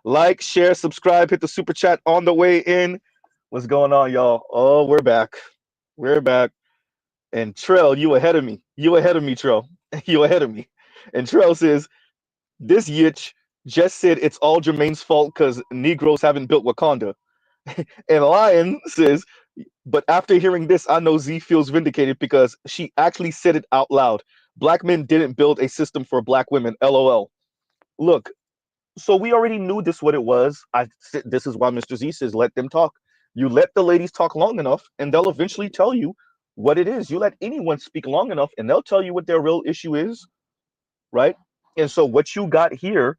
Like, share, subscribe, hit the super chat on the way in. What's going on, y'all? Oh, we're back. We're back. And Trell, you ahead of me. You ahead of me, Trell. You ahead of me. And Trell says, this yitch just said it's all Jermaine's fault because Negroes haven't built Wakanda. And Lion says, but after hearing this, I know Z feels vindicated because she actually said it out loud. Black men didn't build a system for black women. LOL. Look, so we already knew this what it was. This is why Mr. Z says let them talk. You let the ladies talk long enough, and they'll eventually tell you what it is. You let anyone speak long enough, and they'll tell you what their real issue is, right? And so what you got here,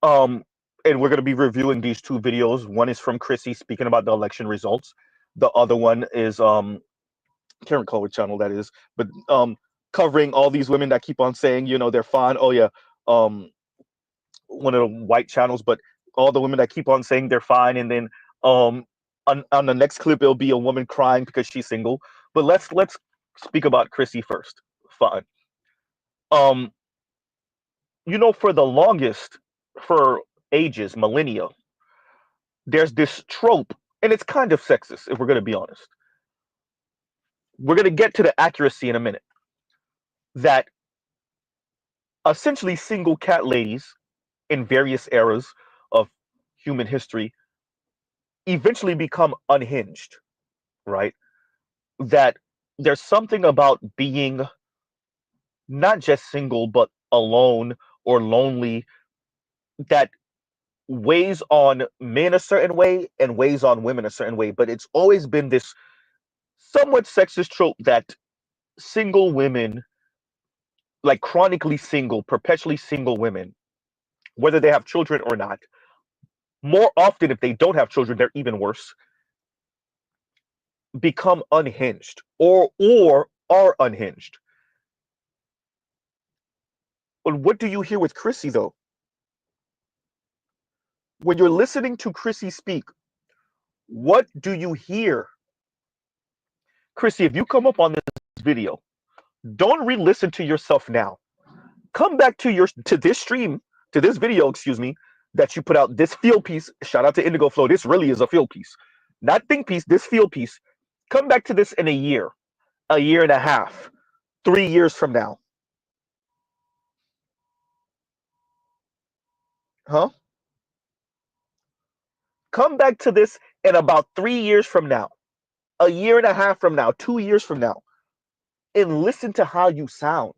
um, and we're going to be reviewing these two videos. One is from Chrissy speaking about the election results. The other one is can't recall which channel that is, but covering all these women that keep on saying, you know, they're fine. Oh yeah, um, one of the white channels, but all the women that keep on saying they're fine, and then um, on the next clip it'll be a woman crying because she's single. But let's speak about Chrissy first. Fine. Um, you know, for the longest, for ages, millennia, there's this trope, and it's kind of sexist if we're going to be honest. We're going to get to the accuracy in a minute. That essentially single cat ladies in various eras of human history eventually become unhinged, right? That there's something about being not just single, but alone or lonely that weighs on men a certain way and weighs on women a certain way. But it's always been this somewhat sexist trope that single women, like chronically single, perpetually single women, whether they have children or not, more often if they don't have children, they're even worse, become unhinged or are unhinged. But what do you hear with Chrissy though? When you're listening to Chrissy speak, what do you hear? Chrissy, if you come up on this video, don't re-listen to yourself now. Come back to this stream, to this video, excuse me, that you put out, this field piece. Shout out to Indigo Flow. This really is a field piece. Not think piece, this field piece. Come back to this in a year and a half, 3 years from now. Huh? Come back to this in about 3 years from now, a year and a half from now, 2 years from now, and listen to how you sound.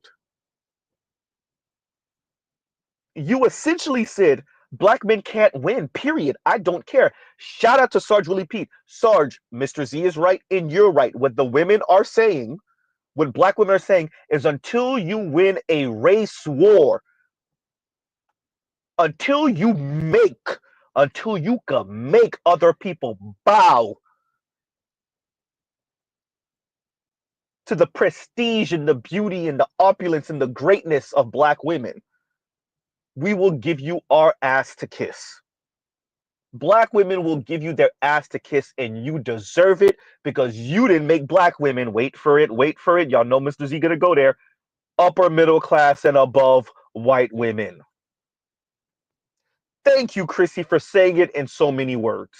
You essentially said black men can't win, period. I don't care. Shout out to Sarge Willie Pete. Sarge, Mr. Z is right and you're right. What the women are saying, what black women are saying, is until you win a race war, until you can make other people bow to the prestige and the beauty and the opulence and the greatness of black women, we will give you our ass to kiss. Black women will give you their ass to kiss, and you deserve it because you didn't make black women. Wait for it, wait for it. Y'all know Mr. Z gonna go there. Upper middle class and above white women. Thank you, Chrissy, for saying it in so many words.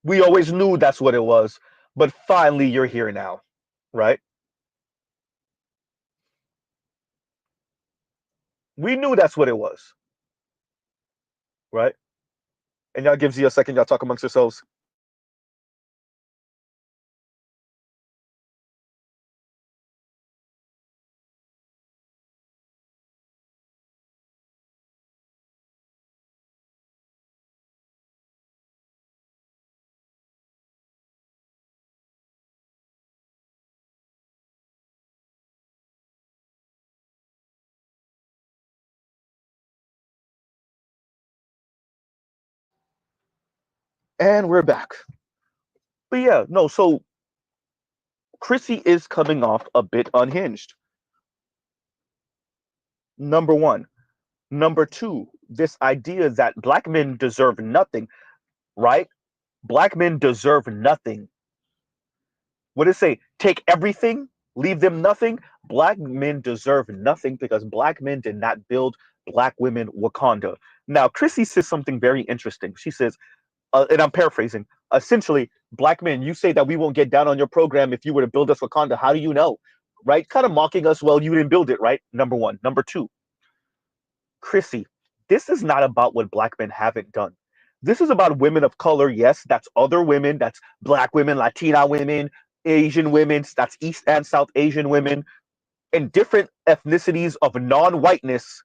We always knew that's what it was, but finally you're here now, right? We knew that's what it was, right? And y'all gives you a second, y'all talk amongst yourselves. And we're back. But yeah, no, so Chrissy is coming off a bit unhinged. Number one. Number two, this idea that black men deserve nothing, right? Black men deserve nothing. What does it say? Take everything, leave them nothing. Black men deserve nothing because black men did not build black women Wakanda. Now, Chrissy says something very interesting. She says, and I'm paraphrasing, essentially, black men, you say that we won't get down on your program if you were to build us Wakanda. How do you know? Right? Kind of mocking us. Well, you didn't build it, right? Number one. Number two, Chrissy, this is not about what black men haven't done. This is about women of color. Yes, that's other women. That's black women, Latina women, Asian women. That's East and South Asian women, and different ethnicities of non-whiteness,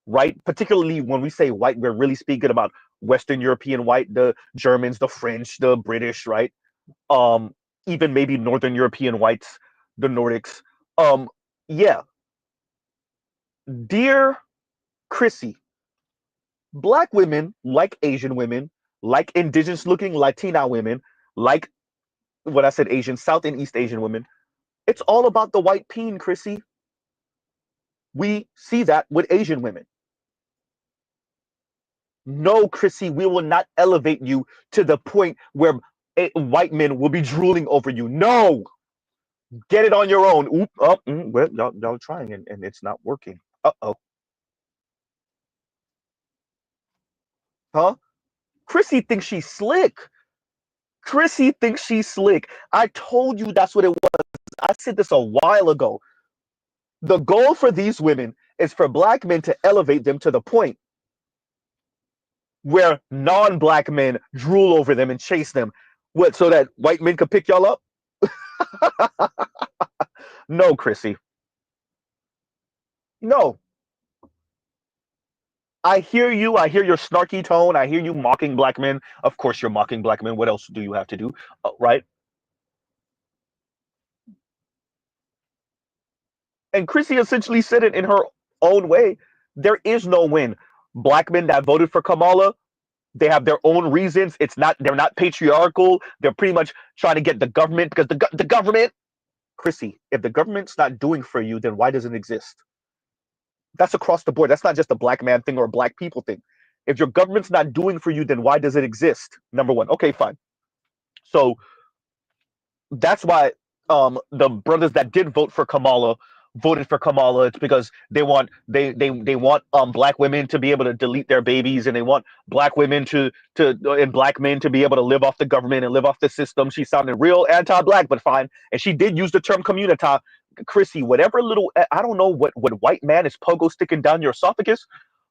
right? Particularly when we say white, we're really speaking about Western European white, the Germans, the French, the British, right? Um, Even maybe Northern European whites, the Nordics. Um, yeah, dear Chrissy, black women, like Asian women, like indigenous looking Latina women, like what I said, Asian, South and East Asian women, it's all about the white peen, Chrissy. We see that with Asian women. No, Chrissy, we will not elevate you to the point where white men will be drooling over you. No, get it on your own. Oop, oh, well, y'all trying and it's not working. Uh-oh. Huh? Chrissy thinks she's slick. Chrissy thinks she's slick. I told you that's what it was. I said this a while ago. The goal for these women is for black men to elevate them to the point where non-black men drool over them and chase them. What, so that white men could pick y'all up? No, Chrissy. No. I hear you. I hear your snarky tone. I hear you mocking black men. Of course, you're mocking black men. What else do you have to do? Right? And Chrissy essentially said it in her own way. There is no win. Black men that voted for Kamala, they have their own reasons. It's not, they're not patriarchal. They're pretty much trying to get the government because the government, Chrissy, if the government's not doing for you, then why does it exist? That's across the board. That's not just a black man thing or a black people thing. If your government's not doing for you, then why does it exist? Number one. Okay, fine. So that's why the brothers that did vote for Kamala voted for Kamala. It's because they want black women to be able to delete their babies, and they want black women to and black men to be able to live off the government and live off the system. She sounded real anti-black, but fine. And she did use the term communita. Chrissy, whatever little, I don't know what white man is pogo sticking down your esophagus,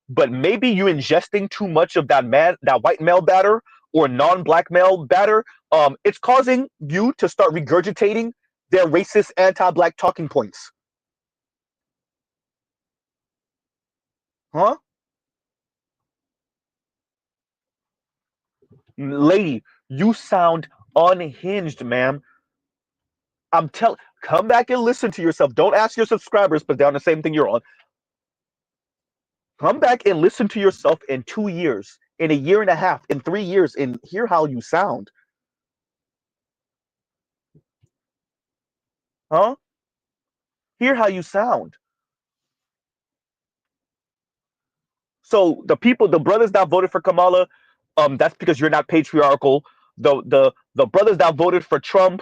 but maybe you ingesting too much of that white male batter or non-black male batter. It's causing you to start regurgitating their racist anti-black talking points. Huh? Lady, you sound unhinged, ma'am. Come back and listen to yourself. Don't ask your subscribers, but they're on the same thing you're on. Come back and listen to yourself in 2 years, in a year and a half, in 3 years, and hear how you sound. Huh? Hear how you sound. So the brothers that voted for Kamala, that's because you're not patriarchal. The brothers that voted for Trump,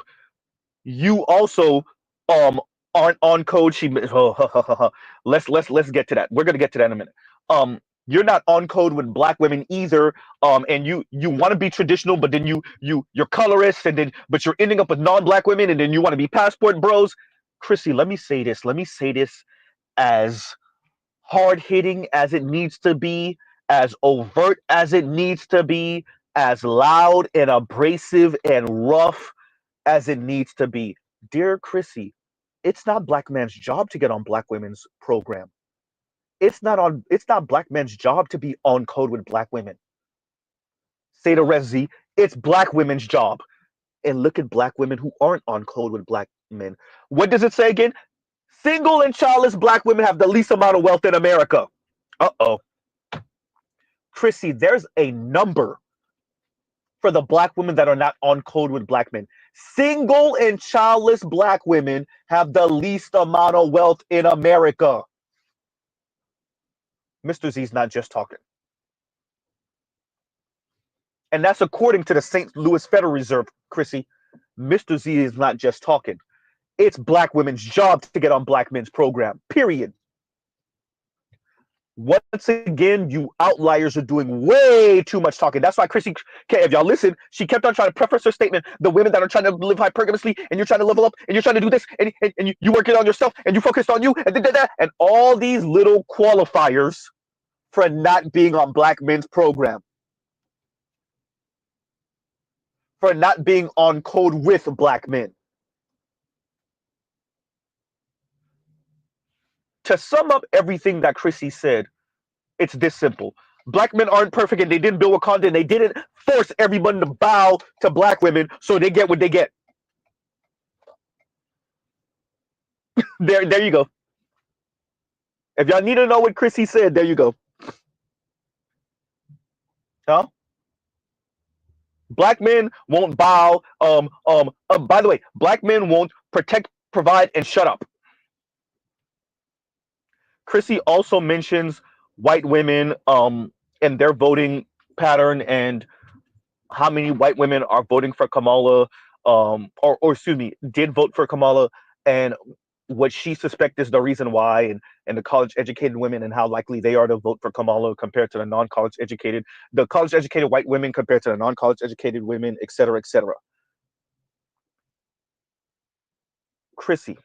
you also aren't on code. Let's get to that. We're gonna get to that in a minute. You're not on code with black women either. And you want to be traditional, but then you're colorist, and then but you're ending up with non-black women, and then you want to be passport bros. Chrissy, let me say this. Let me say this as hard hitting as it needs to be, as overt as it needs to be, as loud and abrasive and rough as it needs to be. Dear Chrissy, it's not black man's job to get on black women's program. It's not black men's job to be on code with black women. Say the rest, Z. It's black women's job. And look at black women who aren't on code with black men. What does it say again? Single and childless black women have the least amount of wealth in America. Uh-oh. Chrissy, there's a number for the black women that are not on code with black men. Single and childless black women have the least amount of wealth in America. Mr. Z's not just talking. And that's according to the St. Louis Federal Reserve, Chrissy. Mr. Z is not just talking. It's black women's job to get on black men's program, period. Once again, you outliers are doing way too much talking. That's why Chrissy, if y'all listen, she kept on trying to preface her statement. The women that are trying to live hypergamously, and you're trying to level up, and you're trying to do this, and you work it on yourself, and you focused on you, and that, and all these little qualifiers for not being on black men's program, for not being on code with black men. To sum up everything that Chrissy said, it's this simple. Black men aren't perfect, and they didn't build Wakanda, and they didn't force everyone to bow to black women so they get what they get. There you go. If y'all need to know what Chrissy said, there you go. Huh? Black men won't bow. By the way, black men won't protect, provide, and shut up. Chrissy also mentions white women and their voting pattern and how many white women are voting for Kamala, or excuse me, did vote for Kamala, and what she suspects is the reason why, and the college educated women and how likely they are to vote for Kamala compared to the non-college educated, the college educated white women compared to the non-college educated women, et cetera, et cetera. Chrissy,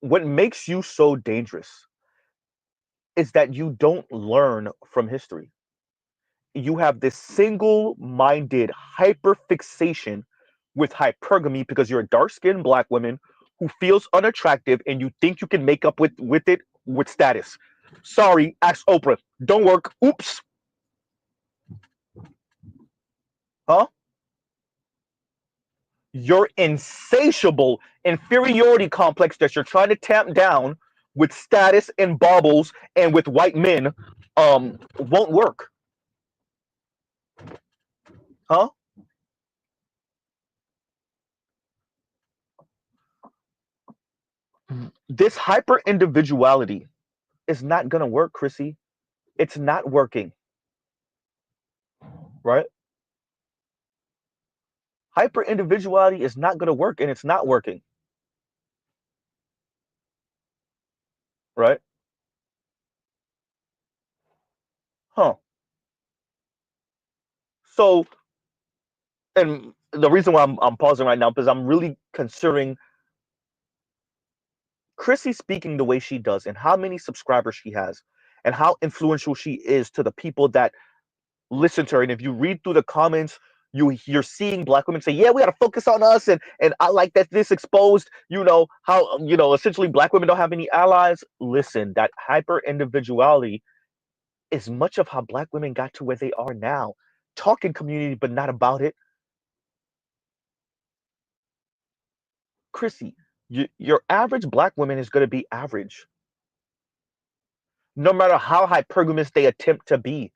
what makes you so dangerous is that you don't learn from history. You have this single-minded hyperfixation with hypergamy because you're a dark-skinned black woman who feels unattractive and you think you can make up with it with status. Sorry, ask Oprah. Don't work. Oops. Huh? Your insatiable inferiority complex that you're trying to tamp down with status and baubles and with white men won't work. Huh? This hyper individuality is not gonna work, Chrissy. It's not working. Right? Hyper individuality is not gonna work, and it's not working. Right? Huh. So, and the reason why I'm pausing right now because I'm really considering Chrissy speaking the way she does and how many subscribers she has and how influential she is to the people that listen to her. And if you read through the comments, you're seeing black women say, yeah, we gotta focus on us, and I like that this exposed, how essentially black women don't have any allies. Listen, that hyper individuality is much of how black women got to where they are now. Talking community, but not about it. Chrissy, your average black woman is going to be average, no matter how hypergamous they attempt to be.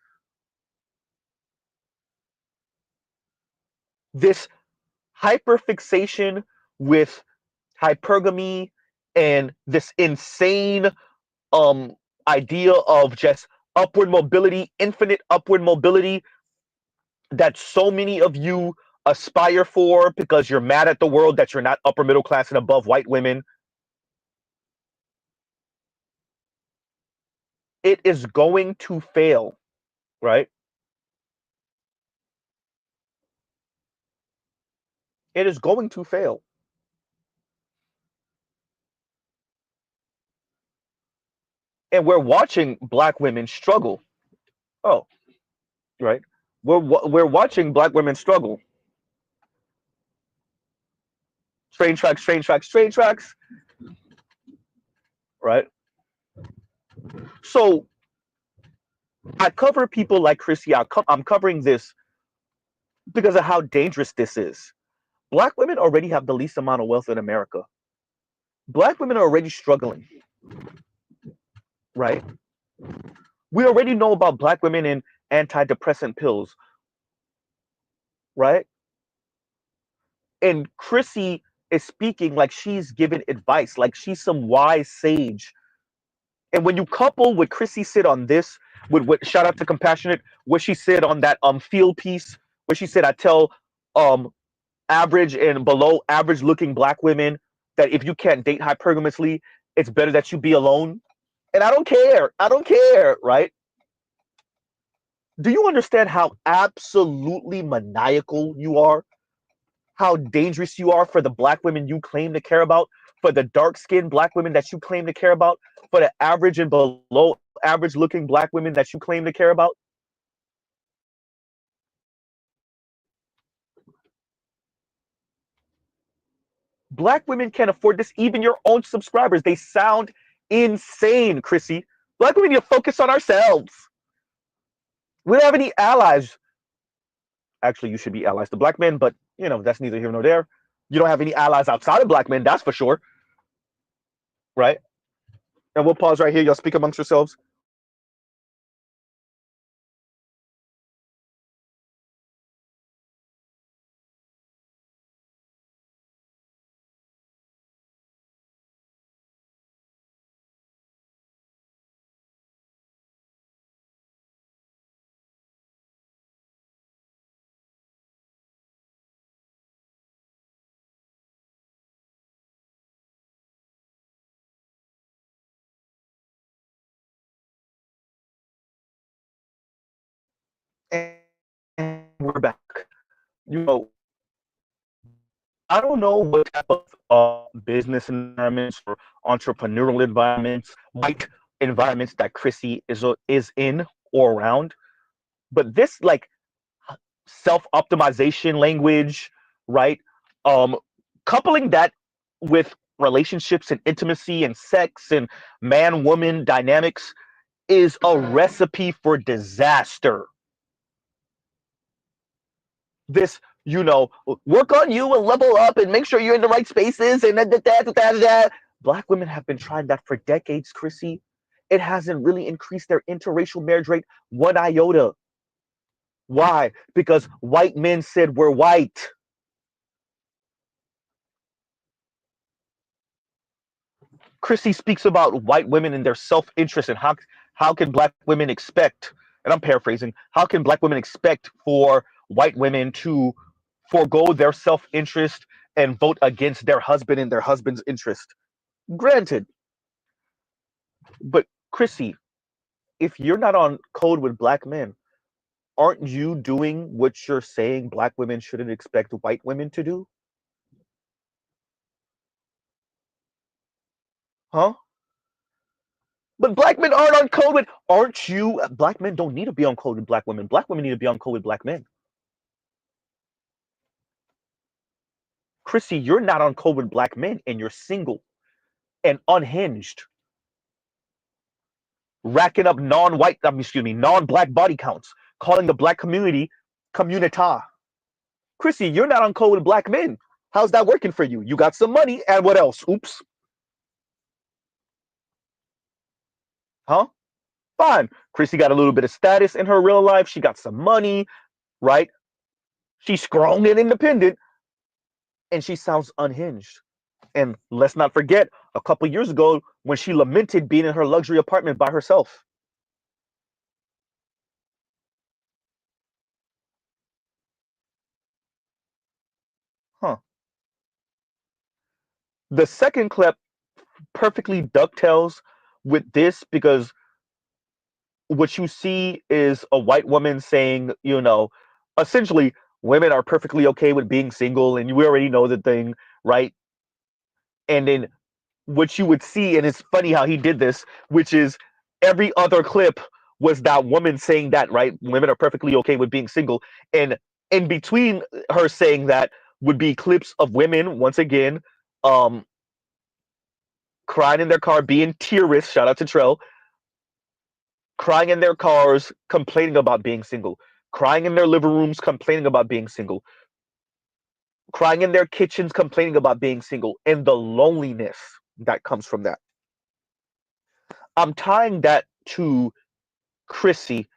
This hyperfixation with hypergamy and this insane um idea of just upward mobility, infinite upward mobility that so many of you aspire for because you're mad at the world that you're not upper middle class and above white women. It is going to fail, right? It is going to fail. And we're watching black women struggle. Oh, right. We're watching black women struggle. Train tracks, train tracks, train tracks. Right. So I cover people like Chrissy. I'm covering this because of how dangerous this is. Black women already have the least amount of wealth in America. Black women are already struggling. Right. We already know about black women and antidepressant pills. Right. And Chrissy is speaking like she's giving advice, like she's some wise sage. And when you couple what Chrissy said on this, with what, shout out to Compassionate, what she said on that field piece, where she said, I tell um average and below average looking black women that if you can't date hypergamously, it's better that you be alone. And I don't care. I don't care, right? Do you understand how absolutely maniacal you are? How dangerous you are for the black women you claim to care about, for the dark-skinned black women that you claim to care about, for the average and below average looking black women that you claim to care about? Black women can't afford this. Even your own subscribers, they sound insane, Chrissy. Black women need to focus on ourselves. We don't have any allies. Actually, you should be allies to black men, but that's neither here nor there. You don't have any allies outside of black men, that's for sure, right? And we'll pause right here. Y'all speak amongst yourselves. And we're back. You know, I don't know what type of business environments or entrepreneurial environments, white environments that Chrissy is in or around, but this like self-optimization language, right? Um, Coupling that with relationships and intimacy and sex and man-woman dynamics is a recipe for disaster. This, work on you and level up and make sure you're in the right spaces and that. Black women have been trying that for decades, Chrissy. It hasn't really increased their interracial marriage rate one iota. Why? Because white men said we're white. Chrissy speaks about white women and their self-interest and how can black women expect, and I'm paraphrasing, how can black women expect for white women to forego their self-interest and vote against their husband in their husband's interest? Granted, but Chrissy, if you're not on code with black men, aren't you doing what you're saying black women shouldn't expect white women to do? Huh? But black men aren't on code with, aren't you? Black men don't need to be on code with black women. Black women need to be on code with black men. Chrissy, you're not on code with black men and you're single and unhinged, racking up non-black body counts, calling the black community communita. Chrissy, you're not on code with black men. How's that working for you? You got some money and what else? Oops. Huh? Fine. Chrissy got a little bit of status in her real life. She got some money, right? She's strong and independent, and she sounds unhinged. And let's not forget, a couple years ago, when she lamented being in her luxury apartment by herself. Huh. The second clip perfectly ducktails with this because what you see is a white woman saying, essentially, women are perfectly okay with being single, and we already know the thing, right? And then what you would see, and it's funny how he did this, which is every other clip was that woman saying that, right? Women are perfectly okay with being single. And in between her saying that would be clips of women, once again, um, crying in their car, being tearless, shout out to Trell, crying in their cars, complaining about being single, crying in their living rooms, complaining about being single, crying in their kitchens, complaining about being single, and the loneliness that comes from that. I'm tying that to Chrissy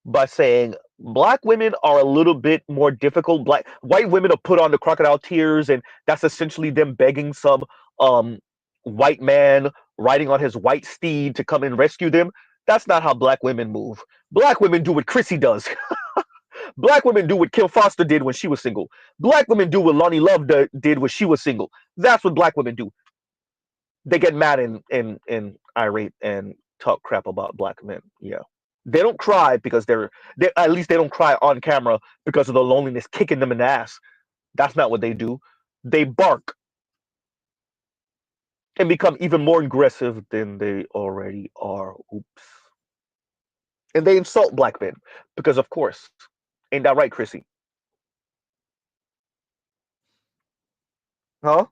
by saying black women are a little bit more difficult. White women will put on the crocodile tears, and that's essentially them begging some um, white man riding on his white steed to come and rescue them. That's not how black women move. Black women do what Chrissy does. Black women do what Kim Foster did when she was single. Black women do what Lonnie Love did when she was single. That's what black women do. They get mad and irate and talk crap about black men. Yeah. They don't cry because they at least they don't cry on camera because of the loneliness kicking them in the ass. That's not what they do. They bark and become even more aggressive than they already are. Oops. And they insult black men because, of course, ain't that right, Chrissy? Huh?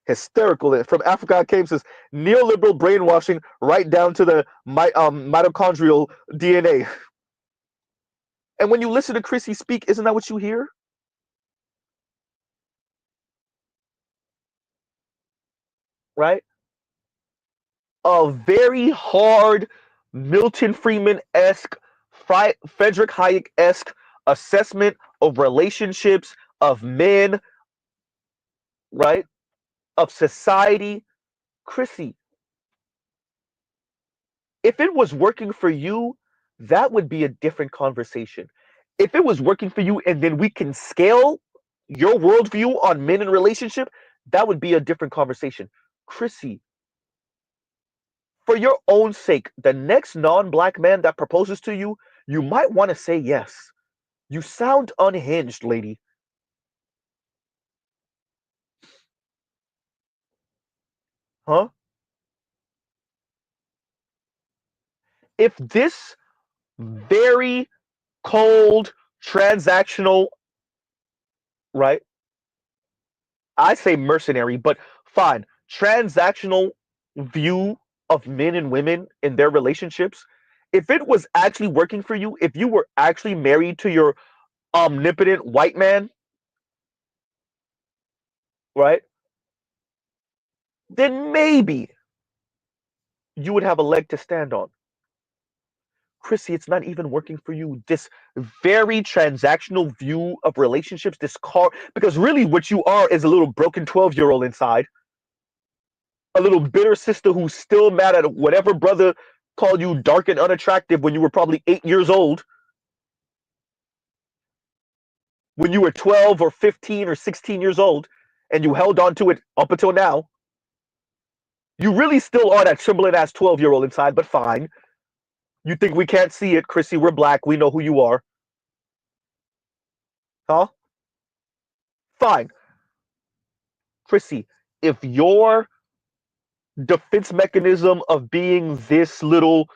Hysterical. From Africa I came says neoliberal brainwashing right down to the mitochondrial DNA. And when you listen to Chrissy speak, isn't that what you hear? Right? A very hard Milton Friedman esque, Frederick Hayek esque assessment of relationships, of men, right? Of society. Chrissy, if it was working for you, that would be a different conversation. If it was working for you and then we can scale your worldview on men and relationship, that would be a different conversation. Chrissy, for your own sake, the next non-black man that proposes to you, you might want to say yes. You sound unhinged, lady. Huh? If this very cold, transactional, right? I say mercenary, but fine, transactional view of men and women in their relationships, if it was actually working for you, if you were actually married to your omnipotent white man, right? Then maybe you would have a leg to stand on. Chrissy, it's not even working for you. This very transactional view of relationships, this car, because really what you are is a little broken 12-year-old inside, a little bitter sister who's still mad at whatever brother called you dark and unattractive when you were probably 8 years old, when you were 12 or 15 or 16 years old, and you held on to it up until now. You really still are that trembling ass 12-year-old inside, but fine. You think we can't see it, Chrissy? We're black. We know who you are. Huh? Fine. Chrissy, if your defense mechanism of being this little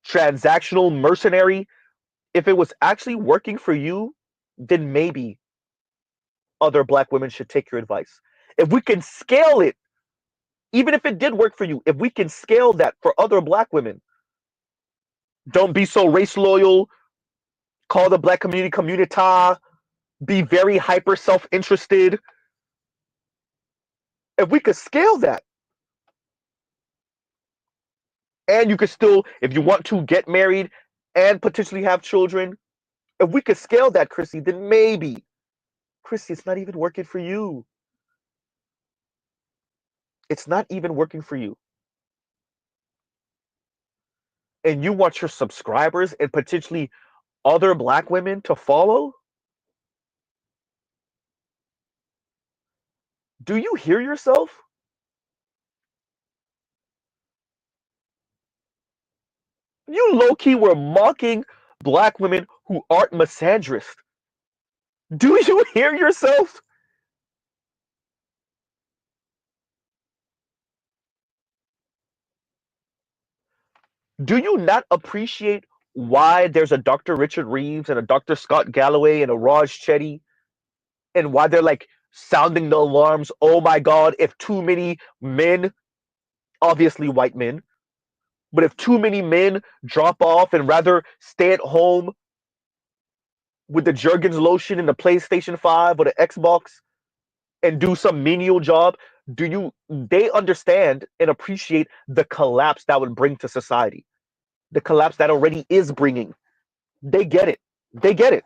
transactional mercenary, if it was actually working for you, then maybe other black women should take your advice. If we can scale it, even if it did work for you, if we can scale that for other black women, don't be so race loyal, call the black community communita, be very hyper self interested. If we could scale that, and you could still, if you want to, get married and potentially have children, if we could scale that, Chrissy, then maybe, Chrissy, it's not even working for you. It's not even working for you. And you want your subscribers and potentially other black women to follow? Do you hear yourself? You low key were mocking black women who aren't misandrist. Do you hear yourself? Do you not appreciate why there's a Dr. Richard Reeves and a Dr. Scott Galloway and a Raj Chetty, and why they're like sounding the alarms? Oh my God, if too many men, obviously white men, but if too many men drop off and rather stay at home with the Jergens lotion and the PlayStation 5 or the Xbox and do some menial job, they understand and appreciate the collapse that would bring to society, the collapse that already is bringing. They get it. They get it.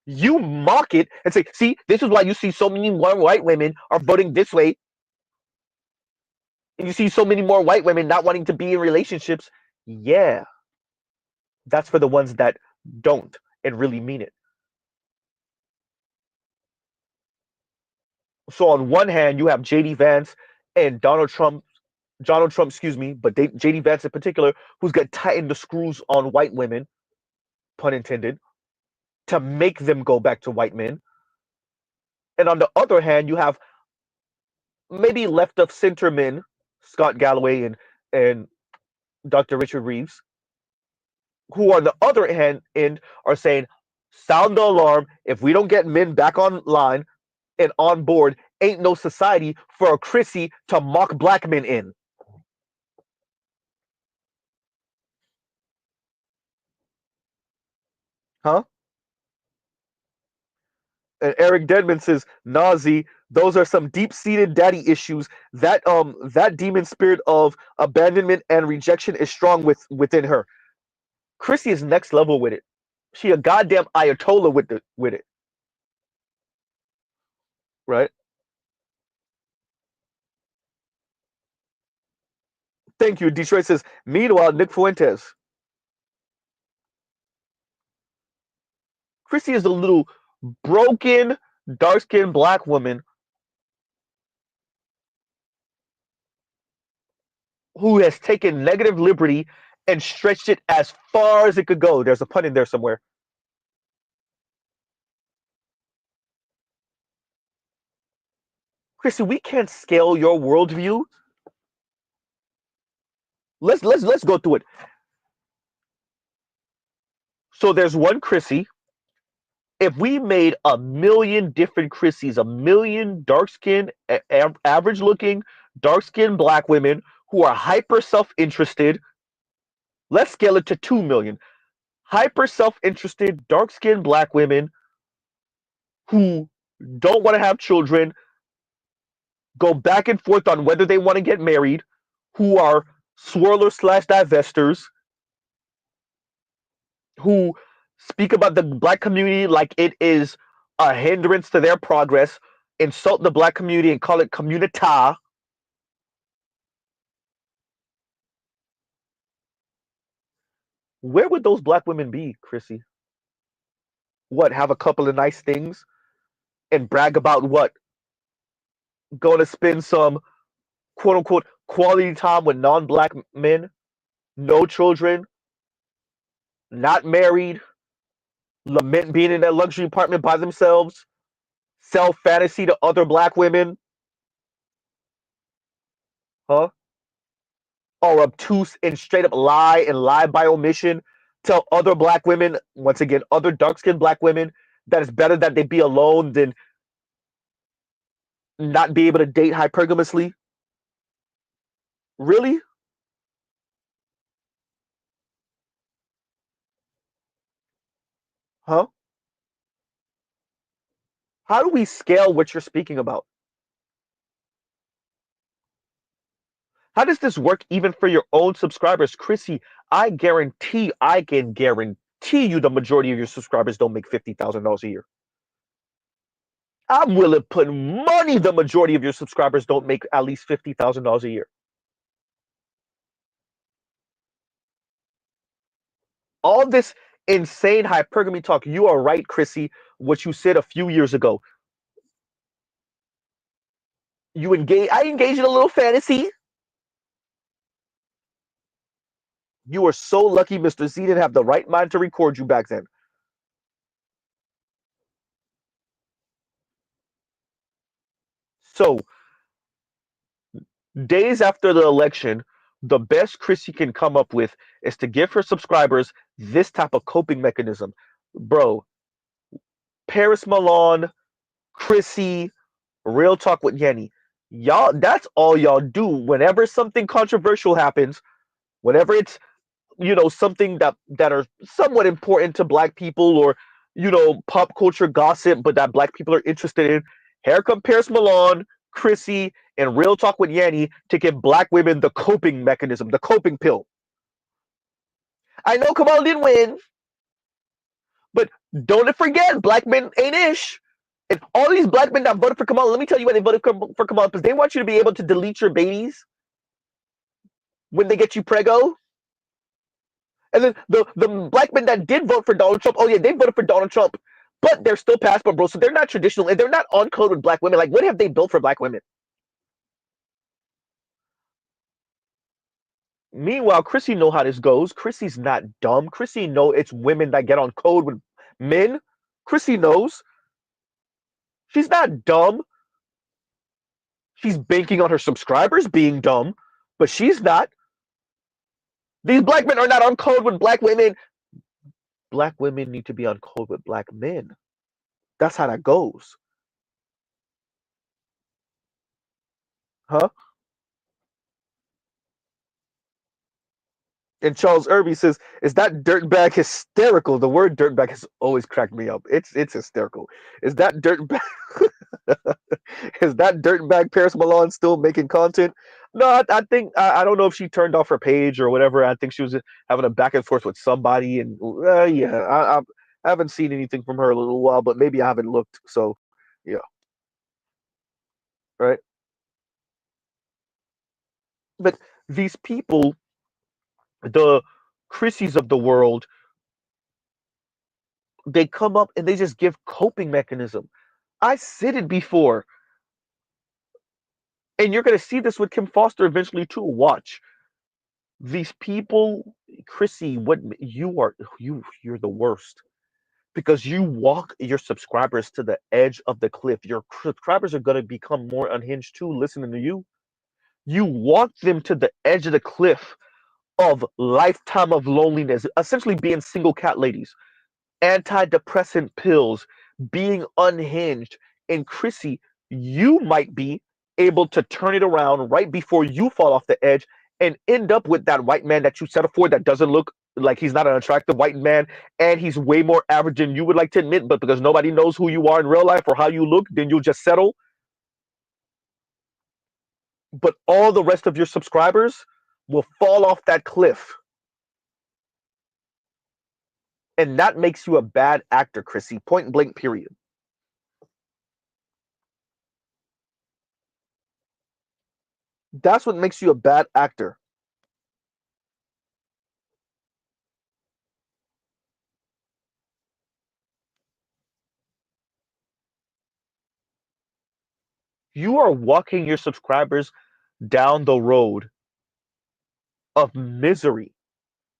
You mock it and say, see, this is why you see so many more white women are voting this way. And you see so many more white women not wanting to be in relationships. Yeah, that's for the ones that don't and really mean it. So on one hand, you have JD Vance and Donald Trump, excuse me, but JD Vance in particular, who's got tightened the screws on white women, pun intended, to make them go back to white men. And on the other hand, you have maybe left of center men, Scott Galloway and Dr. Richard Reeves, who on the other end are saying, sound the alarm. If we don't get men back online and on board, ain't no society for a Chrissy to mock black men in. Huh? And Eric Denman says, Nazi, those are some deep-seated daddy issues. That demon spirit of abandonment and rejection is strong within her. Chrissy is next level with it. She a goddamn Ayatollah with it, right? Thank you. Detroit says, meanwhile, Nick Fuentes. Chrissy is a little broken, dark-skinned black woman who has taken negative liberty and stretched it as far as it could go. There's a pun in there somewhere. Chrissy, we can't scale your worldview. Let's go through it. So there's one Chrissy. If we made a million different Chrissies, a million dark-skinned, average-looking, dark-skinned black women who are hyper self-interested, let's scale it to 2 million. Hyper self-interested, dark-skinned black women who don't want to have children, go back and forth on whether they want to get married, who are swirlers slash divestors, who speak about the black community like it is a hindrance to their progress, insult the black community and call it communita. Where would those black women be, Chrissy? What, have a couple of nice things and brag about what? Going to spend some quote unquote quality time with non black men, no children, not married, lament being in that luxury apartment by themselves, sell fantasy to other black women, huh? Or obtuse and straight up lie by omission, tell other black women, once again, other dark skinned black women, that it's better that they be alone than not be able to date hypergamously? Really? Huh? How do we scale what you're speaking about? How does this work even for your own subscribers? Chrissy, I can guarantee you the majority of your subscribers don't make $50,000 a year. I'm willing to put money the majority of your subscribers don't make at least $50,000 a year. All this insane hypergamy talk, you are right, Chrissy, what you said a few years ago. I engage in a little fantasy. You were so lucky Mr. Z didn't have the right mind to record you back then. So, days after the election, the best Chrissy can come up with is to give her subscribers this type of coping mechanism. Bro, Paris Milan, Chrissy, Real Talk with Yenny. Y'all, that's all y'all do. Whenever something controversial happens, whenever it's something that are somewhat important to black people, or pop culture gossip but that black people are interested in, here come Paris Milan, Chrissy, and Real Talk with Yanni to give black women the coping mechanism, the coping pill. I know Kamal didn't win, but don't forget, black men ain't ish. And all these black men that voted for Kamal, let me tell you why they voted for Kamal, because they want you to be able to delete your babies when they get you prego. And then the black men that did vote for Donald Trump, oh yeah, they voted for Donald Trump but they're still passport bros, so they're not traditional and they're not on code with black women. Like, what have they built for black women? Meanwhile, Chrissy know how this goes. Chrissy's not dumb. Chrissy know it's women that get on code with men. Chrissy knows. She's not dumb. She's banking on her subscribers being dumb, but she's not. These black men are not on code with black women. Black women need to be on code with black men. That's how that goes. Huh? And Charles Irby says, "Is that dirtbag hysterical?" The word dirtbag has always cracked me up. It's hysterical. Is that dirtbag? Is that dirtbag Paris Milan still making content? No, I think I don't know if she turned off her page or whatever. I think she was having a back and forth with somebody, and yeah, I haven't seen anything from her in a little while, but maybe I haven't looked. So, yeah, right. But these people, the Chrissies of the world, they come up and they just give coping mechanism. I said it before, and you're gonna see this with Kim Foster eventually too. Watch these people, Chrissy. What you are, you're the worst because you walk your subscribers to the edge of the cliff. Your subscribers are gonna become more unhinged too, listening to you. You walk them to the edge of the cliff of lifetime of loneliness, essentially being single cat ladies, antidepressant pills, being unhinged. And Chrissy, you might be able to turn it around right before you fall off the edge and end up with that white man that you settle for that doesn't look like he's not an attractive white man and he's way more average than you would like to admit, but because nobody knows who you are in real life or how you look, then you'll just settle. But all the rest of your subscribers will fall off that cliff. And that makes you a bad actor, Chrissy. Point blank, period. That's what makes you a bad actor. You are walking your subscribers down the road of misery,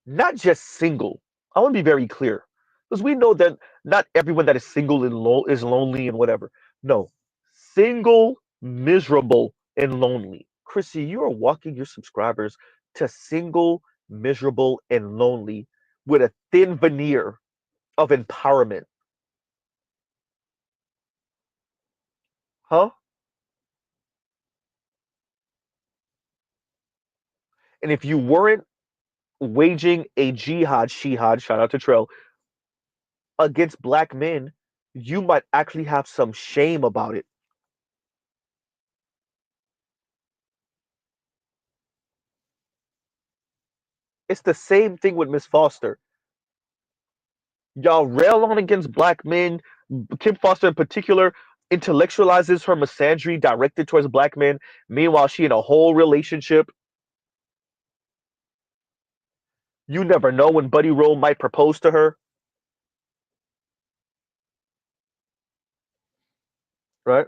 not just single. I want to be very clear because we know that not everyone that is single and is lonely and whatever. No, single, miserable, and lonely. Chrissy, you are walking your subscribers to single, miserable, and lonely with a thin veneer of empowerment. Huh? And if you weren't waging a jihad, shihad, shout out to Trail, against black men, you might actually have some shame about it. It's the same thing with Miss Foster. Y'all rail on against black men. Kim Foster, in particular, intellectualizes her misandry directed towards black men. Meanwhile, she in a whole relationship. You never know when Buddy Roll might propose to her, right?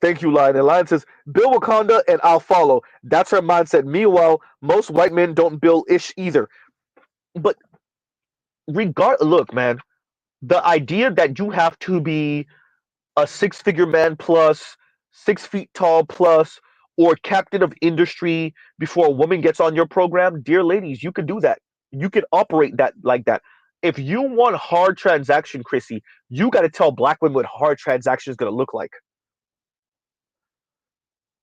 Thank you, Lion. And Lion says, "Build Wakanda and I'll follow." That's her mindset. Meanwhile, most white men don't build ish either. But look, man, the idea that you have to be a six-figure man plus, 6 feet tall plus, or captain of industry before a woman gets on your program, dear ladies, you can do that. You can operate that like that. If you want hard transaction, Chrissy, you got to tell black women what hard transaction is going to look like.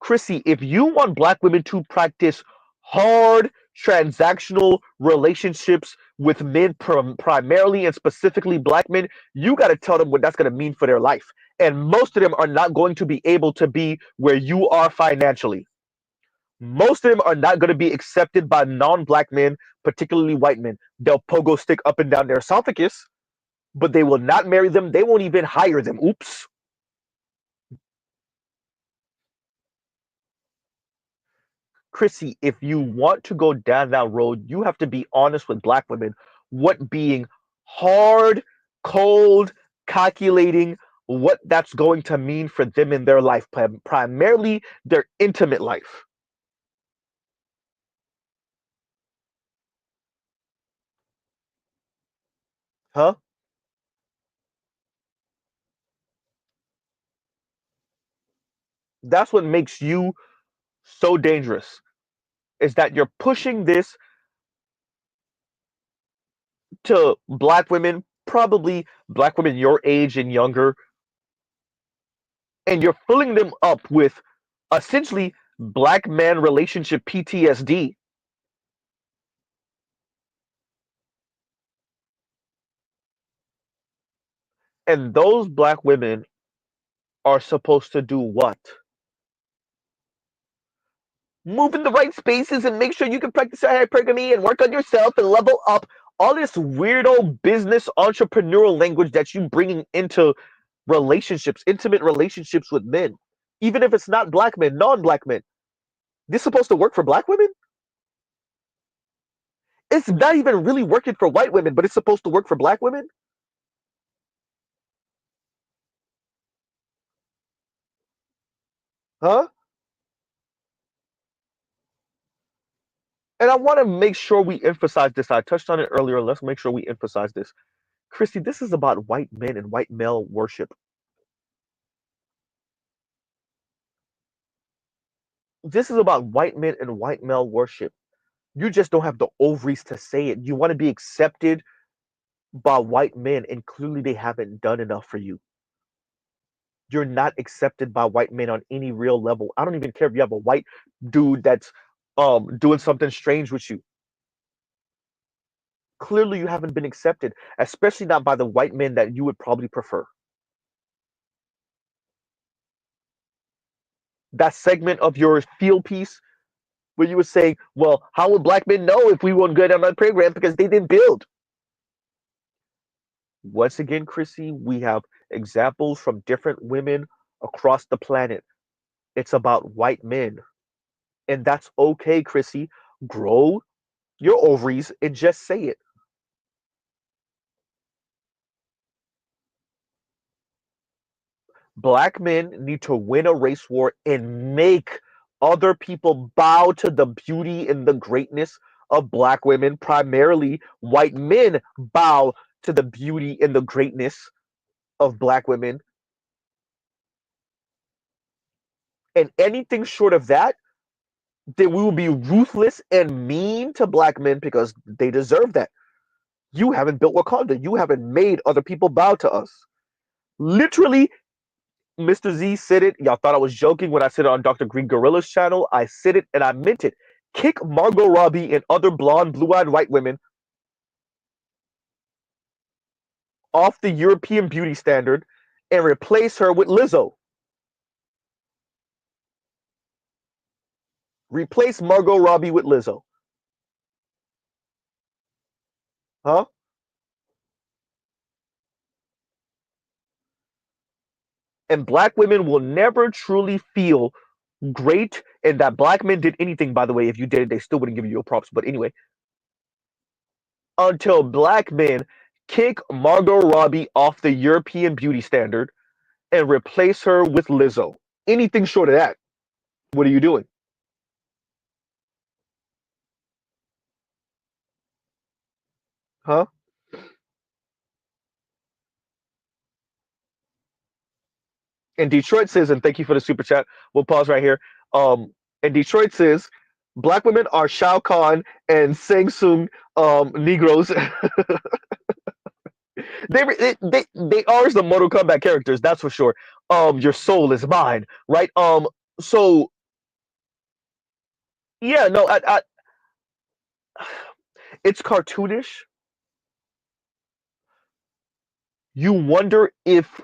Chrissy, if you want black women to practice hard transactional relationships with men, primarily and specifically black men, you got to tell them what that's going to mean for their life. And most of them are not going to be able to be where you are financially. Most of them are not going to be accepted by non black men, particularly white men. They'll pogo stick up and down their esophagus, but they will not marry them. They won't even hire them. Oops. Chrissy, if you want to go down that road, you have to be honest with black women. What being hard, cold, calculating, what that's going to mean for them in their life, primarily their intimate life. Huh? That's what makes you so dangerous, is that you're pushing this to black women, probably black women your age and younger, and you're filling them up with essentially black man relationship PTSD. And those black women are supposed to do what? Move in the right spaces and make sure you can practice hypergamy and work on yourself and level up. All this weirdo business entrepreneurial language that you bringing into relationships, intimate relationships with men, even if it's not black men, non-black men. This is supposed to work for black women? It's not even really working for white women, but it's supposed to work for black women? Huh? And I want to make sure we emphasize this. I touched on it earlier. Let's make sure we emphasize this. Christy, this is about white men and white male worship. This is about white men and white male worship. You just don't have the ovaries to say it. You want to be accepted by white men, and clearly they haven't done enough for you. You're not accepted by white men on any real level. I don't even care if you have a white dude that's doing something strange with you. Clearly you haven't been accepted, especially not by the white men that you would probably prefer. That segment of your field piece where you were saying, well, how would black men know if we weren't good on that program because they didn't build? Once again, Chrissy, we have examples from different women across the planet. It's about white men. And that's okay, Chrissy. Grow your ovaries and just say it. Black men need to win a race war and make other people bow to the beauty and the greatness of black women. Primarily, white men bow to the beauty and the greatness of black women. And anything short of that, then we will be ruthless and mean to black men because they deserve that. You haven't built Wakanda. You haven't made other people bow to us. Literally, Mr. Z said it. Y'all thought I was joking when I said it on Dr. Green Gorilla's channel. I said it and I meant it. Kick Margot Robbie and other blonde, blue-eyed white women off the European beauty standard and replace her with Lizzo. Replace Margot Robbie with Lizzo. Huh? And black women will never truly feel great, and that black men did anything, by the way. If you did it, they still wouldn't give you your props. But anyway, until black men kick Margot Robbie off the European beauty standard and replace her with Lizzo. Anything short of that, what are you doing? Huh? And Detroit says, and thank you for the super chat. We'll pause right here. And Detroit says, black women are Shao Kahn and Samsung Negroes. They are the Mortal Kombat characters, that's for sure. Your soul is mine, right? So yeah, no, it's cartoonish. You wonder if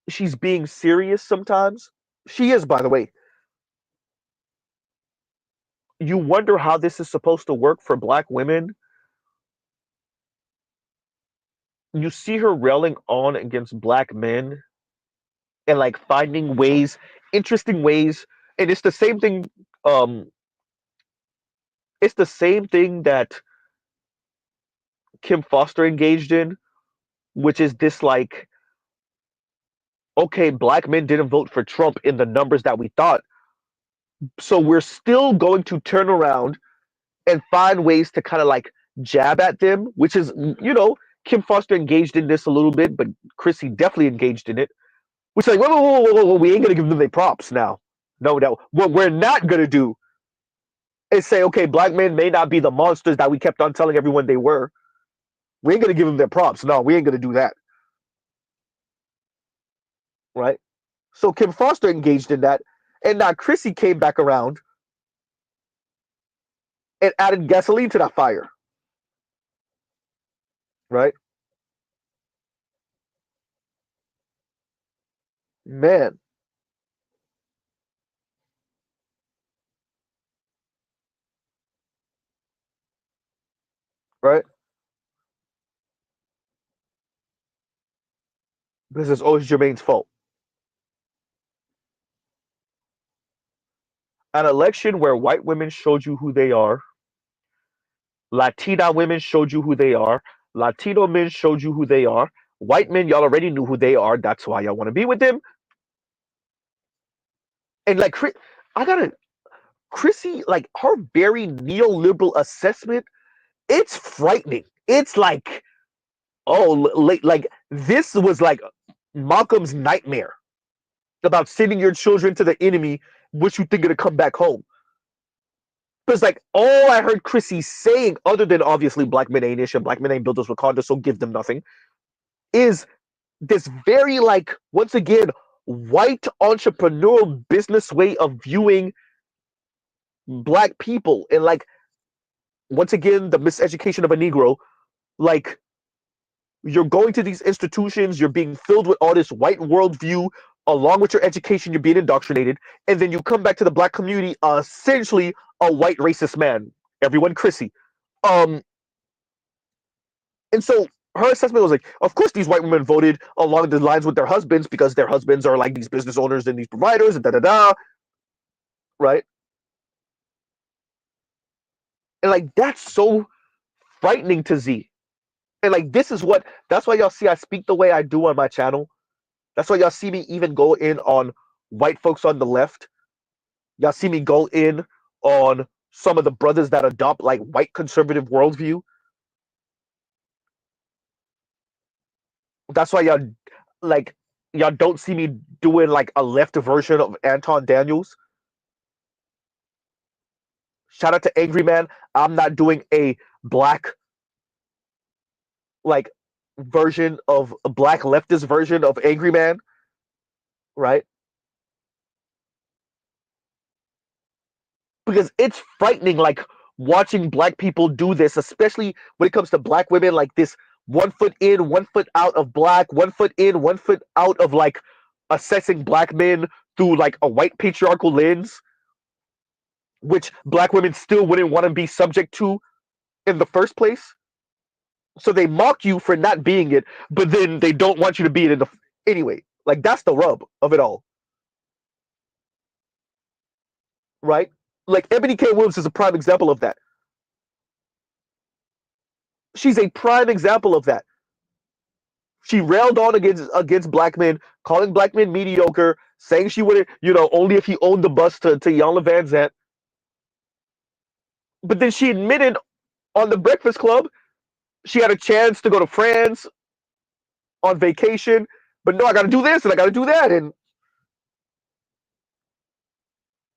she's being serious sometimes. She is, by the way. You wonder how this is supposed to work for black women. You see her railing on against black men and like finding ways, interesting ways, and it's the same thing. Um, it's the same thing that Kim Foster engaged in, which is this like, okay, black men didn't vote for Trump in the numbers that we thought, so we're still going to turn around and find ways to kind of like jab at them, which is, Kim Foster engaged in this a little bit, but Chrissy definitely engaged in it. Which is like, whoa, whoa, whoa, whoa, whoa, we ain't gonna give them their props now. No, no. What we're not gonna do is say, okay, black men may not be the monsters that we kept on telling everyone they were. We ain't gonna give them their props. No, we ain't gonna do that. Right? So Kim Foster engaged in that, and now Chrissy came back around and added gasoline to that fire. Right? Man, right? This is always Jermaine's fault. An election where white women showed you who they are, Latina women showed you who they are, Latino men showed you who they are, white men, y'all already knew who they are. That's why y'all want to be with them. And like, I gotta, Chrissy, like her very neoliberal assessment, it's frightening. It's like, oh, like this was like Malcolm's nightmare about sending your children to the enemy, which you think gonna come back home. Because like all I heard Chrissy saying, other than obviously black men ain't ish and black men ain't built us Wakanda, so give them nothing, is this very like once again white entrepreneurial business way of viewing black people, and like once again the miseducation of a Negro. Like you're going to these institutions, you're being filled with all this white worldview, along with your education, you're being indoctrinated, and then you come back to the black community, essentially a white racist man. Everyone, Chrissy. Um, and so her assessment was like, of course, these white women voted along the lines with their husbands because their husbands are like these business owners and these providers and da da da, right? And like that's so frightening to Z. And like this is what that's why y'all see I speak the way I do on my channel. That's why y'all see me even go in on white folks on the left. Y'all see me go in on some of the brothers that adopt like white conservative worldview. That's why like y'all don't see me doing like a left version of Anton Daniels. Shout out to Angry Man. I'm not doing a black like version of a black leftist version of Angry Man, right? Because it's frightening, like watching black people do this, especially when it comes to black women, like this 1 foot in, 1 foot out of black, 1 foot in, 1 foot out of like assessing black men through like a white patriarchal lens, which black women still wouldn't want to be subject to in the first place. So they mock you for not being it, but then they don't want you to be it in the anyway. Like that's the rub of it all, right? Like Ebony K. Williams is a prime example of that. She's a prime example of that. She railed on against black men, calling black men mediocre, saying she would, only if he owned the bus to Yana Van Zant. But then she admitted on the Breakfast Club she had a chance to go to France on vacation, but no, I got to do this and I got to do that. And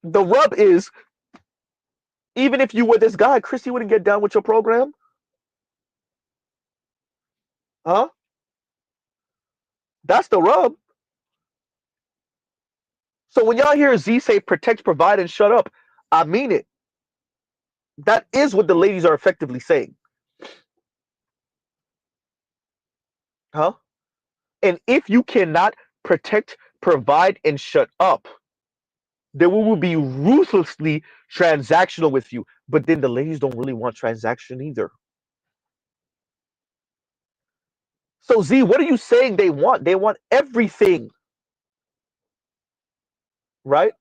the rub is, even if you were this guy, Christy wouldn't get down with your program, huh? That's the rub. So when y'all hear Z say protect, provide, and shut up, I mean it. That is what the ladies are effectively saying, huh? And if you cannot protect, provide, and shut up, then we will be ruthlessly transactional with you. But then the ladies don't really want transaction either. So Z, what are you saying they want? They want everything, right?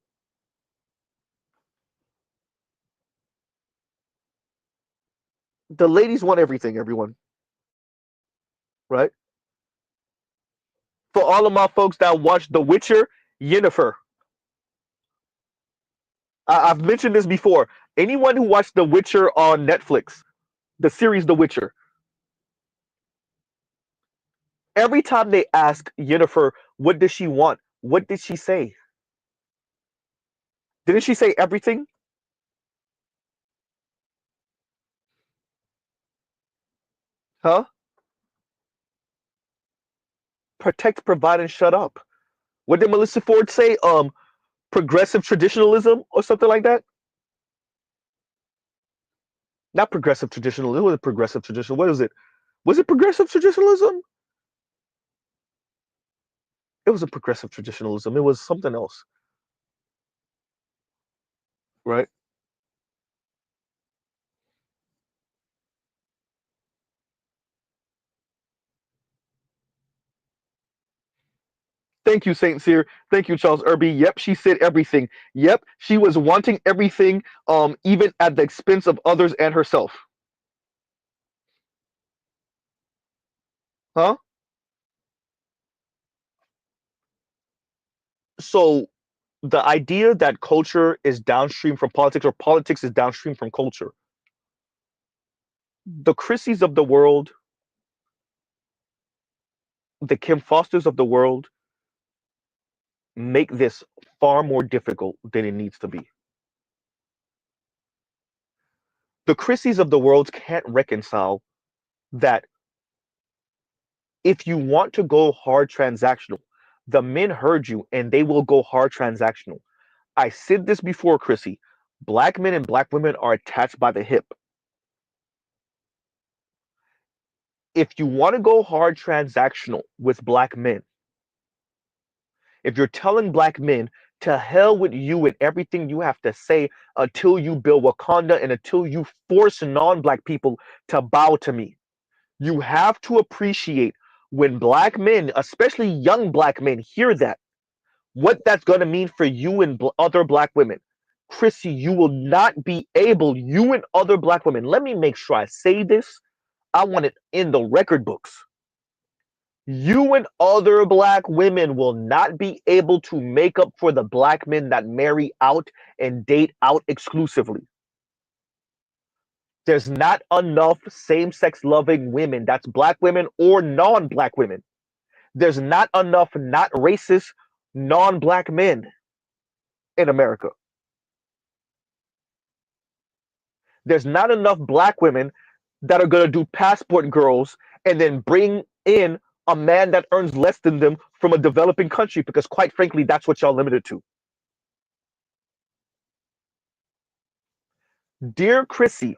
The ladies want everything, everyone. Right? For all of my folks that watch The Witcher, Yennefer. I've mentioned this before. Anyone who watched The Witcher on Netflix, the series The Witcher, every time they ask Yennefer, what does she want? What did she say? Didn't she say everything? Huh? Protect, provide, and shut up. What did Melissa Ford say? Progressive traditionalism or something like that? Not progressive traditionalism. It was progressive traditional. What is it? Was it progressive traditionalism? It was a progressive traditionalism. It was something else, right? Thank you, Saint Cyr. Thank you, Charles Irby. Yep, she said everything. Yep, she was wanting everything, even at the expense of others and herself. Huh? So the idea that culture is downstream from politics or politics is downstream from culture. The Chrissies of the world, the Kim Fosters of the world, make this far more difficult than it needs to be. The Chrissies of the world can't reconcile that if you want to go hard transactional, the men heard you and they will go hard transactional. I said this before, Chrissy. Black men and black women are attached by the hip. If you want to go hard transactional with black men, if you're telling black men to hell with you and everything you have to say until you build Wakanda and until you force non-black people to bow to me, you have to appreciate when black men, especially young black men, hear that, what that's going to mean for you and other black women. Chrissy, you will not be able, you and other black women, let me make sure I say this. I want it in the record books. You and other black women will not be able to make up for the black men that marry out and date out exclusively. There's not enough same sex loving women, that's black women or non black women. There's not enough not racist non black men in America. There's not enough black women that are going to do passport girls and then bring in a man that earns less than them from a developing country because, quite frankly, that's what y'all limited to. Dear Chrissy,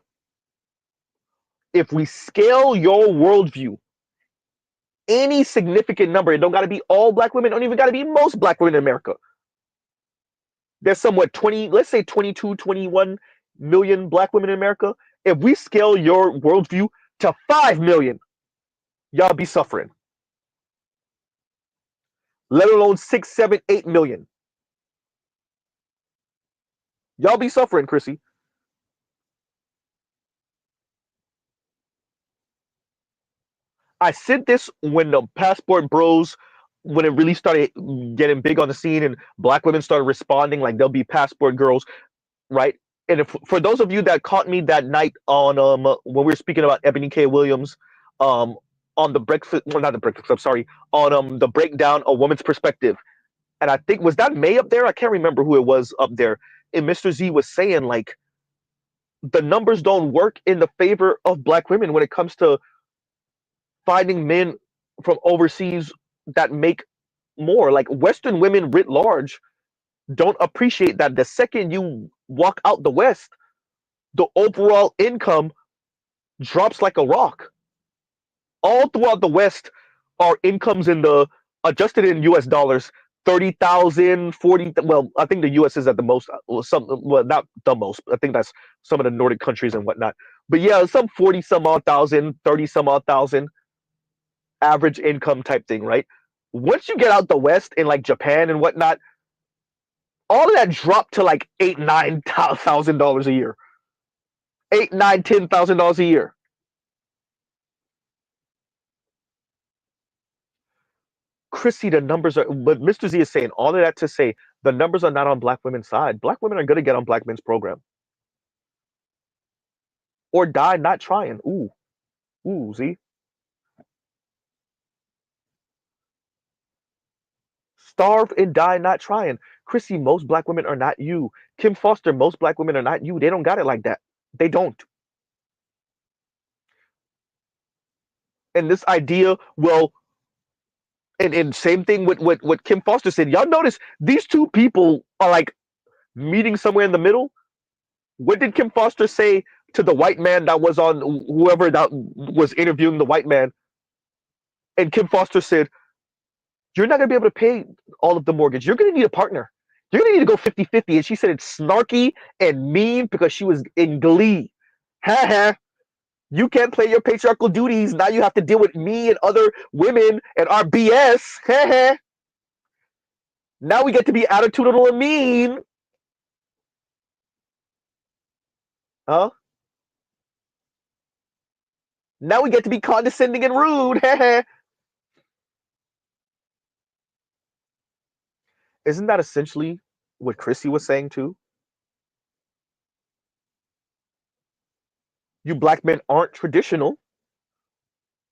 if we scale your worldview any significant number, it don't got to be all black women, don't even got to be most black women in America. There's somewhat 20, let's say 22, 21 million black women in America. If we scale your worldview to 5 million, y'all be suffering. Let alone 6, 7, 8 million. Y'all be suffering, Chrissy. I said this when the passport bros, when it really started getting big on the scene and black women started responding, like they'll be passport girls, right? And if, for those of you that caught me that night on when we were speaking about Ebony K. Williams, um on the breakfast, well, not the breakfast, I'm sorry, on the breakdown a woman's perspective, and I think was that May up there? I can't remember who it was up there. And Mr. Z was saying like the numbers don't work in the favor of black women when it comes to finding men from overseas that make more. Like Western women writ large don't appreciate that the second you walk out the West, the overall income drops like a rock. All throughout the West, our incomes in the adjusted in US dollars, 30,000, 40. Well, I think the US is at the most, well, not the most. I think that's some of the Nordic countries and whatnot. But yeah, some 40 some odd thousand, 30 some odd thousand average income type thing, right? Once you get out the West in like Japan and whatnot, all of that dropped to like $8,000, $9,000 a year. $8,000, $9,000, $10,000 a year. Chrissy, the numbers are, but Mr. Z is saying all of that to say the numbers are not on black women's side. Black women are going to get on black men's program or die not trying. Ooh, ooh, Z. Starve and die not trying. Chrissy, most black women are not you. Kim Foster, most black women are not you. They don't got it like that. They don't. And this idea, well, and same thing with what Kim Foster said. Y'all notice these two people are like meeting somewhere in the middle. What did Kim Foster say to the white man that was on, whoever that was interviewing the white man? And Kim Foster said, "You're not going to be able to pay all of the mortgage. You're going to need a partner. You're going to need to go 50-50." And she said it's snarky and mean because she was in glee. Ha ha. You can't play your patriarchal duties. Now you have to deal with me and other women and our BS. Ha ha. Now we get to be attitudinal and mean. Huh? Now we get to be condescending and rude. Isn't that essentially what Chrissy was saying too? You black men aren't traditional.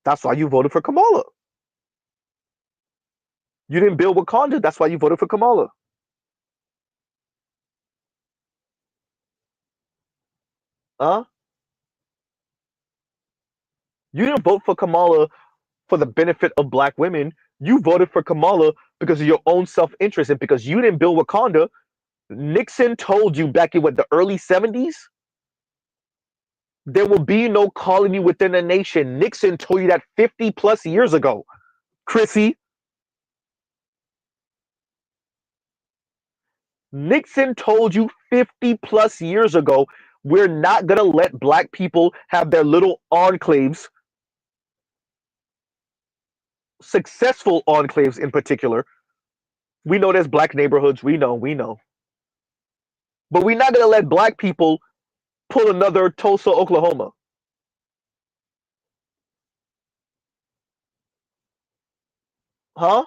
That's why you voted for Kamala. You didn't build Wakanda. That's why you voted for Kamala. Huh? You didn't vote for Kamala for the benefit of black women. You voted for Kamala because of your own self-interest and because you didn't build Wakanda. Nixon told you back in what, the early 70s, there will be no colony within a nation. Nixon told you that 50 plus years ago. Chrissy, Nixon told you 50 plus years ago, we're not going to let black people have their little enclaves, successful enclaves in particular. We know there's black neighborhoods. We know. But we're not going to let black people pull another Tulsa, Oklahoma. Huh?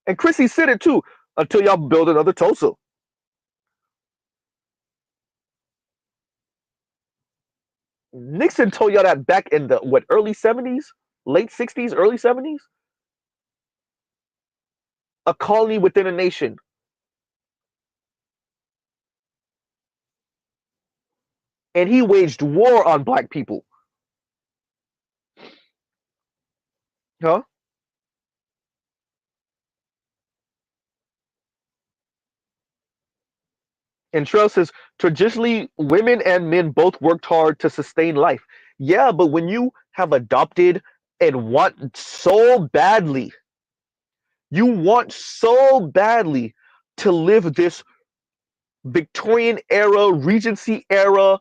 And Chrissy said it too, until y'all build another Tulsa. Nixon told y'all that back in the what, early 70s, late 60s, early 70s. A colony within a nation. And he waged war on black people. Huh? And Trell says, traditionally, women and men both worked hard to sustain life. Yeah, but when you have adopted and want so badly, you want so badly to live this Victorian era, Regency era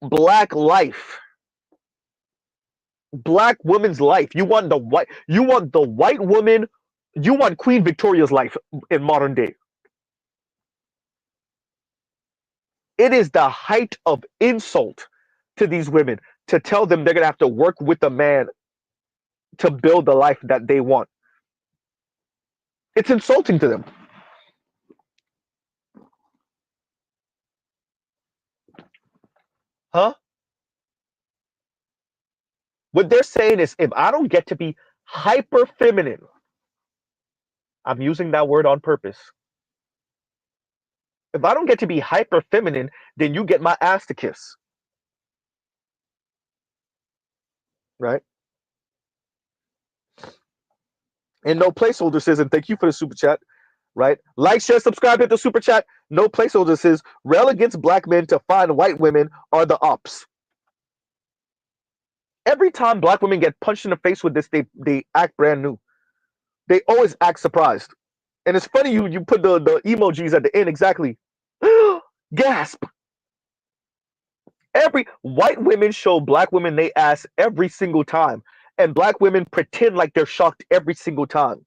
black life, black woman's life. You want the white woman, you want Queen Victoria's life in modern day. It is the height of insult to these women to tell them they're going to have to work with a man to build the life that they want. It's insulting to them. Huh? What they're saying is, if I don't get to be hyper feminine, I'm using that word on purpose. If I don't get to be hyper feminine, then you get my ass to kiss. Right? And no placeholder says, and thank you for the super chat. Right? Like, share, subscribe, hit the super chat. No placeholder says, rail against black men to find white women are the ops. Every time black women get punched in the face with this, they act brand new. They always act surprised. And it's funny you put the emojis at the end exactly. Gasp. Every white women show black women they ass every single time. And black women pretend like they're shocked every single time.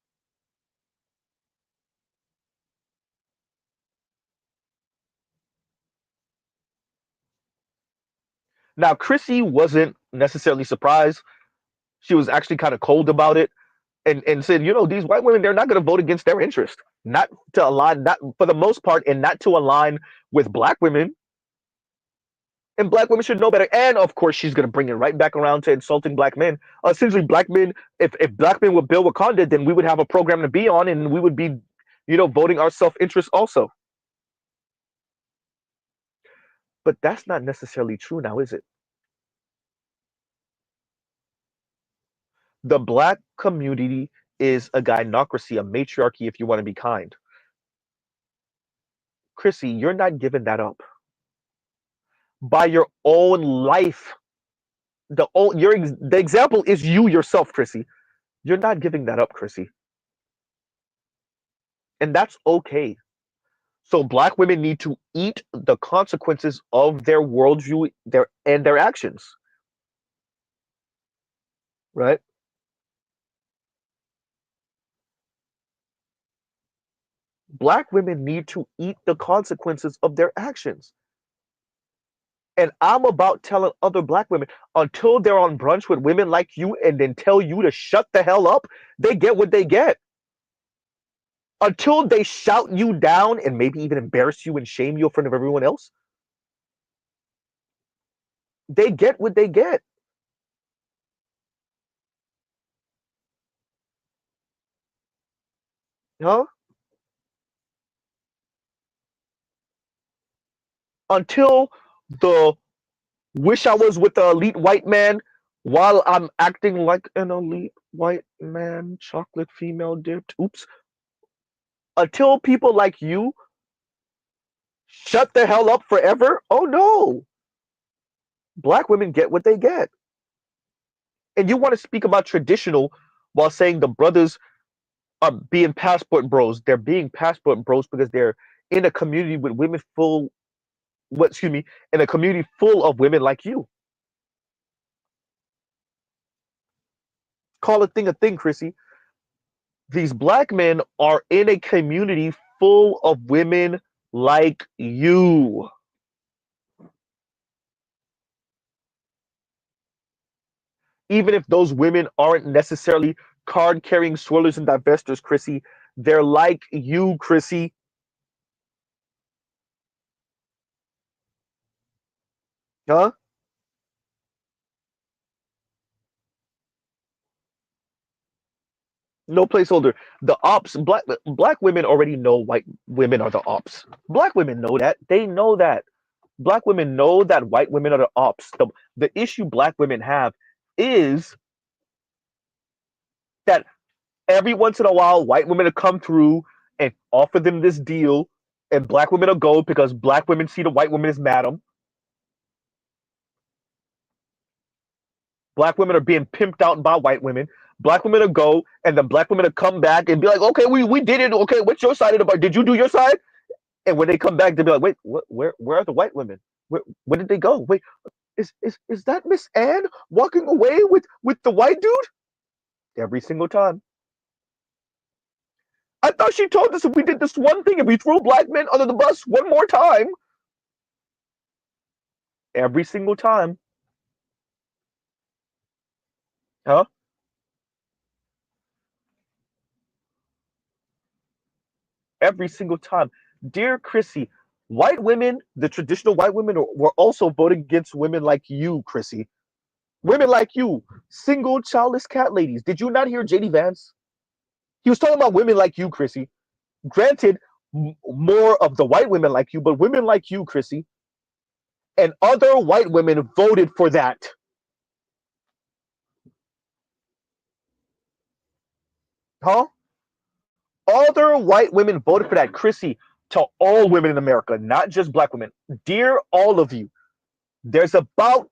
Now, Chrissy wasn't necessarily surprised. She was actually kind of cold about it. and said, these white women, they're not going to vote against their interest, not to align, not for the most part, and not to align with black women. And black women should know better. And of course, she's going to bring it right back around to insulting black men. Essentially, black men, if black men would build Wakanda, then we would have a program to be on, and we would be, voting our self-interest also. But that's not necessarily true now, is it? The black community is a gynocracy, a matriarchy, if you want to be kind. Chrissy, you're not giving that up. By your own life. The example is you yourself, Chrissy. You're not giving that up, Chrissy. And that's okay. So black women need to eat the consequences of their worldview, their actions. Right? Black women need to eat the consequences of their actions. And I'm about telling other black women, until they're on brunch with women like you and then tell you to shut the hell up, they get what they get. Until they shout you down and maybe even embarrass you and shame you in front of everyone else, they get what they get. Huh? Until the wish I was with the elite white man while I'm acting like an elite white man, chocolate female dipped. Oops. Until people like you shut the hell up forever. Oh no. Black women get what they get. And you want to speak about traditional while saying the brothers are being passport bros. They're being passport bros because they're in a community with women in a community full of women like you. Call a thing, Chrissy. These black men are in a community full of women like you. Even if those women aren't necessarily card carrying swirlers and divestors, Chrissy, they're like you, Chrissy. Huh? No placeholder. The ops, black women already know white women are the ops. Black women know that. They know that. Black women know that white women are the ops. The issue black women have is that every once in a while, white women will come through and offer them this deal, and black women will go because black women see the white woman as madam. Black women are being pimped out by white women. Black women will go, and then black women will come back and be like, "Okay, we did it. Okay, what's your side of the bar? Did you do your side?" And when they come back, they'll be like, "Wait, where are the white women? Where did they go? Wait, is that Miss Anne walking away with the white dude?" Every single time. I thought she told us if we did this one thing, if we threw black men under the bus one more time, every single time. Huh? Every single time. Dear Chrissy, white women, the traditional white women, were also voting against women like you, Chrissy. Women like you, single childless cat ladies. Did you not hear JD Vance? He was talking about women like you, Chrissy. Granted, more of the white women like you, but women like you, Chrissy. And other white women voted for that. Huh? Other white women voted for that, Chrissy, to all women in America, not just black women. Dear all of you, there's about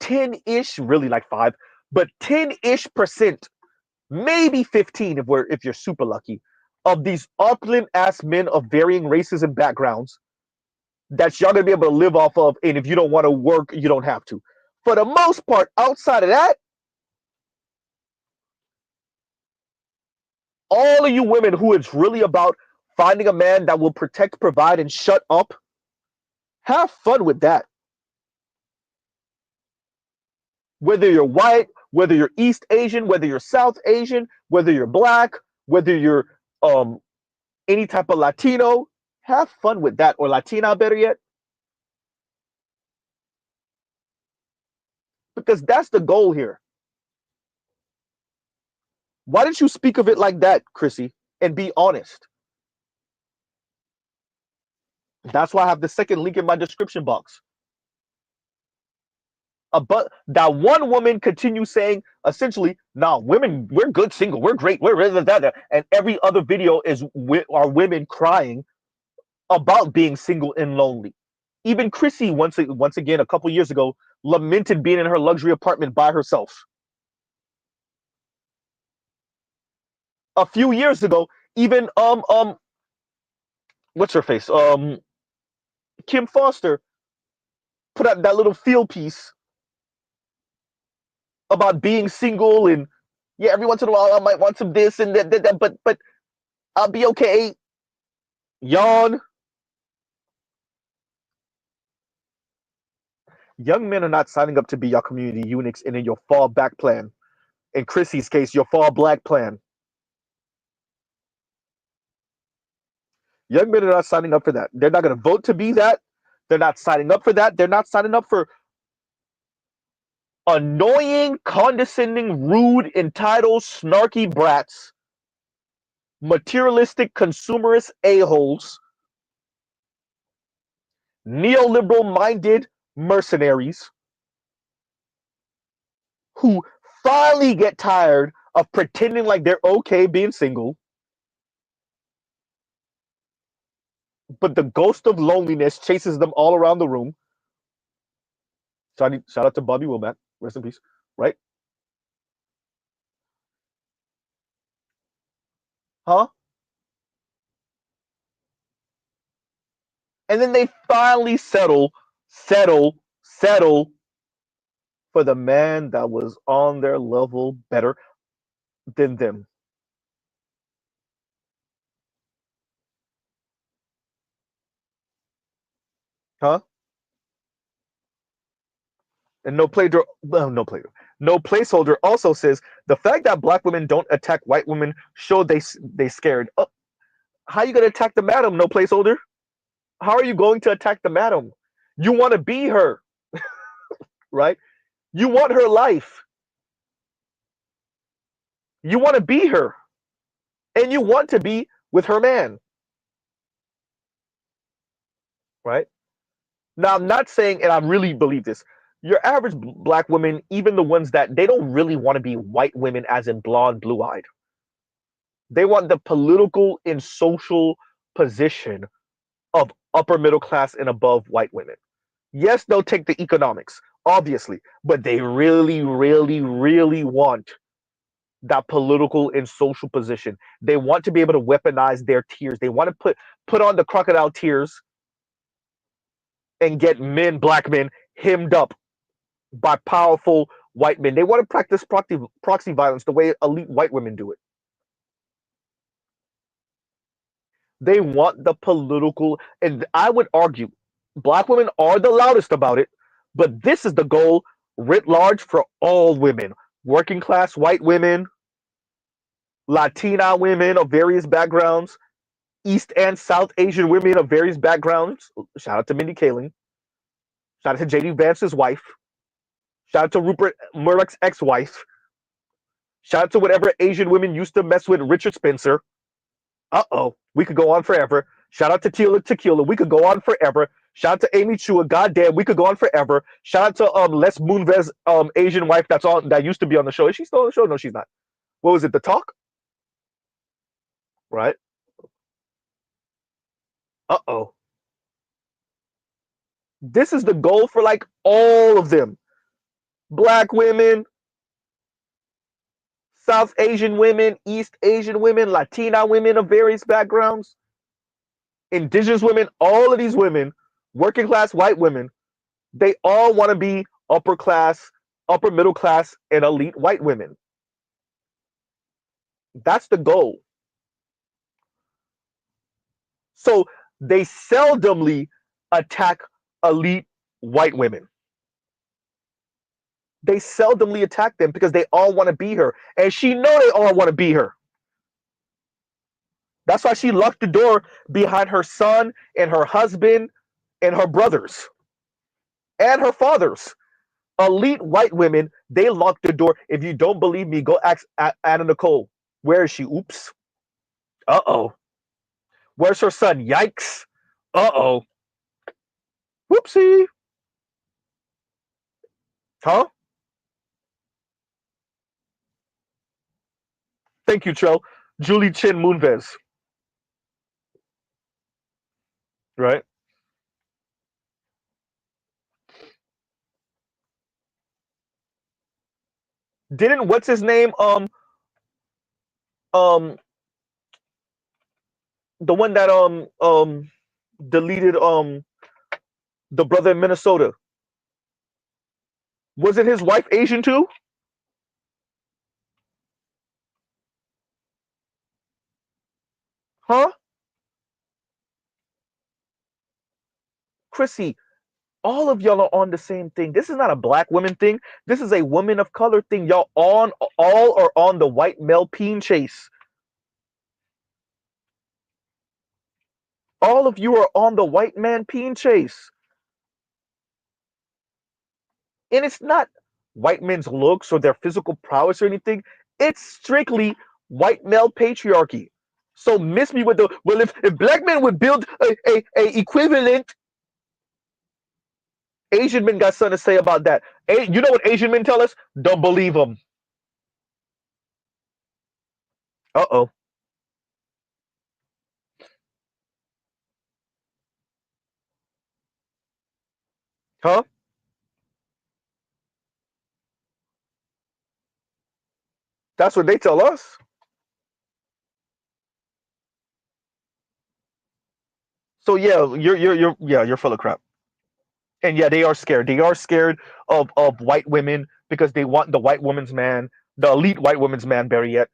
10-ish, really like 5, but 10-ish percent, maybe 15 if you're super lucky, of these upland ass men of varying races and backgrounds that y'all gonna be able to live off of, and if you don't want to work, you don't have to. For the most part, outside of that, all of you women who it's really about finding a man that will protect, provide, and shut up, have fun with that. Whether you're white, whether you're East Asian, whether you're South Asian, Whether you're black, whether you're any type of Latino, have fun with that, or Latina, better yet, because that's the goal here. Why didn't you speak of it like that, Chrissy, and be honest? That's why I have the second link in my description box. But that one woman continues saying, essentially, "Nah, women, we're good single, we're great, we're that," and every other video is are women crying about being single and lonely. Even Chrissy, once again, a couple years ago, lamented being in her luxury apartment by herself. A few years ago, even what's her face? Kim Foster put out that little field piece about being single, and yeah, every once in a while I might want some this and that, but I'll be okay. Yawn. Young men are not signing up to be your community eunuchs and in your fall back plan. In Chrissy's case, your fall black plan. Young men are not signing up for that. They're not going to vote to be that. They're not signing up for that. They're not signing up for annoying, condescending, rude, entitled, snarky brats, materialistic, consumerist a-holes, neoliberal minded mercenaries who finally get tired of pretending like they're okay being single, but the ghost of loneliness chases them all around the room. Shout out to Bobby Womack, rest in peace, right? Huh? And then they finally settle for the man that was on their level better than them. Huh? And no placeholder also says the fact that black women don't attack white women show they scared. Oh, how are you gonna attack the madam? No placeholder. How are you going to attack the madam? You want to be her, right? You want her life. You want to be her, and you want to be with her man, right? Now, I'm not saying, and I really believe this. Your average black women, even the ones that they don't really want to be white women, as in blonde, blue-eyed. They want the political and social position of upper middle class and above white women. Yes, they'll take the economics, obviously, but they really, really, really want that political and social position. They want to be able to weaponize their tears. They want to put on the crocodile tears and get men, black men, hemmed up by powerful white men. They want to practice proxy violence the way elite white women do it. They want the political, and I would argue black women are the loudest about it, but this is the goal writ large for all women, working class white women, Latina women of various backgrounds, East and South Asian women of various backgrounds. Shout out to Mindy Kaling. Shout out to JD Vance's wife. Shout out to Rupert Murdoch's ex-wife. Shout out to whatever Asian women used to mess with Richard Spencer. Uh-oh, we could go on forever. Shout out to Tila Tequila. We could go on forever. Shout out to Amy Chua. Goddamn, we could go on forever. Shout out to Les Moonves Asian wife that used to be on the show. Is she still on the show? No, she's not. What was it? The Talk? Right? Uh-oh. This is the goal for like all of them. Black women, South Asian women, East Asian women, Latina women of various backgrounds, indigenous women, all of these women, working class white women, they all want to be upper class, upper middle class, and elite white women. That's the goal. So they seldomly attack elite white women. They seldomly attack them because they all want to be her, and she know they all want to be her. That's why she locked the door behind her son and her husband and her brothers and her fathers. Elite white women, they locked the door. If you don't believe me, go ask Anna Nicole. Where is she? Oops. Uh-oh. Where's her son? Yikes. Uh-oh. Whoopsie. Huh? Thank you, Trell. Julie Chin Moonves. Right? Didn't what's his name? Um the one that deleted the brother in Minnesota. Wasn't his wife Asian too? Huh? Chrissy, all of y'all are on the same thing. This is not a black woman thing. This is a woman of color thing. Y'all all are on the white male peen chase. All of you are on the white man peen chase. And it's not white men's looks or their physical prowess or anything. It's strictly white male patriarchy. So miss me with the well, if black men would build a equivalent, Asian men got something to say about that. You know what Asian men tell us? Don't believe them. Uh-oh. Huh? That's what they tell us. So yeah, you're full of crap. And yeah, they are scared. They are scared of white women because they want the white woman's man, the elite white woman's man, better yet,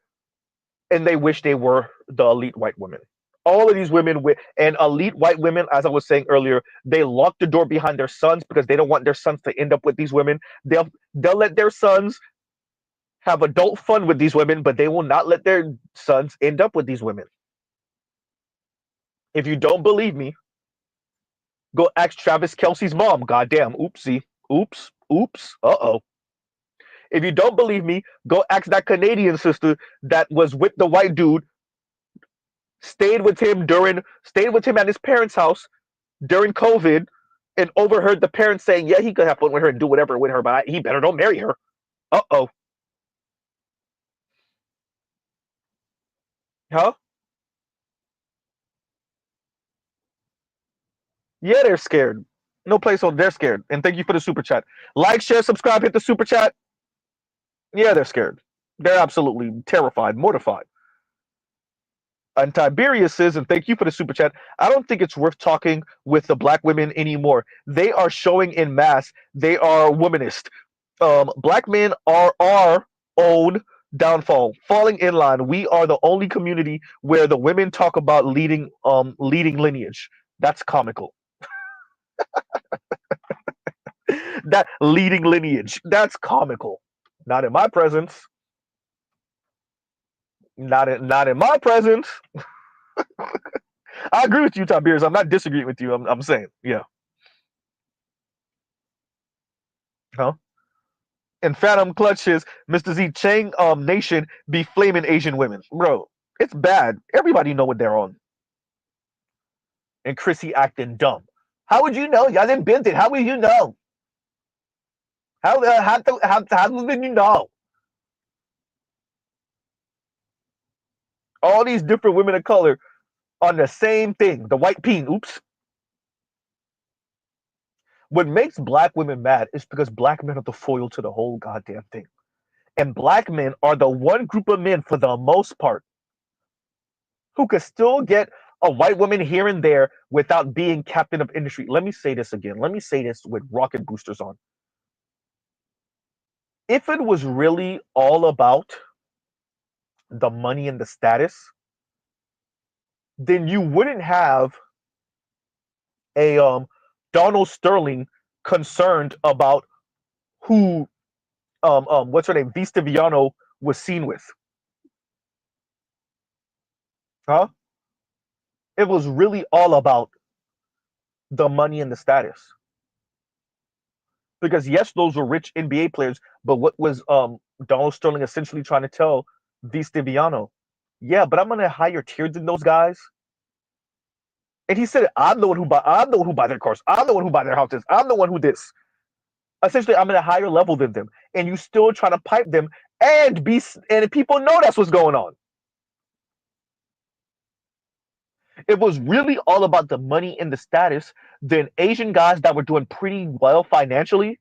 and they wish they were the elite white women. All of these women with and elite white women, as I was saying earlier, they lock the door behind their sons because they don't want their sons to end up with these women. They'll let their sons have adult fun with these women, but they will not let their sons end up with these women. If you don't believe me, go ask Travis Kelsey's mom. Goddamn, oopsie, oops, oops, uh-oh. If you don't believe me, go ask that Canadian sister that was with the white dude, stayed with him at his parents' house during COVID, and overheard the parents saying, "Yeah, he could have fun with her and do whatever with her, but he better don't marry her." Uh-oh. Huh? Yeah, they're scared. No place on. They're scared. And thank you for the super chat. Like, share, subscribe, hit the super chat. Yeah, they're scared. They're absolutely terrified, mortified. And Tiberius says, and thank you for the super chat, I don't think it's worth talking with the black women anymore. They are showing in mass they are womanist. Black men are our own downfall, falling in line. We are the only community where the women talk about leading lineage. That's comical. That leading lineage. That's comical. Not in my presence. Not in my presence. I agree with you, Tiberius. I'm not disagreeing with you. I'm saying, yeah. Huh? And Phantom Clutches, Mr. Z Chang Nation be flaming Asian women. Bro, it's bad. Everybody know what they're on. And Chrissy acting dumb. How would you know? Y'all didn't build it. How would you know? How would you know? All these different women of color on the same thing. The white peen. Oops. What makes black women mad is because black men are the foil to the whole goddamn thing. And black men are the one group of men, for the most part, who could still get a white woman here and there without being captain of industry. Let me say this again. Let me say this with rocket boosters on. If it was really all about the money and the status, then you wouldn't have a Donald Sterling concerned about who what's her name? Vistiviano was seen with. Huh? It was really all about the money and the status. Because yes, those were rich NBA players, but what was Donald Sterling essentially trying to tell Vistiviano? Yeah, but I'm gonna higher tier than those guys. And he said, I'm the one who buy their cars. I'm the one who buy their houses. I'm the one who this. Essentially, I'm at a higher level than them. And you still try to pipe them and people know that's what's going on. It was really all about the money and the status. Then Asian guys that were doing pretty well financially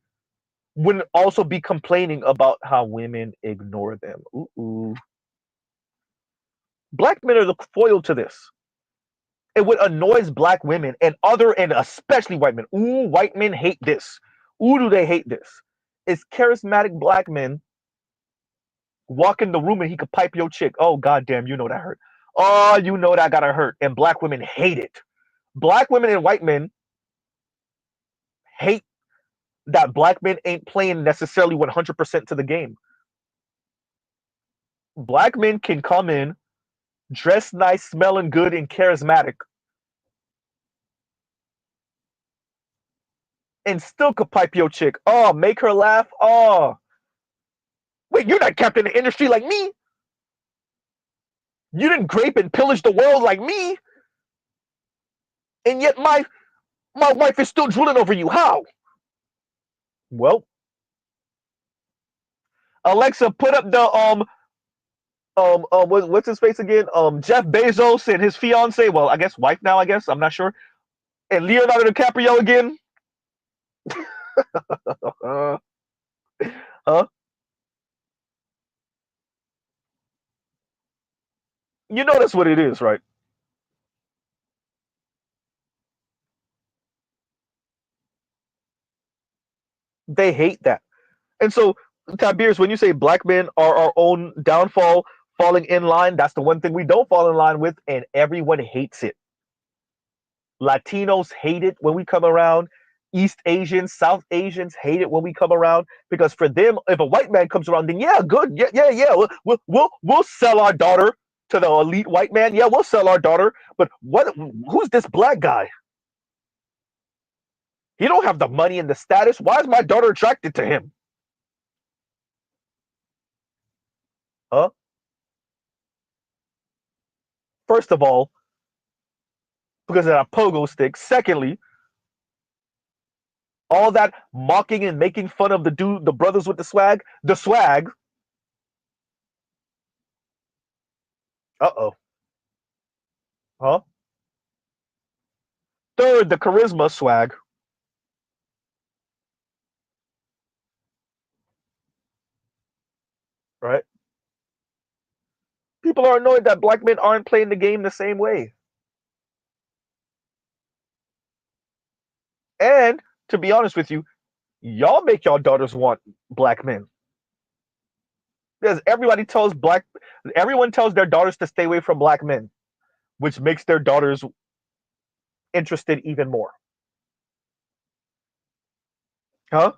wouldn't also be complaining about how women ignore them. Ooh. Black men are the foil to this. It would annoys black women and especially white men. Ooh, white men hate this. Ooh, do they hate this? It's charismatic black men walk in the room and he could pipe your chick. Oh goddamn, you know that hurt. Oh, you know that gotta hurt. And black women hate it. Black women and white men hate that black men ain't playing necessarily 100% to the game. Black men can come in, dress nice, smelling good, and charismatic, and still could pipe your chick. Oh, make her laugh. Oh, wait, you're not captain of the industry like me. You didn't grape and pillage the world like me. And yet my wife is still drooling over you. How? Well, Alexa, put up the what's his face again? Jeff Bezos and his fiance. Well, I guess wife now. I guess I'm not sure. And Leonardo DiCaprio again. Huh? You know that's what it is, right? They hate that. And so, Tiberius, when you say black men are our own downfall, falling in line, that's the one thing we don't fall in line with, and everyone hates it. Latinos hate it when we come around. East Asians, South Asians hate it when we come around because for them, if a white man comes around, then yeah, good, yeah. We'll sell our daughter to the elite white man. Yeah, we'll sell our daughter. But what? Who's this black guy? He don't have the money and the status. Why is my daughter attracted to him? Huh? First of all, because of that pogo stick. Secondly, all that mocking and making fun of the brothers with the swag. Uh-oh. Huh? Third, the charisma swag. Right? People are annoyed that black men aren't playing the game the same way. And to be honest with you, y'all make y'all daughters want black men. Because everyone tells their daughters to stay away from black men, which makes their daughters interested even more. Huh?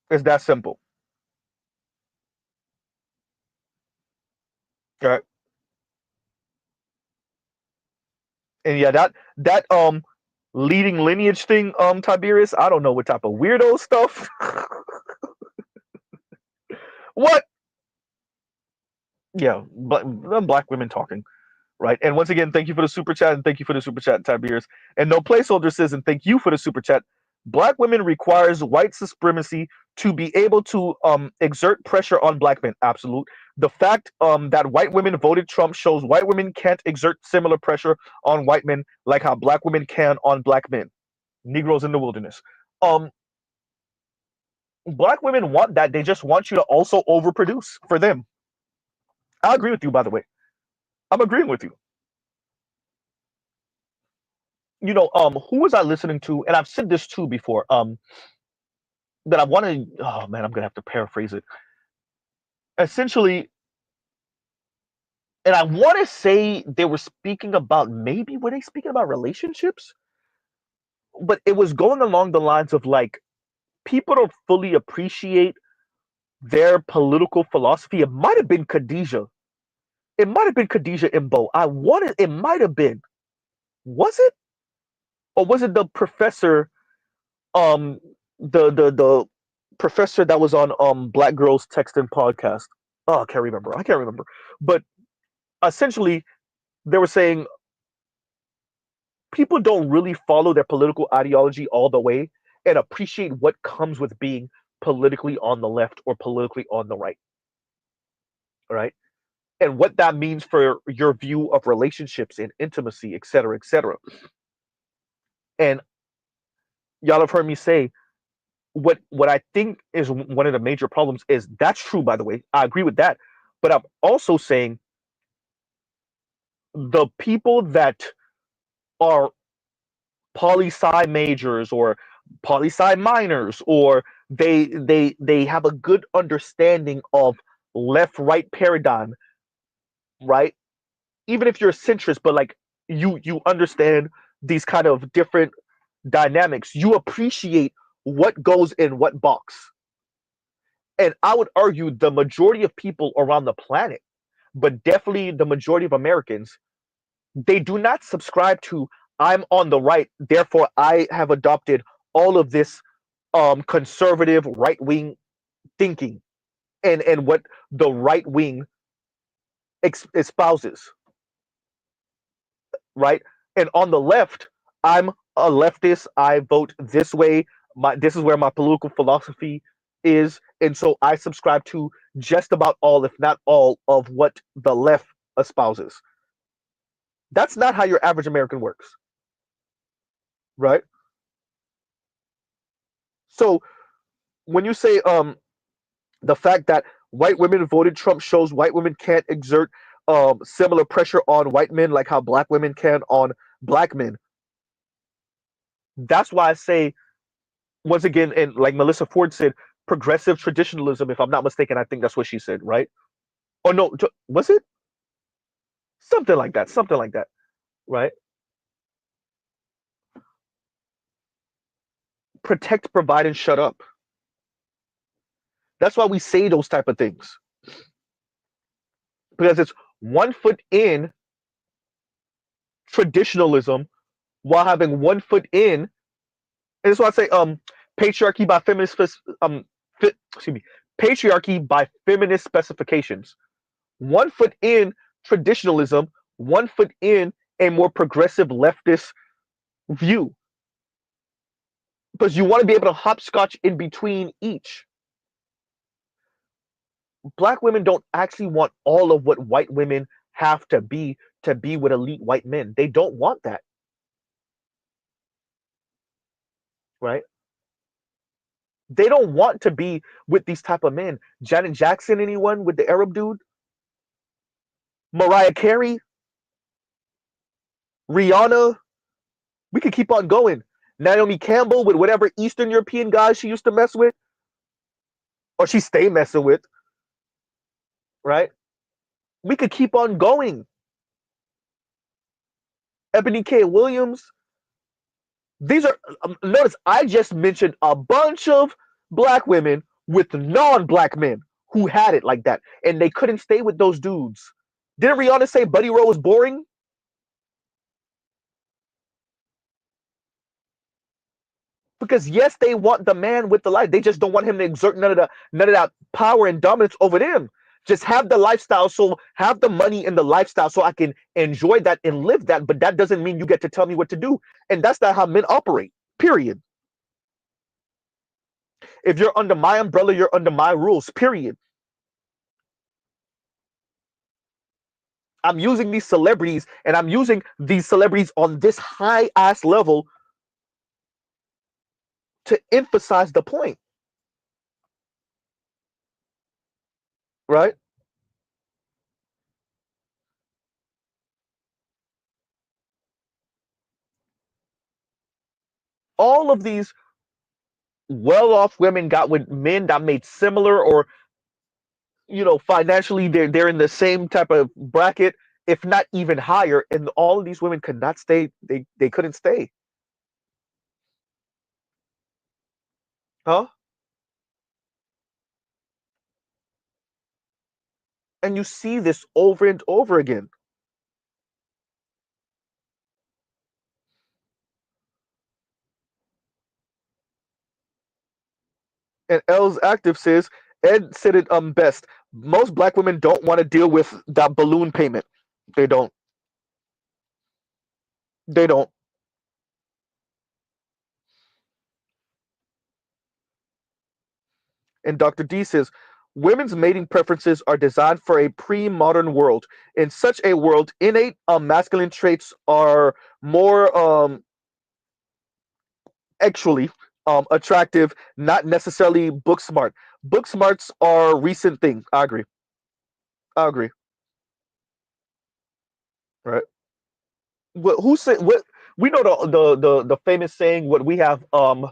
It's that simple. Right? And yeah, that leading lineage thing, Tiberius, I don't know what type of weirdo stuff. What? Yeah, but black women talking. Right. And once again, thank you for the super chat and thank you for the super chat, Tiberius. And no placeholder says, and thank you for the super chat. Black women requires white supremacy to be able to exert pressure on black men. Absolute. The fact that white women voted Trump shows white women can't exert similar pressure on white men like how black women can on black men. Negroes in the wilderness. Um, Black women want that. They just want you to also overproduce for them. I agree with you, by the way. I'm agreeing with you. Who was I listening to? And I've said this too before. That I want to. Oh man, I'm gonna have to paraphrase it. Essentially, And I want to say they were speaking about, maybe were they speaking about relationships? But it was going along the lines of like, people don't fully appreciate their political philosophy. It might have been Khadijah. It might have been Khadijah Imbo. I wanted, it might have been. Was it? Or was it the professor, um, the professor that was on Black Girls Texting podcast? Oh, I can't remember. I can't remember. But essentially, they were saying people don't really follow their political ideology all the way and appreciate what comes with being politically on the left or politically on the right. Right? And what that means for your view of relationships and intimacy, et cetera, et cetera. And y'all have heard me say what I think is one of the major problems is that's true, by the way. I agree with that. But I'm also saying the people that are poli sci majors or poli sci minors, or they have a good understanding of left right paradigm, right? Even if you're a centrist, but like you understand these kind of different dynamics, you appreciate what goes in what box. And I would argue the majority of people around the planet, but definitely the majority of Americans, they do not subscribe to I'm on the right, therefore I have adopted all of this conservative right wing thinking and what the right wing espouses, right? And on the left, I'm a leftist. I vote this way. This is where my political philosophy is, and so I subscribe to just about all, if not all, of what the left espouses. That's not how your average American works, right? So when you say the fact that white women voted Trump shows white women can't exert similar pressure on white men like how black women can on black men. That's why I say, once again, and like Melissa Ford said, progressive traditionalism, if I'm not mistaken, I think that's what she said, right? Or no, was it? Something like that, something like that, right? Protect, provide, and shut up. That's why we say those type of things. Because it's one foot in traditionalism while having one foot in, and that's why I say patriarchy by feminist excuse me, patriarchy by feminist specifications. One foot in traditionalism, one foot in a more progressive leftist view. Because you want to be able to hopscotch in between each. Black women don't actually want all of what white women have to be with elite white men. They don't want that, right? They don't want to be with these type of men. Janet Jackson, anyone with the Arab dude? Mariah Carey, Rihanna. We could keep on going. Naomi Campbell with whatever Eastern European guys she used to mess with, or she stay messing with, right? We could keep on going. Ebony K. Williams. These are, notice I just mentioned a bunch of black women with non-black men who had it like that, and they couldn't stay with those dudes. Didn't Rihanna say Buddy Rowe was boring? Because yes, they want the man with the life. They just don't want him to exert none of that power and dominance over them. Just have the lifestyle, so have the money and the lifestyle, so I can enjoy that and live that. But that doesn't mean you get to tell me what to do, and that's not how men operate. Period. If you're under my umbrella, you're under my rules. Period. I'm using these celebrities, and I'm using these celebrities on this high ass level to emphasize the point, right? All of these well-off women got with men that made similar or financially they're in the same type of bracket, if not even higher, and all of these women could not stay. They couldn't stay, huh? And you see this over and over again. And L's active says, Ed said it best. Most black women don't want to deal with that balloon payment. They don't. They don't. And Dr. D says, women's mating preferences are designed for a pre-modern world. In such a world, innate masculine traits are more actually attractive, not necessarily book smart. Book smarts are a recent thing. I agree. I agree. Right. What, who said what? We know the famous saying. What we have um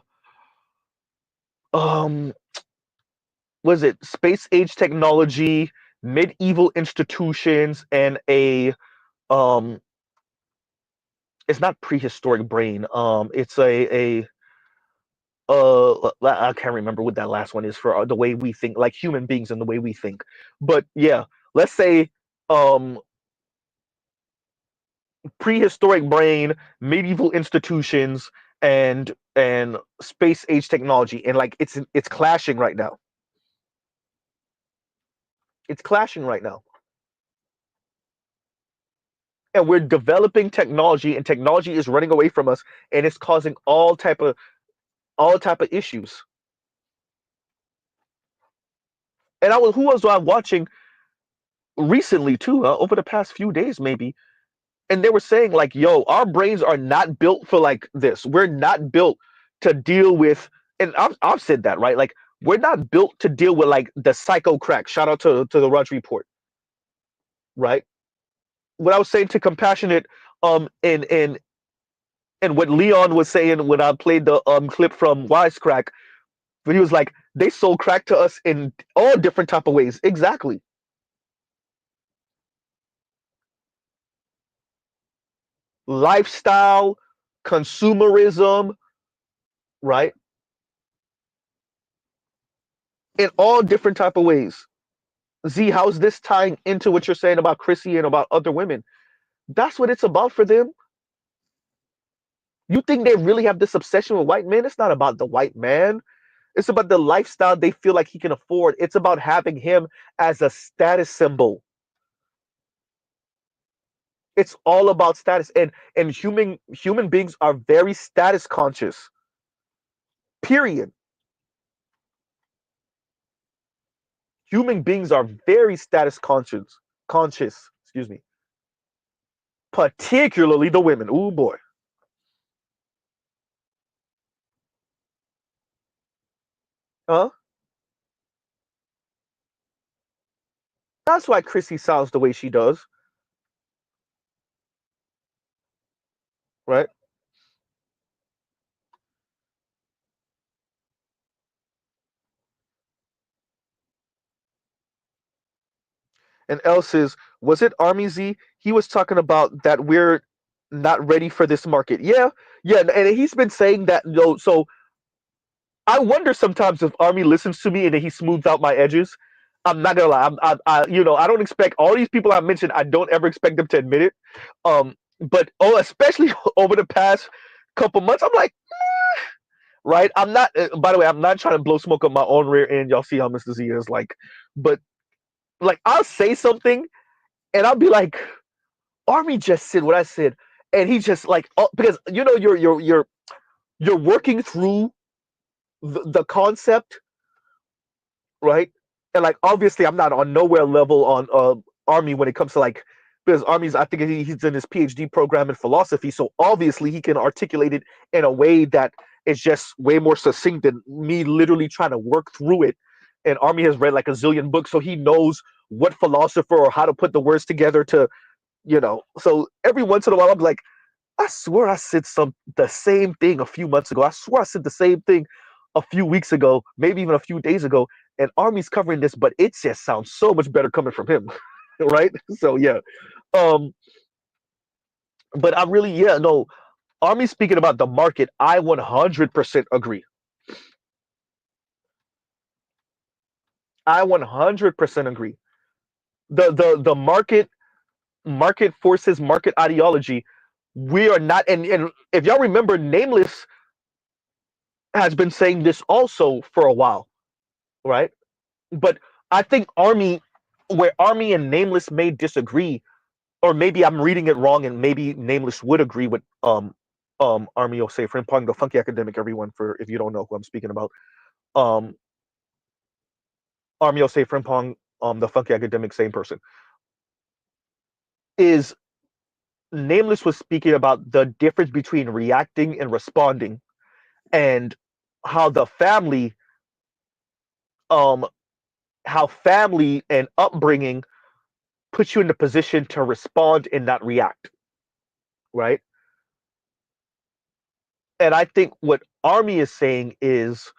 was it space age technology, medieval institutions, and a um it's not prehistoric brain. It's a I can't remember what that last one is for the way we think, like human beings and the way we think. But yeah, let's say um prehistoric brain, medieval institutions, and space age technology, and like it's clashing right now. It's clashing right now, and we're developing technology, and technology is running away from us, and it's causing all type of issues. And who was I watching recently too, over the past few days maybe, and they were saying like, "Yo, our brains are not built for like this. We're not built to deal with." And I've said that, right? Like, we're not built to deal with like the psycho crack. Shout out to the Rudge Report, right? What I was saying to Compassionate, and what Leon was saying when I played the clip from Wisecrack, when he was like, "They sold crack to us in all different type of ways." Exactly. Lifestyle, consumerism, right? In all different type of ways. Z, how's this tying into what you're saying about Chrissy and about other women? That's what it's about for them. You think they really have this obsession with white men? It's not about the white man. It's about the lifestyle they feel like he can afford. It's about having him as a status symbol. It's all about status, and human beings are very status conscious. Period. Human beings are very status conscious. Conscious. Excuse me. Particularly the women. Oh boy. Huh? That's why Chrissy sounds the way she does, right? And L says, was it Army Z? He was talking about that we're not ready for this market. Yeah, yeah, and he's been saying that. So I wonder sometimes if Army listens to me and then he smooths out my edges. I'm not gonna lie. I don't expect all these people I mentioned. I don't ever expect them to admit it. But especially over the past couple months, I'm like, right. I'm not. By the way, I'm not trying to blow smoke up my own rear end. Y'all see how Mr. Z is like, but like I'll say something and I'll be like, Army just said what I said, and he just like because you're working through the concept, right? And like obviously, I'm not on nowhere level on Army when it comes to like because Army's I think he's in his PhD program in philosophy, so obviously he can articulate it in a way that is just way more succinct than me literally trying to work through it. And Army has read like a zillion books, so he knows what philosopher or how to put the words together to so every once in a while I'm like, I swear I said the same thing a few months ago. I swear I said the same thing a few weeks ago, maybe even a few days ago. and Army's covering this, but it just sounds so much better coming from him, right? So yeah, um, but I really, yeah, no, Army speaking about the market, I 100% agree. I 100% agree. The market forces, market ideology. We are not, and if y'all remember, Nameless has been saying this also for a while, right? But I think Army, where Army and Nameless may disagree, or maybe I'm reading it wrong, and maybe Nameless would agree with Army will say Frimpong, the funky academic, everyone, for if you don't know who I'm speaking about. Um Army will say Frimpong, the funky academic, same person. Is Nameless was speaking about the difference between reacting and responding, and how the family, um how family and upbringing puts you in the position to respond and not react, right? And I think what Army is saying is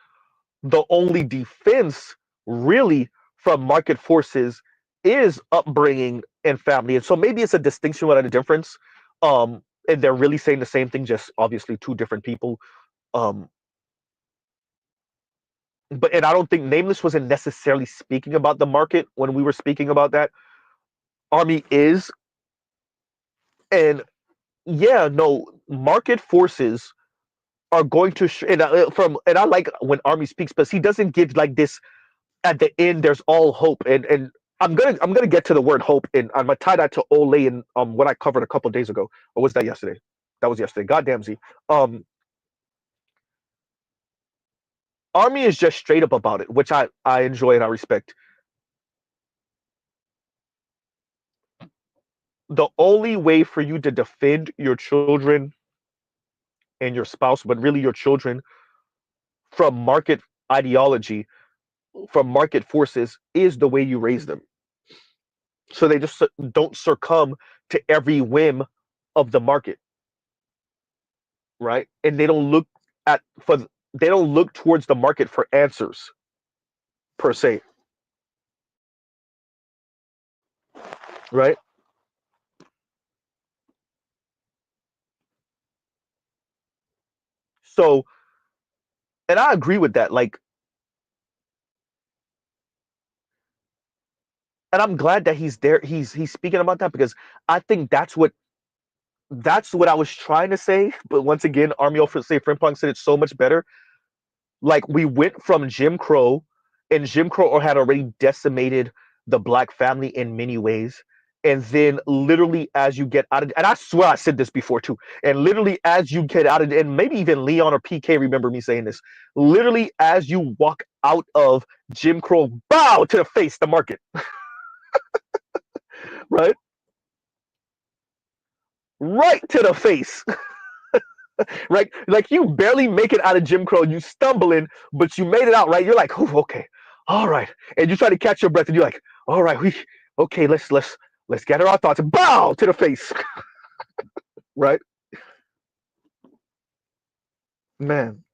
the only defense really from market forces is upbringing and family. And so maybe it's a distinction without a difference. And they're really saying the same thing, just obviously two different people. Um, but and I don't think Nameless wasn't necessarily speaking about the market when we were speaking about that. Army is, and yeah, no, market forces are going to and I like when Army speaks, but he doesn't give like this at the end. There's all hope, and I'm gonna get to the word hope, and I'm gonna tie that to Ole and what I covered a couple of days ago, or was that yesterday? That was yesterday. Goddamn Z. Army is just straight up about it, which I enjoy and I respect. The only way for you to defend your children and your spouse, but really your children, from market ideology, from market forces, is the way you raise them. So they just don't succumb to every whim of the market, right? And they don't look towards the market for answers per se, right? So, and I agree with that. Like, and I'm glad that he's there. He's speaking about that, because I think that's what I was trying to say. But once again, Army say Frimpong said it so much better. Like, we went from Jim Crow, and Jim Crow had already decimated the black family in many ways. And then literally as you get out of, and I swear I said this before too, and literally as you get out of, and maybe even Leon or PK remember me saying this, literally as you walk out of Jim Crow, bow to the face, the market, right? Right to the face. Right? Like, you barely make it out of Jim Crow, you stumbling, but you made it out, right? You're like, oh, okay, all right. And you try to catch your breath, and you're like, all right, okay, let's gather our thoughts. Bow to the face, right? Man.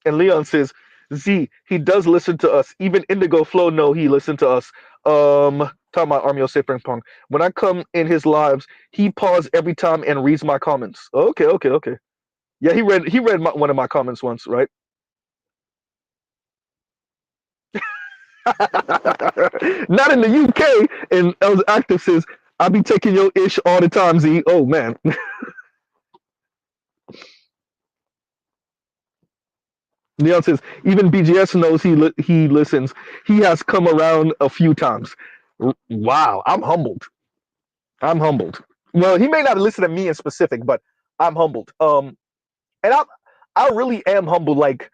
And Leon says, Z, he does listen to us. Even Indigo Flow, no, he listened to us. Talking about Armio Sifring Pong. When I come in his lives, he pauses every time and reads my comments. Okay, okay, okay. Yeah, he read one of my comments once, right? Not in the UK. And Els Active says, I be taking your ish all the time, Z. Oh man. Leon says, even BGS knows he listens. He has come around a few times. Wow, I'm humbled. I'm humbled. Well, he may not listen to me in specific, but I'm humbled. And I really am humbled. Like,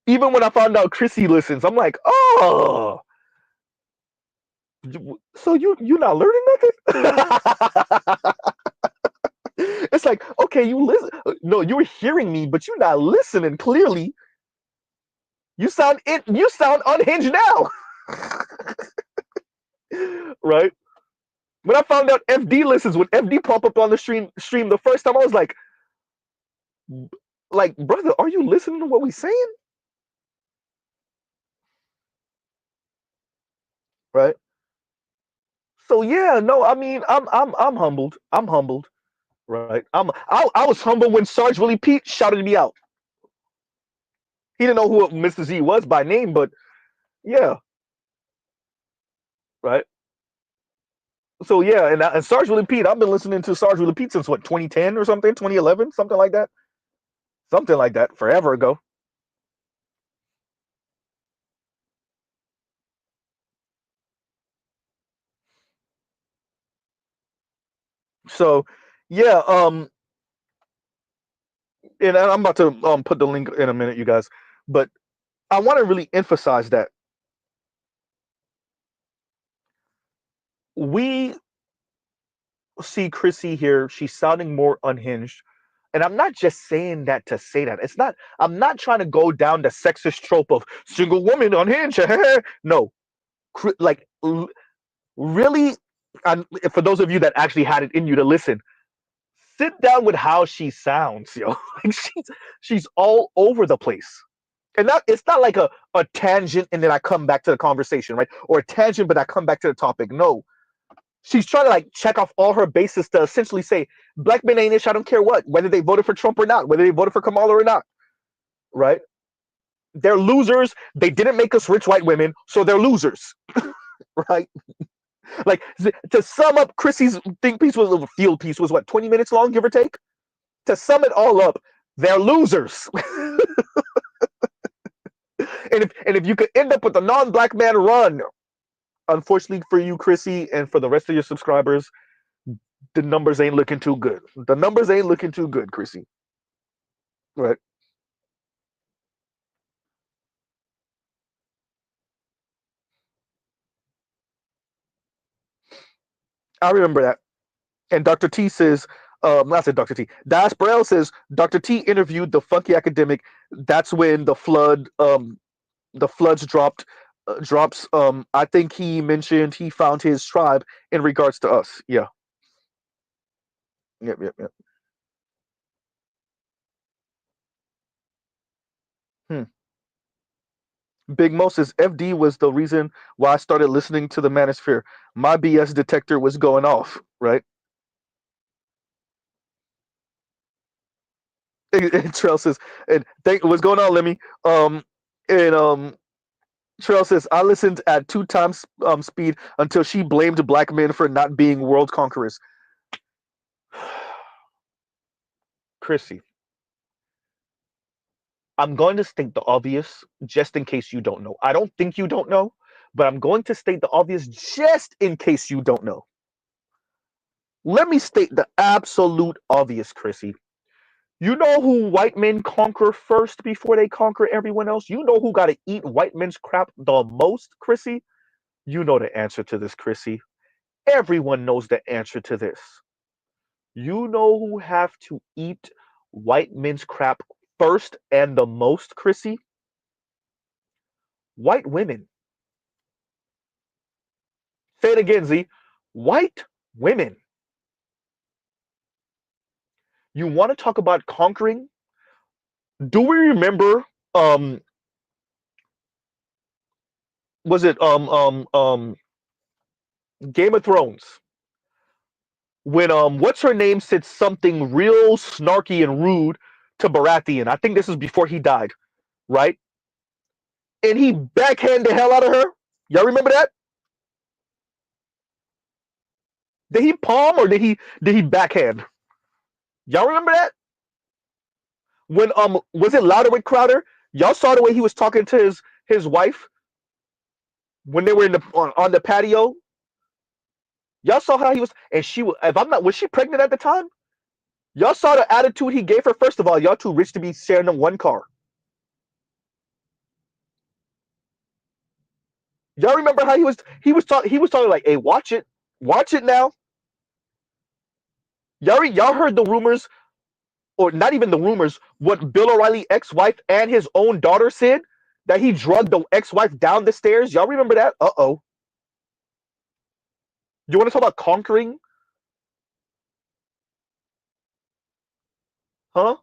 even when I found out Chrissy listens, I'm like, oh, so you not learning nothing? It's like, okay, you listen. No, you were hearing me, but you're not listening clearly. You sound unhinged now. Right? When I found out FD listens, when FD pop up on the stream the first time, I was like, brother, are you listening to what we saying? Right. So yeah, no, I mean, I'm humbled. I'm humbled. Right. I was humbled when Sarge Willie Pete shouted me out. He didn't know who Mr. Z was by name, but yeah, right. So yeah, and Sarge Willie Pete, I've been listening to Sarge Willie Pete since what, 2010 or something, 2011, something like that, forever ago. So yeah, and I'm about to put the link in a minute, you guys, but I want to really emphasize that we see Chrissy here. She's sounding more unhinged. And I'm not just saying that to say that. It's not, I'm not trying to go down the sexist trope of single woman unhinged. No. Like, really, and for those of you that actually had it in you to listen, sit down with how she sounds, yo. Like she's all over the place. And that it's not like a tangent and then I come back to the conversation, right? Or a tangent, but I come back to the topic. No, she's trying to like check off all her bases to essentially say black men ain't ish. I don't care what, whether they voted for Trump or not, whether they voted for Kamala or not, right? They're losers. They didn't make us rich white women, so they're losers, right? Like to sum up, Chrissy's think piece was a field piece was what 20 minutes long, give or take. To sum it all up, they're losers. And if you could end up with a non-black man run, unfortunately for you, Chrissy, and for the rest of your subscribers, the numbers ain't looking too good. The numbers ain't looking too good, Chrissy. Right. I remember that. And Dr. T says, I said Dr. T. Das Burrell says Dr. T interviewed the funky academic. That's when the floods drops. I think he mentioned he found his tribe in regards to us. Yeah. Yep. Yep. Yep. Hmm. Big Mo says FD was the reason why I started listening to the Manosphere. My BS detector was going off. Right. And Trail says, and thank what's going on, Lemmy. And Trail says, I listened at 2 times speed until she blamed black men for not being world conquerors. Chrissy, I'm going to state the obvious just in case you don't know. I don't think you don't know, but I'm going to state the obvious just in case you don't know. Let me state the absolute obvious, Chrissy. You know who white men conquer first before they conquer everyone else? You know who got to eat white men's crap the most, Chrissy? You know the answer to this, Chrissy. Everyone knows the answer to this. You know who have to eat white men's crap first and the most, Chrissy? White women. Say it again, Z. White women. You want to talk about conquering? Do we remember was it Game of Thrones? When what's her name said something real snarky and rude to Baratheon. I think this is before he died, right? And he backhanded the hell out of her. Y'all remember that? Did he palm or did he backhand? Y'all remember that? When was it Louder with Crowder? Y'all saw the way he was talking to his wife when they were in the on the patio. Y'all saw how he was, and she was. If I'm not, was she pregnant at the time? Y'all saw the attitude he gave her. First of all, y'all too rich to be sharing in one car. Y'all remember how he was talking like, "Hey, watch it now." Y'all heard the rumors, or not even the rumors. What Bill O'Reilly ex-wife and his own daughter said that he drugged the ex-wife down the stairs. Y'all remember that? Uh oh. You want to talk about conquering? Huh?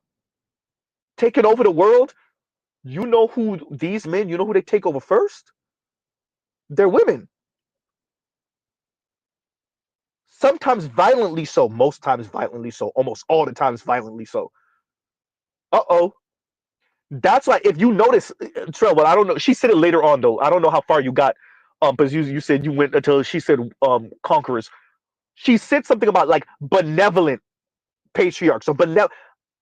Taking over the world? You know who these men, you know who they take over first? They're women. Sometimes violently so, most times violently so, almost all the times violently so. Uh-oh. That's why if you notice, Trell, well, I don't know. She said it later on though. I don't know how far you got. Because you said you went until she said conquerors. She said something about like benevolent patriarchs. So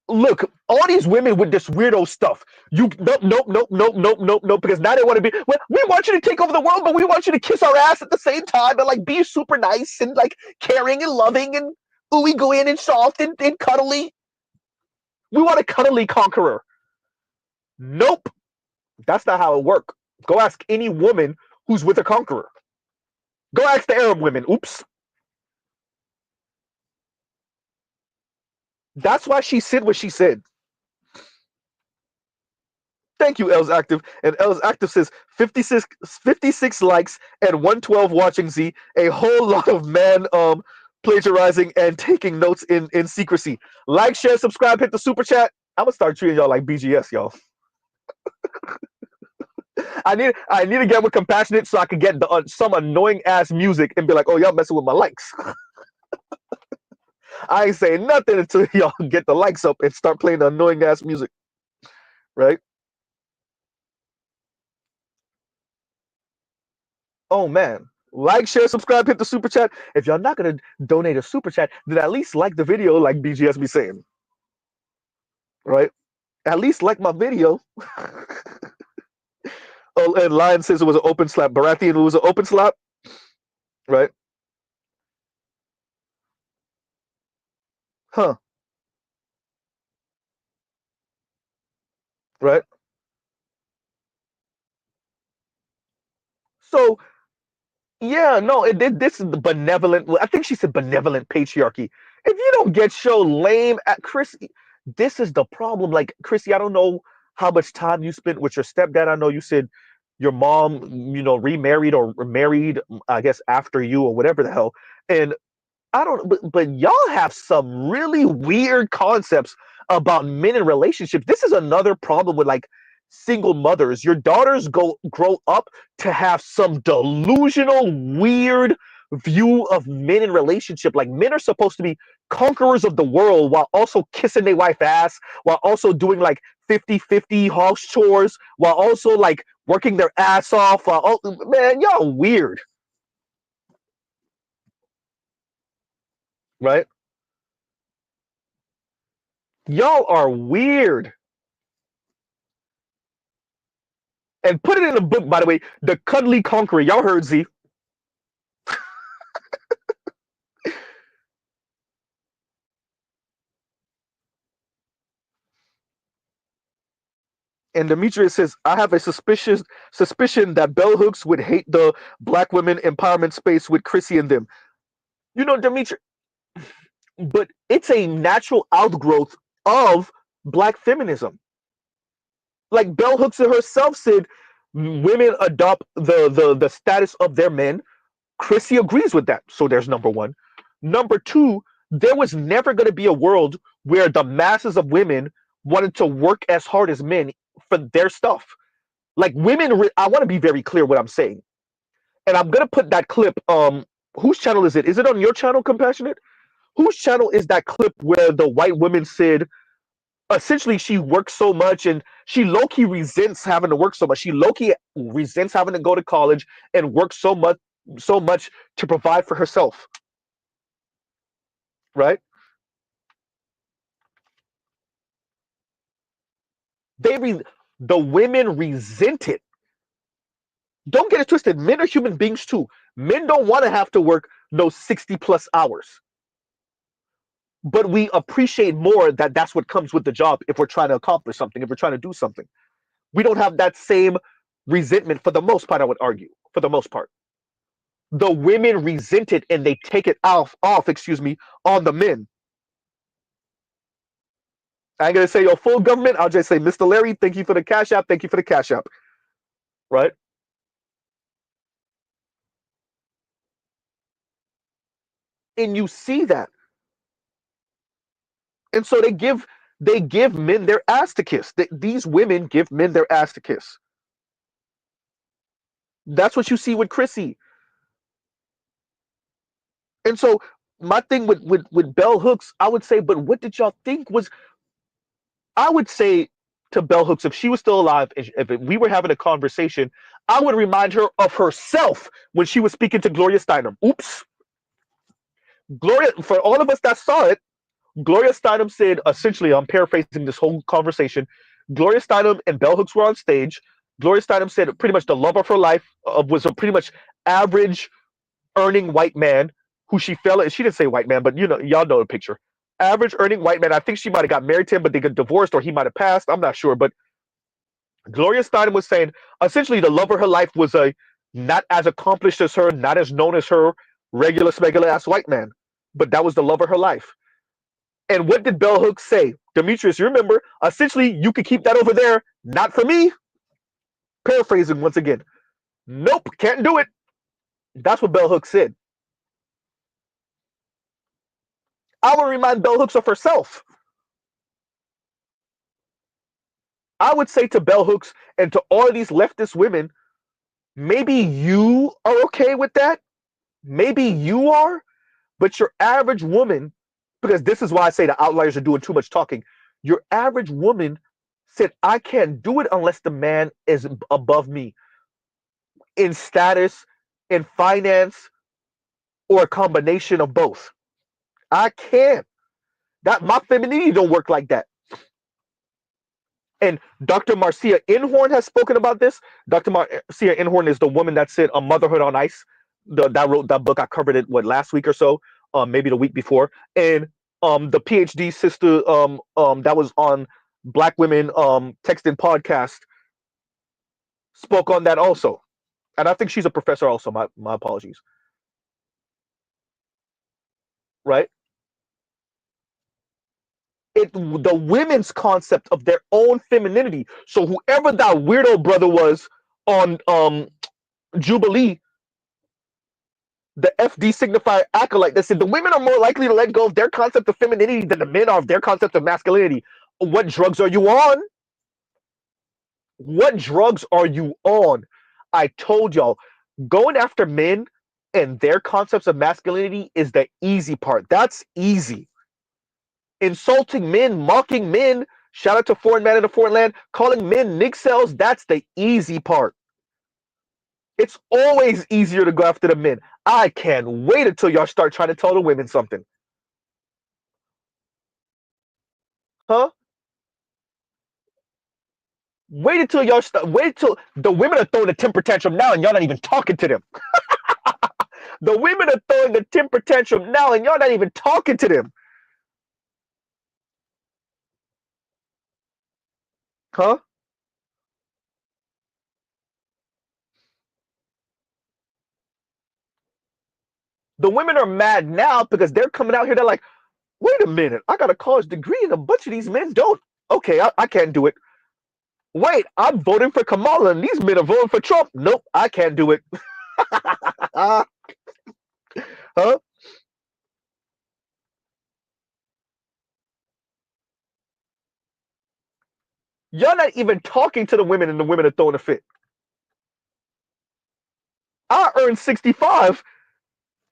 look, all these women with this weirdo stuff. You nope, nope, nope, nope, nope, nope, nope. Because now they want to be. Well, we want you to take over the world, but we want you to kiss our ass at the same time and like be super nice and like caring and loving and ooey gooey and soft and cuddly. We want a cuddly conqueror. Nope, that's not how it works. Go ask any woman who's with a conqueror. Go ask the Arab women. Oops. That's why she said what she said. Thank you, Els Active. And Els Active says 56 likes and 112 watching Z. A whole lot of man plagiarizing and taking notes in secrecy. Like, share, subscribe, hit the super chat. I'm gonna start treating y'all like BGS, y'all. I need to get with compassionate so I can get some annoying ass music and be like, oh, y'all messing with my likes. I ain't saying nothing until y'all get the likes up and start playing the annoying ass music, right? Oh man. Like, share, subscribe, hit the super chat. If y'all not gonna donate a super chat, then at least like the video, like BGS be saying. Right? At least like my video. Oh, and Lion says it was an open slap. Baratheon, it was an open slap. Right? Huh. Right? So yeah, no, this is the benevolent. I think she said benevolent patriarchy. If you don't get your lame at Chris, this is the problem. Like Chrissy, I don't know how much time you spent with your stepdad. I know you said your mom, remarried or married, I guess after you or whatever the hell. And I don't, but y'all have some really weird concepts about men in relationships. This is another problem with like single mothers. Your daughters grow up to have some delusional, weird view of men in relationship. Like men are supposed to be conquerors of the world while also kissing their wife ass, while also doing like 50-50 house chores, while also like working their ass off. Man, y'all weird, right? Y'all are weird. And put it in a book, by the way. The Cuddly Conqueror. Y'all heard Z. And Demetrius says, I have a suspicion that bell hooks would hate the black women empowerment space with Chrissy and them. Demetrius, but it's a natural outgrowth of black feminism. Like bell hooks herself said, women adopt the status of their men. Chrissy agrees with that. So there's number one. Number two, there was never going to be a world where the masses of women wanted to work as hard as men for their stuff. Like women, I want to be very clear what I'm saying. And I'm going to put that clip. Whose channel is it? Is it on your channel, Compassionate? Whose channel is that clip where the white woman said, essentially, she works so much and she low key resents having to work so much. She low key resents having to go to college and work so much to provide for herself, right? The women resent it. Don't get it twisted. Men are human beings too. Men don't want to have to work those 60 plus hours, but we appreciate more that that's what comes with the job. If we're trying to accomplish something, if we're trying to do something, we don't have that same resentment for the most part. I would argue, for the most part, the women resent it and they take it off. Excuse me, on the men. I ain't gonna say your full government. I'll just say, Mr. Larry, thank you for the cash app. Thank you for the cash app. Right? And you see that. And so they give men their ass to kiss. These women give men their ass to kiss. That's what you see with Chrissy. And so my thing with Bell Hooks, I would say, but what did y'all think was? I would say to Bell Hooks, if she was still alive, if we were having a conversation, I would remind her of herself when she was speaking to Gloria Steinem. Oops. Gloria, for all of us that saw it, Gloria Steinem said, essentially, I'm paraphrasing this whole conversation. Gloria Steinem and Bell Hooks were on stage. Gloria Steinem said pretty much the love of her life was a pretty much average earning white man who she fell in. She didn't say white man, but y'all know the picture. Average earning white man. I think she might have got married to him, but they got divorced or he might have passed. I'm not sure. But Gloria Steinem was saying essentially the love of her life was a not as accomplished as her, not as known as her, regular smegular ass white man. But that was the love of her life. And what did Bell Hooks say? Demetrius, you remember, essentially, you could keep that over there, not for me. Paraphrasing once again. Nope, can't do it. That's what Bell Hooks said. I would remind Bell Hooks of herself. I would say to Bell Hooks and to all of these leftist women, maybe you are okay with that. Maybe you are, but your average woman, because this is why I say the outliers are doing too much talking. Your average woman said, I can't do it unless the man is above me in status, in finance, or a combination of both. I can't. That my femininity don't work like that. And Dr. Marcia Inhorn has spoken about this. Dr. Marcia Inhorn is the woman that said a Motherhood on Ice. That wrote that book. I covered it last week or so, maybe the week before. And the PhD sister that was on Black Women Texting podcast spoke on that also. And I think she's a professor also. My apologies. Right? The women's concept of their own femininity. So whoever that weirdo brother was on Jubilee, the FD signifier acolyte that said the women are more likely to let go of their concept of femininity than the men are of their concept of masculinity. What drugs are you on? What drugs are you on? I told y'all, going after men and their concepts of masculinity is the easy part. That's easy. Insulting men, mocking men, shout out to Foreign Man in a Foreign Land, calling men nigcells, that's the easy part. It's always easier to go after the men. I can't wait until y'all start trying to tell the women something. Huh? Wait until y'all wait till the women are throwing a temper tantrum now and y'all not even talking to them. The women are throwing a temper tantrum now and y'all not even talking to them. Huh? The women are mad now because they're coming out here. They're like, wait a minute, I got a college degree and a bunch of these men don't. Okay, I can't do it. Wait, I'm voting for Kamala and these men are voting for Trump. Nope, I can't do it. Huh? You're not even talking to the women and the women are throwing a fit. I earn 65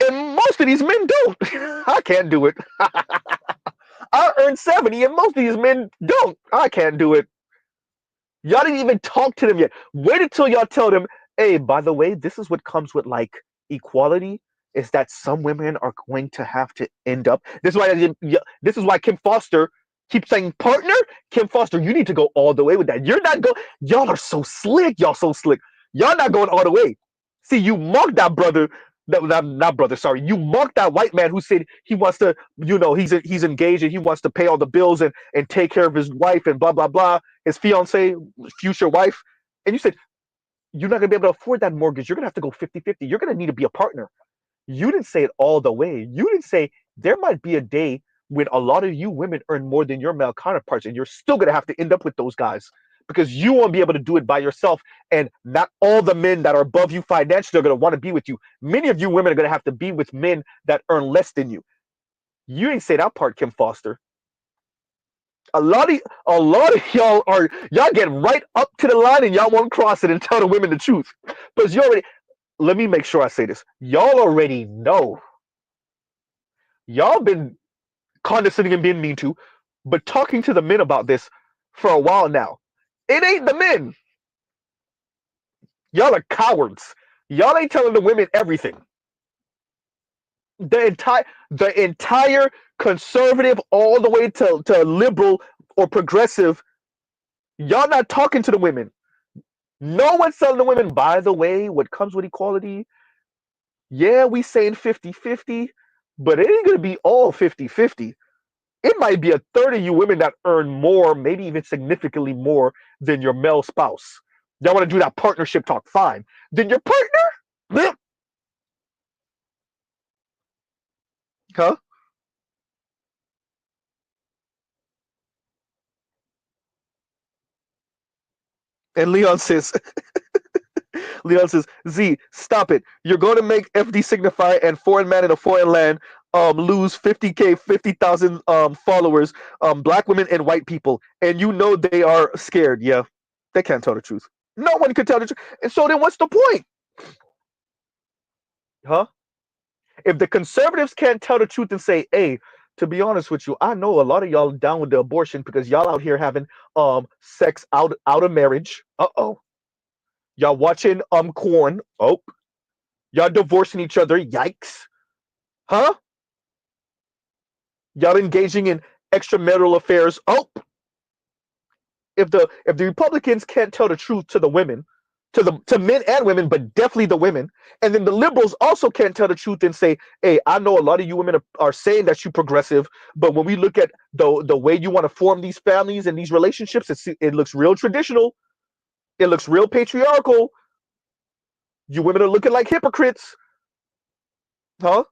and most of these men don't. I can't do it. I earn 70 and most of these men don't. I can't do it. Y'all didn't even talk to them yet. Wait until y'all tell them, hey, by the way, this is what comes with like equality, is that some women are going to have to end up. This is why Kim Foster keeps saying partner. Kim Foster, you need to go all the way with that. You're not going. Y'all are so slick. Y'all so slick. Y'all not going all the way. See, you mocked that brother. Not brother. Sorry, you mocked that white man who said he wants to. He's engaged and he wants to pay all the bills and take care of his wife and blah blah blah. His fiance, future wife, and you said you're not gonna be able to afford that mortgage. You're gonna have to go 50-50. You're gonna need to be a partner. You didn't say it all the way. You didn't say there might be a day when a lot of you women earn more than your male counterparts, and you're still gonna have to end up with those guys because you won't be able to do it by yourself. And not all the men that are above you financially are going to want to be with you. Many of you women are going to have to be with men that earn less than you. You ain't say that part, Kim Foster. A lot of y'all get right up to the line and y'all won't cross it and tell the women the truth. Because you already, let me make sure I say this. Y'all already know. Y'all been condescending and being mean to, but talking to the men about this for a while now. It ain't the men. Y'all are cowards. Y'all ain't telling the women everything. The entire conservative all the way to liberal or progressive, y'all not talking to the women. No one's telling the women, by the way, what comes with equality, yeah, we saying 50-50, but it ain't going to be all 50-50. It might be a third of you women that earn more, maybe even significantly more than your male spouse. Y'all want to do that partnership talk, fine. Then your partner? Huh? And Leon says, Z, stop it. You're going to make FD signifier and foreign man in a foreign land lose 50K, 50,000 followers, black women and white people. And you know they are scared. Yeah, they can't tell the truth. No one can tell the truth. And so then what's the point? Huh? If the conservatives can't tell the truth and say, hey, to be honest with you, I know a lot of y'all down with the abortion because y'all out here having sex out of marriage. Uh-oh. Y'all watching corn. Oh. Y'all divorcing each other. Yikes. Huh? Y'all engaging in extramarital affairs. Oh. If the Republicans can't tell the truth to the women, to men and women, but definitely the women, and then the liberals also can't tell the truth and say, hey, I know a lot of you women are saying that you progressive, but when we look at the way you want to form these families and these relationships, it looks real traditional. It looks real patriarchal. You women are looking like hypocrites. Huh?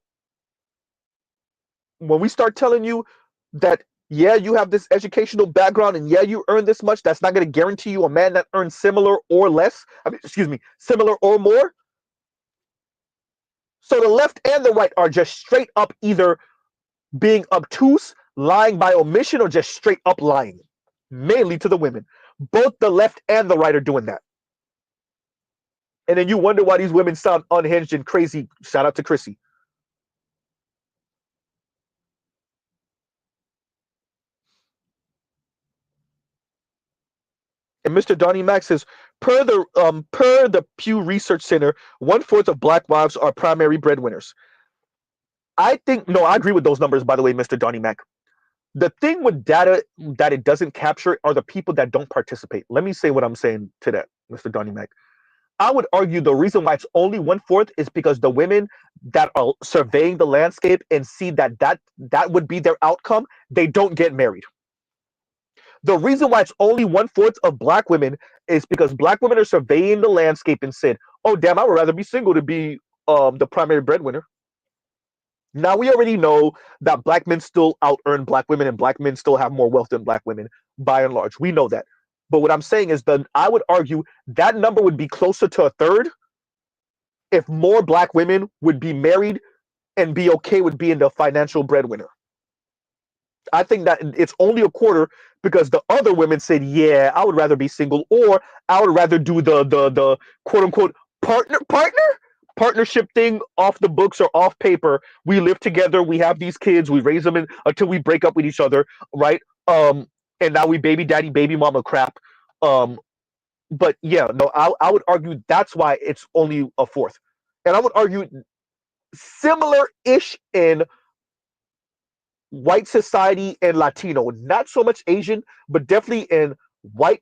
When we start telling you that, yeah, you have this educational background and yeah, you earn this much, that's not going to guarantee you a man that earns similar or less. I mean, excuse me, similar or more. So the left and the right are just straight up either being obtuse, lying by omission, or just straight up lying, mainly to the women. Both the left and the right are doing that. And then you wonder why these women sound unhinged and crazy. Shout out to Chrissy. And Mr. Donnie Mack says, per the Pew Research Center, 1/4 of black wives are primary breadwinners. I think no, I agree with those numbers, by the way, Mr. Donnie Mack. The thing with data that it doesn't capture are the people that don't participate. Let me say what I'm saying to that, Mr. Donnie Mack. I would argue the reason why it's only 1/4 is because the women that are surveying the landscape and see that would be their outcome, they don't get married. The reason why it's only 1/4 of black women is because black women are surveying the landscape and said, "Oh damn, I would rather be single to be the primary breadwinner." Now we already know that black men still out earn black women and black men still have more wealth than black women by and large. We know that. But what I'm saying is that I would argue that number would be closer to a third if more black women would be married and be okay with being the financial breadwinner. I think that it's only a quarter because the other women said, "Yeah, I would rather be single, or I would rather do the quote unquote partnership thing off the books or off paper. We live together, we have these kids, we raise them until we break up with each other, right? And now we baby daddy, baby mama crap. Um, but yeah, no, I would argue that's why it's only a fourth, and I would argue similar-ish in white society and Latino, not so much Asian, but definitely in white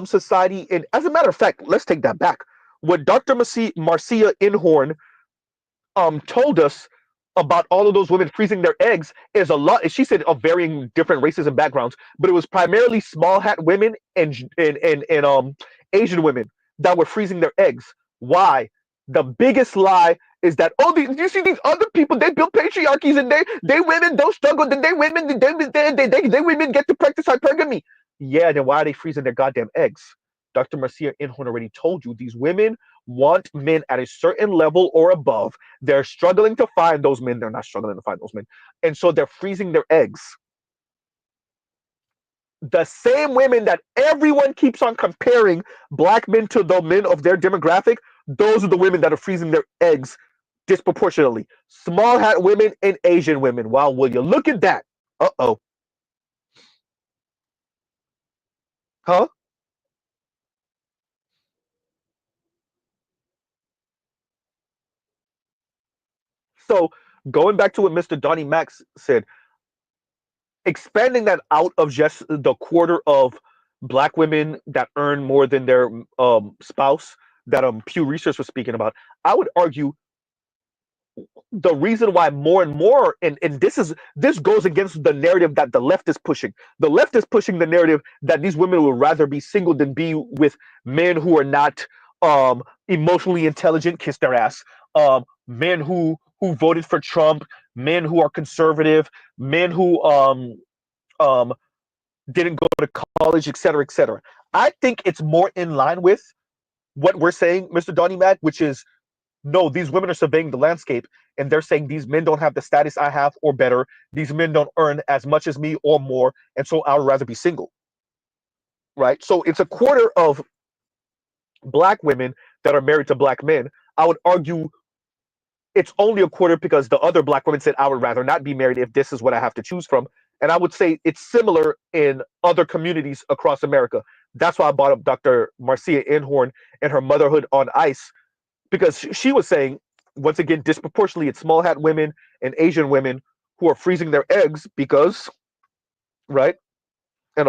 society. And as a matter of fact, let's take that back. What Dr. Marcia Inhorn told us about all of those women freezing their eggs is a lot. She said of varying different races and backgrounds, but it was primarily small hat women and Asian women that were freezing their eggs. Why? The biggest lie is that you see these other people, they build patriarchies and they women don't struggle, then they women get to practice hypergamy. Yeah, then why are they freezing their goddamn eggs? Dr. Marcia Inhorn already told you these women want men at a certain level or above. They're struggling to find those men. They're not struggling to find those men. And so they're freezing their eggs. The same women that everyone keeps on comparing black men to the men of their demographic, those are the women that are freezing their eggs disproportionately. Small hat women and Asian women. Wow, will you look at that? Uh-oh. Huh? So going back to what Mr. Donnie Max said, expanding that out of just the quarter of black women that earn more than their spouse that Pew Research was speaking about, I would argue the reason why more and more, and this goes against the narrative that the left is pushing. The left is pushing the narrative that these women would rather be single than be with men who are not emotionally intelligent, kiss their ass. Men who voted for Trump, men who are conservative, men who um didn't go to college, et cetera, et cetera. I think it's more in line with what we're saying, Mr. Donnie Mac, which is no, these women are surveying the landscape and they're saying these men don't have the status I have or better. These men don't earn as much as me or more. And so I would rather be single. Right. So it's a quarter of black women that are married to black men. I would argue it's only a quarter because the other black women said I would rather not be married if this is what I have to choose from. And I would say it's similar in other communities across America. That's why I brought up Dr. Marcia Inhorn and her Motherhood on Ice, because she was saying, once again, disproportionately, it's small hat women and Asian women who are freezing their eggs because, right? And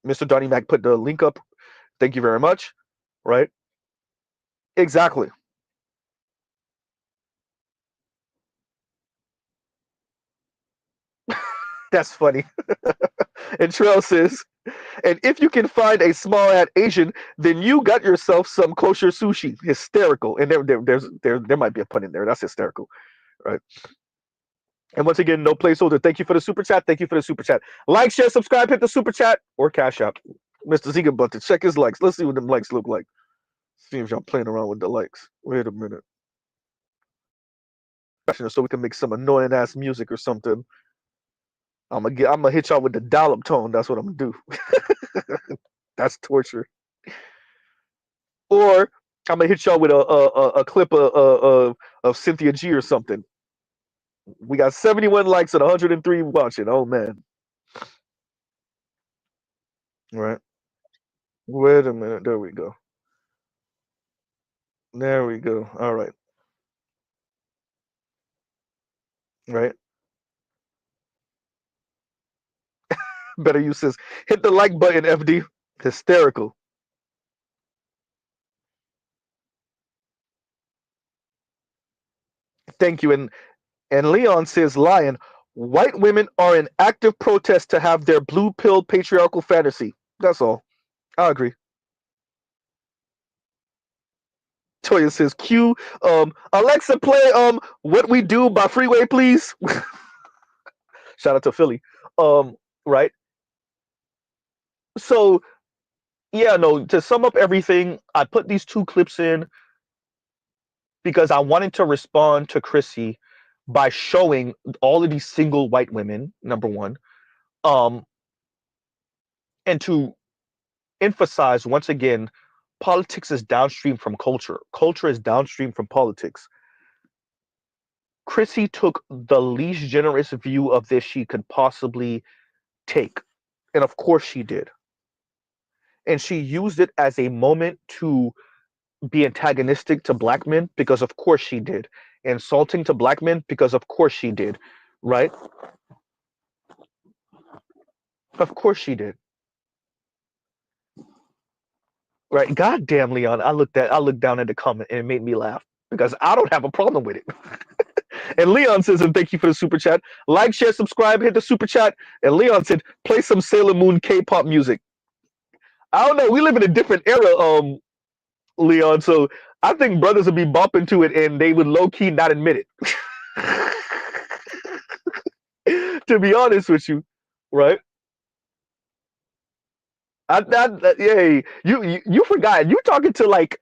Mr. Donnie Mac put the link up. Thank you very much. Right? Exactly. That's funny. And Trail says, and if you can find a small hat Asian, then you got yourself some kosher sushi. Hysterical. And there might be a pun in there. That's hysterical. Right? And once again, no placeholder. Thank you for the super chat. Thank you for the super chat. Like, share, subscribe, hit the super chat or cash app. Mr. Ziga Button. Check his likes. Let's see what them likes look like. See if y'all playing around with the likes. Wait a minute. So we can make some annoying ass music or something. I'm gonna hit y'all with the dollop tone. That's what I'm gonna do. That's torture. Or I'm gonna hit y'all with a clip of Cynthia G or something. We got 71 likes and 103 watching. Oh man. All right. Wait a minute. There we go. There we go. All right. Right. Better use this. Hit the like button, FD. Hysterical. Thank you. And Leon says, Lion, white women are in active protest to have their blue pill patriarchal fantasy. That's all. I agree. Toya says, Q, Alexa, play What We Do by Freeway, please. Shout out to Philly. Right. So yeah, no, to sum up everything, I put these two clips in because I wanted to respond to Chrissy by showing all of these single white women, number one, um, and to emphasize once again, politics is downstream from culture. Culture is downstream from politics. Chrissy took the least generous view of this she could possibly take. And of course she did. And she used it as a moment to be antagonistic to black men because of course she did. Insulting to black men because of course she did. Right? Of course she did. Right? God damn, Leon. I looked down at the comment and it made me laugh because I don't have a problem with it. And Leon says, and thank you for the super chat. Like, share, subscribe, hit the super chat. And Leon said, play some Sailor Moon K-pop music. I don't know. We live in a different era, Leon. So I think brothers would be bopping to it and they would low key not admit it. To be honest with you, right? Yay, you forgot. You talking to like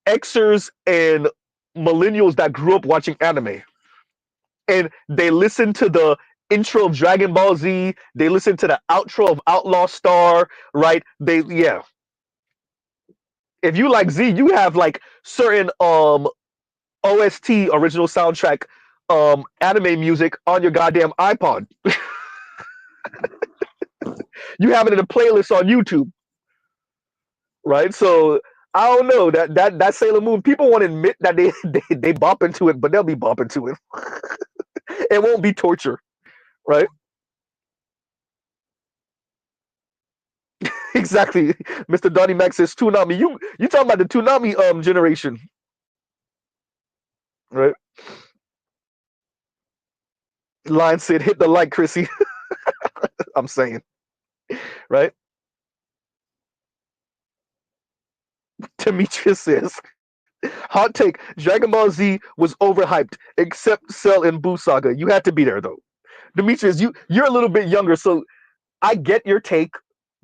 Xers and millennials that grew up watching anime, and they listen to the intro of Dragon Ball Z. They listen to the outro of Outlaw Star, right? They yeah. If you like Z, you have like certain OST original soundtrack anime music on your goddamn iPod. You have it in a playlist on YouTube, right? So I don't know that Sailor Moon. People won't admit that they bop into it, but they'll be bopping to it. It won't be torture, right? Exactly. Mr. Donnie Mac says Toonami. You talking about the Toonami generation, right? Line said hit the like, Chrissy. I'm saying, right? Demetrius says hot take: Dragon Ball Z was overhyped, except Cell and Buu Saga. You had to be there though. Demetrius, you're a little bit younger, so I get your take,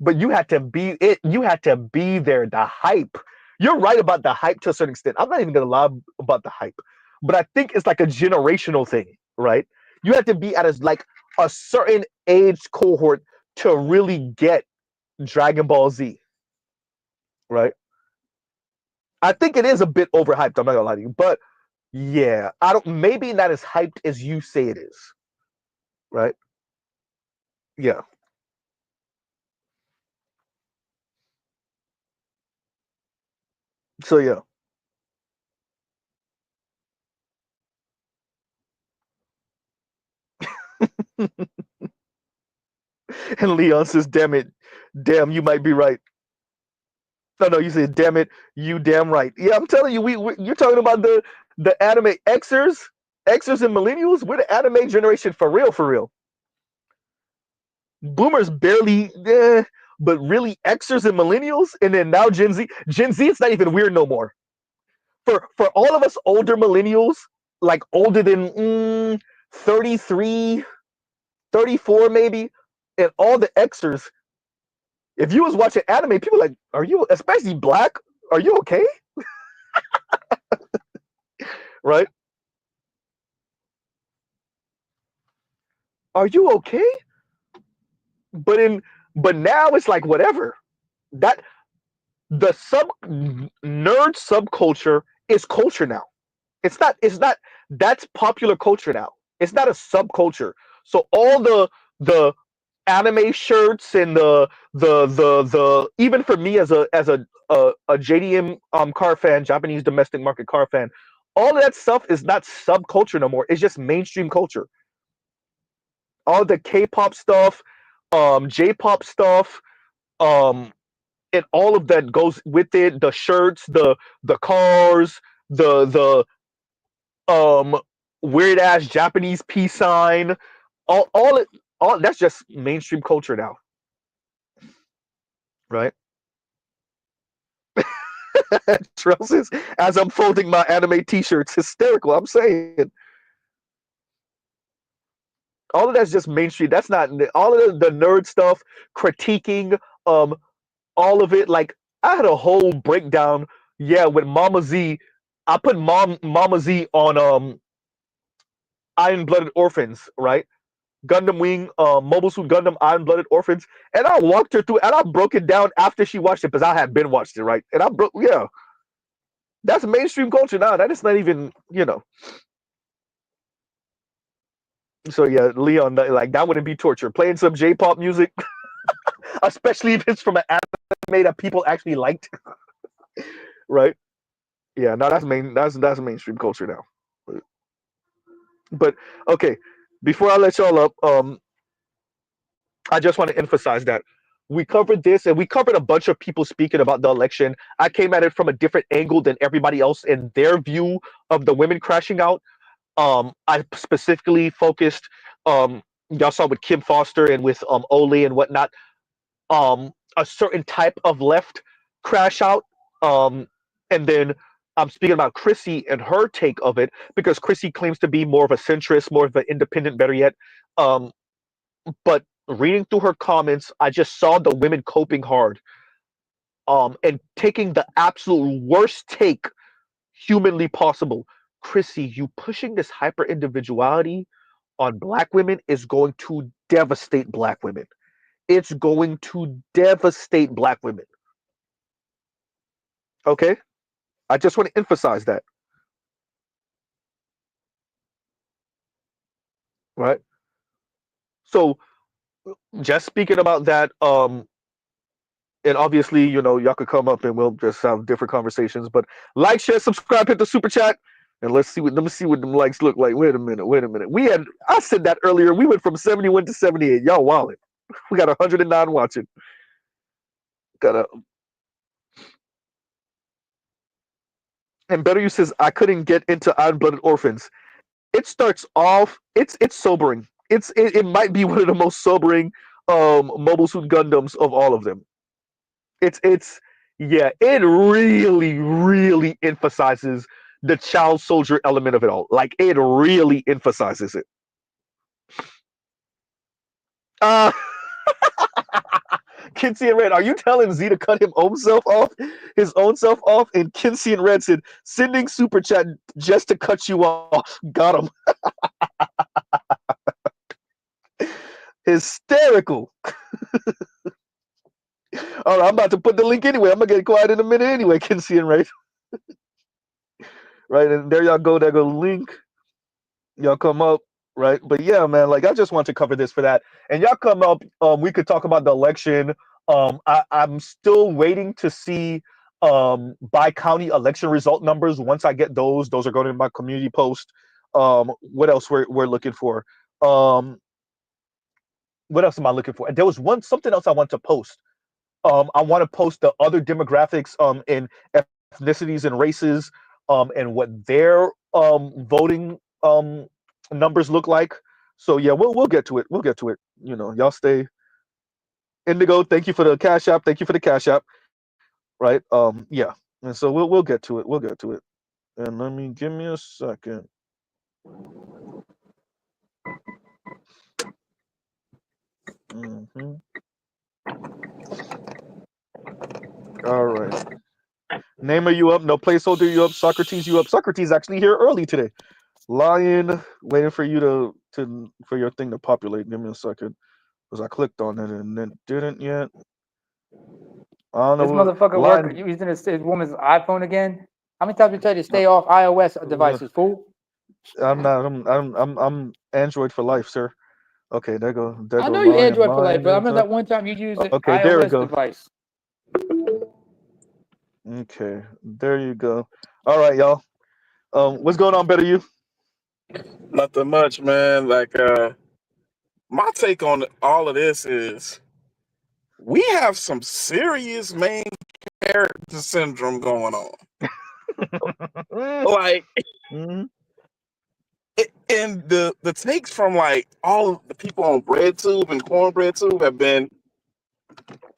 but you had to be it. You had to be there. The hype. You're right about the hype to a certain extent. I'm not even gonna lie about the hype, but I think it's like a generational thing, right? You have to be at like a certain age cohort to really get Dragon Ball Z, right? I think it is a bit overhyped. I'm not gonna lie to you, but yeah, I don't. Maybe not as hyped as you say it is, right? Yeah. So yeah. And Leon says, "Damn it, damn, you might be right." No, no, you said, "Damn it, you damn right." Yeah, I'm telling you, you're talking about the anime Xers and millennials. We're the anime generation for real, for real. Boomers barely, but really Xers and millennials, and then now Gen Z. Gen Z, it's not even weird no more. For all of us older millennials, like older than 33, 34 maybe, and all the Xers, if you was watching anime, people like, are you, especially black, are you okay? Right? Are you okay? But in but now it's like whatever. That the nerd subculture is culture now. It's not that's popular culture now. It's not a subculture. So all the anime shirts and the even for me as a JDM car fan, Japanese domestic market car fan, all of that stuff is not subculture no more. It's just mainstream culture. All the K-pop stuff, J-pop stuff, um, and all of that goes with it. The shirts, the cars, the weird ass Japanese peace sign, all it all that's just mainstream culture now, right? Trellis, as I'm folding my anime T-shirts, hysterical. I'm saying all of that's just mainstream. That's not all of the nerd stuff, critiquing, um, all of it. Like I had a whole breakdown. Yeah, with Mama Z, I put Mama Z on Iron Blooded Orphans, right? Gundam Wing, Mobile Suit Gundam, Iron Blooded Orphans, and I walked her through, and I broke it down after she watched it because I had been watched it, right? And I broke, yeah, that's mainstream culture now. That is not even, So yeah, Leon, like that wouldn't be torture. Playing some J-pop music, especially if it's from an anime that people actually liked, right? Yeah, no, that's mainstream culture now. But okay, before I let y'all up, I just want to emphasize that we covered this and we covered a bunch of people speaking about the election. I came at it from a different angle than everybody else in their view of the women crashing out. I specifically focused, y'all saw with Kim Foster and with Ole and whatnot, a certain type of left crash out. And then I'm speaking about Chrissy and her take of it because Chrissy claims to be more of a centrist, more of an independent, better yet. Um, but reading through her comments, I just saw the women coping hard, and taking the absolute worst take humanly possible. Chrissy, you pushing this hyper individuality on black women is going to devastate black women. It's going to devastate black women. Okay? I just want to emphasize that. Right? So just speaking about that, and obviously, y'all could come up and we'll just have different conversations. But like, share, subscribe, hit the super chat, and let me see what them likes look like. Wait a minute. I said that earlier. We went from 71 to 78. Y'all wildin'. We got 109 watching. And Better You says I couldn't get into Iron Blooded Orphans. It starts off. It's sobering. It might be one of the most sobering Mobile Suit Gundams of all of them. It's yeah, it really emphasizes the child soldier element of it all. Like, it really emphasizes it. Uh Kinsey and Red, are you telling Z to cut his own self off? And Kinsey and Red said, sending super chat just to cut you off. Got him. Hysterical. All right, I'm about to put the link anyway. I'm gonna get quiet in a minute anyway. Kinsey and Red. Right, and there y'all go. There go the link. Y'all come up. Right, but yeah, man, like, I just want to cover this for that, and y'all come up. We could talk about the election. I'm still waiting to see by county election result numbers. Once I get those are going in my community post. What else we're looking for? What else am I looking for? And there was something else I want to post. I want to post the other demographics in ethnicities and races, and what their voting numbers look like. So yeah, we'll get to it. We'll get to it. Y'all stay. Indigo, thank you for the Cash App. Thank you for the Cash App. Right. Yeah. And so we'll get to it. We'll get to it. And give me a second. All right. Namer, you up? No placeholder, you up? Socrates, you up? Socrates actually here early today. Lion, waiting for you for your thing to populate. Give me a second, because I clicked on it and it didn't yet. I don't know. This motherfucker work using his woman's iPhone again. How many times we tell you to stay off iOS devices, fool? I'm not. I'm Android for life, sir. Okay, there go. I know you Android for life, but I remember that one time you used an iOS device. Okay, there you go. All right, y'all. What's going on, Better You? Nothing much, man. Like, my take on all of this is we have some serious main character syndrome going on. Like, and the takes from like all of the people on BreadTube and CornbreadTube have been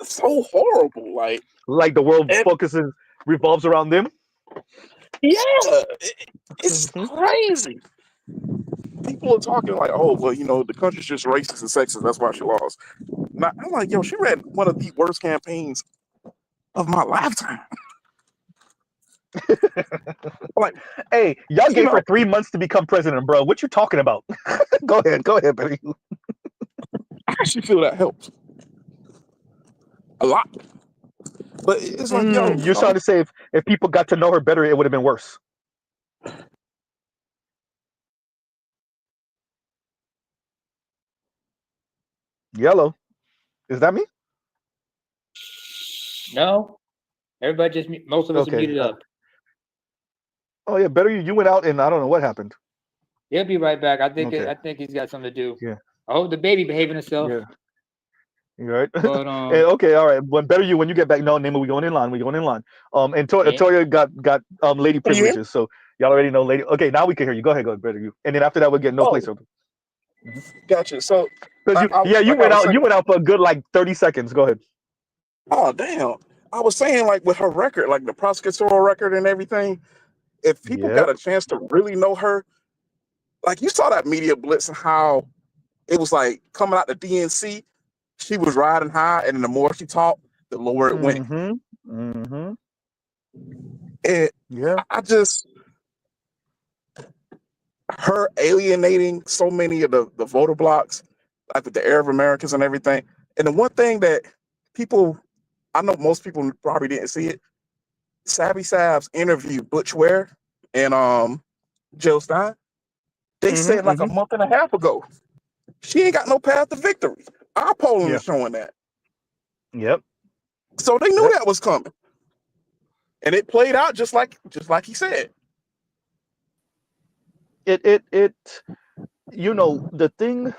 so horrible. Like the world revolves around them. Yeah, it's crazy. People are talking like, oh, well, the country's just racist and sexist. That's why she lost. Now, I'm like, yo, she ran one of the worst campaigns of my lifetime. Like, hey, y'all gave her 3 months to become president, bro. What you talking about? Go ahead, baby. I actually feel that helps a lot. But it's like, yo, you're trying to say if people got to know her better, it would have been worse. Yellow, is that me? No, everybody just most of us are muted up. Oh yeah, Better You went out and I don't know what happened. He'll be right back. I think he's got something to do. Yeah. I hope the baby behaving himself. Yeah. You right? But okay, all right. When Better You, when you get back, no, Nemo, we going in line. And Toya got lady privileges, so y'all already know lady. Okay, now we can hear you. Go ahead, Better You. And then after that, we'll get no placeholder. Gotcha. So you went out for a good 30 seconds. Go ahead. Oh damn! I was saying, like, with her record, like the prosecutorial record and everything, if people got a chance to really know her, like, you saw that media blitz and how it was like coming out the DNC, she was riding high, and then the more she talked, the lower it went. And Yeah. I just, her alienating so many of the voter blocks, like with the Arab Americans and everything. And the one thing that people, I know most people probably didn't see it, Savvy Sav's interview Butch Ware and Jill Stein, they said like a month and a half ago, she ain't got no path to victory. Our polling is showing that. Yep. So they knew that was coming. And it played out just like he said. It you know, the thing,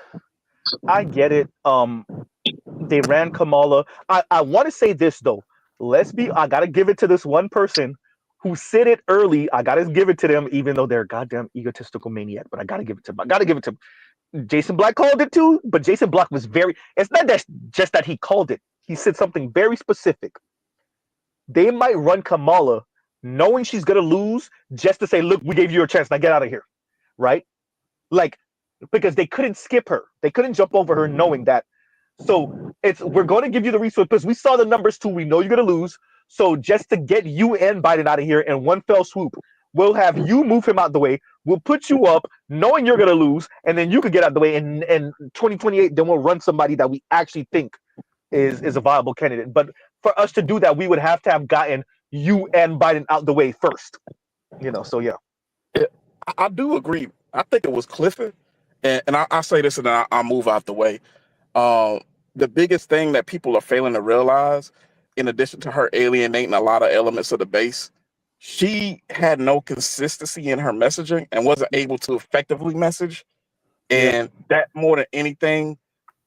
I get it. They ran Kamala. I want to say this though. I gotta give it to this one person who said it early. I gotta give it to them, even though they're a goddamn egotistical maniac. But I gotta give it to them. I gotta give it to them. Jason Black called it too, but Jason Black was very. It's not that just that he called it. He said something very specific. They might run Kamala, knowing she's gonna lose, just to say, "Look, we gave you a chance. Now get out of here," right? Like, because they couldn't skip her. They couldn't jump over her, knowing that. So we're going to give you the resource because we saw the numbers too. We know you're going to lose. So just to get you and Biden out of here in one fell swoop, we'll have you move him out the way. We'll put you up, knowing you're going to lose, and then you can get out the way. And 2028, then we'll run somebody that we actually think is a viable candidate. But for us to do that, we would have to have gotten you and Biden out the way first. You know. So yeah. I do agree. I think it was Clifford, and I say this, and then I'll move out the way. The biggest thing that people are failing to realize, in addition to her alienating a lot of elements of the base, she had no consistency in her messaging and wasn't able to effectively message. And that, more than anything,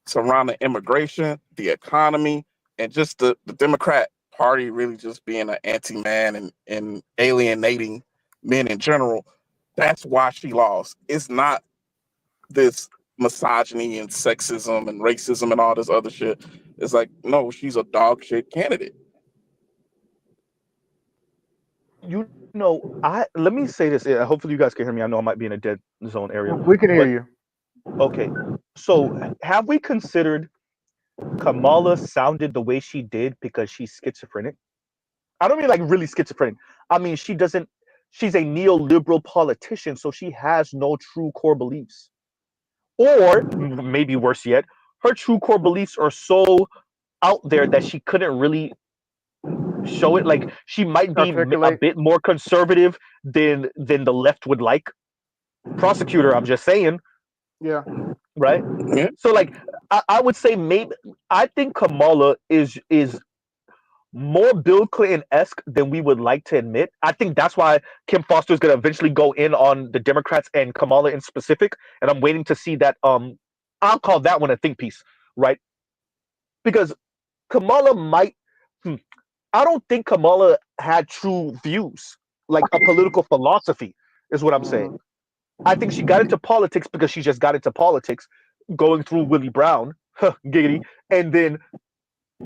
surrounding immigration, the economy, and just the Democrat Party really just being an anti-man and alienating men in general. That's why she lost. It's not this misogyny and sexism and racism and all this other shit. It's like, no, she's a dog shit candidate. You know, let me say this. Hopefully, you guys can hear me. I know I might be in a dead zone area. We can hear you. Okay, so have we considered Kamala sounded the way she did because she's schizophrenic? I don't mean like really schizophrenic. I mean she's a neoliberal politician, so she has no true core beliefs. Or maybe worse yet, her true core beliefs are so out there that she couldn't really show it. Like she might be a bit more conservative than the left would like. Prosecutor, I'm just saying. Yeah. Right. Yeah. So like I would say maybe I think Kamala is more Bill Clinton-esque than we would like to admit. I think that's why Kim Foster is going to eventually go in on the Democrats and Kamala in specific. And I'm waiting to see that. I'll call that one a think piece, right? Because Kamala might. I don't think Kamala had true views, like a political philosophy, is what I'm saying. I think she got into politics because she just got into politics, going through Willie Brown, giggity, and then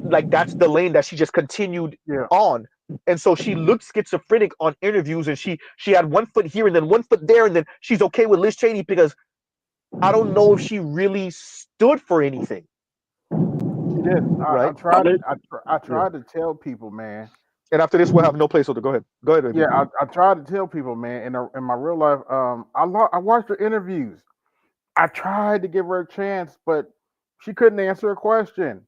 like that's the lane that she just continued on. And so she looked schizophrenic on interviews, and she had one foot here and then one foot there, and then she's okay with Liz Cheney because I don't know if she really stood for anything. She did. Right? I tried to tell people, man. And after this, we'll have no placeholder. Go ahead. Go ahead. Baby. Yeah, I tried to tell people, man. In my real life, I watched her interviews. I tried to give her a chance, but she couldn't answer a question.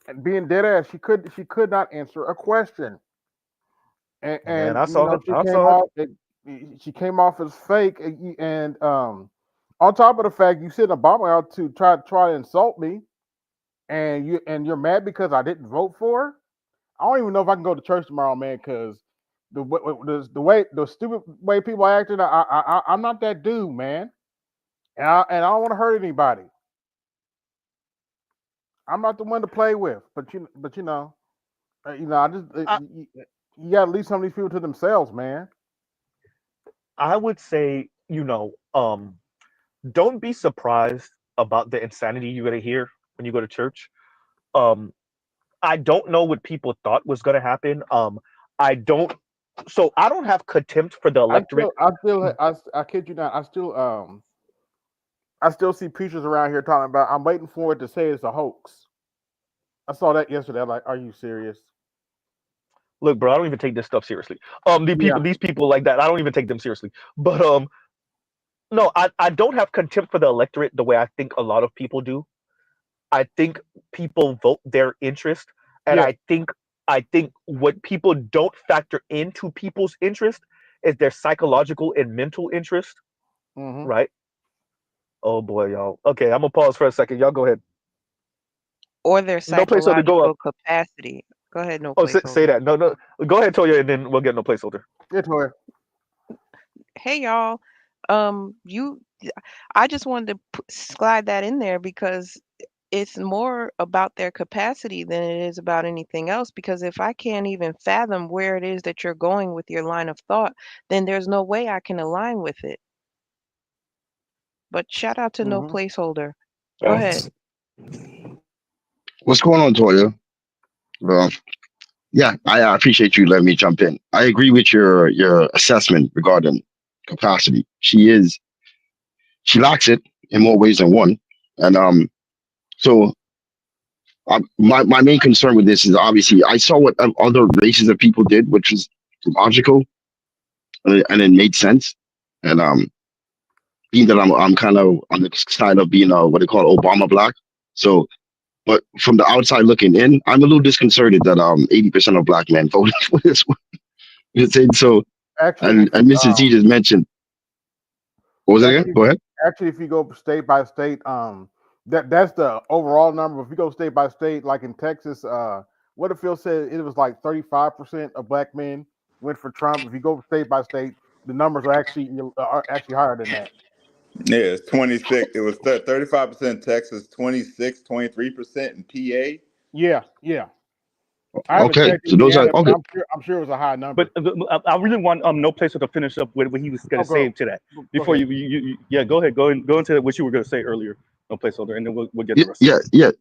And being dead ass, she could not answer a question. And I saw it. She came off as fake, and on top of the fact you sent Obama out to try to insult me, and you're mad because I didn't vote for her. I don't even know if I can go to church tomorrow, man, because the stupid way people are acting, I'm not that dude, man, and I don't want to hurt anybody. I'm not the one to play with, but you know, I just you got to leave some of these people to themselves, man. I would say, don't be surprised about the insanity you're gonna hear when you go to church. I don't know what people thought was gonna happen. I don't have contempt for the electorate. I kid you not. I I still see preachers around here talking about. I'm waiting for it to say it's a hoax. I saw that yesterday. I'm like, are you serious? Look, bro, I don't even take this stuff seriously. Yeah. These people like that, I don't even take them seriously. But no, I don't have contempt for the electorate the way I think a lot of people do. I think people vote their interest, and Yeah. I think what people don't factor into people's interest is their psychological and mental interest, Hmm. right? Oh boy, y'all. Okay, I'm gonna pause for a second. Y'all go ahead. Or their No placeholder, go up. psychological capacity. Go ahead, no Oh, say placeholder. that. No, no. Go ahead, Toya, and then we'll get no placeholder. It's her. Hey y'all, you, I just wanted to slide that in there because it's more about their capacity than it is about anything else. Because if I can't even fathom where it is that you're going with your line of thought, then there's no way I can align with it. But shout out to no Hmm. placeholder. Go ahead. What's going on, Toya? Well, yeah, I appreciate you letting me jump in. I agree with your assessment regarding capacity. She lacks it in more ways than one, and so my main concern with this is obviously I saw what other races of people did, which is logical and it made sense, and being that I'm kind of on the side of being what they call Obama black, so. But from the outside looking in, I'm a little disconcerted that 80% of black men voted for this one. So Actually, and if you Mrs. Z just mentioned what was that again? actually Go ahead. actually if you go state by state, that's the overall number. If you go state by state, like in Texas, what if Phil said it was like 35% of black men went for Trump. If you go state by state, the numbers are actually higher than that. Yeah, it's 26. It was 35% Texas, 26, 23% in PA. Yeah, yeah. I haven't Okay, checked so those are Indiana, but okay. I'm sure it was a high But number. I really want no placeholder to finish up with what he was gonna Oh, say go to that go before ahead. yeah, go ahead, go into what you were gonna say earlier. No placeholder, and then we'll get Yeah, the rest of yeah, it. yeah,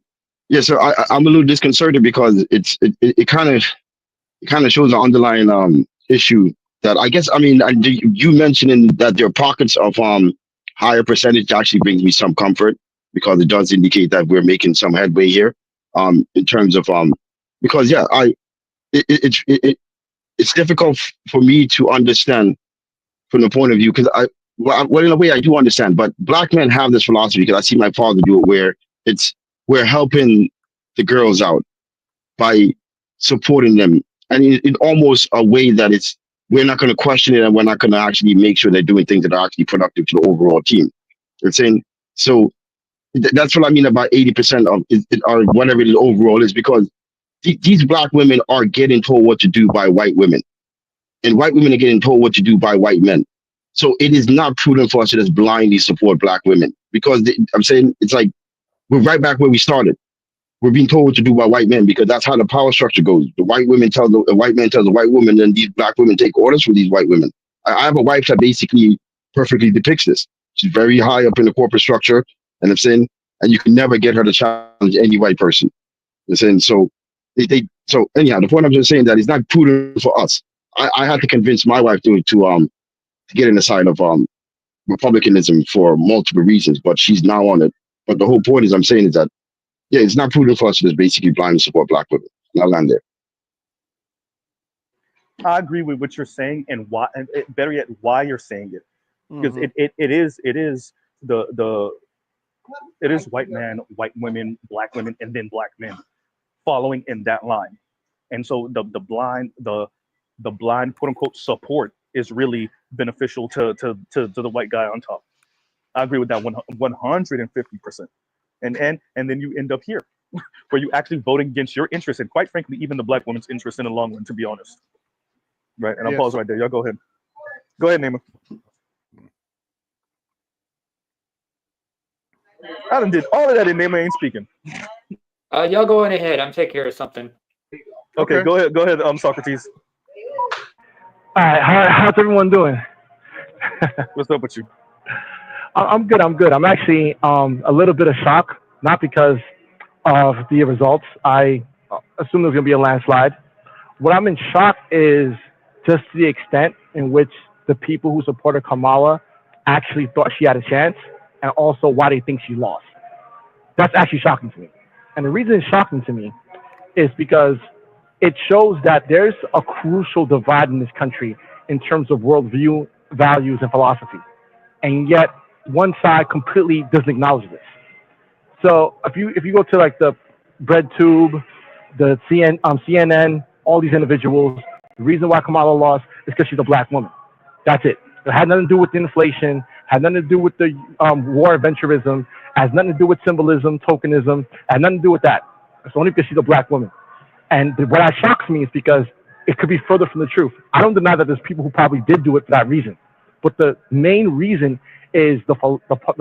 yeah. So I'm a little disconcerted because it kind of shows an underlying issue that I guess I mean you mentioning that there are pockets of higher percentage actually brings me some comfort because it does indicate that we're making some headway here in terms of because yeah it, it, it, it it's difficult for me to understand from the point of view because well in a way I do understand, but black men have this philosophy because I see my father do it where it's we're helping the girls out by supporting them, and in almost a way that it's we're not going to question it and we're not going to actually make sure they're doing things that are actually productive to the overall team. You're saying so that's what I mean about 80% of it, or whatever the overall is because these black women are getting told what to do by white women and white women are getting told what to do by white men. So it is not prudent for us to just blindly support black women because I'm saying it's like we're right back where we started. We're being told what to do by white men because that's how the power structure goes. The white women tell the white man tells the white woman, and these black women take orders from these white women. I have a wife that basically perfectly depicts this. She's very high up in the corporate structure, and I'm saying, and you can never get her to challenge any white person. I'm saying so. So anyhow, the point I'm just saying that it's not prudent for us. I had to convince my wife to get in the side of republicanism for multiple reasons, but she's now on it. But the whole point is I'm saying is that yeah, it's not prudent for us to just basically blindly support black women. And I'll land there. I agree with what you're saying and why, and better yet, why you're saying it because Hmm. it is the it is white man, white women, black women, and then black men following in that line. And so the blind quote unquote support is really beneficial to the white guy on top. I agree with that 150%. And then you end up here where you actually voting against your interest and quite frankly even the black woman's interest in the long run, to be honest. Right. And I'll Yes. pause right there. Y'all go ahead. Go ahead, Naima. I done did all of that and Naima ain't speaking. Y'all go on ahead. I'm taking care of something. Okay, Okay. go ahead. Go ahead, Socrates. All right, how's everyone doing? What's up with you? I'm good. I'm good. I'm actually a little bit of shock, not because of the results. I assumed there was going to be a landslide. What I'm in shock is just the extent in which the people who supported Kamala actually thought she had a chance and also why they think she lost. That's actually shocking to me. And the reason it's shocking to me is because it shows that there's a crucial divide in this country in terms of worldview, values, and philosophy. And yet, one side completely doesn't acknowledge this. So if you go to like the BreadTube, the CNN, all these individuals, the reason why Kamala lost is because she's a black woman. That's it. It had nothing to do with the inflation, had nothing to do with the war adventurism, has nothing to do with symbolism, tokenism, had nothing to do with that. It's only because she's a black woman. And what that shocks me is because it could be further from the truth. I don't deny that there's people who probably did do it for that reason. But the main reason is the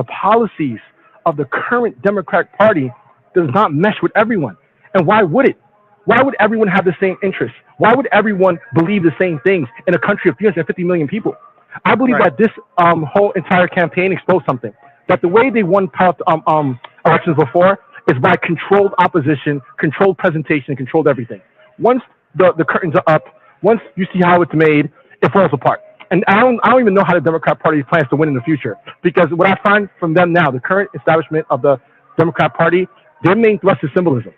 policies of the current Democratic Party does not mesh with everyone. And why would it? Why would everyone have the same interests? Why would everyone believe the same things in a country of 350 million people? I believe that this whole entire campaign exposed something. That the way they won elections before is by controlled opposition, controlled presentation, controlled everything. Once the curtains are up, once you see how it's made, it falls apart. And I don't even know how the Democrat Party plans to win in the future. Because what I find from them now, the current establishment of the Democrat Party, their main thrust is symbolism.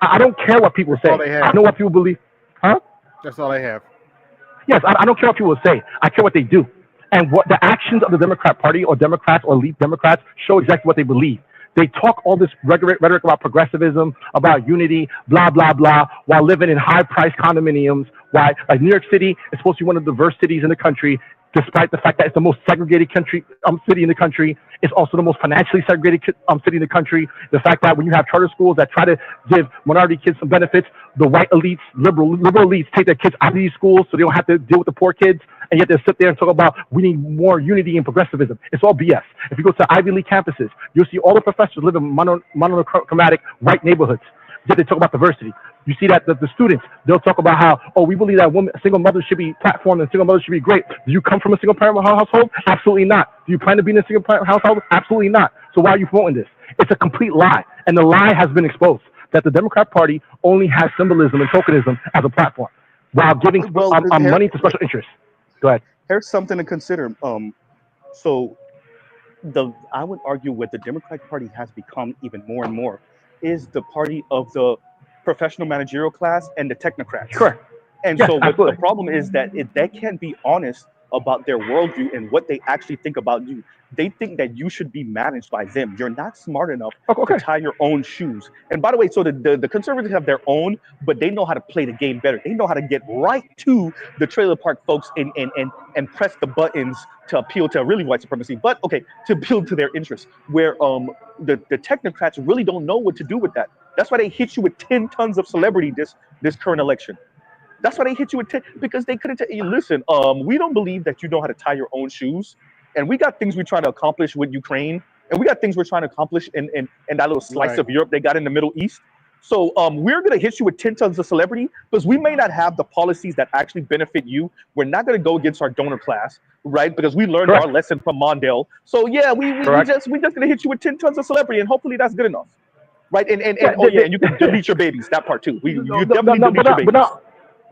I don't care what people say. I know what people believe. Huh? That's all they have. Yes, I don't care what people say. I care what they do. And what the actions of the Democrat Party or Democrats or elite Democrats show exactly what they believe. They talk all this rhetoric about progressivism, about unity, blah, blah, blah, while living in high-priced condominiums. Why, like New York City is supposed to be one of the diverse cities in the country, despite the fact that it's the most segregated city in the country. It's also the most financially segregated city in the country. The fact that when you have charter schools that try to give minority kids some benefits, the white elites, liberal elites take their kids out of these schools so they don't have to deal with the poor kids. And yet they sit there and talk about we need more unity and progressivism. It's all BS. If you go to Ivy League campuses, you'll see all the professors live in monochromatic white neighborhoods. Yet they talk about diversity. You see that the students, they'll talk about how, oh, we believe that a single mother should be platformed and single mother should be great. Do you come from a single parent household? Absolutely not. Do you plan to be in a single parent household? Absolutely not. So why are you promoting this? It's a complete lie. And the lie has been exposed that the Democrat Party only has symbolism and tokenism as a platform while giving money to special interests. Go ahead. Here's something to consider. So I would argue what the Democratic Party has become even more and more is the party of the professional managerial class and the technocrats. Sure. And yes, so absolutely. the problem is that they can't be honest about their worldview and what they actually think about you. They think that you should be managed by them. You're not smart enough to tie your own shoes. And by the way, so the conservatives have their own, but they know how to play the game better. They know how to get right to the trailer park folks and press the buttons to appeal to really white supremacy, but to appeal to their interests, where the technocrats really don't know what to do with that. That's why they hit you with 10 tons of celebrity this current election. That's why they hit you with 10, because they couldn't tell you, listen, we don't believe that you know how to tie your own shoes. And we got things we're trying to accomplish with Ukraine. And we got things we're trying to accomplish in that little slice of Europe they got in the Middle East. So we're going to hit you with 10 tons of celebrity because we may not have the policies that actually benefit you. We're not going to go against our donor class, right? Because we learned our lesson from Mondale. So yeah, we just going to hit you with 10 tons of celebrity, and hopefully that's good enough. Right? And you can delete your babies, that part too. You definitely delete your babies.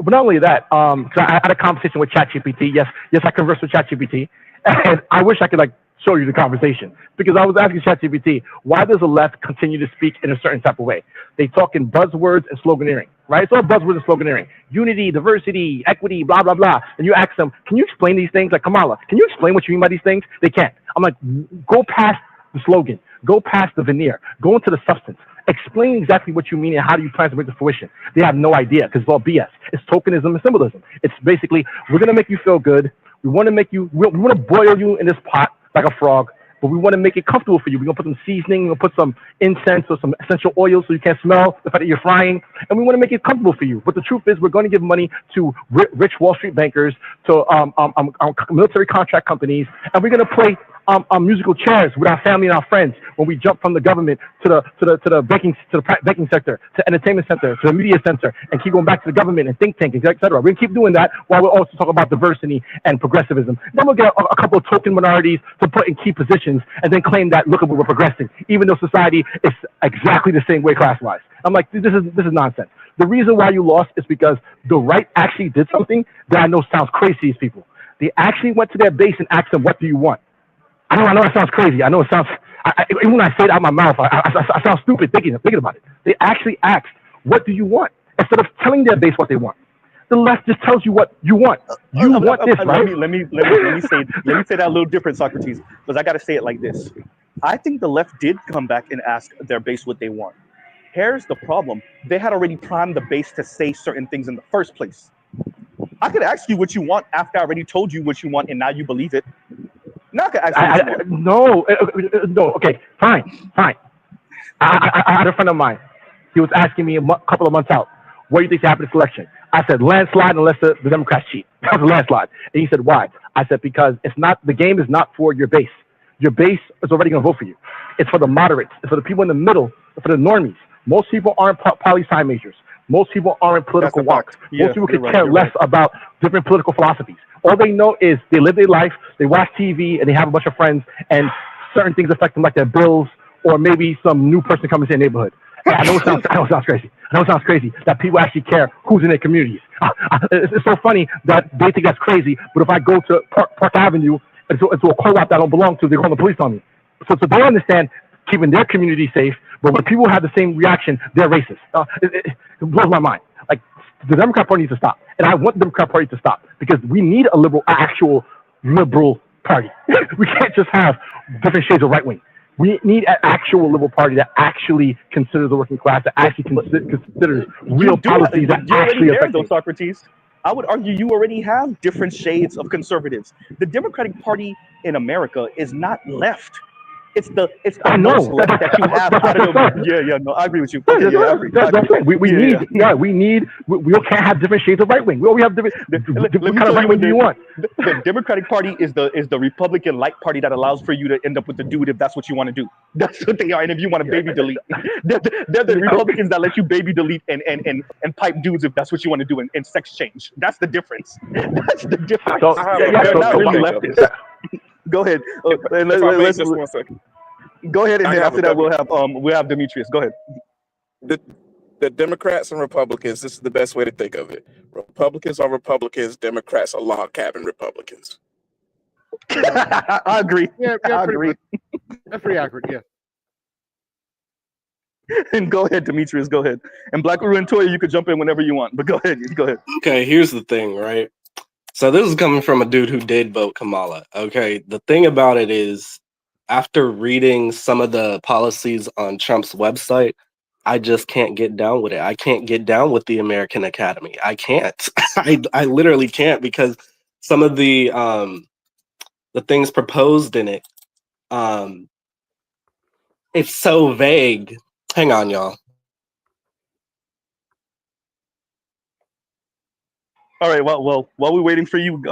But not only that, because I had a conversation with ChatGPT. Yes, I conversed with ChatGPT, and I wish I could show you the conversation, because I was asking ChatGPT, why does the left continue to speak in a certain type of way? They talk in buzzwords and sloganeering, right? It's all buzzwords and sloganeering. Unity, diversity, equity, blah, blah, blah. And you ask them, can you explain these things? Like, Kamala, can you explain what you mean by these things? They can't. I'm like, go past the slogan, go past the veneer, go into the substance. Explain exactly what you mean and how do you plan to bring it to fruition. They have no idea because it's all BS. It's tokenism and symbolism. It's basically, we're going to make you feel good. We want to boil you in this pot like a frog, but we want to make it comfortable for you. We're going to put some seasoning, we're going to put some incense or some essential oils so you can't smell the fact that you're frying, and we want to make it comfortable for you. But the truth is, we're going to give money to rich Wall Street bankers, to military contract companies, and we're going to play musical chairs with our family and our friends when we jump from the government to the banking sector, to entertainment center, to the media center, and keep going back to the government and think tank, etc. We're gonna keep doing that while we're also talking about diversity and progressivism. Then we'll get a couple of token minorities to put in key positions and then claim that look, we're progressing, even though society is exactly the same way class-wise. I'm like, this is nonsense. The reason why you lost is because the right actually did something that I know sounds crazy to people. They actually went to their base and asked them, what do you want? I know it sounds crazy. I know it sounds. Even when I say it out of my mouth, I sound stupid thinking about it. They actually asked, "What do you want?" Instead of telling their base what they want. The left just tells you what you want. You want this, right? Let me say that a little different, Socrates, because I got to say it like this. I think the left did come back and ask their base what they want. Here's the problem: they had already primed the base to say certain things in the first place. I could ask you what you want after I already told you what you want, and now you believe it. Now I could ask you what you want. No. Okay, fine. I had a friend of mine. He was asking me a couple of months out, what do you think happened to this election? I said, landslide unless the Democrats cheat. That was a landslide. And he said, why? I said, because the game is not for your base. Your base is already going to vote for you. It's for the moderates. It's for the people in the middle. It's for the normies. Most people aren't poli-sci majors. Most people aren't political walks. Most people could care less about different political philosophies. All they know is they live their life, they watch TV, and they have a bunch of friends, and certain things affect them, like their bills, or maybe some new person coming to their neighborhood. I know it sounds crazy that people actually care who's in their communities. It's so funny that they think that's crazy, but if I go to Park Avenue into a co-op that I don't belong to, they're calling the police on me. So they understand keeping their community safe, but when people have the same reaction, they're racist. It blows my mind. Like, the Democrat Party needs to stop, and I want the Democrat Party to stop, because we need a actual liberal party. We can't just have different shades of right wing. We need an actual liberal party that actually considers the working class, that actually considers real policies that actually affect those, Socrates. I would argue you already have different shades of conservatives. The Democratic Party in America is not left. It's the most left that you have. No, I agree with you. Okay, I agree. We can't have different shades of right wing. We always have different. What kind of right wing do you want? The Democratic Party is the Republican light party that allows for you to end up with the dude if that's what you want to do. That's what they are. And if you want to baby delete, they're the Republicans that let you baby delete and pipe dudes if that's what you want to do and sex change. That's the difference. That's the difference. They're not really leftists. Go ahead. Let's just 1 second. Go ahead, and then after that we'll have Demetrius. Go ahead. The Democrats and Republicans. This is the best way to think of it. Republicans are Republicans. Democrats are log cabin Republicans. I agree. Yeah, I agree. That's pretty accurate. Yeah. And go ahead, Demetrius. Go ahead. And Black Uru and Toya, you could jump in whenever you want. But go ahead. Okay, here's the thing, right? So this is coming from a dude who did vote Kamala. Okay, the thing about it is, after reading some of the policies on Trump's website, I just can't get down with it. I can't get down with the American Academy. I can't. I literally can't, because some of the things proposed in it, it's so vague. Hang on, y'all. All right. Well, while we're waiting for you,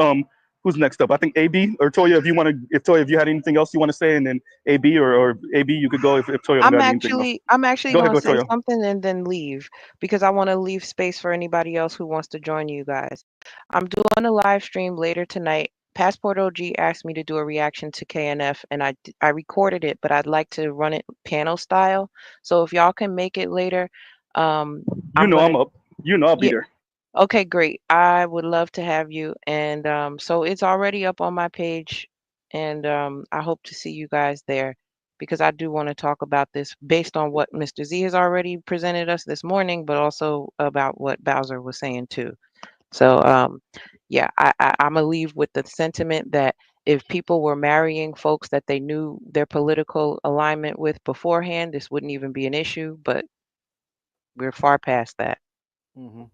who's next up? I think AB or Toya. If you had anything else you want to say, and then AB or AB, you could go if Toya. I'm actually going to say something and then leave, because I want to leave space for anybody else who wants to join you guys. I'm doing a live stream later tonight. Passport OG asked me to do a reaction to KNF, and I recorded it, but I'd like to run it panel style. So if y'all can make it later, I'm up. I'll be there. Okay, great. I would love to have you. And so it's already up on my page, and I hope to see you guys there, because I do want to talk about this based on what Mr. Z has already presented us this morning, but also about what Bowser was saying too. So I'm gonna leave with the sentiment that if people were marrying folks that they knew their political alignment with beforehand, this wouldn't even be an issue, but we're far past that. Mm-hmm.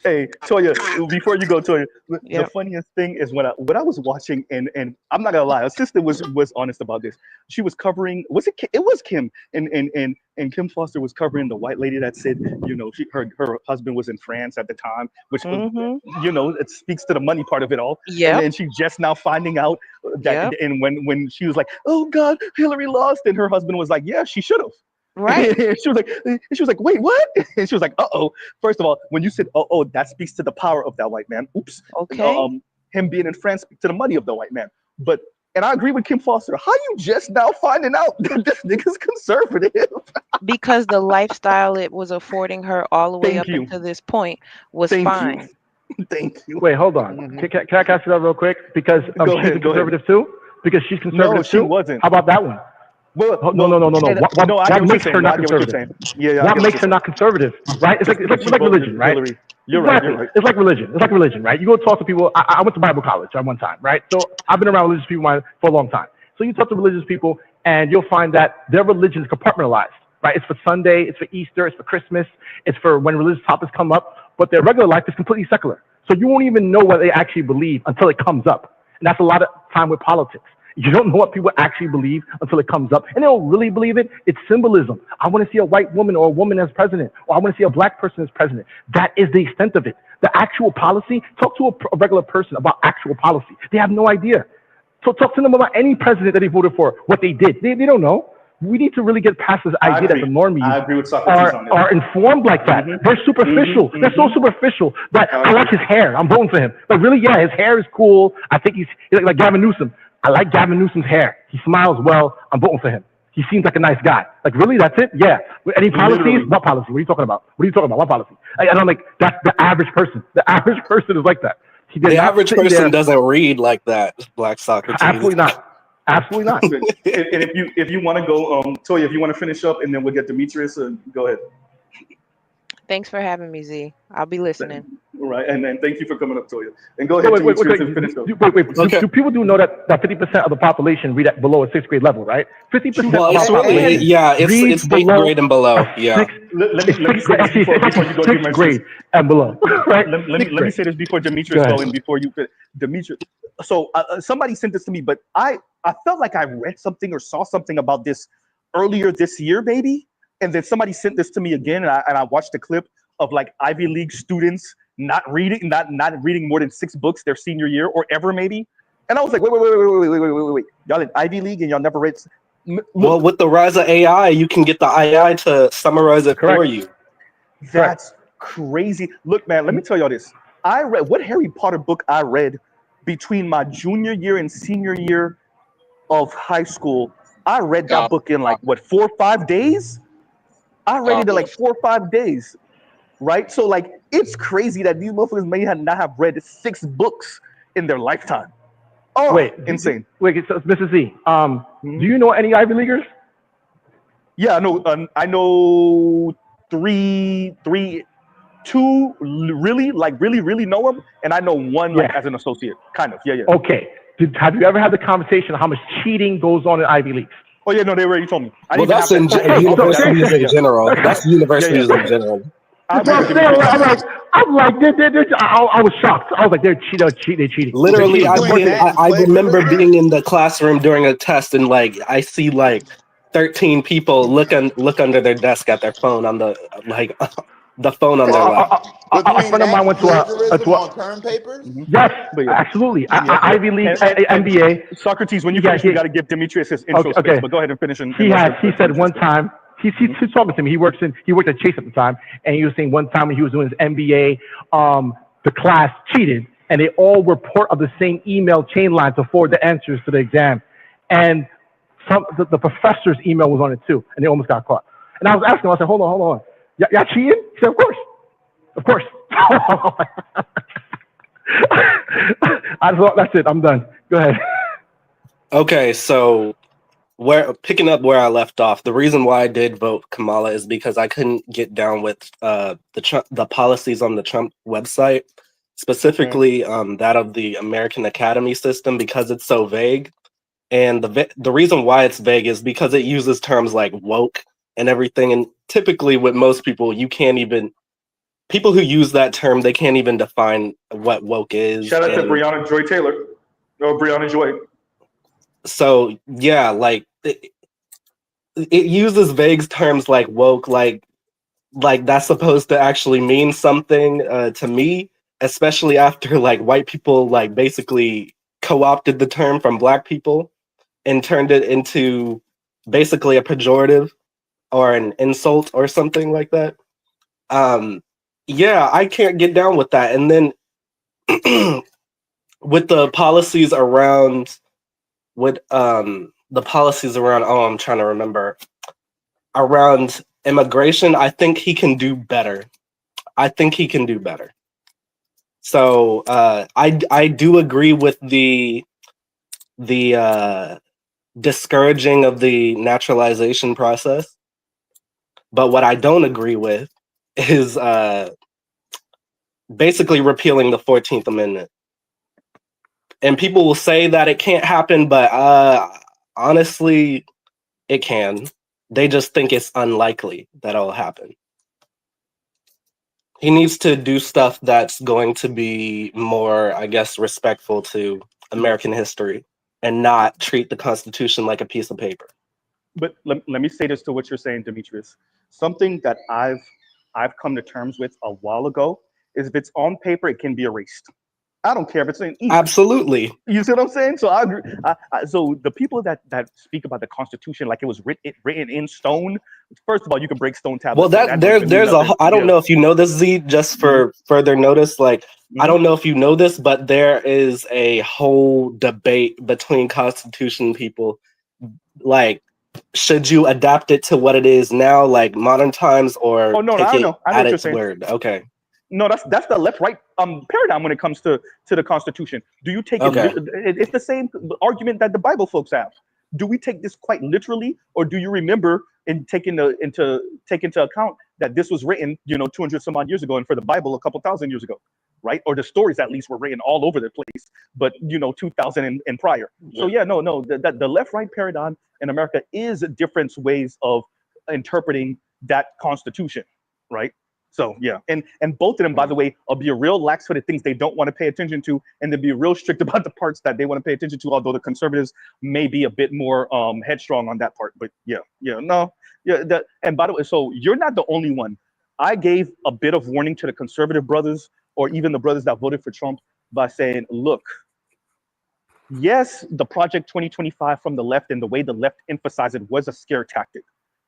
Hey, Toya, before you go, Toya, the funniest thing is when I was watching, and I'm not gonna lie, her sister was honest about this. She was covering, it was Kim, and Kim Foster was covering the white lady that said, her husband was in France at the time, which it speaks to the money part of it all. Yeah. And then she just now finding out that, and when she was like, oh God, Hillary lost, and her husband was like, yeah, she should have. Right. She was like, wait, what? And she was like, uh-oh. First of all, when you said, uh-oh, that speaks to the power of that white man. Oops. Okay. Him being in France speaks to the money of the white man. And I agree with Kim Foster. How you just now finding out that this nigga's conservative? Because the lifestyle it was affording her all the way up until this point was fine. Thank you. Wait, hold on. Can I ask you that real quick? Because she's a conservative too. because she's conservative No, she too? wasn't. How about that one? Well, Oh, no. and, What, no, I what get what you're makes her saying. No, I not get what you're conservative? saying. Yeah, I What get makes what her you're not conservative, right? It's just like because she like voted religion, right? Hillary. You're Exactly. right. It's like religion. It's like religion, right? You go talk to people. I went to Bible college at one time, right? So I've been around religious people for a long time. So you talk to religious people, and you'll find that their religion is compartmentalized, right? It's for Sunday, it's for Easter, it's for Christmas, it's for when religious topics come up. But their regular life is completely secular. So you won't even know what they actually believe until it comes up. And that's a lot of time with politics. You don't know what people actually believe until it comes up. And they don't really believe it. It's symbolism. I want to see a white woman or a woman as president, or I want to see a black person as president. That is the extent of it. The actual policy, talk to a regular person about actual policy. They have no idea. So talk to them about any president that they voted for, what they did. They don't know. We need to really get past this idea that the normies I agree with Socrates on this. are informed like that. They're superficial. They're so superficial that I like his hair. I'm voting for him. Like, really, yeah, his hair is cool. I think he's like Gavin Newsom. I like Gavin Newsom's hair. He smiles well. I'm voting for him. He seems like a nice guy. Like, really, that's it? Yeah. Any policies? Literally. What policy? What are you talking about? What are you talking about? What policy? And I'm like, that's the average person. The average person is like that. The average person doesn't read like that, Black Socrates. Absolutely not. Absolutely not. And if you want to go, Toya, if you want to finish up, and then we'll get Demetrius. Go ahead. Thanks for having me, Z. I'll be listening. All right, and then thank you for coming up, Toya. And go ahead, Wait, Demetrius, and finish up. Okay. Do people do know that 50% of the population read at below a 6th grade level, right? 50% Well, of the it's really, population yeah, it's 8th grade and below. Yeah. Let me say this before you go, Demetrius. Grade and below, right? Let me say this before Demetrius go, and before you, Demetrius. So somebody sent this to me, but I felt like I read something or saw something about this earlier this year, maybe, and then somebody sent this to me again, and I watched the clip of like Ivy League students not reading more than 6 books their senior year or ever, maybe. And I was like, wait. Y'all in Ivy League and y'all never read. Well, with the rise of AI, you can get the AI to summarize it for you. That's crazy. Look, man, let me tell y'all this. I read what Harry Potter book I read between my junior year and senior year of high school. I read that book in like, what, 4 or 5 days? I read it in like 4 or 5 days. Right? So like, it's crazy that these motherfuckers may not have read 6 books in their lifetime. Oh, wait, insane. Wait, so Mr. Z, do you know any Ivy Leaguers? Yeah, I know 2 really know them, and I know 1 like as an associate, kind of. Yeah. Okay. Have you ever had the conversation of how much cheating goes on in Ivy Leagues? Oh yeah, no, they already told me. Well, that's in universities in general. That's universities in general. I'm like, I was shocked. I was like, they're cheating. Literally, I remember being in the classroom during a test, and like I see like 13 people look under their desk at their phone on the phone on their lap. A friend of mine went to on term papers. Yes, absolutely. Ivy League, MBA. Socrates, when you finish, you got to give Demetrius his intro space. But go ahead and finish. He said one time. He's talking to me. He worked at Chase at the time, and he was saying one time when he was doing his MBA, the class cheated, and they all were part of the same email chain line to forward the answers to the exam, and the professor's email was on it too, and they almost got caught. And I was asking him, I said, hold on, y'all cheating? He said, of course. I thought that's it. I'm done. Go ahead. Okay, so picking up where I left off, the reason why I did vote Kamala is because I couldn't get down with the policies on the Trump website, specifically that of the American Academy system, because it's so vague. And the reason why it's vague is because it uses terms like woke and everything. And typically with most people, people who use that term, they can't even define what woke is. Shout out to Breonna Joy Taylor. Or Breonna Joy. So yeah, like it uses vague terms like woke, like that's supposed to actually mean something to me, especially after like white people like basically co-opted the term from Black people and turned it into basically a pejorative or an insult or something like that. Yeah, I can't get down with that. And then with the policies around I'm trying to remember, around immigration, I think he can do better. So I do agree with the the discouraging of the naturalization process. But what I don't agree with is basically repealing the 14th Amendment. And people will say that it can't happen, but honestly, it can. They just think it's unlikely that it'll happen. He needs to do stuff that's going to be more, I guess, respectful to American history and not treat the Constitution like a piece of paper. But let me say this to what you're saying, Demetrius. Something that I've come to terms with a while ago is if it's on paper, it can be erased. I don't care if it's in ink. Absolutely. You see what I'm saying? So I agree. So the people that speak about the Constitution like it was written in stone. First of all, you can break stone tablets. Well, there's a. I don't know if you know this, Z. Just for further notice, like I don't know if you know this, but there is a whole debate between Constitution people, like should you adapt it to what it is now, like modern times, or take it at its word? Okay. No, that's the left-right paradigm when it comes to the Constitution. Do you take it? It's the same argument that the Bible folks have. Do we take this quite literally, or do you remember and take into account that this was written, 200 some odd years ago, and for the Bible a couple thousand years ago, right? Or the stories at least were written all over the place, but 2000 and prior. So yeah, no, the left-right paradigm in America is different ways of interpreting that Constitution, right? So yeah, and both of them, by the way, will be real lax for the things they don't want to pay attention to, and they'll be real strict about the parts that they want to pay attention to. Although the conservatives may be a bit more headstrong on that part. But and by the way, so you're not the only one. I gave a bit of warning to the conservative brothers, or even the brothers that voted for Trump, by saying, look, yes, the Project 2025 from the left and the way the left emphasized it was a scare tactic.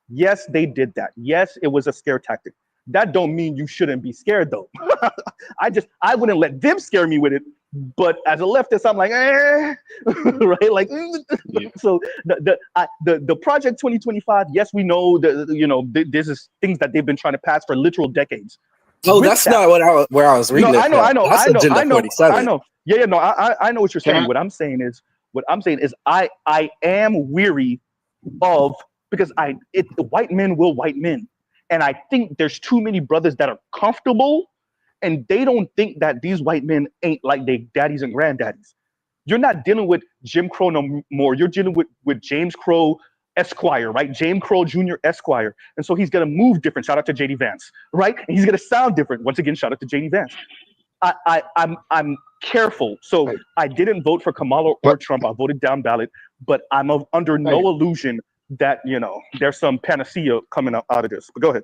Yes, they did that. Yes, it was a scare tactic. That don't mean you shouldn't be scared though. I wouldn't let them scare me with it. But as a leftist, I'm like, right? Like, so the Project 2025. Yes, we know that this is things that they've been trying to pass for literal decades. Oh, that's not where I was reading. No, I know. That's Agenda 47. I know. Yeah, no, I know what you're saying. What I'm saying is I am weary of, because white men will white men. And I think there's too many brothers that are comfortable and they don't think that these white men ain't like their daddies and granddaddies. You're not dealing with Jim Crow no more. You're dealing with James Crow Esquire, right? James Crow Jr. Esquire. And so he's going to move different. Shout out to JD Vance, right? And he's going to sound different. Once again, shout out to JD Vance. I'm careful. So I didn't vote for Kamala or Trump. I voted down ballot, but I'm under no illusion that there's some panacea coming out of this. But go ahead.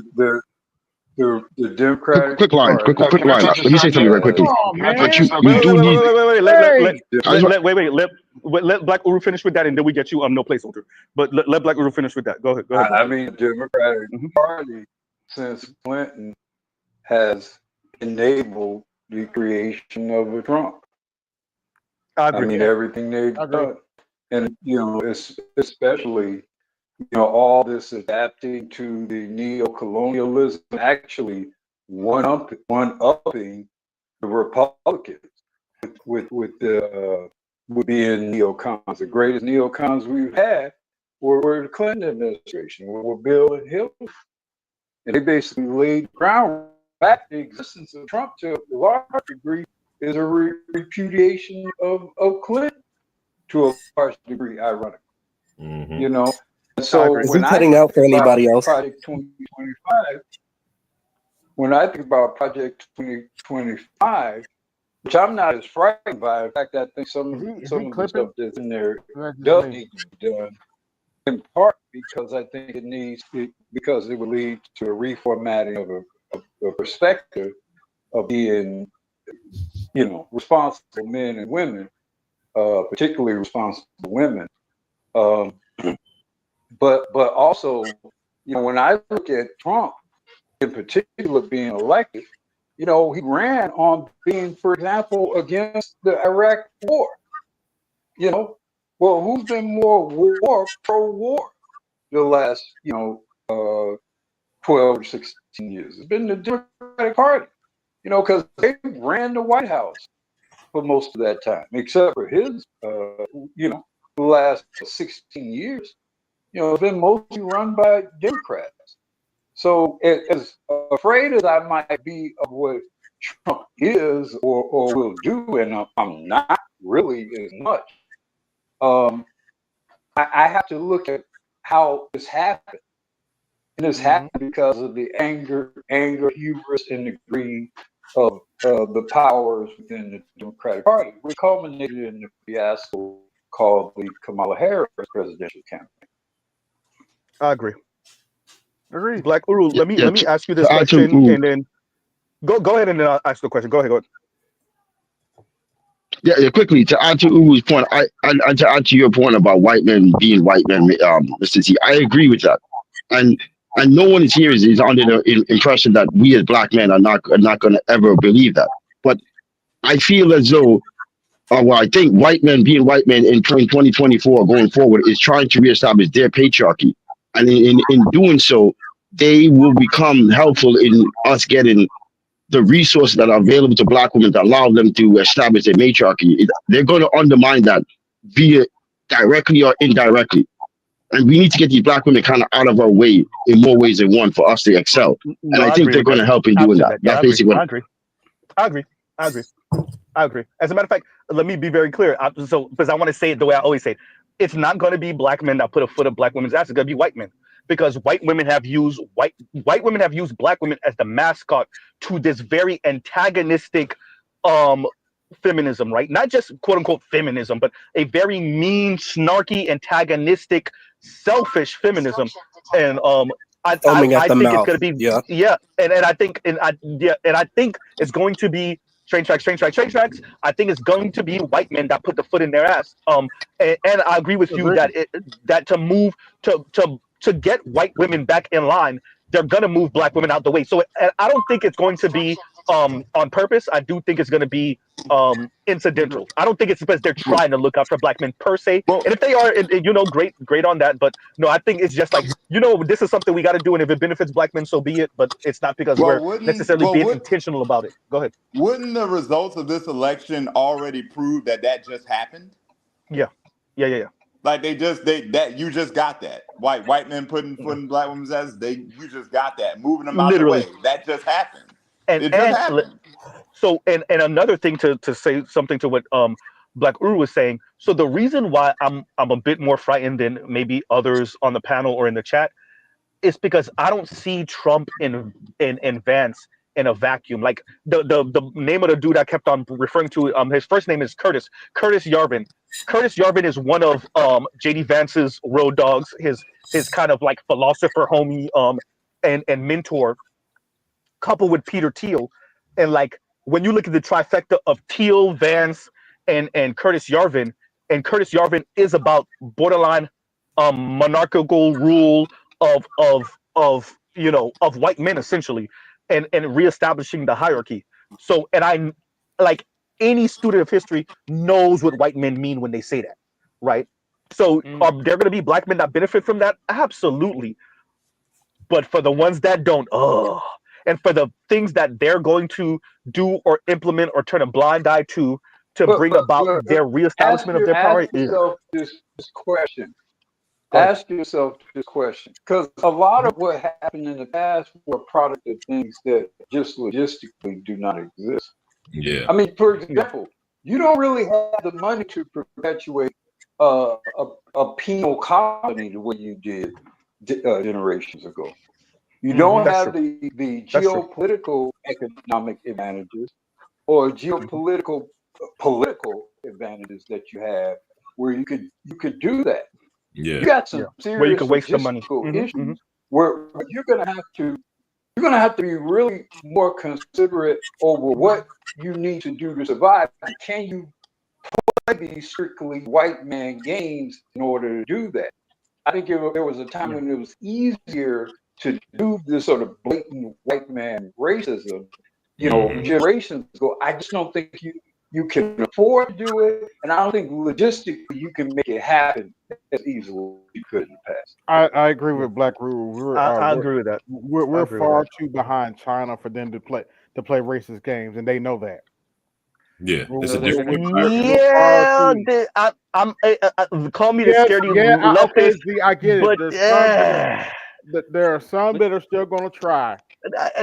The Democratic quick line. Let me say something very quickly. Let Black Uru finish with that, and then we get you no placeholder. But let Black Uru finish with that. Go ahead. I mean, the Democratic Party since Clinton has enabled the creation of a Trump. I agree. I mean, everything they've done. And, it's especially, all this adapting to the neo-colonialism, actually one-upping the Republicans with being neocons. The greatest neocons we've had were the Clinton administration, were Bill and Hillary. And they basically laid ground. Back the existence of Trump to a large degree is a repudiation of Clinton. To a large degree, ironically, And so when cutting out for anybody else, Project 2025. When I think about Project 2025, which I'm not as frightened by, in fact, I think some of the stuff that's in there does need to be done. In part because I think because it would lead to a reformatting of a perspective of being, responsible men and women. Particularly responsible women, but also, when I look at Trump in particular being elected, he ran on being, for example, against the Iraq War. Well, who's been more pro-war the last 12 or 16 years? It's been the Democratic Party, because they ran the White House. for most of that time, except for his, the last 16 years, it's been mostly run by Democrats. So as afraid as I might be of what Trump is or will do, and I'm not really as much, I have to look at how this happened. And it's happened because of the anger, hubris, and the greed of the powers within the Democratic Party, which culminated in the fiasco called the Kamala Harris presidential campaign. I agree. Agreed. Black Uru, Yeah, let yeah, me ask you this to add to question, and then go ahead, and then I'll ask the question. Go ahead. yeah, quickly to add to Uru's point, and to add to your point about white men being white men, Mr. T, I agree with that, and no one is here is under the impression that we as black men are not going to ever believe that. But I feel as though, well, I think white men being white men in 2024 going forward is trying to reestablish their patriarchy, and in doing so, they will become helpful in us getting the resources that are available to black women that allow them to establish their matriarchy. They're going to undermine that via directly or indirectly. And we need to get these black women kind of out of our way in more ways than one for us to excel. No, And I I think agree they're with going that. to help in I doing say that. Yeah, That's I agree. basically what. I agree. As a matter of fact, let me be very clear. Because I want to say it the way I always say it, it's not going to be black men that put a foot up black women's ass. It's going to be white men, because white women have used black women as the mascot to this very antagonistic feminism, right? Not just quote unquote feminism, but a very mean, snarky, antagonistic, selfish feminism. And Foaming at I the think it's mouth. going to be, Yeah. and I think it's going to be train tracks. I think it's going to be white men that put the foot in their ass. And I agree with you Agreed. that to move to get white women back in line, they're gonna move black women out the way. So I don't think it's going to be on purpose. I do think it's going to be incidental. I don't think it's because they're trying to look out for black men per se. Well, And if they are, great on that. But no, I think it's just like, this is something we got to do, and if it benefits black men, so be it. But it's not because we're necessarily being intentional about it. Go ahead. wouldn't the results of this election already prove that just happened? Yeah. Like you just got that. White men putting foot in black women's asses, you just got that. Moving them out the Literally. way. That just happened. And It just happened. so and another thing to say something to what Black Uru was saying. So the reason why I'm a bit more frightened than maybe others on the panel or in the chat is because I don't see Trump in Vance in a vacuum. Like the name of the dude I kept on referring to, his first name is Curtis Yarvin. Curtis Yarvin is one of JD Vance's road dogs, his kind of like philosopher homie and mentor, coupled with Peter Thiel. And like when you look at the trifecta of Thiel, Vance, and Curtis Yarvin, and Curtis Yarvin is about borderline monarchical rule of white men essentially, and reestablishing the hierarchy. So, and I like any student of history knows what white men mean when they say that, right? So are there going to be black men that benefit from that? Absolutely. But for the ones that don't, and for the things that they're going to do or implement or turn a blind eye to bring about their reestablishment of their power. Ask yourself this question. Ask yourself this question, because a lot of what happened in the past were a product of things that just logistically do not exist. Yeah. I mean, for example, you don't really have the money to perpetuate a penal colony the way you did generations ago. You don't have the geopolitical economic advantages or geopolitical political advantages that you have where you could do that. Yeah. You got some serious where you can waste some money. issues where you're gonna have to be really more considerate over what you need to do to survive. And can you play these strictly white man games in order to do that? I think there was a time when it was easier to do this sort of blatant white man racism, generations ago. I just don't think you can afford to do it, and I don't think logistically you can make it happen as easily as you could in the past. I agree with Black Rule. I agree with that. We're far too behind China for them to play racist games, and they know that. Yeah, it's a With, different with, with, environment. with Yeah, RT. call me the Yes, scaredy yeah, okay, leftist, Z, I get it. but There's some there are some that are still gonna try,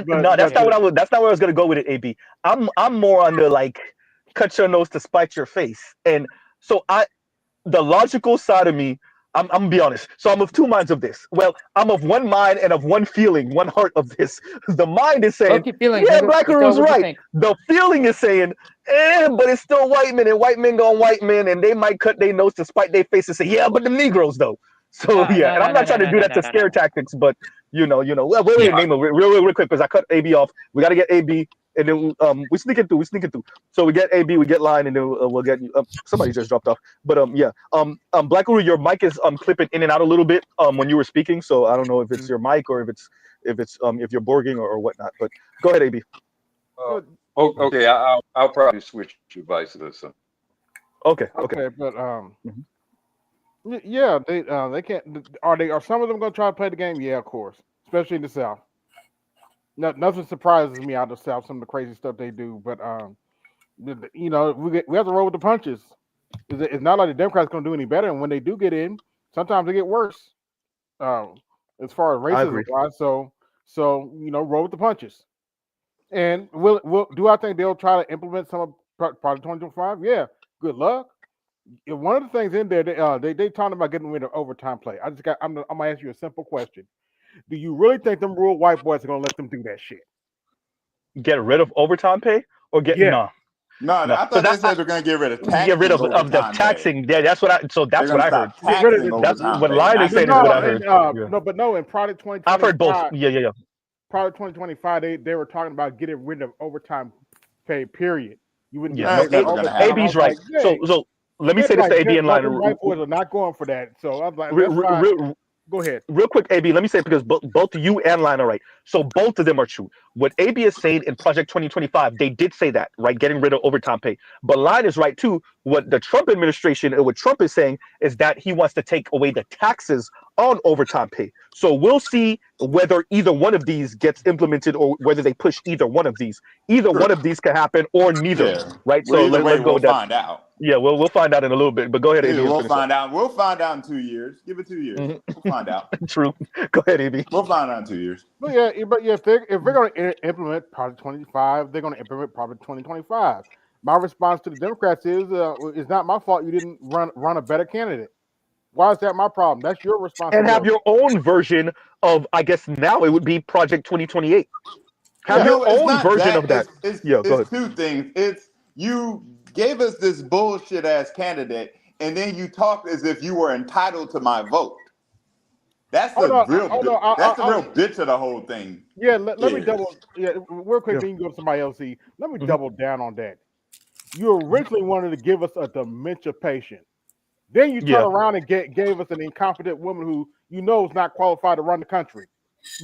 no, that's but not what I was. That's not where I was gonna go with it. AB, I'm more on the like, cut your nose to spite your face, and so the logical side of me, I'm gonna be honest. So I'm of two minds of this. Well, I'm of one mind and of one feeling, one heart of this. The mind is saying, Fuck your feelings, yeah, nigga. Let's go Blackaroo's what you right. think. The feeling is saying, but it's still white men, and white men gonna white men, and they might cut their nose to spite their face and say, yeah, but the Negroes though. So No, yeah, no, and no, I'm no, not no, trying to no, do no, that no, to no, no. scare tactics, but Well, wait, Yeah, real quick, because I cut AB off. We got to get AB, and then we sneak it through. So we get AB, we get line, and then we'll get somebody just dropped off. But yeah, Black Uru, your mic is clipping in and out a little bit when you were speaking. So I don't know if it's your mic or if you're borging or whatnot. But go ahead, AB. Okay, I'll probably switch to vice versa. Okay. but yeah, they can't. Are some of them gonna try to play the game? Yeah, of course, especially in the South. No, nothing surprises me out of the South. Some of the crazy stuff they do, but we have to roll with the punches. It's not like the Democrats gonna do any better, and when they do get in, sometimes they get worse. As far as I racism agree. wise, so roll with the punches. And do I think they'll try to implement some of Project 2025? Yeah. Good luck. One of the things in there, they talking about getting rid of overtime play. I'm gonna ask you a simple question. Do you really think them rural white boys are gonna let them do that shit? Get rid of overtime pay or get Yeah. No, I thought they said they're going to get rid of get rid taxing of the overtime pay. taxing. Yeah, that's what I. So They're that's going what to I heard. stop Get rid of taxing the That's overtime what pay. Lion Not is get saying is rid what of I it. heard. Yeah. No, in Product I've heard both. 2025, Yeah. Product 2025, they were talking about getting rid of overtime pay. Period. You wouldn't get Yeah, no, That's paid for never going to overtime. I happen. AB's was right. like, So, dang. let me They're say this like, to AB in line. them white boys are not going for that. So I was like, that's Real, fine. Go ahead. real quick, AB, let me say it because both you and Line are right. So both of them are true. What AB is saying in Project 2025, they did say that, right? Getting rid of overtime pay. But Line is right too. What the Trump administration and what Trump is saying is that he wants to take away the taxes on overtime pay. So we'll see whether either one of these gets implemented or whether they push either one of these. Either one Sure. of these could happen or neither, Yeah. right? Well, So either way, let's go we'll with that. find out. Yeah, we'll find out in a little bit. But go ahead, AB, Either and we'll finish up. find out. We'll find out in 2 years. Give it 2 years. We'll find out. True. Go ahead, AB. We'll find out in 2 years. But yeah, if they're going to implement Project 25, they're going to implement Project 2025. My response to the Democrats is, it's not my fault you didn't run a better candidate. Why is that my problem? That's your And have responsibility. your own version of, I guess now it would be Project 2028. Have Yeah. your No, it's own not version that. of that. Yeah, go It's ahead. two things. It's you gave us this bullshit ass candidate, and then you talked as if you were entitled to my vote. That's Hold the on, real. hold on. That's the real bitch of the whole thing. Yeah, let me Is double. Yeah, real quick. Yeah. Then you go to somebody else. See, let me Mhm. double down on that. You originally wanted to give us a dementia patient. Then you turn Yeah. around and gave us an incompetent woman who you know is not qualified to run the country.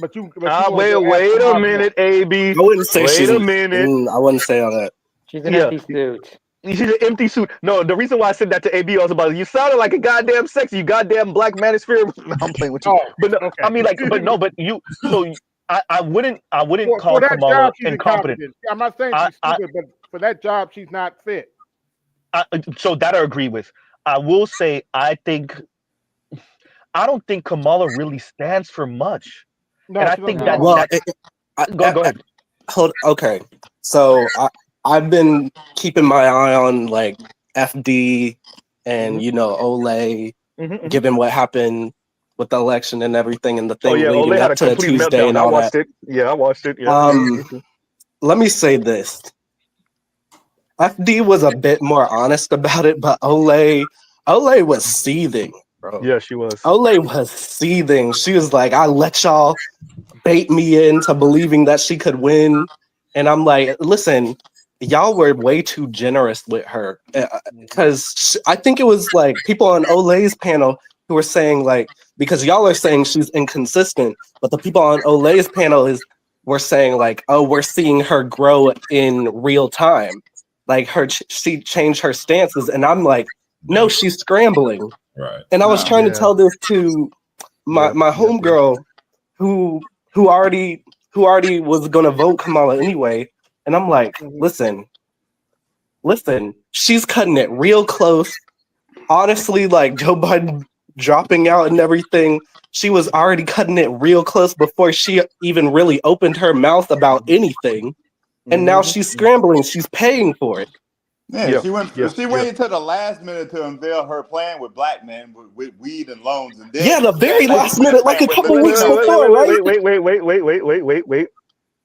But you want to go ask Wait a Kamala Harris. minute, AB. I wouldn't say Wait she's. a minute. I wouldn't say all that. She's an Yeah. empty suit. She's an empty suit. No, the reason why I said that to AB was about you sounded like a goddamn sexy, you goddamn black manosphere. No, I'm playing with you. Oh, But no, okay. I mean but you so I wouldn't For call that Kamala job, she's incompetent. incompetent. I'm not saying I, she's stupid, but for that job, she's not fit. so that I agree with. I will say I don't think Kamala really stands for much. No, And I she doesn't think at that all. Well, go ahead. hold. Okay, so I've been keeping my eye on like FD and Olay, Mhm. given what happened with the election and everything, and the Oh thing yeah, Ole leading had up a to complete Tuesday meltdown. and I all that. watched it. Yeah, I watched it. Yeah, me too. Let me say this. FD was a bit more honest about it, but Ole was seething, bro. Yeah, she was. Ole was seething. She was like, I let y'all bait me into believing that she could win. And I'm like, listen, y'all were way too generous with her. Because I think it was like people on Ole's panel who were saying like, because y'all are saying she's inconsistent, but the people on Ole's panel were saying like, oh, we're seeing her grow in real time. Like she changed her stances. And I'm like, no, she's scrambling. Right. And I was trying to tell this to my homegirl who already was gonna vote Kamala anyway. And I'm like, listen, listen, she's cutting it real close. Honestly, like Joe Biden dropping out and everything, she was already cutting it real close before she even really opened her mouth about anything. And now she's scrambling. She's paying for it. Yeah, she waited till the last minute to unveil her plan with black men with weed and loans, and then the very last minute, like a couple weeks before, right? Wait.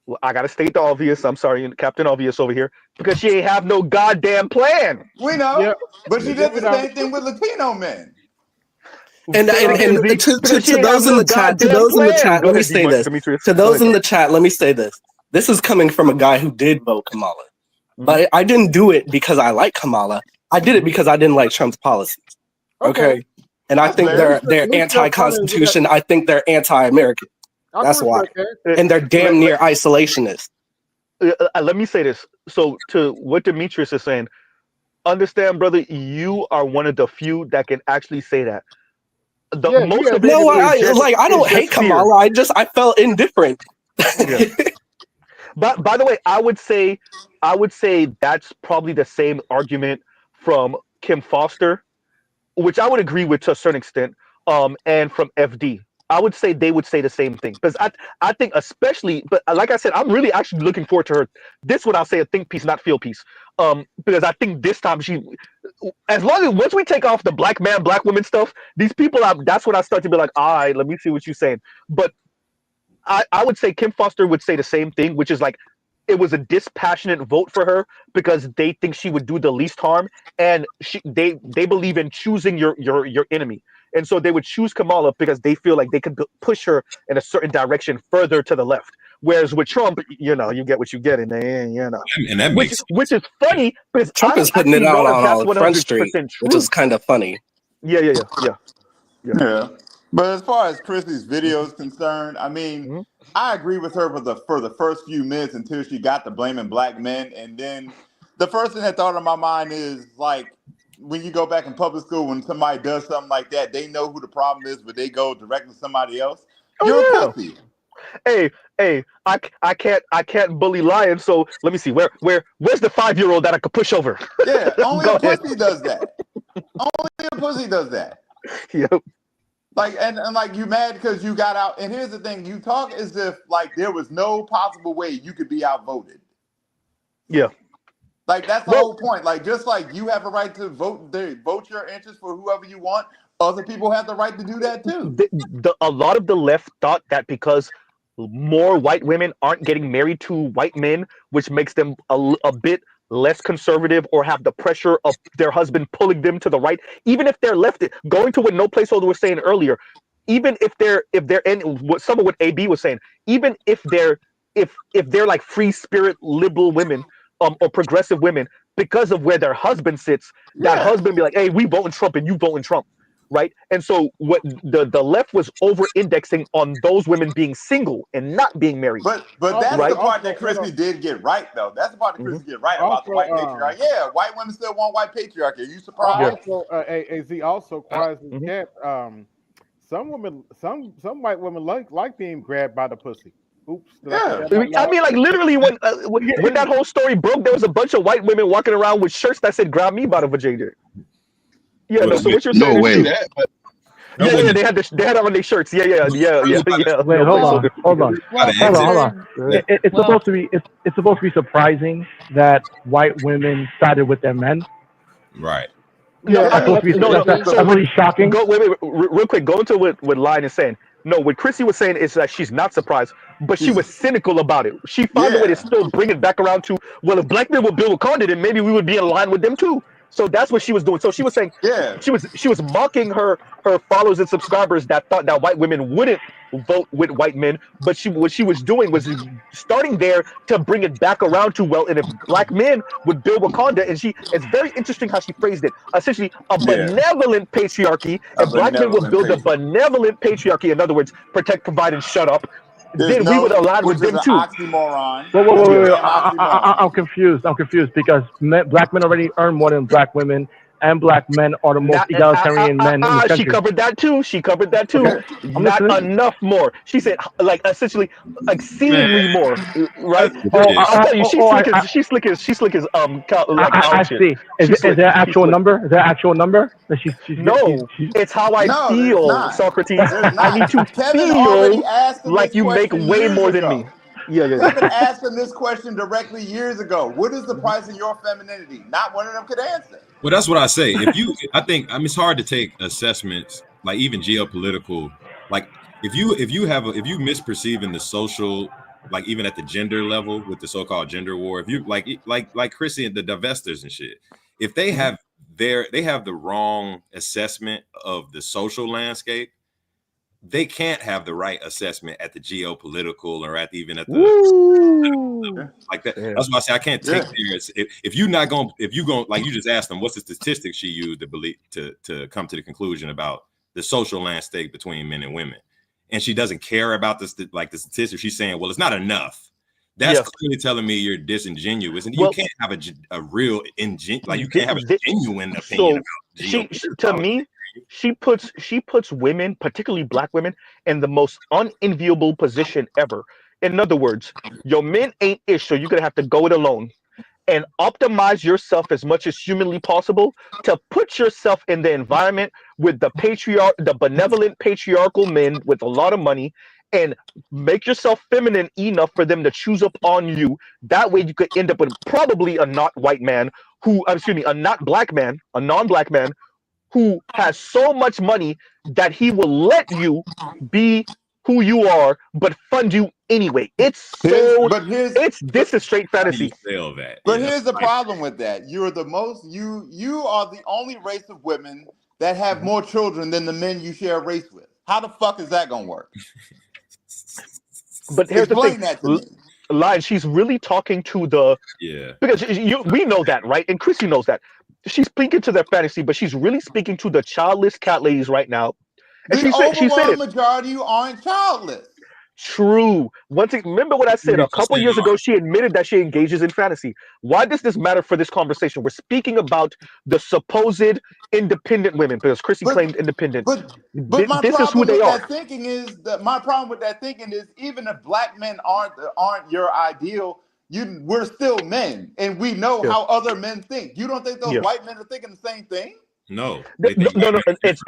Well, I gotta state the obvious. I'm sorry, Captain Obvious over here, because she ain't have no goddamn plan. We know, Yeah. but she did the same thing with Latino men. And to those in the chat, let me say this. To those in the chat, let me say this. This is coming from a guy who did vote Kamala. But I didn't do it because I like Kamala. I did it because I didn't like Trump's policies. Okay? And I think they're anti-Constitution. I think they're anti-American. That's why. And they're damn near isolationist. Let me say this. So to what Demetrius is saying, understand, brother, you are one of the few that can actually say that. I don't hate Kamala. I felt indifferent. Yeah. But by the way, I would say that's probably the same argument from Kim Foster, which I would agree with to a certain extent, and from FD. I would say they would say the same thing, because I think especially, but like I said, I'm really actually looking forward to her. This would I'll say a think piece, not feel piece, because I think this time as long as once we take off the black man, black woman stuff, these people, that's when I start to be like, all right, let me see what you're saying. But I would say Kim Foster would say the same thing, which is like, it was a dispassionate vote for her because they think she would do the least harm, and they believe in choosing your enemy, and so they would choose Kamala because they feel like they could push her in a certain direction further to the left. Whereas with Trump, you get what you get in the end, and that makes which is funny because Trump is putting it out on Front Street, which is kind of funny. Yeah. But as far as Chrissy's video is concerned, I mean, I agree with her for the first few minutes until she got to blaming black men. And then the first thing that thought in my mind is, like, when you go back in public school, when somebody does something like that, they know who the problem is, but they go directly to somebody else. You're a pussy. Hey, I can't bully lions, so let me see. Where's the 5-year-old that I could push over? Yeah, only a pussy does that. Only a pussy does that. Yep. Like, and like, you mad because you got out. And here's the thing, you talk as if like there was no possible way you could be outvoted. Yeah. Like, that's the whole point. Like, just like you have a right to vote your interest for whoever you want, other people have the right to do that too. A lot of the left thought that because more white women aren't getting married to white men, which makes them a bit less conservative or have the pressure of their husband pulling them to the right, even if they're left, going to what No Placeholder was saying earlier, even if they're in some of what AB was saying, even if they're like free spirit liberal women, or progressive women, because of where their husband sits, that husband be like, hey, we voting Trump and you voting Trump, right? And so what the left was over indexing on those women being single and not being married. But that's the part that Christy did get right, though. That's the part that Christy get right about the white patriarchy. Yeah, white women still want white patriarchy. Are you surprised? Also, some white women like being grabbed by the pussy. Oops. I mean, like, literally, when that whole story broke, there was a bunch of white women walking around with shirts that said "Grab me" by the vagina. Yeah, no. So what you're saying? No way. Yeah, they had it on their shirts. Yeah. Wait, hold on. It's supposed to be surprising that white women sided with their men. Right. That's really shocking. Wait, real quick. Go into what Lion is saying. No, what Chrissy was saying is that she's not surprised, but she was cynical about it. She found a way to still bring it back around to, well, if black men would build Wakanda, then maybe we would be in line with them too. So that's what she was doing. So she was saying, she was mocking her followers and subscribers that thought that white women wouldn't vote with white men, but what she was doing was starting there to bring it back around to, well, and if black men would build Wakanda, and it's very interesting how she phrased it. Essentially, a benevolent patriarchy, and black men would build a benevolent patriarchy. In other words, protect, provide, and shut up. Then we would align with them too. Oxymoron. Wait. I'm confused because black men already earn more than black women. and black men are the most egalitarian men in this She country. covered that too. She covered that too. Okay, I'm Not listening. enough more. She said like essentially exceedingly more, right? Oh, I'll tell you, she's oh, slick as like I owl shit. see. She's Is slick. there an She's actual slick. number? Is there an actual number that No, she's it's how I No, there's feel, not. Socrates. There's I need not. to Kevin already feel asked him like this you make question way years more than me. ago. Yeah. Kevin asked him this question directly years ago. What is the price of your femininity? Not one of them could answer. Well, that's what I say. I think it's hard to take assessments, like even geopolitical. Like if you misperceiving the social, like even at the gender level with the so-called gender war, if you like Chrissy and the divestors and shit, if they have the wrong assessment of the social landscape, they can't have the right assessment at the geopolitical or even at the like that. Yeah. That's why I say I can't take theirs. If you going like you just asked them what's the statistic she used to believe to come to the conclusion about the social landscape between men and women, and she doesn't care about the statistic. She's saying, well, it's not enough. That's clearly telling me you're disingenuous, and you can't have a real you can't have a genuine opinion about geopolitics. To me, she puts women, particularly black women, in the most unenviable position ever. In other words, your men ain't ish, so you're gonna have to go it alone and optimize yourself as much as humanly possible to put yourself in the environment with the benevolent patriarchal men with a lot of money, and make yourself feminine enough for them to choose up on you. That way you could end up with probably a not white man a not black man, a non-black man who has so much money that he will let you be who you are, but fund you anyway. This is straight fantasy. But here's the problem with that. You are the only race of women that have more children than the men you share a race with. How the fuck is that gonna work? But here's Explain the that to thing. me. Lion, she's really talking to because we know that, right? And Chrissy knows that. She's speaking to their fantasy, but she's really speaking to the childless cat ladies right now. And The she said it. majority who aren't childless. True. Remember what I said a couple years ago? She admitted that she engages in fantasy. Why does this matter for this conversation? We're speaking about the supposed independent women because Chrissy claimed independent. But my this is who problem they with are. that thinking is even if black men aren't your ideal, we're still men, and we know how other men think. You don't think those white men are thinking the same thing? No. No. It's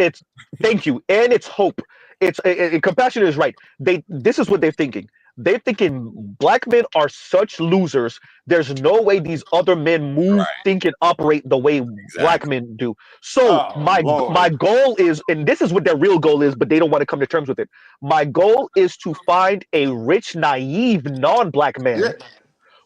thank you, and it's hope. It's compassion is right. This is what they're thinking. They're thinking black men are such losers. There's no way these other men move, think, and operate the way black men do. So my goal is, and this is what their real goal is, but they don't want to come to terms with it. My goal is to find a rich, naive, non-black man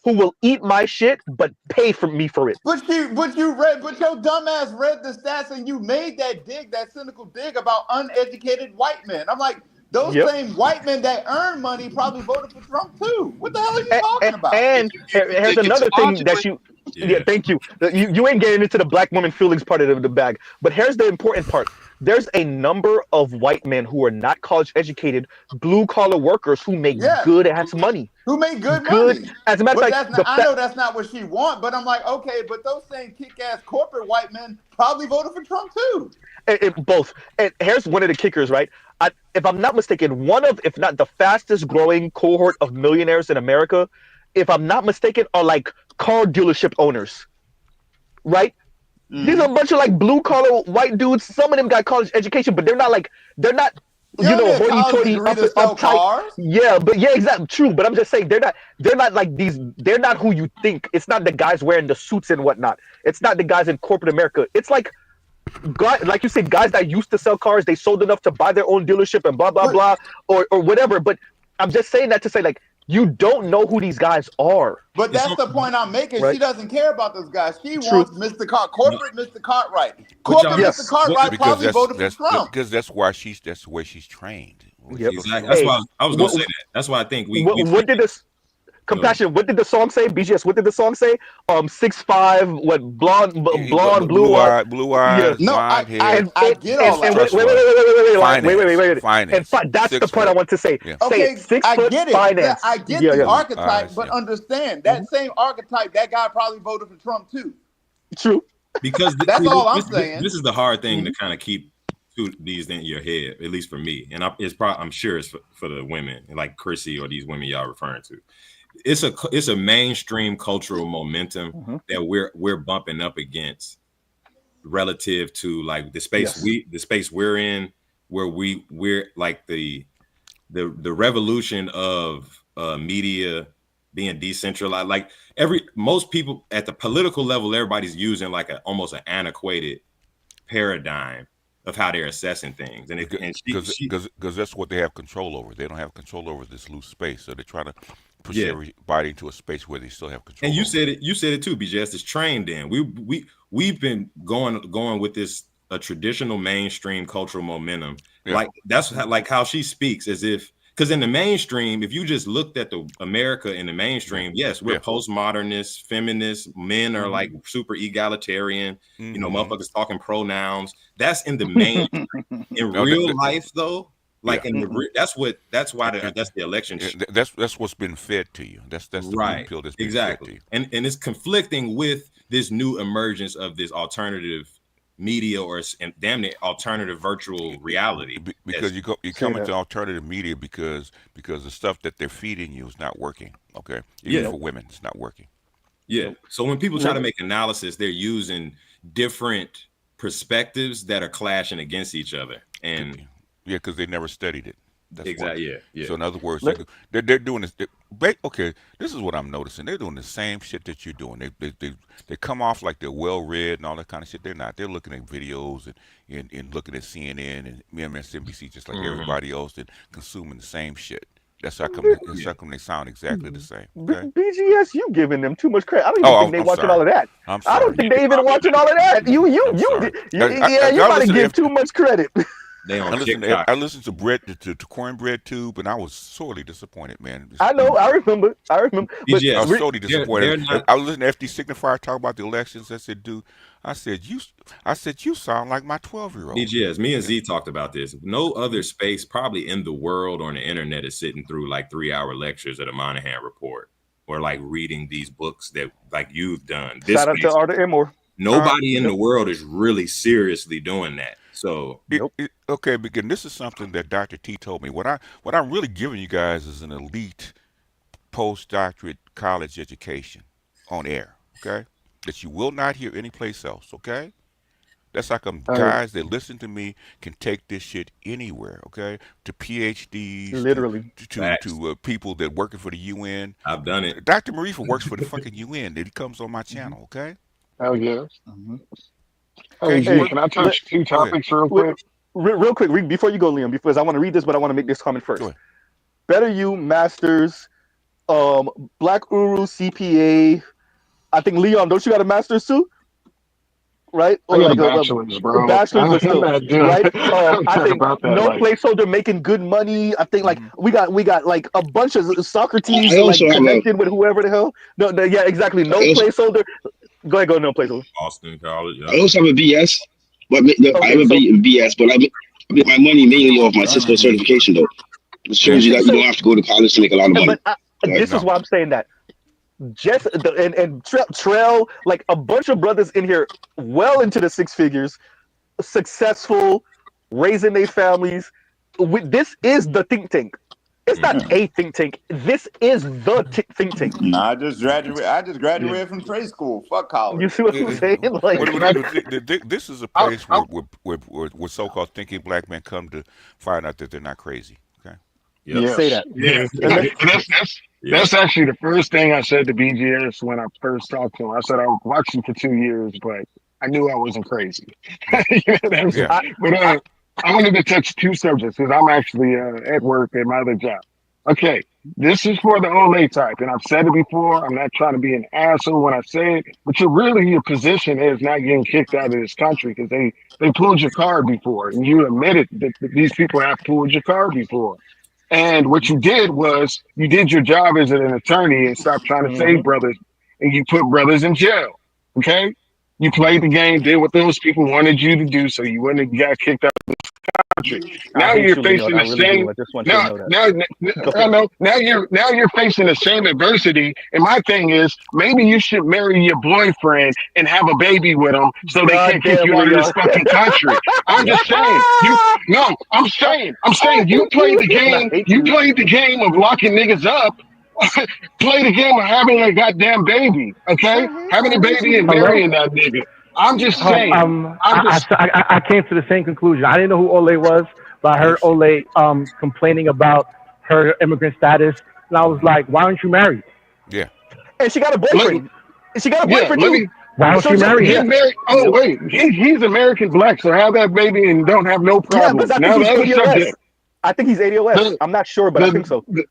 who will eat my shit but pay for me for it. But your dumbass read the stats and you made that cynical dig about uneducated white men. I'm like, those same white men that earn money probably voted for Trump too. What the hell are you talking about? And here's another thing that thank you. You ain't getting into the black woman feelings part of the bag. But here's the important part. There's a number of white men who are not college educated, blue collar workers who make good ass money. Who make good money. As a matter of fact, I know that's not what she wants, but I'm like, okay, but those same kick-ass corporate white men probably voted for Trump too. Both. And here's one of the kickers, right? If I'm not mistaken, one of, if not the fastest growing cohort of millionaires in America, if I'm not mistaken, are like car dealership owners, right? These are a bunch of like blue collar white dudes. Some of them got college education, but they're not hoity-toity uptight. Yeah, exactly, true. But I'm just saying they're not like these. They're not who you think. It's not the guys wearing the suits and whatnot. It's not the guys in corporate America. It's like you said, guys that used to sell cars, they sold enough to buy their own dealership and blah blah blah or whatever. But I'm just saying that to say, like, you don't know who these guys are. But that's the point I'm making. Right? She doesn't care about those guys. She wants Mr. Corporate Mr. Cartwright. Corporate Mr. Cartwright probably voted for Trump. Because that's the way she's trained. Exactly. That's why I was going to say that. That's why I think what did this Compassion? What did the song say? BGS. What did the song say? 6'5", what blonde, blue eyes, blonde hair. I get all that. Wait. And that's the part I want to say. Yeah. Okay, 6 I foot get it. finance. I get the archetype, but understand that same archetype, that guy probably voted for Trump too. True. Because That's all I'm saying. this is the hard thing That's all I'm saying. This is the hard thing to kind of keep these in your head, at least for me, and I'm sure it's for the women like Chrissy or these women y'all referring to. It's a mainstream cultural momentum that we're bumping up against relative to like the space we're in, where we're like the revolution of media being decentralized. Like most people at the political level, everybody's using like almost an antiquated paradigm of how they're assessing things, and because that's what they have control over. They don't have control over this loose space, so they try to push everybody into a space where they still have control. And you said it too, BJS. It's trained in. We've been going with this a traditional mainstream cultural momentum. Like that's how she speaks, as if. Because in the mainstream, if you just looked at the America in the mainstream, yes, we're postmodernists, feminists, men are like super egalitarian, you know, motherfuckers talking pronouns. That's in the mainstream. In real life, though, like in the that's why that's the election. That's what's been fed to you. That's the right pill that's been fed to you. And it's conflicting with this new emergence of this alternative media or damn near alternative virtual reality, because you come into alternative media because the stuff that they're feeding you is not working. Okay, even for women, it's not working. So when people try to make analysis, they're using different perspectives that are clashing against each other, and because they never studied it. That's exactly. So in other words, they're doing this. Okay, this is what I'm noticing. They're doing the same shit that you're doing. They come off like they're well read and all that kind of shit. They're not. They're looking at videos and looking at CNN and MSNBC just like everybody else and consuming the same shit. That's how come they sound exactly the same. Okay? BGS, you giving them too much credit. I don't even think they're watching all of that. I'm sorry. I don't think they even watching all of that. You might have give too much credit. I listened to Cornbread Tube, and I was sorely disappointed, man. I know. I remember. I was sorely disappointed. I was listening to FD Signifier talk about the elections. I said, dude, I said you sound like my 12-year-old. BGS, me and Z talked about this. No other space probably in the world or on the internet is sitting through like 3-hour lectures at a Monahan report or like reading these books that like you've done. Shout out to Arthur Emmore. Nobody in the world is really seriously doing that. So okay, because this is something that Dr. T told me. What I'm really giving you guys is an elite postdoctorate college education on air, okay? That you will not hear anyplace else, okay? That's like guys that listen to me can take this shit anywhere, okay? To PhDs, literally, to people that working for the UN. I've done it. Dr. Marifa works for the fucking UN. That he comes on my channel, okay? Oh yes. Hey, can I touch two topics real quick? Real quick, before you go, Liam, because I want to read this, but I want to make this comment first. Better You, Masters, Black Uru, CPA. I think, Leon, don't you got a master's too? Right? I got a bachelor's, bro. Bachelor's, still, right? I think no placeholder making good money. I think like we got like a bunch of Socrates like connected with whoever the hell. No, yeah, exactly. No placeholder. Go ahead, no placeholder. Boston College. I also have a BS, but I have a BS, but I make my money mainly off my Cisco certification though. It shows you that you don't have to go to college to make a lot of money. But this is why I'm saying that. Just and Trail, like a bunch of brothers in here, well into the 6 figures, successful, raising their families. This is the think tank. It's not a think tank. This is the think tank. Nah, I just graduated from trade school. Fuck college. You see what I'm saying? Like, this is a place where so-called thinking black men come to find out that they're not crazy. Okay. Yes. Say that. Yeah. That's actually the first thing I said to BGS when I first talked to him. I said I watched him for 2 years, but I knew I wasn't crazy. But I wanted to touch 2 subjects because I'm actually at work at my other job. Okay, this is for the Ole type, and I've said it before. I'm not trying to be an asshole when I say it, but your position is not getting kicked out of this country because they pulled your card before, and you admitted that these people have pulled your card before. And what you did was you did your job as an attorney and stopped trying to save brothers, and you put brothers in jail. Okay, You played the game, did what those people wanted you to do, so you wouldn't have got kicked out of the country. I Now hate you're you, Leon. facing I the really do. same. I just want you to Now, know that. now, Go I ahead. know. Now you're facing the same adversity. And my thing is, maybe you should marry your boyfriend and have a baby with him, so they God can't kick damn you right, out of this yo. fucking country. I'm Yep. just saying. You no. I'm saying you hate played you, the Leon. I game. hate You you. played the game of locking niggas up. Play the game of having a goddamn baby. Okay, having a I hate you, baby and Leon. Hello? marrying that nigga. I'm just I hate saying. you. I'm just. I came to the same conclusion. I didn't know who Ole was, but I heard Listen. Ole complaining about her immigrant status, and I was like, why aren't you married? Yeah. And she got a Let, boyfriend. She got a yeah, boyfriend let too. me. Why don't So you just marry yeah, Get him? married. Oh yep. wait, he's American black, so have that baby and don't have no Yeah, because problems. I think Now the he's other ADOS. subject. I think he's ADOS. The I'm not sure, but I think the, so. the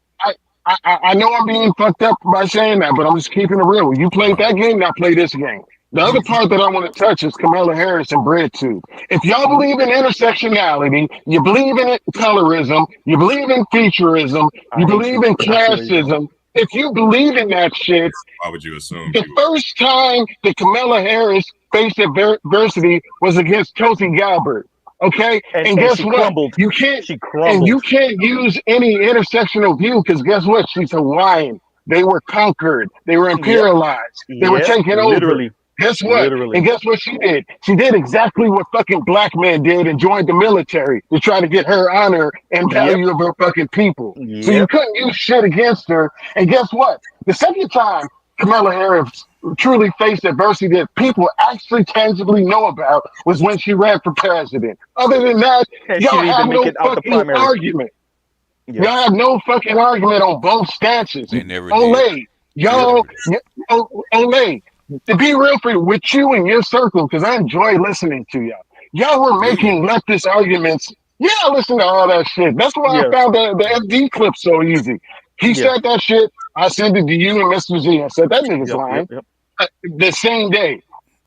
I know I'm being fucked up by saying that, but I'm just keeping it real. You played Uh-huh. that game, now play this game. The other part that I want to touch is Kamala Harris and BreadTube. If y'all Mhm. believe in intersectionality, you believe in colorism, you believe in featurism, I you hate believe you. in I see where you're going. classism. If you believe in that shit, Why would you assume the she would? first time that Kamala Harris faced adversity was against Tulsi Gabbard. Okay, and And guess she what? crumbled. You can't, She and you crumbled. can't use any intersectional view because guess what? She's Hawaiian. They were conquered. They were Yep. imperialized. They were Yep. taken over. Literally. Guess what? Literally. And guess what she did? She did exactly what fucking black men did and joined the military to try to get her honor and Yep. value of her fucking people. So you Yep. couldn't use shit against her. And guess what? The second time Kamala Harris truly faced adversity that people actually tangibly know about was when she ran for president. Other than that, And she y'all didn't have even make no it out the fucking primary. argument. Yep. Y'all have no fucking argument on both stances. They never did. Olay, They Yep. y'all, never did. Olay, to be real for you, with you and your circle, because I enjoy listening to y'all. Y'all were Do you? making leftist arguments. Yeah, I listen to all that shit. That's why I Yeah. found the FD clip so easy. He Yeah. said that shit. I sent it to you and Mr. Z. I said that nigga's Yep. Yep. lying. Yep. The same day.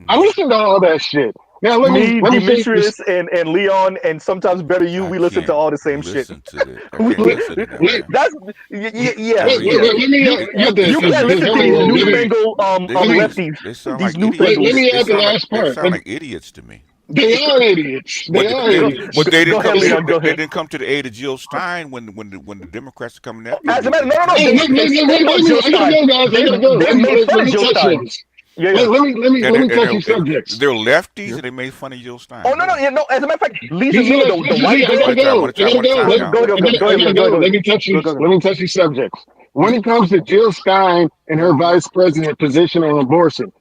I Mhm. listened to all that shit. Now Me, let me say this. Demetrius, and Leon, and sometimes better you, I we listen to can't all the same shit. listen to that. I We, can't listen to that, Let, man. that's I yeah, really yeah. let me it, You add this you it's can't because listen to these it, let me newfangled they, let me lefties. they sound These like idiots. let newfangled. me They add the sound like last part. idiots to me. They are idiots. They But are they Go, idiots. but they go didn't ahead, come It's, to Leon. Go they ahead. didn't come to the aid of Jill Stein when the Democrats are coming after As a them. matter, no, no, no. oh, They stayed on let me. Jill I gotta Stein. go, guys. I gotta go. They made fun Let of me Jill touch Stein. this. Yeah, yeah. And, Let me they, touch these and subjects. they're lefties Yeah. and they made fun of Jill Oh Stein. no, no, Really? yeah, no. As a matter of fact, Lisa BG, Neal, the BG, white I girl. gotta go. I gotta go. Go, Time out. go, go, go, go I ahead, gotta Leon. Go, go. go, Let me touch go, these. go, go. Let me touch these subjects. When it comes to Jill Stein and her vice president position on abortion,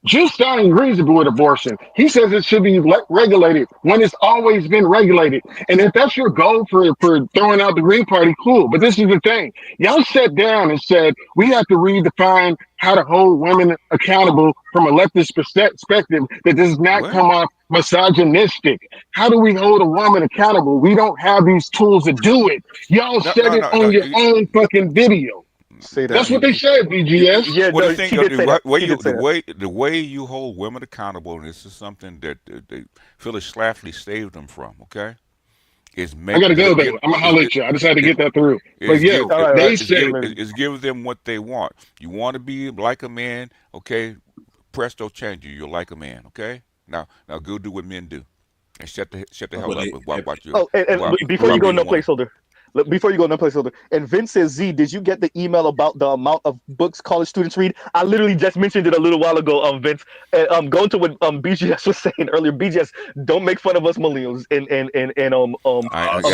Jill Stein agrees with abortion. He says it should be regulated when it's always been regulated. And if that's your goal for throwing out the Green Party, cool. But this is the thing. Y'all sat down and said, we have to redefine how to hold women accountable from a leftist perspective that does not What? come off misogynistic. How do we hold a woman accountable? We don't have these tools to do it. Y'all No, said no, it no, on no. your own fucking video. Say No, that. That's what they said, BGS. Yeah, well, the no, thing, she did say that. She did say that. the way you hold women accountable, and this is something that Phyllis Schlafly saved them from. Okay, is I make gotta go give though. I'm gonna holler at you. I just had to is get that through. But is yeah, give All right, all they right. said is give them what they want. You want to be like a man, okay? Presto change you. You're like a man, okay? Now go do what men do, and shut the That's hell what up they. and watch your Oh, and before you while go, being a no woman. placeholder. Before you go, no placeholder. And Vince says, Z, did you get the email about the amount of books college students read? I literally just mentioned it a little while ago, Vince. And going to what BGS was saying earlier. BGS, don't make fun of us millennials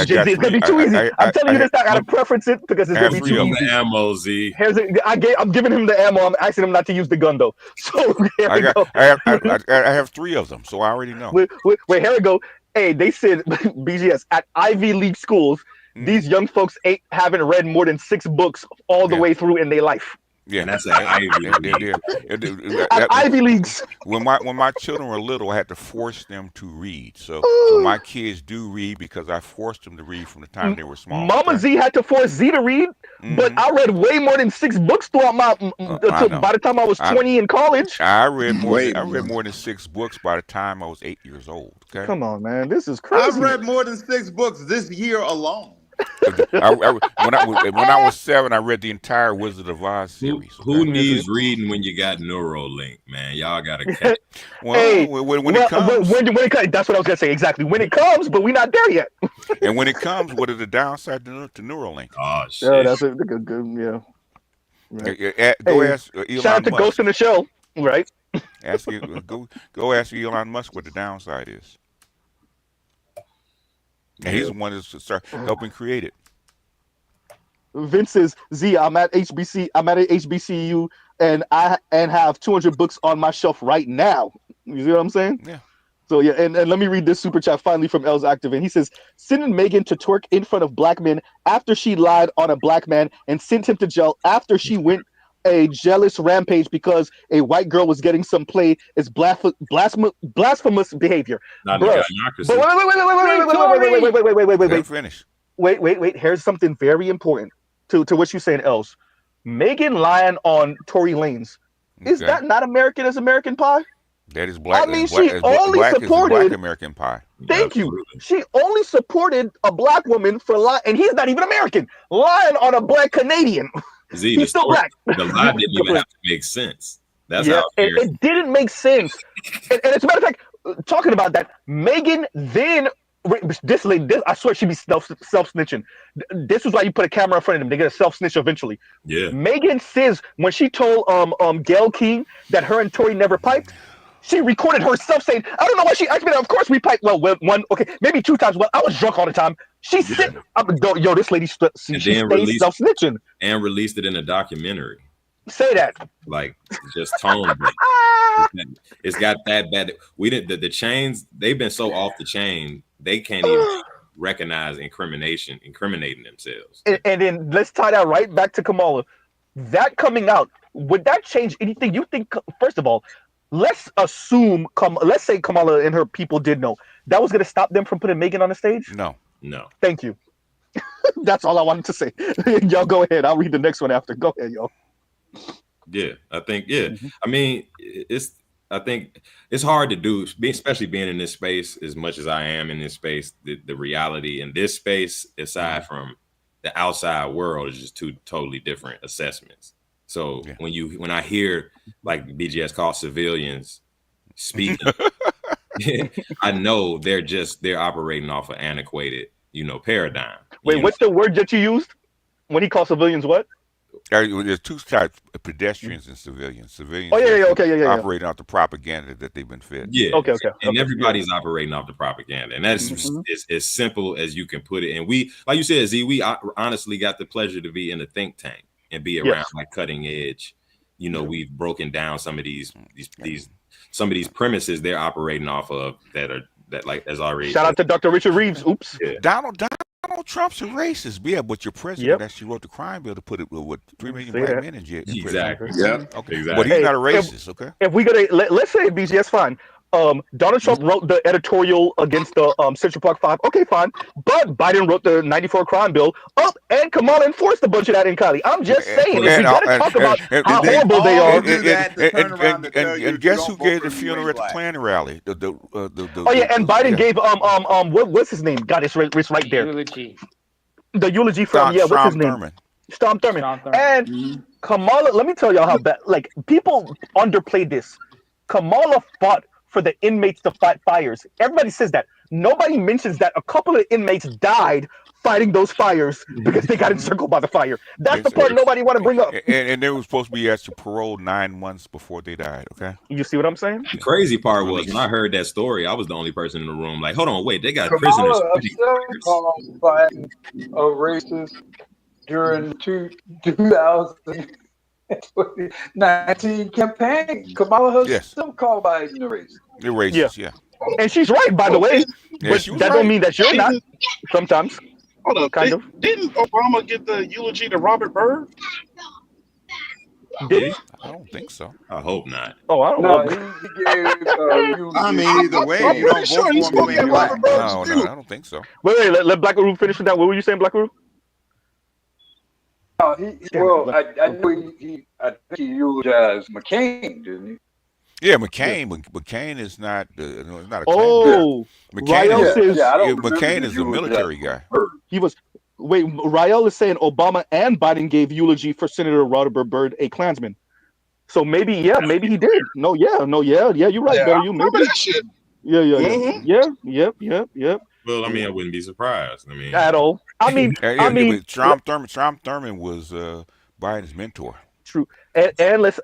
I Gen got Z. It's gonna three. be too easy. I'm telling I you have this time. I gotta preference it because I it's gonna have be Give three too of him them. the easy. ammo, Z. I'm giving him the ammo. I'm asking him not to use the gun though. So here we go. I have three of them, so I already know. Wait, here we go. Hey, they said BGS at Ivy League schools, Hmm. these young folks haven't read more than 6 books all the Yeah, way through in their life. yeah. And that's an Ivy League. At Ivy Leagues. When my children were little, I had to force them to read. So my kids do read because I forced them to read from the time they were small. Mama Okay. Z had to force Z to read, but Hmm. I read way more than 6 books throughout I know. by the time I was I 20 in college. Way I read more. more than 6 books by the time I was 8 years old. Okay. Come on, man, this is I've crazy. read more than 6 books this year alone. When I was 7, I read the entire Wizard of Oz series. Who Okay? needs reading when you got Neuralink, man? Y'all gotta catch. Well, Hey, when it comes, when it comes, that's what I was gonna say exactly. When it comes, but we're not there yet. and when it comes, what are the downside to Neuralink? Oh Yeah, shit! that's a good, yeah. Right. Go Hey, ask shout out Elon to Ghost Musk. in the Shell, right? Go ask Elon Musk what the downside is, and he's the one that's helping create it. Vince says, Z, I'm at HBC. I'm at HBCU, and I have 200 books on my shelf right now. You see what I'm saying? Yeah. So yeah, and let me read this super chat finally from Els Active, and he says, sending Megan to twerk in front of black men after she lied on a black man and sent him to jail after she went a jealous rampage because a white girl was getting some play is blasphemous behavior. Not Bro, but wait. Here's something very important to what you're saying, Els. Megan lying on Tory Lanez. Is that not American as American Pie? That is black. I mean, she only supported Black American Pie. Thank you. She only supported a black woman for lying, and he's not even American. Lying on a black Canadian. Z, he's still black. The lie didn't even have to make sense. That's how it didn't make sense. And as a matter of fact, talking about that, Megan then this lady, I swear she'd be self snitching. This is why you put a camera in front of them. They get a self snitch eventually. Yeah. Megan says when she told Gayle King that her and Tory never piped, she recorded herself saying, I don't know why she asked me that. Of course we piped. Well, maybe 2 times. Well, I was drunk all the time. She said, yo, this lady, she stays self snitching. And released it in a documentary. Say that. Like, just tone. It's got that bad. We didn't, the chains, they've been so off the chain, they can't even recognize incriminating themselves. And then let's tie that right back to Kamala. That coming out, would that change anything? You think, first of all, let's assume, let's say Kamala and her people did know. That was going to stop them from putting Megan on the stage? No. Thank you. That's all I wanted to say. Y'all go ahead. I'll read the next one after. Go ahead, y'all. Yeah, I think, I mean, I think it's hard to do, especially being in this space as much as I am in this space. The reality in this space, aside from the outside world, is just 2 totally different assessments. So when I hear like BGS called civilians speaking, I know they're operating off an antiquated, paradigm. Wait, what's the word that you used when he called civilians what? There's 2 types of pedestrians and civilians. Civilians operating off the propaganda that they've been fed. Yeah. Okay. And everybody's operating off the propaganda. And that's as simple as you can put it. And we, like you said, Z, we honestly got the pleasure to be in a think tank and be around like cutting edge. We've broken down some of these premises they're operating off of that like as already. Shout out to Dr. Richard Reeves. Oops. Yeah. Donald Trump's a racist. Yeah, but your president actually wrote the crime bill to put it with 3 million black men in jail. Exactly. Yeah. Okay. Exactly. But he's not a racist. Okay. If we gonna let's say BGS, fine. Donald Trump wrote the editorial against the Central Park 5. Okay, fine. But Biden wrote the 94 crime bill up, and Kamala enforced a bunch of that in Cali. I'm just saying, if we gotta talk about how horrible they are. And guess who gave the funeral at the Klan rally? And Biden gave what's his name? God, it's right there. Eulogy. The eulogy from what's his name? Strom Thurmond. And Kamala, let me tell y'all how bad. Like, people underplayed this. Kamala fought for the inmates to fight fires. Everybody says that. Nobody mentions that a couple of inmates died fighting those fires because they got encircled by the fire. That's the part nobody want to bring up. And they were supposed to be asked to parole 9 months before they died. Okay. You see what I'm saying? The crazy part was when I heard that story, I was the only person in the room. Like, hold on, wait, they got prisoners. Called by a racist during 2019 campaign. Kamala herself called Biden a racist. You're racist, yeah. And she's right, by the way. But that don't mean that you're not. Sometimes. Hold on, kind of. Didn't Obama get the eulogy to Robert Byrd? Did he? I don't think so. I hope not. Oh, I don't know. He gave, I mean, either way, I'm you don't pretty sure vote he for spoke me. at Robert Byrd's No, funeral. I don't think so. Wait, let Black Roo finish with that. What were you saying, Black Roo? I know I think he eulogized McCain, didn't he? Yeah, McCain. McCain is not. Not a. Oh, McCain Ryle says I don't McCain remember is a military guy. he was. Wait, Rael is saying Obama and Biden gave eulogy for Senator Robert Byrd, a Klansman. So maybe, maybe he did. No, you're right, Yeah, better I you. remember Maybe. that shit. Yep. Well, I mean, I wouldn't be surprised. I mean, At all. I mean, But Strom Thurmond was Biden's mentor. true. And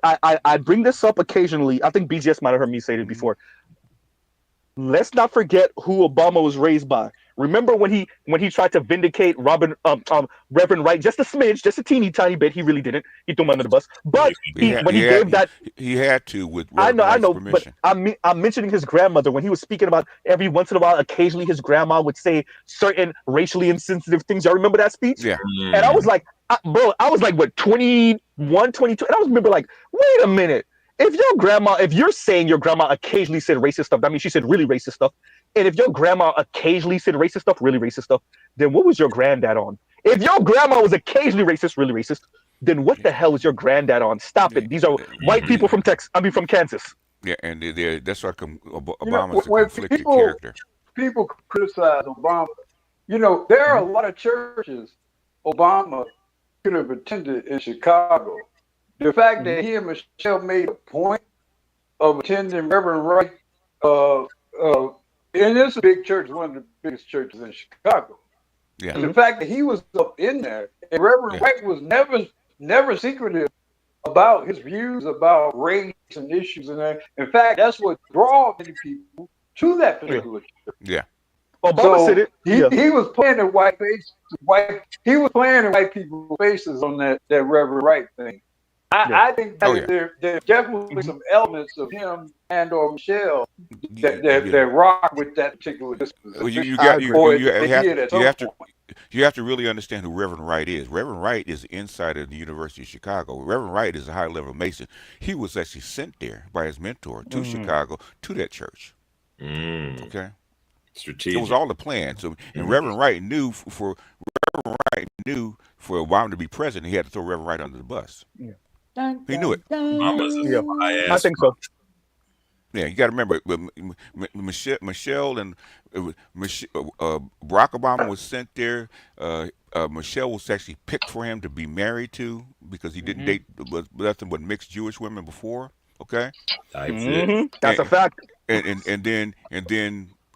I bring this up occasionally. I think BGS might have heard me say it before. Let's not forget who Obama was raised by. Remember when he tried to vindicate Reverend Wright just a smidge, just a teeny tiny bit. He really didn't. He threw him under the bus. But he had to with Reverend Wright's I know, permission. but I'm mentioning his grandmother when he was speaking about every once in a while. Occasionally, his grandma would say certain racially insensitive things. Y'all remember that speech? Yeah. And I was like, bro, I was like, what, 21, 22? And I was remember like, wait a minute. If you're saying your grandma occasionally said racist stuff, that means she said really racist stuff. And if your grandma occasionally said racist stuff, really racist stuff, then what was your granddad on? If your grandma was occasionally racist, really racist, then what the hell was your granddad on? Stop it. These are white people from from Kansas. Yeah, and that's why Obama's a when conflicted character. People criticize Obama. There are a lot of churches Obama could have attended in Chicago. The fact that he and Michelle made a point of attending Reverend Wright, and it's a big church, one of the biggest churches in Chicago. Yeah. The fact that he was up in there, and Reverend Wright was never secretive about his views about race and issues and that. In fact, that's what draws many people to that particular church. Yeah. Obama said it. He was playing in white faces. He was playing in white people's faces on that Reverend Wright thing. I think that there's definitely some elements of him and or Michelle that rock with that particular disposition. Well, you have to really understand who Reverend Wright is. Reverend Wright is the insider of the University of Chicago. Reverend Wright is a high level Mason. He was actually sent there by his mentor to Chicago to that church. Okay. Strategic. It was all the plan. So, and Reverend Wright knew for Obama to be president, he had to throw Reverend Wright under the bus. Yeah. He knew it. I think so. Yeah, you got to remember, Michelle and Barack Obama was sent there. Michelle was actually picked for him to be married to because he didn't date nothing but mixed Jewish women before. Okay, that's a fact. And then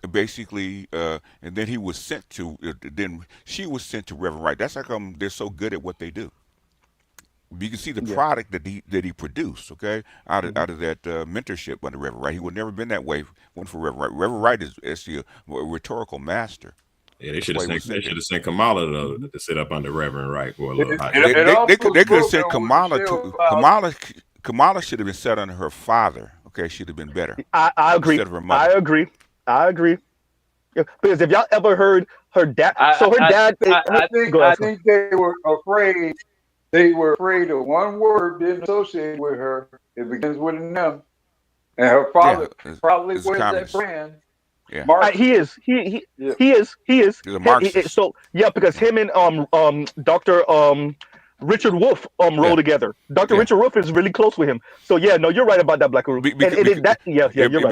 basically, and then he was sent to. Then she was sent to Reverend Wright. That's how come they're so good at what they do. You can see the product that he produced, okay, out of that mentorship under Reverend Wright. He would never been that way when for Reverend Wright. Reverend Wright is actually a rhetorical master. Yeah, they should have sent Kamala to sit up under Reverend Wright for a little hot. They could have sent Kamala to Kamala should have been set under her father. Okay, she'd have been better. I agree. Instead of her mother. I agree. Yeah, because if y'all ever heard her dad, I think they were afraid. They were afraid of one word being associated with her. It begins with an M. And her father probably was that brand. Yeah. He is. He is. He's a Marxist. Because him and Dr. Richard Wolff roll together. Dr. Richard Wolff is really close with him. So you're right about that, Black Guru. You're right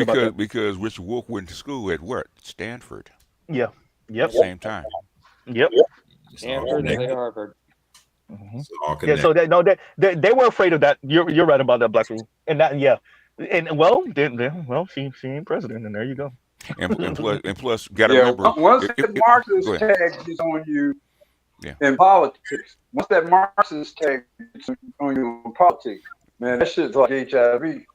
about that. Because Richard Wolff went to school at what? Stanford. Yeah. Yep. At the same time. Yep. Stanford and Harvard. So they were afraid of that. You're right about that, Black Guru. And that she ain't president, and there you go. And plus, gotta remember, once that Marxist tag is on you in politics, once that Marxist tag is on you in politics, man, that shit's like HIV.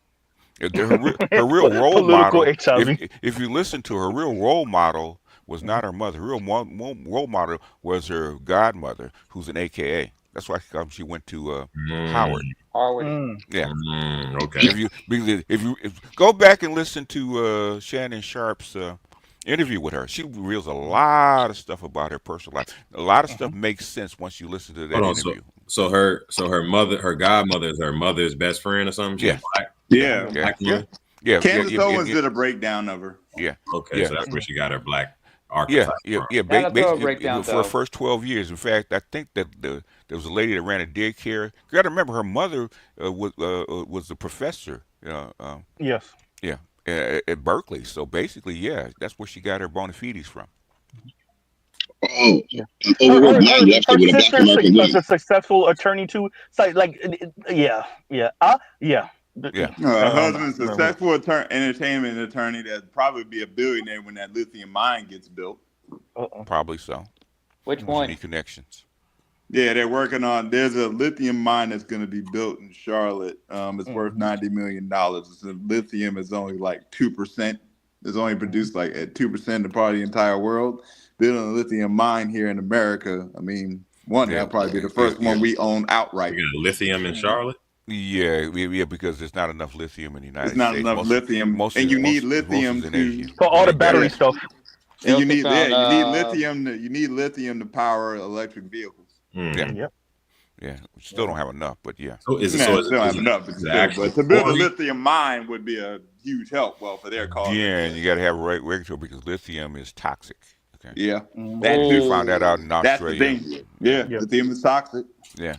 Her real role model. If you listen to her real role model was not her mother. Her real role model was her godmother, who's an AKA. That's why she went to Howard. Yeah. Okay. If you go back and listen to Shannon Sharp's interview with her, she reveals a lot of stuff about her personal life. A lot of stuff makes sense once you listen to that interview. So her godmother is her mother's best friend or something. Yeah. Candace Owens did a breakdown of her. Yeah. Okay. So that's where she got her black archetype from. Basically, for the first 12 years. In fact, I think that there was a lady that ran a daycare. You got to remember, her mother was a professor. Yes. Yeah, at Berkeley. So basically, that's where she got her bona fides from. Oh, Yeah. an overworked man left Her it with a Black sister's American a woman. successful attorney too. So like, yeah, yeah, yeah. Yeah. Her husband's a successful entertainment attorney that'd probably be a billionaire when that lithium mine gets built. Probably so. Which one? Any connections? Yeah, they're working on. There's a lithium mine that's going to be built in Charlotte. It's worth $90 million. The lithium is only like 2%. It's only produced like at 2% of part of the entire world. Building a lithium mine here in America. I mean, that'll probably be the first one we own outright. You got lithium in Charlotte. Yeah, because there's not enough lithium in the United There's not States. enough lithium, and you need lithium to for all the battery stuff. And you need lithium. You need lithium to power electric vehicles. Yeah. Yeah, we still don't have enough, but yeah. So is it? Still don't have enough, but to build a lithium mine would be a huge help. Well, for their cause. Yeah, and you got to have regulatory because lithium is toxic. Okay. Yeah, we found that out in Australia. That's the thing. Yeah, lithium is toxic. Yeah.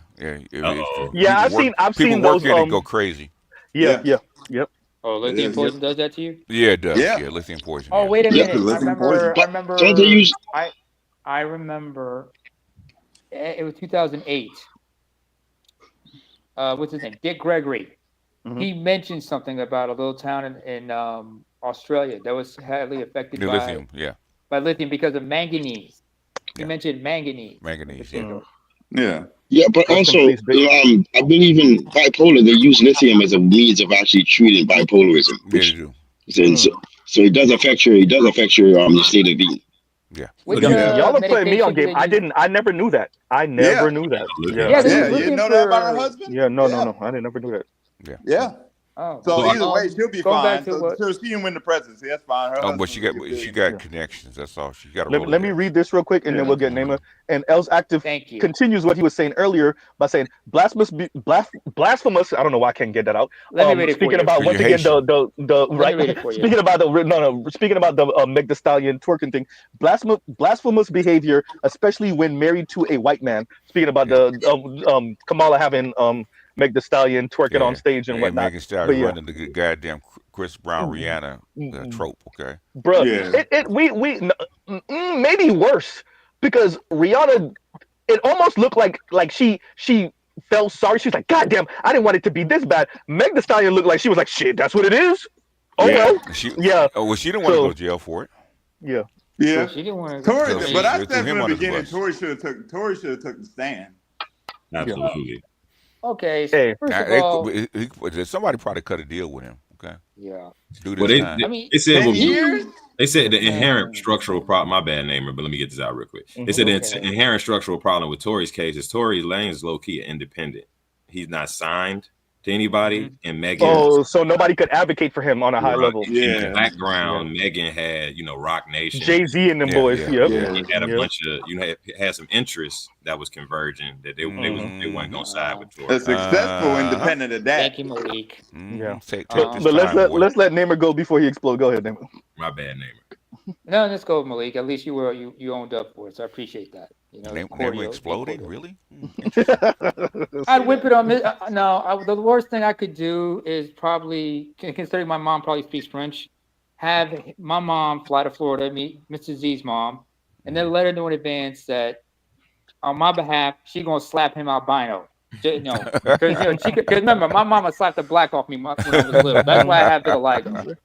I've seen those. People work go crazy. Yeah. Yep. Oh, lithium poison does that to you? Yeah, it does. Yeah, lithium poison. Oh, wait a minute. I remember. It was 2008. What's his name? Dick Gregory. He mentioned something about a little town in Australia that was heavily affected by lithium. By lithium because of manganese. He mentioned manganese. Yeah, but also, I believe in bipolar. They use lithium as a means of actually treating bipolarism. Which, they do. So it does affect your state of being. Yeah. Y'all are playing me on game. I never knew that. I never knew that. Yeah, you didn't know that about her husband? Yeah, no. I didn't never knew that. Yeah. Oh. So either way, she'll be fine. So she can win the presidency. That's fine. But she got connections. That's all. She got. Let me read this real quick, and then we'll get Nema. And L's Active continues what he was saying earlier by saying blasphemous. I don't know why I can't get that out. Let me read it speaking for about you. once again the right. Speaking about the Meg Thee Stallion twerking thing. Blasphemous behavior, especially when married to a white man. Speaking about the Kamala having Meg Thee Stallion twerking on stage and whatnot. Meg Thee Stallion running the goddamn Chris Brown Rihanna trope, okay? Bro, maybe worse because Rihanna, it almost looked like she felt sorry. She was like, God damn, I didn't want it to be this bad. Meg Thee Stallion looked like she was like, shit, that's what it is. Oh well. She didn't want to go to jail for it. Yeah. Yeah. She didn't want to. Tory, but I said from the beginning, Tory should have took the stand. Absolutely. Okay. So first of all, somebody probably cut a deal with him. Okay. Yeah. Do this time. They said the inherent structural problem. My bad, Namer, but let me get this out real quick. They said the inherent structural problem with Tory's case is Tory Lanez is low key independent. He's not signed to anybody, and Megan. Oh, so nobody could advocate for him on a high level. In the background, Megan had Rock Nation, Jay-Z, and them boys. He had a bunch of had some interests that was converging that they weren't gonna side with Tory. A successful independent of that. Thank you, Malik. Yeah. But let's let Namer go before he explodes. Go ahead, Namer. My bad, Namer. No, let's go, Malik. At least you owned up for it, so I appreciate that. Namer exploding, really? I'd whip it on. The worst thing I could do is probably, considering my mom probably speaks French, have my mom fly to Florida, meet Mr. Z's mom, and then let her know in advance that on my behalf, she's gonna slap him albino. Because remember, my mama slapped the black off me when I was little. That's why I have to like her.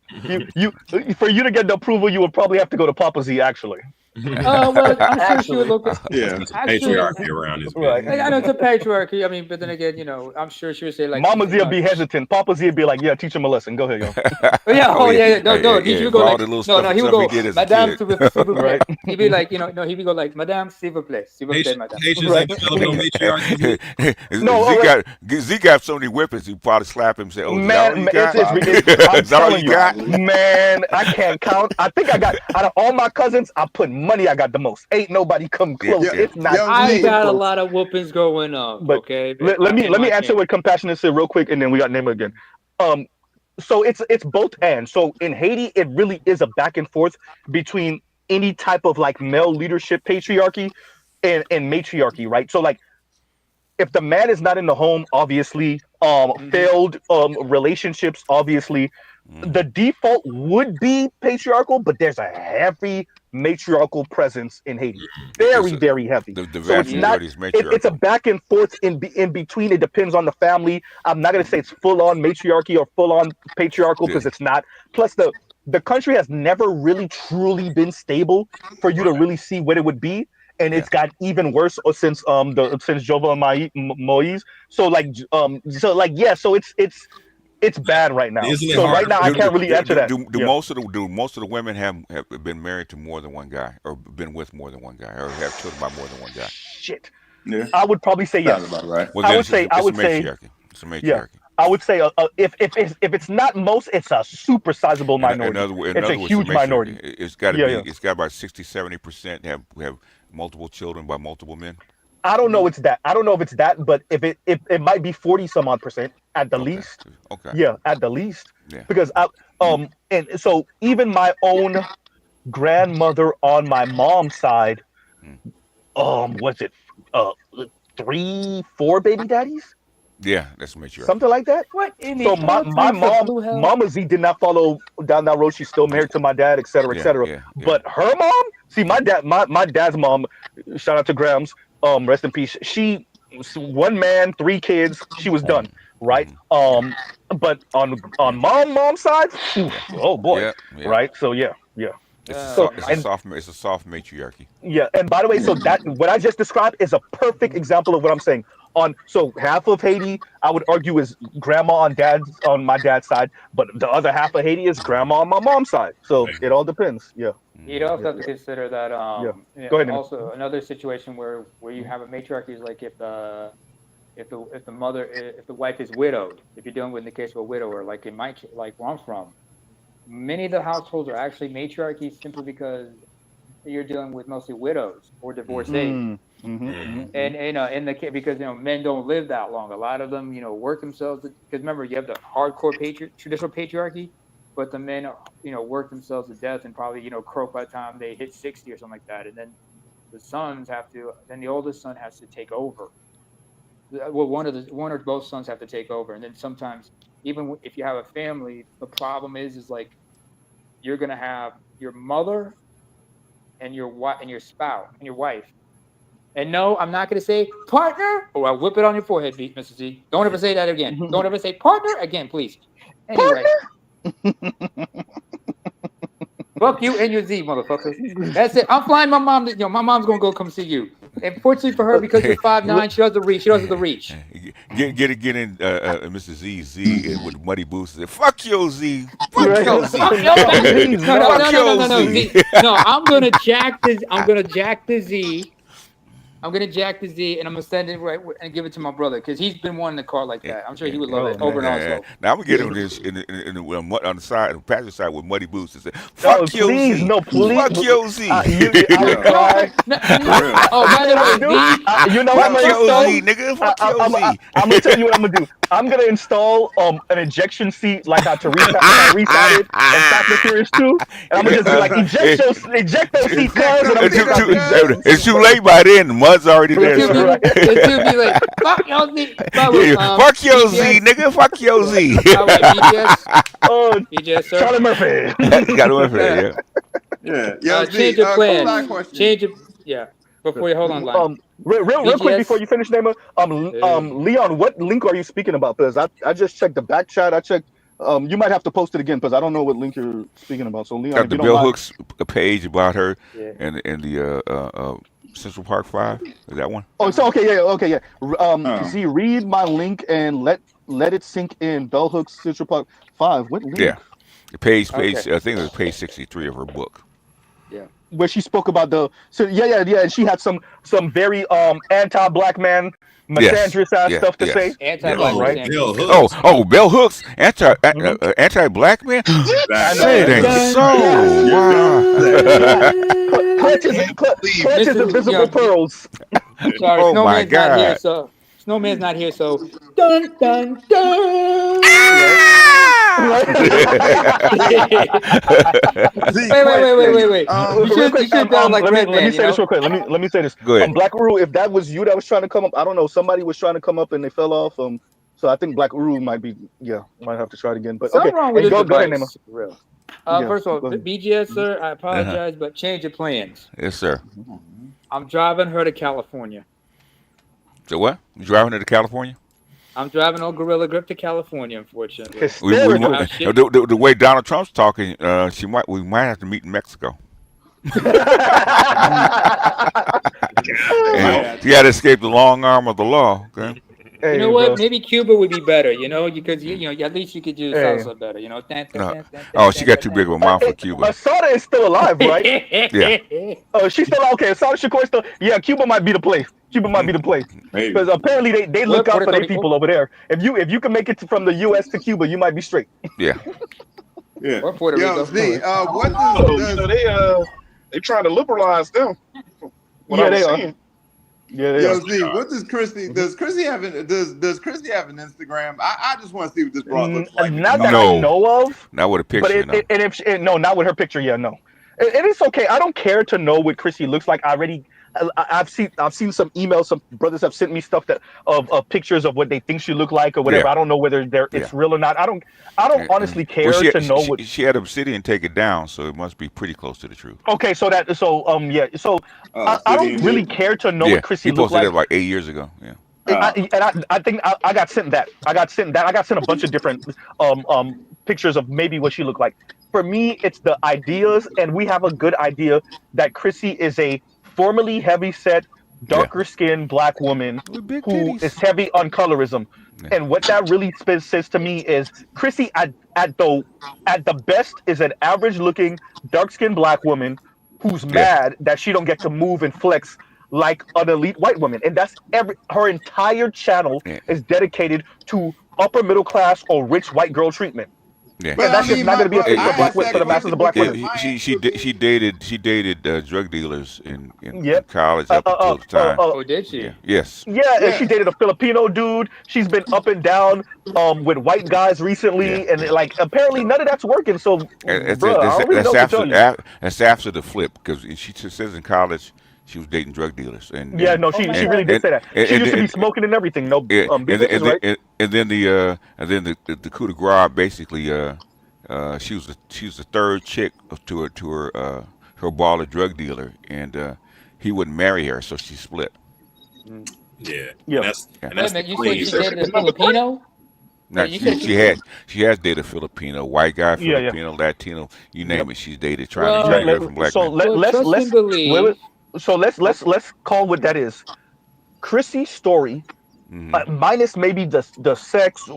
For you to get the approval, you would probably have to go to Papa Z, actually. Well, I'm sure she would look. Patriarchy around this. Right. I know it's a patriarchy. I mean, but then again, I'm sure she would say like. Mama Z would be hesitant. Papa Z would be like, "Yeah, teach him a lesson. Go ahead, yo." No. He would go like, no. He would go, Madame, s'il vous plaît. Right. He'd be like, he would go like, Madame, s'il vous plaît, Madame. Z got so many whippings, he probably slap him and say, "Oh, man, is that all you got?" Man, I can't count. I think I got out of all my cousins, I put money I got the most. Ain't nobody come close. It's not. I got a lot of whoopings going on. But okay. Let me answer with compassionate real quick, and then we got Nema again. So it's both and. So in Haiti, it really is a back and forth between any type of like male leadership patriarchy and matriarchy, right? So like if the man is not in the home, obviously, failed relationships, obviously, the default would be patriarchal, but there's a heavy matriarchal presence in Haiti. Very, very heavy. The So vast it's not. majority is It's a matriarchal. back and forth in between. It depends on the family. I'm not gonna say it's full on matriarchy or full on patriarchal because it's not. Plus the country has never really truly been stable for you to really see what it would be, and Yeah. it's got even worse since since Jovenel Moise. So yeah. So it's bad right now. Isn't it So right hard now for I you? can't really answer that. Do Yeah. most of the women have been married to more than one guy, or been with more than one guy, or have children by more than one guy? Shit. Yeah, I would probably say yes. sounds about right. Well, I then would say. I it's a would say. matriarchy. It's a Yeah. matriarchy. I would say if it's not most, it's a super sizable minority. In It's a other words, huge minority. it's got to Yeah, be. yeah. It's got about 60-70% have multiple children by multiple men. I don't know it's that. I don't know if it's that, but if it might be 40 some odd percent at the Okay. least. Okay. Yeah, at the least. Yeah. Because and so even my own grandmother on my mom's side, was it 3, 4 baby daddies? Yeah, that's a matriarchy. Something like that. What in the So my blue hell? Mama Z did not follow down that road. She's still married to my dad, et cetera, et Yeah, cetera. yeah, yeah. But her mom, see, my dad's mom, shout out to Grams, rest in peace. She was 1 man, 3 kids. She was done, right? But on mom's side, oh boy, Yeah, yeah. right? So yeah. It's a So it's a soft matriarchy. yeah, and by the way, so that what I just described is a perfect example of what I'm saying. So half of Haiti, I would argue, is grandma on my dad's side, but the other half of Haiti is grandma on my mom's side. So it all depends. Yeah. You'd also have to consider that Yeah. Go ahead, Nima. also another situation where you have a matriarchy is like if the wife is widowed, if you're dealing with the case of a widower, like in my like where I'm from, many of the households are actually matriarchies simply because you're dealing with mostly widows or divorcees. And because men don't live that long. A lot of them work themselves, because remember you have the hardcore traditional patriarchy, but the men work themselves to death and probably croak by the time they hit 60 or something like that, and then the oldest son has to take over. Well, one or both sons have to take over, and then sometimes even if you have a family, the problem is like you're gonna have your mother and your spouse and your wife. And no, I'm not going to say partner, or I'll whip it on your forehead, Mr. Z. Don't ever say that again. Don't ever say partner again, please. Anyway. Fuck you and your Z, motherfuckers. That's it. I'm flying my mom. My mom's going to go come see you. And fortunately for her, because you're 5'9", she doesn't reach. She doesn't reach. Get in Mr. Z with muddy boots and say, fuck your Z. Fuck your Z. No, Z. No, I'm going to jack the Z. I'm going to jack the Z, and I'm gonna send it right and give it to my brother because he's been wanting a car like that. I'm sure he would love it over and over. Now I'm gonna get him this on the side, the passenger side with muddy boots and say, "Fuck your Z, no, please, fuck your Z." I would cry. You know what I'm gonna install? Z, nigga, fuck your Z. I'm gonna tell you what I'm gonna do. I'm gonna install an ejection seat like how Tariq did in Fast and Furious 2, and I'm gonna just be like, eject those seat cars, and I'm gonna it's too late by then. The mud's already there. It'll be like, fuck your Z. Fuck your Z, nigga. Fuck your Z. BJS, sir. Charlie Murphy. Charlie Murphy, yeah. Change your plan. Change it. Yeah. Before you hold on, line. Real quick before you finish, Nema. Leon, what link are you speaking about? Because I just checked the back chat. I checked. You might have to post it again because I don't know what link you're speaking about. So Leon, got the Bill Hooks page about her and the Central Park 5. Is that one? Oh, so okay. See, read my link and let it sink in. Bell Hooks Central Park 5. What link? Yeah, the page. I think it was page 63 of her book. Yeah. Where she spoke about and she had some very anti-black man misandrous ass stuff to say. Anti-black, right? Bell Hooks, anti-black man. Say it ain't so. Wow. Clutches invisible pearls. Sorry, oh my God. Snowman's not here, so dun dun dun. Wait. You should go like let me say this real quick. Let me say this. Go ahead. Black Rule, if that was you that was trying to come up, I don't know, somebody was trying to come up and they fell off. So I think Black Uru might have to try it again. But Something okay, wrong with hey, this go ahead, Nema. device. Real. Yeah, First of all, go ahead. BGS, sir, I apologize, but change your plans. Yes, sir. I'm driving her to California. So what? You driving her to California? I'm driving on Gorilla Grip to California, unfortunately. The way Donald Trump's talking, we might have to meet in Mexico. And you got to escape the long arm of the law. Okay. Hey, you know what? Bro. Maybe Cuba would be better. Because at least you could do salsa better. She got too big of a mouth for Cuba. Asada is still alive, right? Yeah. Oh, she's still okay. Asada Shakur still. Yeah, Cuba might be the place. Cuba might be the place because apparently they look out for their people over there. If you can make it from the U.S. to Cuba, you might be straight. Yeah. Yeah. Or Puerto Rico. What does they trying to liberalize them? Yeah, they are. Yeah, they are. Z, what does Chrissy? Does Chrissy have an Instagram? I just want to see what this broad looks like. Not that I know of. Not with a picture. But not with her picture. Yeah, no. It is okay. I don't care to know what Chrissy looks like. I've seen some emails. Some brothers have sent me stuff of pictures of what they think she look like or whatever. Yeah. I don't know whether it's real or not. I don't honestly care to know what. She had Obsidian take it down, so it must be pretty close to the truth. Okay, so I don't really care to know what Chrissy looks like. He posted it like 8 years ago. Yeah. I think I got sent that. I got sent a bunch of different pictures of maybe what she looked like. For me, it's the ideas, and we have a good idea that Chrissy is a formerly heavy-set, darker-skinned black woman who is heavy on colorism. Yeah. And what that really says to me is Chrissy at the best is an average-looking, dark-skinned black woman who's mad that she don't get to move and flex like an elite white woman. And that's her entire channel is dedicated to upper middle class or rich white girl treatment. Yeah, and that's just not going to be a thing for the masses of black women. She dated drug dealers in college up until the time. Did she? Yeah. Yes. Yeah, and she dated a Filipino dude. She's been up and down with white guys recently, and apparently none of that's working. So, that's after the flip because she says in college she was dating drug dealers. She really did say that. She used to be smoking and everything. And then the coup de grace basically she was the third chick to her baller drug dealer, and he wouldn't marry her, so she split. Yeah. And that's you said she dated a Filipino? She has dated a Filipino, white guy, Filipino, Latino, you name it. She's dated trying to get away from black men. So let's call what that is. Chrissy's story, minus maybe the sex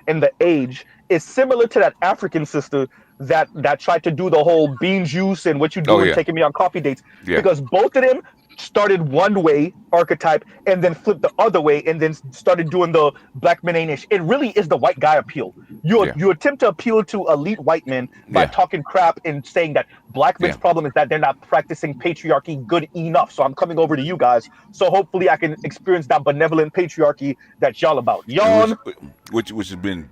and the age, is similar to that African sister that tried to do the whole bean juice and what you do taking me on coffee dates. Because both of them started one way archetype and then flipped the other way and then started doing the black men ain't ish. It really is the white guy appeal. You attempt to appeal to elite white men by talking crap and saying that black men's problem is that they're not practicing patriarchy good enough. So I'm coming over to you guys. So hopefully I can experience that benevolent patriarchy that y'all about. Yawn. Which has been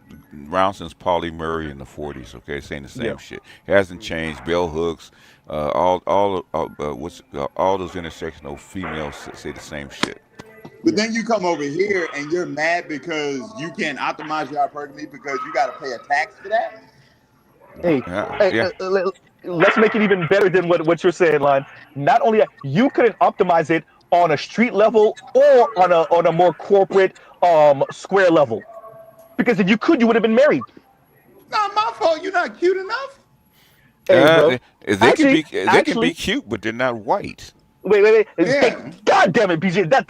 around since Paulie Murray in the 40s. Okay, saying the same shit. It hasn't changed. Bell hooks. All those intersectional females say the same shit. But then you come over here and you're mad because you can't optimize your hypergamy because you got to pay a tax for that. Let's make it even better than what you're saying, Line. Not only that, you couldn't optimize it on a street level or on a more corporate square level, because if you could, you would have been married. Not my fault. You're not cute enough. They can be cute, but they're not white. Wait. Yeah. God damn it, BJ. That's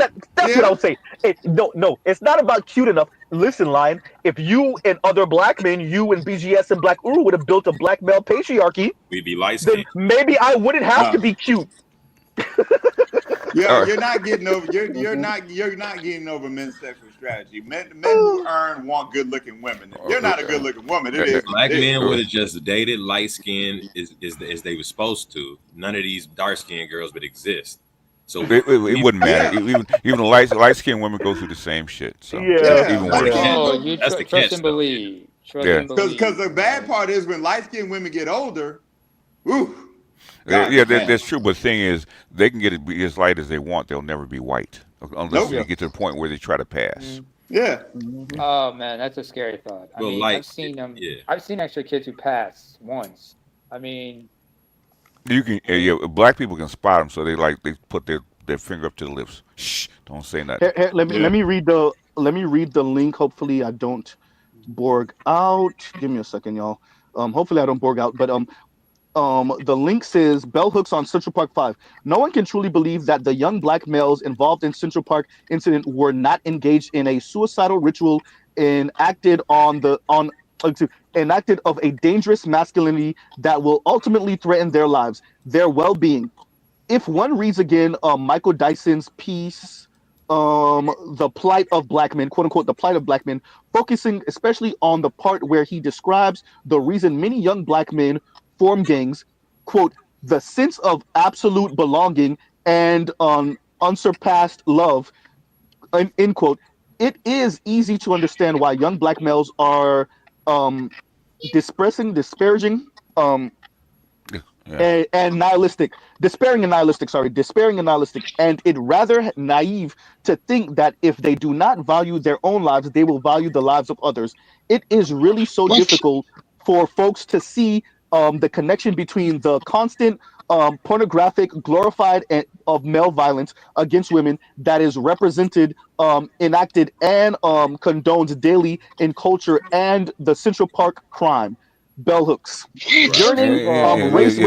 what I was saying. No, it's not about cute enough. Listen, Lion, if you and other black men, you and BGS and Black Uru would have built a black male patriarchy, we'd be light then maybe I wouldn't have to be cute. You're not getting over. You're not getting over men's sexual strategy. Men who earn want good looking women. You're not a good looking woman. Black men would have just dated light skin as they were supposed to. None of these dark skinned girls would exist. So it wouldn't matter. Even light skinned women go through the same shit. So even worse. You trust and believe. Because the bad part is when light skinned women get older. Ooh. That's true. But the thing is, they can get it be as light as they want. They'll never be white unless they get to the point where they try to pass. Yeah. Oh man, that's a scary thought. I Well, mean, like, I've seen them. yeah. I've seen actually kids who pass once. I mean, You can, yeah, black people can spot them, so they put their finger up to the lips. Shh, don't say nothing. Here, let Yeah. me read the link. Hopefully, I don't borg out. Give me a second, y'all. Hopefully I don't borg out. But the link says bell hooks on Central Park 5. No one can truly believe that the young black males involved in Central Park incident were not engaged in a suicidal ritual enacted enacted of a dangerous masculinity that will ultimately threaten their lives, their well-being. If one reads again Michael Dyson's piece, the plight of black men, quote unquote, the plight of black men, focusing especially on the part where he describes the reason many young black men form gangs, quote, the sense of absolute belonging and unsurpassed love, end quote. It is easy to understand why young black males are disparaging, Yeah. and nihilistic, despairing and nihilistic, and it rather naive to think that if they do not value their own lives, they will value the lives of others. It is really so difficult for folks to see the connection between the constant pornographic glorified of male violence against women that is represented, enacted, and condoned daily in culture, and the Central Park crime. Bell hooks, yearning, race,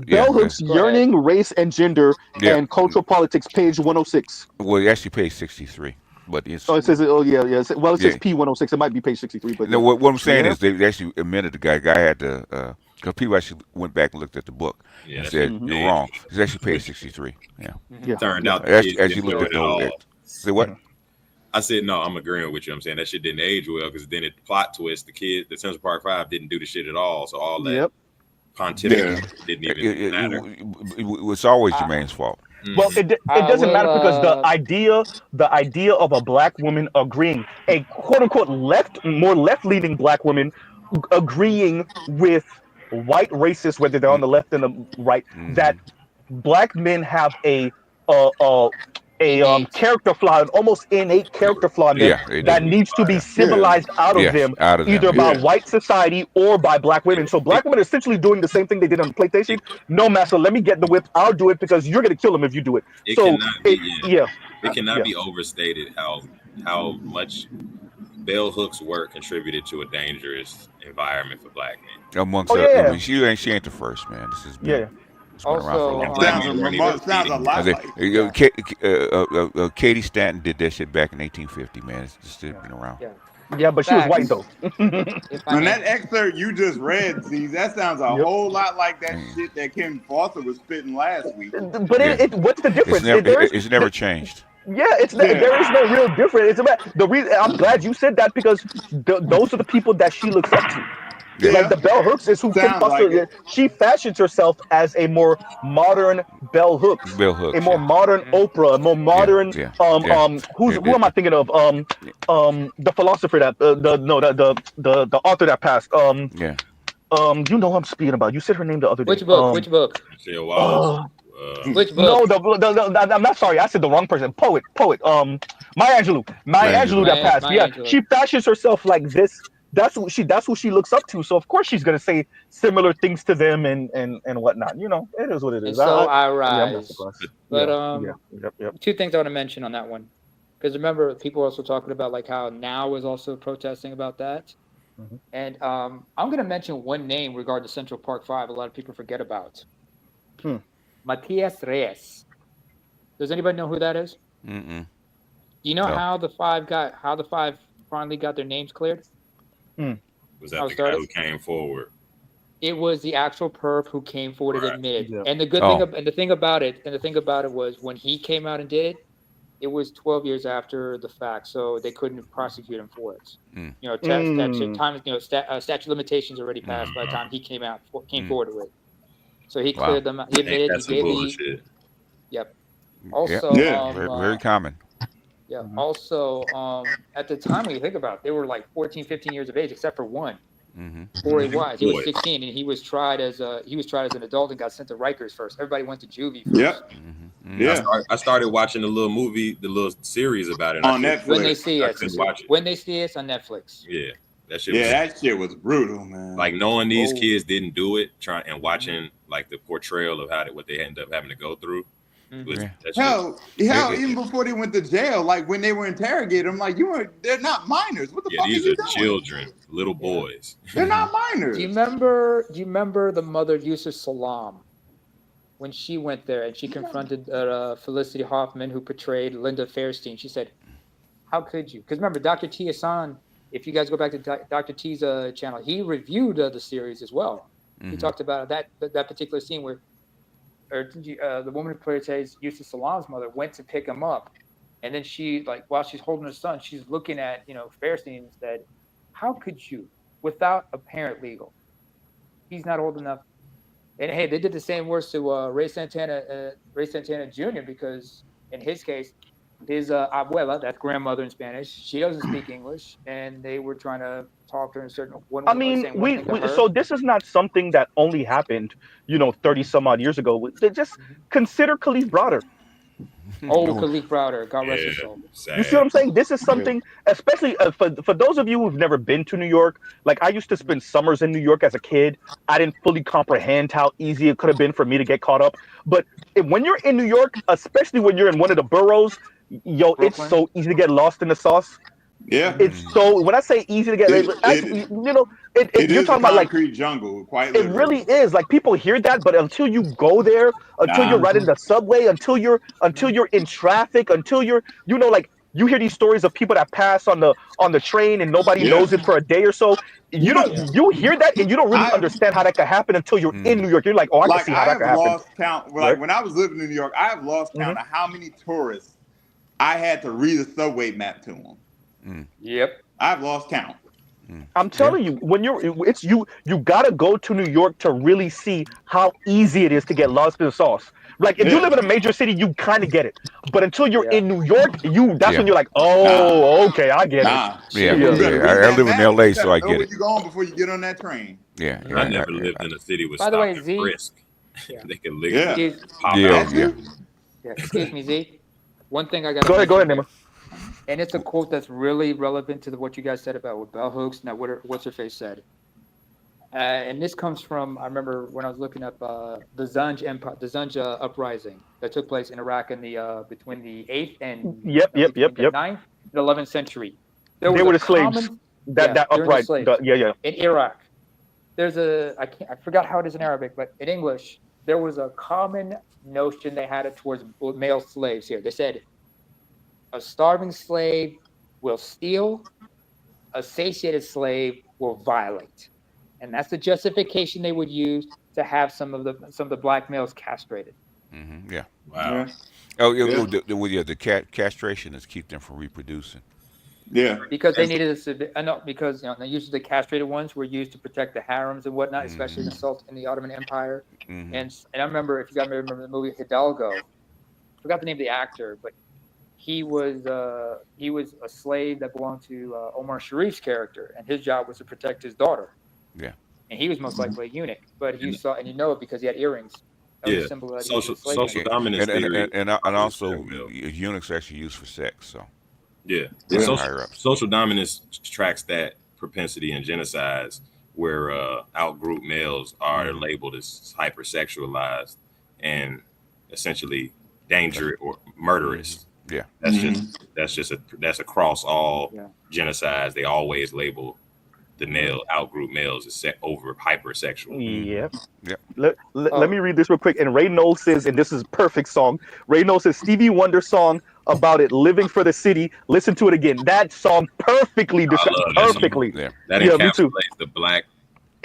bell hooks, yearning, race, and gender, and cultural politics, page 106. Well, it actually page 63, but it's. Oh, it says, oh yeah, yeah. Well, it says Yeah. P106. It might be page 63, but No, yeah. what I'm saying Yeah. is they actually admitted the guy had to, because people actually went back and looked at the book Yeah, and that said, shit you're aged. wrong. It's actually page 63. Yeah. Yeah. Turned out the As kids you didn't looked know at it at all. say what? I said no. I'm agreeing with you. I'm saying that shit didn't age well because then it plot twist. The Central Park 5 didn't do the shit at all. So all that pontificate didn't even matter. It's always Jermaine's fault. Well, it doesn't matter because the idea of a black woman agreeing, a quote unquote more left leaning black woman agreeing with white racists, whether they're on the left and the right, that black men have a character flaw, an almost innate character flaw in them that needs to be civilized out of them, either by white society or by black women. So black women are essentially doing the same thing they did on the PlayStation. No, master, let me get the whip. I'll do it because you're going to kill them if you do it. It So cannot be. It cannot be overstated how much bell hooks work contributed to a dangerous environment for black men. Amongst she ain't the first, man. This has been. It's been around for a long time. Sounds a lot like Katie Stanton did that shit back in 1850, man. It's just been around. Yeah, but she was white though. And that excerpt you just read, see, that sounds a whole lot like that shit that Kim Foster was spitting last week. But what's the difference? It's never changed. Yeah, there is no real difference. It's about the reason. I'm glad you said that because those are the people that she looks up to. Yeah. Like the bell hooks is who Kim Foster. She fashions herself as a more modern bell hooks, a more modern Oprah, a more modern who am I thinking of? The philosopher that the author that passed. You know who I'm speaking about. You said her name the other day. Which book? Which book? Which book? No, I'm not sorry. I said the wrong person. Poet. Maya Angelou. Maya Angelou that passed. Yeah, she fashions herself like this. That's who she looks up to. So of course she's gonna say similar things to them and whatnot. You know, it is what it is. And so I rise. But two things I want to mention on that one, because remember people are also talking about like how Now is also protesting about that. And I'm gonna mention one name regarding the Central Park 5. A lot of people forget about. Matias Reyes. Does anybody know who that is? Mm-mm. Do you know how the five finally got their names cleared? Was that the guy who came forward? It was the actual perp who came forward and admitted. Yeah. And the good thing, and the thing about it was when he came out and did it, it was 12 years after the fact, so they couldn't prosecute him for it. You know, statute of limitations already passed by the time he came forward with it. So he cleared them. He admitted. That's some bullshit. Yep. Also, very common. Yeah. Also, at the time when you think about it, they were like 14, 15 years of age, except for one. Or he was 16, and he was tried as an adult and got sent to Rikers first. Everybody went to juvie first. Yeah. I started watching the little movie, the little series about it. And On When They Netflix. See I Us. couldn't watch it. When They See Us on Netflix. Yeah, that shit. Yeah, Was, that shit was brutal, man. like knowing these Oh. kids didn't do it, and watching like the portrayal of what they end up having to go through. Was, that shit Hell, even before they went to jail, like when they were interrogated, I'm like, they're not minors. What the fuck these are you are doing? children, little boys. They're not minors. Do you remember the mother of Yusuf Salam when she went there and she confronted Felicity Hoffman, who portrayed Linda Fairstein? She said, "How could you?" Because remember, Dr. T. Hassan. If you guys go back to Dr. T's channel, he reviewed the series as well. He talked about that particular scene where, the woman who portrays Yusuf Salam's mother went to pick him up, and then she, like, while she's holding her son, she's looking at Fairstein and said, "How could you, without a parent legal? He's not old enough." And hey, they did the same words to Ray Santana Jr. because in his case, his abuela, that's grandmother in Spanish, she doesn't speak English, and they were trying to talk to her in a certain one. I mean, so this is not something that only happened, 30 some odd years ago. Just consider Khalif Browder. Khalif Browder, God rest his soul. You see what I'm saying? This is something, especially for those of you who've never been to New York. Like, I used to spend summers in New York as a kid. I didn't fully comprehend how easy it could have been for me to get caught up. But when you're in New York, especially when you're in one of the boroughs, Brooklyn. It's so easy to get lost in the sauce. Yeah, it's so. When I say easy to get, you're talking about like concrete jungle. Quite literally. It really is. Like, people hear that, but until you go there, until you're riding the subway, until you're in traffic, until you're like, you hear these stories of people that pass on the train and nobody knows it for a day or so. You hear that and you don't really understand how that could happen until you're in New York. You're like, oh, I can see how that could happen. I have lost count. Like, when I was living in New York, I have lost count of how many tourists I had to read a subway map to them. Yep, I've lost count. I'm telling you, when you gotta go to New York to really see how easy it is to get lost in the sauce. Like, if you live in a major city, you kind of get it. But until you're in New York, that's when you're like, oh, okay, I get it. I live in LA, so I get it. Where you going before you get on that train? Yeah. I never lived in a city with By the way, stop Z, and frisk. They can lick Excuse me, Z. One thing I got. Go ahead, Nima. And it's a quote that's really relevant to what you guys said about what bell hooks and what's her face said. And this comes from, I remember when I was looking up the Zanj Empire, the Zanj uprising that took place in Iraq in the between the 8th and the 9th and 11th century. They were the slaves. That uprising. In Iraq, there's I forgot how it is in Arabic, but in English, there was a common notion they had it towards male slaves here. They said, a starving slave will steal, a satiated slave will violate. And that's the justification they would use to have some of the black males castrated. Yeah. Wow. The castration is keep them from reproducing. Yeah. Because they needed because usually the castrated ones were used to protect the harems and whatnot, especially in the Ottoman Empire. And I remember, if you guys remember the movie Hidalgo, I forgot the name of the actor, but he was a slave that belonged to Omar Sharif's character, and his job was to protect his daughter. Yeah. And he was most likely a eunuch, but you saw, and you know it because he had earrings. Social dominance and also eunuchs actually used for sex. So social dominance tracks that propensity in genocides where outgroup males are labeled as hypersexualized and essentially dangerous or murderous. Yeah, that's across all genocides. They always label the outgroup males as over hypersexual. Yeah. Let me read this real quick. And Ray Knowles says, and this is a perfect song. Ray Knowles says, Stevie Wonder song about it, living for the city. Listen to it again. That song perfectly describes perfectly. That encapsulates the black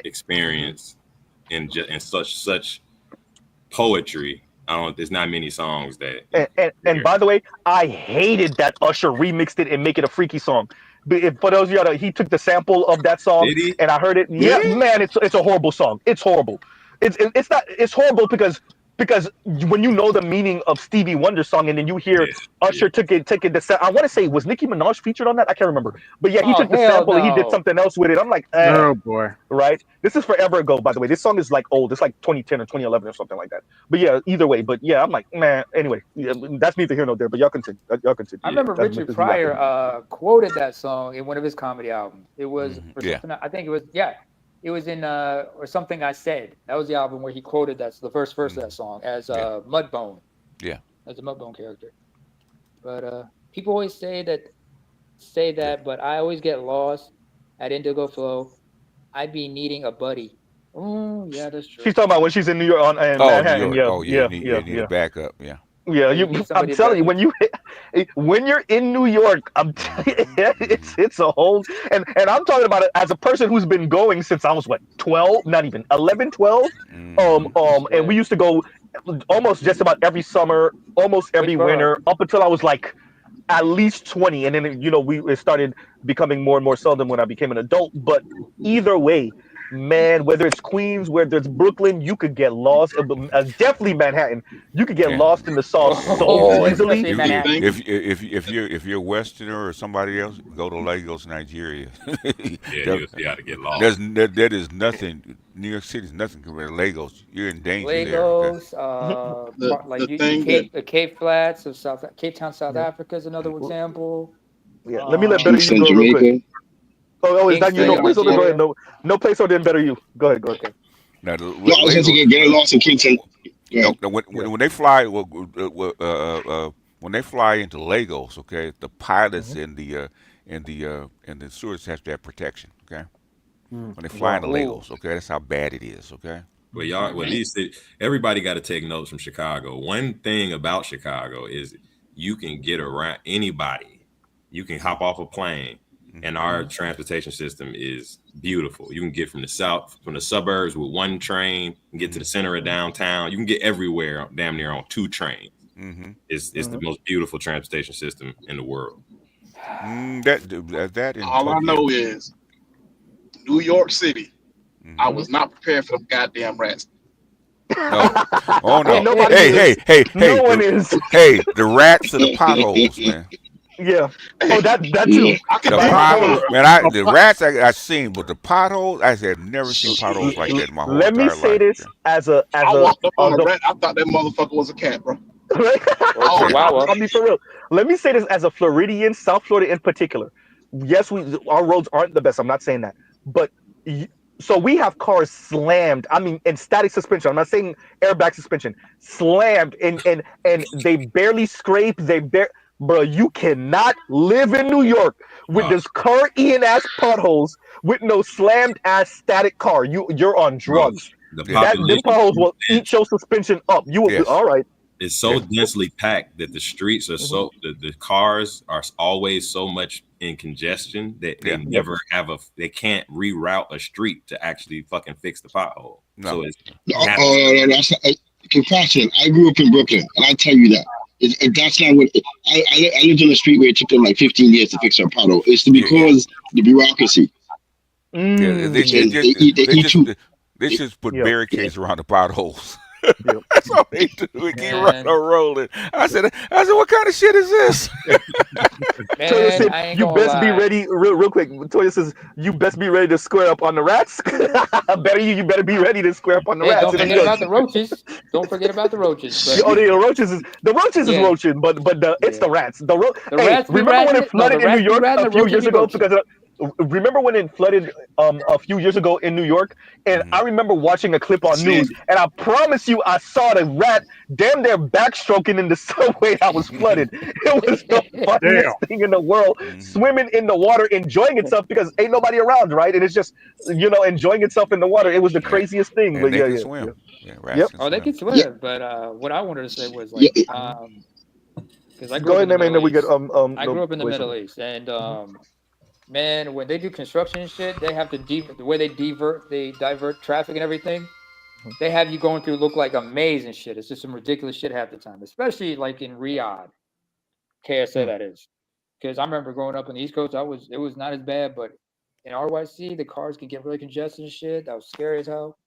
experience in such poetry. There's not many songs that. And by the way, I hated that Usher remixed it and make it a freaky song. But for those of you, he took the sample of that song and I heard it. Man, it's a horrible song. It's horrible. It's horrible because because when you know the meaning of Stevie Wonder's song, and then you hear Usher took it the I want to say, was Nicki Minaj featured on that? I can't remember, but yeah, he Oh took the hell sample and he did no! something else with it. I'm like, Oh boy. right? This is forever ago, by the way. This song is like old. It's like 2010 or 2011 or something like that. But yeah, either way. But yeah, I'm like, man. Anyway, yeah, that's neither here nor there. But y'all continue. Y'all continue. I remember That's Richard Mrs. Black. Pryor quoted that song in one of his comedy albums. It was for Yeah. something. I think it was it was in or Something I Said. That was the album where he quoted the first verse of that song as Mudbone. Yeah. As a Mudbone character. But people always say that, but I always get lost at Indigo Flow. I'd be needing a buddy. Oh yeah, that's true. She's talking about when she's in New York on Oh, New Manhattan. York. Yeah, Oh, yeah. You need a backup. Yeah. Yeah, You need I'm somebody telling you, to when you're in New York, I'm telling you, it's a whole, and I'm talking about it as a person who's been going since I was what, 12, not even 11, 12. And we used to go almost just about every summer, almost every winter, up until I was like at least 20, and then it started becoming more and more seldom when I became an adult. But either way, man, whether it's Queens, whether it's Brooklyn, you could get lost. Definitely Manhattan, you could get lost in the sauce so easily. especially in Manhattan. If you're a Westerner or somebody else, go to Lagos, Nigeria. You got to get lost. That is nothing. New York City is nothing compared to Lagos. You're in danger Lagos, there. like the Cape Flats of Cape Town, South Africa is another example. Yeah, let me let Better You Kingston, go real quick. Jamaica. Oh, is that you? No Kingston, place over? Go ahead. Nigeria. No place over then Better You. Go ahead. Okay. Now, No, I was going to get lost in Kingston. Yeah. when they fly, when they fly into Lagos, okay, the pilots and the stewards have to have protection, okay. When they fly into Lagos, okay, that's how bad it is, okay. Well, everybody got to take notes from Chicago. One thing about Chicago is you can get around anybody. You can hop off a plane, and our transportation system is beautiful. You can get from the suburbs with one train, and get to the center of downtown. You can get everywhere damn near on two trains. It's the most beautiful transportation system in the world. That in All I Tokyo. know is New York City. I was not prepared for them goddamn rats. Oh no! Nobody Hey, is. No one is. Hey, the rats are the potholes, man. Yeah. Oh, that too. The rats I seen, but the potholes I had never seen potholes like that in my whole Let me entire say life. this as a I walked up on a rat. I thought that motherfucker was a cat, bro. I'll be for real. Let me say this as a Floridian, South Florida in particular. Yes, our roads aren't the best. I'm not saying that, but so we have cars slammed. I mean, in static suspension. I'm not saying airbag suspension. Slammed, and they barely scrape. Bro, you cannot live in New York with this current ass potholes with no slammed ass static car. You're on drugs. The Them population potholes will eat your suspension up. You will be all right. It's so densely packed that the streets are the cars are always so much in congestion that they never they can't reroute a street to actually fucking fix the pothole. So it's that's compassion. I grew up in Brooklyn, and I tell you that. That's not what I lived on a street where it took them like 15 years to fix our pothole. It's because the bureaucracy. They just put barricades around the potholes. That's all they do. We keep running or rolling. I said, what kind of shit is this? Toya said, you best be ready, real quick. Toya says, you best be ready to square up on the rats. You better be ready to square up on the rats. Don't forget about the roaches. Don't forget about the roaches. The roaches is roaching, but it's the rats. The rats. Remember when it flooded in New York a few years ago? Because remember when it flooded a few years ago in New York, and I remember watching a clip on news, and I promise you I saw the rat damn near backstroking in the subway that was flooded. It was the funniest thing in the world, swimming in the water, enjoying itself because ain't nobody around, right? And it's just enjoying itself in the water. It was the craziest thing. And but they can swim. They can swim. But what I wanted to say was like because I grew up in the Middle East. I grew up in the Middle East, and man, when they do construction and shit, they have to the way they divert traffic and everything. They have you going through look like a maze and shit. It's just some ridiculous shit half the time, especially like in Riyadh, KSA that is. Because I remember growing up on the East Coast, it was not as bad, but in RYC the cars can get really congested and shit. That was scary as hell.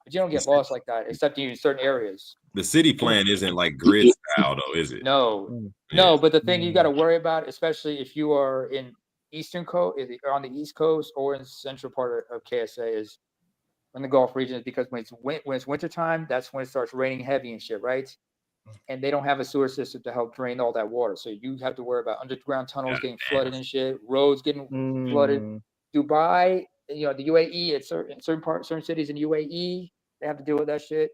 but you don't get lost like that, except in certain areas. The city plan isn't like grid style, though, is it? No, no. But the thing you got to worry about, especially if you are in Eastern Coast, on the East Coast or in central part of KSA, is in the Gulf region, is because when it's wintertime, that's when it starts raining heavy and shit, right? And they don't have a sewer system to help drain all that water. So you have to worry about underground tunnels getting flooded and shit, roads getting flooded. Dubai, the UAE, at certain cities in UAE, they have to deal with that shit.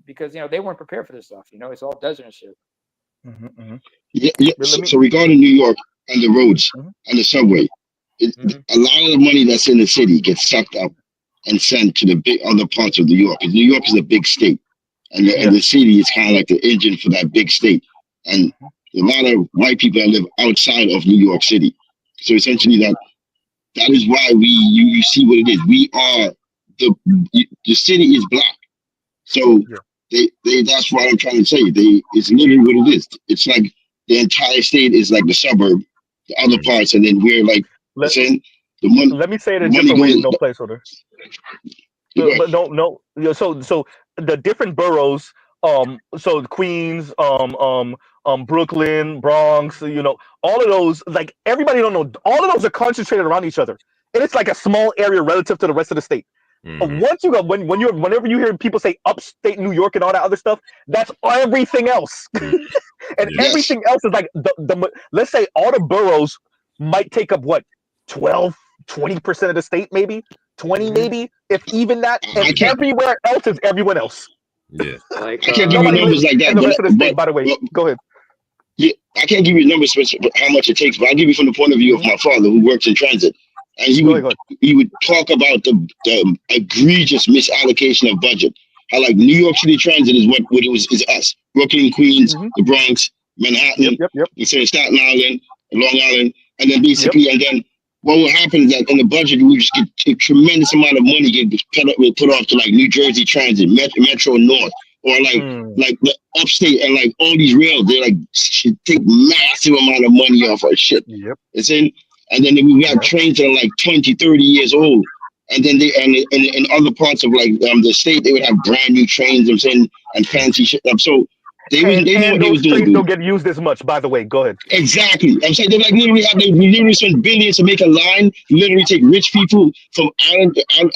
Because they weren't prepared for this stuff. It's all desert and shit. Yeah. So regarding New York and the roads and the subway, a lot of the money that's in the city gets sucked up and sent to the big other parts of New York. New York is a big state, and the city is kind of like the engine for that big state. And a lot of white people that live outside of New York City. So essentially, that is why you see what it is. We are the city is black. So that's what I'm trying to say. It's literally what it is. It's like the entire state is like the suburb, the other parts, and then we're like saying the money. Let me say it a different way. No placeholder. But no. So the different boroughs. So Queens, Brooklyn, Bronx. All of those. Like everybody don't know. All of those are concentrated around each other, and it's like a small area relative to the rest of the state. Once you go, whenever you hear people say upstate New York and all that other stuff, that's everything else. And everything else is like let's say all the boroughs might take up what 12-20% of the state, maybe 20, maybe if even that. And everywhere else is everyone else. Yeah, I can't give you numbers like that. And the rest of the state, by the way, go ahead. Yeah, I can't give you numbers how much it takes, but I'll give you from the point of view of my father who works in transit. And he would talk about the egregious misallocation of budget. How like New York City Transit is what it was is us. Brooklyn, Queens, the Bronx, Manhattan, Staten Island, Long Island, and then basically and then what will happen is that in the budget we just get a tremendous amount of money get put off to like New Jersey Transit, Metro North, or like the upstate and like all these rails. They like take massive amount of money off our shit. It's in. And then we got trains that are like 20, 30 years old. And then in other parts of like the state, they would have brand new trains and fancy shit. So they know what they was doing. Trains don't get used as much, by the way. Go ahead. Exactly. I'm saying they literally spend billions to make a line, literally take rich people from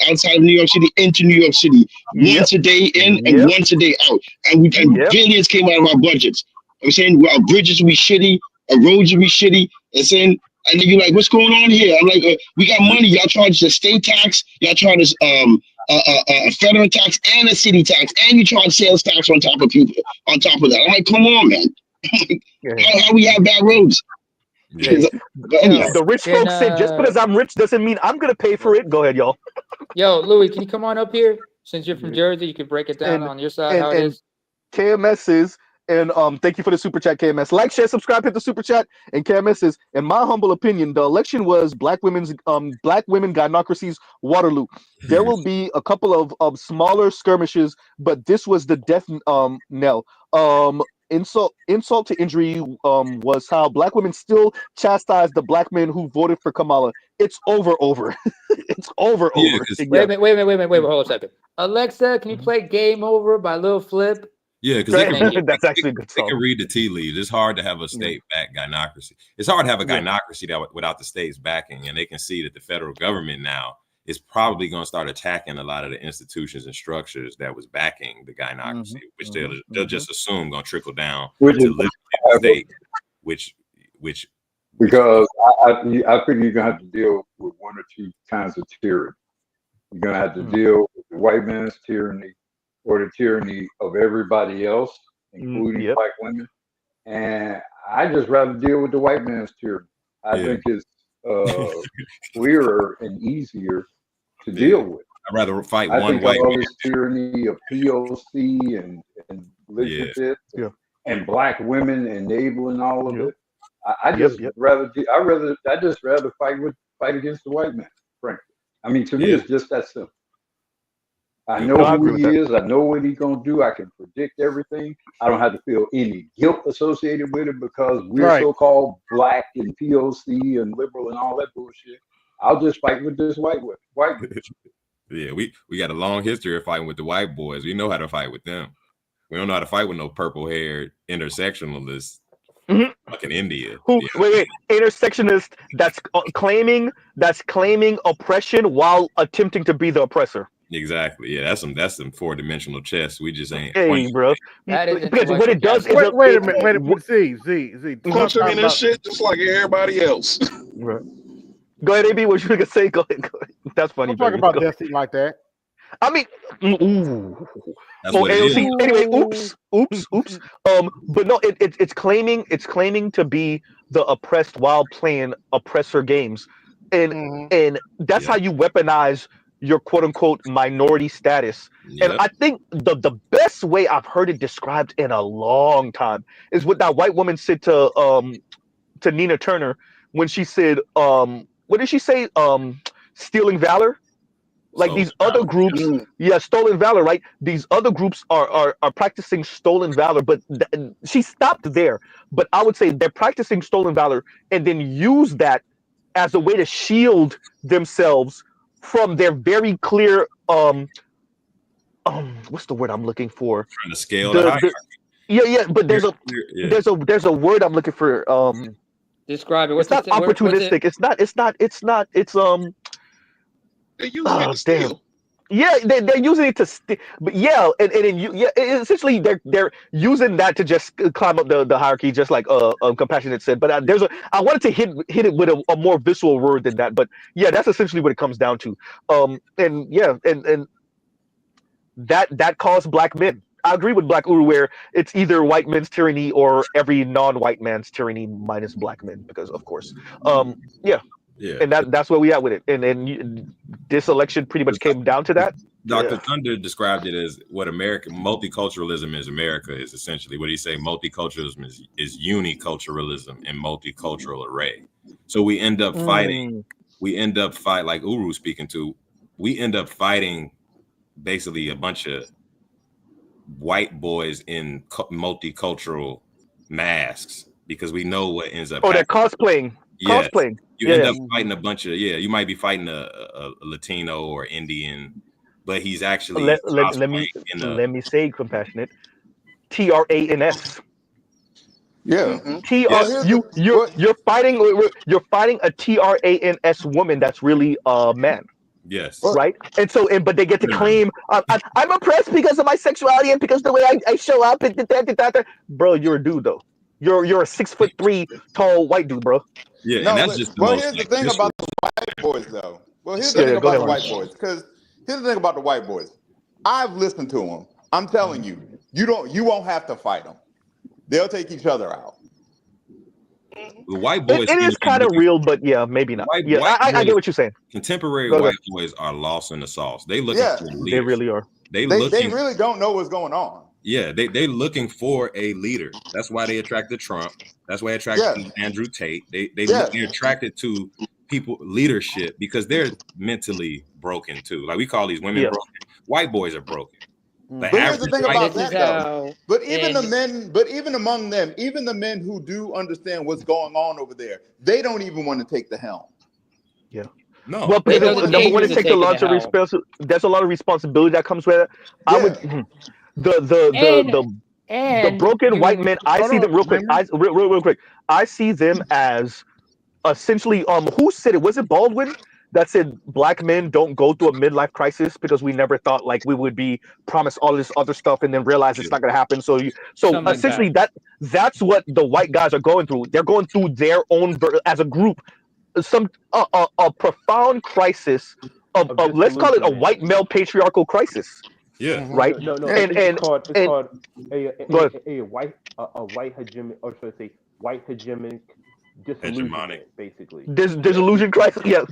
outside of New York City into New York City once a day in and once a day out. And billions came out of our budgets. I'm saying our bridges will be shitty, our roads will be shitty. And then you're like, what's going on here? I'm like, we got money. Y'all charge the state tax. Y'all charge us a federal tax and a city tax, and you charge sales tax on top of people. On top of that, I'm like, come on, man. How we have bad roads? The rich folks say just because I'm rich doesn't mean I'm gonna pay for it. Go ahead, y'all. Yo, Louis, can you come on up here? Since you're from Jersey, you can break it down on your side how it is. KMS is. And thank you for the super chat, KMS. Like, share, subscribe, hit the super chat. And KMS says, in my humble opinion, the election was black women gynocracy's Waterloo. There will be a couple of smaller skirmishes, but this was the death knell. Insult to injury was how black women still chastise the black men who voted for Kamala. It's over. It's over. Wait a minute. Hold on a second. Alexa, can you play Game Over by Lil Flip? Yeah, because that's actually a good song. They can read the tea leaves. It's hard to have a state-backed gynocracy. It's hard to have a gynocracy without the state's backing, and they can see that the federal government now is probably going to start attacking a lot of the institutions and structures that was backing the gynocracy, which they'll just assume going to trickle down to the state, which because I think you're gonna have to deal with one or two kinds of tyranny. You're gonna have to deal with the white man's tyranny or the tyranny of everybody else, including black women. And I just rather deal with the white man's tyranny. I think it's clearer and easier to deal with. I'd rather fight I one think white all man. this tyranny of POC and leadership and black women enabling all of it. I just rather fight against the white man, frankly. I mean, to me, it's just that simple. I know who he is. I know what he's going to do. I can predict everything. I don't have to feel any guilt associated with it because we're so-called black and POC and liberal and all that bullshit. I'll just fight with this white bitch. Yeah, we got a long history of fighting with the white boys. We know how to fight with them. We don't know how to fight with no purple-haired intersectionalists. Fucking India. Who? Yeah. Wait. Intersectionist that's claiming oppression while attempting to be the oppressor. Exactly. Yeah, that's some 4-dimensional chess. We just ain't Hey, pointing. bro. That is Because what intellectual it does is gambling. Wait a minute. Z. Stop Punching talking in this about. shit just like everybody else. Right. Go ahead, AB. What you gonna say? Go ahead. That's funny, Don't talk baby. about Go ahead. Destiny like that. I mean, ooh. That's what it is. AOC. Anyway, oops. But no, it's claiming to be the oppressed while playing oppressor games, and that's how you weaponize your quote unquote minority status. And Yep. I think the best way I've heard it described in a long time is what that white woman said to Nina Turner when she said what did she say stealing valor. Like So these other groups, stolen valor, right? These other groups are practicing stolen valor, but she stopped there. But I would say they're practicing stolen valor and then use that as a way to shield themselves from their very clear what's the word I'm looking for? trying to scale the hierarchy. But there's a word I'm looking for. Describe it. It's not opportunistic. It's They're using it to damn. steal. Yeah, they're using it to, but yeah, essentially they're using that to just climb up the hierarchy, just like compassionate said. But I wanted to hit it with a more visual word than that. But yeah, that's essentially what it comes down to. And yeah, and that caused black men. I agree with Black Uru where it's either white men's tyranny or every non-white man's tyranny minus black men, because of course, yeah. Yeah. And that's where we at with it. And this election pretty much came down to that. Dr. Yeah. Thunder described it as what multiculturalism is. America is essentially what he say. Multiculturalism is uniculturalism and multicultural array. So we end up fighting. We end up like Uru speaking to. We end up fighting basically a bunch of white boys in multicultural masks because we know what ends up. They're cosplaying. Yes. Cosplaying. You end up fighting a bunch of you might be fighting a Latino or Indian, but he's actually let me say compassionate. TRANS. Yeah. You're fighting a TRANS woman that's really a man. Yes. Right. And so but they get to claim I'm oppressed because of my sexuality and because of the way I show up and bro, you're a dude though. You're a 6'3" tall white dude, bro. Yeah, no, and that's just the here's the thing about the white boys, though. Well, here's the thing about the white boys, because here's the thing about the white boys. I've listened to them. I'm telling you, you won't have to fight them. They'll take each other out. The white boys. It is kind of real, but yeah, maybe not. I get what you're saying. Contemporary white boys are lost in the sauce. They looking for leaders. They really are. They really don't know what's going on. Yeah, they looking for a leader. That's why they attracted Trump. That's why they attracted Andrew Tate. They're attracted to people leadership because they're mentally broken too. Like we call these women broken. White boys are broken. But here's the thing about that though. But even among them, even the men who do understand what's going on over there, they don't even want to take the helm. Yeah. No. Well, number one, it takes a lot of responsibility. There's a lot of responsibility that comes with it. I would the broken white men. I see them real quick. Real quick. I see them as essentially who said it? Was it Baldwin that said black men don't go through a midlife crisis because we never thought like we would be promised all this other stuff and then realize it's not going to happen. So essentially that's what the white guys are going through. They're going through their own as a group some a profound crisis of let's call it a white male patriarchal crisis. Yeah. Right. No. It's called a white hegemonic, or should I say white hegemonic disillusionment, basically. Disillusion crisis. Yeah.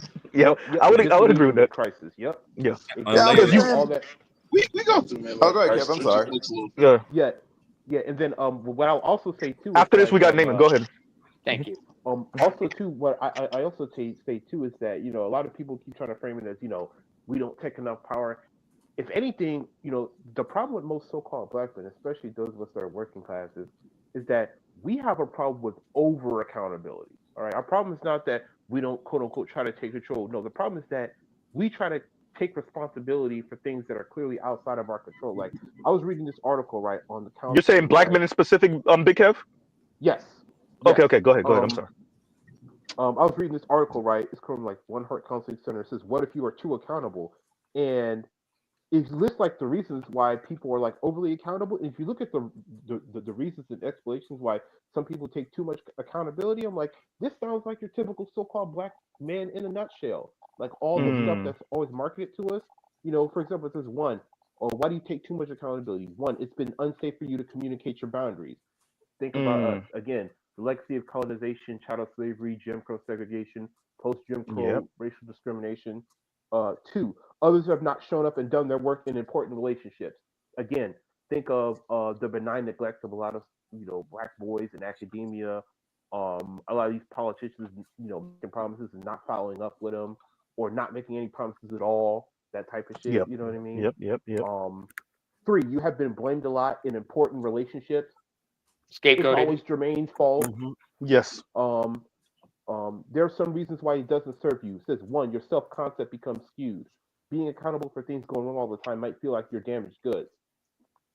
I would agree with that. Crisis. Yep. Yeah. All that. We go through, man. Oh, go ahead, Kev. I'm sorry. Yeah. And then what I'll also say too. After this, we got Naaman. Go ahead. Thank you. Also too, what I also say too is that a lot of people keep trying to frame it as we don't take enough power. If anything, the problem with most so-called black men, especially those of us that are working classes, is that we have a problem with over accountability. All right, our problem is not that we don't quote unquote try to take control. No, the problem is that we try to take responsibility for things that are clearly outside of our control. Like I was reading this article right on the You're saying counseling, black right? men in specific, Big Kev? Yes. Okay, Yes. okay, go ahead, go ahead. I'm sorry. I was reading this article, right? It's from like One Heart Counseling Center. It says, "What if you are too accountable?" And it lists like the reasons why people are like overly accountable. And if you look at the reasons and explanations why some people take too much accountability, I'm like, this sounds like your typical so-called black man in a nutshell. Like all the stuff Mm, that's always marketed to us. You know, for example, it says one, or why do you take too much accountability? One, it's been unsafe for you to communicate your boundaries. Think about mm, again, the legacy of colonization, chattel slavery, Jim Crow segregation, post Jim yep. Crow racial discrimination. Two, others have not shown up and done their work in important relationships. Again, think of the benign neglect of a lot of black boys in academia. A lot of these politicians, making promises and not following up with them, or not making any promises at all. That type of shit. Yep. You know what I mean? Yep. Yep. Yep. Three, you have been blamed a lot in important relationships. It's Scapegoated. always Jermaine's fault. Yes. There are some reasons why it doesn't serve you. It says one, your self-concept becomes skewed. Being accountable for things going wrong all the time might feel like you're damaged goods.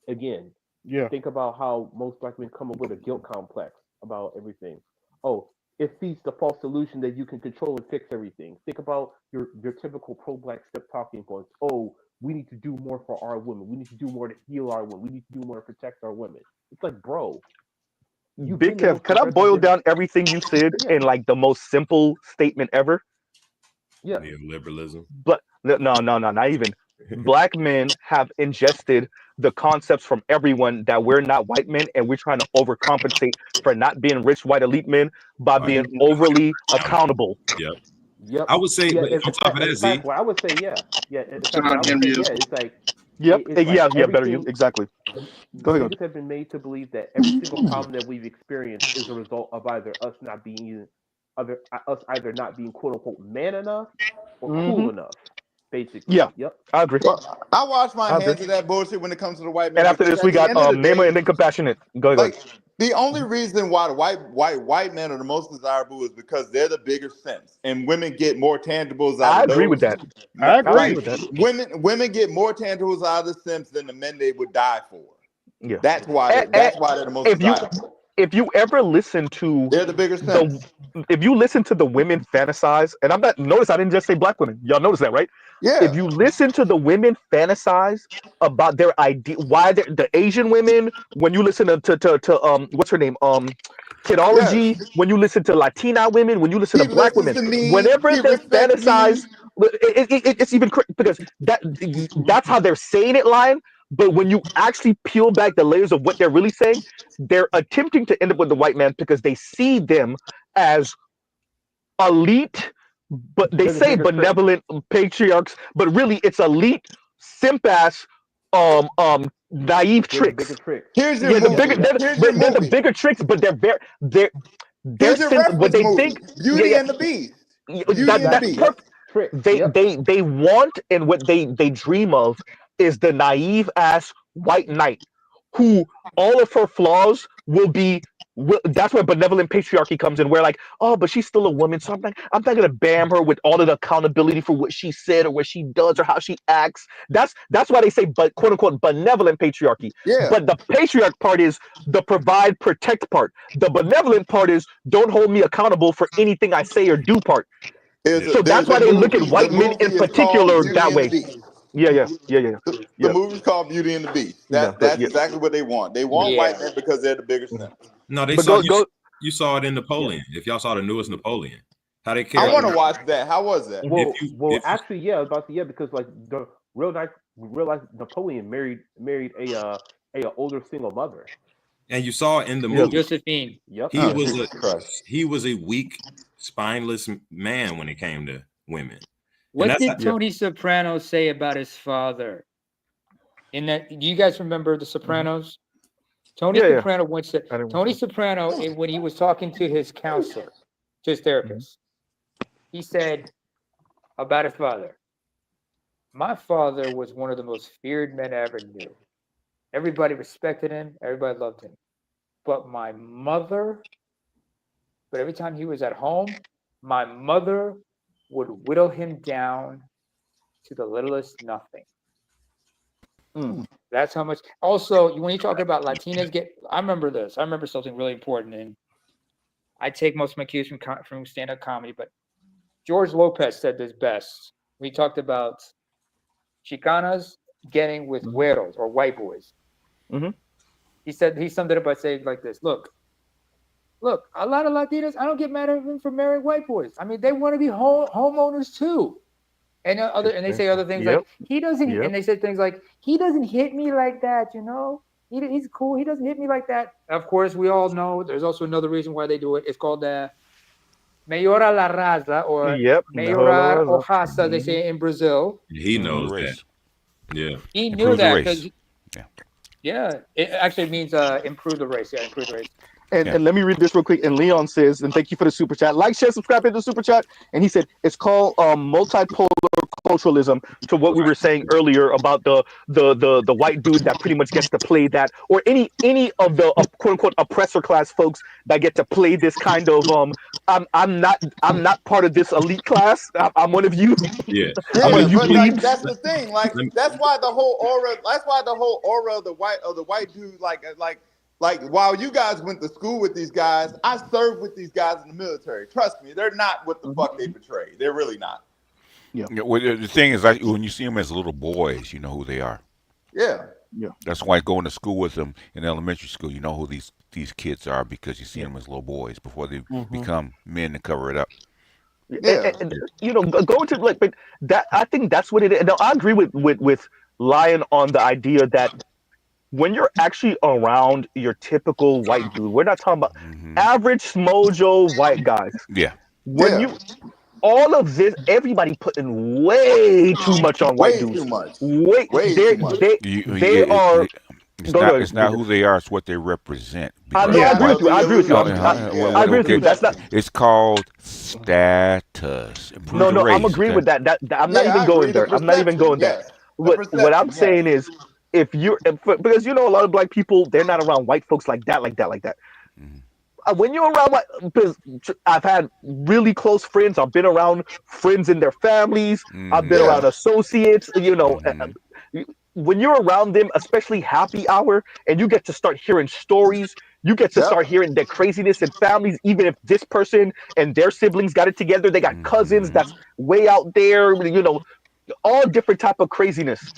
Again, Yeah. think about how most black men come up with a guilt complex about everything. Oh, it feeds the false illusion that you can control and fix everything. Think about your typical pro-black step talking points. Oh, we need to do more for our women. We need to do more to heal our women. We need to do more to protect our women. It's like, bro, you've Big been the Kev, most could I progressive boil dem- down everything you said Yeah, in like the most simple statement ever? yeah. Neoliberalism. But no, not even. Black men have ingested the concepts from everyone that we're not white men, and we're trying to overcompensate for not being rich white elite men by Right. being overly accountable. Yep. Yep. I would say, Yeah. but on top of that, In Z, fact, what I would say, yeah, yeah. In fact, what John I would Henry say, is yeah, it's like, Yep. it's like Yeah. Better you. everything. Exactly. Go ahead. Niggas have been made to believe that every single problem that we've experienced is a result of either us not being, us either not being quote unquote man enough or Mm-hmm. cool enough. Basically. Yeah. Yep. I agree. Well, I wash my I agree. hands of that bullshit when it comes to the white And man after because this, we at the got end of the Namer day, and then Compassionate. Go ahead. Go ahead. like the only reason why the white men are the most desirable is because they're the bigger simps, and women get more tangibles out I of agree with those. that. I I agree agree. Like with that. women get more tangibles out of the simps than the men they would die for. Yeah. That's why And, they're the most if you desirable. if you ever listen to They're the bigger the simps. if you listen to the women fantasize, and I'm not notice I didn't just say black women. Y'all notice that, right? If Yeah. you listen to the women fantasize about their idea, why the Asian women, when you listen to what's her name, Yes. Kidology, when you listen to Latina women, when you listen to He black listens women, to me. whenever He they respects me. fantasize, it's even because that's how they're saying it, line. But when you actually peel back the layers of what they're really saying, they're attempting to end up with the white man because they see them as elite, but they They're the say bigger trick. benevolent patriarchs, but really it's elite simp ass naive They're the bigger tricks. tricks. Here's your Yeah, the Yep. bigger movie. Yep. Here's your they're the movie. bigger tricks, but they're Here's your simp what reference they movie. think. Yeah, Beauty yeah. and the Beast. Beauty That and the Exactly. that's Beast. Yep. perfect. Tricks. They Yep. they they want and what they dream of is the naive ass white knight who all of her flaws will be. That's where benevolent patriarchy comes in. Where like, oh, but she's still a woman, so I'm not gonna bam her with all of the accountability for what she said or what she does or how she acts. That's why they say, but quote unquote benevolent patriarchy. Yeah. But the patriarch part is the provide protect part. The benevolent part is don't hold me accountable for anything I say or do part. yeah. So that's There's a why they look at movie. The white men in movie is called particular Beauty that and the way. Beast. Yeah, yeah, yeah, yeah, The yeah, movie's called Beauty and the Beast. yeah. But That's yeah, exactly what they want. They yeah. want white Yeah. men because they're the bigger simps. No, they But saw you. go. You saw it in Yeah. Napoleon. If y'all saw the newest Napoleon, how they I care. want to watch that. How was that? If Well, you well, if you actually, yeah, I was about to, yeah, because like the real life Napoleon married a older single mother. and you saw in the Yeah. movie, Josephine. Yep. he Oh, was Jesus Christ. a weak, spineless man when it came to women, and What that's did Yeah. Tony Soprano say about his father? In that, do you guys remember The Sopranos? Tony Yeah, yeah. Soprano once said, I didn't watch Tony that. Soprano, when he was talking to his counselor, to his therapist, he said about his father, my father was one of the most feared men I ever knew. Everybody respected him, everybody loved him. But every time he was at home, my mother would whittle him down to the littlest nothing. Mm. That's how much. Also, when you talk about Latinas I remember this. I remember something really important, and I take most of my cues from stand-up comedy. But George Lopez said this best. We talked about Chicanas getting with güeros or white boys. Mm-hmm. He summed it up by saying like this: Look, a lot of Latinas, I don't get mad at them for marrying white boys. I mean, they want to be homeowners too. And they say other things like he doesn't, and they said things like he doesn't hit me like that, you know. He's cool. He doesn't hit me like that. Of course, we all know there's also another reason why they do it. It's called Maiora la raza or Maiorar o raça, they say in Brazil. He knows that. Yeah. He knew that because it actually means improve the race. Yeah, improve the race. And let me read this real quick. And Leon says, and thank you for the super chat. Like, share, subscribe to the super chat. And he said it's called multipolar culturalism. To what we were saying earlier about the white dude that pretty much gets to play that, or any of the quote unquote oppressor class folks that get to play this kind of I'm not part of this elite class. I'm one of you. Yeah. I'm one of you, but please. like, that's the thing. Like that's why the whole aura of the white dude like while you guys went to school with these guys, I served with these guys in the military. Trust me, they're not what the fuck they portray. They're really not. Yeah. Well, the thing is, like, when you see them as little boys, you know who they are. Yeah. Yeah. That's why going to school with them in elementary school, you know who these kids are because you see them as little boys before they become men and cover it up. Yeah. And, you know, going to but that I think that's what it is. Now I agree with Lion on the idea that when you're actually around your typical white dude, we're not talking about average smojo white guys. Yeah. When all of this, everybody putting way too much on white dudes. Too much. Way too much. They are. It's not who they are; it's what they represent. I agree with you. I agree with you. I agree with you. That's not. It's called status. No, I'm agreeing with that. I'm not even going there. I'm not even going there. What I'm saying is, because you know a lot of black people, they're not around white folks like that. When you're around, because I've had really close friends. I've been around friends and their families. I've been around associates. You know, when you're around them, especially happy hour, and you get to start hearing stories. You get to start hearing their craziness in families. Even if this person and their siblings got it together, they got cousins that's way out there. You know, all different type of craziness.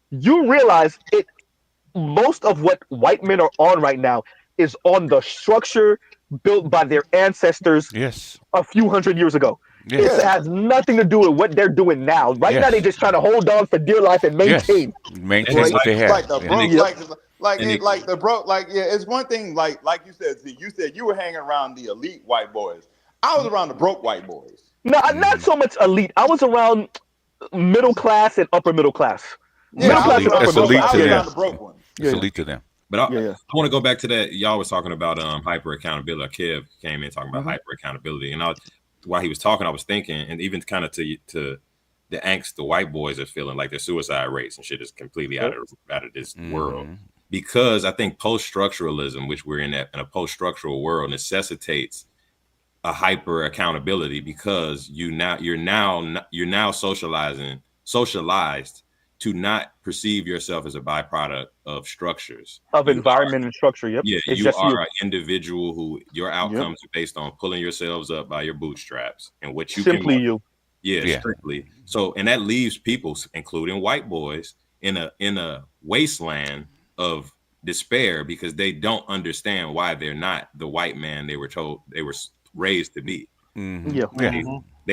You realize most of what white men are on right now is on the structure built by their ancestors a few hundred years ago. It has nothing to do with what they're doing now. Right now, they're just trying to hold on for dear life and maintain. Maintain what they have. Like the broke, it's one thing, like you said, Z, you said you were hanging around the elite white boys. I was around the broke white boys. No, not so much elite. I was around middle class and upper middle class. It's elite to them. It's elite to them. But I want to go back to that. Y'all was talking about hyper accountability. Kev came in talking about hyper accountability, and while he was talking, I was thinking, and even kind of to the angst the white boys are feeling, like their suicide rates and shit is completely out of this world. Because I think post-structuralism, which we're in a post-structural world, necessitates a hyper accountability because you're now socialized to not perceive yourself as a byproduct of structures of environment and structure. Yep. Yeah, you are an individual who your outcomes are based on pulling yourselves up by your bootstraps and what you simply can. You. Yeah, strictly. So, and that leaves people, including white boys, in a wasteland of despair because they don't understand why they're not the white man they were told they were raised to be. They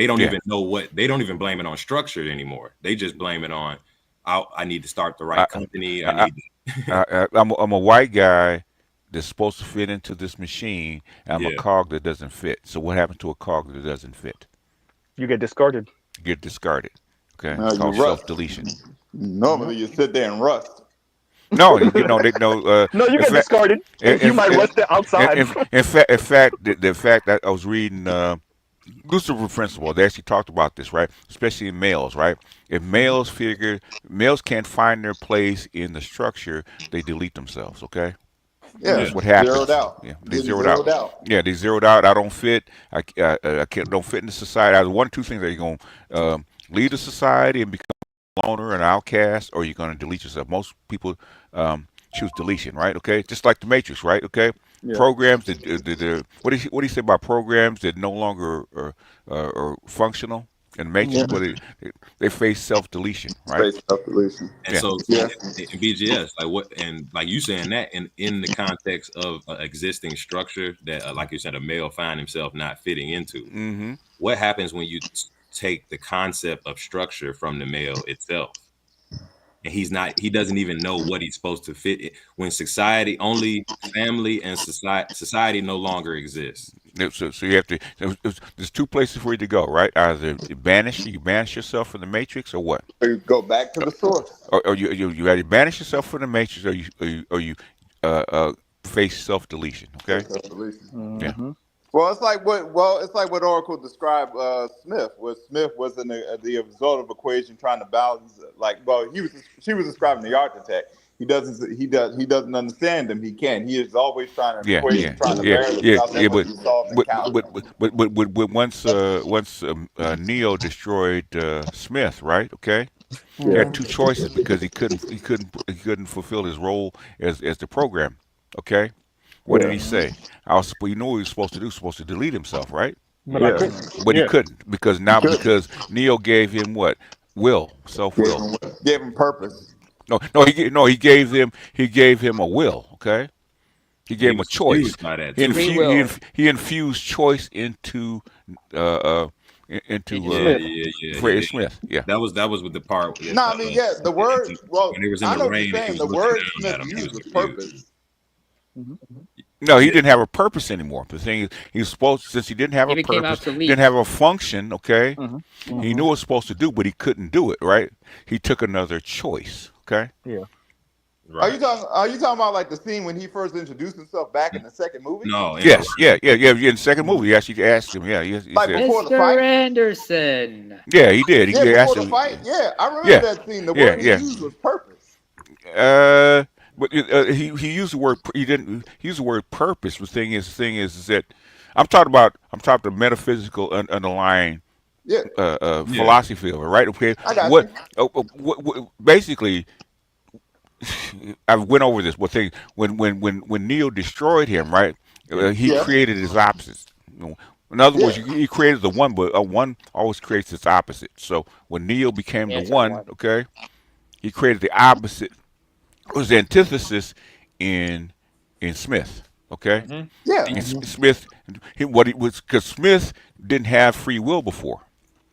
don't even know they don't even blame it on structure anymore. They just blame it on I need to start the right company. I'm a white guy that's supposed to fit into this machine. I'm a cog that doesn't fit. So what happens to a cog that doesn't fit? You get discarded. You get discarded. Okay, it's called self-deletion. Normally you sit there and rust. No, you get discarded. You might rust it outside. In fact, the fact that I was reading Lucifer Principle, they actually talked about this, right? Especially in males, right? If males can't find their place in the structure, they delete themselves, okay? Yeah, that's what happens. Zeroed out. Yeah, they zeroed out. Yeah, they zeroed out. I don't fit. I don't fit in the society. Either one or two things. Are you going to leave the society and become loner, an outcast, or you're going to delete yourself. Most people choose deletion, right? Okay, just like the Matrix, right? Okay, programs that what do you say about programs that no longer are functional in the Matrix? Where they face self deletion, right? Space population. And Yeah. so Yeah. in BGS, like what, and like you saying that in the context of existing structure that, like you said, a male find himself not fitting into. Mm-hmm. What happens when you take the concept of structure from the male itself, and he doesn't even know what he's supposed to fit in, when society, only family and society no longer exists. So you have to. There's two places for you to go, right? Either you banish yourself from the Matrix, or what? Or you go back to the source. Or you either banish yourself from the Matrix, or you face self deletion. Okay. Self-deletion. Yeah. Well, it's like what Oracle described Smith. Where Smith was in the result of equation trying to balance. She was describing the architect. He doesn't understand them. He can't. He is always trying to equation, trying to balance but once Neo destroyed Smith, right? Okay. He had two choices because he couldn't fulfill his role as the program. Okay. What did he say? You know what he was supposed to do? He was supposed to delete himself, right? But I couldn't. But he couldn't because Neo gave him what? Self-will. Gave him purpose. He gave him a will. Okay. He gave him a choice. He infused choice into Smith. Yeah. That was with the part. No, I mean, the word. Well, when he was in I the know rain, what you're saying. The word Smith used was purpose. No, he didn't have a purpose anymore. The thing is, he was supposed, since he didn't have a purpose, didn't have a function. Okay, he knew what he was supposed to do, but he couldn't do it. Right? He took another choice. Okay. Yeah. Right. Are you talking about like the scene when he first introduced himself back in the second movie? No. Yes. Yeah. In the second movie, he actually asked him. Yeah. He like said, before the fight. Mr. Anderson. Yeah, he did. He before asked the him. Fight. Yeah, I remember that scene. The word he used was purpose. But he used the word. He didn't use the word purpose. The thing is that I'm talking about the metaphysical underlying philosophy of it, right? Okay. I got you. Basically, I went over this. When Neo destroyed him, right? He created his opposites. In other words, he created the one, but a one always creates its opposite. So when Neo became the one, okay, he created the opposite. It was the antithesis in Smith. Okay. Yeah. Smith, because Smith didn't have free will before.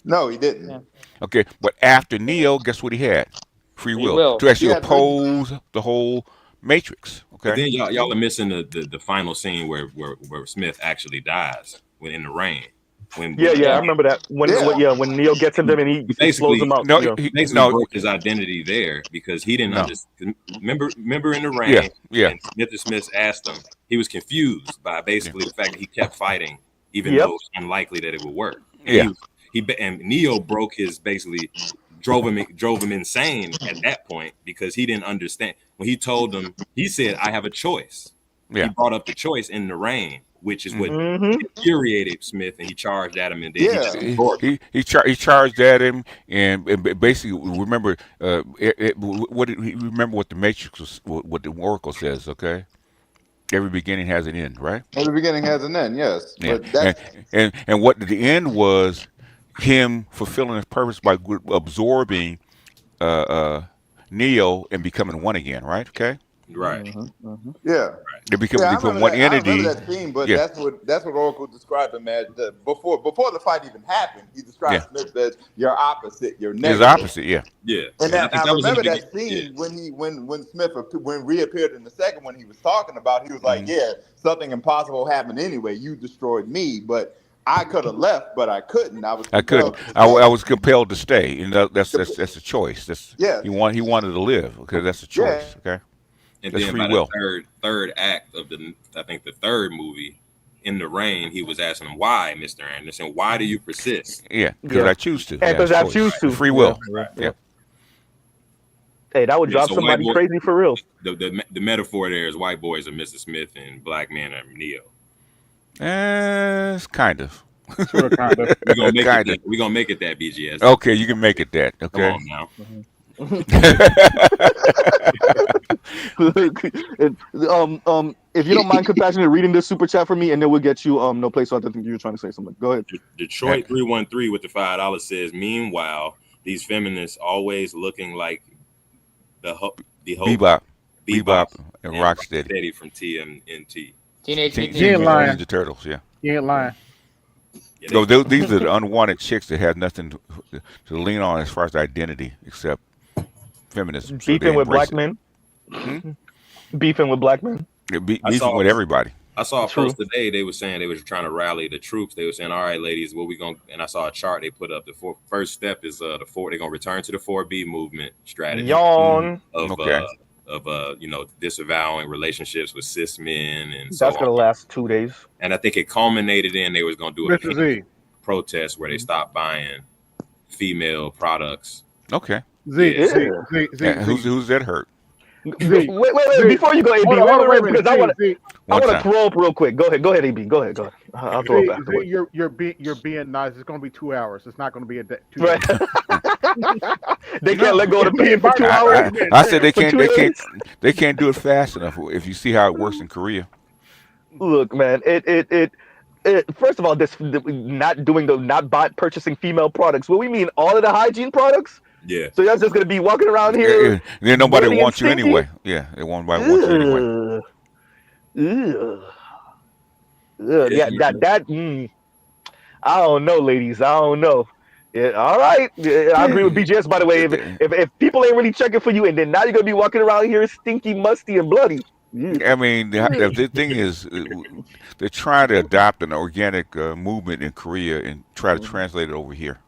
No, he didn't. Yeah. Okay, but after Neo, guess what he had? Free will to actually oppose the whole Matrix. Okay. But then y'all are missing the final scene where Smith actually dies in the rain. I remember that when Neo gets in them and he basically blows them out. He broke his identity there because he didn't understand. Remember in the rain, and Mr. Smith asked him. He was confused by basically the fact that he kept fighting, even though it's unlikely that it would work. And and Neo broke his drove him insane at that point because he didn't understand. When he told him, he said, "I have a choice." He brought up the choice in the rain, which is what infuriated Smith, and he charged at him, and then he charged at him, and basically remember remember what the Matrix was, what the Oracle says. Okay, every beginning has an end, right? Every beginning has an end, yes. Yeah. But and what the end was, him fulfilling his purpose by absorbing Neo and becoming one again, right? Okay. Right. Yeah. They become one entity. I remember that scene, but that's what Oracle described him as. Before the fight even happened, he described Smith as your opposite, your negative. His opposite, yeah. And I remember that scene when Smith reappeared in the second one. He was talking about. He was like, something impossible happened anyway. You destroyed me, but I could have left, but I couldn't. I couldn't. I was compelled to stay. You know, that's a choice. He wanted to live because that's a choice. Okay. And that's then free by will. the third act of the third movie, in the rain, he was asking him, "Why, Mr. Anderson? Why do you persist?" Yeah, because I choose to. Because I choose to. Free will. Yeah. Hey, that would drive somebody crazy for real. The metaphor there is white boys are Mr. Smith and black men are Neo. It's kind of. Sort of, kind of. We're gonna make it that BGS. Okay, you can make it that. Okay. Come on now. If you don't mind, compassionate reading this super chat for me, and then we'll get you no place. So I think you were trying to say something. Go ahead. Detroit 313 with the $5 says, meanwhile, these feminists always looking like the hope Bebop and Rocksteady from TMNT. Teenage Mutant Ninja Turtles. Yeah. You ain't lying. So these are the unwanted chicks that have nothing to lean on as far as identity except feminism. So Beefing with black men. Beefing with black men. Beefing with everybody. I saw a post today. They were saying they were trying to rally the troops. They were saying, "All right, ladies, what we going?" And I saw a chart they put up. The first step is they're going to return to the 4B movement strategy of disavowing relationships with cis men and so that's going to last 2 days. And I think it culminated in they was going to do a protest where they stopped buying female products. Okay. Z. Who's that hurt? Wait, before you go, AB, because I want to throw up real quick. Go ahead, AB. Go ahead. I'll throw it back. You're being nice. It's going to be 2 hours. It's not going to be a day. Right. They can't let go of the being for 2 hours. I said they can't do it fast enough. If you see how it works in Korea. Look, man, it first of all, this not purchasing female products. What we mean, all of the hygiene products. Yeah. So y'all just gonna be walking around here. Then nobody wants you anyway. Yeah, they won't want you anyway. I don't know, ladies. I don't know. Yeah, all right. Yeah, I agree with BGS. By the way, if people ain't really checking for you, and then now you're gonna be walking around here stinky, musty, and bloody. I mean, the thing is, they're trying to adopt an organic movement in Korea and try to translate it over here.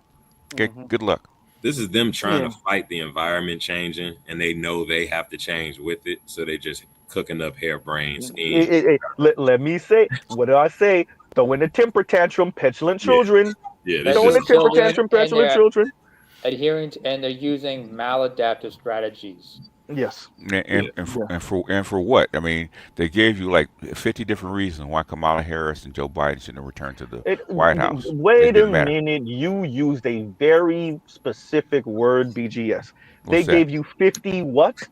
Okay, good luck. This is them trying to fight the environment changing, and they know they have to change with it, so they just cooking up harebrained schemes. Let me say, what did I say? Throw in a temper tantrum, petulant children. Yeah, throw in a temper tantrum, petulant children. Adhering to, and they're using maladaptive strategies. Yes. And for what? I mean, they gave you like 50 different reasons why Kamala Harris and Joe Biden shouldn't return to the White House. Wait a minute. You used a very specific word, BGS. They gave you 50 what?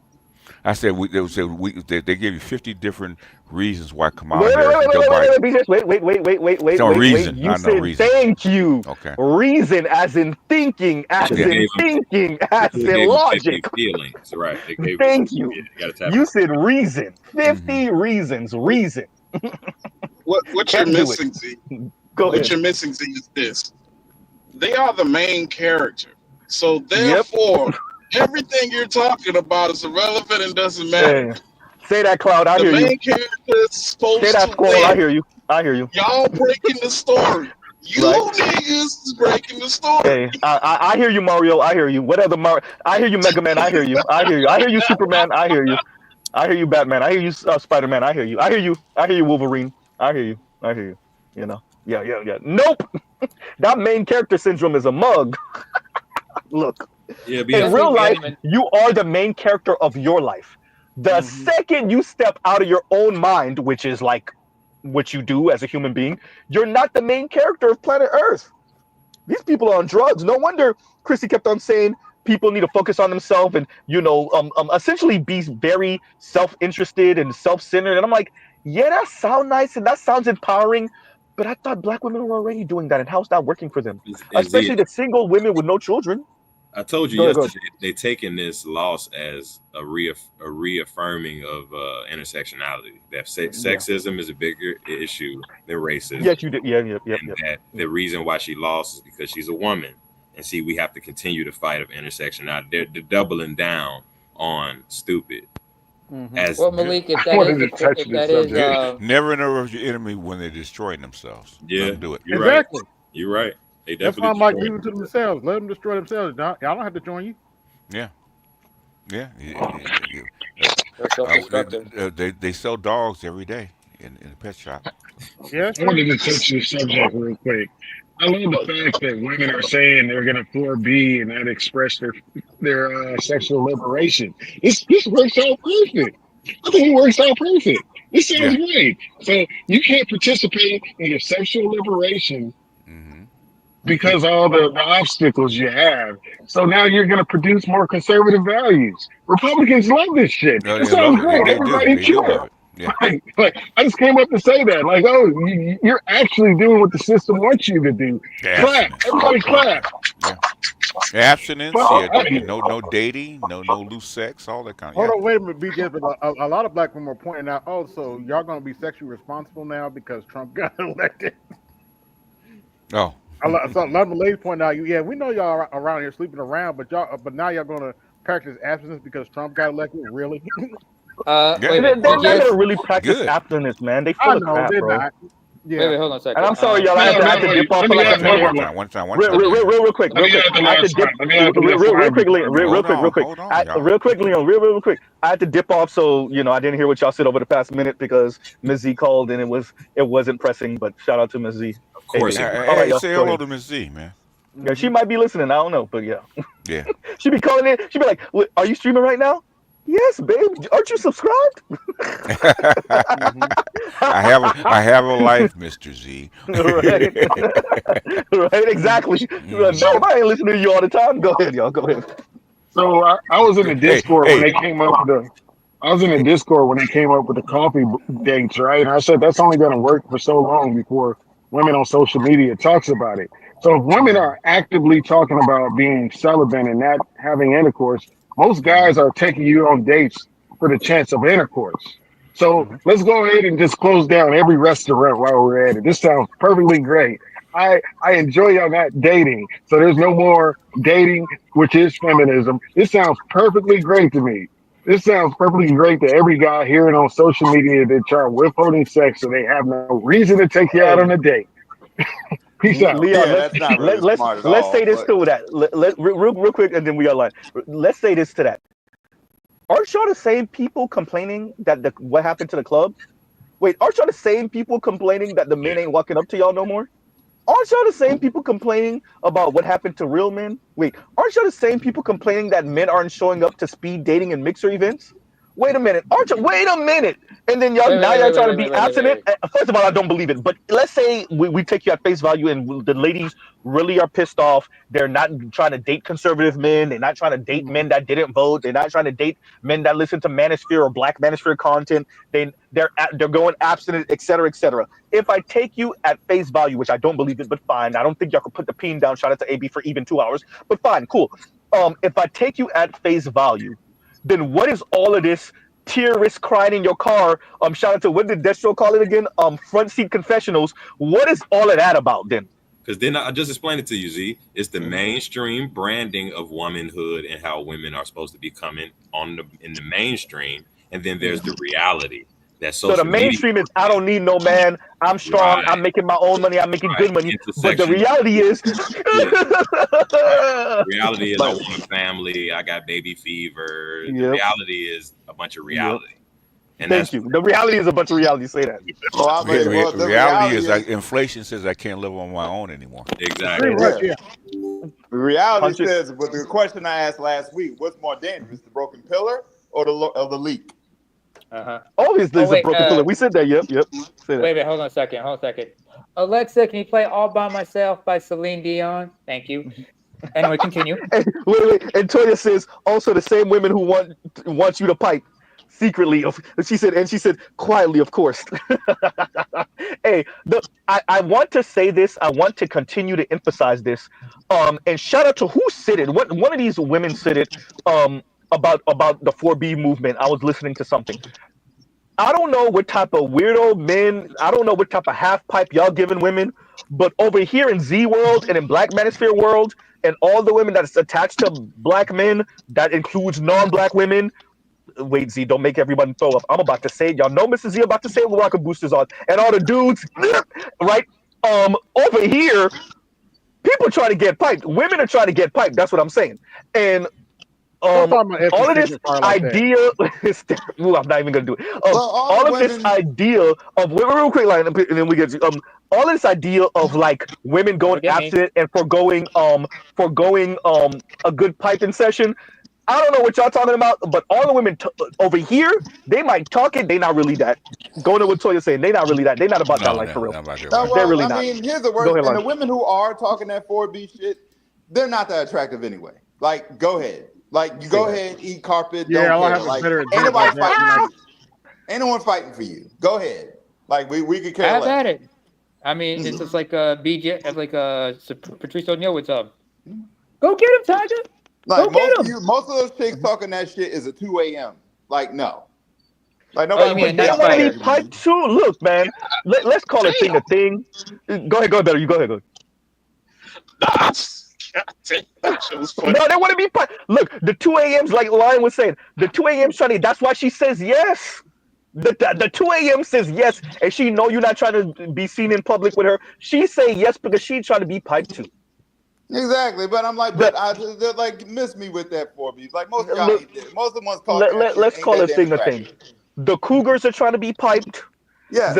I said they gave you 50 different reasons why Kamala Harris and Joe Biden. Wait. No reason. You said reason. Thank you. Okay. Reason as in thinking, as in logic. Feelings, right? Thank you. You said reason. 50 reasons. Reason. What you're missing, Z? What you're missing, Z, is this. They are the main character. So therefore, everything you're talking about is irrelevant and doesn't matter. Hey, say that, Cloud. I hear you. The main character is supposed to win. I hear you. Y'all breaking the story. Niggas is breaking the story. Hey, I hear you, Mario. I hear you. Whatever, I hear you, Mega Man. I hear you. I hear you, Superman. I hear you. I hear you, Batman. I hear you, Spider-Man. I hear you. I hear you, Wolverine. I hear you. You know. Yeah. Nope. That main character syndrome is a mug. Look. Yeah, in real life, you are the main character of your life. The second you step out of your own mind, which is like what you do as a human being, you're not the main character of planet Earth. These people are on drugs. No wonder Chrissy kept on saying people need to focus on themselves and, essentially be very self-interested and self-centered. And I'm like, yeah, that sounds nice and that sounds empowering, but I thought black women were already doing that, and how's that working for them? Especially the single women with no children. I told you yesterday they're taking this loss as a reaffirming of intersectionality. That sexism is a bigger issue than racism. Yes, you did. Yeah. That the reason why she lost is because she's a woman. And see, we have to continue the fight of intersectionality. They're doubling down on stupid. Well, Malik, if that is never interrupt your enemy when they're destroying themselves. Yeah, do it. Exactly. You're right. They That's why I'm like, leave them to themselves. Let them destroy themselves. Y'all don't have to join you. Yeah. They sell dogs every day in the pet shop. Yes. I wanted to touch this subject real quick. I love the fact that women are saying they're going to 4B and that express their sexual liberation. This works out perfect. I think it works out perfect. This sounds great. So you can't participate in your sexual liberation because of all the obstacles you have. So now you're going to produce more conservative values. Republicans love this shit. Oh, It they sounds love it. great. They do. Everybody They do cheer. love it. Yeah. Like, I just came up to say that. Like, oh, you're actually doing what the system wants you to do. Clap. Abstinence. Everybody clap. Yeah. Abstinence. Well, Yeah. hey, No dating. No loose sex. All that kind of. Hold Yeah. on, wait a minute, BJ. But a lot of black women are pointing out, oh, so y'all gonna be sexually responsible now because Trump got elected. Oh. So a lot of the ladies point out, yeah, we know y'all are around here sleeping around, but now y'all gonna practice abstinence because Trump got elected. Really? Yeah. Wait a They're minute. not Yes. gonna really practice Good. abstinence, man. They I full of know crap, they're bro. not. Wait, Yeah. hold on a second. And I'm sorry, y'all. I had to dip off let for me like a add One minute. time. One time. Real quick. the I had to last dip time. Let me add the last real line quick, Leon. before Real you quick. Hold on, y'all. Real quick, Leon. Real quick. I had to dip off, so I didn't hear what y'all said over the past minute because Ms. Z called and it wasn't pressing. But shout out to Ms. Z. Of Hey, course baby. it All right, Hey, was. y'all. say Go hello ahead. to Miss Z, man. Yeah, she might be listening. I don't know, but yeah, Yeah. she be calling in. She be like, "Are you streaming right now?" Yes, babe. Aren't you subscribed? I have a life, Mr. Z. Right. Right. Exactly. Babe, I ain't listening to you all the time. Go ahead, y'all. Go ahead. So I was in the Discord when Hey. they came up with the. I was in the Discord when they came up with the coffee dates, right? And I said that's only going to work for so long before women on social media talks about it. So if women are actively talking about being celibate and not having intercourse, most guys are taking you on dates for the chance of intercourse. So let's go ahead and just close down every restaurant while we're at it. This sounds perfectly great. I enjoy y'all not dating, so there's no more dating, which is feminism. This sounds perfectly great to me. This sounds perfectly great to every guy hearing on social media that y'all withholding sex so they have no reason to take you out Hey, on a date. Peace out. Leon, Yeah, that's not really smart at let's all. say this But to that. Real quick, and then we got line. Let's say this to that. Aren't y'all the same people complaining that what happened to the club? Wait, aren't y'all the same people complaining that the men ain't walking up to y'all no more? Aren't y'all the same people complaining about what happened to real men? Wait, aren't y'all the same people complaining that men aren't showing up to speed dating and mixer events? Wait a minute, aren't you? Wait a minute, and then y'all now y'all trying to be abstinent. First of all, I don't believe it. But let's say we take you at face value, and the ladies really are pissed off. They're not trying to date conservative men. They're not trying to date men that didn't vote. They're not trying to date men that listen to manosphere or black manosphere content. They're going abstinent, et cetera, et cetera. If I take you at face value, which I don't believe it, but fine. I don't think y'all could put the peen down. Shout out to AB for even 2 hours, but fine, cool. If I take you at face value, then what is all of this tear-risk crying in your car? Shout out to, what did Destro call it again? Front seat confessionals. What is all of that about then? Because then I just explained it to you, Z. It's the mainstream branding of womanhood and how women are supposed to be coming in the mainstream, and then there's the reality that So the social media. mainstream is, I don't need no man. I'm strong. Right, I'm making my own money. I'm making good money. But the intersection. reality is, Reality is I but want a family. I got baby fever. The yep, reality is a bunch of yep. reality, and Thank that's you. The reality is a bunch of reality. Say that. but well, the Reality is reality like is inflation says I can't live on my own anymore. exactly. Pretty much, yeah. yeah. The reality Punch it. says, but the question I asked last week: what's more dangerous, the broken pillar or the leak? Obviously, it's a Wait, broken pillar. We said that. Yep. Say that. wait, hold on a second. Alexa, can you play All By Myself by Celine Dion? Thank you. Anyway, continue. And, wait. And Toya says also the same women who want you to pipe secretly. She said quietly, of course. Hey, I want to say this. I want to continue to emphasize this. And shout out to who said it. One of these women said it. About the 4B movement. I was listening to something. I don't know what type of weirdo men, I don't know what type of half pipe y'all giving women, but over here in Z world and in Black Manosphere world, and all the women that's attached to black men, that includes non-black women. Wait, Z, don't make everybody throw up. I'm about to say it. Y'all know Mrs. Z about to say it with rocket boosters on. And all the dudes, right? Over here, people try to get piped. Women are trying to get piped. That's what I'm saying. And Don't talk about all of this Esther fire like that. idea ooh, I'm not even gonna do it. Well, all All the of this women. idea of real quick line, and then we get to, all of this idea of like women going Forget me. abstinent and foregoing a good piping session. I don't know what y'all talking about, but all the women over here, they might talk it. They not really that. Going to what Toya saying, they not really that. They not about that No, life for real. not about that No, life. They're well, really I not. mean, here's the Go worst, ahead, and the Lon. women who are talking that 4B shit, they're not that attractive anyway. Like, go ahead. Like, you go ahead, eat carpet, Yeah, don't all I care. have a Like, better ain't example nobody of that. fighting Like, for you. Ain't no one fighting for you. Go ahead. Like, we could care Have less. at it. I mean, it's just like BJ, like Patrice O'Neal would tell him, go get him, Tiger. Like, Go get him. most of those chicks talking that shit is at 2 a.m. Like, no. Like, Oh, nobody you mean a wants to They be night out want to there. be fighter? piped too. Look, man. Let's call a thing a thing. Go ahead, better. You go ahead. God damn, that shit was funny. No, they want to be piped. Look, the 2 a.m.s, like Lion was saying, the 2 a.m. Shani, that's why she says yes. The 2 a.m. says yes, and she know you're not trying to be seen in public with her. She say yes because she trying to be piped too. Exactly, but I'm like, The, they're like, miss me with that 4B. Like, most of y'all look, ain't there. Most of the ones talking that shit let's ain't call that a damn thing a thing. attractive. The Cougars are trying to be piped. Yes.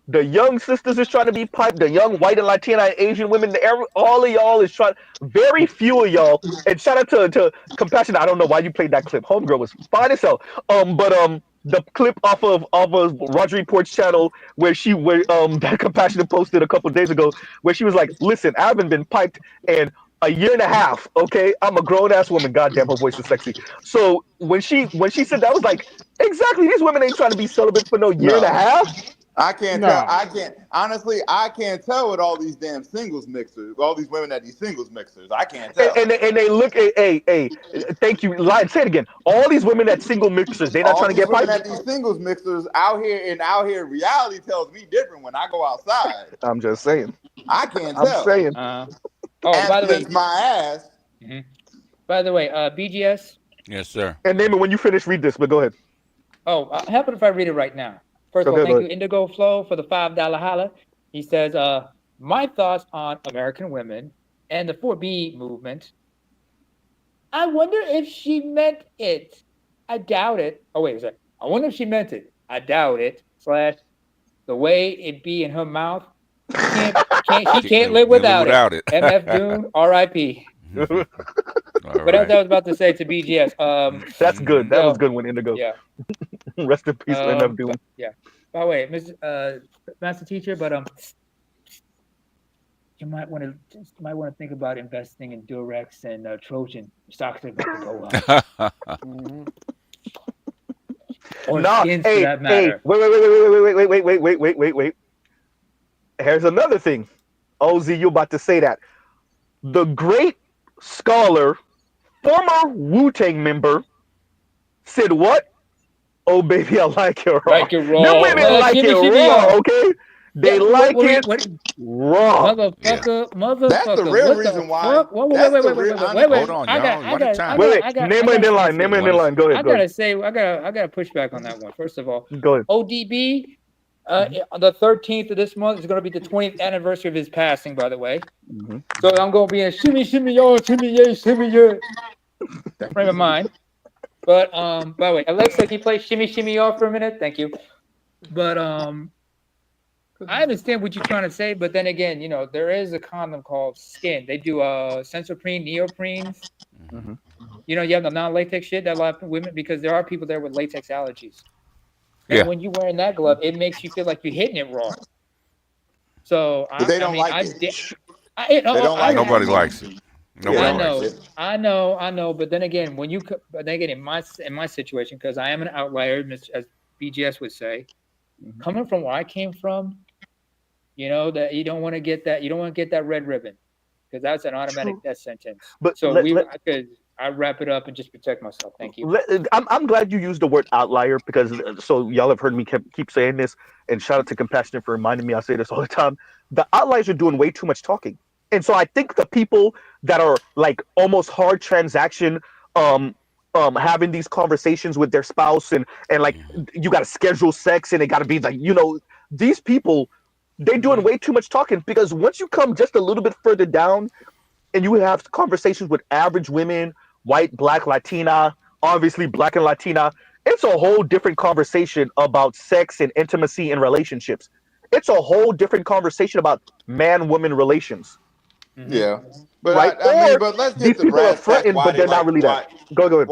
The young sisters is trying to be piped. The young white and Latina and Asian women. All of y'all is trying. Very few of y'all. And shout out to Compassion. I don't know why you played that clip. Homegirl was fine as hell. But the clip off of Rodri Port's channel where that Compassionate posted a couple days ago where she was like, "Listen, I haven't been piped in a year and a half. Okay, I'm a grown ass woman. Goddamn, her voice is sexy." So when she said that, I was like, exactly. These women ain't trying to be celibate for no year and a No. half. I can't tell. no. I can't honestly. I can't tell with all these damn singles mixers. All these women at these singles mixers. I can't And, tell. and, and they look at, hey, thank you. Line, say it again. All these women at single mixers, they not All trying to these get women piped. at these singles mixers out here, reality tells me different when I go outside. I'm just saying. I can't I'm tell. saying. Oh, by the way, Abstinence my ass. mhm. By the way, BGS. Yes, sir. And name it when you finish. Read this, but go ahead. Oh, how about if I read it right now? First of all, Okay, go thank you, ahead. Indigo Flow, for the $5 holla. He says, my thoughts on American women and the 4B movement. I wonder if she meant it. I doubt it. Oh, wait a second. I wonder if she meant it. I doubt it. / the way it be in her mouth. She can't live without it. Without it. MF Doom, RIP. All But as right. I was about to say to BGS, That's good. That was so good one, Indigo. yeah. Rest in peace, MF Doom. Yeah. By the way, Mr. Master Teacher, but you might want to think about investing in Durex and Trojan. Stocks are about to go up. Or Nah, skins for hey, that matter. wait. Here's another thing. OZ, you about to say that. The great scholar, former Wu-Tang member, said what? Oh, baby, I like it raw. Like it raw. Them women like Shimmy, it shimmy, raw, y'all. okay? They Yeah, like it what, raw. motherfucker. That's the real What reason the why. fuck? Wait. Hold on, y'all. One at a time. Wait. Name it in line. Name it in line. Go ahead. I gotta push back on that one. First of all, Go ahead. ODB, on the 13th of this month is going to be the 20th anniversary of his passing, by the way. So I'm going to be in shimmy, y'all, shimmy, yeah. That frame of mind. But by the way, Alexa, can you play shimmy, y'all for a minute? Thank you. But I understand what you're trying to say, but then again, there is a condom called Skin. They do sensoprene, neoprenes. You have the non-latex shit that a lot of women, because there are people there with latex allergies. And when you're wearing that glove, it makes you feel like you're hitting it raw. So But they don't like it. They don't like Nobody it. likes it. Nobody likes it. I know. But then again, in my situation, because I am an outlier, as BGS would say, coming from where I came from, that you don't want to get that. You don't want to get that red ribbon, because that's an automatic death sentence. But I'd wrap it up and just protect myself. Thank you. I'm glad you used the word outlier, because so y'all have heard me keep saying this, and shout out to Compassionate for reminding me. I say this all the time. The outliers are doing way too much talking, and so I think the people that are like almost hard transaction, having these conversations with their spouse, and like you got to schedule sex, and it got to be like these people, they're doing way too much talking, because once you come just a little bit further down and you have conversations with average women, white, black, Latina, obviously black and Latina, it's a whole different conversation about sex and intimacy and relationships. It's a whole different conversation about man-woman relations. Yeah, but right? I mean, Or but let's these get the people are brass tacks fronting, why but they they're not like really that. Go ahead.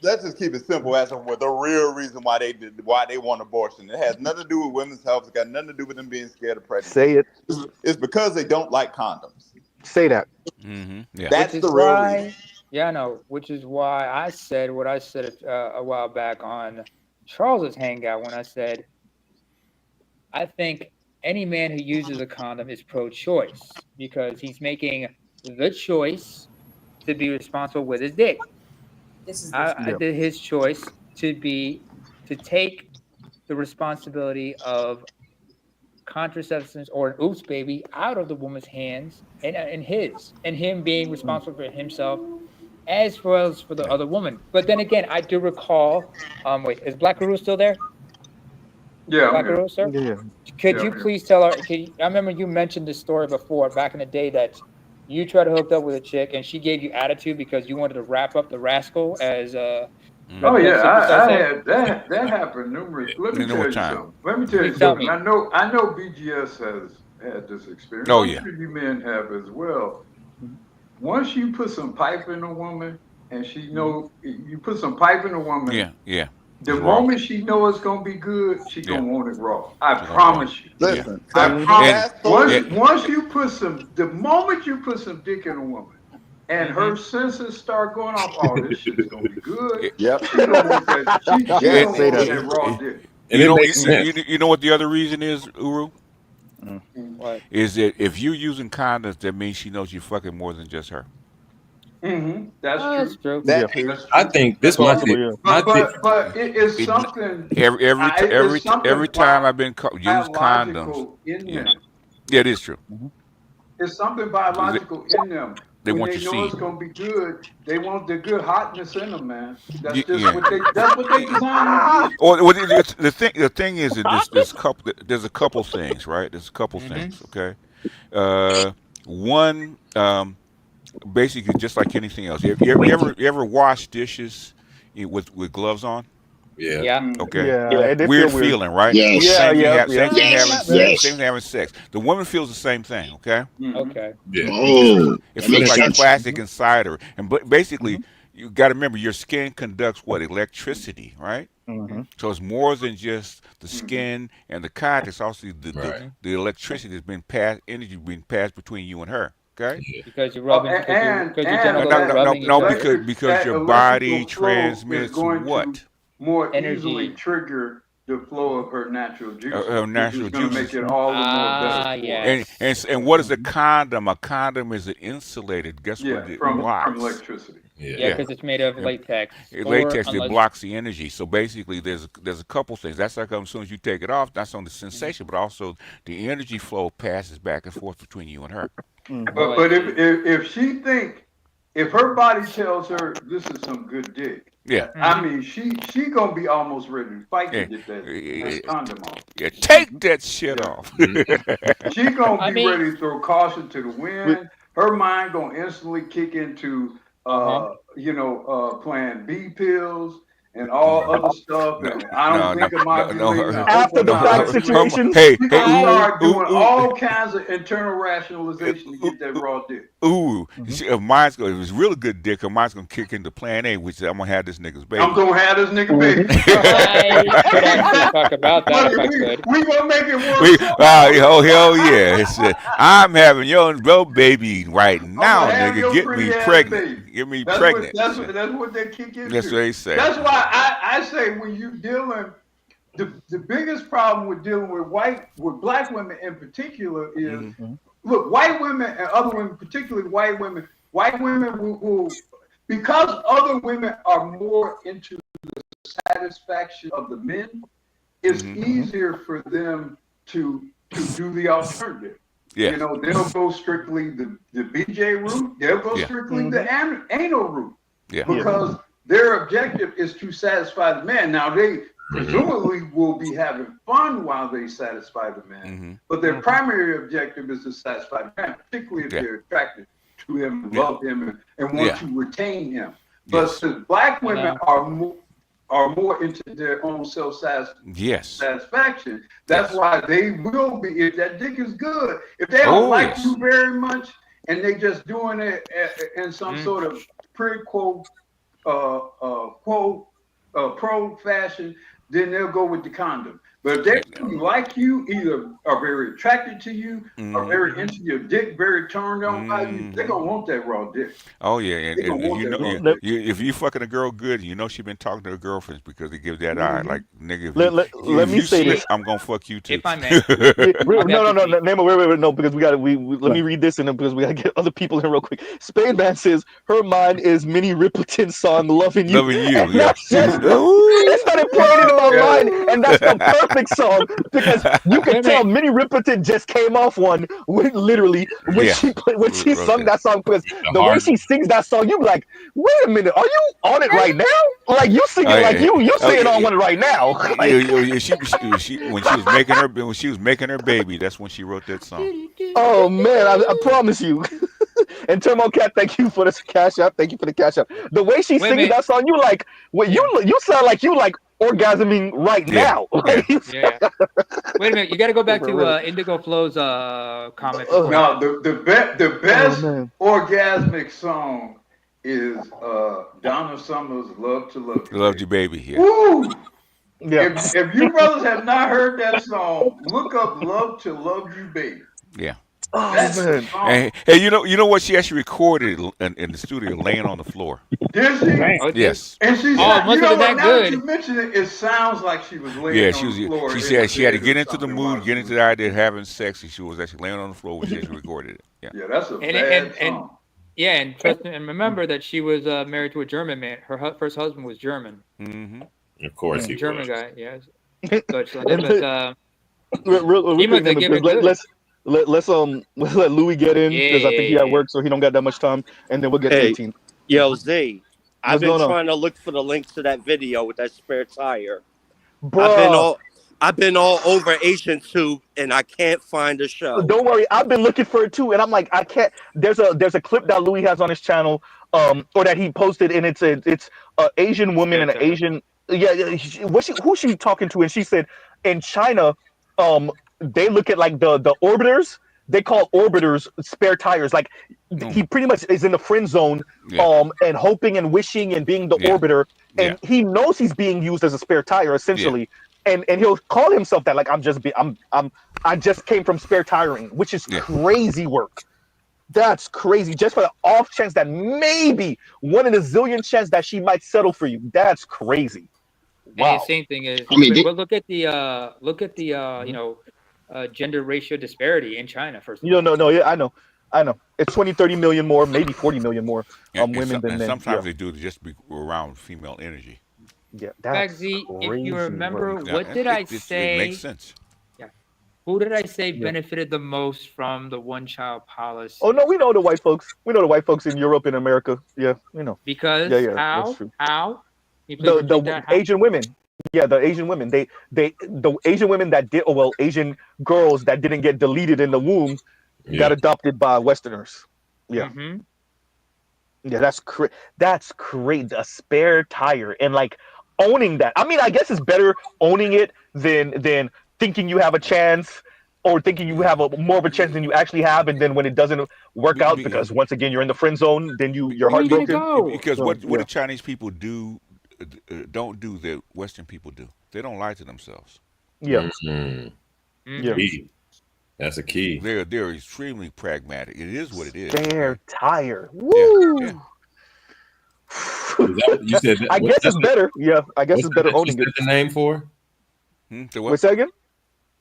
let's just keep it simple as to what the real reason why they want abortion. It has nothing to do with women's health. It's got nothing to do with them being scared of pregnancy. Say it. It's because they don't like condoms. Say that. Yeah. That's Which the is real why, reason. yeah, I know. Which is why I said what I said a while back on Charles's Hangout when I said, I think any man who uses a condom is pro-choice because he's making the choice to be responsible with his dick. I did his choice to take the responsibility of contraceptives or an oops baby out of the woman's hands and him being responsible for himself as well as for the other woman. But then again, I do recall. Wait, is Black Guru still there? Yeah, Black I'm here. Guru, sir. Yeah. Could Yeah, you I'm here. please tell her? I remember you mentioned this story before back in the day that you tried to hook up with a chick and she gave you attitude because you wanted to wrap up the rascal as Oh Red Pill yeah, Superstar I said. had that happened numerous. Let me tell you something. Please tell me. I know BGS has had this experience. Oh, I'm yeah. sure you men have as well. Once you put some pipe in a woman and she know you put some pipe in a woman. Yeah. The It's raw. moment she know it's gonna be good, she Yeah. gonna want it raw. I She gonna raw. promise you. Listen, I And promise. fast Once you put the moment you put some dick in a woman, and her senses start going off, oh, this shit's gonna be good. Yep. She gonna want that. She gonna want that raw dick. You know, you know what the other reason is, Uru? What? Is that if you're using condoms, that means she knows you're fucking more than just her. That's true. That too. That's true. I think this might be. But it is something. Every time I've been use condoms. Biological in them. Yeah, it is true. It's something biological in them. They When want they your know it's seed. gonna be good, they want the good hotness in them, man. That's just Yeah. that's what they designed to do. Well, the thing is that there's a couple things, right? There's a couple things, okay? One, basically just like anything else. You ever wash dishes with gloves on? Yeah. Okay. Yeah, they Weird feel weird. feeling, right? Yes. Same thing. Yeah, Same thing having sex. Yes. Same thing having sex. The woman feels the same thing. Okay. Okay. Yeah. Oh, It that feels makes like sense. plastic inside her, and basically, you got to remember your skin conducts what? Electricity, right? So it's more than just the skin and the contact. It's also the electricity that's been passed, energy being passed between you and her. Okay. Because you're rubbing, because your genitals are rubbing each No, other. because your body transmits what? More Energy. easily trigger the flow of her natural juices. Her natural which is gonna juices. make it all the more better. Yes. And what is a condom? A condom is insulated. Guess what it blocks? From electricity. Yeah, because it's made of latex. Latex that blocks the energy. So basically, there's a couple things. That's like as soon as you take it off, that's on the sensation, but also the energy flow passes back and forth between you and her. But if her body tells her this is some good dick, yeah, I mean she gonna be almost ready to fight to get that condom off. Yeah, take that shit off. She gonna be ready to throw caution to the wind. Her mind gonna instantly kick into plan B pills and all other stuff. And I don't think it might be after the fact situations. Hey, start doing all kinds of internal rationalization to get that raw dick. If mine's if it's really good dick, mine's gonna kick into plan A, which is I'm gonna have this nigga's baby. I'm gonna have this nigga baby. I could actually talk about that if I could. We gonna make it work. Oh hell yeah! I'm having your baby right now, nigga. Get me pregnant. Get me pregnant. That's what they kick into. That's what they say. That's why I say when you dealing, the biggest problem with dealing with black women in particular is look, white women and other women, particularly white women will because other women are more into the satisfaction of the men, it's easier for them to do the alternative. Yeah. You know, they'll go strictly the BJ route, they'll go strictly the anal route. Yeah. Because their objective is to satisfy the man. Now they presumably will be having fun while they satisfy the man, but their primary objective is to satisfy the man, particularly if they're attracted to him, love him, and want to retain him. But since black women are more into their own satisfaction, that's why they will be, if that dick is good, if they don't like you very much and they just doing it in some sort of pro fashion, then they'll go with the condom. But if they really like you, either are very attracted to you, are very into your dick, very turned on by you, they're gonna want that raw dick. Oh yeah, and They gonna want you that know, raw dick. if you fucking a girl good, you know she been talking to her girlfriends because they give that eye. Like nigga, Let me say slip, this. I'm gonna fuck you too. If I may. No, Nemo, wait, no, because we got to. Let me read this, and then because we got to get other people in real quick. Spain Man says her mind is Minnie Riperton's song "Loving You." Loving you, And yeah. that's just, it started playing into my mind, and that's the perfect song because you can tell Minnie Riperton just came off one when literally when she sung that song, because the way she sings that song, you be like, wait a minute, are you on it right now? Like you singing like you singing on one right now. She when she was making her baby, that's when she wrote that song. Oh man, I promise you. And Turmo Cat, thank you for the Cash App. Thank you for the Cash App. The way she's singing that song, you like, you sound like you like orgasming right now. Yeah. Wait a minute, you got to go back to Indigo Flow's comment. No, the best orgasmic song is Donna Summer's "Love to Love You." Loved you, baby. Yeah. Woo! Yeah. If you brothers have not heard that song, look up "Love to Love You, Baby." Yeah. Oh, that's man. the song. Hey, you know what? She actually recorded in the studio, laying on the floor. Did she? Yes. And she said, you know what? Now that you mention it, it sounds like she was laying on the floor. She said she had to get into the mood, get into the idea of having sex, and she was actually laying on the floor when she actually recorded it. Yeah. Yeah, that's a bad song. And trust me, and remember that she was married to a German man. Her first husband was German. Mm-hmm. Of course, he German was. guy. Yes. Let's let Louis get in because I think he at work, so he don't got that much time, and then we'll get 18. Yo, Z, I've What's been going on? trying to look for the links to that video with that spare tire. Bro, I've been all over Asian Tube, and I can't find the show. Don't worry, I've been looking for it too, and I'm like, I can't. There's a clip that Louis has on his channel, or that he posted, and it's a Asian woman and an Asian. Who's she talking to? And she said, in China, they look at like the orbiters. They call orbiters spare tires. Like he pretty much is in the friend zone, and hoping and wishing and being the orbiter, and he knows he's being used as a spare tire essentially, and he'll call himself that. Like I just came from spare tiring, which is crazy work. That's crazy. Just for the off chance that maybe one in a zillion chance that she might settle for you. That's crazy. Wow. And the same thing is, I mean, but look at the gender ratio disparity in China. First, No, yeah, I know. It's 20, 30 million more, maybe 40 million more women than men. Sometimes they do it just be around female energy. Yeah, that's crazy. If you remember, what did I say? It makes sense. Yeah. Who did I say benefited the most from the one-child policy? Oh no, we know the white folks. We know the white folks in Europe and America. Yeah, we know. Because that's true. How? The Asian women. Yeah, the Asian women. The Asian women that did, Asian girls that didn't get deleted in the womb got adopted by Westerners. Yeah. Mm-hmm. Yeah, that's great. A spare tire and like owning that. I mean, I guess it's better owning it than thinking you have a chance or thinking you have more of a chance than you actually have, and then when it doesn't work out because once again you're in the friend zone, then you're heartbroken. Because what the Chinese people don't do that Western people do. They don't lie to themselves. Yeah. Mm-hmm. Yeah. That's a key. They're extremely pragmatic. It is what it is. Spare tire. Woo! Yeah. You said I guess it's better. Yeah, I guess it's better owning it. The name for? What's that again?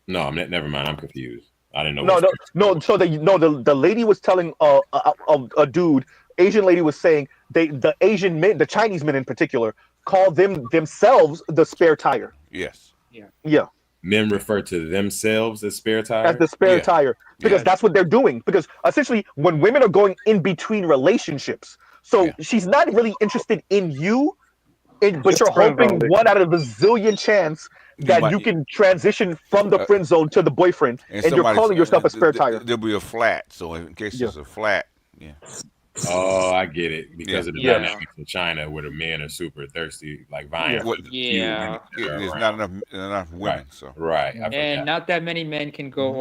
No, never mind. I'm confused. I didn't know. No. So the lady was telling a dude, Asian lady was saying the Asian men, the Chinese men in particular, call themselves the spare tire. Yes. Yeah. Men refer to themselves as spare tire? As the spare tire. Because that's what they're doing. Because essentially when women are going in between relationships, so she's not really interested in you, but you're hoping one out of a zillion chance that you can transition from the friend zone to the boyfriend, and you're calling yourself a spare tire. There'll be a flat, so in case there's a flat, Oh, I get it. Because of the dynamics in China where the men are super thirsty, like vying. There's not enough women. So and not that many men can grab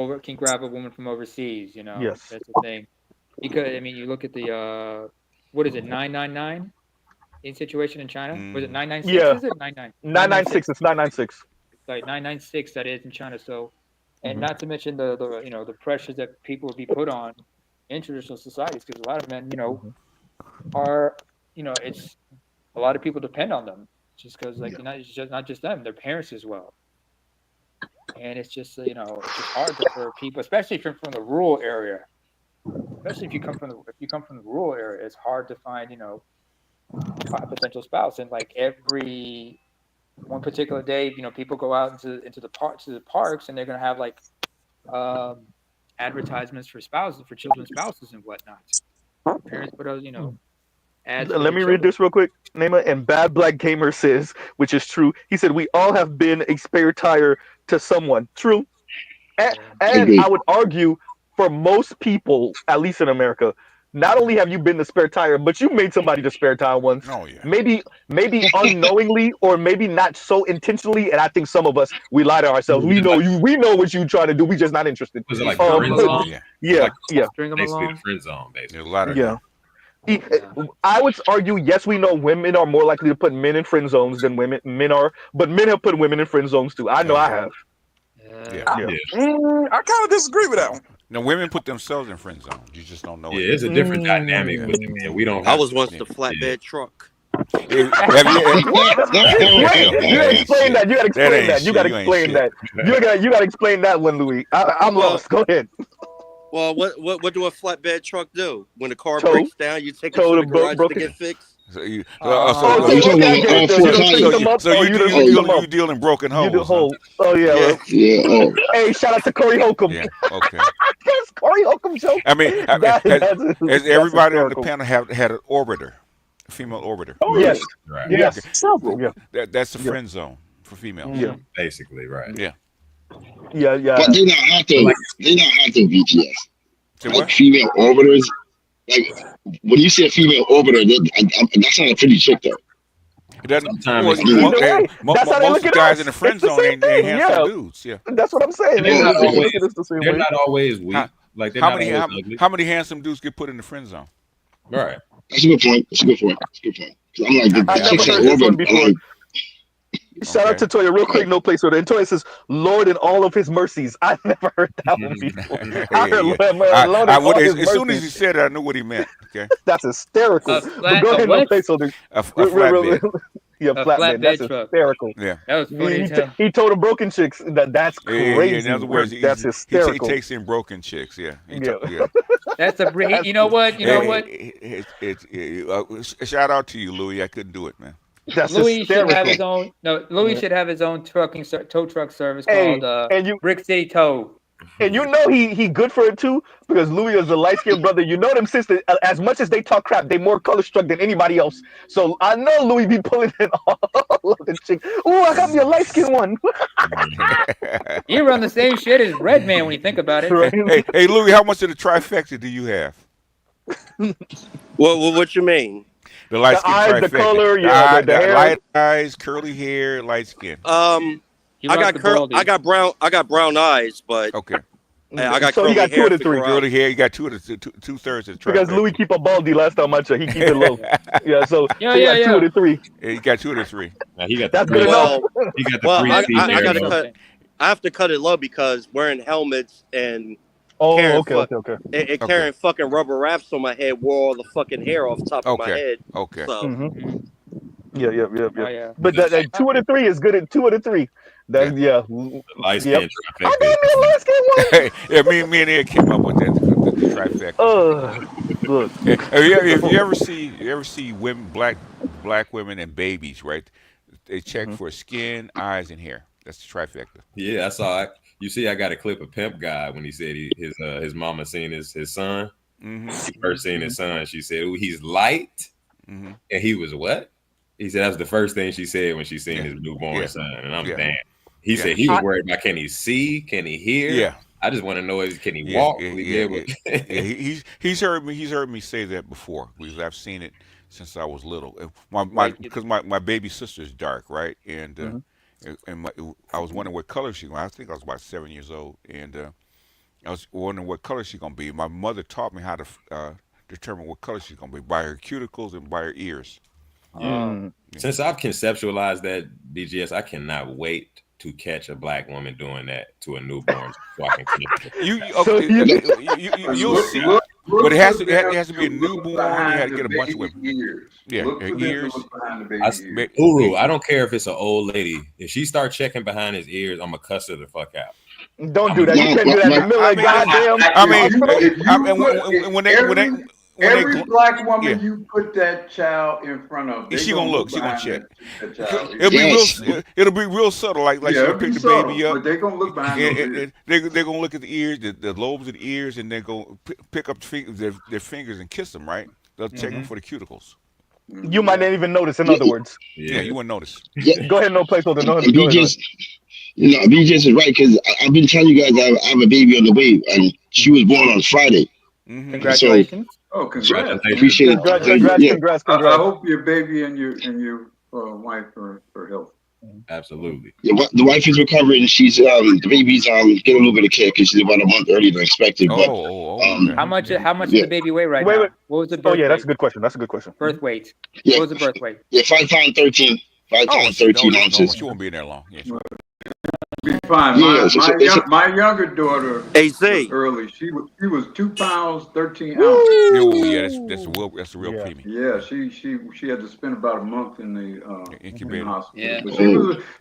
a woman from overseas. That's the thing. because I mean, you look at the what is it, 999 in situation in China? Was it 996? Yeah, Is it 99? 996. It's 996. Like 996 that is in China. So, and Mhm. not to mention the the pressures that people will be put on in traditional societies, because a lot of men are it's a lot of people depend on them just because like not just them, their parents as well. And it's just it's just hard for people, especially from the rural area. Especially if you come from the rural area, it's hard to find a potential spouse. And like every one particular day, people go out into the parks, and they're gonna have like advertisements for spouses, for children's spouses and whatnot. Parents put out ads for Let their me read children. this real quick. Neymar and Bad Black Gamer says, which is true. He said, "We all have been a spare tire to someone." True. And I would argue for most people, at least in America, not only have you been the spare tire, but you made somebody the spare tire once. Oh yeah. Maybe unknowingly, or maybe not so intentionally. And I think some of us, we lie to ourselves. We know what you trying to do. We just not interested. Was it like String them along? Yeah. String them basically along. the friend zone, basically. A lot of Yeah. I would argue, yes, we know women are more likely to put men in friend zones than men are, but men have put women in friend zones too. I know I have. Yeah. I kind of disagree with that one. Now, women put themselves in friend zone. You just don't know it. Yeah, it's a different dynamic with the men. We don't. I Have was once the flatbed truck. You gotta explain that. You gotta explain that. You gotta explain that. You gotta explain that one, Louis. I'm lost. Go ahead. Well, what do a flatbed truck do? When the car Tow. breaks down, you take it Tow to the the garage to broken- get fixed? So you deal in broken holes. You do whole. Huh? Oh yeah. Well, Yeah. hey, shout out to Corey Holcomb. Yeah. Okay. That's Corey Holcomb joke. I mean, That's everybody on the hysterical. panel had an orbiter, a female orbiter. Yes. Right. Yes. Several. Yeah. That's the friend zone for females. Yeah. Basically, right. Yeah. Yeah. But they not have to. They not have to VGS. Say Like what? female orbiters. Like when you say a female orbiter, that's not a pretty chick though. It doesn't. Sometimes Well, it's Either way, that's how they most look at guys us. in the friend It's the zone same ain't thing. handsome Yeah. dudes. Yeah. That's what I'm saying. And they're not They always. look at us the same They're way. not always weak. Like they're How not many always ugly. how many handsome dudes get put in the friend zone? Right. That's a good point. That's a good point. 'Cause I'm like, I the never chicks that heard this one orbit. I'm before. like, Shout out to Toya, real quick, no place order. And Toya says, "Lord in all of His mercies." I never heard that one before. I heard Lord in all His as soon as mercies. he said it, I knew what he meant. Okay. That's hysterical. But go ahead, no place order. A flatbed. Yeah, flatbed. That's truck. hysterical. Yeah. That was funny as hell. He told the broken chicks that's crazy. In other words, That's he hysterical. takes in broken chicks. Yeah. Yeah. That's a you know what? You know what? Shout out to you, Louis. I couldn't do it, man. That's Louis should have his hysterical. own. No, Louis should have his own tow truck service Hey, called and you Brick City Tow. and you know he good for it too because Louis is a light skinned brother. You know them sisters. As much as they talk crap, they more color struck than anybody else. So I know Louis be pulling it all of the chick. Oh, I got me a light skinned one. You run the same shit as Redman when you think about it. Right? Hey, Louis, how much of the trifecta do you have? What you mean? The light The skin eyes, trifecta. the color, yeah, the hair. Light eyes, curly hair, light skin. I got brown eyes, but Okay. I got So curly he got two hair of the to three. grow out. Curly hair. You got two-thirds of the Because trifecta. Louis keep a baldy last time I checked. He keep it low. Yeah, so Yeah, he got yeah, two of the three. Yeah, you got two of the three. Now he got That's the good three. enough. Well, He got the well, three. I feet gotta there. cut. I have to cut it low because wearing helmets and Oh, carrying okay. carrying fucking rubber wraps on my head wore all the fucking hair off the top of my Okay. head. Okay. So Mm-hmm. Yeah. Oh yeah. But that 2 of the 3 is good at 2 of the 3. That's Light Yep. skin I got me a light skin one. Yeah, me and Ed came up with that the trifecta. Look. If you ever see women, black women and babies, right? They check for skin, eyes, and hair. That's the trifecta. Yeah, I saw it. You see, I got a clip of Pimp Guy when he said his mama seen his son. Mm-hmm. She first seen his son. She said, "Ooh, he's light," Mm-hmm. and he was what? He said that's the first thing she said when she seen his newborn son. And I'm damn. He said he was worried about can he see, can he hear? Yeah. I just want to know can he walk? He's heard me say that before because I've seen it since I was little. Because my baby sister's dark, right? And I was wondering what color she was. I think I was about 7 years old, and I was wondering what color she's gonna be. My mother taught me how to determine what color she's gonna be by her cuticles and by her ears. Yeah. Since I've conceptualized that, BGS, I cannot wait to catch a black woman doing that to a newborn, so I can catch it. You'll see, but it has to be a newborn. You had to get a bunch of women. Yeah, ears. Uru, I don't care if it's an old lady. If she starts checking behind his ears, I'm gonna cuss her the fuck out. Don't do that. You can't do that in the middle of goddamn. Every black woman you put that child in front of, she gonna look. She gonna check. It'll be real subtle, like she gonna pick the baby up. But they gonna look behind those ears. They're gonna look at the ears, the lobes of the ears, and they're gonna pick up their fingers and kiss them. Right? They'll check them for the cuticles. You might not even notice. In other words. Yeah, you wouldn't notice. Go ahead, no placeholder. No, BJ's is right, because I've been telling you guys I have a baby on the way, and she was born on Friday. Congratulations! Congrats! I appreciate it. Congrats! I hope your baby and your wife are healthy. Absolutely. Yeah, the wife is recovering. She's the baby's getting a little bit of care because she's about a month earlier than expected. Okay. How much does the baby weigh right now? What was the birth weight? That's a good question. Birth weight. Yeah. What was the birth weight? Yeah, 5 pounds 13. 5 pounds 13 ounces. She won't be in there long. Yeah, be fine. My younger daughter AC early. She was 2 pounds 13 ounces. Oh yeah, that's a real premium. Yeah, she had to spend about a month in the incubator hospital. Yeah. But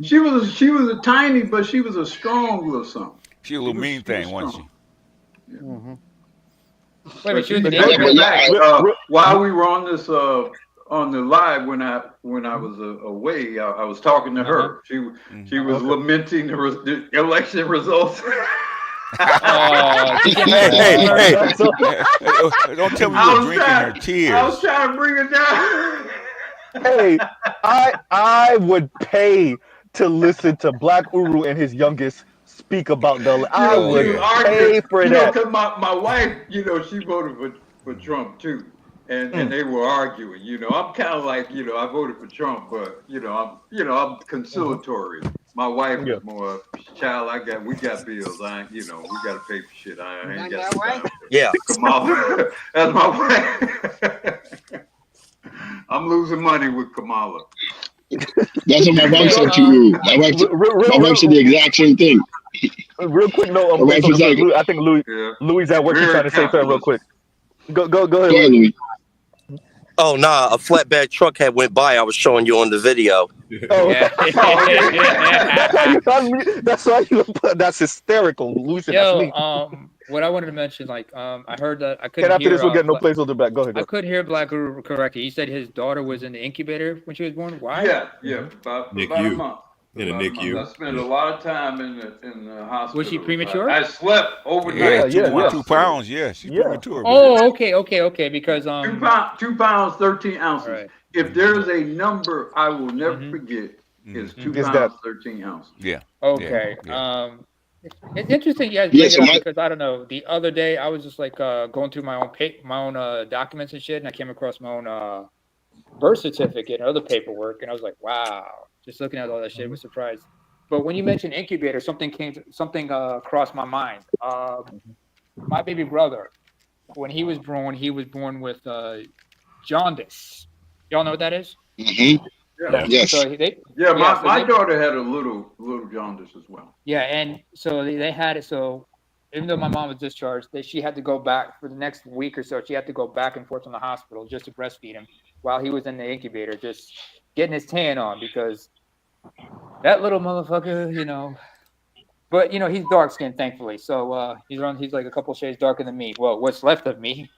she was a tiny, but she was a strong little something. She a little mean thing, wasn't she? Yeah. Wait a minute, she was in the while we were on this on the live when I was away, I was talking to her. She was lamenting the election results. Hey! Don't tell me you're drinking her tears. I was trying to bring it down. Hey, I would pay to listen to Black Uru and his youngest speak about I would pay for that. Because my wife, she voted for Trump too. And they were arguing, I'm kind of like, I voted for Trump, but I'm conciliatory. My wife is more child. We got bills. We got to pay for shit. I ain't got the time. Yeah. Kamala, that's my wife. I'm losing money with Kamala. That's what my wife said to you. My wife said the exact same thing. Real quick note, I think Louis at work. He's trying to say something real quick. Go ahead, Louis. Oh nah, a flatbed truck had went by. I was showing you on the video. Oh, yeah. That's why you. That's hysterical, Lucian. What I wanted to mention, I heard that I And couldn't. after this, we'll get no placeholder back. Go ahead. I couldn't hear Black Guru correctly. He said his daughter was in the incubator when she was born. Why? Yeah, about a month. In a NICU. I spent a lot of time in the hospital. Was she premature? I slept overnight. 2 pounds. Yeah, she's premature. Oh, okay. Because 2 pounds 13 ounces. Right. If there's a number I will never forget, is 2 pounds 13 ounces. Yeah. Okay. Yeah. It's interesting you guys bring it up because I don't know. The other day I was just going through my own documents and shit, and I came across my own birth certificate and other paperwork, and I was like, wow. Just looking at all that shit, I was surprised. But when you mentioned incubator, something crossed my mind. My baby brother, when he was born with jaundice. Y'all know what that is? Mm-hmm. Yeah. Yes. So my daughter had a little jaundice as well. Yeah, and so they had it. So even though my mom was discharged, she had to go back for the next week or so. She had to go back and forth from the hospital just to breastfeed him while he was in the incubator, just getting his tan on because that little motherfucker, but he's dark skinned, thankfully. So he's like a couple shades darker than me. Well, what's left of me.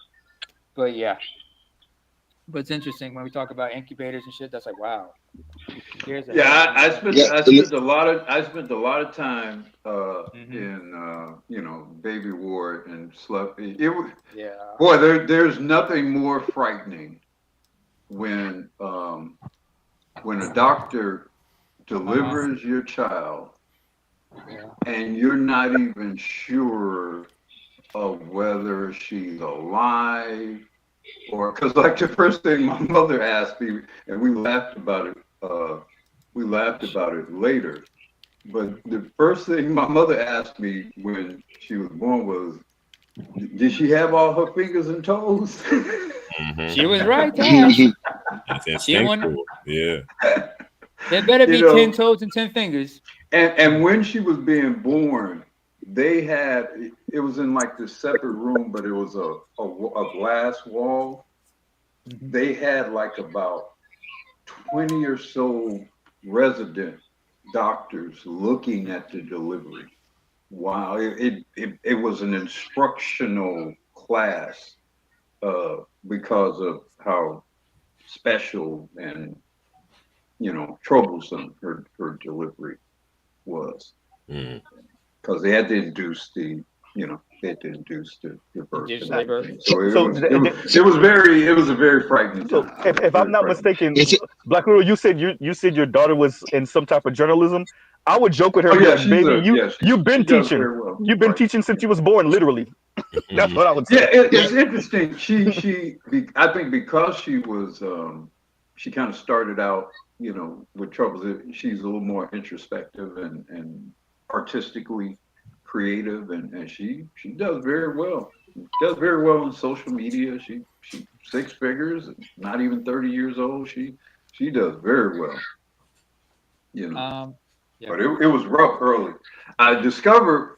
But yeah. But it's interesting when we talk about incubators and shit. That's like, wow. I spent a lot of time in baby ward and slept. Boy, there's nothing more frightening when a doctor delivers your child and you're not even sure of whether she's alive or because the first thing my mother asked me, and we laughed about it later, But the first thing my mother asked me when she was born was, did she have all her fingers and toes? She was right to ask. It's She wanted. instinctual. Yeah. There better be You know, 10 toes and 10 fingers. and when she was being born, they had, it was in like this separate room, but it was a glass wall. They had like about 20 or so resident doctors looking at the delivery. Wow, it was an instructional class because of how special and troublesome her delivery was. Because they had to induce the birth and everything. So it was a very frightening time. If I'm not mistaken, Black Widow, you said your daughter was in some type of journalism. I would joke with her, baby, you've been teaching. You've been teaching since you was born, literally. That's what I would say. Yeah, it's interesting. I think because she was, she kind of started out, with troubles. She's a little more introspective and artistically creative, and she does very well. Does very well on social media. She 6 figures, not even 30 years old. She does very well. But it was rough early. I discovered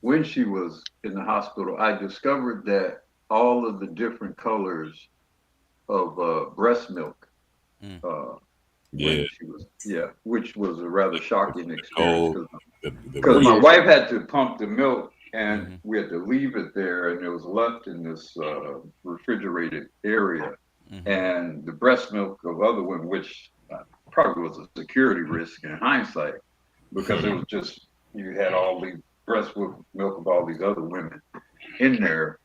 when she was in the hospital, I discovered that all of the different colors of breast milk. Which was a rather shocking experience because my wife had to pump the milk and we had to leave it there, and it was left in this refrigerated area. And the breast milk of other women, which probably was a security risk in hindsight, because it was just, you had all these breast milk of all these other women in there,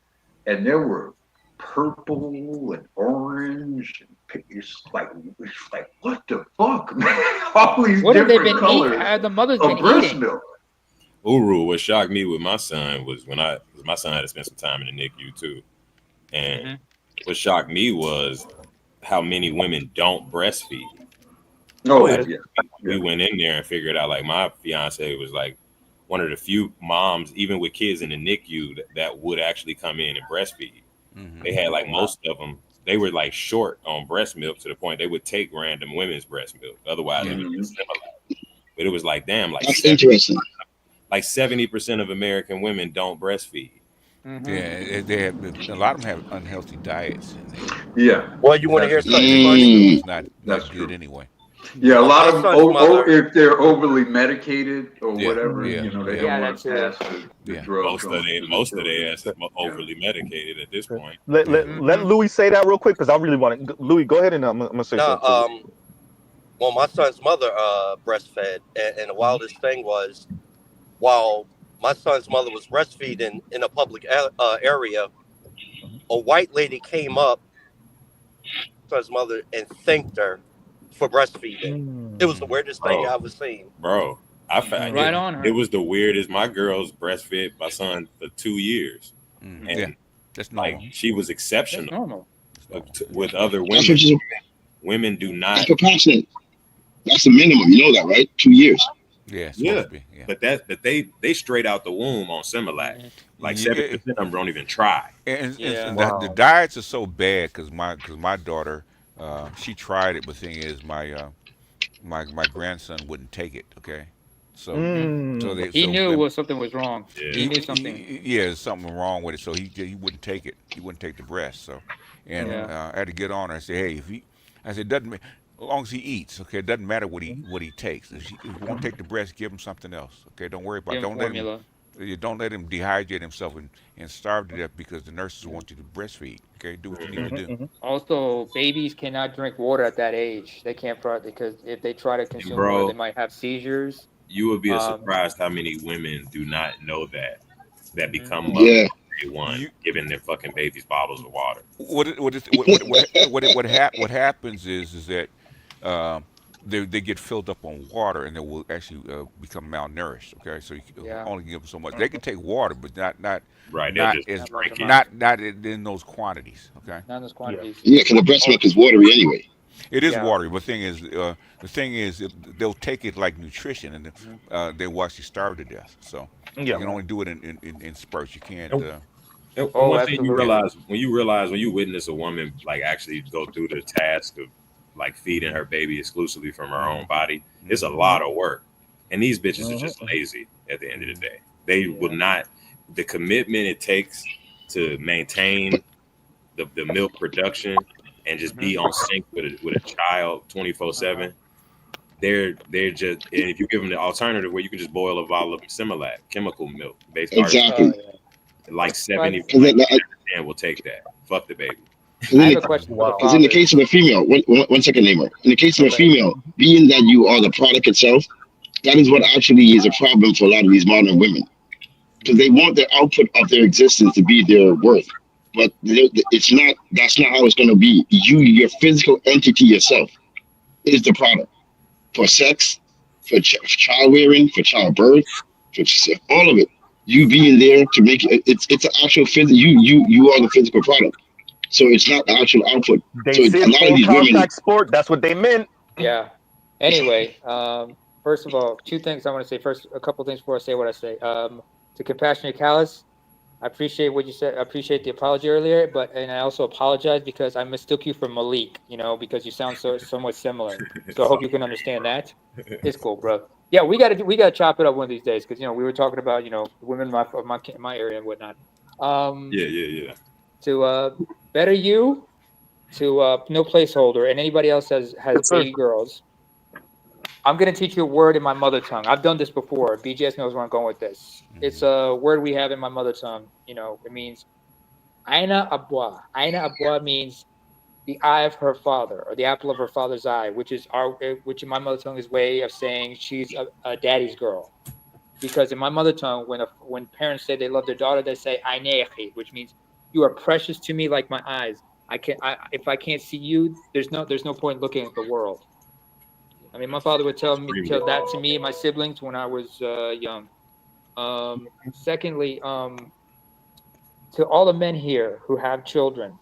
and there were purple and orange and it's like what the fuck, man? All these what have they different been colors eating? The mother's of been breast eating. milk. Uru, what shocked me with my son was my son had to spend some time in the NICU too, and what shocked me was how many women don't breastfeed. We went in there and figured out, like, my fiance was like one of the few moms, even with kids in the NICU, that would actually come in and breastfeed. They had like most of them, they were like short on breast milk to the point they would take random women's breast milk. Otherwise, it would be similar. But it was like, damn, like that's interesting. Like 70% of American women don't breastfeed. Yeah, they have, a lot of them have unhealthy diets. Yeah. Well, you want to hear something funny? It's That's not true. good anyway. Yeah, a lot of mother, if they're overly medicated or whatever, they don't want to pass the drugs. Most of their ass overly medicated at this point. Let Louis say that real quick, because I really want it. Louis, go ahead, and I'm gonna say something. Well, my son's mother breastfed, and the wildest thing was, while my son's mother was breastfeeding in a public area, a white lady came up to his mother and thanked her for breastfeeding. It was the weirdest thing I ever seen. Bro, I found right on her. It was the weirdest. My girls breastfed my son for 2 years, and that's normal. Like, she was exceptional. That's normal. With other women. Women do not. That's compassionate. That's the minimum. You know that, right? 2 years. Yeah, but they straight out the womb on Similac. Like 70% of them don't even try. And the diets are so bad because my daughter, she tried it, but the thing is, my grandson wouldn't take it. Okay, so he knew something was wrong. He knew something. There's something wrong with it, so he wouldn't take it. He wouldn't take the breast. So, and I had to get on her and say, hey, I said, doesn't. As long as he eats, okay, it doesn't matter what he takes. If he won't take the breast, give him something else. Okay, don't worry about it. Don't let him dehydrate himself and starve to death because the nurses want you to breastfeed. Okay, do what you need to do. Also, babies cannot drink water at that age. They can't, because if they try to consume water, they might have seizures. You would be surprised how many women do not know that become mothers. One giving their fucking babies bottles of water. What happens is that they get filled up on water and they will actually become malnourished. Okay, so you only give them so much. They can take water, but not in those quantities. Okay, not in those quantities. Yeah, because the breast milk is watery anyway. It is Yeah. watery. But the thing is, they'll take it like nutrition, and they watch you starve to death. So you can only do it in spurts. You can't. And Oh, one thing you absolutely. realize when you witness a woman like actually go through the task of like feeding her baby exclusively from her own body, it's a lot of work. And these bitches are just lazy at the end of the day. They will not, the commitment it takes to maintain the milk production and just be on sync with a child 24/7. They're just, and if you give them the alternative where you can just boil a bottle of Similac, chemical milk, based Exactly. like 70 will take that. Fuck the baby. I have a question for the Because in the case of a female, one second, Neymar. In the case of a female, being that you are the product itself, that is what actually is a problem for a lot of these modern women. Because they want the output of their existence to be their worth. But it's not, that's not how it's going to be. Your physical entity yourself is the product for sex, for child rearing, for childbirth, for all of it. You being there to make it's an actual physical, you are the physical product. So it's not the actual output. They So said a lot of full these women, contact sport. That's what they meant. Yeah. Anyway, first of all, two things I want to say. First, a couple things before I say what I say. To Compassionate Callus, I appreciate what you said. I appreciate the apology earlier, and I also apologize because I mistook you for Malik, because you sound somewhat similar. So I hope you can understand that. It's cool, bro. Yeah, we gotta chop it up one of these days because we were talking about women of my area and whatnot. Yeah. To better you, to no placeholder, and anybody else has baby girls. I'm going to teach you a word in my mother tongue. I've done this before. BJS knows where I'm going with this. It's a word we have in my mother tongue. It means Aina Abwa. Aina Abwa means the eye of her father, or the apple of her father's eye, which in my mother tongue is way of saying she's a daddy's girl. Because in my mother tongue, when parents say they love their daughter, they say Ainechi, which means you are precious to me like my eyes. If I can't see you, there's no point looking at the world. I mean, my father would tell that to me and my siblings when I was young. Secondly, to all the men here who have children,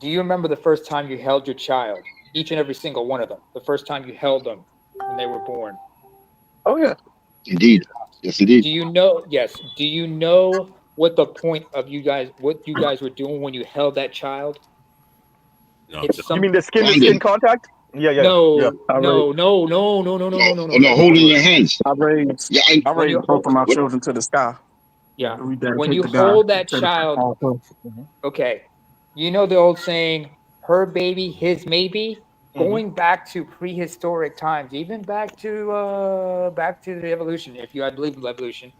do you remember the first time you held your child? Each and every single one of them. The first time you held them when they were born. Oh yeah. Indeed. Yes, indeed. Do you know? Yes. Do you know what the point of what you guys were doing when you held that child? No, you mean the skin contact? Yeah. No, no. Holding your hands. I raised both of my children to the sky. Yeah. We When you dedicate to God. hold that child, okay. You know the old saying, her baby, his maybe? Going back to prehistoric times, even back to the evolution, if I believe in evolution,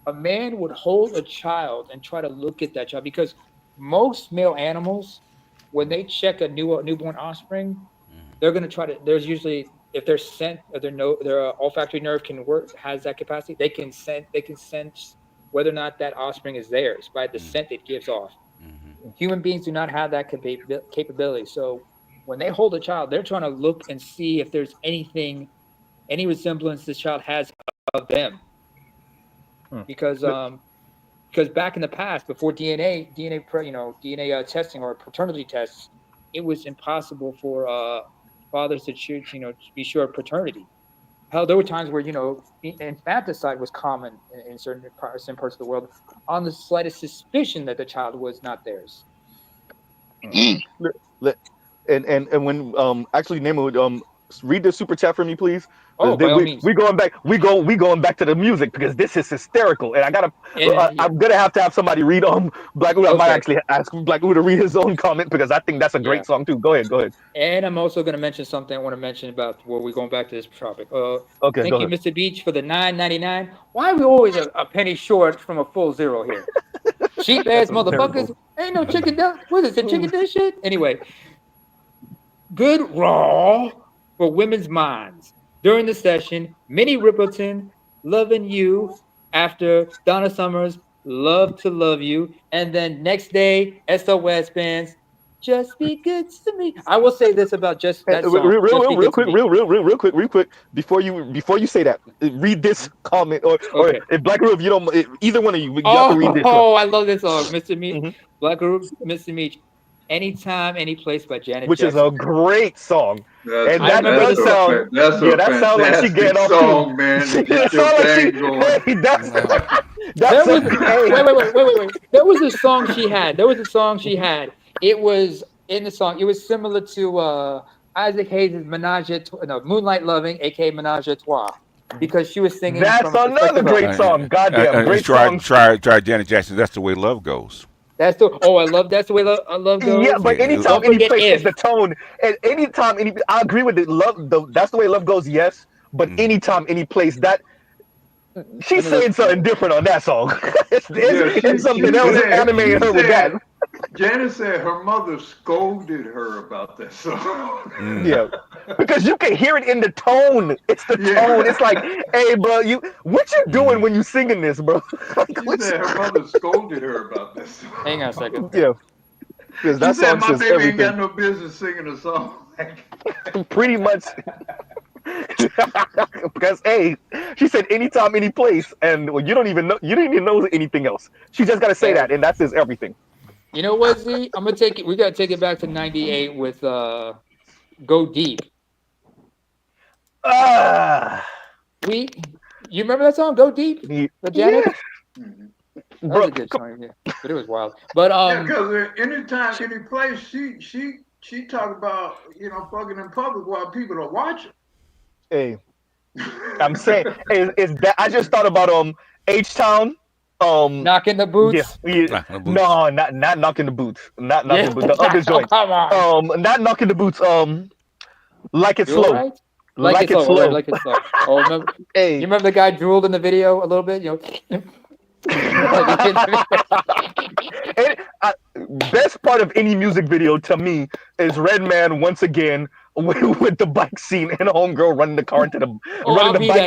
a man would hold a child and try to look at that child, because most male animals, when they check a newborn offspring, they're going to try to. There's usually, if their scent, or their olfactory nerve has that capacity, they can sense whether or not that offspring is theirs by the scent it gives off. Human beings do not have that capability. So when they hold a child, they're trying to look and see if there's any resemblance this child has of them. Because back in the past, before DNA testing or paternity tests, it was impossible for fathers to choose, to be sure of paternity. Hell, there were times where infanticide was common in certain parts of the world on the slightest suspicion that the child was not theirs. And when actually Nemo would read the super chat for me, please. Oh, by all means. We going back to the music because this is hysterical, and I'm gonna have to have somebody read Black Uda. I might actually ask Black Uda to read his own comment because I think that's a great song too. Go ahead. And I'm also gonna mention something I want to mention about where we're going back to this topic. Okay. Thank you, Mr. Beach, for the $9.99. Why are we always a penny short from a full zero here? Cheap ass motherfuckers. Ain't no chicken dinner. What is it? Chicken dinner shit? Anyway, good raw for women's minds. During the session, Minnie Riperton, Loving You, after Donna Summers, Love to Love You, and then next day, SOS bands, Just Be Good to Me. I will say this about just that song. Real quick, before you say that, read this comment, or if Black Group, if you don't, either one of you, you have to read this. Oh, I love this song, Mr. Meach, Black Group, Mr. Meach. Anytime, Any Place by Janet which is Jackson. a great song. That's And that does sound, that's yeah, a that sounds like she getting fantastic off too. song, man, to It get your sounds like she, thing going. hey, that's There was hey. wait. There was a song she had. It was in the song. It was similar to Isaac Hayes' Moonlight Loving, aka Menage a Trois, because she was singing That's from a another perspective great of song. Goddamn, great try, song. try Janet Jackson. That's the way love goes. That's the I love That's the way love goes. Yeah, but anytime, Don't any forget place, If. it's the tone. And anytime, I agree with it. That's the way love goes. Yes, but anytime, any place, that she's saying something different on that song. it's something else animating her with that. Janet said her mother scolded her about that song. Yeah, because you can hear it in the tone. It's the tone. It's like, hey, bro, what you doing when you singing this, bro? She said her mother scolded her about this song. Hang on a second. Yeah, because that She said song my says baby everything. ain't got no business singing a song. Pretty much. Because hey, she said anytime, any place, and you don't even know anything else. She just gotta say that, and that says everything. You know what, Z? I'm gonna take it. We gotta take it back to '98 with Go Deep. You remember that song, Go Deep? The Janet? Yeah. That was a good song, yeah. But it was wild. But because anytime, any place, she talk about fucking in public while people are watching. Hey, I'm saying, is that I just thought about H-Town. Knocking the boots. Yeah. No, not knocking the boots. Not knocking the boots. The other joint. Not knocking the boots. Like It's Slow. Right? Like It's Slow. Right, Like It's Slow. Oh, remember? Hey, you remember the guy drooled in the video a little bit? Best part of any music video to me is Redman once again with the bike scene and homegirl running the car into the bike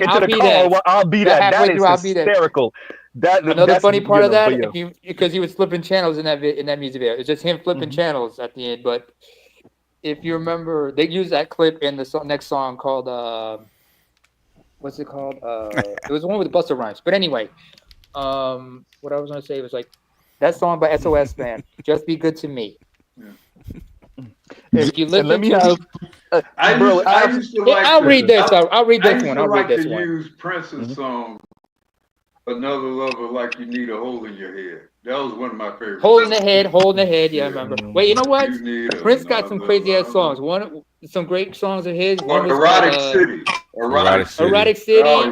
into the car. Well, I'll be that. That is hysterical. Another funny part of that, because he was flipping channels in that music video. It's just him flipping channels at the end. But if you remember, they used that clip in the next song called what's it called? It was the one with the Busta Rhymes. But anyway, what I was gonna say was like that song by SOS Band, Just Be Good to Me. If you listen to, I'll read this. I'll read this one. I'll read this one. I used to use Prince's song, Another Lover Like You Need a Hole in Your Head. That was one of my favorites. Holding the head. Yeah, I remember. Wait, you know what? Prince got some crazy ass songs. Some great songs of his. Erotic City. Erotic City. Oh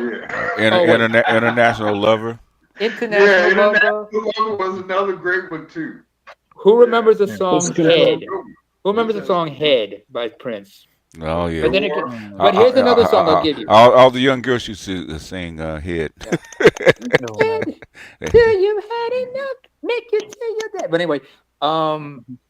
yeah. International Lover. International Lover was another great one too. Who remembers the song Head? Who remembers the song Head by Prince? Oh yeah. But here's another song I'll give you. All the young girls used to sing Head. Till you had enough, make you till you're dead. But anyway,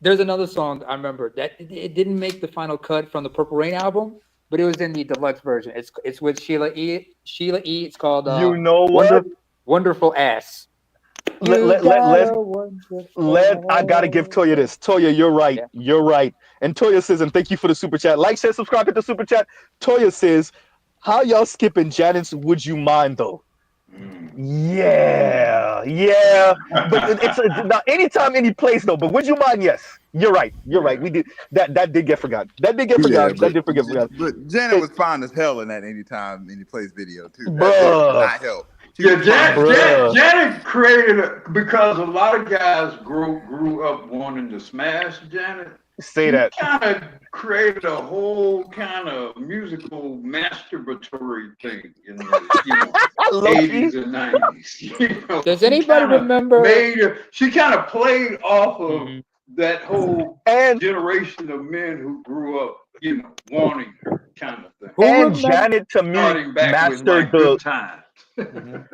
there's another song I remember that it didn't make the final cut from the Purple Rain album, but it was in the deluxe version. It's with Sheila E. It's called you know what? Wonderful Ass. I gotta give Toya this. Toya, you're right. Yeah. You're right. And Toya says, and thank you for the super chat. Like, share, subscribe, hit the super chat. Toya says, how y'all skipping Janet's Would You Mind though? Yeah. But it's not anytime, any place though. But Would You Mind? Yes. You're right. We did that did get forgotten. That did get forgotten. But Janet was fine as hell in that anytime, any place video too. That did not help. Janet created because a lot of guys grew up wanting to smash Janet. Say that. Kind of created a whole kind of musical masturbatory thing in the 80s and 90s. Does anybody remember? She kind of played off of that whole generation of men who grew up, wanting her kind of thing. And Janet to me mastered the time.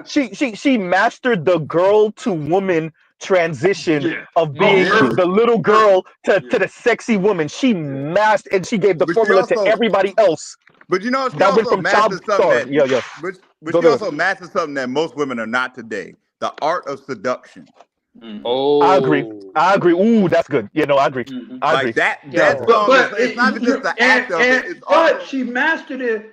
she mastered the girl to woman transition of being the little girl to the sexy woman. She mastered, and she gave the formula to everybody else. But she that went from child star. But she also mastered something that most women are not today: the art of seduction. Oh, I agree. Ooh, that's good. I agree. I agree. It's not just the act of it. But she mastered it.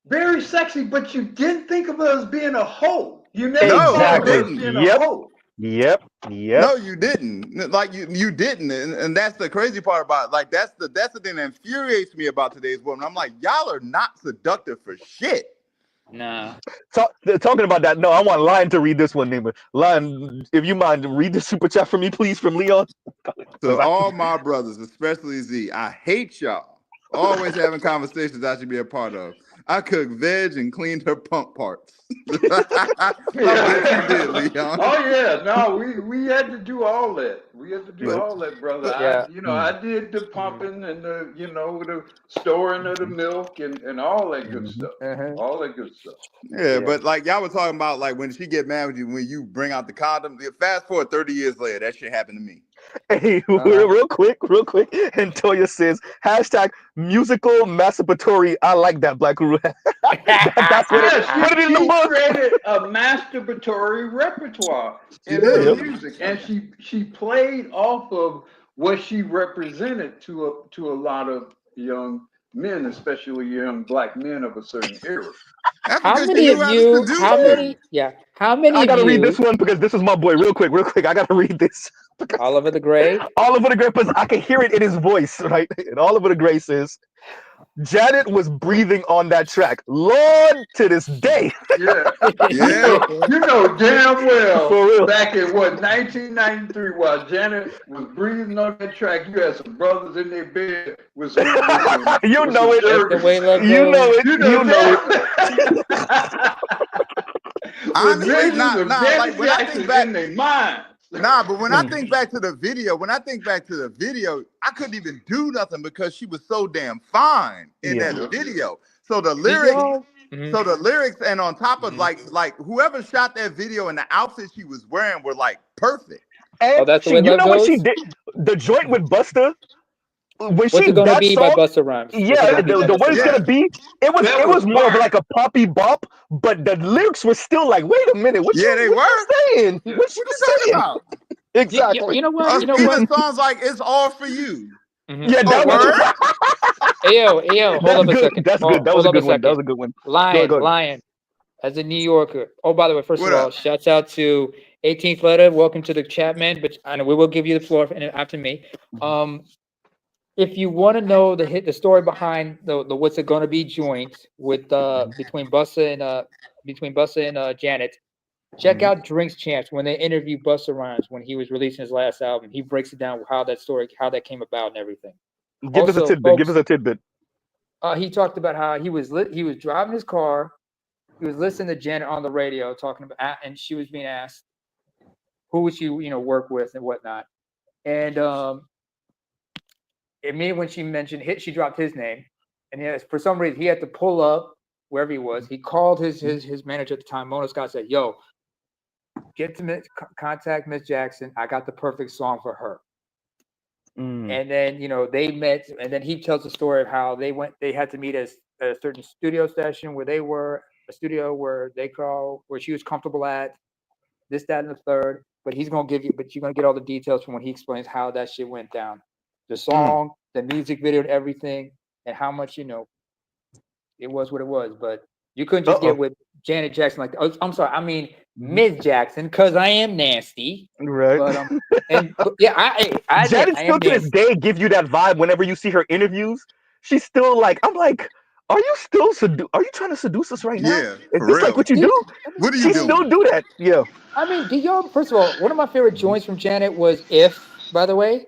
Very sexy, but you didn't think of her as being a hoe. You never thought of her as being a hoe. Yep. No, you didn't. Like you didn't, and that's the crazy part about it. Like that's the thing that infuriates me about today's woman. I'm like, y'all are not seductive for shit. Nah. Talking about that, no, I want Lion to read this one, neighbor. Lion, if you mind, read the super chat for me, please, from Leon. So all my brothers, especially Z, I hate y'all. Always having conversations I should be a part of. I cooked veg and cleaned her pump parts. I bet you did, Leon. Oh yeah, no, we had to do all that. We had to do all that, brother. I did the pumping and the the storing of the milk and all that good stuff. All that good stuff. Yeah, but like y'all were talking about, like when she get mad with you when you bring out the condom. Fast forward 30 years later, that shit happened to me. Hey, real quick. And Toya says, #musical masturbatory. I like that, Black Guru. That's what put it in the book. She created a masturbatory repertoire in her music, and she played off of what she represented to a lot of young men, especially young Black men of a certain era. How many of you? How many? Yeah. How many? I gotta of you, read this one because this is my boy. Real quick. I gotta read this. Oliver the Gray. Oliver the Gray, because I can hear it in his voice, right? And Oliver the Gray says, Janet was breathing on that track. Lord, to this day. Yeah. You know damn well. For real. Back in 1993, while Janet was breathing on that track, you had some brothers in their bed with some. You know it. The way love you know it. goes. You know it. Honestly, like when I think back in their mind. But when I think back to the video, I couldn't even do nothing because she was so damn fine in that video. So the lyrics, and on top of like whoever shot that video and the outfit she was wearing were like perfect. And that's the way you know love what she goes? did? The joint with Busta. When What's she it gonna that be song, by Busta Rhymes? yeah, the what it's gonna be, it was more of like a poppy bop, but the lyrics were still like, wait a minute, what you saying? What you talking about? Exactly. You know what? You know Even what? songs like "It's All for You." Yeah, that was. Yo, hold up a second. That's good. That was a good one. That was a good one. Lion. As a New Yorker. Oh, by the way, first of all, shouts out to 18th Letter. Welcome to the chat, man. But I know we will give you the floor after me. If you want to know the story behind the what's it gonna be joint with between Busta and Janet, check out Drinks Champs when they interview Busta Rhymes when he was releasing his last album. He breaks it down how that came about and everything. Give us a tidbit. He talked about how he was driving his car. He was listening to Janet on the radio talking about, and she was being asked, "Who would you work with and whatnot?" And immediately when she mentioned she dropped his name, and for some reason he had to pull up wherever he was. He called his manager at the time, Mona Scott, said, "Yo, get to contact Miss Jackson. I got the perfect song for her." And then they met, and then he tells the story of how they had to meet at a certain studio session where they were a studio where where she was comfortable at this, that, and the third. But you're gonna get all the details from when he explains how that shit went down, the song, the music video, and everything, and how much it was what it was. But you couldn't just get with Janet Jackson like that. Oh, I'm sorry, I mean Ms. Jackson, because I am nasty. Right. But I Janet still to this day give you that vibe whenever you see her interviews. She's still like, I'm like, are you trying to seduce us right now? Yeah, is this like what you do? What do you she do? Still do that? Yeah. I mean, do y'all? First of all, one of my favorite joints from Janet was "If," by the way.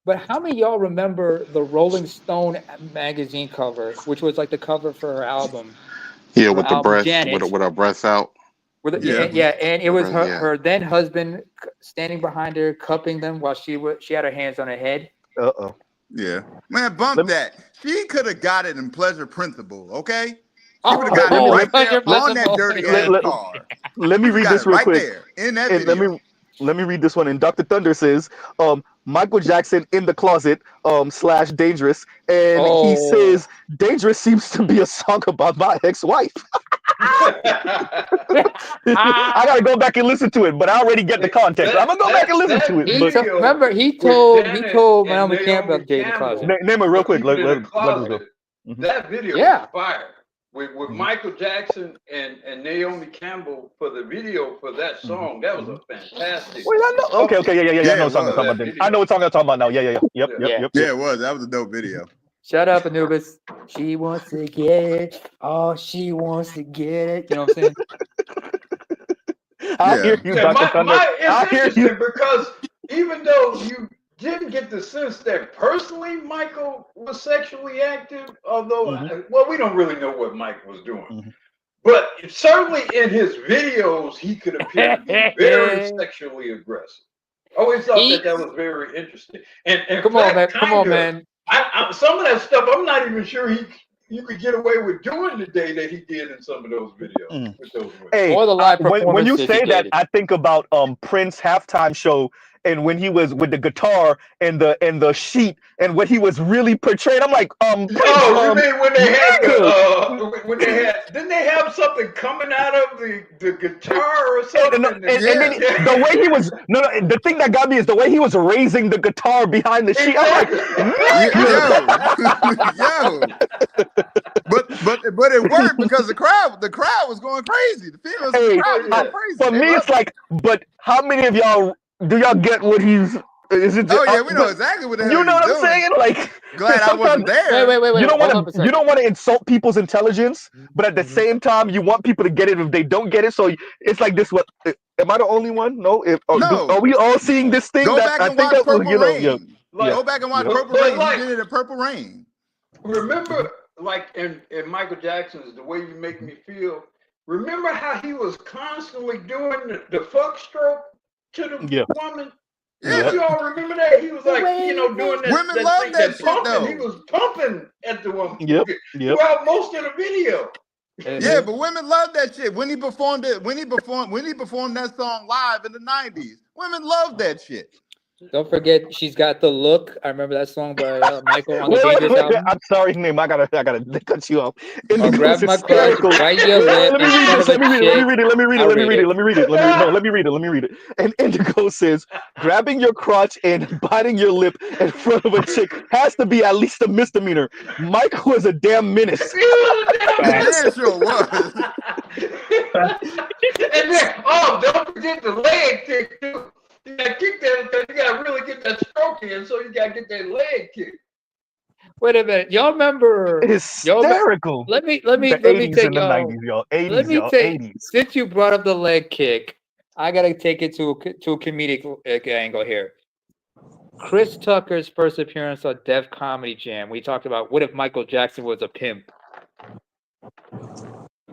But how many of y'all remember the Rolling Stone magazine cover, which was like the cover for her album? Yeah, with the breast, Janet, with her breasts out. and it was her then husband standing behind her, cupping them while she had her hands on her head. Yeah, man, bump that. She could have got it in Pleasure Principle, okay? She would have got it right there on that dirty ass car. Let me read this real quick. There in that video. Let me read this one. And Dr. Thunder says, Michael Jackson in the closet / Dangerous, and he says Dangerous seems to be a song about my ex-wife. I gotta go back and listen to it, but I already get the context. I'm gonna go back and listen to it. Remember, he told Naomi Campbell Jay in the closet. Name it real quick. Let us go. That video was fire. with Michael Jackson and Naomi Campbell for the video for that song. That was a fantastic. Wait, I know. Okay. I know what song I'm talking about. I know what song I'm talking about now. Yeah. Yep. Yeah, it was. That was a dope video. Shut up, Anubis. She wants to get it. Oh, she wants to get it. You know what I'm saying? I hear you, Dr. Thunder. It's interesting because even though you didn't get the sense that personally Michael was sexually active, although, well, we don't really know what Mike was doing. But certainly in his videos, he could appear to be very sexually aggressive. I always thought that was very interesting. And come on, man. Some of that stuff, I'm not even sure you could get away with doing today that he did in some of those videos. With those hey, or the live when you say that, I think about Prince halftime show, and when he was with the guitar and the sheet, and what he was really portraying. I'm like, Prince, you mean when they had didn't they have something coming out of the guitar or something? And then the way he was the thing that got me is the way he was raising the guitar behind the sheet. I'm like, but it worked because the crowd was going crazy. The females in the crowd was going crazy. For me, it's like, but how many of y'all do y'all get what he's? Is it? We know exactly what the hell. You know what I'm doing. saying? Like, glad I wasn't there. Wait. You don't want to insult people's intelligence, but at the same time, you want people to get it if they don't get it. So it's like this. What? Am I the only one? No. Are we all seeing this thing? Go back and watch Purple Rain. Go back and watch Purple Rain. Like, he did it in Purple Rain. Remember, like in Michael Jackson's "The Way You Make Me Feel." Remember how he was constantly doing the fuck stroke to the woman. Yeah, you all remember that? He was like, doing that. Women love that shit, pumping. though. He was pumping at the woman. Yep. Throughout most of the video. Yeah, but women love that shit. When he performed that song live in the 90s, women love that shit. Don't forget, She's Got the Look. I remember that song by Michael on the Dangerous album. I'm sorry, name. I gotta cut you off. Grab my crutch, bite your lip. Let me read it. And Indigo says, grabbing your crotch and biting your lip in front of a chick has to be at least a misdemeanor. Mike was a damn menace. Yeah, sure was. And then, don't forget the leg kick too. You gotta kick that. You gotta really get that stroke in, so you gotta get that leg kick. Wait a minute, y'all remember? Hysterical. Let me the take 80s and the y'all. 90s, y'all. 80s, Let me y'all. take. 80s. Since you brought up the leg kick, I gotta take it to a comedic angle here. Chris Tucker's first appearance on Def Comedy Jam. We talked about what if Michael Jackson was a pimp.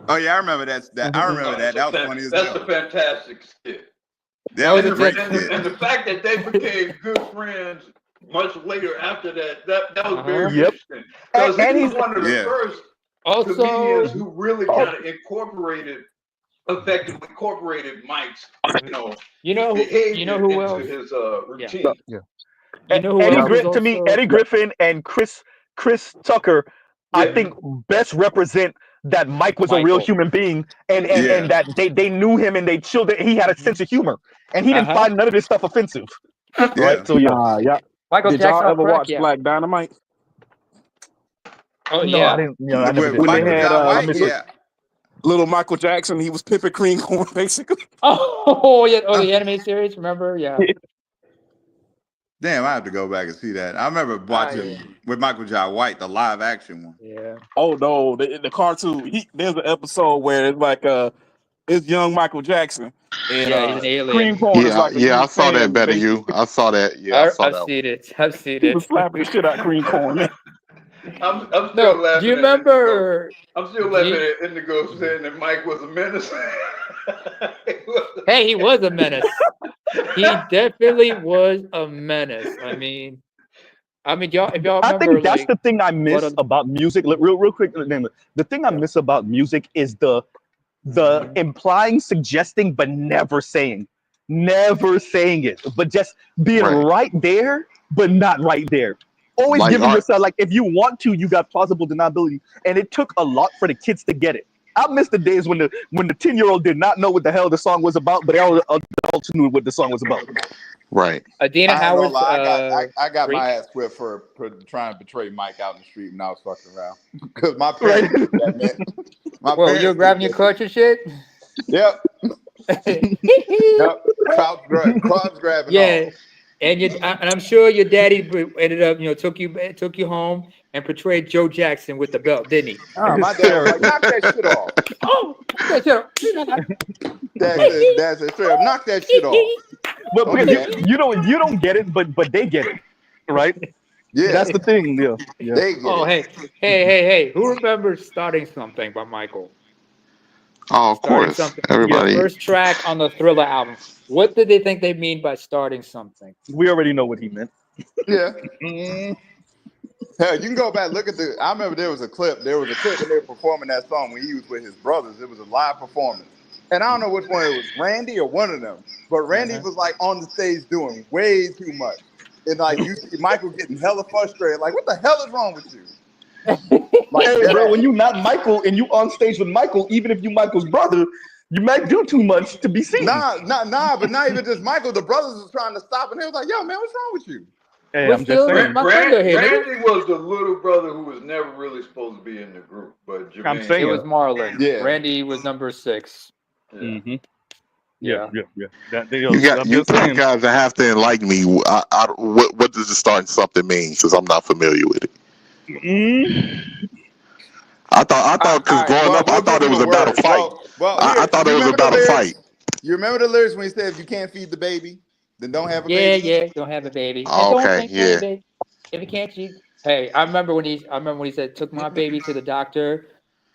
Oh yeah, I remember that. I remember that. That was funny as hell. That's a fantastic skit. That was a great skit. And the fact that they became good friends much later after that was very interesting. Because he was one of the first comedians who really kind of effectively incorporated Mike's, behavior who else? into his routine. You know who Eddie Griffin and Chris Tucker, I think best represent that Mike was a real human being, and that they knew him and they chilled it. He had a sense of humor, and he didn't find none of this stuff offensive. Right? So Michael Did Jackson y'all ever watch crack, Black Dynamite? Oh no, yeah, I didn't. I never did. When they had little Michael Jackson, he was pimping cream corn basically. Oh yeah, the anime series. Remember? Yeah. Damn, I have to go back and see that. I remember watching with Michael J. White, the live action one. Yeah. Oh no, the cartoon. There's an episode where it's like it's young Michael Jackson. And, he's an alien. Cream corn is like I saw that better. I saw that. Yeah, I saw that. I've seen He it. was slapping the shit out of cream corn. I'm still laughing. Do you remember? I'm still laughing at Indigo saying that Mike was a menace. Hey, he was a menace. He definitely was a menace. I mean, y'all. If y'all remember, I think that's the thing I miss about music. Real quick, the thing I miss about music is the implying, suggesting, but never saying it, but just being right there, but not right there. Always Like giving art. yourself, like, if you want to, you got plausible deniability, and it took a lot for the kids to get it. I miss the days when the 10-year-old did not know what the hell the song was about, but all the adults knew what the song was about. Right. Adina I ain't gonna Howard's lie, I got freak. my ass whipped for trying to betray Mike out in the street when I was fucking around because my parents knew what that meant. My Well, you're parents knew grabbing your that. clutch and shit. Yep. Yep. Crotch grabbing Yeah, all. and I'm sure your daddy ended up, took you home and portrayed Joe Jackson with the belt, didn't he? My dad was like, knock that shit off. Oh, that shit. Dad said straight up, knock that shit off. But Don't do because that. you don't get it, but they get it, right? Yeah. That's the thing. Yeah. Yeah. They get Oh, it. hey! Who remembers "Starting Something" by Michael? Oh, of Starting course. something. Everybody. First track on the Thriller album. What did they think they mean by starting something? We already know what he meant. Yeah. Hell, you can go back look at I remember there was a clip when they were performing that song when he was with his brothers. It was a live performance, and I don't know which one it was, Randy or one of them. But Randy was like on the stage doing way too much, and like you see Michael getting hella frustrated. Like, what the hell is wrong with you? Like, hey, bro, when you not Michael and you on stage with Michael, even if you Michael's brother, you might do too much to be seen. Nah, but not even just Michael. The brothers was trying to stop, and they was like, "Yo, man, what's wrong with you?" Hey, I'm just saying. Randy was the little brother who was never really supposed to be in the group, but Jermaine, I'm saying it was Marlon. Yeah. Randy was number 6. Yeah. Mm-hmm. Yeah. You guys have to enlighten me. What does the starting something mean? Because I'm not familiar with it. I thought because growing up, I thought it was about a fight. I thought it was about a fight. You remember the lyrics when he said, "If you can't feed the baby, then don't have a baby." Yeah, don't have a baby. Oh, Don't okay, think yeah. baby. If you can't cheat. Hey, I remember when he said took my baby to the doctor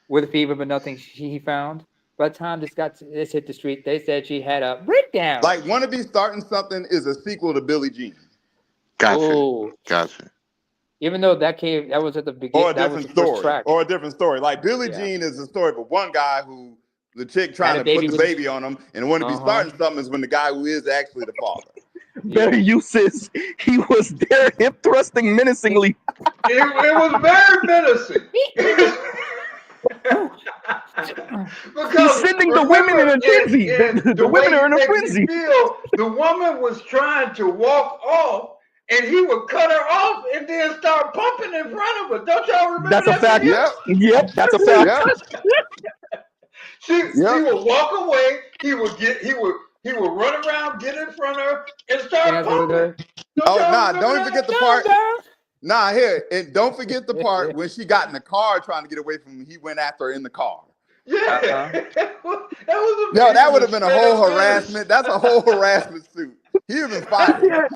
with a fever, but nothing he found. By the time this hit the street, they said she had a breakdown. Like, "Wanna Be Starting Something" is a sequel to Billie Jean. Gotcha. Ooh. Gotcha. Even though that was at the beginning, Or a different story. Like Billie Yeah. Jean is the story of one guy who the chick trying to baby put the with baby on him, and "Wanna Be Starting Something" is when the guy who is actually the father. Better uses. He was there, hip thrusting menacingly. It was very menacing. He's sending the women in a frenzy. The women are in a frenzy. The woman was trying to walk off, and he would cut her off and then start pumping in front of her. Don't y'all remember That's that? a fact. Yep, that's a fact. She would walk away. He would run around, get in front of her, and start pumping. Don't forget the part. And don't forget the part when she got in the car trying to get away from him. He went after her in the car. Yeah, that was that would have been a whole harassment. That's a whole harassment suit. He'd have been fired.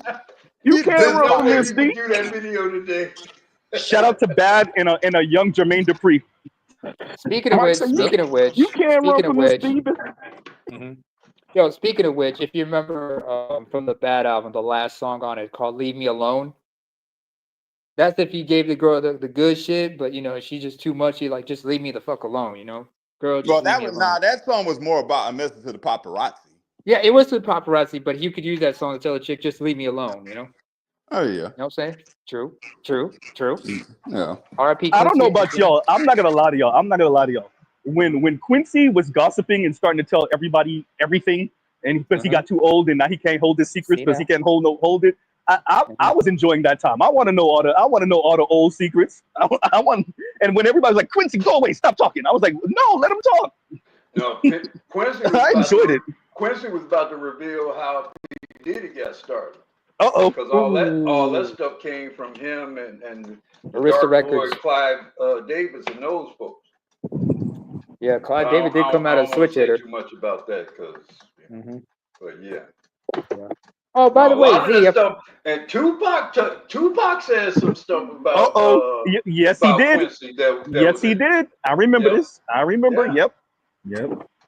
You can't run from this, do that video today. Shout out to Bad and a young Jermaine Dupri. Speaking of which, you can't run from this, Steven. Yo, speaking of which, if you remember from the Bad album, the last song on it called "Leave Me Alone." That's if you gave the girl the good shit, but she's just too much. You like, just leave me the fuck alone, Girl, just leave me alone. that song was more about a message to the paparazzi. Yeah, it was to the paparazzi, but you could use that song to tell a chick, just leave me alone, Oh yeah. You know what I'm saying? True. Yeah. R.I.P. I don't know about y'all. I'm not gonna lie to y'all. When Quincy was gossiping and starting to tell everybody everything, and because he got too old and now he can't hold his secrets because he can't hold it. I was enjoying that time. I want to know all the old secrets. I want, and when everybody's like, Quincy, go away, stop talking. I was like, no, let him talk. No, Quincy. I enjoyed it. Quincy was about to reveal how P. Diddy got started. Uh-oh. Because all that stuff came from him and Arista Dark Records. Boy Clive Davis and those folks. Yeah, Clive David did come out as switch hitter. Too much about that, but yeah. Oh, by the way, and Tupac said some stuff about. Yes, he did. Quincy Yes, he did. I remember this. I remember. Yep.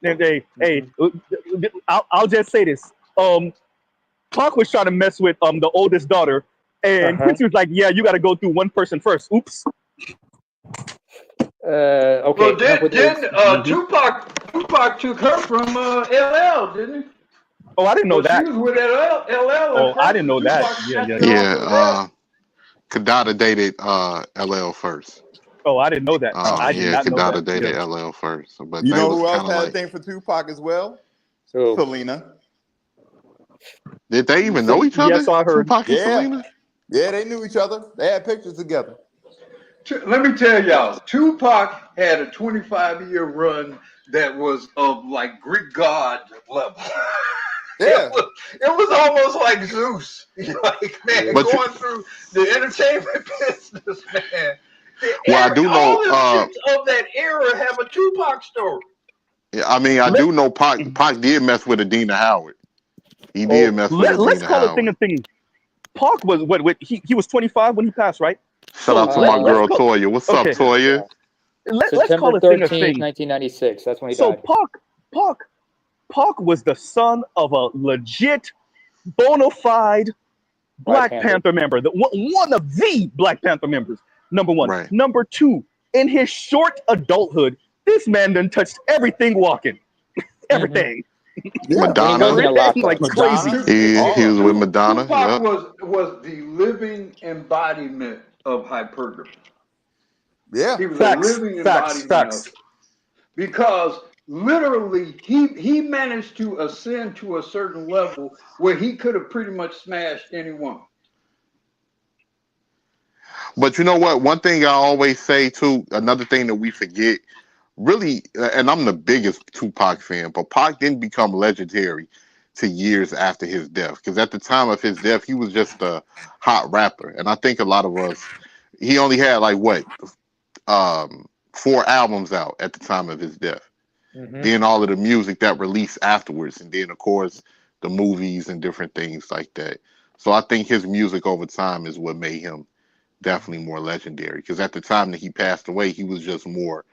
Hey, I'll just say this. Pac was trying to mess with the oldest daughter, and Quincy was like, "Yeah, you got to go through one person first." Oops. Okay. Well, Tupac took her from LL, didn't he? Oh, I didn't know that. She was with LL. Oh, I didn't know that. Yeah. Kadada dated LL first. Oh, I didn't know that. I did not know that. Kadada dated LL first. But you know was who else had like... a thing for Tupac as well? Who? Selena. Did they even know each other? Yes, I heard. Tupac and Yeah. Selena? Yeah, they knew each other. They had pictures together. Let me tell y'all, Tupac had a 25-year run that was of like Greek god level. Yeah. It was almost like Zeus. Like, man, But going through the entertainment business, man. I do know. All them chicks of that era have a Tupac story. I mean, I do know Pac did mess with Adina Howard. He did mess with Let's Adina call it thing Howard. a thing. Pac was he was 25 when he passed, right? Shout out to my girl Toya. What's up, Toya? Let's September call it thing a 13th, thing. 1996. That's when he So died. Pac was the son of a legit, bona fide Black Panther member, one of the Black Panther members. Number one. Right. Number two, in his short adulthood, this man done touched everything walking. Everything. Yeah. Madonna. Everything like crazy. He was with Madonna. Tupac was the living embodiment of hypergamy. Yeah. He was a living embodiment of it. Because literally he managed to ascend to a certain level where he could have pretty much smashed any woman. But you know what? One thing I always say too, another thing that we forget, really, and I'm the biggest Tupac fan, but Pac didn't become legendary to years after his death. Because at the time of his death, he was just a hot rapper. And I think a lot of us, he only had like what, 4 albums out at the time of his death. Then all of the music that released afterwards, and then of course the movies and different things like that. So I think his music over time is what made him definitely more legendary. Because at the time that he passed away, he was just more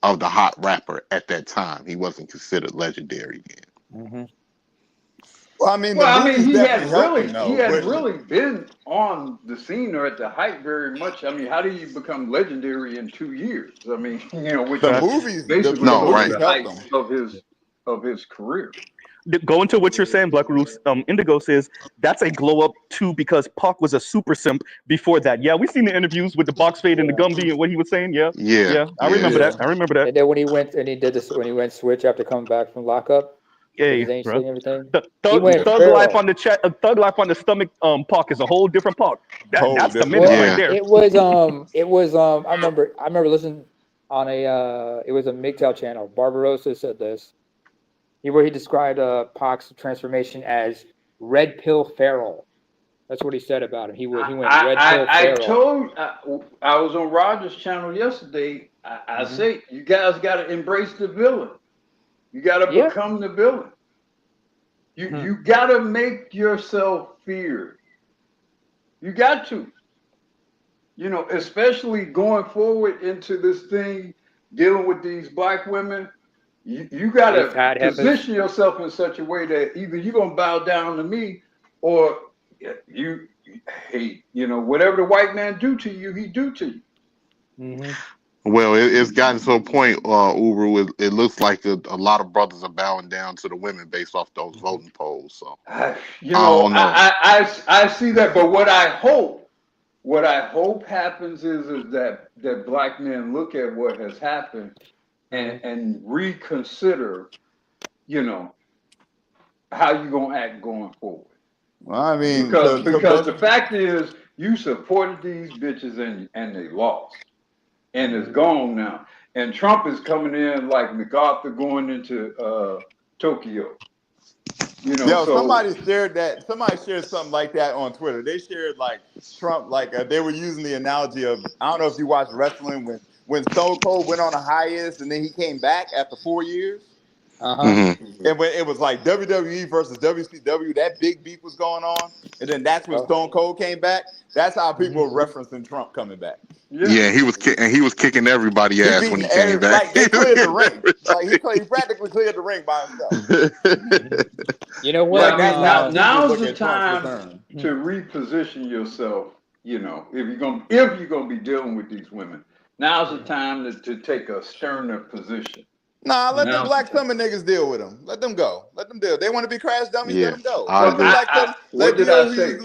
of the hot rapper at that time. He wasn't considered legendary then. Well, I mean, he had really really been on the scene or at the height very much. I mean, how do you become legendary in 2 years? I mean, which the is movies basically the height of his career. Go into what you're saying, Black Roots. Indigo says that's a glow up too because Pac was a super simp before that. Yeah, we've seen the interviews with the box fade and the Gumby and what he was saying. Yeah. I remember that. And then when he went and he did this, when he went switch after coming back from lockup, Hey, bro. and everything. Thug life on the chat. Thug life on the stomach. Pac is a whole different Pac. That's the minute right there. It was. I remember listening on a. It was a MGTOW channel. Barbarossa said this. Where he described Pac's transformation as red pill feral. That's what he said about him. He went red pill feral. I was on Roger's channel yesterday. I say you guys got to embrace the villain. You got to become the villain. You got to make yourself feared. You got to. Especially going forward into this thing, dealing with these black women. You got to position yourself in such a way that either you're going to bow down to me or you hate, whatever the white man do to you, he do to you. Well, it's gotten to a point, Uru, it looks like a lot of brothers are bowing down to the women based off those voting polls. So I don't know. I see that, but what I hope happens is that black men look at what has happened and reconsider, how you gonna act going forward. Well, I mean, because the fact is, you supported these bitches and they lost. And it's gone now. And Trump is coming in like MacArthur going into Tokyo. Somebody shared something like that on Twitter. They shared like Trump, they were using the analogy of, I don't know if you watched wrestling when Stone Cold went on a hiatus and then he came back after 4 years. And when it was like WWE versus WCW, that big beef was going on, and then that's when Stone Cold came back. That's how people were referencing Trump coming back. Yeah, he was kicking everybody ass when he came back. Like they cleared the ring. Like he practically cleared the ring by himself. You know what? Now's the time to reposition yourself. If you're gonna be dealing with these women, now's the time to take a sterner position. Nah, let the Black Summer niggas deal with them. Let them go. Let them deal. They want to be crash dummies. Let them go. What did I say?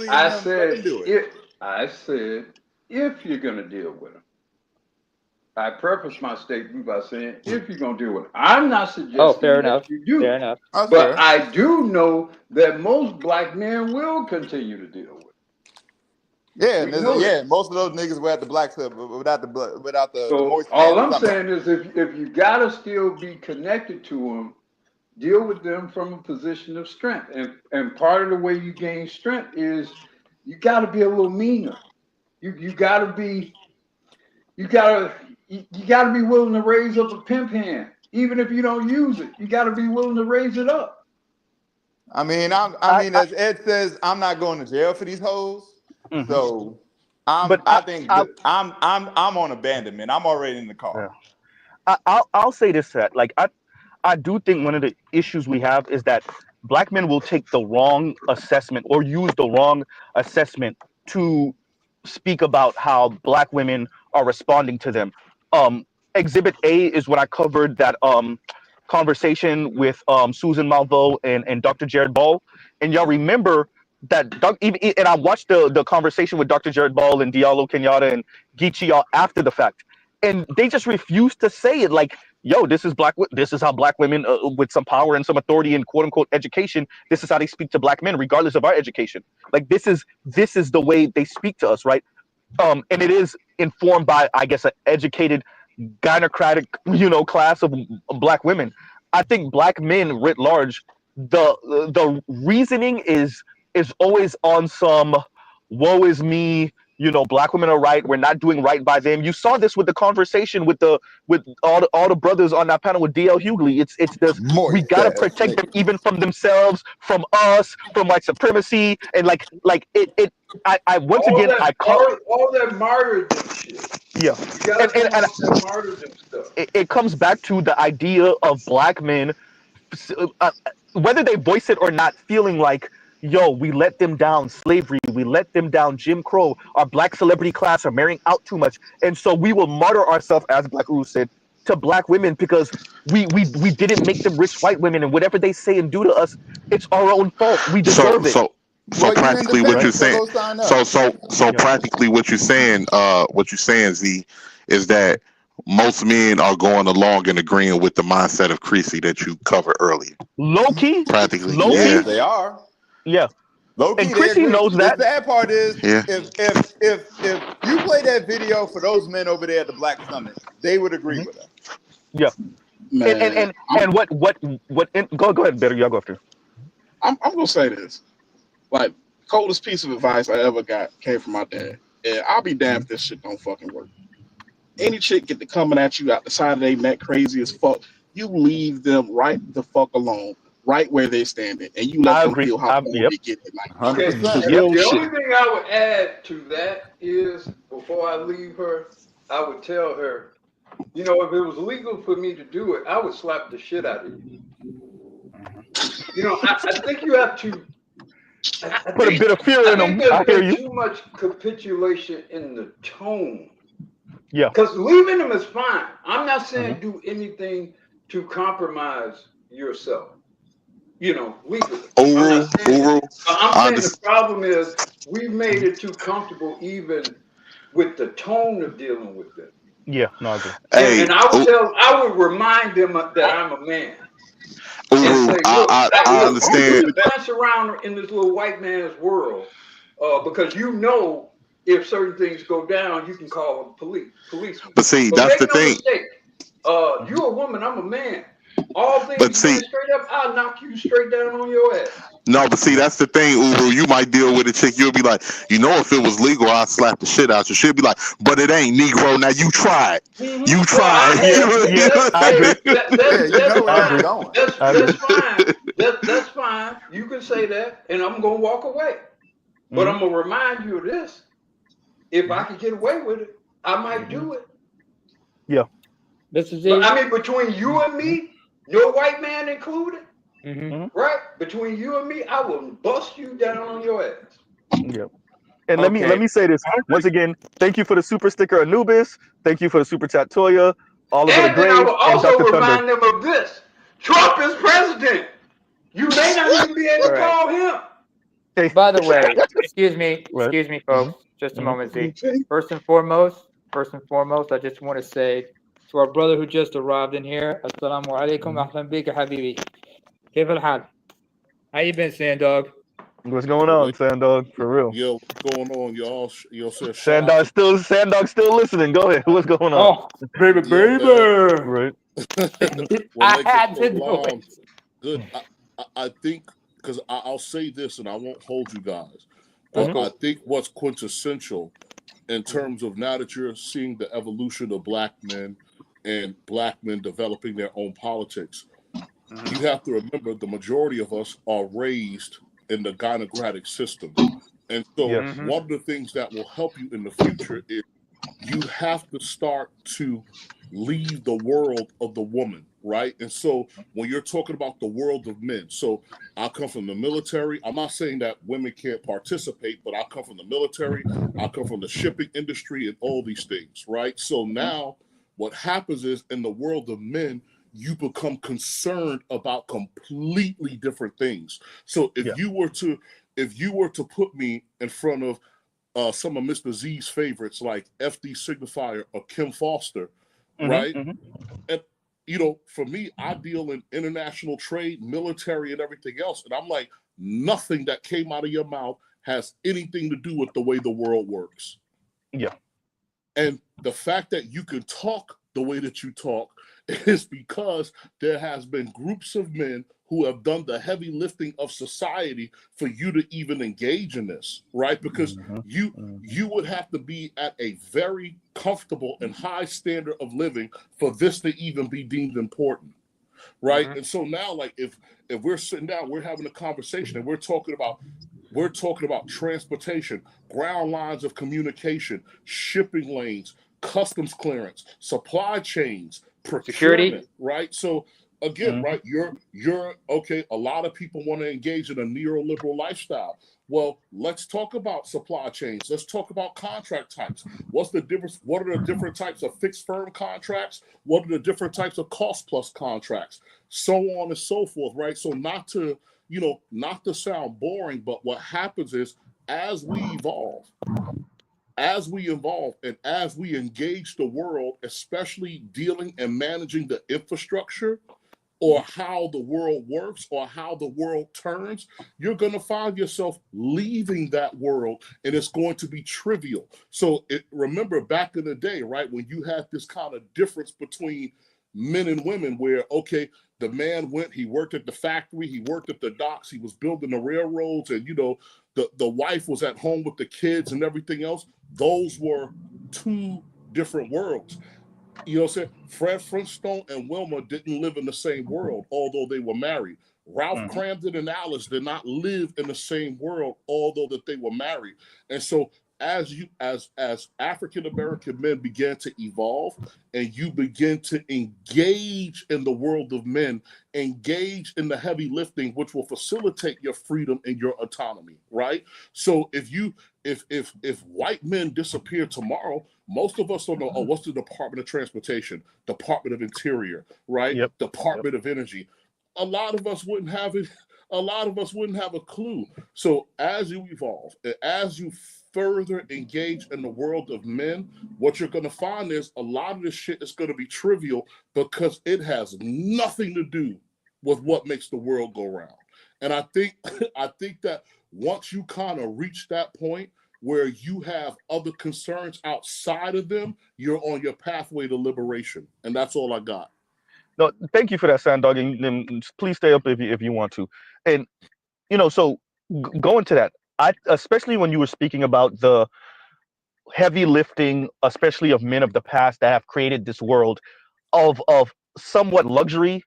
I said if you're gonna deal with them, I preface my statement by saying, if you're going to deal with it, I'm not suggesting Oh, fair that enough. you do. Fair enough. That's But fair. I do know that most black men will continue to deal with it. Yeah, We know that. most of those niggas were at the black club without the So moist all pants. I'm saying is if you got to still be connected to them, deal with them from a position of strength. And part of the way you gain strength is you got to be a little meaner. You got to be willing to raise up a pimp hand, even if you don't use it. You got to be willing to raise it up. I mean, as Ed says, I'm not going to jail for these hoes. Mm-hmm. So I'm on abandonment. I'm already in the car. I'll say this, that like I do think one of the issues we have is that black men will take the wrong assessment or use the wrong assessment to speak about how black women are responding to them. Exhibit A is what I covered, that conversation with Susan Malveaux and Dr. Jared Ball. And y'all remember that and I watched the conversation with Dr. Jared Ball and Diallo Kenyatta and Geechee y'all after the fact. And they just refused to say it, like, yo, this is how black women with some power and some authority and quote unquote education, this is how they speak to black men, regardless of our education. Like this is the way they speak to us, right? And it is informed by, I guess, an educated gynocratic, class of black women. I think black men writ large, the reasoning is always on some woe is me, black women are right, we're not doing right by them. You saw this with the conversation with all the brothers on that panel with DL Hughley. It's this, we gotta protect them even from themselves, from us, from white supremacy, and like I once all again that, I call all that martyrdom shit. yeah. You gotta come up with that martyrdom stuff. It comes back to the idea of black men, whether they voice it or not, feeling like, yo, we let them down slavery, we let them down Jim Crow, our black celebrity class are marrying out too much, and so we will martyr ourselves, as Black Uru said, to black women because we didn't make them rich white women, and whatever they say and do to us, it's our own fault. We deserve it. So practically what you're saying, practically what you're saying, Z, is that most men are going along and agreeing with the mindset of Creasy that you covered earlier. Low key, practically, Yes, they are. Yeah. Low key, and Creasy knows that. The sad part is, if you play that video for those men over there at the Black Summit, they would agree with us. Yeah. Man, and what go ahead, Better, y'all go after. I'm gonna say this. Like, coldest piece of advice I ever got came from my dad. And I'll be damned if this shit don't fucking work. Any chick get to coming at you out the side of their neck crazy as fuck, you leave them right the fuck alone, right where they're standing, and you let them feel how they get it. Like, Okay, real the shit. only thing I would add to that is, before I leave her, I would tell her, if it was legal for me to do it, I would slap the shit out of you. I think you have to put a bit of fear in them. I hear you. Too much capitulation in the tone. Yeah. Because leaving them is fine. I'm not saying do anything to compromise yourself. Legally. I'm saying the problem is we've made it too comfortable even with the tone of dealing with them. Yeah, no, I agree. And I would remind them that I'm a man. And say, look, I understand. You dance around in this little white man's world because if certain things go down, you can call them policemen. But see, that's the thing. Mistake. You're a woman, I'm a man. All things straight up, I'll knock you straight down on your ass. No, but see, that's the thing, Uru. You might deal with a chick. You'll be like, if it was legal, I'd slap the shit out you. She'll be like, but it ain't, Negro. Now you tried. Mm-hmm. You tried. That's fine. That's fine. You can say that, and I'm gonna walk away. But I'm gonna remind you of this. If I could get away with it, I might do it. Yeah. But, between you and me, no white man included, right? Between you and me, I will bust you down on your ass. Yeah. And let me say this once again. Thank you for the super sticker, Anubis. Thank you for the super chat, Toya. Oliver the Grave, I will also and Dr. remind Thunder. them of this: Trump is president. You may not even be able to call him. By the way, excuse me, folks. Just a moment, Z. First and foremost, First and foremost, I just want to say to our brother who just arrived in here, Assalamu alaikum, ahlan bika habibi. Kayf al-hal? How you been, Sandog? What's going on, Sandog? For real. Yo, what's going on, y'all? Yo, said Sandog still listening. Go ahead. What's going on? Oh, baby, Yeah, baby. Right. I had to do it. Good. I think, because I'll say this and I won't hold you guys, but I think what's quintessential in terms of now that you're seeing the evolution of black men and black men developing their own politics, you have to remember the majority of us are raised in the gynocratic system. And so one of the things that will help you in the future is you have to start to leave the world of the woman, right? And so when you're talking about the world of men, so I come from the military. I'm not saying that women can't participate, but I come from the military. I come from the shipping industry and all these things, right? So now what happens is in the world of men, you become concerned about completely different things. So if you were to put me in front of some of Mr. Z's favorites like FD Signifier or Kim Foster, right? And for me, I deal in international trade, military, and everything else. And I'm like, nothing that came out of your mouth has anything to do with the way the world works. Yeah. And the fact that you can talk the way that you talk is because there has been groups of men who have done the heavy lifting of society for you to even engage in this, right? Because you would have to be at a very comfortable and high standard of living for this to even be deemed important, right? And so now, like, if we're sitting down, we're having a conversation, and we're talking about transportation, ground lines of communication, shipping lanes, customs clearance, supply chains, procurement, right? So again, right, you're okay. A lot of people want to engage in a neoliberal lifestyle. Well, let's talk about supply chains. Let's talk about contract types. What's the difference? What are the different types of fixed firm contracts? What are the different types of cost plus contracts? So on and so forth, right? So not to sound boring, but what happens is as we evolve, and as we engage the world, especially dealing and managing the infrastructure or how the world works or how the world turns, you're going to find yourself leaving that world, and it's going to be trivial. So remember back in the day, right, when you had this kind of difference between men and women where, okay, the man went, he worked at the factory, he worked at the docks, he was building the railroads, and, the wife was at home with the kids and everything else. Those were two different worlds. You know what I'm saying? Fred Flintstone and Wilma didn't live in the same world, although they were married. Ralph Cramden and Alice did not live in the same world, although that they were married. And so as African-American men began to evolve and you begin to engage in the world of men, engage in the heavy lifting, which will facilitate your freedom and your autonomy, right? So if white men disappear tomorrow, most of us don't know, what's the Department of Transportation, Department of Interior, right? Department of Energy. A lot of us wouldn't have it. A lot of us wouldn't have a clue. So as you evolve, as you further engage in the world of men, what you're going to find is a lot of this shit is going to be trivial because it has nothing to do with what makes the world go round. And I think that once you kind of reach that point where you have other concerns outside of them, you're on your pathway to liberation. And that's all I got. No, thank you for that, Sandog, and please stay up if you want to. And so going to that, especially when you were speaking about the heavy lifting, especially of men of the past that have created this world of somewhat luxury,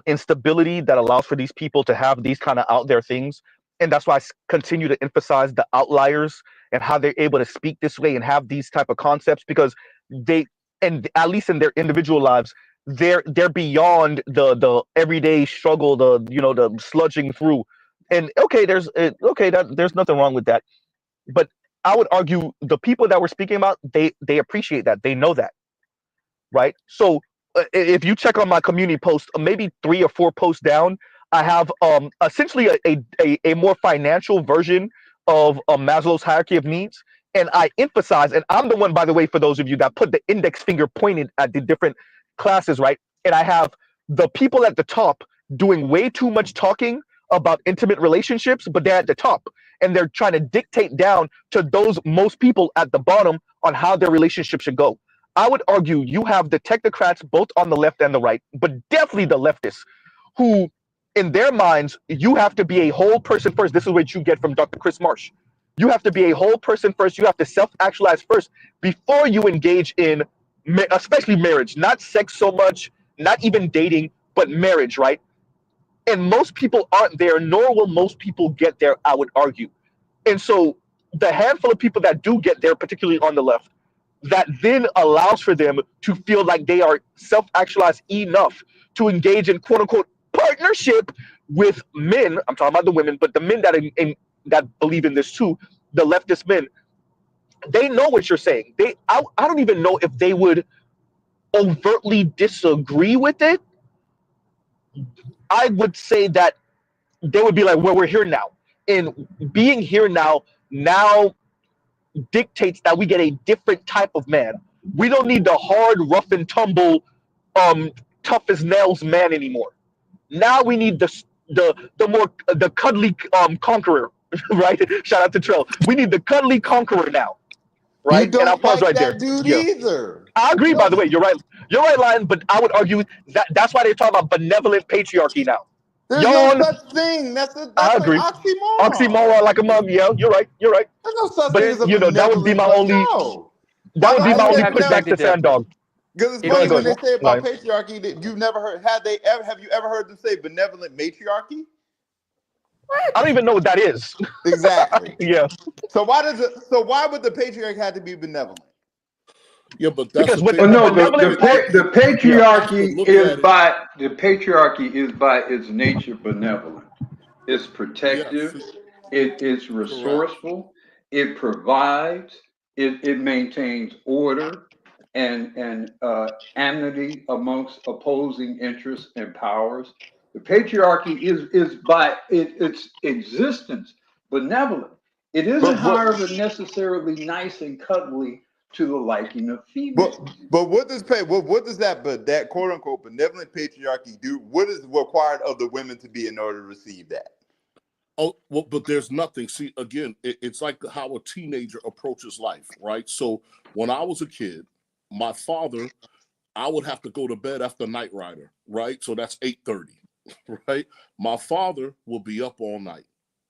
instability that allows for these people to have these kind of out there things. And that's why I continue to emphasize the outliers and how they're able to speak this way and have these type of concepts, because and at least in their individual lives, they're beyond the everyday struggle, the sludging through. And there's nothing wrong with that. But I would argue the people that we're speaking about, they appreciate that, they know that, right? So if you check on my community post, maybe 3 or 4 posts down, I have essentially a more financial version of Maslow's hierarchy of needs, And I emphasize, and I'm the one, by the way, for those of you that put the index finger pointed at the different classes, right? And I have the people at the top doing way too much talking about intimate relationships, but they're at the top and they're trying to dictate down to those most people at the bottom on how their relationship should go. I would argue you have the technocrats both on the left and the right, but definitely the leftists who, in their minds, you have to be a whole person first. This is what you get from Dr. Chris Marsh. You have to be a whole person first. You have to self-actualize first before you engage in, especially marriage, not sex so much, not even dating, but marriage, right? And most people aren't there, nor will most people get there, I would argue. And so the handful of people that do get there, particularly on the left, that then allows for them to feel like they are self-actualized enough to engage in quote-unquote partnership with men. I'm talking about the women, but the men that believe in this too, the leftist men, they know what you're saying. I don't even know if they would overtly disagree with it. I would say that they would be like, well, we're here now. And being here now dictates that we get a different type of man. We don't need the hard, rough and tumble, tough as nails man anymore. Now we need the cuddly conqueror, right? Shout out to Trell. We need the cuddly conqueror now, right? You don't And I'll pause like right there. that dude Yeah. either. I agree, by the way. You're right. You're right, Lion, but I would argue that's why they're talking about benevolent patriarchy now. There's no such thing. That's an oxymoron. Oxymoron like a mug. Yeah, you're right. You're right. There's no such But thing as a that would be benevolent. my only. No. That would be my only putback to Sand Dog. Because it's funny when they say about patriarchy that you've never heard. Have you ever heard them say benevolent matriarchy? I don't even know what that is. Exactly. Yeah. So why would the patriarch have to be benevolent? Yeah, but that's because the patriarchy is by its nature benevolent. It's protective. It's resourceful. It provides. It maintains order and amity amongst opposing interests and powers. The patriarchy is by its existence benevolent. It isn't, however, necessarily nice and cuddly to the liking of females. But what does that quote unquote benevolent patriarchy do? What is required of the women to be in order to receive that? Oh, well, but there's nothing. See, again, it's like how a teenager approaches life, right? So when I was a kid, my father, I would have to go to bed after Night Rider, right? So that's 8:30, right? My father will be up all night,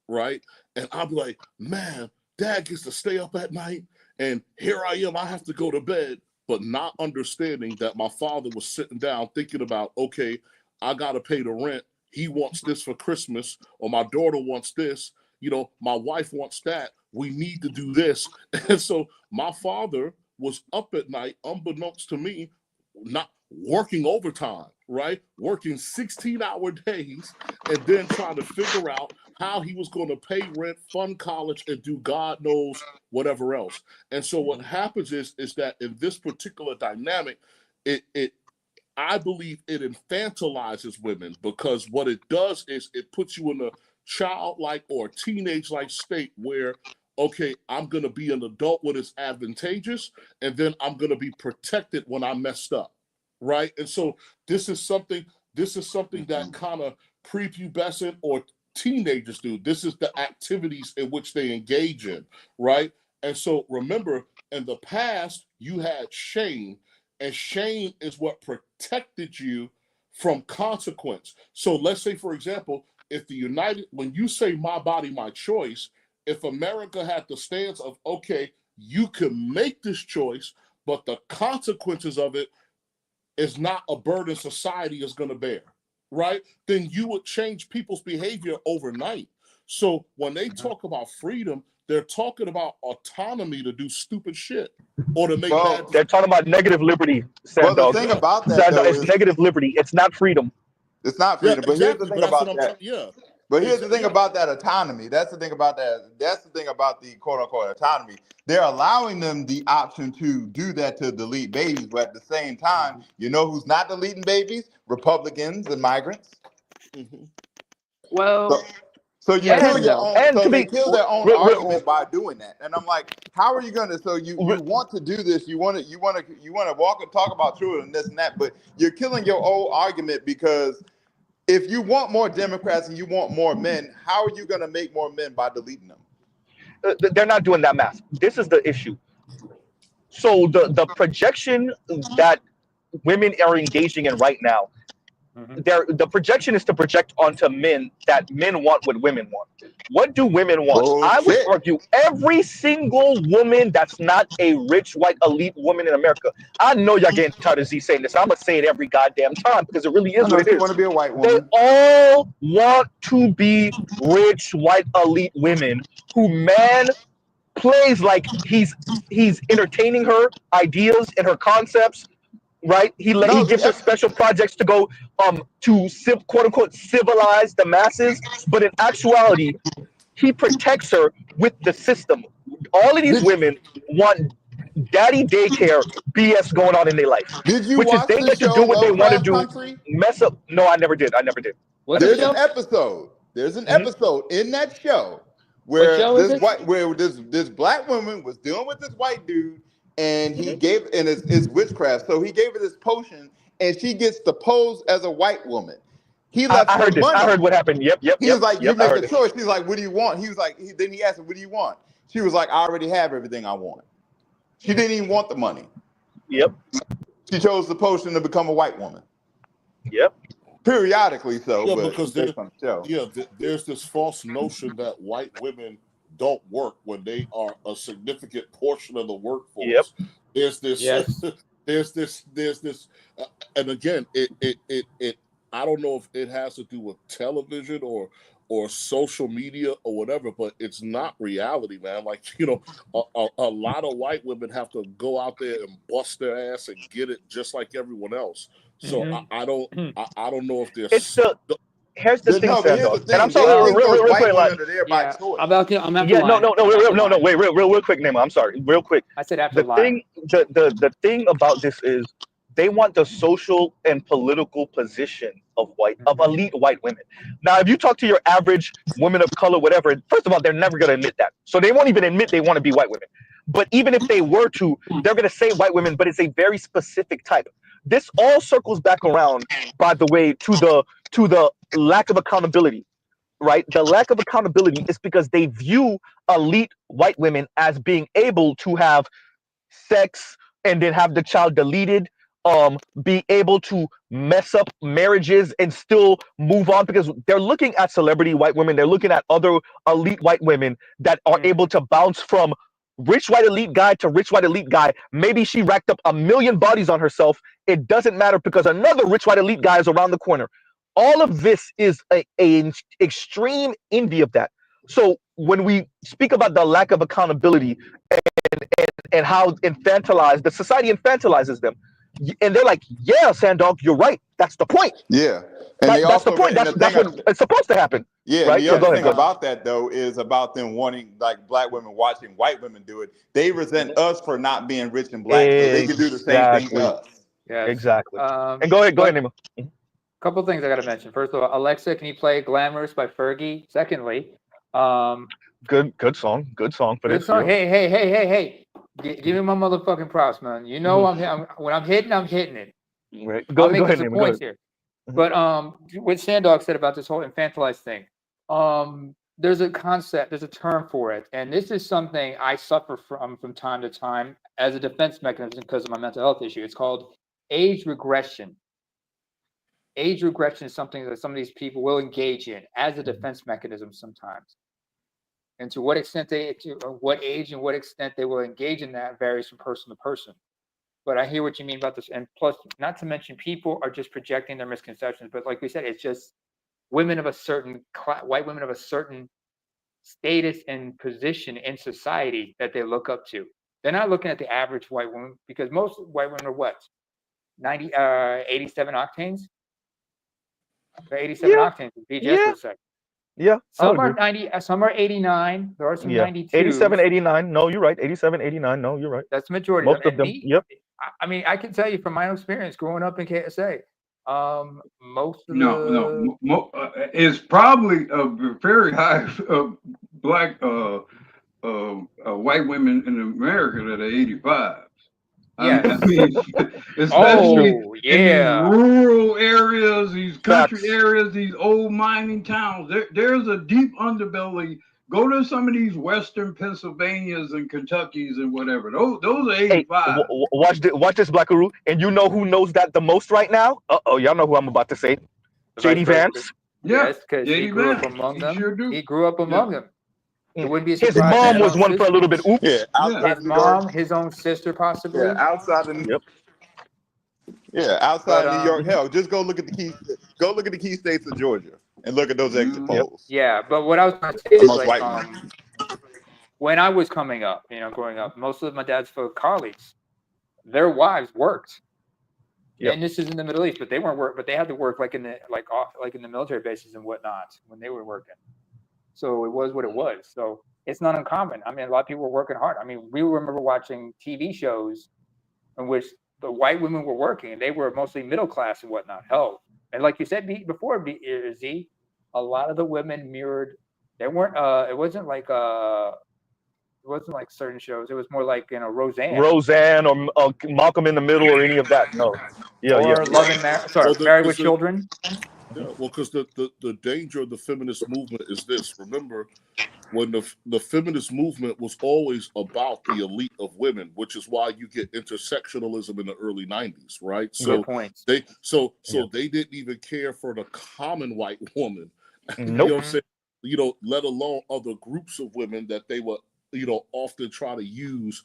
right? And I'm like, man, Dad gets to stay up at night, and here I am, I have to go to bed, but not understanding that my father was sitting down thinking about, okay, I got to pay the rent. He wants this for Christmas, or my daughter wants this, my wife wants that. We need to do this. And so my father was up at night, unbeknownst to me, not working overtime, right? Working 16-hour days and then trying to figure out how he was going to pay rent, fund college, and do God knows whatever else. And so what happens is that in this particular dynamic, I believe it infantilizes women, because what it does is it puts you in a childlike or teenage-like state where, okay, I'm going to be an adult when it's advantageous, and then I'm going to be protected when I messed up, right? And so this is something that kind of prepubescent or teenagers do. This is the activities in which they engage in, right? And so remember, in the past, you had shame, and shame is what protected you from consequence. So let's say, for example, when you say my body, my choice, if America had the stance of, okay, you can make this choice, but the consequences of it is not a burden society is going to bear, right? Then you would change people's behavior overnight. So when they talk about freedom, they're talking about autonomy to do stupid shit or to make bad. They're talking about negative liberty. Well, the thing about that, though, is negative liberty. It's not freedom. It's not freedom. But here's the thing about that. But here's the thing Yeah. about that autonomy. That's the thing about that. That's the thing about the quote unquote autonomy. They're allowing them the option to do that, to delete babies. But at the same time, you know who's not deleting babies? Republicans and migrants. Well, So you Yes kill and your no. own. And So to they be kill their own argument by doing that. And I'm like, how are you gonna? So you want to do this? You want to walk and talk about truth and this and that, but you're killing your own argument because if you want more Democrats and you want more men, how are you gonna make more men by deleting them? they're not doing that math. This is the issue. So the projection that women are engaging in right now, the projection is to project onto men that men want what women want. What do women want? I would Bullshit. argue every single woman that's not a rich white elite woman in America. I know y'all getting tired of Z saying this. I'm gonna say it every goddamn time because it really I is what know it she is. want to be a white They woman. all want to be rich white elite women who man plays like he's entertaining her ideas and her concepts, right? He No, gives her special projects to go to quote unquote civilize the masses, but in actuality, he protects her with the system. All of these women want daddy daycare BS going on in their life, Did you which is watch they the get to show do what they want to Lovecraft do, Country? mess up. No, I never did. I never did. There's an episode. There's an episode in that show What where show is it? this black woman was dealing with this white dude, and he gave and it's witchcraft. So he gave her this potion, and she gets to pose as a white woman. He left I her heard this. I money. heard what happened. Yep. He was like, "You I make heard a it. choice." He's like, "What do you want?" He was like, then he asked her, "What do you want?" She was like, "I already have everything I want." She didn't even want the money. Yep. She chose the potion to become a white woman. Yep. Periodically, so, Yeah, but because based on the show. there's this false notion that white women don't work when they are a significant portion of the workforce. There's this, Yes. there's this, and again, it. I don't know if it has to do with television or social media or whatever, but it's not reality, man. Like, a lot of white women have to go out there and bust their ass and get it just like everyone else. So I don't know if there's. It's the here's the thing, No, but here's the Sandog. And I'm thing. They sorry, think those real white quick, like, women are there by choice. I'm after yeah, lying. real quick, Nema. I'm sorry, real quick. I said after The lying. thing, the thing about this is they want the social and political position of elite white women. Now, if you talk to your average women of color, whatever, first of all, they're never gonna admit that. So they won't even admit they want to be white women. But even if they were to, they're gonna say white women, but it's a very specific type. This all circles back around, by the way, to the lack of accountability. Right, the lack of accountability is because they view elite white women as being able to have sex and then have the child deleted, be able to mess up marriages and still move on, because they're looking at celebrity white women, they're looking at other elite white women that are able to bounce from rich white elite guy to rich white elite guy. Maybe she racked up 1 million bodies on herself. It doesn't matter because another rich white elite guy is around the corner. All of this is an extreme envy of that. So when we speak about the lack of accountability and how infantilized the society infantilizes them, and they're like, "Yeah, Sandog, you're right. That's the point. Yeah, and they That's the also point. and That's what it's supposed to happen." Yeah, Right. and the So other go thing ahead. about that though is about them wanting like black women watching white women do it. They resent us for not being rich and black, so they can do the same thing to us. Yes. Exactly. And go ahead, Nemo. Couple things I got to mention. First of all, Alexa, can you play "Glamorous" by Fergie? Secondly, good song for good this. song. Yeah. Hey, give me my motherfucking props, man. You know I'm when I'm hitting it. Right. I'm Go making ahead, some Nemo. points here. But what Sandog said about this whole infantilized thing, there's a concept, there's a term for it, and this is something I suffer from time to time as a defense mechanism because of my mental health issue. It's called age regression. Age regression is something that some of these people will engage in as a defense mechanism sometimes. And to what extent what age and what extent they will engage in that varies from person to person. But I hear what you mean about this. And plus, not to mention, people are just projecting their misconceptions. But like we said, it's just women of a certain white women of a certain status and position in society that they look up to. They're not looking at the average white woman, because most white women are what? 87 octanes? They're 87 octanes with BGS for a second. Yeah. Some are 90, some are 89. There are some 92. 87, 89. No, you're right. 87, 89. No, you're right. That's the majority. Most of them. Yep. I mean, I can tell you from my own experience growing up in KSA, Most of it's probably a very high black white women in America that are 85. Yes. I mean, especially in these yeah. rural areas, these country Facts. areas, these old mining towns. There's a deep underbelly. Go to some of these western Pennsylvanias and Kentuckys and whatever. Those are Hey, 85. watch this, Black Guru. And you know who knows that the most right now? Y'all know who I'm about to say. The vice JD president. Vance. Yeah, Yes, because he JD grew up Vance. among He them. sure do. He grew up among them. It wouldn't be a His surprise. mom His was own one for a sister. little bit. Oops. Yeah, outside His of New York. mom, his own sister, possibly. Yeah, outside of Yep. outside But of New York. Hell, just go look at the key states of Georgia and look at those exit polls. yeah. But what I was going to say is Amongst like, white women. when I was coming up, growing up, most of my dad's folk colleagues, their wives worked. Yep. And this is in the Middle East, but they weren't work, but they had to work like in the military bases and whatnot when they were working. So it was what it was. So it's not uncommon. I mean, a lot of people were working hard. I mean, we remember watching TV shows in which the white women were working, and they were mostly middle class and whatnot. Hell, and like you said before, Z, a lot of the women mirrored. They weren't. It wasn't like certain shows. It was more like Roseanne or Malcolm in the Middle or any of that. No. Yeah, or yeah. Love and Married with Children. Yeah, well, because the danger of the feminist movement is this. Remember, when the feminist movement was always about the elite of women, which is why you get intersectionalism in the early 90s, right? So they they didn't even care for the common white woman. Nope. You know what I'm saying? Let alone other groups of women that they were often try to use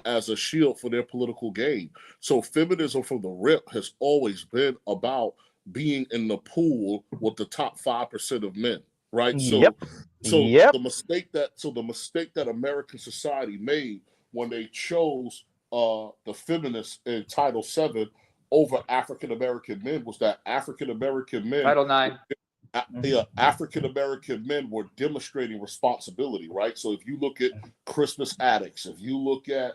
as a shield for their political gain. So feminism from the rip has always been about being in the pool with the top 5% of men, right? Yep. The mistake that American society made when they chose the feminists in Title VII over African American men was that African American men, Title IX. African American men were demonstrating responsibility, right? So if you look at Christmas Addicts, if you look at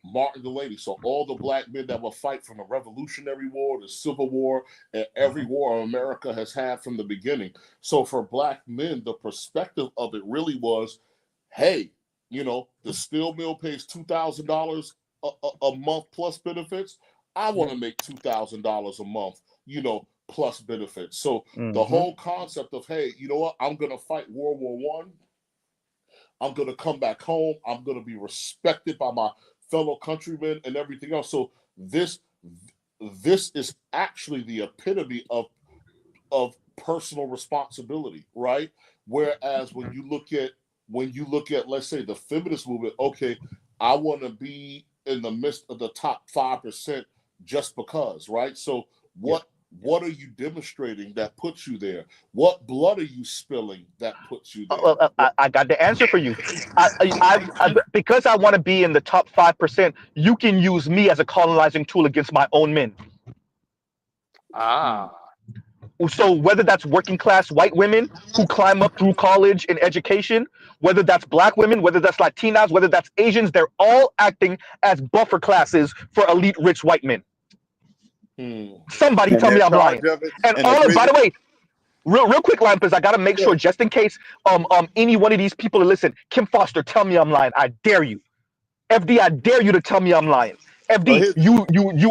Martin the Lady, so all the black men that will fight from the Revolutionary War, the Civil War, and every war America has had from the beginning. So for black men, the perspective of it really was, hey, the steel mill pays $2,000 a month plus benefits. I want to make $2,000 a month, plus benefits. So the whole concept of, hey, you know what? I'm going to fight World War I. I'm going to come back home. I'm going to be respected by my fellow countrymen and everything else. So this is actually the epitome of personal responsibility, right? Whereas when you look at, let's say, the feminist movement, okay, I want to be in the midst of the top 5% just because, right? So what are you demonstrating that puts you there? What blood are you spilling that puts you there? I got the answer for you. Because I want to be in the top 5%, you can use me as a colonizing tool against my own men. So whether that's working class white women who climb up through college and education, whether that's black women, whether that's Latinas, whether that's Asians, they're all acting as buffer classes for elite rich white men. Somebody tell me I'm lying. And all, by the way, real quick, Lampers, I gotta make sure, just in case any one of these people listen. Kim Foster, tell me I'm lying. I dare you. FD, I dare you to tell me I'm lying. FD, you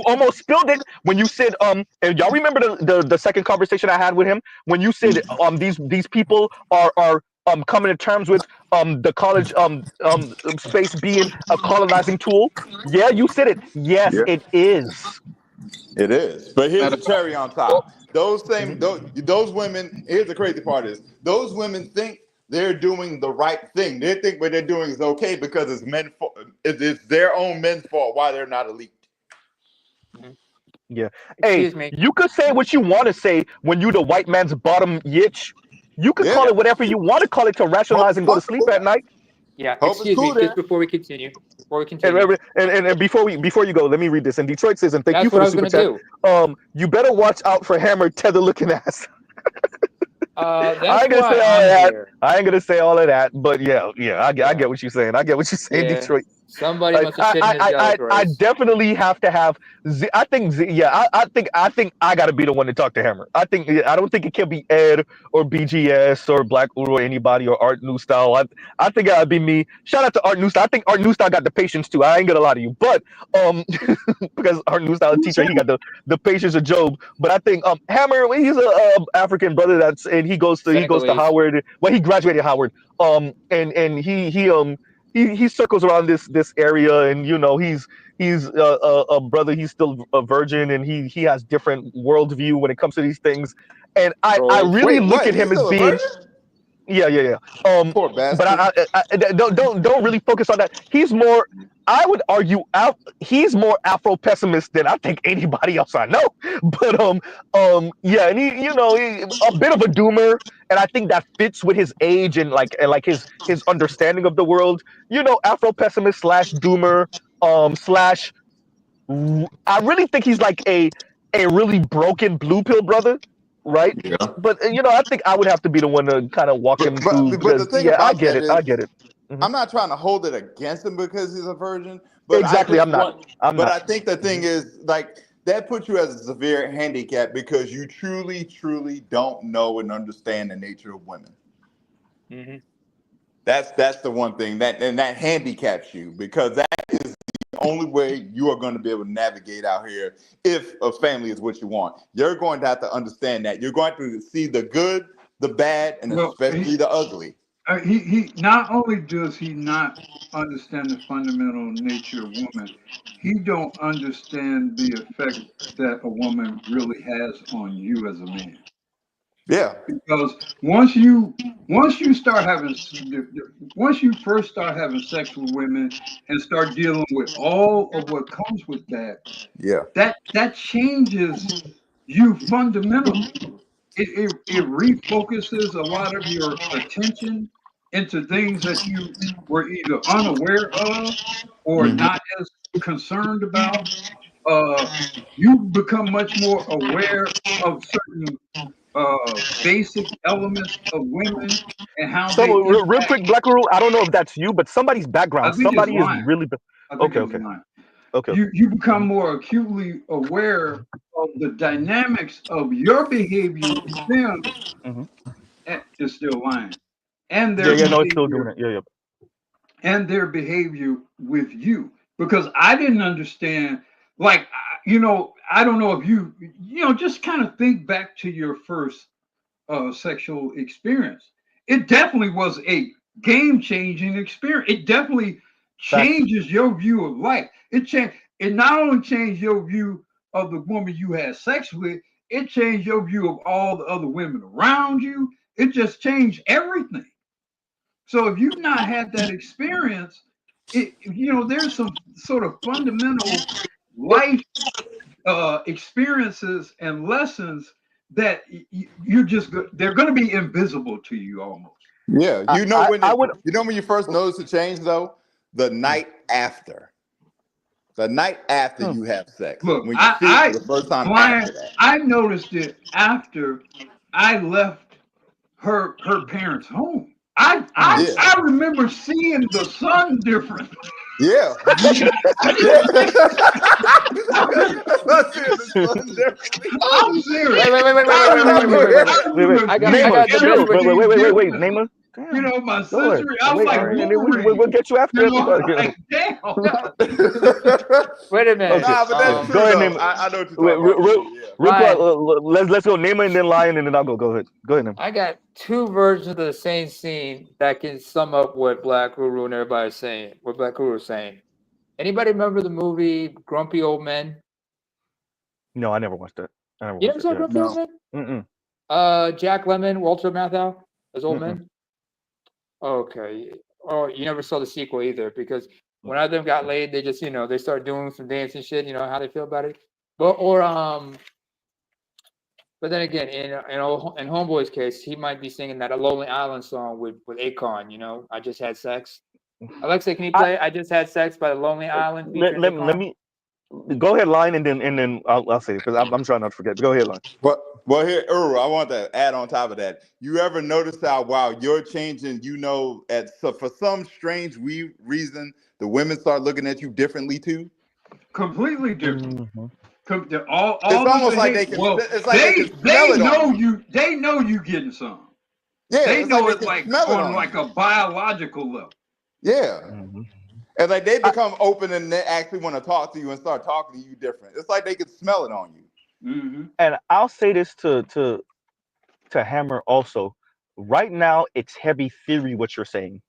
almost spilled it when you said and y'all remember the second conversation I had with him when you said these people are coming to terms with the college space being a colonizing tool. Yeah, you said it. Yes, it is. It is. But here's the cherry on top. Those women, here's the crazy part is those women think they're doing the right thing. They think what they're doing is okay because it's their own men's fault why they're not elite. Yeah. Hey, you could say what you want to say when you the white man's bottom yitch. You could call it whatever you want to call it to rationalize and go to sleep at night. Yeah, excuse me, just before we continue. And before you go, let me read this. And Detroit says, and thank you for the super chat. You better watch out for Hammer tether looking ass. I ain't gonna say all of that, but yeah, I get what you're saying. I get what you're saying, Detroit. Somebody Like, must have shit in his belly, I Bryce. definitely have to have Z. I think Z. Yeah, I think I got to be the one to talk to Hammer. I don't think it can be Ed or BGS or Black Uru or anybody or Art New Style. I think it'd be me. Shout out to Art New Style. I think Art New Style got the patience too. I ain't gonna lie to you, but because Art New Style teacher, he got the patience of Job. But I think Hammer, he's a African brother and he goes to Senegalese. Howard. Well, he graduated Howard. And he circles around this area, and he's a brother. He's still a virgin, and he has different worldview when it comes to these things. And I really Wait, look what? at He's him as still a being virgin? yeah. Poor But bastard. I don't really focus on that. He's more. I would argue he's more Afro pessimist than I think anybody else I know. But yeah, and he a bit of a doomer, and I think that fits with his age and like his understanding of the world. Afro pessimist slash doomer slash. I really think he's like a really broken blue pill brother, right? Yeah. But I think I would have to be the one to kind of walk him through But the because thing I about get that it. I is, get it. Mhm. I'm not trying to hold it against him because he's a virgin, but Exactly, I I'm just not. want. I'm But not. I think the thing is, like, that puts you as a severe handicap because you truly, truly don't know and understand the nature of women. Mm-hmm. That's the one thing that handicaps you because that is the only way you are going to be able to navigate out here if a family is what you want. You're going to have to understand that. You're going to see the good, the bad, and Well, especially the ugly. He not only does he not understand the fundamental nature of woman, he don't understand the effect that a woman really has on you as a man. Yeah. Because once you start having once you first start having sex with women and start dealing with all of what comes with that, Yeah. that changes you fundamentally. It refocuses a lot of your attention into things that you were either unaware of or not as concerned about. You become much more aware of certain basic elements of women and how So they real interact. quick, Black Rule. I don't know if that's you, but somebody's I background. think it's Somebody is lying. really. I think Okay. it's lying. Okay. You become more acutely aware of the dynamics of your behavior with them. Is still lying, and their Yeah. No, it's still doing behavior it. Yeah. and their behavior with you. Because I didn't understand, like, I don't know if you just kind of think back to your first sexual experience. It definitely was a game-changing experience. It definitely Facts. changes your view of life. It not only changed your view of the woman you had sex with, it changed your view of all the other women around you. It just changed everything. So if you've not had that experience, there's some sort of fundamental life experiences and lessons that they're going to be invisible to you almost. Yeah, I would. when you first notice the change though, the night after. The night after you have sex. Look, When you see it for the first time after that. I noticed it after I left her parents' home. I remember seeing the sun different. Yeah. I'm serious. Wait. Wait. Name her. My sister. I'm like, we'll get you after everybody. Like, damn. Wait a minute. Nah, but that's true. Go ahead, though. Name. I know what you're talking about. Real quick, let's go. Name her and then Lion, and then I'll go. Go ahead. Name. I got two versions of the same scene that can sum up what Black Guru and everybody's saying. What Black Guru is saying. Anybody remember the movie Grumpy Old Men? No, I never watched that. You never saw Grumpy Old Men? Jack Lemmon, Walter Matthau as old men. Okay. Oh, you never saw the sequel either because when one of them got laid, they just they start doing some dancing shit. You know how they feel about it. But then again, in Homeboy's case, he might be singing that A Lonely Island song with Akon. I just had sex. Alexa, can you play I Just Had Sex by The Lonely Island? Let me go ahead, Line, and then I'll say it because I'm trying not to forget. Go ahead, Line. But Well, here, I want to add on top of that. You ever notice how while you're changing, for some strange reason, the women start looking at you differently too? Completely different. Mm-hmm. All It's of almost the like hate. they can. Well, It's like they can smell it know on you. you. They know you getting some. Yeah, They it's like know they it can like smell it on on like you. a biological level. Yeah. Mm-hmm. And like they become open and they actually want to talk to you and start talking to you different. It's like they can smell it on you. Mm-hmm. And I'll say this to Hammer also. Right now, it's heavy theory what you're saying.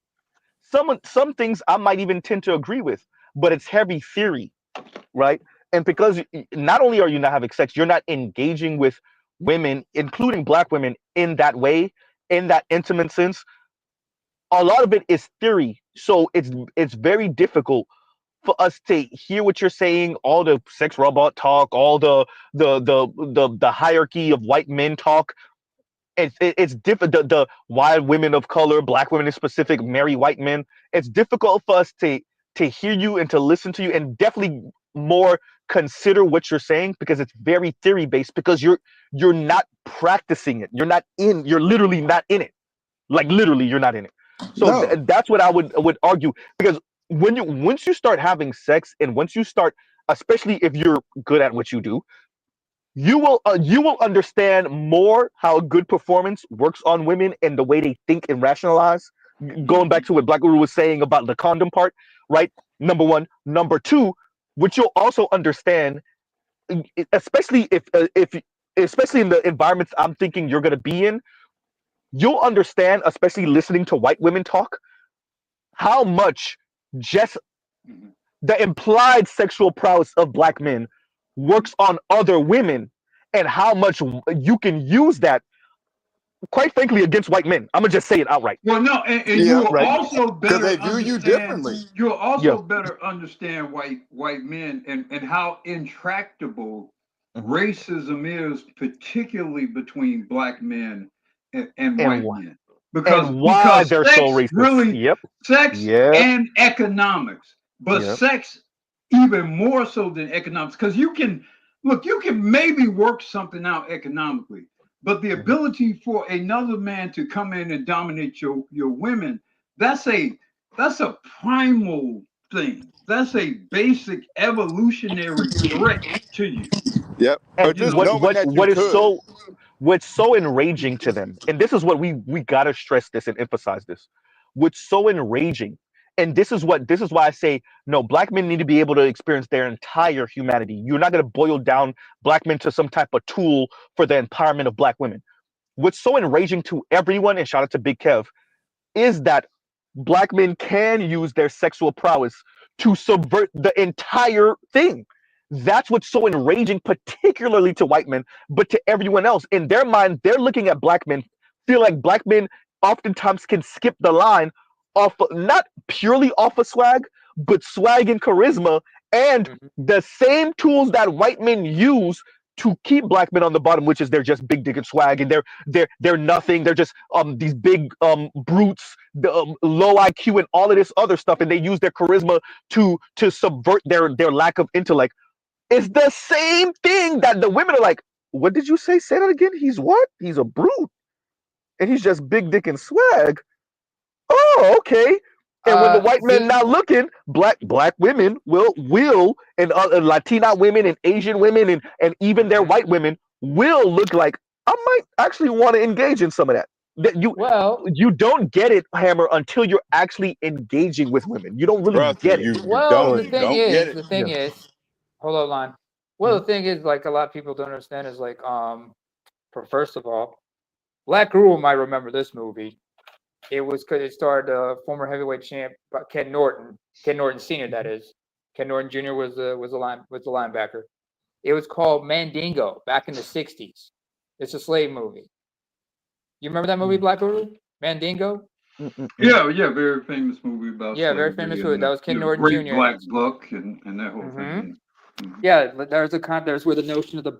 Some things I might even tend to agree with, but it's heavy theory, right? And because not only are you not having sex, you're not engaging with women, including black women, in that way, in that intimate sense. A lot of it is theory, so it's very difficult for us to hear what you're saying, all the sex robot talk, all the hierarchy of white men talk. It's different. The why women of color, black women in specific, marry white men. It's difficult for us to hear you and to listen to you, and definitely more consider what you're saying because it's very theory based. Because you're not practicing it. You're literally not in it. Like literally, you're not in it. So No. that's what I would argue. Because once you start having sex, and once you start, especially if you're good at what you do, you will understand more how a good performance works on women and the way they think and rationalize. Going back to what Black Guru was saying about the condom part, right? Number one, number two, what you'll also understand, especially if especially in the environments I'm thinking you're gonna be in, you'll understand, especially listening to white women talk, how much just the implied sexual prowess of black men works on other women, and how much you can use that, quite frankly, against white men. I'm gonna just say it outright. Well, no, and Yeah. you'll Right? also Because they better view you understand. differently. You'll Yeah. also better understand white men and how intractable Mm-hmm. racism is, particularly between black men and And white why? men, And why because they're so sex racist? really Yep. sex Yep. and economics, but Yep. sex even more so than economics, because you can maybe work something out economically. But the Mm-hmm. ability for another man to come in and dominate your women, that's a primal thing. That's a basic evolutionary threat to you. Yep. Or And You just know. knowing that you could. what's so enraging to them, and this is what we gotta stress this and emphasize this. What's so enraging, and this is why I say no, black men need to be able to experience their entire humanity. You're not gonna boil down black men to some type of tool for the empowerment of black women. What's so enraging to everyone, and shout out to Big Kev, is that black men can use their sexual prowess to subvert the entire thing. That's what's so enraging, particularly to white men, but to everyone else. In their mind, they're looking at black men, feel like black men oftentimes can skip the line off, not purely off of swag, but swag and charisma, and the same tools that white men use to keep black men on the bottom, which is they're just big dick and swag, and they're nothing. They're just these big brutes, low IQ, and all of this other stuff, and they use their charisma to subvert their lack of intellect. It's the same thing that the women are like, what did you say? Say that again. He's what? He's a brute, and he's just big dick and swag. Oh, okay. And when the white men Z, not looking, black women will and Latina women and Asian women and even their white women will look like, I might actually want to engage in some of that. That you don't get it, Hammer, until you're actually engaging with women. You don't really Trust me, get it. you well, Go don't the ahead. you thing don't get is, it. hold on, line. Well, the thing is, like a lot of people don't understand is like, for first of all, Black Guru might remember this movie. It was because it starred former heavyweight champ Ken Norton Sr. That is, Ken Norton Jr. was the linebacker. It was called Mandingo back in the '60s. It's a slave movie. You remember that movie, Black Guru? Mandingo? Yeah, very famous movie about Yeah, very slavery famous and movie. That was Ken the Norton Great Jr. Black Buck and that whole thing. Yeah, there's where the notion of the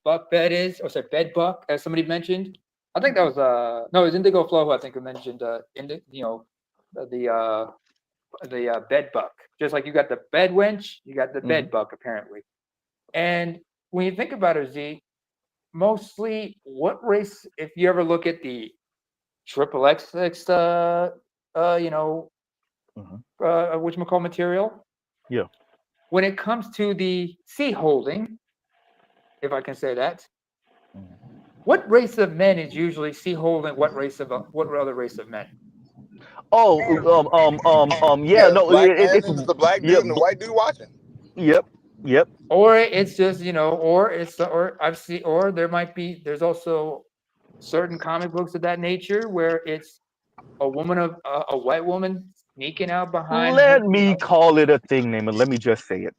buck bed is, or sorry, bed buck, as somebody mentioned. I think that was no, it was Indigo Flow who I think who mentioned the bed buck. Just like you got the bed wench, you got the bed buck apparently. And when you think about it, Z, mostly what race, if you ever look at the XXX, whatchamacall material, Yeah. when it comes to the sea holding, if I can say that, what race of men is usually sea holding what other race of men? Oh, yeah, no, Black man it's and it's the black dude yeah, and the white dude watching. yep, yep. Or it's just, or there's also certain comic books of that nature where it's a white woman sneaking out behind her. Let me call it a thing name, and let me just say it.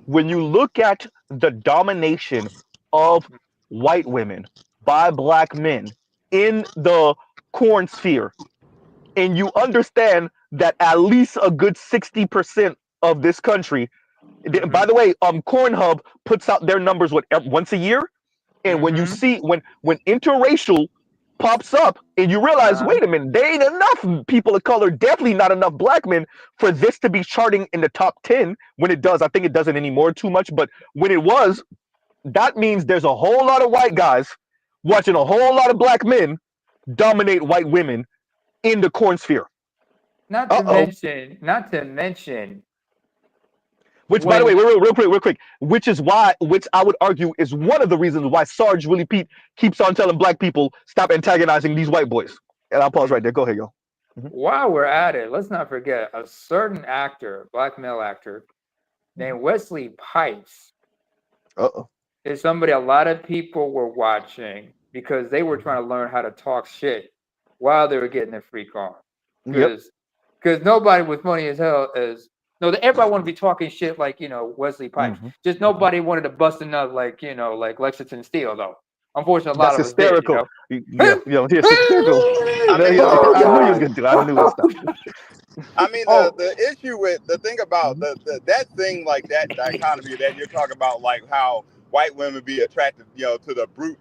When you look at the domination of white women by black men in the corn sphere, and you understand that at least a good 60% of this country, by the way, Cornhub puts out their numbers once a year, and when you see when interracial pops up and you realize, wait a minute, there ain't enough people of color, definitely not enough black men for this to be charting in the top 10. When it does, I think it doesn't anymore too much, but when it was, that means there's a whole lot of white guys watching a whole lot of black men dominate white women in the corn sphere. Not to mention, which, by the way, real quick, which I would argue is one of the reasons why Sarge Willie Pete keeps on telling black people stop antagonizing these white boys. And I'll pause right there. Go ahead, yo. While we're at it, let's not forget a certain actor, black male actor, named Wesley Pipes. Is somebody a lot of people were watching because they were trying to learn how to talk shit while they were getting their free car. Because nobody was funny as hell everybody wanted to be talking shit like, Wesley Pipes. Just nobody wanted to bust a nut like Lexington Steele, though. Unfortunately, a lot of us did, hysterical. Hysterical. I knew you was gonna do it. I knew it. I mean, the issue with the thing about that thing like that dichotomy that you're talking about, like how white women be attracted, to the brute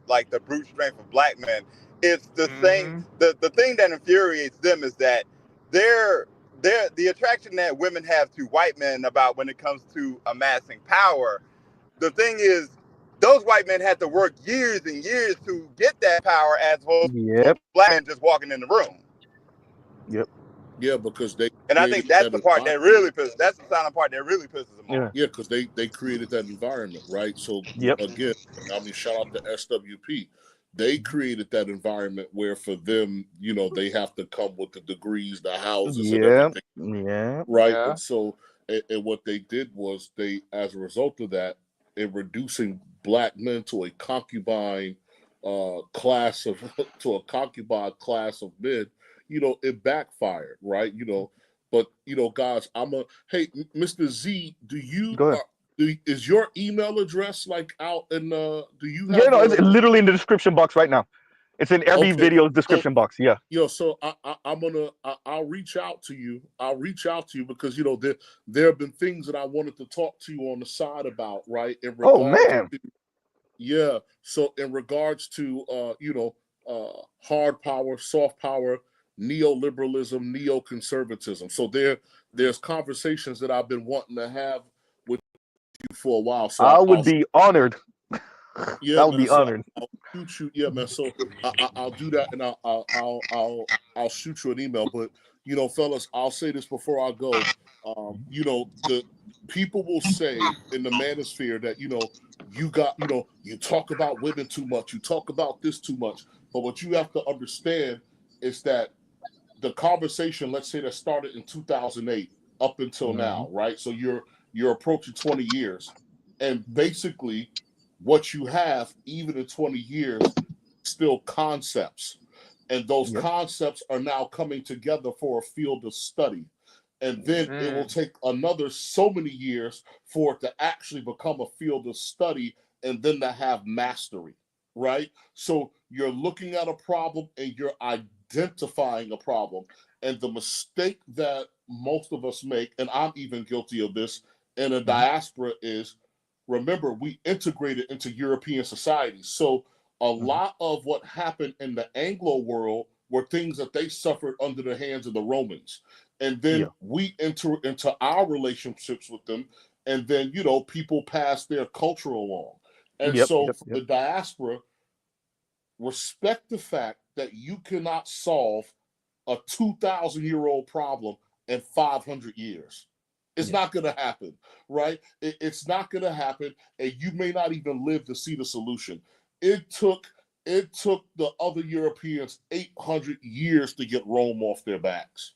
strength of black men. It's the same. The thing that infuriates them is that the attraction that women have to white men about when it comes to amassing power. The thing is, those white men had to work years and years to get that power, as opposed to black men just walking in the room. Yep. Yeah, because they. And I think that's the part that really pisses. That's the silent part that really pisses them off. Yeah, because they created that environment, right? So again, I mean, shout out to SWP. They created that environment where for them, they have to come with the degrees, the houses, and everything. Yeah. Right. Yeah. And so, and what they did was as a result of that, in reducing black men to a concubine class of men, it backfired, right? But guys, hey, Mr. Z, do you is your email address like out in do you have it's literally in the description box right now. It's in every video's description box. Yeah. So I'll reach out to you. I'll reach out to you because there have been things that I wanted to talk to you on the side about, right? In regards to, so in regards to hard power, soft power, neoliberalism, neoconservatism. So there's conversations that I've been wanting to have with you for a while. So I would be honored. Yeah, I would be honored. I'll shoot you. Yeah, man. So I'll do that, and I'll shoot you an email. But fellas, I'll say this before I go. The people will say in the manosphere that you talk about women too much, you talk about this too much. But what you have to understand is that the conversation, let's say, that started in 2008 up until now, right? So you're approaching 20 years, and basically what you have, even in 20 years, still concepts. And those concepts are now coming together for a field of study. And then it will take another so many years for it to actually become a field of study and then to have mastery, right? So you're looking at a problem and you're identifying a problem. And the mistake that most of us make, and I'm even guilty of this, in a diaspora is, remember, we integrated into European societies. So a lot of what happened in the Anglo world were things that they suffered under the hands of the Romans. And then we enter into our relationships with them. And then, people pass their culture along. And so for the diaspora, respect the fact that you cannot solve a 2,000-year-old problem in 500 years. It's not going to happen, right? It's not going to happen, and you may not even live to see the solution. It took the other Europeans 800 years to get Rome off their backs,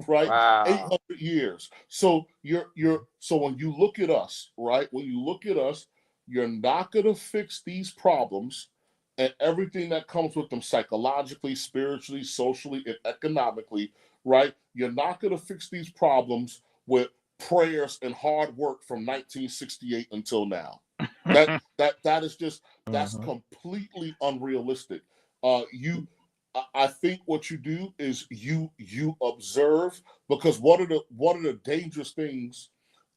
right? Wow. 800 years. So so when you look at us, right? When you look at us, you're not going to fix these problems and everything that comes with them psychologically, spiritually, socially, and economically, right? You're not going to fix these problems with prayers and hard work from 1968 until now. That is just, that's completely unrealistic. I think what you do is you observe, because one of the dangerous things,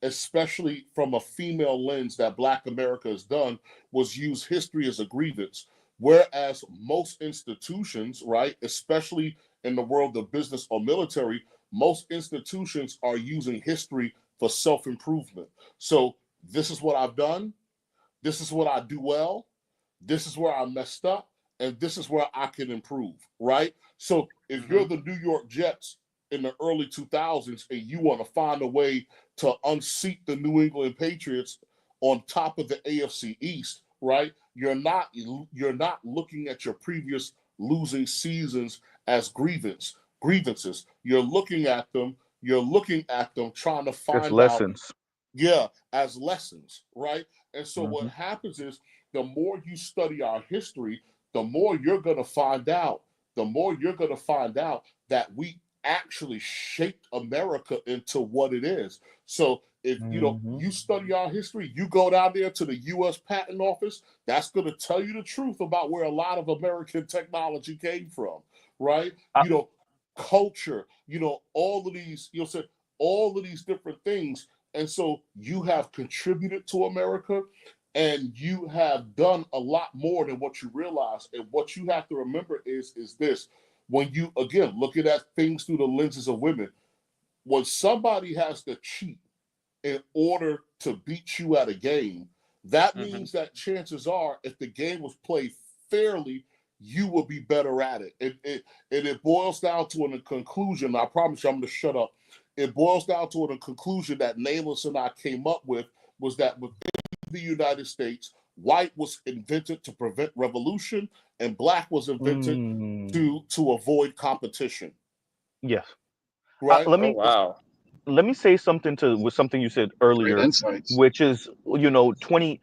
especially from a female lens, that Black America has done was use history as a grievance. Whereas most institutions, right, especially in the world of business or military, most institutions are using history for self-improvement. So this is what I've done. This is what I do well. This is where I messed up. And this is where I can improve, right? So if you're the New York Jets in the early 2000s and you want to find a way to unseat the New England Patriots on top of the AFC East, right? You're not looking at your previous losing seasons as grievances. You're looking at them trying to find as lessons. As lessons, right? And so what happens is, the more you study our history, the more you're going to find out that we actually shaped America into what it is. So if you study our history, you go down there to the U.S. Patent Office, that's going to tell you the truth about where a lot of American technology came from, right? Culture, all of these, all of these different things. And so you have contributed to America, and you have done a lot more than what you realize. And what you have to remember is this: when you, again, looking at things through the lenses of women, when somebody has to cheat in order to beat you at a game, that means that chances are, if the game was played fairly, you will be better at it. And it boils down to a conclusion. I promise you I'm going to shut up. It boils down to a conclusion that Nameless and I came up with, was that within the United States, white was invented to prevent revolution, and black was invented to avoid competition. Yes. Right. Let me say something with something you said earlier, which is, 20.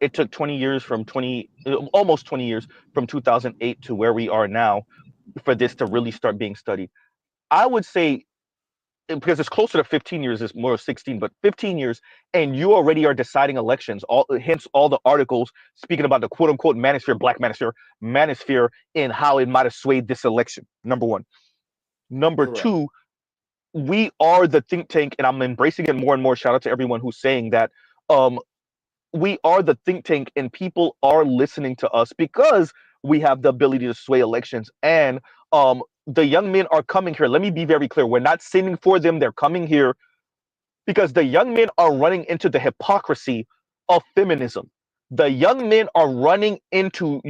It took 20 years almost 20 years from 2008 to where we are now for this to really start being studied. I would say, because it's closer to 15 years, it's more 16, but 15 years, and you already are deciding elections. Hence all the articles speaking about the quote unquote black manosphere, and how it might have swayed this election. Number one. Number two, we are the think tank, and I'm embracing it more and more. Shout out to everyone who's saying that. We are the think tank, and people are listening to us because we have the ability to sway elections. And the young men are coming here. Let me be very clear. We're not sending for them. They're coming here because the young men are running into the hypocrisy of feminism. The young men are running into,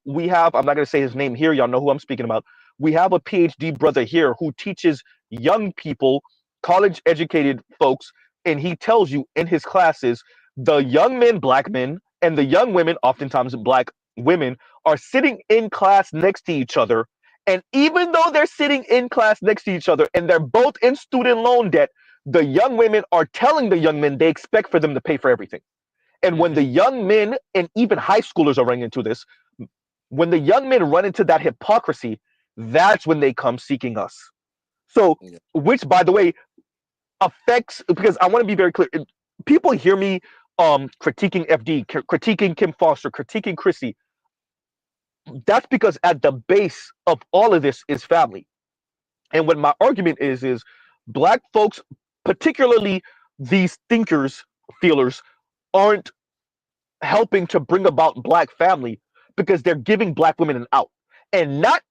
we have, I'm not going to say his name here. Y'all know who I'm speaking about. We have a PhD brother here who teaches young people, college educated folks, and he tells you in his classes, the young men, black men, and the young women, oftentimes black women, are sitting in class next to each other. And even though they're sitting in class next to each other and they're both in student loan debt, the young women are telling the young men they expect for them to pay for everything. And when the young men, and even high schoolers are running into this, when the young men run into that hypocrisy, that's when they come seeking us. So, which, by the way, affects, because I want to be very clear. People hear me critiquing FD, critiquing Kim Foster, critiquing Chrissy. That's because at the base of all of this is family. And what my argument is black folks, particularly these thinkers, feelers, aren't helping to bring about black family because they're giving black women an out and not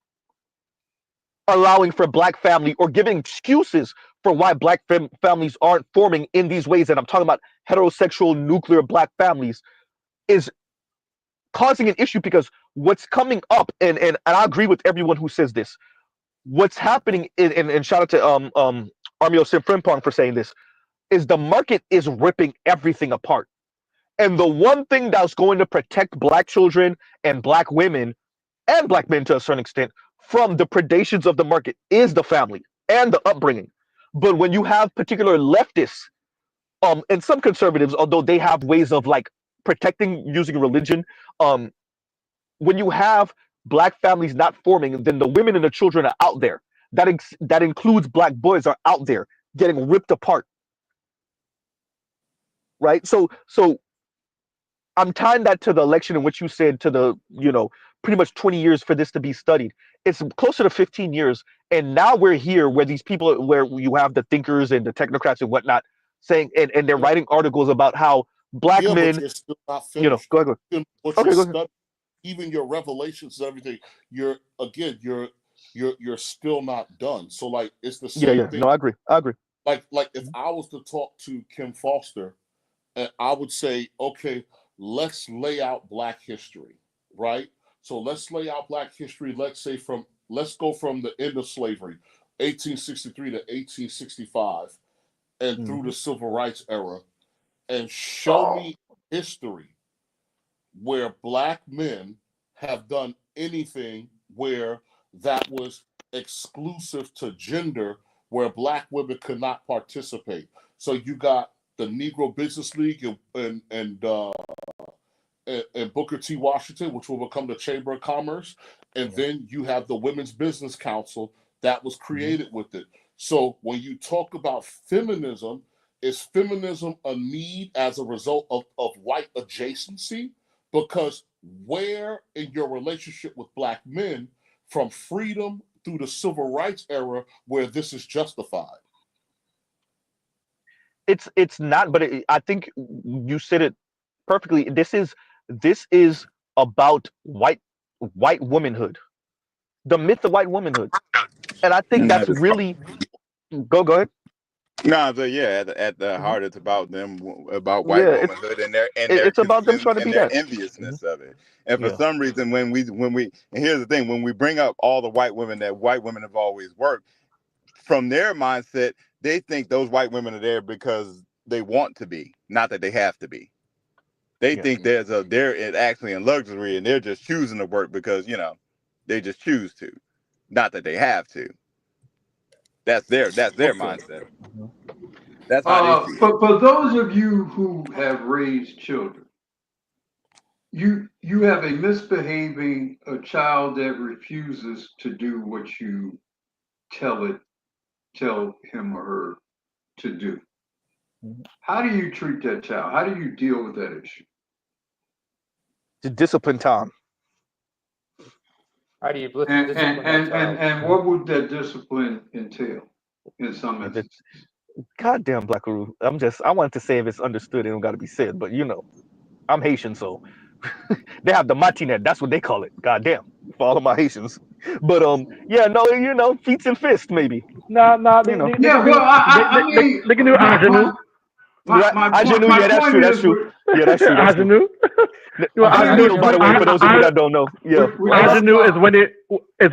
allowing for black family or giving excuses for why black families aren't forming in these ways that I'm talking about, heterosexual nuclear black families, is causing an issue because what's coming up, and I agree with everyone who says this. What's happening, and shout out to Armio Simfrimpong for saying this, is the market is ripping everything apart. And the one thing that's going to protect black children and black women and black men to a certain extent from the predations of the market is the family and the upbringing. But when you have particular leftists, and some conservatives, although they have ways of like protecting using religion, when you have black families not forming, then the women and the children are out there. That includes black boys are out there getting ripped apart. Right? So I'm tying that to the election and what you said to the, pretty much 20 years for this to be studied. It's closer to 15 years. And now we're here where these people, where you have the thinkers and the technocrats and whatnot saying, and they're writing articles about how black Yeah, men, but you're still not finished. go ahead. What Okay, you go ahead. study, even your revelations and everything, you're still not done. So like it's the same thing. No, I agree. Like if I was to talk to Kim Foster, and I would say, okay, let's lay out Black history, right? So let's lay out Black history. Let's go from the end of slavery, 1863 to 1865, and through the Civil Rights era, and show me history where Black men have done anything where that was exclusive to gender, where Black women could not participate. So you got the Negro Business League and Booker T. Washington, which will become the Chamber of Commerce, and then you have the Women's Business Council that was created with it. So when you talk about feminism, is feminism a need as a result of white adjacency? Because where in your relationship with Black men, from freedom through the Civil Rights era, where this is justified? It's not, but I think you said it perfectly. This is about white womanhood, the myth of white womanhood, and I think that's really go ahead. No, so yeah, at the heart, it's about them, about white womanhood and it's about them trying to be their that enviousness of it. And for some reason, when we and here's the thing, when we bring up all the white women that white women have always worked, from their mindset, they think those white women are there because they want to be, not that they have to be. They think they're actually in luxury and they're just choosing to work because they just choose to, not that they have to. That's their mindset. That's how they see it. For those of you who have raised children, you have a misbehaving a child that refuses to do what you tell him or her to do. How do you treat that child? How do you deal with that issue? The discipline time. How do you discipline that child? And what would that discipline entail in some instances? Goddamn, Blackaroo. I wanted to say if it's understood, it don't got to be said, but I'm Haitian, so they have the matinet. That's what they call it. Goddamn, for all of my Haitians. But feet and fists maybe. They can do ingenue. That's true. Yeah, that's true. Ingenue. Ingenue, by the way, for those of you that don't know, ingenue is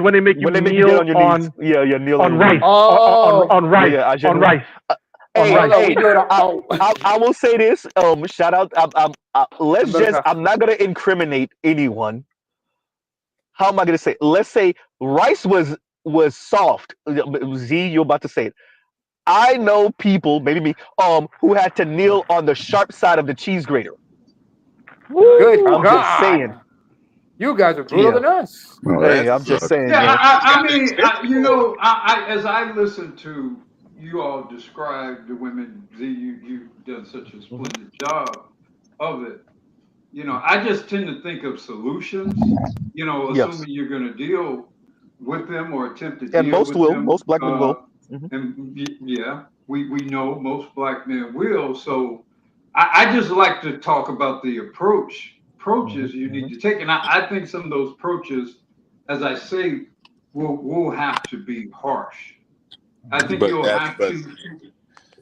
when they make you kneel on your knees. Kneel on rice. On rice. Yeah, on rice. I will say this. Shout out. I'm not gonna incriminate anyone. How am I gonna say? Let's say rice was soft. Z, you're about to say it. I know people, maybe me, who had to kneel on the sharp side of the cheese grater. Good I'm God. just saying. You guys are brutal than us. Hey, I'm just saying. Yeah, I mean, as I listen to you all describe the women, Z, you've done such a splendid job of it. I just tend to think of solutions, assuming you're going to deal with them or attempt to deal with them. Most Black men will. And we know most Black men will. So I just like to talk about the approaches you need to take. And I think some of those approaches, as I say, will have to be harsh. I think you'll have to.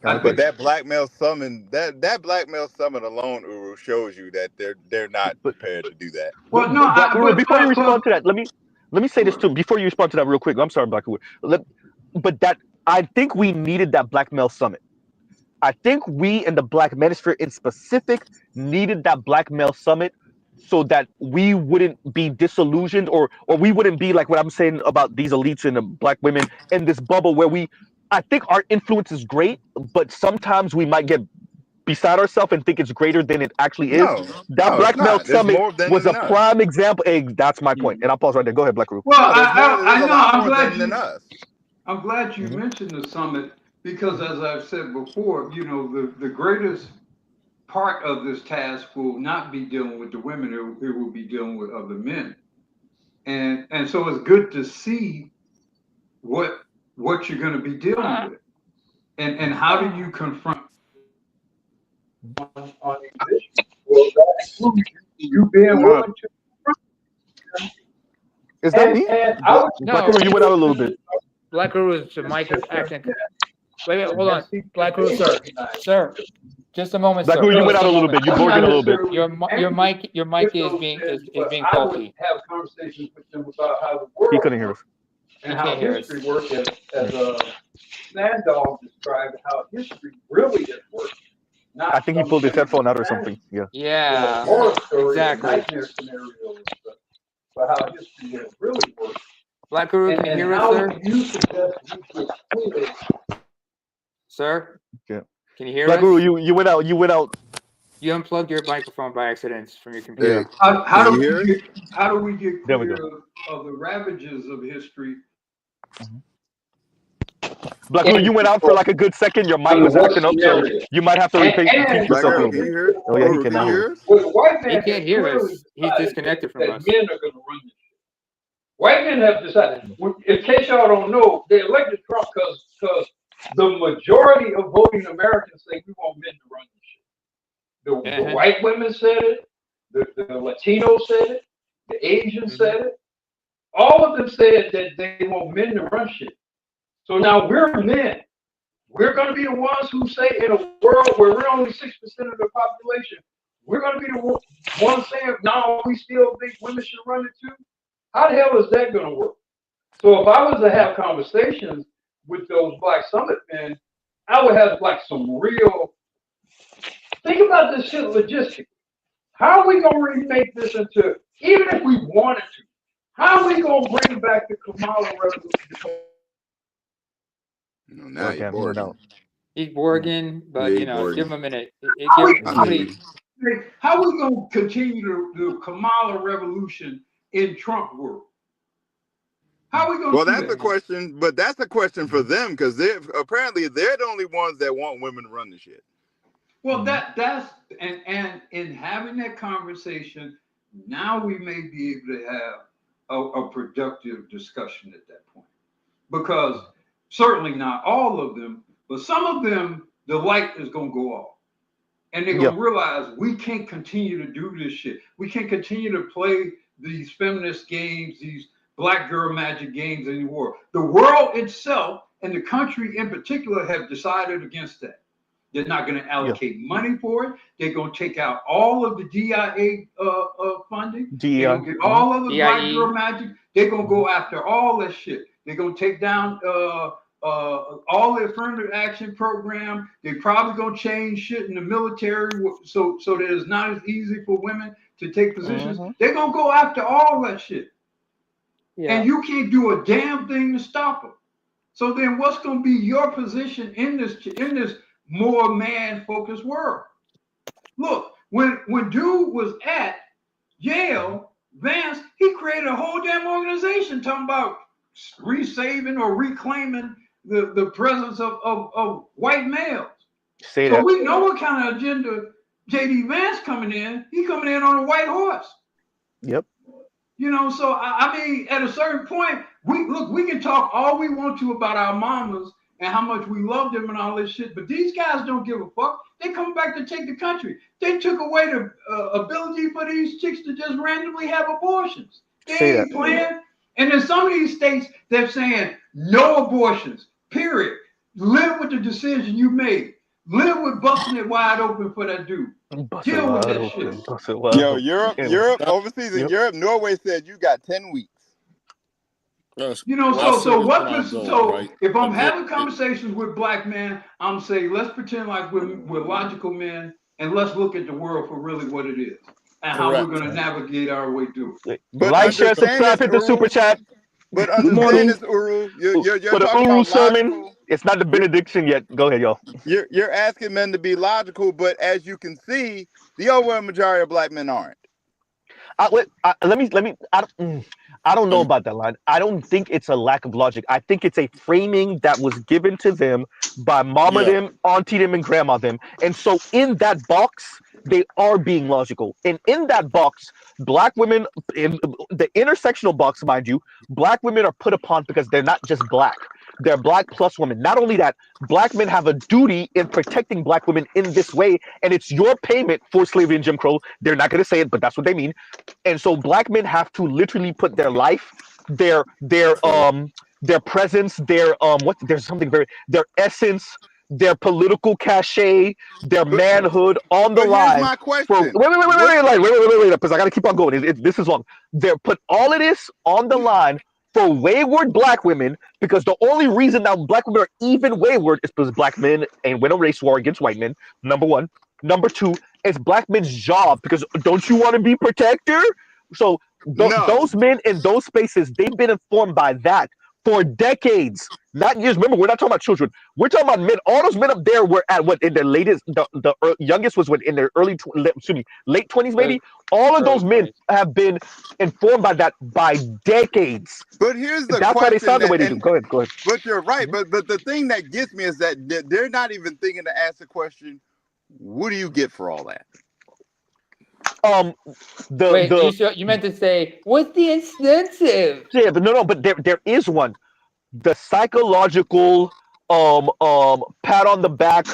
But that black male summon alone, Uru, Guru shows you that they're not prepared to do that. Well, no, Black Guru, before you respond to that, let me say this too. Before you respond to that, real quick, I'm sorry, Black Guru. But that I think we needed that Black Male Summit. I think we in the Black Manosphere in specific needed that Black Male Summit so that we wouldn't be disillusioned or we wouldn't be like what I'm saying about these elites and the Black women in this bubble where I think our influence is great, but sometimes we might get beside ourselves and think it's greater than it actually is. That Black Male Summit was a prime example. Hey, that's my point. And I'll pause right there. Go ahead, Black Guru. Well, I know. I'm glad you mentioned the summit because, as I've said before, you know, the greatest part of this task will not be dealing with the women; it will be dealing with other men. And so it's good to see what you're going to be dealing with, and how do you confront on these issues? Well, that includes you being willing to confront. Is that me? Black Guru, you went out a little bit. Black Guru's mic is acting. Wait, hold on. Black Guru, sir, just a moment, Black Guru, you went out a little bit. You bored in a little bit. Your mic is being faulty. Have conversations with them about how the world He couldn't hear us. And how history works, as Mad Dog described how history really has worked. I think he pulled his headphone out or something. Yeah. Yeah. Exactly. Nightmare scenarios, but how history has really worked. Black Guru, can you hear us, sir? Sir? Yeah. Can you hear Black us? Guru, you went out. You went out. You unplugged your microphone by accident from your computer. How do we get clear of the ravages of history? Black Guru, you went out for like a good second. Your mic was acting up, so you might have to repeat yourself a little bit. Oh yeah, he cannot hear us. He can't hear us. He's disconnected from us. Men are going to run this shit. White men have decided. In case y'all don't know, they elected Trump because the majority of voting Americans say we want men to run this shit. The white women said it. The Latinos said it. The Asians said it. All of them said that they want men to run shit. So now we're men. We're going to be the ones who say in a world where we're only 6% of the population, we're going to be the ones saying, no, we still think women should run it too. How the hell is that going to work? So if I was to have conversations with those Black Summit men, I would have like some real, think about this shit logistically. How are we going to remake this into, even if we wanted to, how are we going to bring back the Kamala revolution? Now you're bored. He's Borgin, but give him a minute. How are we going to continue the Kamala revolution in Trump world? How are we going to that's the question, but that's a question for them because they're the only ones that want women to run the shit. Well, that's and in having that conversation, now we may be able to have a productive discussion at that point. Because certainly not all of them, but some of them, the light is going to go off. And they're going to realize we can't continue to do this shit. We can't continue to play these feminist games, these black girl magic games anymore. The world itself and the country in particular have decided against that. They're not going to allocate money for it. They're going to take out all of the DIA funding. They're going to get all of the black girl magic. They're going to go after all that shit. They're going to take down all the affirmative action program. They're probably going to change shit in the military so that it's not as easy for women to take positions. They're going to go after all that shit. And you can't do a damn thing to stop them. So then what's going to be your position in this more man-focused world? Look, when dude was at Yale, Vance, he created a whole damn organization talking about resaving or reclaiming the presence of white males. So we know what kind of agenda J.D. Vance coming in. He coming in on a white horse. Yep. So I mean, at a certain point, we can talk all we want to about our mamas and how much we love them and all this shit, but these guys don't give a fuck. They come back to take the country. They took away the ability for these chicks to just randomly have abortions. They ain't playing. And in some of these states, they're saying no abortions, period. Live with the decision you made. Live with busting it wide open for that dude. Deal with that shit. Yo, Europe, overseas in Europe, Norway said you got 10 weeks. You know, I'll say so this what? and I'll go, So right? if I'm Again, having conversations with black men, I'm saying let's pretend like we're logical men, and let's look at the world for really what it is and how we're going to navigate our way through it. But Like, share, subscribe, hit the super chat. But Good morning. understand this, Uru. You're For the talking Uru about sermon, logical. it's not the benediction yet. Go ahead, y'all. You're asking men to be logical, but as you can see, the overwhelming majority of black men aren't. I don't know about that line. I don't think it's a lack of logic. I think it's a framing that was given to them by mama them, auntie them, and grandma them. And so in that box, they are being logical. And in that box, black women, in the intersectional box, mind you, black women are put upon because they're not just black. They're black plus women. Not only that, black men have a duty in protecting black women in this way, and it's your payment for slavery and Jim Crow. They're not going to say it, but that's what they mean. And so black men have to literally put their life, their presence, their essence, their political cachet, their manhood on the But line. here's my question. Wait, because I got to keep on going. This is long. They're put all of this on the line for wayward black women, because the only reason that black women are even wayward is because black men ain't win a race war against white men. Number one. Number two, it's black men's job, because don't you want to be protector? So those men in those spaces, they've been informed by that for decades, not years. Remember, we're not talking about children. We're talking about men. All those men up there were at what, in their latest, the youngest was what, in their late 20s, maybe. All of those men have been informed by that by decades. But here's the That's question. why they sound the way they do. Go ahead. But you're right. But the thing that gets me is that they're not even thinking to ask the question, what do you get for all that? You meant to say, what's the incentive? Yeah, but there is one. The psychological pat on the back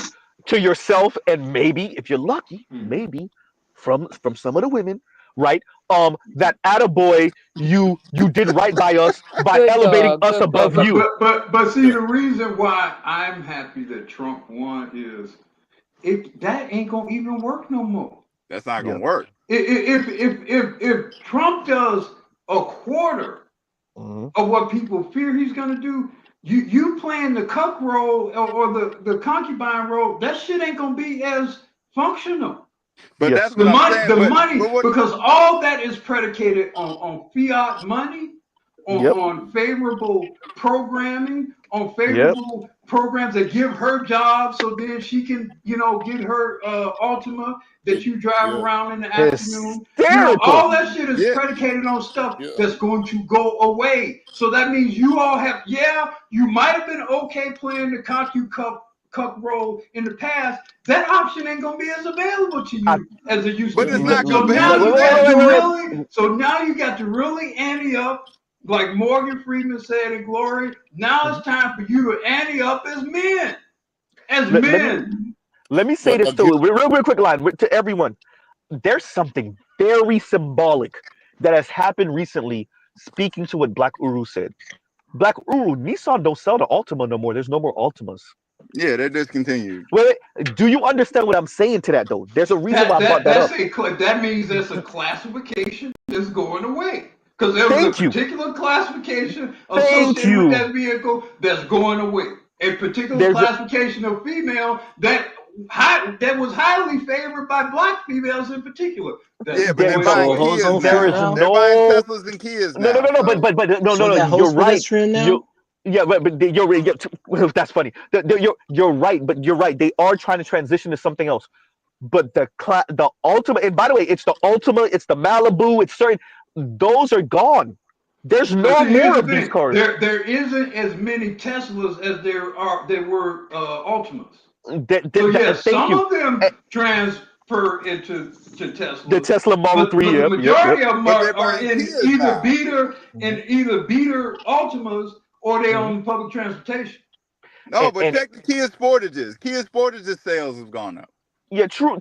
to yourself, and maybe, if you're lucky, maybe from some of the women, right? That attaboy, you did right by us by elevating us above you. But see, the reason why I'm happy that Trump won is that ain't gonna even work no more. That's not gonna work. If Trump does a quarter of what people fear he's gonna do, you playing the cuck role or the concubine role, that shit ain't gonna be as functional. But that's what I'm saying. The money, because all that is predicated on fiat money, on favorable programming, on favorable programs that give her jobs, so then she can, get her Altima that you drive around in the afternoon. All that shit is predicated on stuff that's going to go away. So that means you all have, you might have been okay playing the cuck role in the past. That option ain't gonna be as available to you as it used to be. It's not So now you got to really ante up, like Morgan Freeman said in Glory. Now it's time for you to ante up as men. Let me say this too, real quick line to everyone. There's something very symbolic that has happened recently. Speaking to what Black Uru said, Black Uru, Nissan don't sell the Altima no more. There's no more Altimas. Yeah, they're discontinued. Wait, do you understand what I'm saying to that though? There's a reason why I brought that up. That means there's a classification that's going away. Because there was a particular classification associated with that vehicle that's going away. A particular classification of female that was highly favored by black females in particular. But they're buying Kias. They're buying Teslas and Kias now. No. You're right. But you're that's funny. You're right, but you're right. They are trying to transition to something else. But the Altima, and by the way, it's the Altima, it's the Malibu, it's certain. Those are gone. There's no more of these cars. There isn't as many Teslas as there were Altimas. Some of them transfer into Tesla. The Tesla Model 3, but the majority of them are in either beater Altimas or they on public transportation. No, but check the Kia Sportages. Kia Sportages sales have gone up. Yeah, true.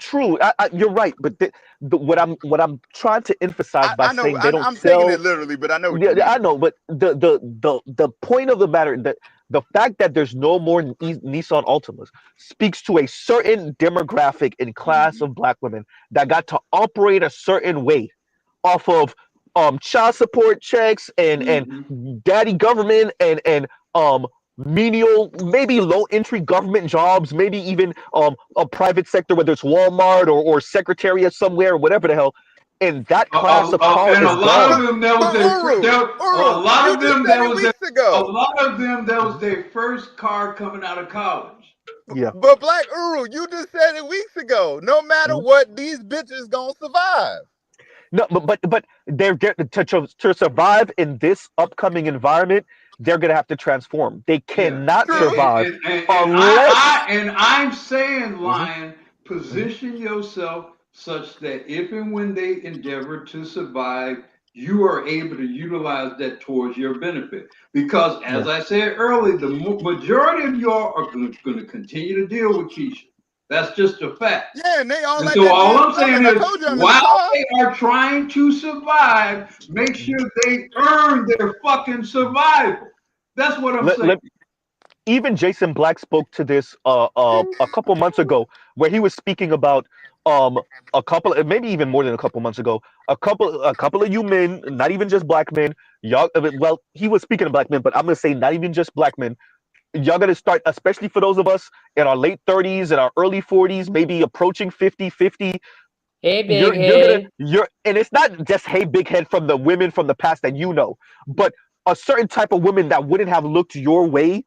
You're right, but what I'm trying to emphasize by saying they don't sell. I'm taking it literally, but I know. What you mean. I know, but the point of the matter that The fact that there's no more Nissan Altimas speaks to a certain demographic and class of black women that got to operate a certain way off of child support checks and daddy government and menial, maybe low entry government jobs, maybe even a private sector, whether it's Walmart or secretariat somewhere or whatever the hell. And that class of car And is a lot of gone. them that was their first car coming out of college. Yeah. But Black Uru, you just said it weeks ago. No matter what, these bitches gonna survive. No, but they're to survive in this upcoming environment. They're gonna have to transform. They cannot survive unless. I'm saying, Lion, position yourself such that if and when they endeavor to survive, you are able to utilize that towards your benefit. Because, as I said earlier, the majority of y'all are going to continue to deal with Keisha. That's just a fact. Yeah, and they all like so that. all I'm saying is, while they are trying to survive, make sure they earn their fucking survival. That's what I'm saying. Even Jason Black spoke to this a couple months ago, where he was speaking about a couple, maybe even more than a couple months ago, a couple of you men, not even just black men, y'all. Well, he was speaking of black men, but I'm gonna say not even just black men. Y'all gonna start, especially for those of us in our late 30s and our early 40s, maybe approaching 50. Hey, big head. And it's not just hey big head from the women from the past that you know, but a certain type of women that wouldn't have looked your way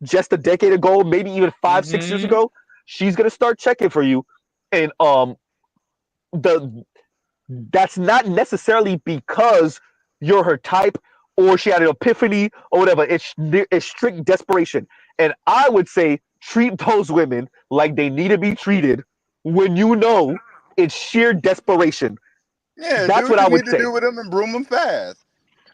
just a decade ago, maybe even 5-6 years ago. She's gonna start checking for you, and that's not necessarily because you're her type or she had an epiphany or whatever. It's strict desperation, and I would say treat those women like they need to be treated when you know it's sheer desperation. Yeah, that's do what you I would need say. to do with them and broom them fast.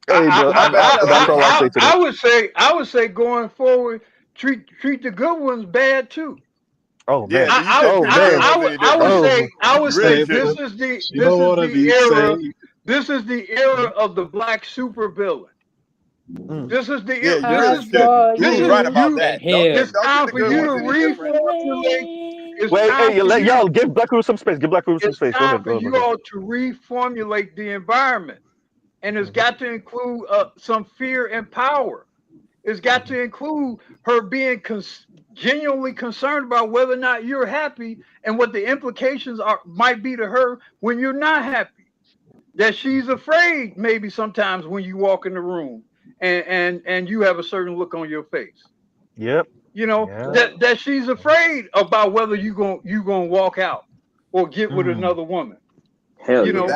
Hey, bro, that's all I say to that. I would say going forward, treat the good ones bad too. Oh man! I would say this is the era of the black supervillain. This is the era. This is right about that. It's time for you to reformulate. Wait, y'all give Black Room some space. Give Black Room some space. Go ahead. It's time for you all to reformulate the environment, and it's got to include some fear and power. It's got to include her being genuinely concerned about whether or not you're happy and what the implications might be to her when you're not happy. That she's afraid maybe sometimes when you walk in the room and you have a certain look on your face. Yep. You know, that she's afraid about whether you gonna walk out or get with another woman. Hell you know,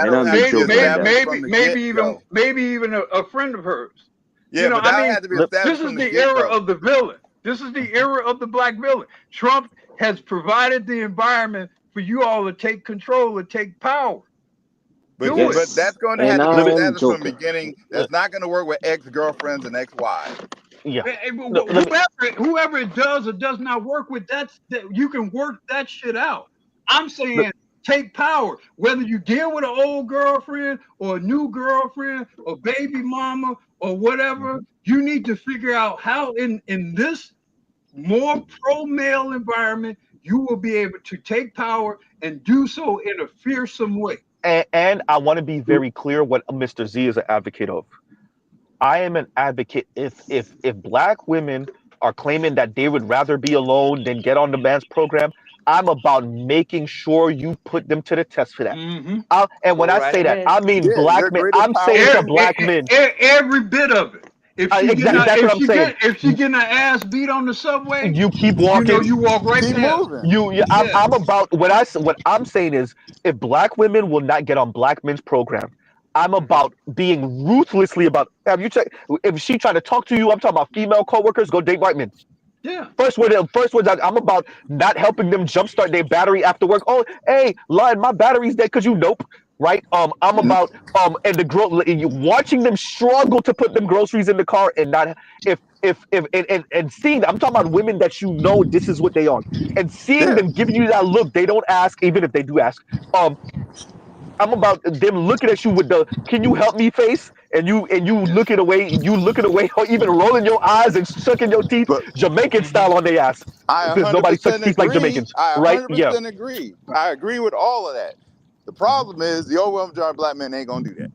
maybe even a friend of hers. Yeah, you know, but I mean, this is the era of the villain. This is the era of the black villain. Trump has provided the environment for you all to take control and take power. But that's going to have to be established from the beginning. That's not going to work with ex-girlfriends and ex-wives. Yeah. Whoever it does or does not work with, that you can work that shit out. I'm saying take power. Whether you deal with an old girlfriend or a new girlfriend or baby mama or whatever, you need to figure out how in this more pro-male environment you will be able to take power and do so in a fearsome way. And I want to be very clear what Mr. Z is an advocate of. I am an advocate if black women are claiming that they would rather be alone than get on the man's program, I'm about making sure you put them to the test for that. And when I say that, I mean black men. I'm saying to black men. Every bit of it. If she getting her ass beat on the subway, you keep walking. You walk right past. I'm about what I'm saying is if black women will not get on black men's program, I'm about being ruthlessly about. Have you checked? If she trying to talk to you, I'm talking about female coworkers. Go date white men. Yeah. First words. I'm about not helping them jumpstart their battery after work. Oh, hey, Lion, my battery's dead because you nope. Right. I'm about and watching them struggle to put them groceries in the car and not and seeing. I'm talking about women that you know this is what they are and seeing them giving you that look. They don't ask, even if they do ask. I'm about them looking at you with the "Can you help me?" face and you looking away, or even rolling your eyes and sucking your teeth, But Jamaican style on their ass, I because nobody sucks 100% teeth like agree. Jamaicans, I right? Yeah. 100% agree. I agree with all of that. The problem is the overwhelming majority of black men ain't gonna do that.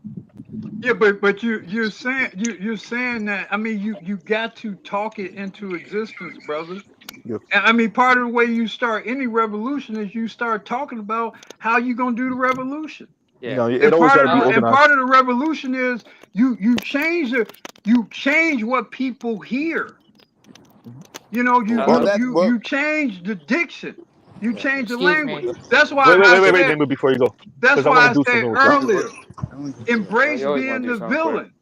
Yeah, but you're saying that. I mean, you got to talk it into existence, brother. Yeah. And I mean, part of the way you start any revolution is you start talking about how you gonna do the revolution. You know, it always got to be And organized. part of the revolution is you change what people hear. You know, you change the diction. You change the Excuse me. language. That's why Wait, Nemo, before you go, that's because I why want I to do some said real quick. earlier, embrace You always wanna being do the something quick. villain.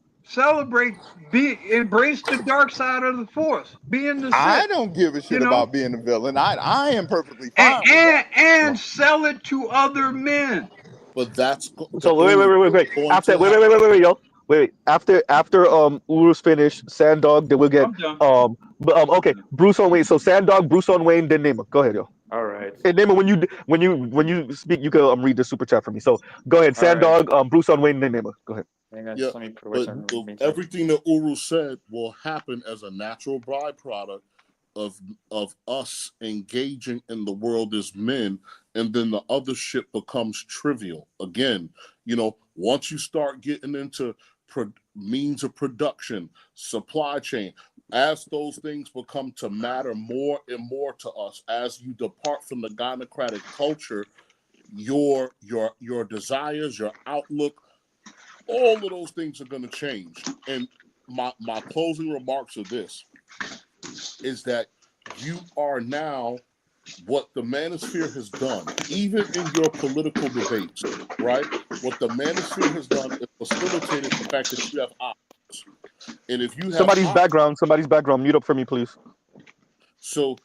Embrace the dark side of the force. Being the I Sith. don't give a shit You know, about being a villain. I am perfectly fine with that. and sell it to other men. But that's So only wait. going After to happen. wait, yo. Wait. After Uru's finished, Sandog, then we'll get I'm done. okay, Bruce on Wayne. So Sandog, Bruce on Wayne, then Nema. Go ahead, yo. All right. And Nema, when you speak, you can read the super chat for me. So go ahead, All right. Sandog, Bruce on Wayne, then Nema. Go ahead. Hang on, Yeah, just let me put away but something. everything that Uru said will happen as a natural byproduct of us engaging in the world as men, and then the other shit becomes trivial. Again, you know, once you start getting into means of production, supply chain, as those things become to matter more and more to us, as you depart from the gynocratic culture, your desires, your outlook, all of those things are going to change. And my closing remarks are this, is that you are now what the manosphere has done, even in your political debates, right? What the manosphere has done is facilitated the fact that you have options. And if you have Somebody's background, mute up for me, please. So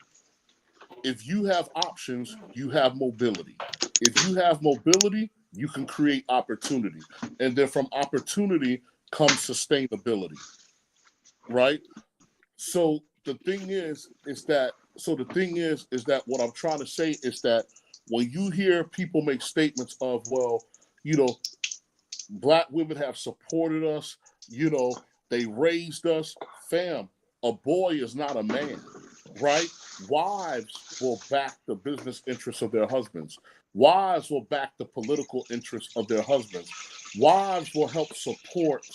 if you have options, you have mobility. If you have mobility, you can create opportunity. And then from opportunity comes sustainability, right? So the thing is that what I'm trying to say is that when you hear people make statements of, well, you know, black women have supported us, you know, they raised us, fam, a boy is not a man, right? Wives will back the business interests of their husbands. Wives will back the political interests of their husbands. Wives will help support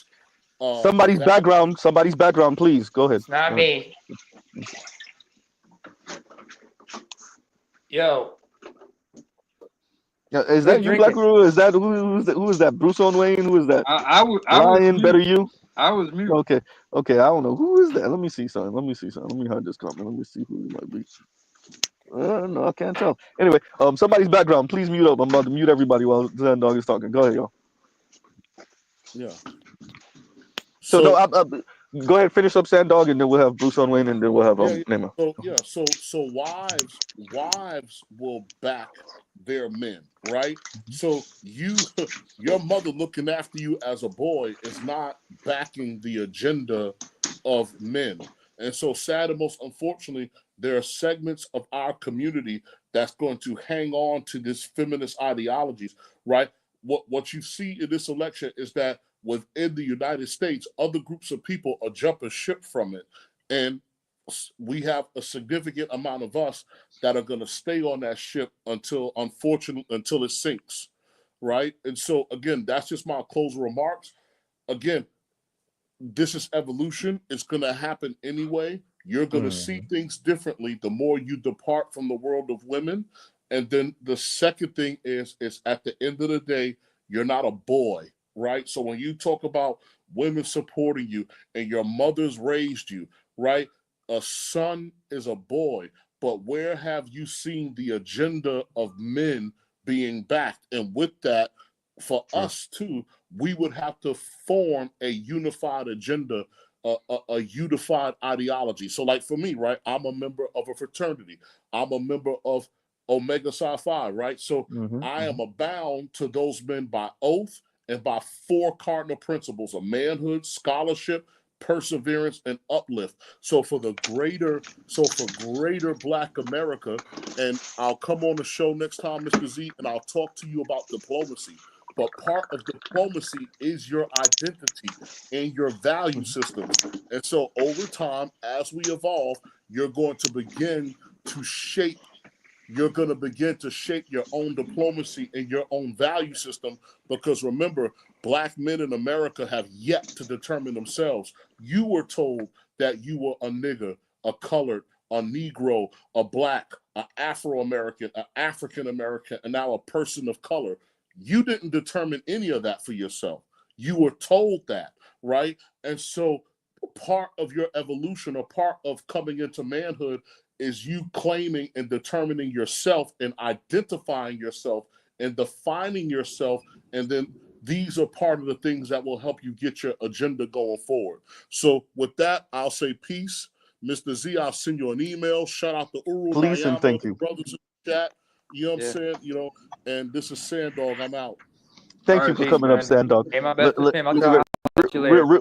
Somebody's background, please. Go ahead. It's not me. Yo. Yeah, is that you, Black Guru? Is that who is that? Bruce on Wayne? Who is that? I was Lion, mute. better you? I was mute. Okay. I don't know who is that. Let me see something. Let me hide this comment. Let me see who it might be. No, I can't tell. Anyway, somebody's background. Please mute up. I'm about to mute everybody while Zen Dog is talking. Go ahead, y'all. Yeah. So no, go ahead, finish up Sandog, and then we'll have Bruce on Wayne, and then we'll have Nema. So wives will back their men, right? So your mother looking after you as a boy is not backing the agenda of men. And so sad and most unfortunately, there are segments of our community that's going to hang on to this feminist ideologies, right? What you see in this election is that within the United States, other groups of people are jumping ship from it. And we have a significant amount of us that are going to stay on that ship until it sinks, right? And so, again, that's just my closing remarks. Again, this is evolution. It's going to happen anyway. You're going to see things differently the more you depart from the world of women. And then the second thing is at the end of the day, you're not a boy, right? So when you talk about women supporting you and your mother's raised you, right? A son is a boy, but where have you seen the agenda of men being backed? And with that, for us too, we would have to form a unified agenda, a unified ideology. So like for me, right, I'm a member of a fraternity. I'm a member of Omega Psi Phi, right? So I am bound to those men by oath and by 4 cardinal principles of manhood, scholarship, perseverance, and uplift. So for greater Black America, and I'll come on the show next time, Mr. Z, and I'll talk to you about diplomacy. But part of diplomacy is your identity and your value systems. And so over time, as we evolve, you're going to begin to shape your own diplomacy and your own value system, because remember, Black men in America have yet to determine themselves. You were told that you were a nigger, a colored, a Negro, a Black, an Afro-American, an African-American, and now a person of color. You didn't determine any of that for yourself. You were told that, right? And so part of your evolution, or part of coming into manhood, is you claiming and determining yourself and identifying yourself and defining yourself. And then these are part of the things that will help you get your agenda going forward. So with that, I'll say peace. Mr. Z, I'll send you an email. Shout out to Uru, Please and Nyama, thank the you. brothers in the chat. You know what I'm saying? You know, and this is Sandog. I'm out. Thank you for coming up, Sandog. Hey, my best is him. I'll talk to you later.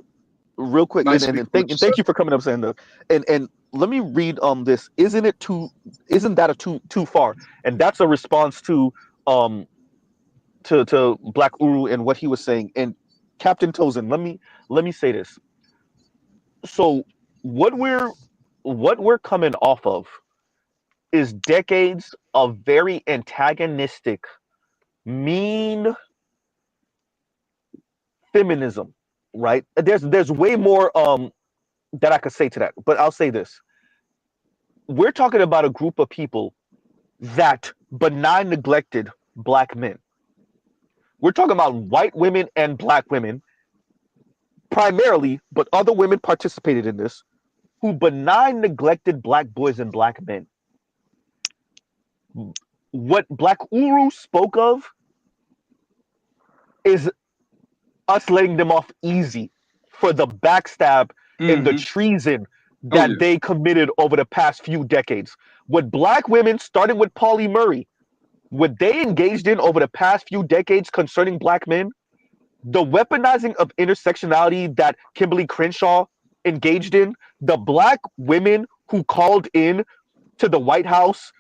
Real quick, Nice and speaking thank with you, thank sir. you for coming up, Sandog. And let me read this. Isn't that a too far? And that's a response to Black Uru and what he was saying. And Captain Tozen, let me say this. So what we're coming off of is decades of very antagonistic, mean feminism, right? There's way more that I could say to that, but I'll say this. We're talking about a group of people that benign neglected Black men. We're talking about white women and Black women primarily, but other women participated in this, who benign neglected Black boys and Black men. What Black Uru spoke of is us letting them off easy for the backstab and the treason that they committed over the past few decades. What Black women, starting with Pauli Murray, what they engaged in over the past few decades concerning Black men, the weaponizing of intersectionality that Kimberly Crenshaw engaged in, the Black women who called in to the White House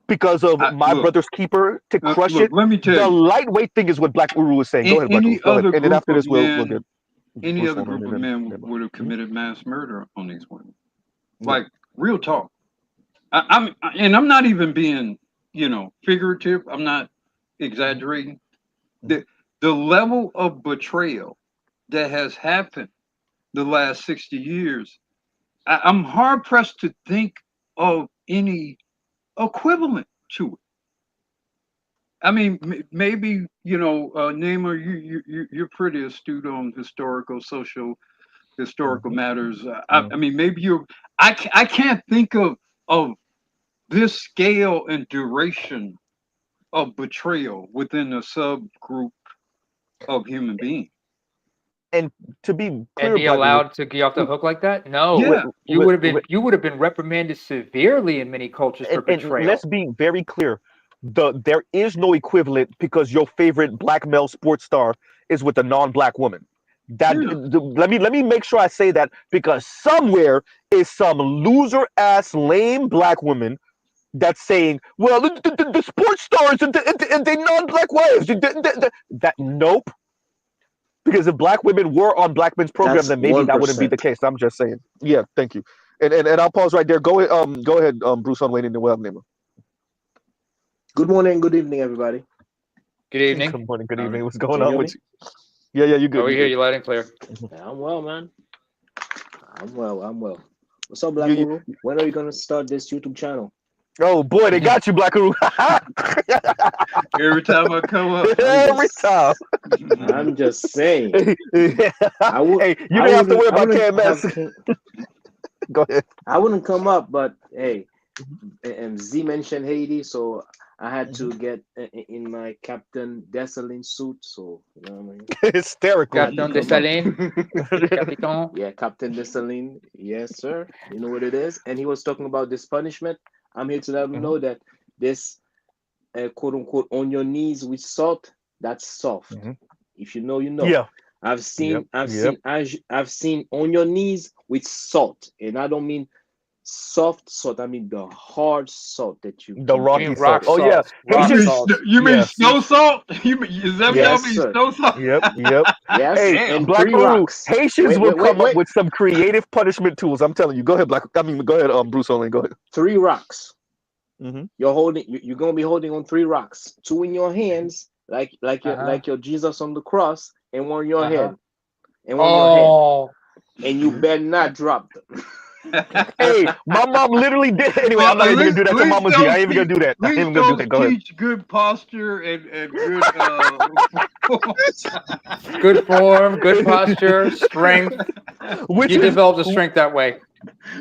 because of My Brother's Keeper to crush it. Let me tell the you. lightweight thing is what Black Uru is saying. Go ahead, Black Uru. Any Go ahead. other And then group after this, of we'll men, get any Bruce other on, group and of then men would have committed mass murder on these women. Yeah. Like real talk. I'm not even being, figurative. I'm not exaggerating. The level of betrayal that has happened the last 60 years, I'm hard pressed to think of any equivalent to it. I mean, maybe Namer, you're pretty astute on historical matters. I mean, maybe I can't think of this scale and duration of betrayal within a subgroup of human beings. And to be clear, And be Black Uru, allowed to get off the hook like that? No, Yeah. you would have been reprimanded severely in many cultures for and betrayal. let's be very clear. There is no equivalent because your favorite Black male sports star is with a non-Black woman. Let me make sure I say that, because somewhere is some loser ass lame Black woman that's saying, well, the sports stars and they non-Black wives. Nope. Because if Black women were on Black men's program, That's then maybe that wouldn't be the 1%. case. I'm just saying. Yeah, thank you. And I'll pause right there. Go ahead, Bruce on Wayne and Noel Neighbor. Good morning, good evening, everybody. Good evening. Good morning, good evening. What's going Can you on hear with me? you? Yeah, you good. Oh, we hear you loud and clear. Yeah, I'm well, man. I'm well. What's up, Black Uru? When are you gonna start this YouTube channel? Oh boy, they got you, Black Uru. Every time I come up. Every time. I'm just saying. Hey, you didn't have to worry about KMS. Go ahead. I wouldn't come up, but hey, Z mentioned Haiti, so I had to get in my Captain Dessalines suit, so you know what I mean. Hysterical. Captain Dessalines. Capitan. Yeah, Captain Dessalines. Yes, sir. You know what it is. And he was talking about this punishment. I'm here to let him know that this quote unquote on your knees with salt, that's soft. If you know, you know. Yeah. I've seen on your knees with salt, and I don't mean soft salt. I mean the hard salt that you The can rocky get. salt. rock Oh yeah, salt. Rock You mean Haitians. salt. you mean Yeah. snow salt? Is that what y'all Yes, mean sir. snow salt? Yep. Yes, Hey, Damn. and Black 3 Uru, rocks. Haitians Wait, will wait, wait, come up wait. with some creative punishment tools. I'm telling you. Go ahead, Black. I mean, go ahead, Bruce Olin. Go ahead. 3 rocks. Mm-hmm. You're gonna be holding on 3 rocks. 2 in your hands, like your Jesus on the cross, and 1 in your head, and 1 in your head, Oh. and you better not drop them. Hey, my mom literally did. Anyway, Well, I'm not even gonna do that till Mama's here. I ain't even gonna do that. I ain't even gonna do that. Go ahead. teach good posture and good Good form, good posture, strength. Which You is develop the strength that way.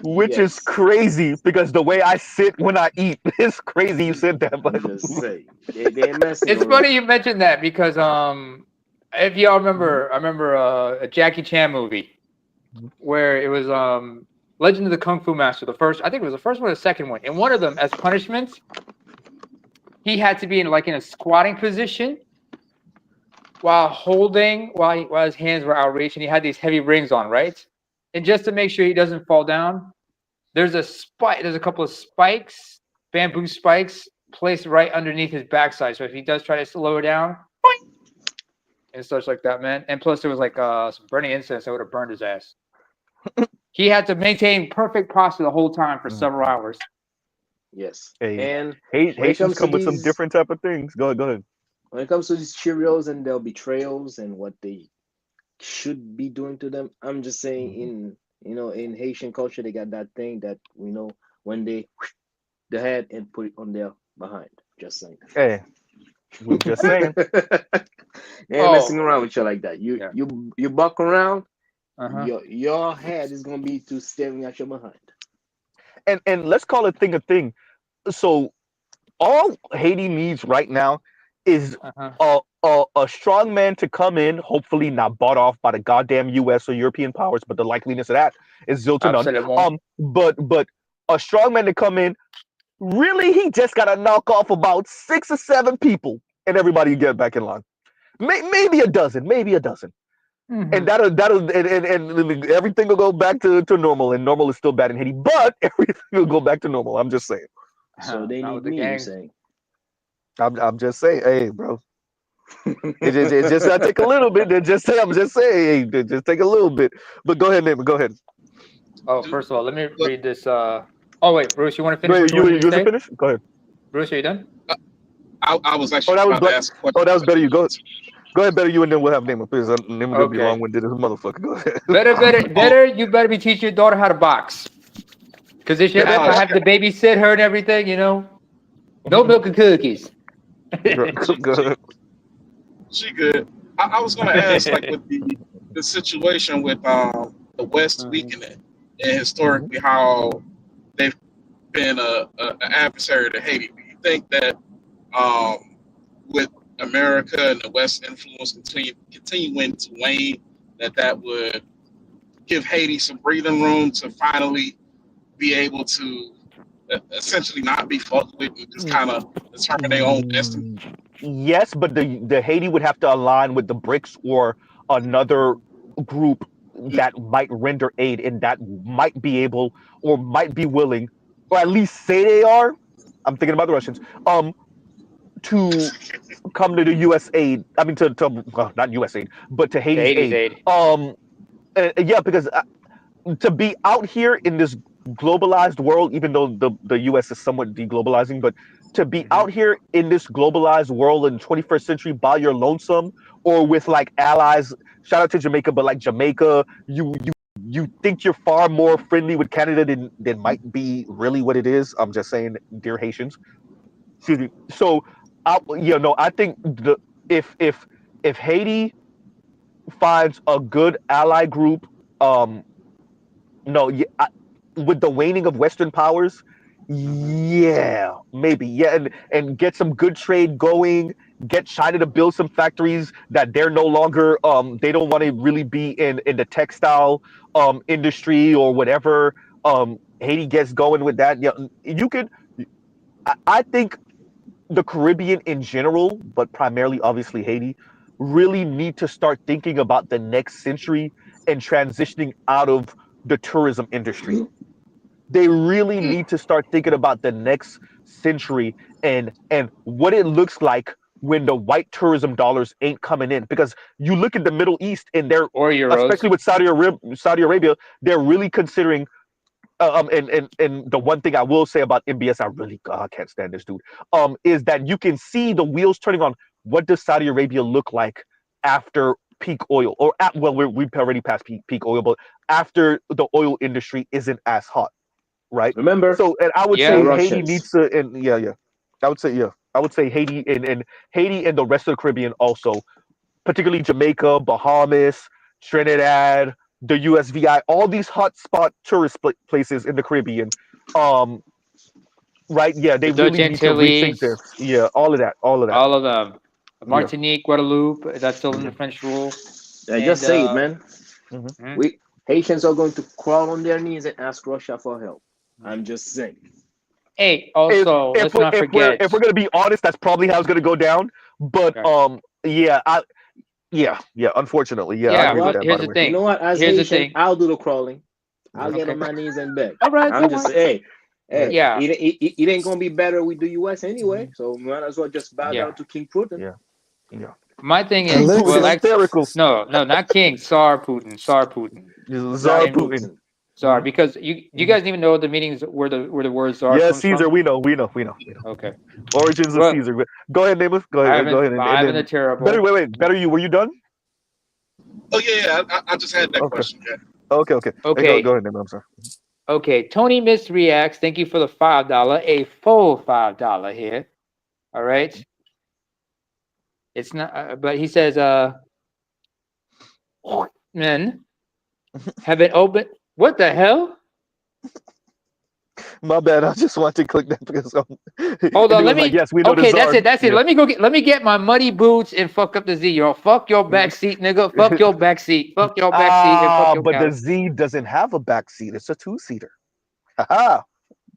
which is crazy because the way I sit when I eat is crazy. You said that, but Just say they messing It's around. funny you mentioned that because if y'all remember, I remember a Jackie Chan movie where it was Legend of the Kung Fu Master. I think it was the first one or the second one. And one of them, as punishment, he had to be in a squatting position while his hands were outreached, and he had these heavy rings on, right? And just to make sure he doesn't fall down, there's a couple of spikes, bamboo spikes, placed right underneath his backside. So if he does try to slow down, boing, and such like that, man. And plus there was some burning incense that would have burned his ass. He had to maintain perfect posture the whole time for several hours. Yes. hey, And when it Haitians comes to come with some these, different type of things. Go ahead. when it comes to these Cheerios and their betrayals and what they should be doing to them, I'm just saying in Haitian culture they got that thing that when they the head and put it on their behind. Just saying. Hey, we're just saying. They ain't messing around with you like that. You buck around, your head is gonna be to staring at your behind. And let's call a thing. So all Haiti needs right now is a strong man to come in, hopefully not bought off by the goddamn US or European powers, but the likeliness of that is zero to none. But a strong man to come in, really he just gotta knock off about 6 or 7 people and everybody get back in line. Maybe a dozen. And and everything will go back to normal, and normal is still bad in Haiti, but everything will go back to normal. I'm just saying. So they need me, you saying? I'm just saying, hey, bro. It just gotta take a little bit. I'm just saying, hey, just take a little bit. But go ahead, Naaman, go ahead. Oh, first of all, let me read this. Oh wait, Bruce, you want to finish? Wait, you finish? Go ahead. Bruce, are you done? I was actually that was about to ask a question. Oh, that was better. You go ahead, better you, and then we'll have Naaman. Please, Naaman gonna be long-winded as a motherfucker. Go ahead. Better. You better be teaching your daughter how to box. Because if I have to babysit her and everything, no milk and cookies. Good. She good. I was gonna ask, like, with the situation with the West weakening and historically how they've been an adversary to Haiti. Do you think that with America and the West influence continuing to wane, that would give Haiti some breathing room to finally be able to essentially not be fucked with and just kind of determine their own destiny? Yes, but the Haiti would have to align with the BRICS or another group that might render aid and that might be able or might be willing, or at least say they are. I'm thinking about the Russians. To come to the U.S. aid. I mean, not U.S. aid, but to Haiti's aid. Yeah, because to be out here in this globalized world, even though the U.S. is somewhat deglobalizing, but to be out here in this globalized world in 21st century by your lonesome or with like allies, shout out to Jamaica, but like Jamaica, you think you're far more friendly with Canada than might be really what it is. I'm just saying, dear Haitians. Excuse me. So, I think if Haiti finds a good ally group, no, yeah, with the waning of Western powers, yeah, maybe, yeah, and get some good trade going. Get China to build some factories that they're no longer. They don't want to really be in the textile industry or whatever. Haiti gets going with that. Yeah, you could. I think the Caribbean in general, but primarily obviously Haiti, really need to start thinking about the next century and transitioning out of the tourism industry. they really need to start thinking about the next century and what it looks like when the white tourism dollars ain't coming in. Because you look at the Middle East and they're, or euros, especially with Saudi Arabia, they're really considering. And the one thing I will say about MBS, I can't stand this dude. Is that you can see the wheels turning on. What does Saudi Arabia look like after peak oil, or we've already passed peak oil, but after the oil industry isn't as hot, right? Remember? So, and I would Yeah. say The Haiti Russians. needs to, and I would say Haiti and Haiti and the rest of the Caribbean also, particularly Jamaica, Bahamas, Trinidad, the USVI, all these hotspot tourist places in the Caribbean. Right? Yeah, they The Dutch really need to rethink Antilles, this. Yeah, all of that. all of them. Yeah. Martinique, Guadeloupe, that's still under French rule. I just say it, man. Mhm. We Haitians are going to crawl on their knees and ask Russia for help. I'm just saying. Hey, also, let's not forget. If we're gonna be honest, that's probably how it's gonna go down. But yeah, unfortunately, yeah, I Yeah, agree with that. here's By the the way, thing. You know what? As Here's the Haitian, thing. I'll do the crawling. I'll get Okay. on my knees and beg. All right, I'm just saying, hey, Yeah. it ain't gonna be better with the US anyway. So might as well just bow Yeah. down to King Putin. yeah. My thing King is, Putin well, hysterical. no, not King, Tsar Putin, Tsar Putin, Tsar Putin. Tsar. Because you guys even know the meanings where the word Tsar Yeah, comes Caesar. from. We know. Okay. Origins of Well, Caesar. Go ahead, Namus. Go ahead. Go ahead. And Ivan the then Terrible. better. Wait. Better you. Were you done? Oh yeah, I just had that Okay. question. Yeah. Okay. Okay. Go ahead, Namus. I'm sorry. Okay. Tony Misreacts. Thank you for the $5, a full $5 here. All right. It's not, but he says, men have been open. What the hell? My bad. I just wanted to click that because Hold on, let me. like, yes, we know Okay, the that's Tsar. it. That's it. Yeah. Let me get my muddy boots and fuck up the Z, yo. Fuck your backseat, nigga. Fuck your backseat. Fuck your backseat and fuck your But the couch. Z doesn't have a back seat. It's a two-seater. Haha.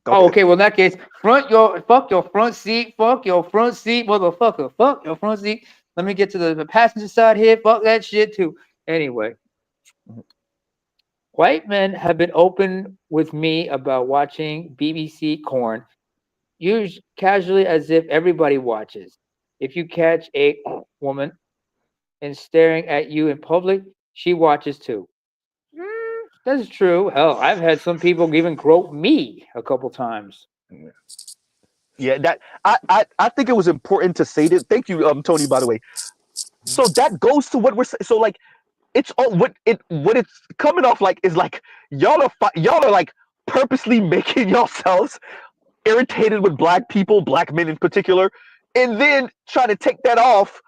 Oh, okay. Well, in that case, fuck your front seat. Fuck your front seat, motherfucker. Fuck your front seat. Let me get to the passenger side here. Fuck that shit too. Anyway, white men have been open with me about watching BBC Corn, used casually as if everybody watches. If you catch a woman and staring at you in public, she watches too. That's true. Hell, I've had some people even grope me a couple times. Yeah, that I think it was important to say this. Thank you, Tony. By the way, so that goes to what we're saying. So like, it's all what it's coming off like is like y'all are like purposely making yourselves irritated with black people, black men in particular, and then trying to take that off.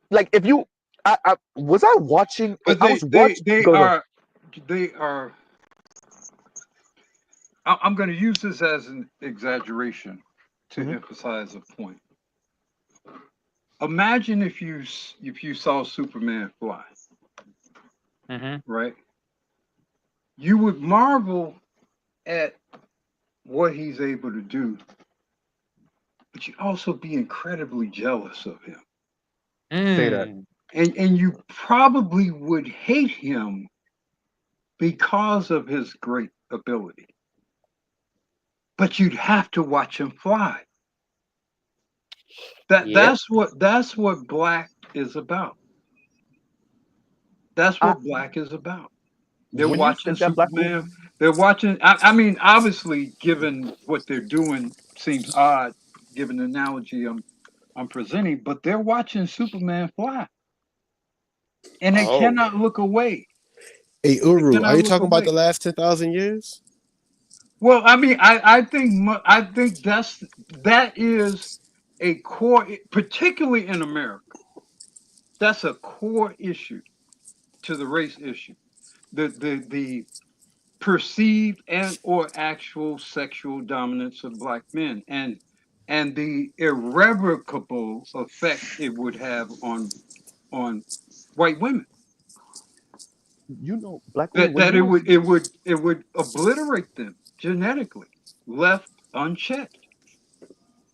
Like if you, I was I watching? But I was watching. they Go ahead. are. I'm going to use this as an exaggeration to emphasize a point. Imagine if you saw Superman fly, right? You would marvel at what he's able to do, but you'd also be incredibly jealous of him. Say that. And you probably would hate him because of his great ability. But you'd have to watch him fly. That's what black is about. That's what black is about. They're watching Superman. They're watching. I mean, obviously, given what they're doing, seems odd, given the analogy I'm presenting. But they're watching Superman fly, and they cannot look away. Hey Uru, are you talking about the last 10,000 years? Well, I mean, I think that is a core, particularly in America. That's a core issue to the race issue. The perceived and or actual sexual dominance of black men and the irrevocable effect it would have on white women. You know, black women. That it would obliterate them genetically, left unchecked.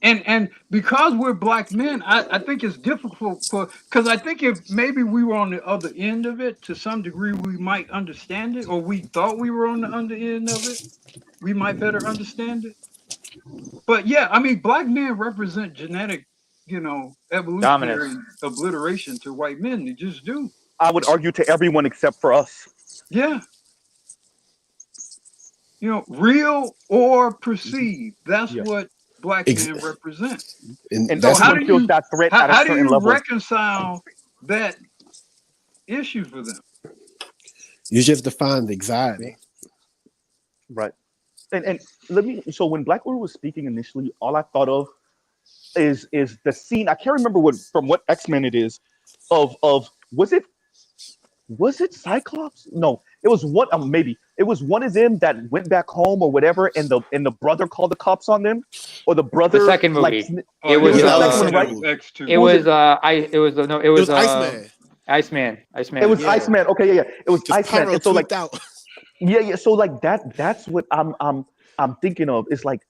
And because we're black men, I think it's difficult because I think if maybe we were on the other end of it to some degree, we might understand it, or we thought we were on the other end of it, we might better understand it. But yeah, I mean, black men represent genetic, evolutionary Dominance. obliteration to white men. They just do. I would argue to everyone except for us. Yeah. Real or perceived. That's what black men represent. And So everyone feels that threat at a how do certain you level. reconcile that issue for them? You just defined anxiety. Right. And let me. So when Black Widow was speaking initially, all I thought of is the scene. I can't remember what X-Men it is. Of was it Cyclops? No, it was one. Maybe it was one of them that went back home or whatever, and the brother called the cops on them, or the brother. The second movie. It was the second one, right? X2. It was Iceman. It was Iceman. Okay, yeah. It was Iceman. Pyro And so tweaked out. yeah. So like that's what I'm thinking of. Is like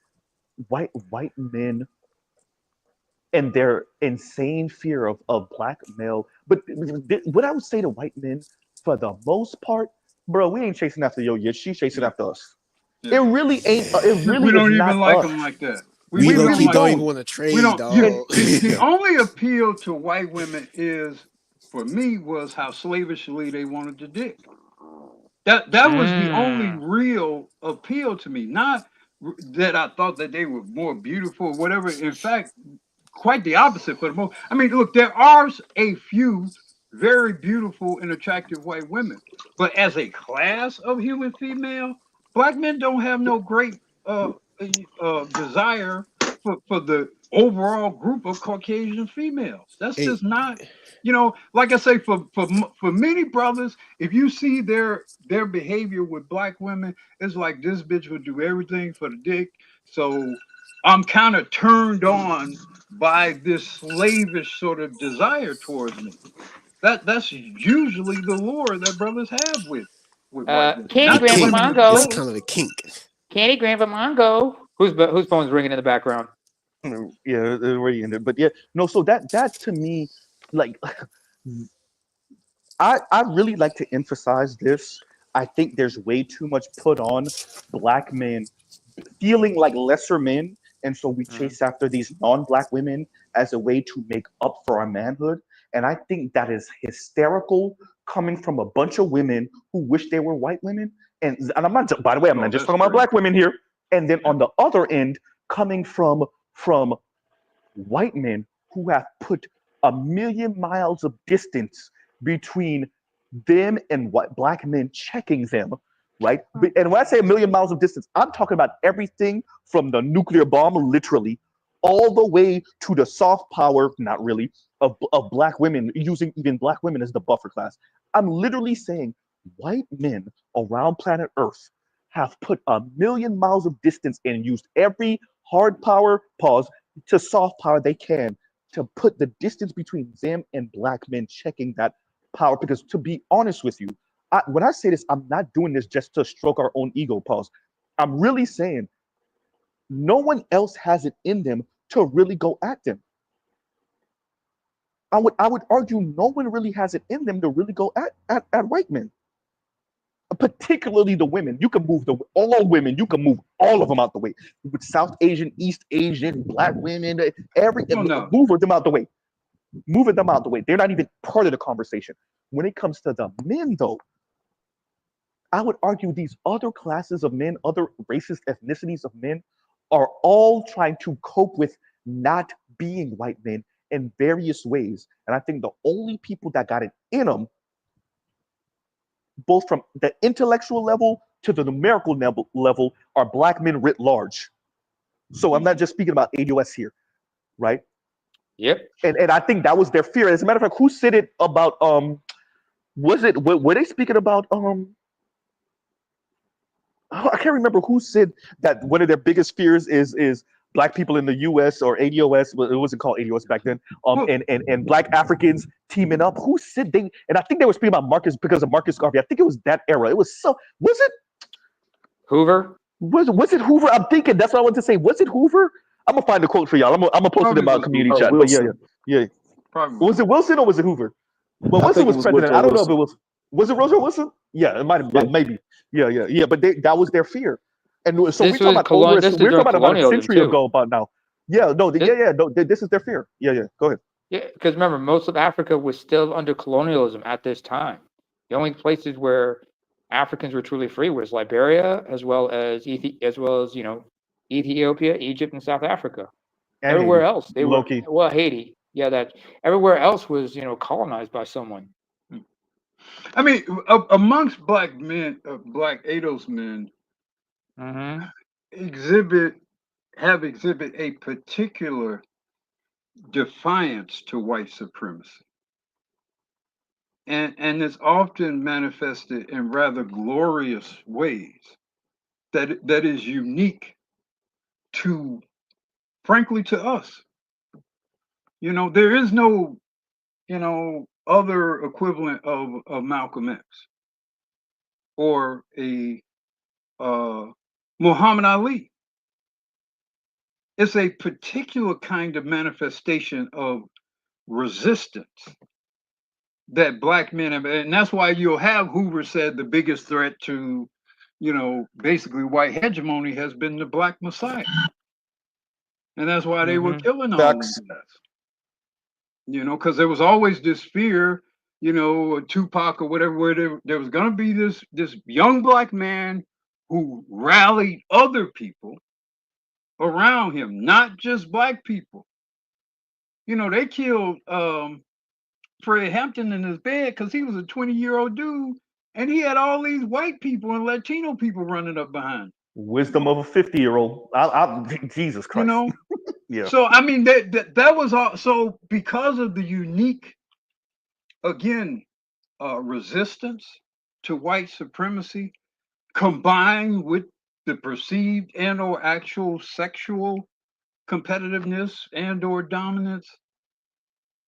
white men and their insane fear of black male. But what I would say to white men, for the most part, bro, we ain't chasing after yo yet. She's chasing after us. It really ain't. It really we don't is even not like us. them like that. We really don't even want to trade, dog. The only appeal to white women is, for me, was how slavishly they wanted the dick. That was the only real appeal to me. Not that I thought that they were more beautiful or whatever. In fact, quite the opposite for the most. I mean, look, there are a few very beautiful and attractive white women, but as a class of human female, black men don't have no great desire for the overall group of Caucasian females. That's just not, like I say, for many brothers, if you see their behavior with black women, it's like, this bitch would do everything for the dick. So I'm kind of turned on by this slavish sort of desire towards me. That's usually the lure that brothers have with white women. Candy Grandpa Mongo. It's kind of a kink. Candy Grandpa Mongo. Whose phone's ringing in the background? Yeah, it already ended. But yeah, no. So that to me, like, I really like to emphasize this. I think there's way too much put on black men feeling like lesser men, and so we chase after these non-black women as a way to make up for our manhood. And I think that is hysterical, coming from a bunch of women who wish they were white women. And I'm not. By the way, I'm not just talking about black women here. And then on the other end, coming from white men who have put a million miles of distance between them and what black men checking them, right? And when I say a million miles of distance, I'm talking about everything from the nuclear bomb, literally, all the way to the soft power, not really, of black women, using even black women as the buffer class. I'm literally saying white men around planet Earth have put a million miles of distance and used every hard power, to soft power they can to put the distance between them and black men checking that power. Because to be honest with you, when I say this, I'm not doing this just to stroke our own ego, I'm really saying no one else has it in them to really go at them. I would argue no one really has it in them to really go at white men. Particularly the women. You can move all women, you can move all of them out the way. With South Asian, East Asian, black women, moving them out the way. Moving them out the way. They're not even part of the conversation. When it comes to the men, though, I would argue these other classes of men, other racist ethnicities of men, are all trying to cope with not being white men in various ways. And I think the only people that got it in them, both from the intellectual level to the numerical level, are black men writ large. So I'm not just speaking about ADOS here, right? Yep. And I think that was their fear. As a matter of fact, who said it about were they speaking about I can't remember who said that one of their biggest fears is black people in the US or ADOS, it wasn't called ADOS back then, and black Africans teaming up. Who said they, and I think they were speaking about Marcus because of Marcus Garvey. I think it was that era. It was was it Hoover? Was it Hoover? I'm thinking that's what I wanted to say. Was it Hoover? I'm gonna find the quote for y'all. I'm gonna post it in Probably my was community Hoover. chat. But yeah. Probably was Was it Hoover. Wilson or was it Hoover? Well, I Wilson think it was was president. Woodrow I don't know if it Wilson. was it Roosevelt Wilson? Yeah, it might have Yeah. maybe. Yeah. But that was their fear. And so we're This talking was about over. this is We're during talking about a colonialism century too. ago. About now. Yeah. No. No. This is their fear. Yeah. Go ahead. Yeah, because remember, most of Africa was still under colonialism at this time. The only places where Africans were truly free was Liberia, as well as Ethiopia, Egypt, and South Africa. And Everywhere Haiti. else, they were Low-key. Haiti. Yeah, that everywhere else was colonized by someone. I mean, amongst black men, black ADOS men exhibit a particular defiance to white supremacy. And it's often manifested in rather glorious ways that is unique to, frankly, to us. There is no, other equivalent of Malcolm X or a Muhammad Ali. It's a particular kind of manifestation of resistance that black men have, and that's why you'll have Hoover said the biggest threat to, basically white hegemony has been the black messiah. And that's why they were killing all of us. Because there was always this fear, Tupac or whatever, where there was going to be this young black man who rallied other people around him, not just black people. They killed Fred Hampton in his bed because he was a 20-year-old dude, and he had all these white people and Latino people running up behind. Wisdom of a 50-year-old. Jesus Christ. Yeah. So I mean that was all. So because of the unique, again, resistance to white supremacy, combined with the perceived and or actual sexual competitiveness and or dominance,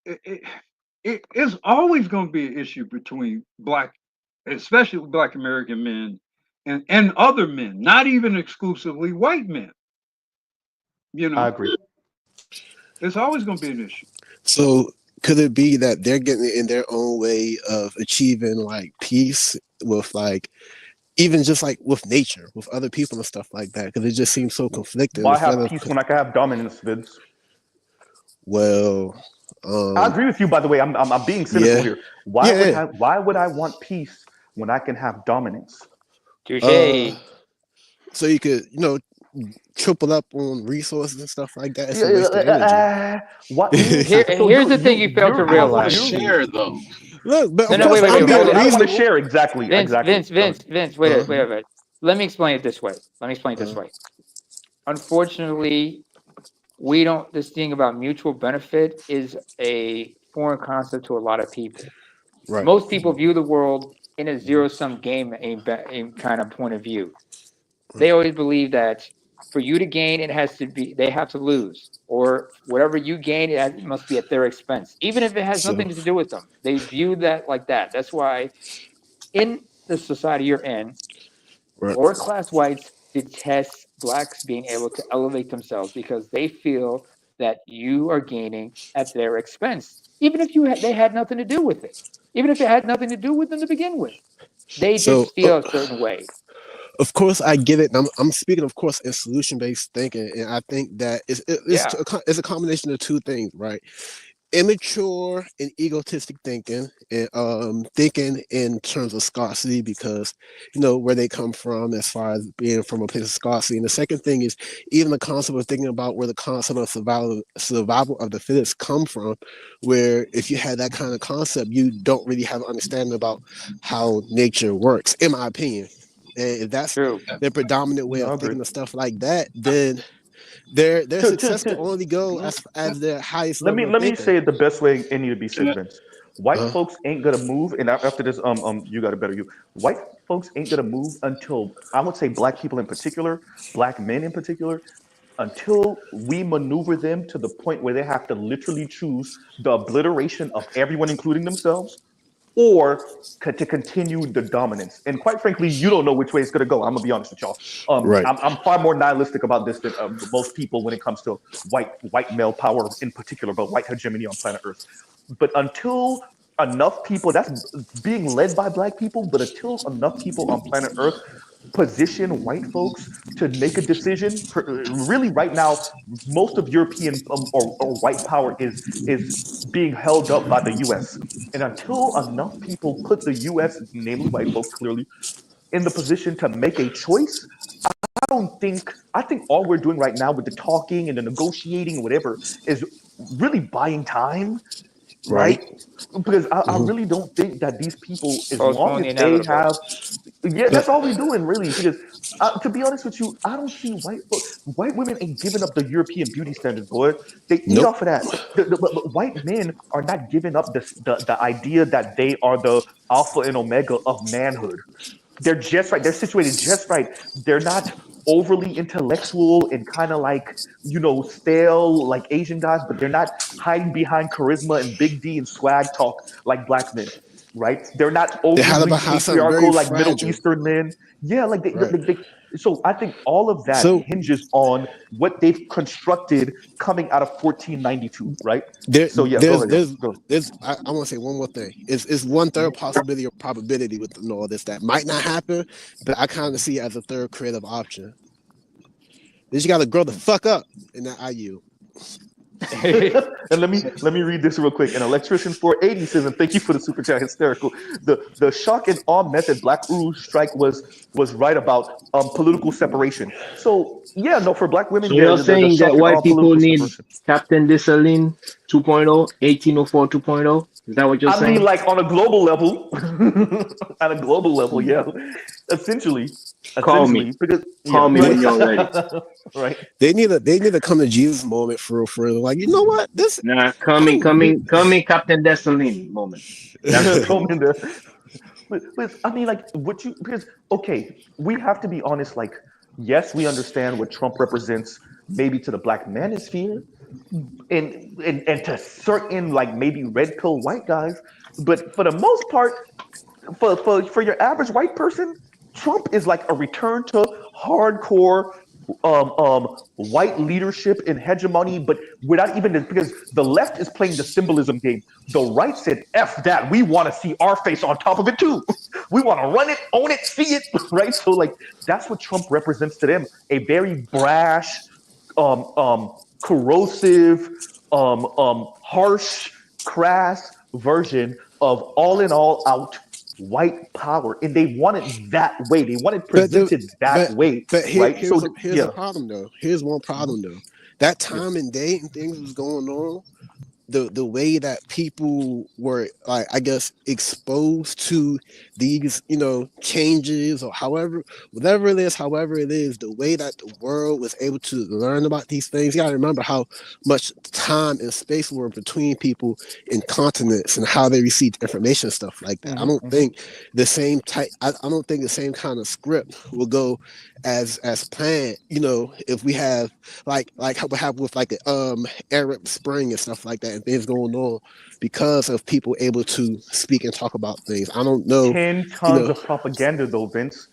it is always going to be an issue between black, especially black American men and other men, not even exclusively white men. I agree. It's always going to be an issue. So could it be that they're getting it in their own way of achieving like peace with like even just like with nature, with other people and stuff like that? Because it just seems so conflicting. Why have peace when I can have dominance, Vince? Well, I agree with you. By the way, I'm being cynical here. Why would I want peace when I can have dominance? Touché. So you could triple up on resources and stuff like that. It's a waste of energy. Here's the thing you fail to realize. Share though. Look, but wait. I don't want to share exactly. Vince, wait. Let me explain it this way. Unfortunately, this thing about mutual benefit is a foreign concept to a lot of people. Right. Most people view the world in a zero-sum game in kind of point of view. They always believe that for you to gain, they have to lose, or whatever you gain, it must be at their expense, even if it has nothing to do with them. They view that like that. That's why, in the society you're in, lower class whites detest blacks being able to elevate themselves because they feel that you are gaining at their expense, even if they had nothing to do with it, even if it had nothing to do with them to begin with. They just feel a certain way. Of course, I get it. I'm speaking, of course, in solution-based thinking, and I think that it's a combination of two things, right? Immature and egotistic thinking, and thinking in terms of scarcity because where they come from as far as being from a place of scarcity. And the second thing is even the concept of thinking about where the concept of survival of the fittest come from, where if you had that kind of concept, you don't really have an understanding about how nature works, in my opinion. And if that's their predominant way of thinking of stuff like that, then their success can only go as their highest level. Let me say it the best way it need to be said, Vince. White folks ain't gonna move, and after this, you got a better you. White folks ain't gonna move until, I would say, black people in particular, black men in particular, until we maneuver them to the point where they have to literally choose the obliteration of everyone, including themselves, or to continue the dominance. And quite frankly, you don't know which way it's going to go. I'm going to be honest with y'all. Right. I'm far more nihilistic about this than most people when it comes to white male power in particular, but white hegemony on planet Earth. But until enough people, that's being led by black people, but until enough people on planet Earth position white folks to make a decision, really right now, most of European or white power is being held up by the US. And until enough people put the US, namely white folks clearly, in the position to make a choice, I think all we're doing right now with the talking and the negotiating or whatever is really buying time, right? Because I really don't think that these people, as long as they have, that's all we're doing really. Because to be honest with you, I don't see white women ain't giving up the European beauty standards, boy. They eat off of that. But white men are not giving up the idea that they are the alpha and omega of manhood. They're just right. They're situated just right. They're not overly intellectual and kind of like, stale like Asian guys, but they're not hiding behind charisma and big D and swag talk like black men, right? They're not overly patriarchal like Middle Eastern men. Yeah, like they so I think all of that hinges on what they've constructed coming out of 1492, right? So yeah, go ahead. I want to say one more thing. It's 1/3 possibility or probability with all this that might not happen, but I kind of see it as a third creative option. Then you got to grow the fuck up in that IU. And let me read this real quick. An electrician 480 says, and thank you for the super chat, hysterical. The shock and awe method Black Rouge strike was right about political separation. So yeah, no, for black women, so you're saying that white people need Captain Dessalines 2.0, 1804 2.0. Is that what you're saying? I mean, like on a global level, at a global level, yeah. Essentially. Call me when you're ready. Right. They need to come to Jesus moment for like, you know what? This coming Captain Dessalines moment. That's coming there. But I mean, like, because we have to be honest. Like, yes, we understand what Trump represents, maybe to the black manosphere, and to certain like maybe red pill white guys. But for the most part, for your average white person, Trump is like a return to hardcore white leadership and hegemony, but without even because the left is playing the symbolism game. The right said, F that, we want to see our face on top of it too. We want to run it, own it, see it, right? So like that's what Trump represents to them, a very brash, corrosive, harsh, crass version of all in all out white power, and they want it that way. They want it presented that way. But here's the problem, though. Here's one problem, though. That time and date and things was going on. The way that people were, like, I guess, exposed to these, changes or whatever it is, the way that the world was able to learn about these things. You gotta remember how much time and space were between people in continents and how they received information and stuff like that. I don't think the same I don't think the same kind of script will go as planned, if we have like how we have with like the Arab Spring and stuff like that and things going on because of people able to speak and talk about things. I don't know. 10 tons of propaganda though, Vince.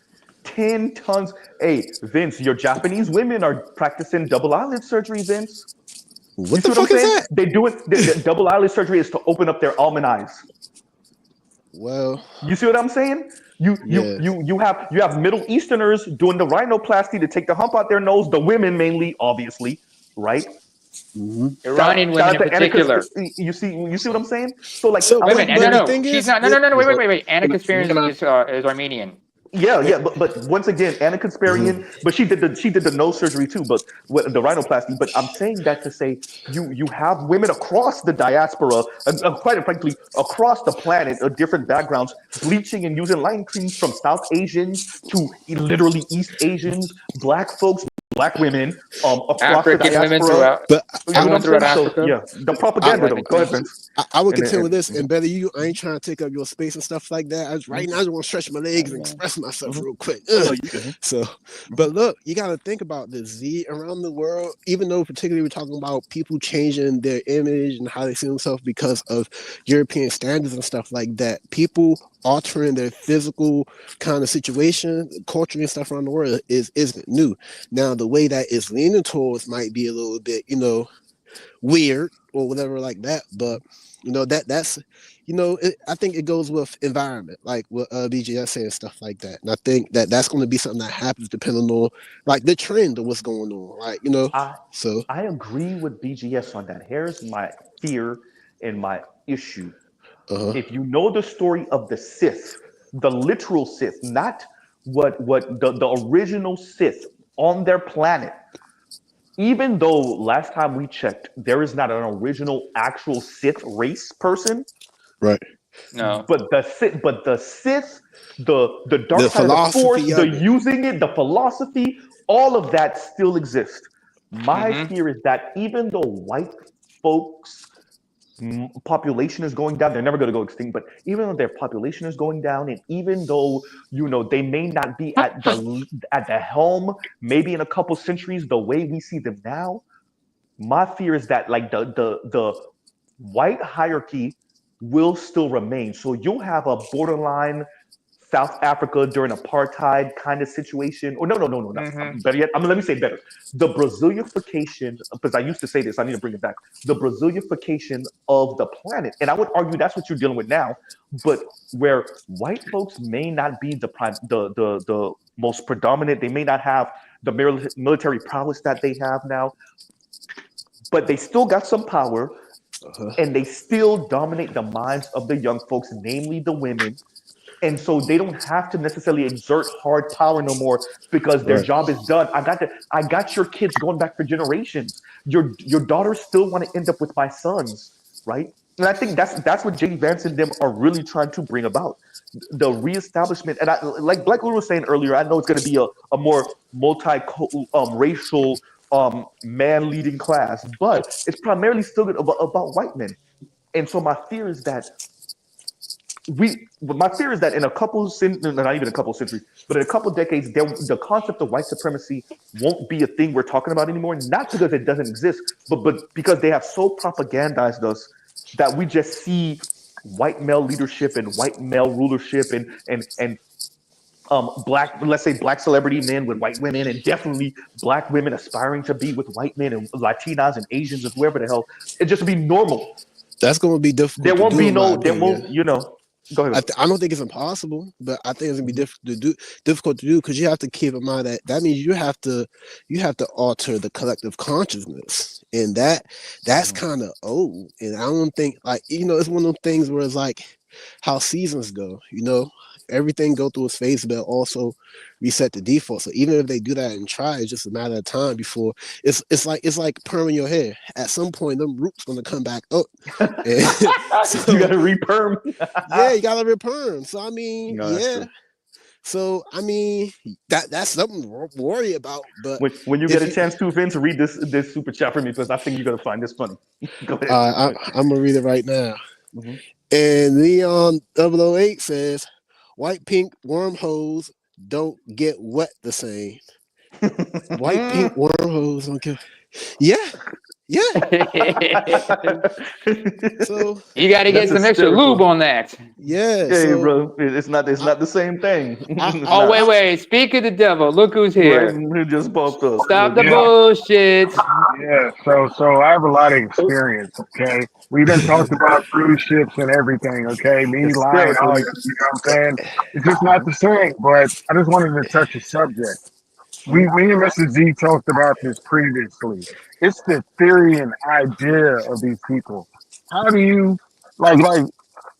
10 tons. Hey, Vince, your Japanese women are practicing double eyelid surgery, Vince. What the fuck is that? They do it. The double eyelid surgery is to open up their almond eyes. Well, you see what I'm saying? You have Middle Easterners doing the rhinoplasty to take the hump out their nose. The women mainly, obviously, right? Iranian women in particular. You see what I'm saying? So like, wait, wait. Anna Kasparian is Armenian. Yeah, but once again, Anna Kasparian, but she did the nose surgery too, but with the rhinoplasty. But I'm saying that to say you have women across the diaspora, quite frankly, across the planet of different backgrounds, bleaching and using line creams from South Asians to literally East Asians, black folks, black women, across African the diaspora. women throughout. But throughout Africa. Yeah, the propaganda though. Go ahead, Vince. I would contend with this, and better you. I ain't trying to take up your space and stuff like that. Right now, I just want to stretch my legs and express myself real quick. So, but look, you got to think about the Z around the world. Even though particularly we're talking about people changing their image and how they see themselves because of European standards and stuff like that. People altering their physical kind of situation, culture and stuff around the world isn't new. Now, the way that it's leaning towards might be a little bit, weird or whatever like that, but that's I think it goes with environment, like what BGS saying, stuff like that. And I think that's going to be something that happens depending on like the trend of what's going on, right? So I agree with BGS on that. Here's my fear and my issue. If you know the story of the Sith, the literal Sith, not what the original Sith on their planet, even though last time we checked, there is not an original actual Sith race person. Right. No. But the Sith, the dark side of the Force, the using it, the philosophy, all of that still exists. My fear is that even though white folks' population is going down, they're never going to go extinct, but even though their population is going down, and even though they may not be at the helm, maybe in a couple centuries the way we see them now, my fear is that like the white hierarchy will still remain. So you'll have a borderline South Africa during apartheid kind of situation. Or no. Better yet, let me say better. The Brazilification, because I used to say this, I need to bring it back. The Brazilification of the planet. And I would argue that's what you're dealing with now, but where white folks may not be the most predominant, they may not have the military prowess that they have now, but they still got some power, and they still dominate the minds of the young folks, namely the women. And so they don't have to necessarily exert hard power no more because their job is done. I got your kids going back for generations. Your daughters still want to end up with my sons, right? And I think that's what J.D. Vance and them are really trying to bring about, the reestablishment. And like Black Lou was saying earlier, I know it's going to be a more racial man leading class, but it's primarily still about white men. And so my fear is that in a couple not even a couple centuries, but in a couple decades, the concept of white supremacy won't be a thing we're talking about anymore. Not because it doesn't exist, but because they have so propagandized us that we just see white male leadership and white male rulership and black, let's say black celebrity men with white women, and definitely black women aspiring to be with white men, and Latinas and Asians and whoever the hell. It just be normal. That's going to be difficult. There won't be go ahead. I don't think it's impossible, but I think it's gonna be difficult to do because you have to keep in mind that means you have to alter the collective consciousness, and that's kind of old. And I don't think it's one of those things where it's like how seasons go. Everything go through its phase, but also reset the default. So even if they do that and try, it's just a matter of time before it's like perming your hair. At some point, them roots gonna come back up. So, you gotta re-perm. Yeah, you gotta re-perm. So I mean, So I mean, that's something to worry about. But when you get a chance to, Vince, read this super chat for me because I think you're gonna find this funny. Go ahead. I'm gonna read it right now. And Leon 008 says, "White pink wormholes don't get wet the same." White pink wormholes don't get. Yeah. So you got to get some extra lube on that. Yeah. Hey, bro, it's not the same thing. Wait. Speak of the devil. Look who's here. Who just popped up. Stop the bullshit. Yeah. So I have a lot of experience. Okay, we done talked about cruise ships and everything. Okay, me lying, all you know what I'm saying? It's just not the same. But I just wanted to touch a subject. Me and Mr. Z talked about this previously. It's the theory and idea of these people. How do you like?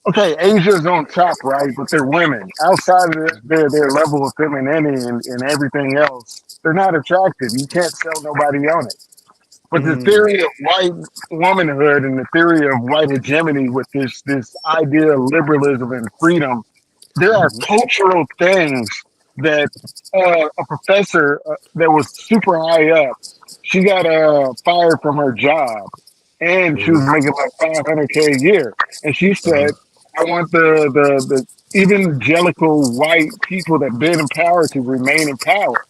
Okay, Asia's on top, right? But they're women. Outside of their level of femininity and everything else, they're not attractive. You can't sell nobody on it. But the theory of white womanhood and the theory of white hegemony with this idea of liberalism and freedom, there are cultural things that a professor that was super high up, she got fired from her job and she was making like $500K a year. And she said, "I want the evangelical white people that been in power to remain in power."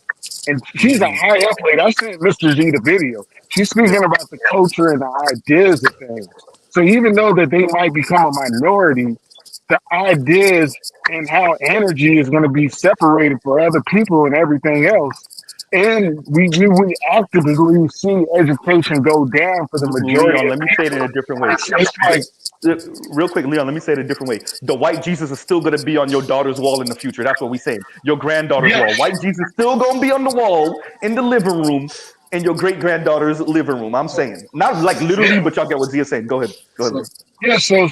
And she's a high up lady. I sent Mr. Z the video. She's speaking about the culture and the ideas of things. So even though that they might become a minority, the ideas and how energy is going to be separated for other people and everything else. And we actively see education go down for the majority Leon, of let me say it in a different way. it's like, Real quick, Leon, let me say it a different way. The white Jesus is still going to be on your daughter's wall in the future. That's what we saying. Your granddaughter's wall. White Jesus still going to be on the wall in the living room in your great granddaughter's living room. I'm saying, not like literally, but y'all get what Zia's saying. Go ahead, Leon. Yeah, so in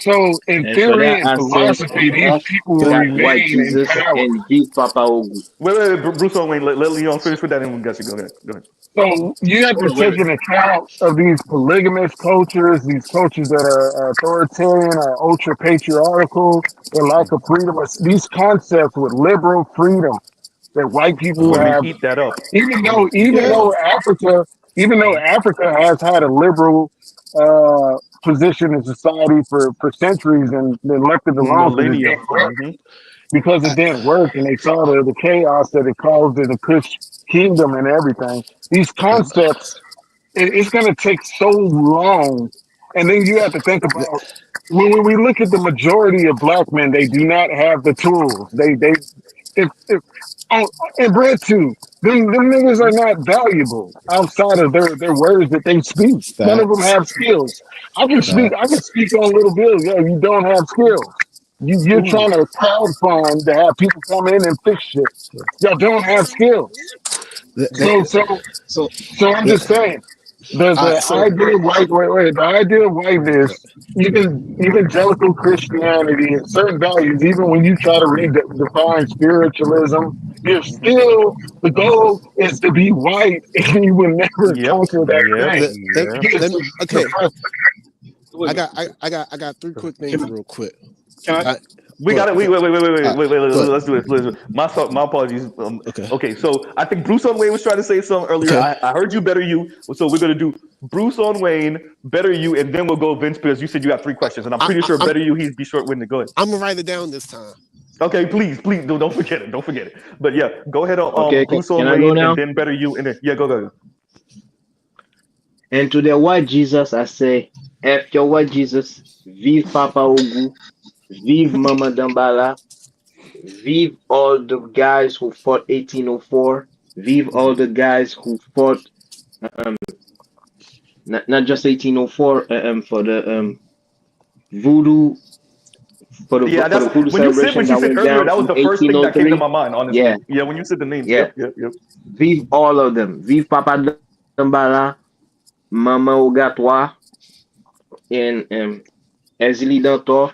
And for theory that, and I say, philosophy, these F people will that white remain in Jesus power. and V Papa Ogu. Wait, Bruce Wayne, let Leon finish with that and we got you. Go ahead. So you have to take into account of these polygamous cultures, these cultures that are authoritarian or ultra patriarchal, the lack of freedom, these concepts with liberal freedom that white people Women have. eat that up. Even though Africa has had a liberal position in society for centuries and been left it alone because it Millennia. didn't work. Because it didn't work, and they saw the chaos that it caused in the Kush kingdom and everything. These concepts, it's going to take so long. And then you have to think about when we look at the majority of black men, they do not have the tools. If oh, and Brad too, them niggas are not valuable outside of their words that they speak. None of them have skills. I can speak on Little Bill. Yeah, you don't have skills. You're trying to crowdfund to have people come in and fix shit. Y'all don't have skills. So I'm just saying, the idea of the idea of whiteness, even evangelical Christianity and certain values, even when you try to redefine spiritualism, you're still, the goal is to be white, and you will never conquer that thing. Okay. I got three quick things real quick. We got it. Wait. Let's do it. My apologies. Okay. So I think Bruce on Wayne was trying to say something earlier. Okay. I heard you, better you. So we're gonna do Bruce on Wayne, better you, and then we'll go Vince because you said you have three questions, and I'm pretty sure better you. He'd be short-winded. Go ahead. I'm gonna write it down this time. Okay, please, don't forget it. Don't forget it. But yeah, go ahead on Okay, Bruce can on I go Wayne, now? and then better you, and then go. And to the white Jesus, I say, F your white Jesus, vive Papa Ogu, vive Mama Dambala, vive all the guys who fought 1804, vive all the guys who fought not just 1804 for the voodoo for the voodoo when you celebration that said went earlier, down that was in the first thing that came to 1803. my mind, honestly. Yeah, when you said the names. Yeah. Yep. Vive all of them. Vive Papa Dambala, Mama Ogatwa, and Ezili Danto.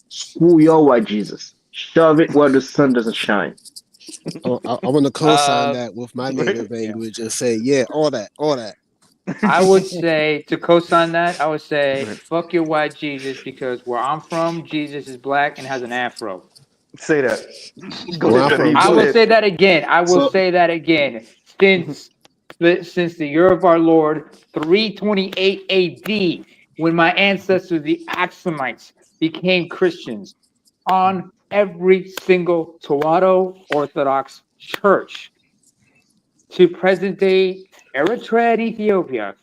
Screw your white Jesus. Shove it where the sun doesn't shine. I want to co-sign that with my native language and say, yeah, all that. I would say, to co-sign that, I would say, fuck your white Jesus, because where I'm from, Jesus is black and has an afro. Say that. I will say that again. Say that again. Since the year of our Lord, 328 AD, when my ancestors, the Axumites, became Christians, on every single Tawato Orthodox church to present-day Eritrea and Ethiopia,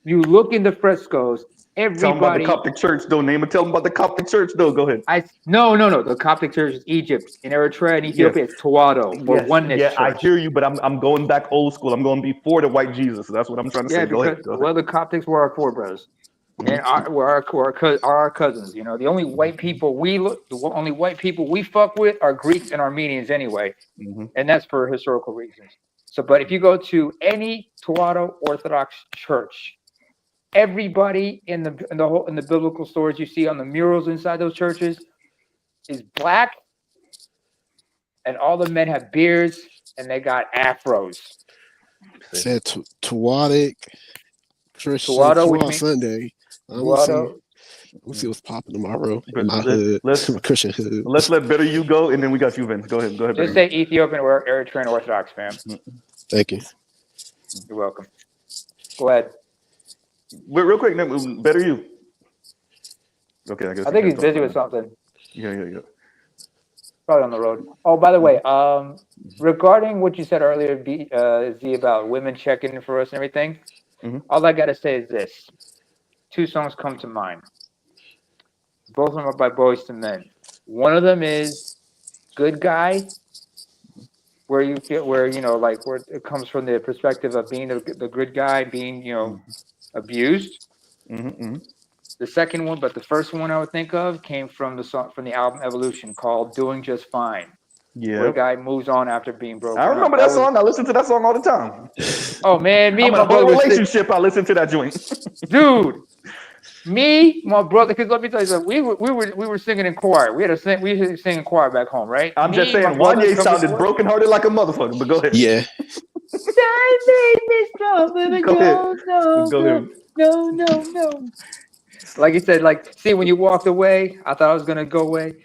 you look in the frescoes, everybody... Tell them about the Coptic church, though. Tell them about the Coptic church, though. Go ahead. No. The Coptic church is Egypt. In Eritrea and Ethiopia, it's Tawato, or Oneness Church. I hear you, but I'm going back old school. I'm going before the white Jesus. So that's what I'm trying to say. Go ahead. Well, the Coptics were our forebrothers. And our cousins. You know, the only white people we fuck with are Greeks and Armenians anyway, and that's for historical reasons. So, but if you go to any Tawato Orthodox church, everybody in the biblical stories you see on the murals inside those churches is black, and all the men have beards and they got afros. Said Tawatic Christian Tawato Sunday. Let's see what's popping tomorrow in my hood, my Christian hood. Let's let better you go, and then we got you, Vince. Go ahead. Just say Ethiopian or Eritrean Orthodox, fam. Thank you. You're welcome. Go ahead. real quick, better you. Okay, I guess I think he's busy with something. Yeah. Probably on the road. Oh, by the way, regarding what you said earlier, Z, about women checking in for us and everything, all I gotta say is this: 2 songs come to mind. Both of them are by Boyz II Men. One of them is "Good Guy," where you feel, where it comes from the perspective of being the good guy, being abused. The second one, but the first one I would think of came from the song from the album Evolution called "Doing Just Fine." Yeah. Where a guy moves on after being broken. I remember that song. I listen to that song all the time. Oh man, me I'm and my in a whole brother relationship. I listen to that joint. Dude, me, my brother. Because let me tell you something. We were singing in choir. We were singing choir back home, right? I'm just saying, Wanye sounded brokenhearted like a motherfucker. But go ahead. Yeah. Time made me stronger than Go ahead. Go ahead. No. Like you said, see, when you walked away, I thought I was gonna go away.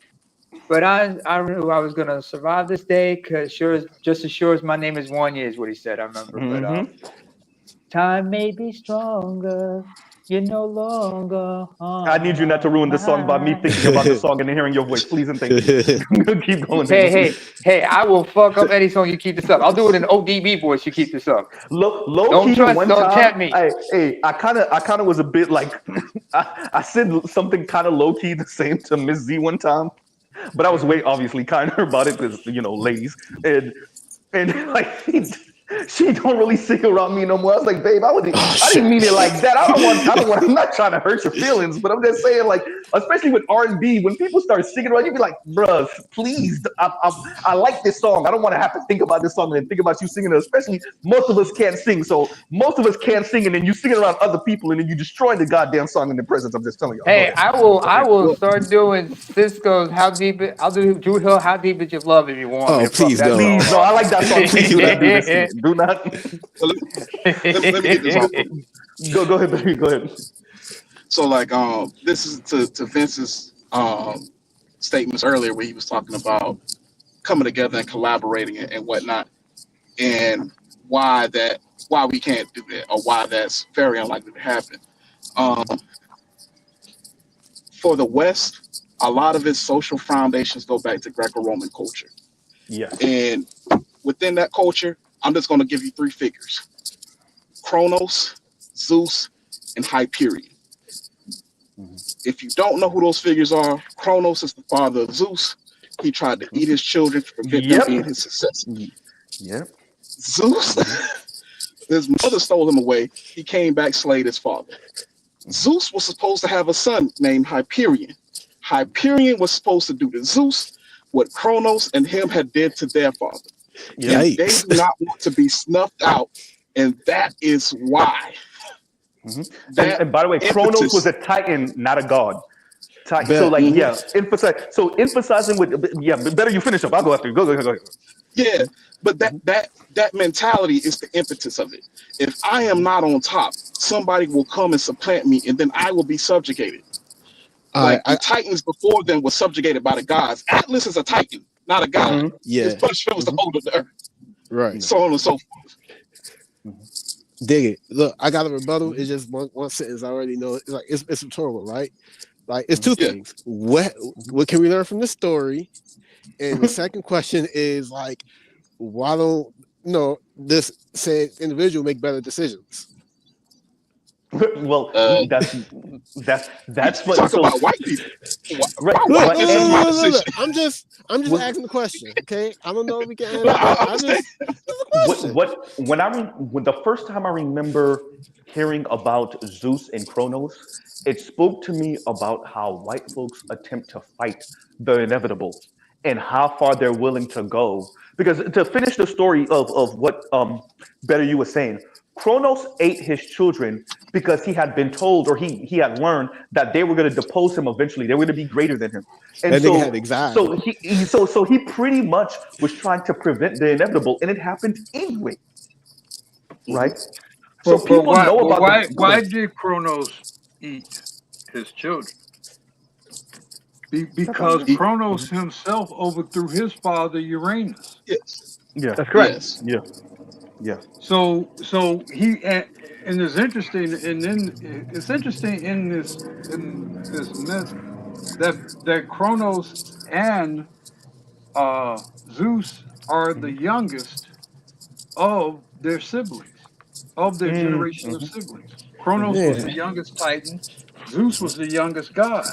But I knew I was gonna survive this day, because just as sure as my name is Wanye is what he said. I remember. But time made me stronger. You're no longer. I need you not to ruin the song by me thinking about the song and then hearing your voice, please and thank you. Keep going. Hey! I will fuck up any song you keep this up. I'll do it in ODB voice. You keep this up. Low key, one don't time, tempt me. I kind of was a bit like, I said something kind of low key the same to Miss Z one time, but I was way obviously kinder about it because ladies and like she don't really sing around me no more. I was like, babe, I didn't mean it like that. I don't want. I'm not trying to hurt your feelings, but I'm just saying, like, especially with R&B, when people start singing around, you be like, bruh, please, I like this song. I don't want to have to think about this song and think about you singing it. Especially most of us can't sing, so most of us can't sing, and then you sing it around other people, and then you destroying the goddamn song in the presence. I'm just telling you. Hey, I will start doing Cisco's "How Deep." I'll do Drew Hill "How Deep Is Your Love" if you want me to. Please fuck that don't. song. No, I like that song. Please do not do this to me. Do not. So let me get this off. Go ahead, baby. Go ahead. So like this is to Vince's statements earlier where he was talking about coming together and collaborating and whatnot, and why we can't do that, or why that's very unlikely to happen. For the West, a lot of its social foundations go back to Greco-Roman culture. Yeah. And within that culture, I'm just going to give you 3 figures: Kronos, Zeus, and Hyperion. If you don't know who those figures are, Kronos is the father of Zeus. He tried to eat his children to prevent them being his successor. Yep. Zeus, his mother stole him away. He came back, slayed his father. Zeus was supposed to have a son named Hyperion. Hyperion was supposed to do to Zeus what Kronos and him had did to their father. And they do not want to be snuffed out, and that is why. And by the way, Kronos was a titan, not a god. So emphasizing with better you finish up. I'll go after you. Go ahead. Yeah, but that mentality is the impetus of it. If I am not on top, somebody will come and supplant me, and then I will be subjugated. The Titans before them were subjugated by the gods. Atlas is a Titan, not a god. His punishment was to hold the earth. Right. So on and so forth. Dig it. Look, I got a rebuttal. It's just one sentence. I already know. It's like it's rhetorical, right? Like it's 2 things. What can we learn from this story? And the second question is like, why don't this said individual make better decisions? Well, that's what. Talk about white people. Right. Look. I'm just asking the question. Okay, I don't know if we can answer. When the first time I remember hearing about Zeus and Kronos, it spoke to me about how white folks attempt to fight the inevitable and how far they're willing to go. Because to finish the story of what Better You was saying, Kronos ate his children because he had been told, or he had learned that they were going to depose him eventually. They were going to be greater than him. And so, had anxiety. so he pretty much was trying to prevent the inevitable, and it happened anyway. Right? So people know about why did Kronos eat his children? Because Kronos himself overthrew his father Uranus. Yes. Yeah, that's correct. Yes. Yeah. So he And it's interesting, and then it's interesting in this myth that Kronos and Zeus are the youngest of their siblings, of their generation of siblings. Kronos was the youngest Titan. Zeus was the youngest god.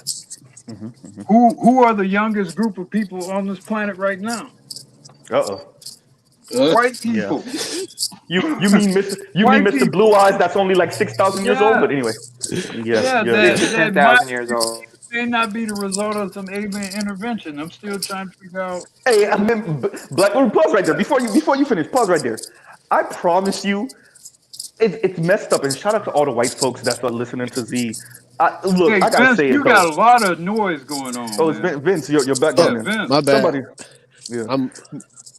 Who are the youngest group of people on this planet right now? White Yeah. people. You mean White Mr. people. Blue Eyes that's only like 6,000 years old? Yeah. But anyway. Yeah, Yeah. 10,000 that years old. may not be the result of some alien intervention. I'm still trying to figure out. Hey, I mean, Black, pause right there. Before you finish, pause right there. I promise you, it's messed up. And shout out to all the white folks that's listening to Z. Look, Hey, I gotta Vince, say it you got though. a lot of noise going on, Oh, it's man. Vince, your Yeah, background there. Vince. My bad. Somebody, yeah.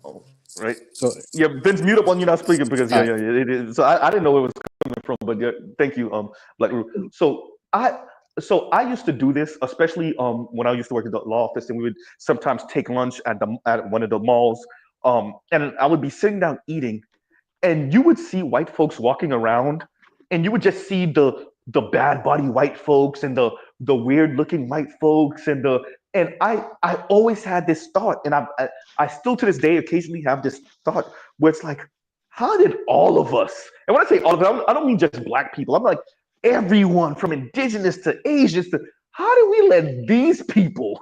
Oh, right. So, Yeah, Vince, mute up when you're not speaking because all right. it is. So I didn't know where it was coming from, but yeah, thank you, Black Roo. So I used to do this, especially when I used to work at the law office, and we would sometimes take lunch at one of the malls, and I would be sitting down eating, and you would see white folks walking around, and you would just see the bad body white folks and the weird looking white folks and I always had this thought, and I still to this day occasionally have this thought where it's like, how did all of us, and when I say all of us, I don't mean just black people, I'm like everyone from indigenous to Asians to, how did we let these people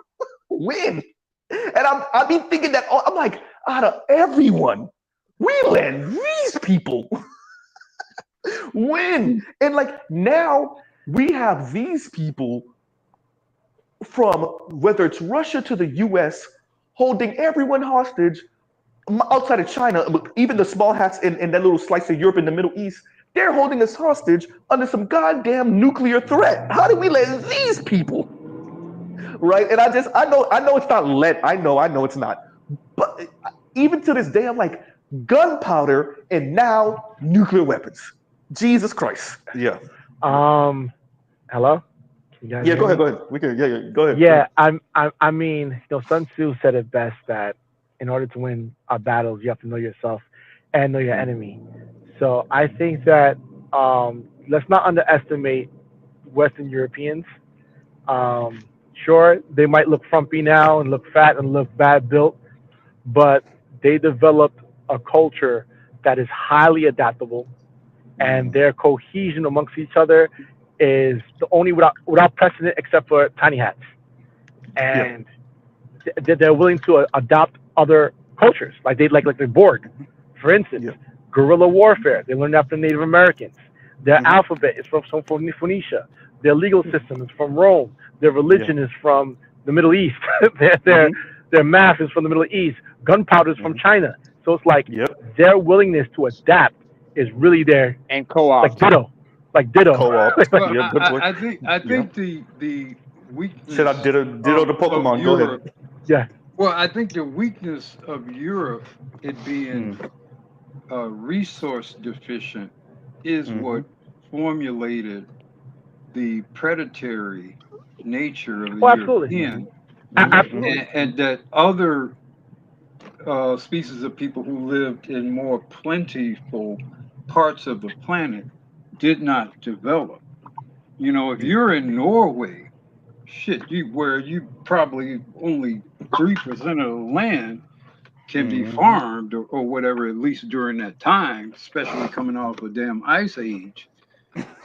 win? And I've been thinking that, I'm like, out of everyone, we let these people win. And like now we have these people from whether it's Russia to the US holding everyone hostage outside of China, even the small hats in that little slice of Europe in the Middle East, they're holding us hostage under some goddamn nuclear threat. How did we let these people? Right? And I know it's not I know it's not. But even to this day, I'm like, gunpowder and now nuclear weapons. Jesus Christ. Yeah. Hello? Can you guys Yeah, hear go me? ahead. We can, yeah, go ahead. Yeah, I mean, Sun Tzu said it best that in order to win our battles, you have to know yourself and know your enemy. So I think that let's not underestimate Western Europeans. Sure, they might look frumpy now and look fat and look bad built, but they developed a culture that is highly adaptable, and their cohesion amongst each other is the only without precedent except for tiny hats. And they're willing to adopt other cultures, like the Borg, for instance. Guerrilla warfare, they learned after Native Americans. Their alphabet is from Phoenicia. Their legal system is from Rome. Their religion is from the Middle East. Their math is from the Middle East. Gunpowder is from China. So it's like their willingness to adapt is really there. And co-op. Like ditto. Co-op. Well, I think the weakness Should I ditto the Pokemon? Go ahead. Yeah. Well, I think the weakness of Europe, it being resource deficient, is what formulated the predatory nature of the European. Absolutely. And that other species of people who lived in more plentiful parts of the planet did not develop. You know, if you're in Norway, where you probably only 3% of the land can be farmed or whatever, at least during that time, especially coming off a damn ice age,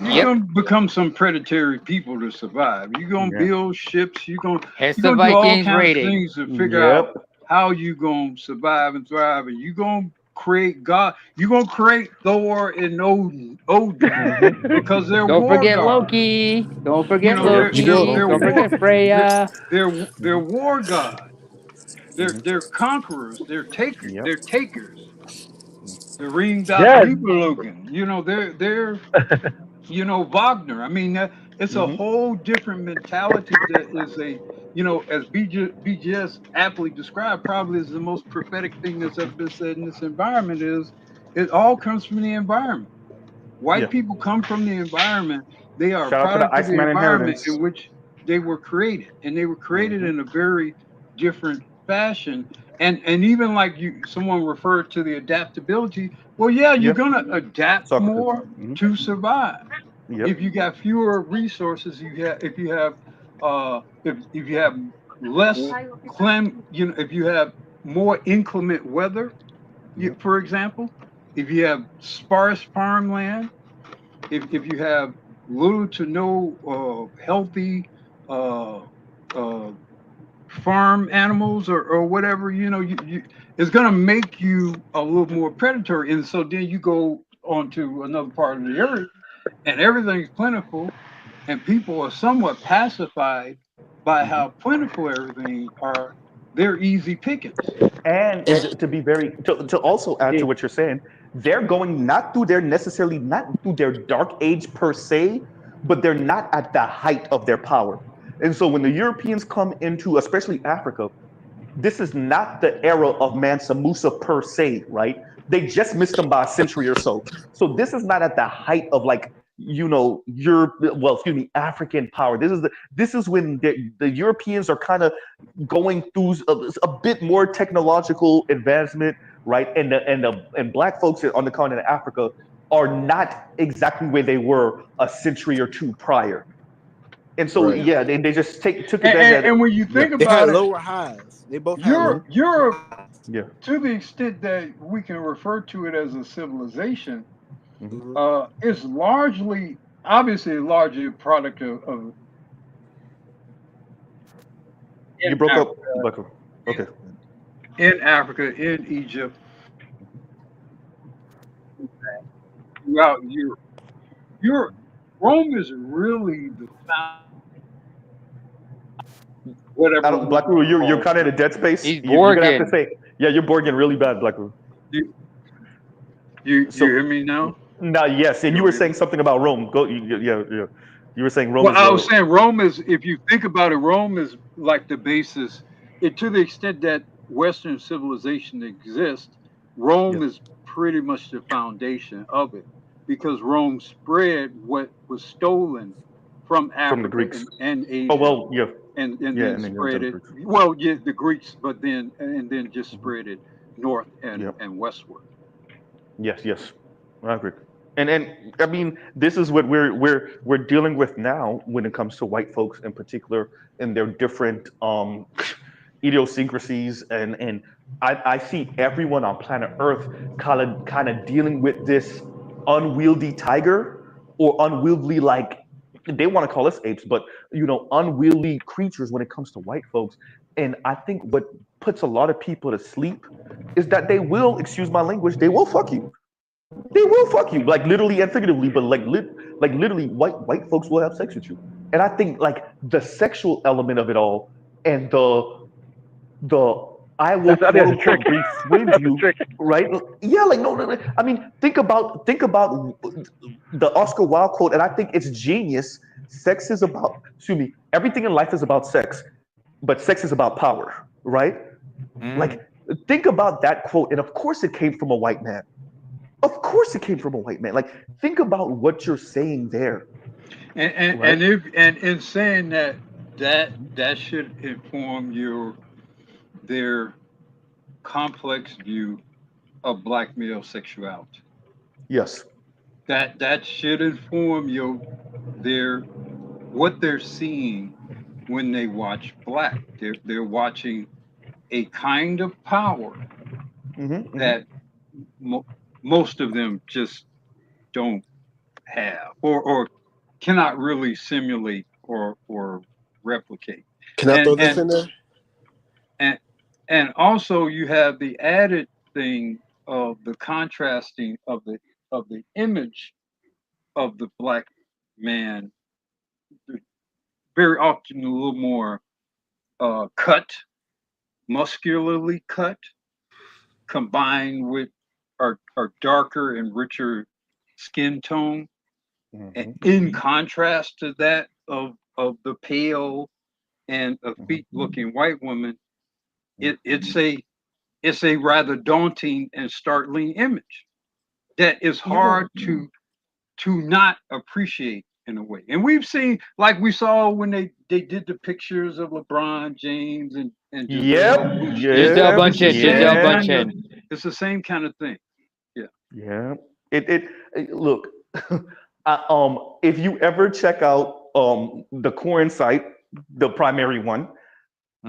you're going to become some predatory people to survive. You're going to build ships. You're going to do all kinds of things to figure out how you're going to survive and thrive. And you're going to create God. You're going to create Thor and Odin because they're Don't war forget gods. Loki. Don't forget You know, Loki. Don't forget Freya. They're war gods. They're conquerors. They're takers. They're takers. The Ring das Nibelungen. You know, they're you know, Wagner. I mean, it's a whole different mentality that is as BGS aptly described, probably is the most prophetic thing that's ever been said in this environment. Is it all comes from the environment. White people come from the environment. They are a product of the environment in which they were created, and they were created in a very different fashion. and even like someone referred to the adaptability. Well, yeah, you're gonna adapt more to survive. If you got fewer resources, if you have less if you have more inclement weather, for example, if you have sparse farmland, if you have little to no healthy farm animals or whatever, it's going to make you a little more predatory. And so then you go on to another part of the earth and everything's plentiful and people are somewhat pacified by how plentiful everything are. They're easy pickings. And to be to also add to what you're saying, they're going not through their dark age per se, but they're not at the height of their power. And so when the Europeans come into, especially Africa, this is not the era of Mansa Musa per se, right? They just missed them by a century or so. So this is not at the height of African power. This is when the Europeans are kind of going through a bit more technological advancement, right? And black folks on the continent of Africa are not exactly where they were a century or two prior. And so they just took advantage of it. And when you think about they had it, lower highs. They both had Europe, to the extent that we can refer to it as a civilization, is largely a product of you broke up. Okay. In Africa, in Egypt, throughout Europe, Rome is really the whatever. Black Rule, you're kind of in a dead space. You're gonna have to say, you're Borgian really bad, Black Rule. You hear me now? No, yes, and you were saying something about Rome. You were saying Rome. Well, I was saying Rome is, if you think about it, Rome is like the basis. To the extent that Western civilization exists, Rome is pretty much the foundation of it, because Rome spread what was stolen from Africa from the Greeks and Asia. Oh well, and then spread it. Well, the Greeks, but then just spread it north and westward. Yes, I agree. And I mean, this is what we're dealing with now when it comes to white folks in particular and their different idiosyncrasies, and I see everyone on planet Earth kind of dealing with this unwieldy tiger or unwieldy, like they want to call us apes, but unwieldy creatures when it comes to white folks. And I think what puts a lot of people to sleep is that they will, excuse my language, they will fuck you. They will fuck you, like literally and figuratively, but like literally, white folks will have sex with you. And I think like the sexual element of it all, and the I will quote unquote befriend you, right? Yeah, like no. I mean, think about the Oscar Wilde quote, and I think it's genius. Sex is about, everything in life is about sex, but sex is about power, right? Like, think about that quote, and of course it came from a white man. Of course it came from a white man. Like, think about what you're saying there. And in saying that should inform their complex view of black male sexuality. Yes. That should inform what they're seeing when they watch black. They're watching a kind of power that most of them just don't have or cannot really simulate or replicate. Can I throw this in there? And also you have the added thing of the contrasting of the image of the black man, very often a little more cut, muscularly cut, combined with our darker and richer skin tone. And in contrast to that of the pale and effete looking white woman, it's a rather daunting and startling image that is hard to not appreciate in a way. And we've seen, like we saw when they did the pictures of LeBron James and Giselle Giselle Bundchen. It's the same kind of thing. Yeah. Yeah. Look, if you ever check out the Corn site, the primary one,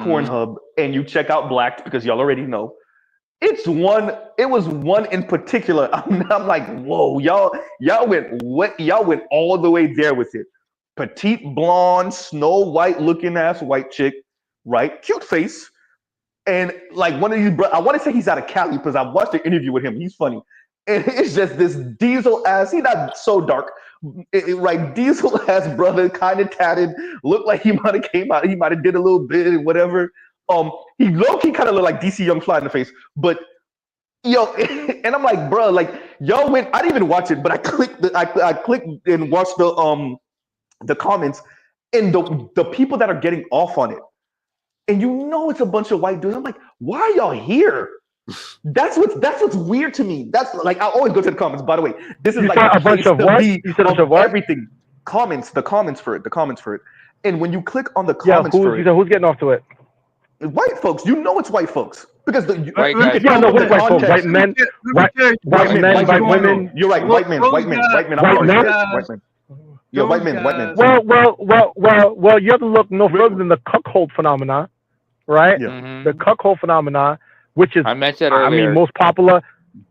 Corn Hub, and you check out Blacked, because y'all already know, it was one in particular. I'm like, whoa, y'all went all the way there with it. Petite blonde, Snow White looking ass white chick, right? Cute face. And like one of these, I want to say he's out of Cali because I watched the interview with him. He's funny. And it's just this diesel ass, he's not so dark, right? Diesel ass brother, kind of tatted, looked like he might have came out, he might have did a little bit and whatever. He low-key kind of looked like DC Young Fly in the face, but and I'm like, bro, like y'all went. I didn't even watch it, but I clicked and watched the comments and the people that are getting off on it, and it's a bunch of white dudes. I'm like, why are y'all here? That's what's weird to me. That's like, I always go to the comments. By the way, this is like a bunch of what? You said a bunch of what? Everything. The comments for it. And when you click on the comments for it, who's getting off to it? White folks. It's white folks because white men, white women. You're right. White men. Yeah, white men. Well. You have to look no further than the cuckold phenomena, right? Yeah. Mm-hmm. The cuckold phenomena, which is, I mentioned earlier. I mean, most popular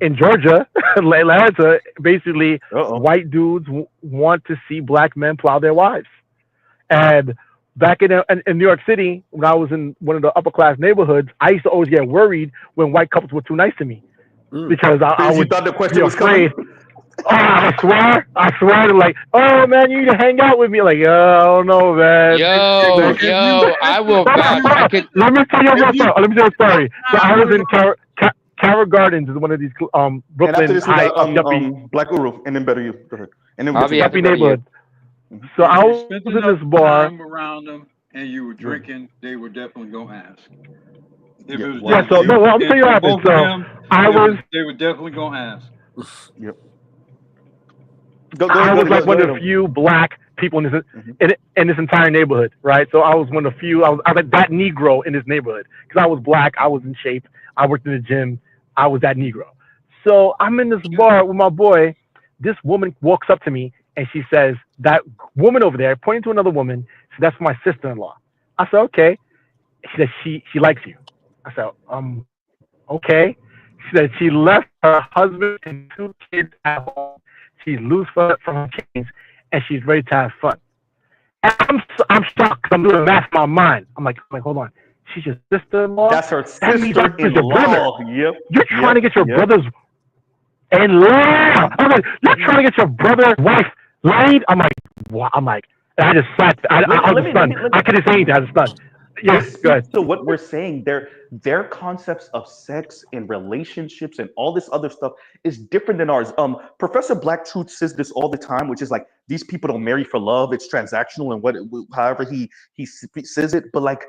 in Georgia, Atlanta. Basically, white dudes want to see black men plow their wives, and back in New York City, when I was in one of the upper class neighborhoods, I used to always get worried when white couples were too nice to me because I was thought the question was afraid. I swear, like, oh man, you need to hang out with me. Like, I don't know, man. Yo, I will vouch. Let me tell you a story. So I was in Carroll Gardens, is one of these Brooklyn high yuppie Black Uru, and then better you. Go ahead. And then yuppie neighborhood. So I was in this bar around them, and you were drinking. They were definitely gonna ask. I'm telling you what happened. So they were definitely gonna ask. Yep. I was like one of the few black people in this entire neighborhood, right? So I was one of the few. I was like that Negro in this neighborhood because I was black. I was in shape. I worked in the gym. I was that Negro. So I'm in this bar with my boy. This woman walks up to me and she says, "That woman over there," pointing to another woman, said, "That's my sister-in-law." I said, "Okay." She said, "She likes you." I said, "Okay." She said she left her husband and 2 kids at home. She's loose from her kids, and she's ready to have fun. And I'm shocked because I'm doing math in my mind. I'm like, hold on. She's your sister-in-law? That's her sister-in-law. Yep. You're trying to get your brother's in-law. I'm like, you're trying to get your brother's wife laid? I'm like, what? I just sat. I was stunned. I couldn't say anything. I was stunned. Yes, good. So what we're saying, their concepts of sex and relationships and all this other stuff is different than ours. Professor Black Truth says this all the time, which is like, these people don't marry for love. It's transactional, and however he says it. But like,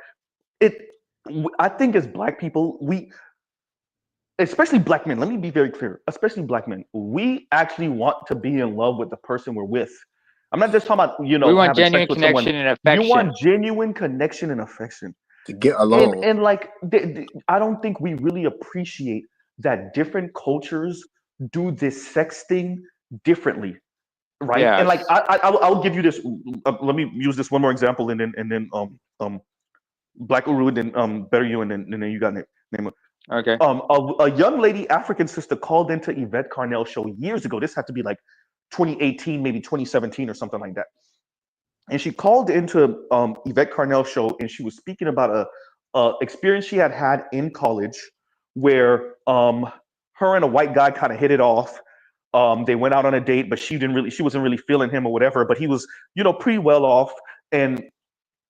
I think as black people, especially black men, let me be very clear, especially black men, we actually want to be in love with the person we're with. I'm not just talking about, we want genuine connection and affection. You want genuine connection and affection. To get along. And like, I don't think we really appreciate that different cultures do this sex thing differently, right? Yes. And like, I'll give you this. Let me use this one more example, and then Black Uru, and then Better You, and then you got name it. Okay. A young lady, African sister, called into Yvette Carnell's show years ago. This had to be like 2018, maybe 2017 or something like that. And she called into Yvette Carnell's show, and she was speaking about a experience she had in college where her and a white guy kind of hit it off. They went out on a date, but she wasn't really feeling him or whatever, but he was, pretty well off. And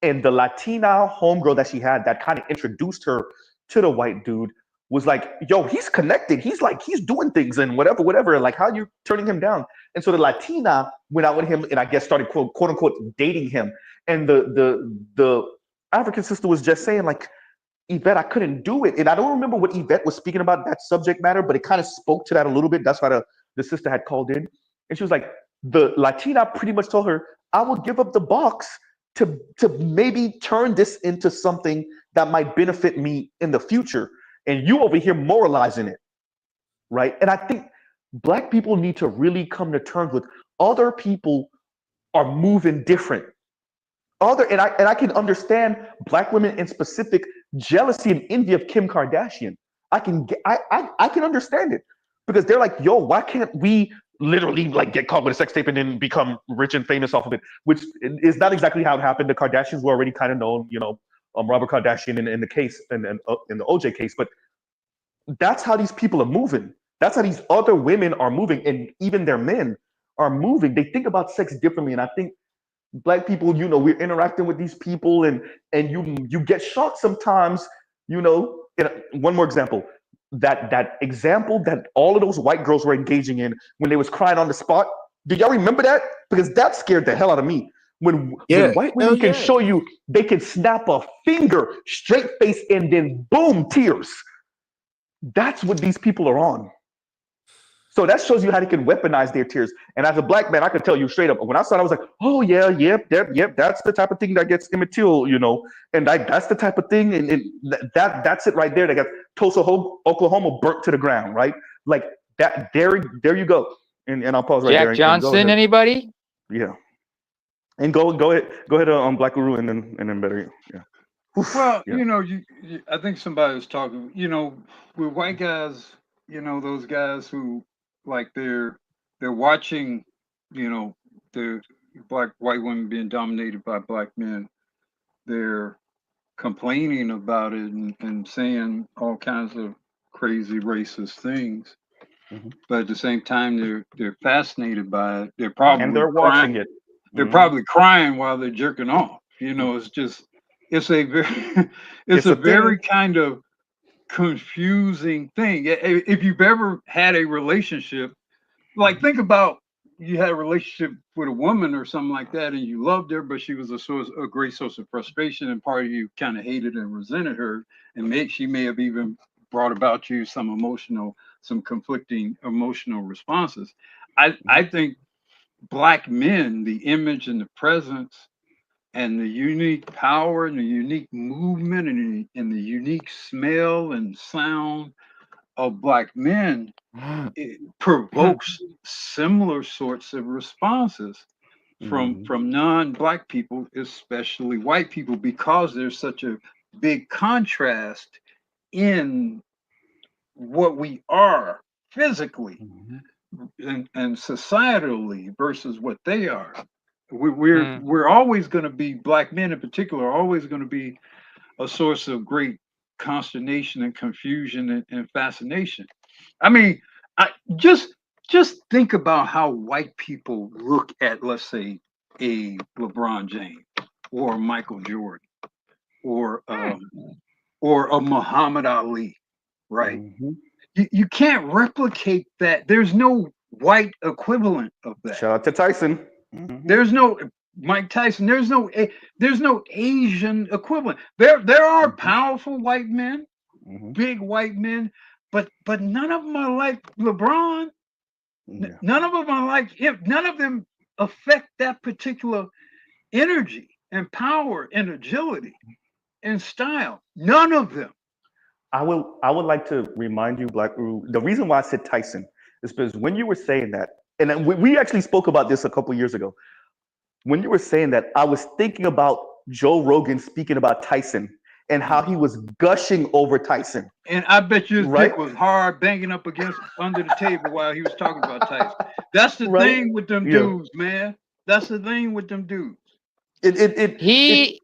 the Latina homegirl that she had that kind of introduced her to the white dude was like, yo, he's connected. He's doing things and whatever. Like, how you turning him down? And so the Latina went out with him and I guess started quote unquote dating him. And the African sister was just saying like, Yvette, I couldn't do it. And I don't remember what Yvette was speaking about, that subject matter, but it kind of spoke to that a little bit. That's why the sister had called in. And she was like, the Latina pretty much told her, I will give up the box to maybe turn this into something that might benefit me in the future. And you over here moralizing it, right? And I think Black people need to really come to terms with other people are moving different. And I can understand Black women in specific jealousy and envy of Kim Kardashian. I can understand it because they're like, yo, why can't we literally like get caught with a sex tape and then become rich and famous off of it? Which is not exactly how it happened. The Kardashians were already kind of known, Robert Kardashian in the case in the OJ case, but that's how these people are moving. That's how these other women are moving, and even their men are moving. They think about sex differently, and I think Black people, we're interacting with these people, and you get shocked sometimes. And one more example, that example that all of those white girls were engaging in when they was crying on the spot. Do y'all remember that? Because that scared the hell out of me. When white women can show you, they can snap a finger, straight face, and then boom, tears. That's what these people are on. So that shows you how they can weaponize their tears. And as a Black man, I can tell you straight up, when I saw it, I was like, oh yeah, yep, that's the type of thing that gets immaterial, and that's the type of thing, and that's it right there. That got Tulsa, Oklahoma burnt to the ground, right? Like that. There you go. And I'll pause right there. Jack Johnson, anybody? Yeah. And go ahead on Black Guru, and then better. Yeah. Well, I think somebody was talking, with white guys, those guys who like they're watching, the white women being dominated by Black men. They're complaining about it and saying all kinds of crazy racist things. Mm-hmm. But at the same time, they're fascinated by it. They're probably and they're watching it. They're probably crying while they're jerking off. It's a very, it's a very kind of confusing thing. If you've ever had a relationship, like think about you had a relationship with a woman or something like that, and you loved her, but she was a great source of frustration, and part of you kind of hated and resented her, and she may have even brought about you some conflicting emotional responses. I think Black men, the image and the presence and the unique power and the unique movement and the unique smell and sound of Black men, it provokes similar sorts of responses from non-Black people, especially white people, because there's such a big contrast in what we are physically and societally versus what they are. We're always going to be, Black men in particular are always going to be a source of great consternation and confusion and fascination. I mean, just think about how white people look at, let's say, a LeBron James or Michael Jordan or a Muhammad Ali, right? You can't replicate that. There's no white equivalent of that. Shout out to Tyson. There's no Mike Tyson. There's no Asian equivalent. There are powerful white men, big white men, but none of them are like LeBron. None of them are like him. None of them affect that particular energy and power and agility and style. None of them. I would like to remind you, Black Guru, the reason why I said Tyson is because when you were saying that, and we actually spoke about this a couple years ago. When you were saying that, I was thinking about Joe Rogan speaking about Tyson and how he was gushing over Tyson. And I bet you his dick was hard banging up against under the table while he was talking about Tyson. That's the thing with them dudes, man. That's the thing with them dudes. He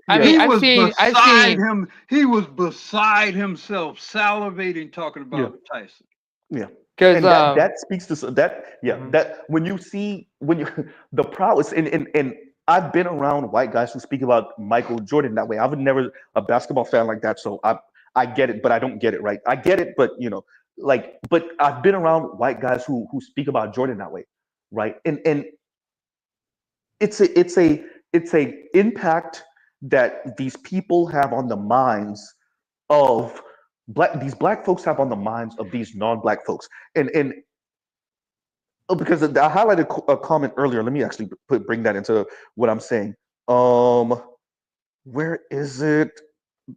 was beside himself, salivating, talking about Tyson. Yeah. And that speaks to that. Yeah. That when you the prowess and I've been around white guys who speak about Michael Jordan that way. I was never a basketball fan like that, so I get it, but I don't get it, right? I get it, but but I've been around white guys who speak about Jordan that way, right? And it's a impact that these people have on the minds of these black folks have on the minds of these non-black folks. And because I highlighted a comment earlier. Let me actually bring that into what I'm saying. Where is it?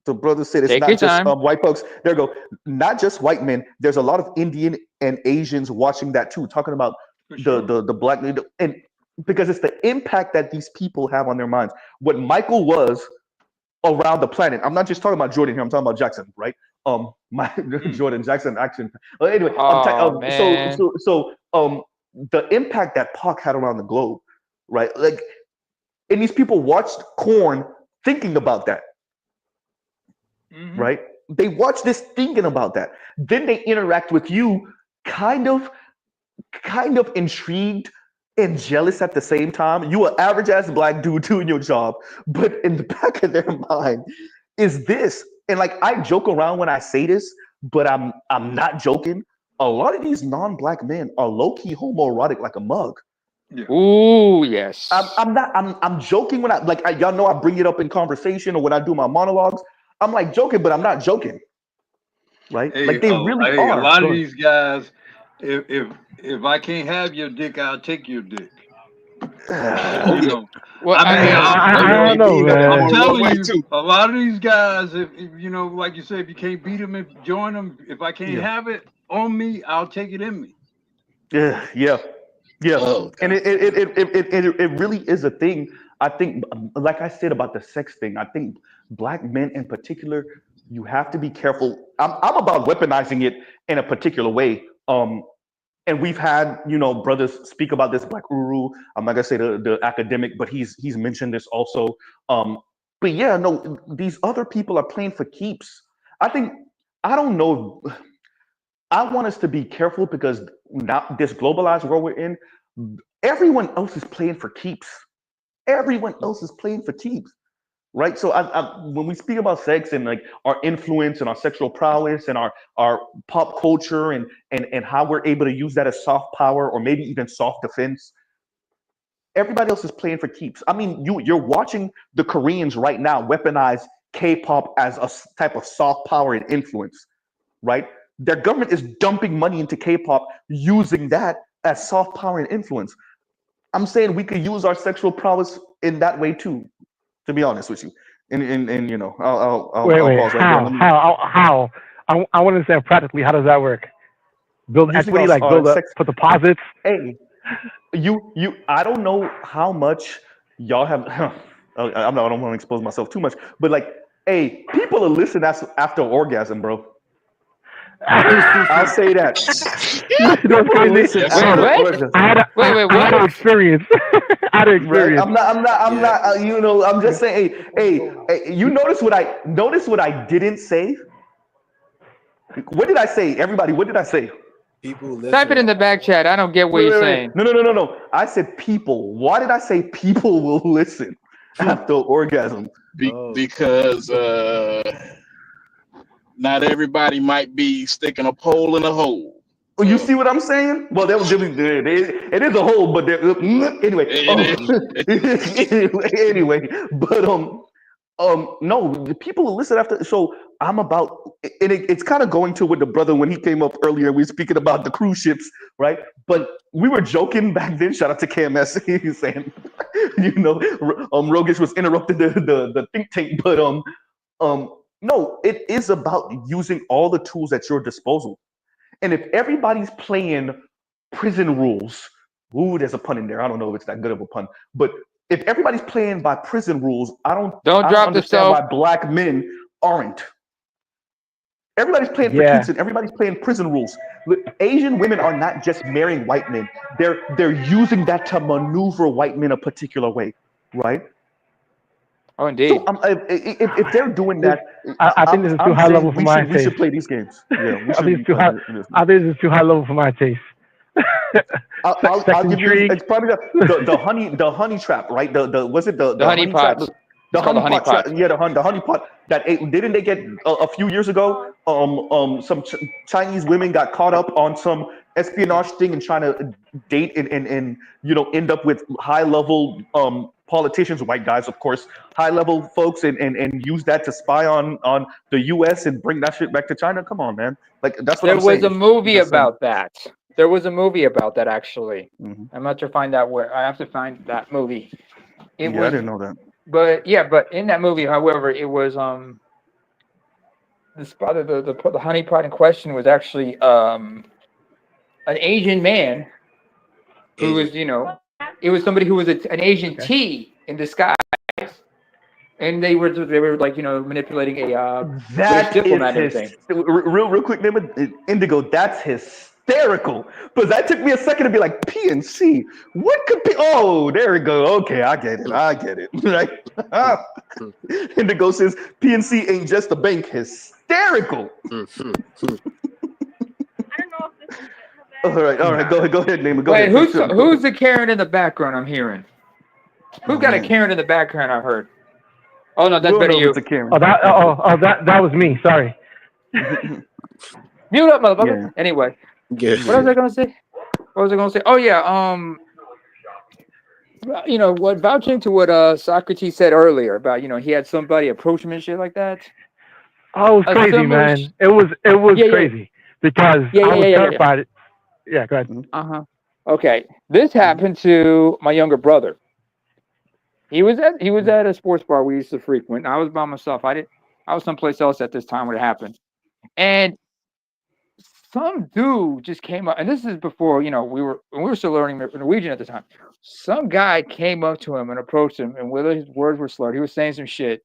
The brother said it's Take not your just time. white folks. There you go. Not just white men. There's a lot of Indian and Asians watching that too, talking about the black, and because it's the impact that these people have on their minds. What Michael was around the planet. I'm not just talking about Jordan here. I'm talking about Jackson, right? My Jordan Jackson action. Anyway, man. the impact that Pac had around the globe, right? Like, and these people watched Corn thinking about that, right? They watch this thinking about that. Then they interact with you, kind of intrigued and jealous at the same time. You an average ass black dude doing your job, but in the back of their mind is this. And like, I joke around when I say this, but I'm not joking. A lot of these non-black men are low-key homoerotic like a mug. Ooh, yes. I'm joking when y'all know I bring it up in conversation or when I do my monologues. I'm like joking, but I'm not joking. Right? Hey, like they really are. A lot of these guys, if I can't have your dick, I'll take your dick. You know, well, I don't know, man. I'm telling you, a lot of these guys, if you know, like you said, if you can't beat them, join them. If I can't have it on me, I'll take it in me. Yeah. Oh, and it really is a thing. I think, like I said about the sex thing, I think black men in particular, you have to be careful. I'm about weaponizing it in a particular way. And we've had, brothers speak about this, Black Uru. I'm not gonna say the academic, but he's mentioned this also. But yeah, no, these other people are playing for keeps. I don't know. I want us to be careful because now this globalized world we're in, everyone else is playing for keeps. Everyone else is playing for keeps, right? So when we speak about sex and like our influence and our sexual prowess and our pop culture and how we're able to use that as soft power or maybe even soft defense, everybody else is playing for keeps. I mean, you're watching the Koreans right now weaponize K-pop as a type of soft power and influence, right? Their government is dumping money into K-pop using that as soft power and influence. I'm saying we could use our sexual prowess in that way too, to be honest with you. And I'll pause right there. How? I want to understand practically, how does that work? Build equity, like build up, put deposits. Hey, I don't know how much y'all have. I don't want to expose myself too much, but like, hey, people are listening after orgasm, bro. I'll say that. That's crazy. Wait, what? I had an experience. Right? I'm not. I'm just saying. Hey, you notice what I didn't say? What did I say? Everybody, what did I say? People type it in the back chat. I don't get what you're saying. No. I said people. Why did I say people will listen after orgasm? Because not everybody might be sticking a pole in a hole. Well, you see what I'm saying? Well, that was it is a hole, but anyway. Anyway, but no, the people will listen after. So I'm about, and it's kind of going to with the brother when he came up earlier. We were speaking about the cruise ships, right? But we were joking back then. Shout out to KMS. He's saying, Rogish was interrupting the think tank, but no, it is about using all the tools at your disposal. And if everybody's playing prison rules, ooh, there's a pun in there. I don't know if it's that good of a pun, but if everybody's playing by prison rules, I don't understand why black men aren't. Everybody's playing for keeps and everybody's playing prison rules. Look, Asian women are not just marrying white men. They're using that to maneuver white men a particular way, right? Oh, indeed. So if they're doing that, I think this is too high level for my taste. We should play these games. Yeah, I think this is too high level for my taste. I'll give you. It's probably the honey trap, right? Was it the honey pot? Trap? The honey pot. Yeah, the honey pot. Didn't they get a few years ago? Some Chinese women got caught up on some espionage thing and trying to date and end up with high level politicians, white guys, of course, high level folks, and use that to spy on the U.S. and bring that shit back to China. Come on, man. Like that's what there was a movie about that. There was a movie about that actually. Mm-hmm. I'm not to find out where. I have to find that movie. It Yeah, was, I didn't know that. but in that movie, however, it was the honeypot in question was actually an Asian man who was, it was somebody who was an Asian tea in disguise, and they were like manipulating a British That diplomat and is everything. real quick, Indigo. That's hysterical. But that took me a second to be like PNC. What could be? Oh, there we go. Okay, I get it. Right? Indigo says PNC ain't just a bank. Hysterical. All right. Go ahead, Name. Go Wait, ahead. who's the Karen in the background? I'm hearing. Who's got a Karen in the background? I heard. Oh no, that's better you. Oh, that was me. Sorry. Mute up, motherfucker. Yeah. Anyway, what was I gonna say? Oh yeah, what vouching to what Socrates said earlier about he had somebody approach him and shit like that. Oh, it was crazy, man. It was crazy because I was terrified. Yeah, go ahead. Okay, this happened to my younger brother. He was at a sports bar we used to frequent. I was by myself. I was someplace else at this time when it happened, and some dude just came up. And this is before we were still learning Norwegian at the time. Some guy came up to him and approached him, and whether his words were slurred, he was saying some shit,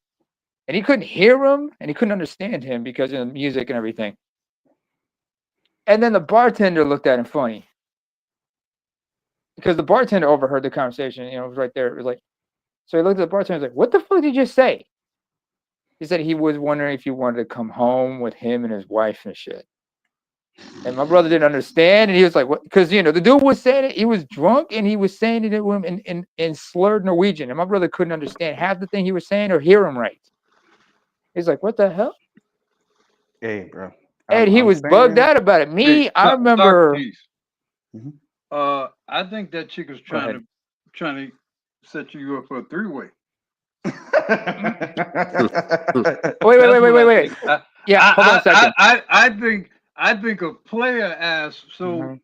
and he couldn't hear him and he couldn't understand him because of the music and everything. And then the bartender looked at him funny because the bartender overheard the conversation. It was right there. It was like. So he looked at the bartender and was like, "What the fuck did you just say?" He said he was wondering if you wanted to come home with him and his wife and shit. And my brother didn't understand, and he was like, "What?" Because the dude was saying it. He was drunk, and he was saying it to him in slurred Norwegian, and my brother couldn't understand half the thing he was saying or hear him right. He's like, "What the hell?" Hey, bro. And he was bugged out about it. I remember. I think that chick was trying to set you up for a three-way. Wait. Yeah, hold on a second. I think a player asked, so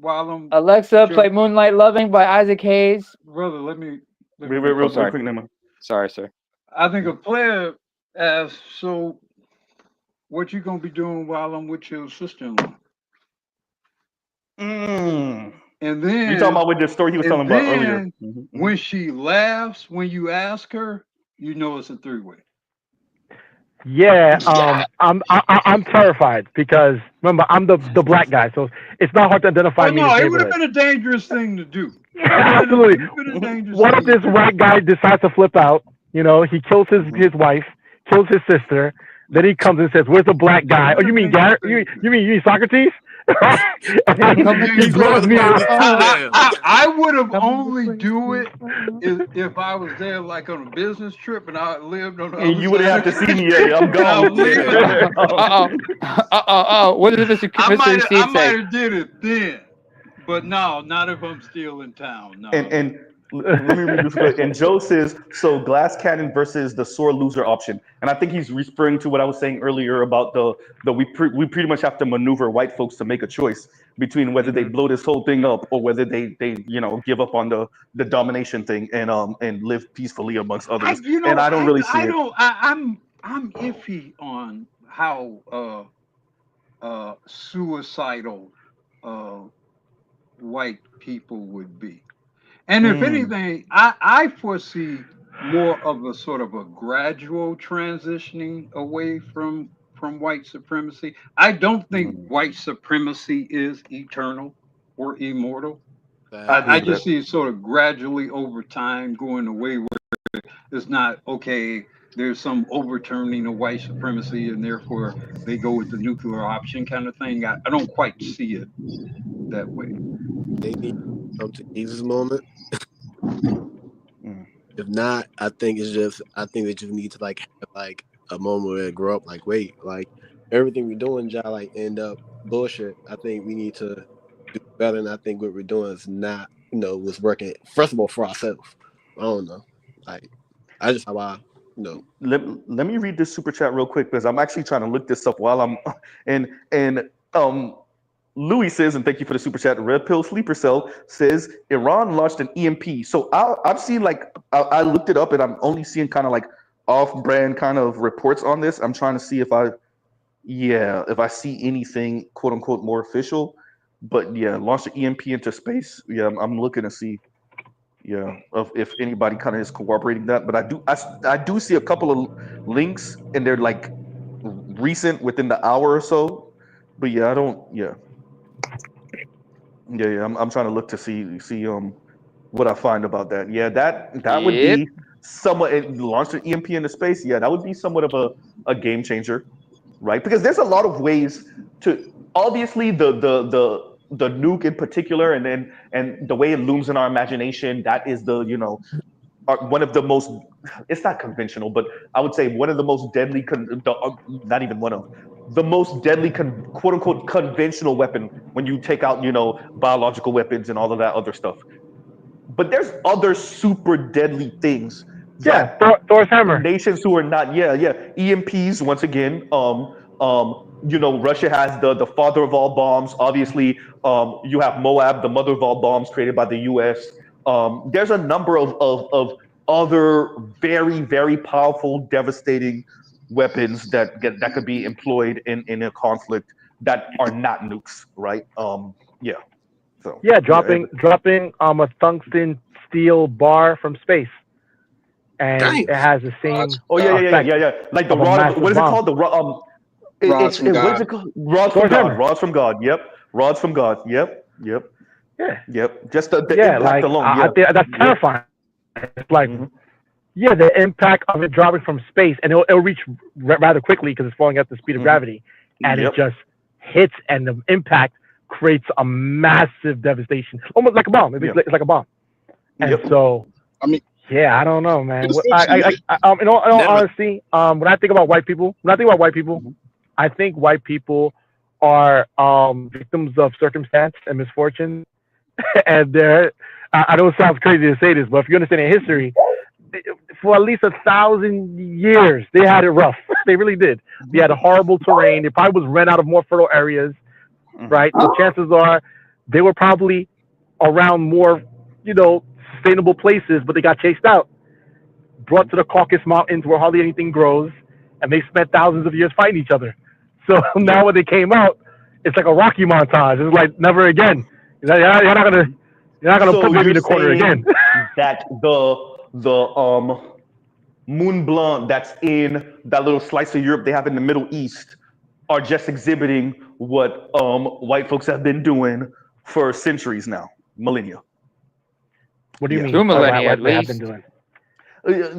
while I'm Alexa, play Moonlight Loving by Isaac Hayes. Brother, let me real quick, Nemo. Sorry, sir. I think a player asked, so what you gonna be doing while I'm with your sister-in-law? And then you talking about with the story he was telling about earlier. When she laughs, when you ask her, it's a three-way. Yeah, I'm terrified because remember I'm the black guy, so it's not hard to identify me. No, it would have been a dangerous thing to do. Absolutely. What if this white guy decides to flip out? He kills his wife, kills his sister. Then he comes and says, "Where's the black guy?" Oh, you mean Garrett? You mean Socrates? He blows me out. I would have only do it if I was there like on a business trip and I lived on the and you wouldn't have to see me. I'm gone. What did Mr. I might have did it then, but no, not if I'm still in town. No. And let me read this quick. And Joe says, so glass cannon versus the sore loser option. And I think he's referring to what I was saying earlier about we pretty much have to maneuver white folks to make a choice between whether they blow this whole thing up or whether they give up on the domination thing and live peacefully amongst others. And I don't really see it. I'm iffy on how suicidal white people would be. And if anything, I foresee more of a sort of a gradual transitioning away from white supremacy. I don't think white supremacy is eternal or immortal. I just see it sort of gradually over time going away where it's not, okay, there's some overturning of white supremacy and therefore they go with the nuclear option kind of thing. I don't quite see it that way. Maybe come to Jesus moment. If not, I think they just need to have a moment where they grow up. Wait, everything we're doing, end up bullshit. I think we need to do better, and I think what we're doing is not, was working. First of all, for ourselves. I don't know. I just how I, Let me read this super chat real quick because I'm actually trying to look this up while I'm Louis says, and thank you for the super chat. Red Pill Sleeper Cell says Iran launched an EMP. So I've seen I looked it up, and I'm only seeing kind of like off-brand kind of reports on this. I'm trying to see if I see anything quote unquote more official. But yeah, launched an EMP into space. Yeah, I'm looking to see. Yeah, of if anybody kind of is cooperating that. But I do see a couple of links, and they're like recent within the hour or so. But yeah, I don't. Yeah. I'm trying to look to see what I find about that. Yeah, that would be somewhat launched an EMP into space. Yeah, that would be somewhat of a game changer, right? Because there's a lot of ways to obviously the nuke in particular, and the way it looms in our imagination. That is one of the most. It's not conventional, but I would say one of the most deadly. Not even one of the most deadly, quote unquote, conventional weapon when you take out, biological weapons and all of that other stuff. But there's other super deadly things. Thor's hammer. Nations who are not, EMPs once again. Russia has the father of all bombs. Obviously, you have Moab, the mother of all bombs, created by the U.S. There's a number of other very, very powerful, devastating weapons that could be employed in a conflict that are not nukes, right? So dropping a tungsten steel bar from space, and it has the same. Yeah. Like the rod. What is it called? The rods from God. What is it called? Rods from God. Rods from God. Yep. Rods from God. Yep. Yeah. Yep. Just the impact alone. That's terrifying. It's like. Yeah, the impact of it dropping from space, and it'll reach rather quickly because it's falling at the speed of gravity, and it just hits, and the impact creates a massive devastation, almost like a bomb. It's like a bomb. And so, I don't know, man. In all honesty, when I think about white people, I think white people are victims of circumstance and misfortune, and I know it sounds crazy to say this, but if you understand in history, for at least 1,000 years, they had it rough. They really did. They had a horrible terrain. They probably was rent out of more fertile areas, right? So chances are they were probably around more, sustainable places, but they got chased out, brought to the Caucasus Mountains where hardly anything grows, and they spent thousands of years fighting each other. So now when they came out, it's like a Rocky montage. It's like never again. You're not gonna put me in the corner again. That the Mont Blanc that's in that little slice of Europe they have in the Middle East are just exhibiting what white folks have been doing for centuries now, millennia. What do you mean? 2 millennia What at least. have been doing?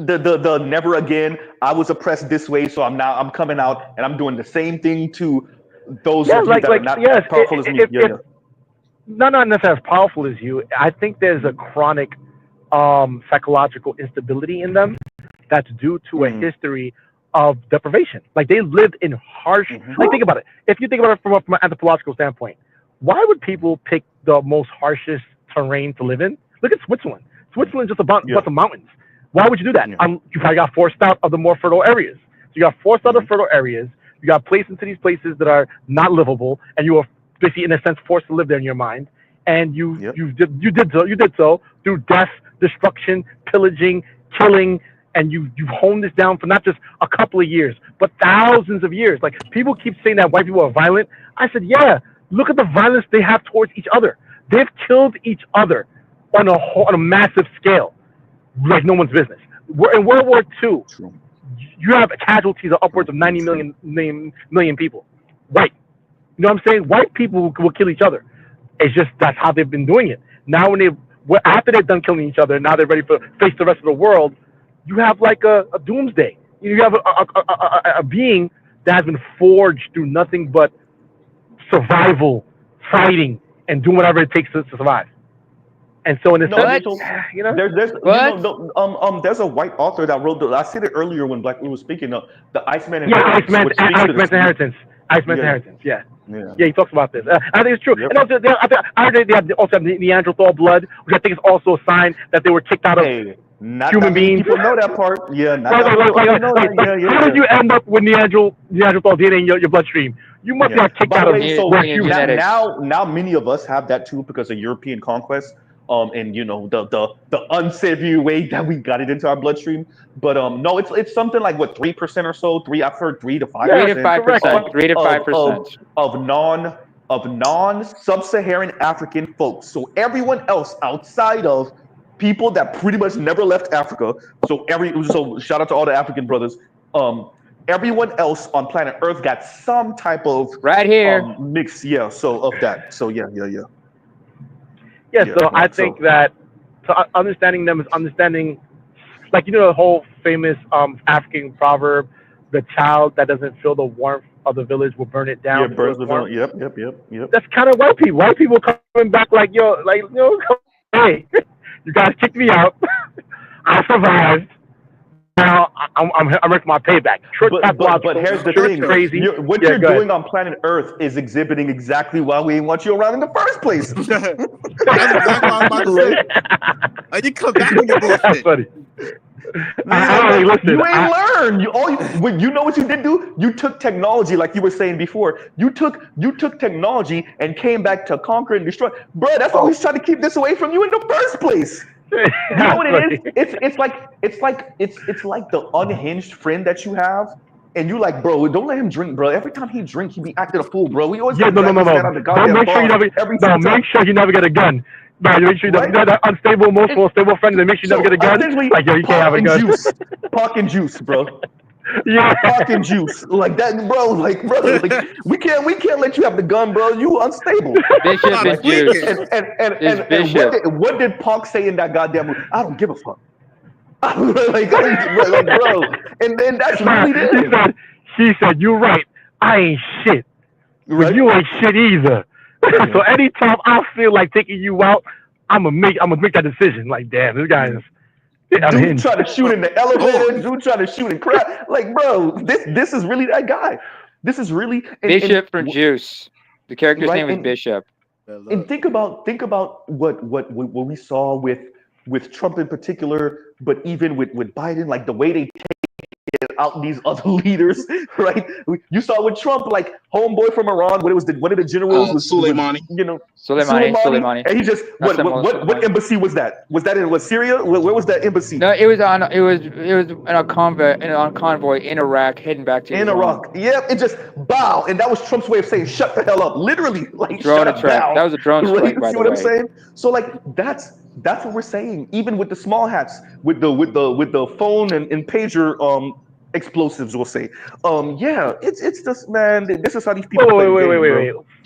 The never again. I was oppressed this way, so I'm coming out and I'm doing the same thing to those of you that are not as powerful as me. Not necessarily as powerful as you. I think there's a chronic psychological instability in them that's due to a history of deprivation. Like they lived in harsh. Like think about it. If you think about it from an anthropological standpoint, why would people pick the most harshest terrain to live in? Look at Switzerland. Switzerland's just a bunch of mountains. Why would you do that? You probably got forced out of the more fertile areas. So you got forced out of fertile areas. You got placed into these places that are not livable, and you were basically, in a sense, forced to live there in your mind. And you did so through death, destruction, pillaging, killing, and you've honed this down for not just a couple of years, but thousands of years. Like people keep saying that white people are violent. I said, yeah. Look at the violence they have towards each other. They've killed each other on a massive scale, like no one's business. In World War II, you have casualties of upwards of 90 million people. White. You know what I'm saying? White people will kill each other. It's just that's how they've been doing it. Now after they've done killing each other, now they're ready to face the rest of the world. You have like a doomsday. You have a being that has been forged through nothing but survival, fighting, and doing whatever it takes to survive. And so in a sense, there's a white author that wrote I said it earlier when Black was speaking of the Iceman and Iceman's Inheritance. Iceman's Inheritance. Yeah, he talks about this. I think it's true. And also, I heard they also have Neanderthal blood, which I think is also a sign that they were kicked out of human beings. People know that part. Yeah. How did you end up with Neanderthal DNA in your bloodstream? You must be kicked By out the of way, so genetics. now many of us have that too because of European conquest. And you know the unsavory way that we got it into our bloodstream. But no, it's something like what 3% or so. I've heard 3 to 5%. 3 to 5%. Of non-sub-Saharan African folks. So everyone else outside of people that pretty much never left Africa. So shout out to all the African brothers. Everyone else on planet Earth got some type of right here mix. Yeah. So of that. So yeah. Yeah, so I think that understanding them is understanding, like, you know, the whole famous African proverb, the child that doesn't feel the warmth of the village will burn it down. Yeah, burns the village. Yep. That's kind of white people. White people coming back like, hey, you guys kicked me out. I survived. Now I'm ready for my payback. But here's the thing: crazy. What you're doing on planet Earth is exhibiting exactly why we didn't want you around in the first place. That's exactly what I was about to say. Like, you come back with your bullshit. That's funny. You ain't learned. You know what you did do? You took technology, like you were saying before. You took technology and came back to conquer and destroy. Bro, that's why we trying to keep this away from you in the first place. You know what it is? It's like the unhinged friend that you have, and you like, bro, don't let him drink, bro. Every time he drink, he be acting a fool, bro. We always no. Make sure you never get a gun. No, you make sure you got that unstable, emotional, stable friend that makes you never get a gun. Like, yo, you can't have a gun. Pork and juice, bro. Yeah, pork and juice, like that, bro. Like, we can't let you have the gun, bro. You unstable. Bishop is juice. And what did Park say in that goddamn movie? I don't give a fuck. like, bro. And then that's really it. He said, "You're right. I ain't shit. Right? You ain't shit either." So anytime I feel like taking you out, I'm gonna make that decision. Like, damn, this guy is. Dude trying to shoot in the elevator. Dude trying to shoot in crap. Like, bro, this is really that guy. This is really Bishop from Juice. The character's name is Bishop. And think about what we saw with Trump in particular, but even with Biden, like the way they take out these other leaders, right? You saw with Trump, like homeboy from Iran, one of the generals was Soleimani. Soleimani. And he just what embassy was that? Was that in Syria? Where was that embassy? No, it was on a convoy in Iraq heading back to Iraq. Yeah, it just bow, and that was Trump's way of saying shut the hell up. Literally, like drone shut attack. down. That was a drone strike, by the way. See what I'm saying? So like that's what we're saying. Even with the small hats, with the phone and pager explosives, we'll say. Yeah, it's just, man, this is how these people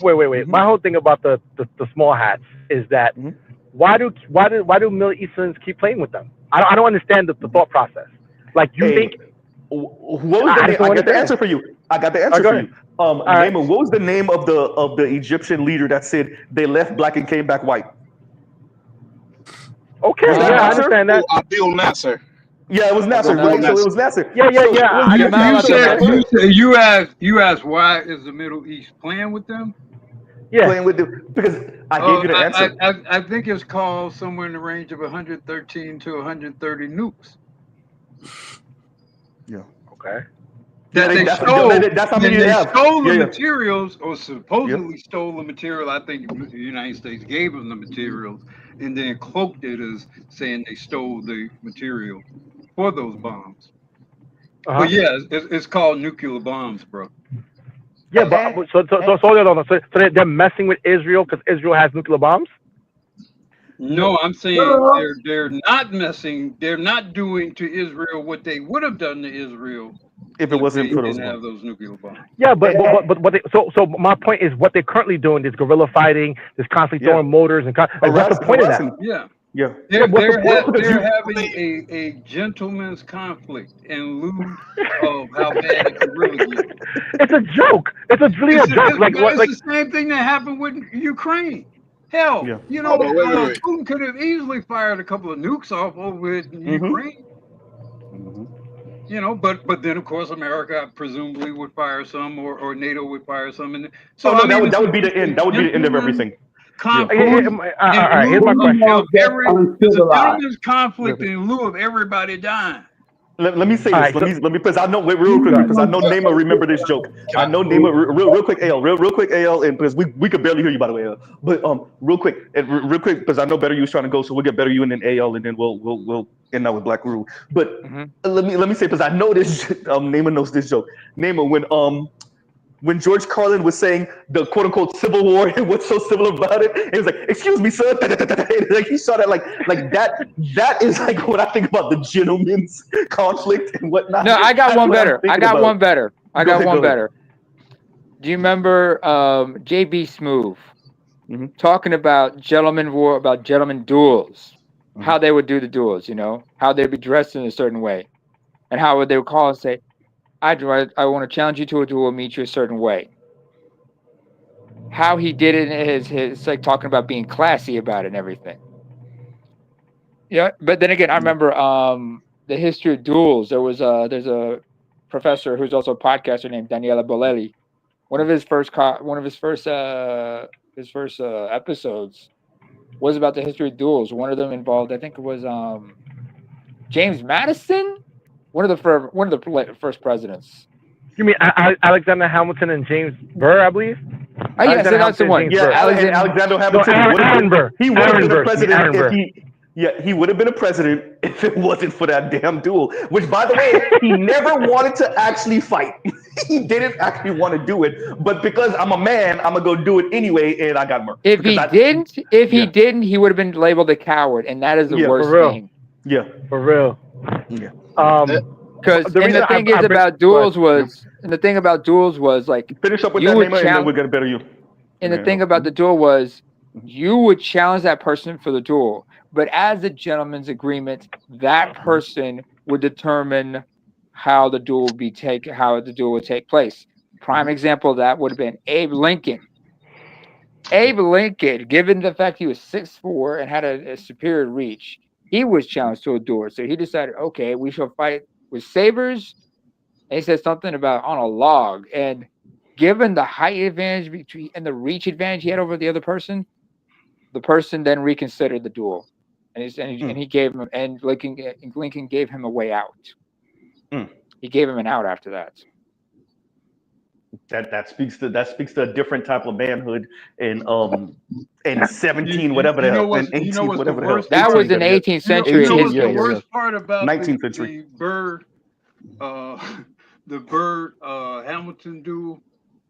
Wait. My whole thing about the small hats is that why do Middle Easterns keep playing with them? I don't understand the thought process. Like, you think what was the name? I got the answer for you. What was the name of the Egyptian leader that said they left black and came back white? Okay, I understand that. Abdel Nasser. Yeah, it was Nasser, right? So it was Nasser. Yeah. You asked why is the Middle East playing with them? Yeah, playing with them because I gave you the answer. I think it's called somewhere in the range of 113 to 130 nukes. Yeah. Okay. That's how many they stole the materials, or supposedly stole the material. I think the United States gave them the materials and then cloaked it as saying they stole the material for those bombs. But yeah, it's called nuclear bombs, bro. Yeah, but so they're messing with Israel because Israel has nuclear bombs? No, I'm saying they're not messing. They're not doing to Israel what they would have done to Israel if it wasn't for those have those nuclear bombs. Yeah, but so my point is what they're currently doing is guerrilla fighting. There's constantly throwing mortars and what's the point of that? Yeah. They're having a gentleman's conflict in lieu of how bad it could really get. It's a joke. It's really a joke. It's the same thing that happened with Ukraine. Hell, wait. Putin could have easily fired a couple of nukes off over Ukraine. You know, but then of course America presumably would fire some, or NATO would fire some, and so that would be the end. That would be the end of everything. Here's my question. There's a gentleman's conflict in lieu of everybody dying. let me say this. right, Let me because I know real quick because I know Nema remember this joke. I know Nema real quick, AL, real quick, AL, and because we could barely hear you by the way, AL. But real quick because I know Better You was trying to go, so we'll get Better You and then AL, and then we'll end up with Black Rule. But let me say because I know this. Nema knows this joke. Nema, when George Carlin was saying the quote unquote Civil War and what's so civil about it, he was like, "Excuse me, sir." Like he saw that like that. That is like what I think about the gentleman's conflict and whatnot. No, I got one better. I got one better. I got one Go ahead. better. Do you remember JB Smoove talking about gentleman war, about gentleman duels, how they would do the duels, you know, how they'd be dressed in a certain way, and how they would call and say, I want to challenge you to a duel, meet you a certain way. How he did it in his like talking about being classy about it and everything. Yeah, but then again, I remember the history of duels. There's a professor who's also a podcaster named Daniela Bolelli. One of his first episodes was about the history of duels. One of them involved, I think it was James Madison, one of the first presidents. You mean Alexander Hamilton and James Burr, I believe? Oh, yes, that's the one. Yeah, Alexander Hamilton. He would have been a president if he. Yeah, he would have been a president if it wasn't for that damn duel. Which, by the way, he never wanted to actually fight. He didn't actually want to do it, but because I'm a man, I'm gonna go do it anyway, and I got murdered. If he didn't, he would have been labeled a coward, and that is the worst thing. Yeah, for real. Yeah. Because the thing about duels was like finish up with that name, and then we're gonna better you. And the thing about the duel was you would challenge that person for the duel, but as a gentleman's agreement, that person would determine how the duel would take place. Prime example of that would have been Abe Lincoln. Abe Lincoln, given the fact he was 6'4" and had a superior reach, he was challenged to a duel. So he decided, okay, we shall fight with sabers. And he said something about on a log. And given the height advantage and the reach advantage he had over the other person, the person then reconsidered the duel. And he gave him, and Lincoln gave him a way out. He gave him an out after that. That speaks to a different type of manhood and 17 whatever the hell and 18 whatever the hell. That was in 18th century. You know what's the worst part about 19th century. The Burr Hamilton duel?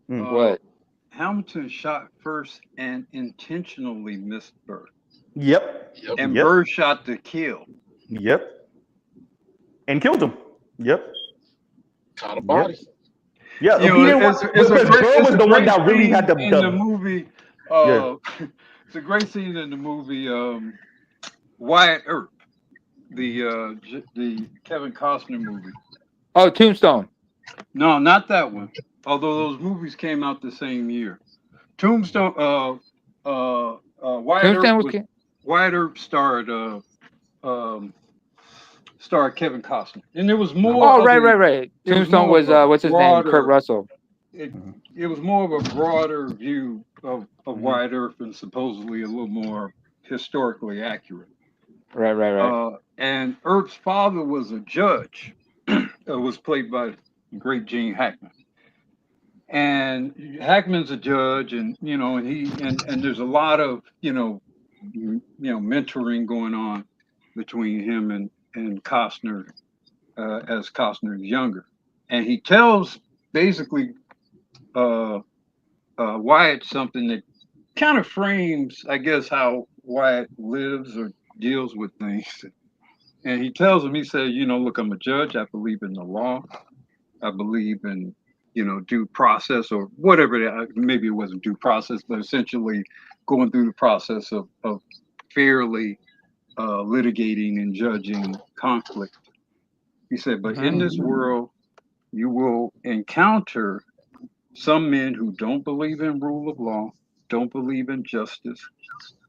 What? Hamilton shot first and intentionally missed Burr. Yep. And Burr shot to kill. Yep. And killed him. Yep. Caught a body. Yeah, Burr was the one that really had the movie. It's a great scene in the movie. Wyatt Earp, the Kevin Costner movie. Oh, Tombstone. No, not that one. Although those movies came out the same year. Tombstone. Wyatt Earp starred Kevin Costner, and there was more. Oh, right. Tombstone was what's his name? Kurt Russell. It was more of a broader view of Wyatt Earp and supposedly a little more historically accurate. Right. And Earp's father was a judge. Was played by the great Gene Hackman. And Hackman's a judge, and and there's a lot of mentoring going on between him and Costner as Costner is younger, and he tells basically Wyatt something that kind of frames, I guess, how Wyatt lives or deals with things. And he tells him, he said, look, I'm a judge. I believe in the law. I believe in, due process or whatever. Maybe it wasn't due process, but essentially going through the process of fairly litigating and judging conflict. He said, but in this world, you will encounter some men who don't believe in rule of law, don't believe in justice.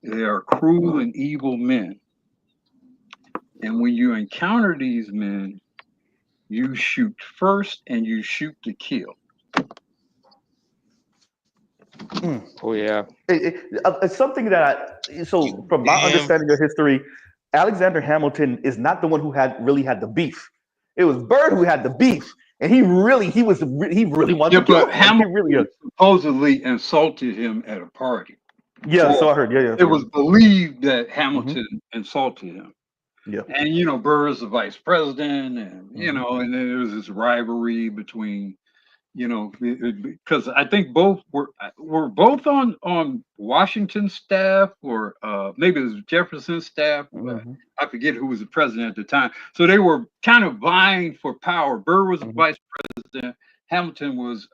They are cruel and evil men. And when you encounter these men, you shoot first and you shoot to kill. Oh, yeah. It's something that, so from my understanding of history, Alexander Hamilton is not the one who really had the beef. It was Byrd who had the beef, and he really wanted to kill him. Hamilton supposedly insulted him at a party. Yeah, so I heard. Yeah. It was believed that Hamilton insulted him. Yeah. And Burr is the vice president, and and then there was this rivalry between, because I think both were both on Washington's staff, or maybe it was Jefferson's staff. I forget who was the president at the time. So they were kind of vying for power. Burr was the vice president. Hamilton was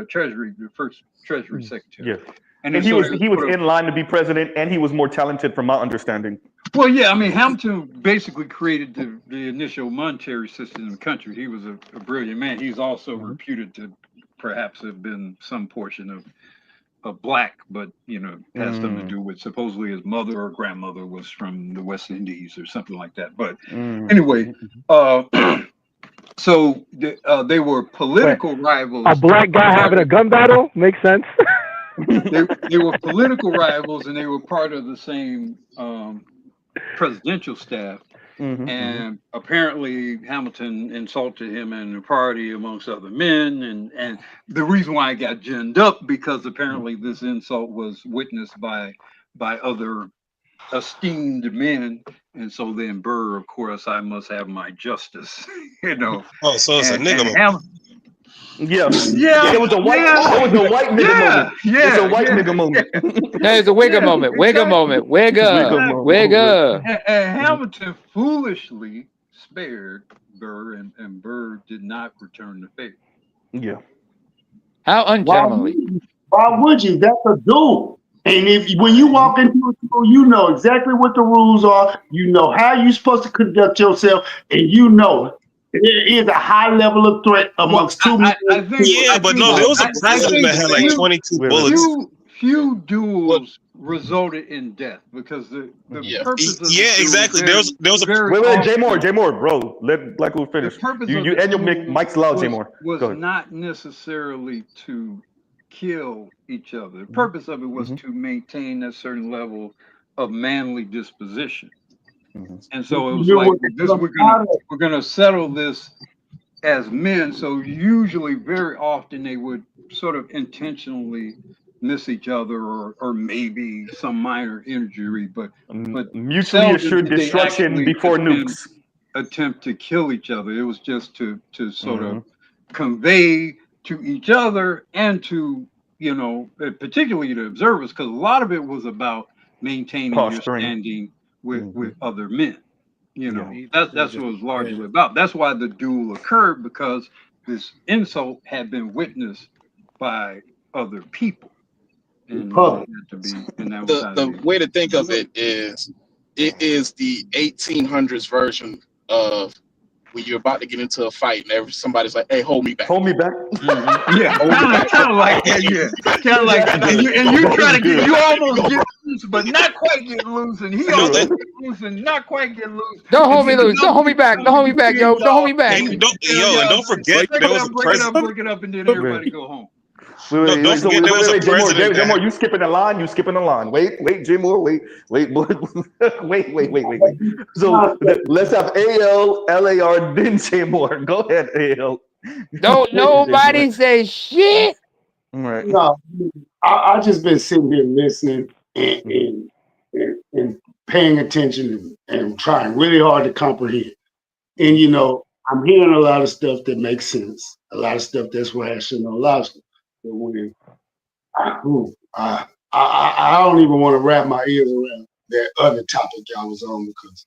Treasury, the first Treasury secretary. Yeah. And he was in line to be president, and he was more talented from my understanding. Well, yeah, I mean, Hamilton basically created the initial monetary system in the country. He was a brilliant man. He's also reputed to perhaps have been some portion of black, but has something to do with supposedly his mother or grandmother was from the West Indies or something like that. But anyway, so they were political rivals. A black guy having a gun battle makes sense. They were political rivals, and they were part of the same presidential staff. And apparently Hamilton insulted him in the party amongst other men, and the reason why it got ginned up, because apparently this insult was witnessed by other esteemed men, and so then Burr, of course, I must have my justice, Oh, so it's a nigga. Yeah. It was a white nigga moment. It's a white nigga moment. There's a wigger moment. Wigger. And Hamilton foolishly spared Burr, and Burr did not return the favor. Yeah. How ungentlemanly. Why would you? That's a duel. And when you walk into a duel, you know exactly what the rules are. You know how you're supposed to conduct yourself, and there is a high level of threat amongst two men. But no, there was a president that had like 22 bullets. Few duels resulted in death because the purpose of exactly. There was a wait, J Moore, bro. Let Black finish. You and your mic's loud, J Moore. Was not necessarily to kill each other. The purpose of it was to maintain a certain level of manly disposition. And so it was like we're gonna settle this as men. So usually, very often, they would sort of intentionally miss each other, or maybe some minor injury, but mutually assured destruction before nukes. Attempt to kill each other. It was just to sort of convey to each other and to particularly the observers, because a lot of it was about maintaining your standing with other men. That's what it was largely about. That's why the duel occurred, because this insult had been witnessed by other people. And the way to think of it is the 1800s version of when you're about to get into a fight and somebody's like, "Hey, hold me back." Hold me back. Yeah, kind of like that. Yeah, kind of like that. And you try to you almost get loose, but not quite get loose, and he almost get loose and not quite get loose. Don't hold me loose. Don't hold me back. Don't hold me back, yo. Don't hold me back. And don't forget there was a president. Break it up, and then everybody go home. Don't forget there was a president. J Moore, you skipping the line. Wait, J Moore. Wait. So let's have AL, LAR, then J Moore. Go ahead, AL. Don't nobody say shit. All right. No, I just been sitting here listening and paying attention and trying really hard to comprehend. And I'm hearing a lot of stuff that makes sense, a lot of stuff that's rational, a lot of stuff. But when I don't even want to wrap my ears around that other topic y'all was on, because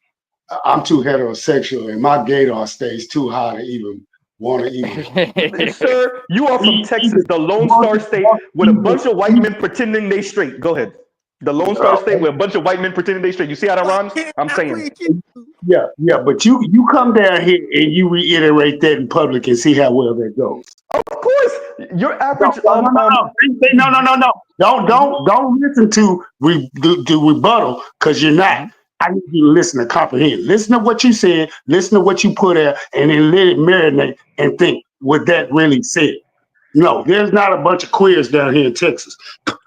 I'm too heterosexual and my gaydar stays too high to even want to even. Sir, you are from Texas, the Lone Star State, with a bunch of white men pretending they straight. Go ahead. The Lone Star State with a bunch of white men pretending they straight. You see how that runs? I'm saying. Yeah, but you come down here and you reiterate that in public and see how well that goes. Of course, your average. No. Don't listen to the rebuttal, because you're not. I need you to listen to comprehend. Listen to what you said. Listen to what you put out, and then let it marinate and think what that really said. No, there's not a bunch of queers down here in Texas.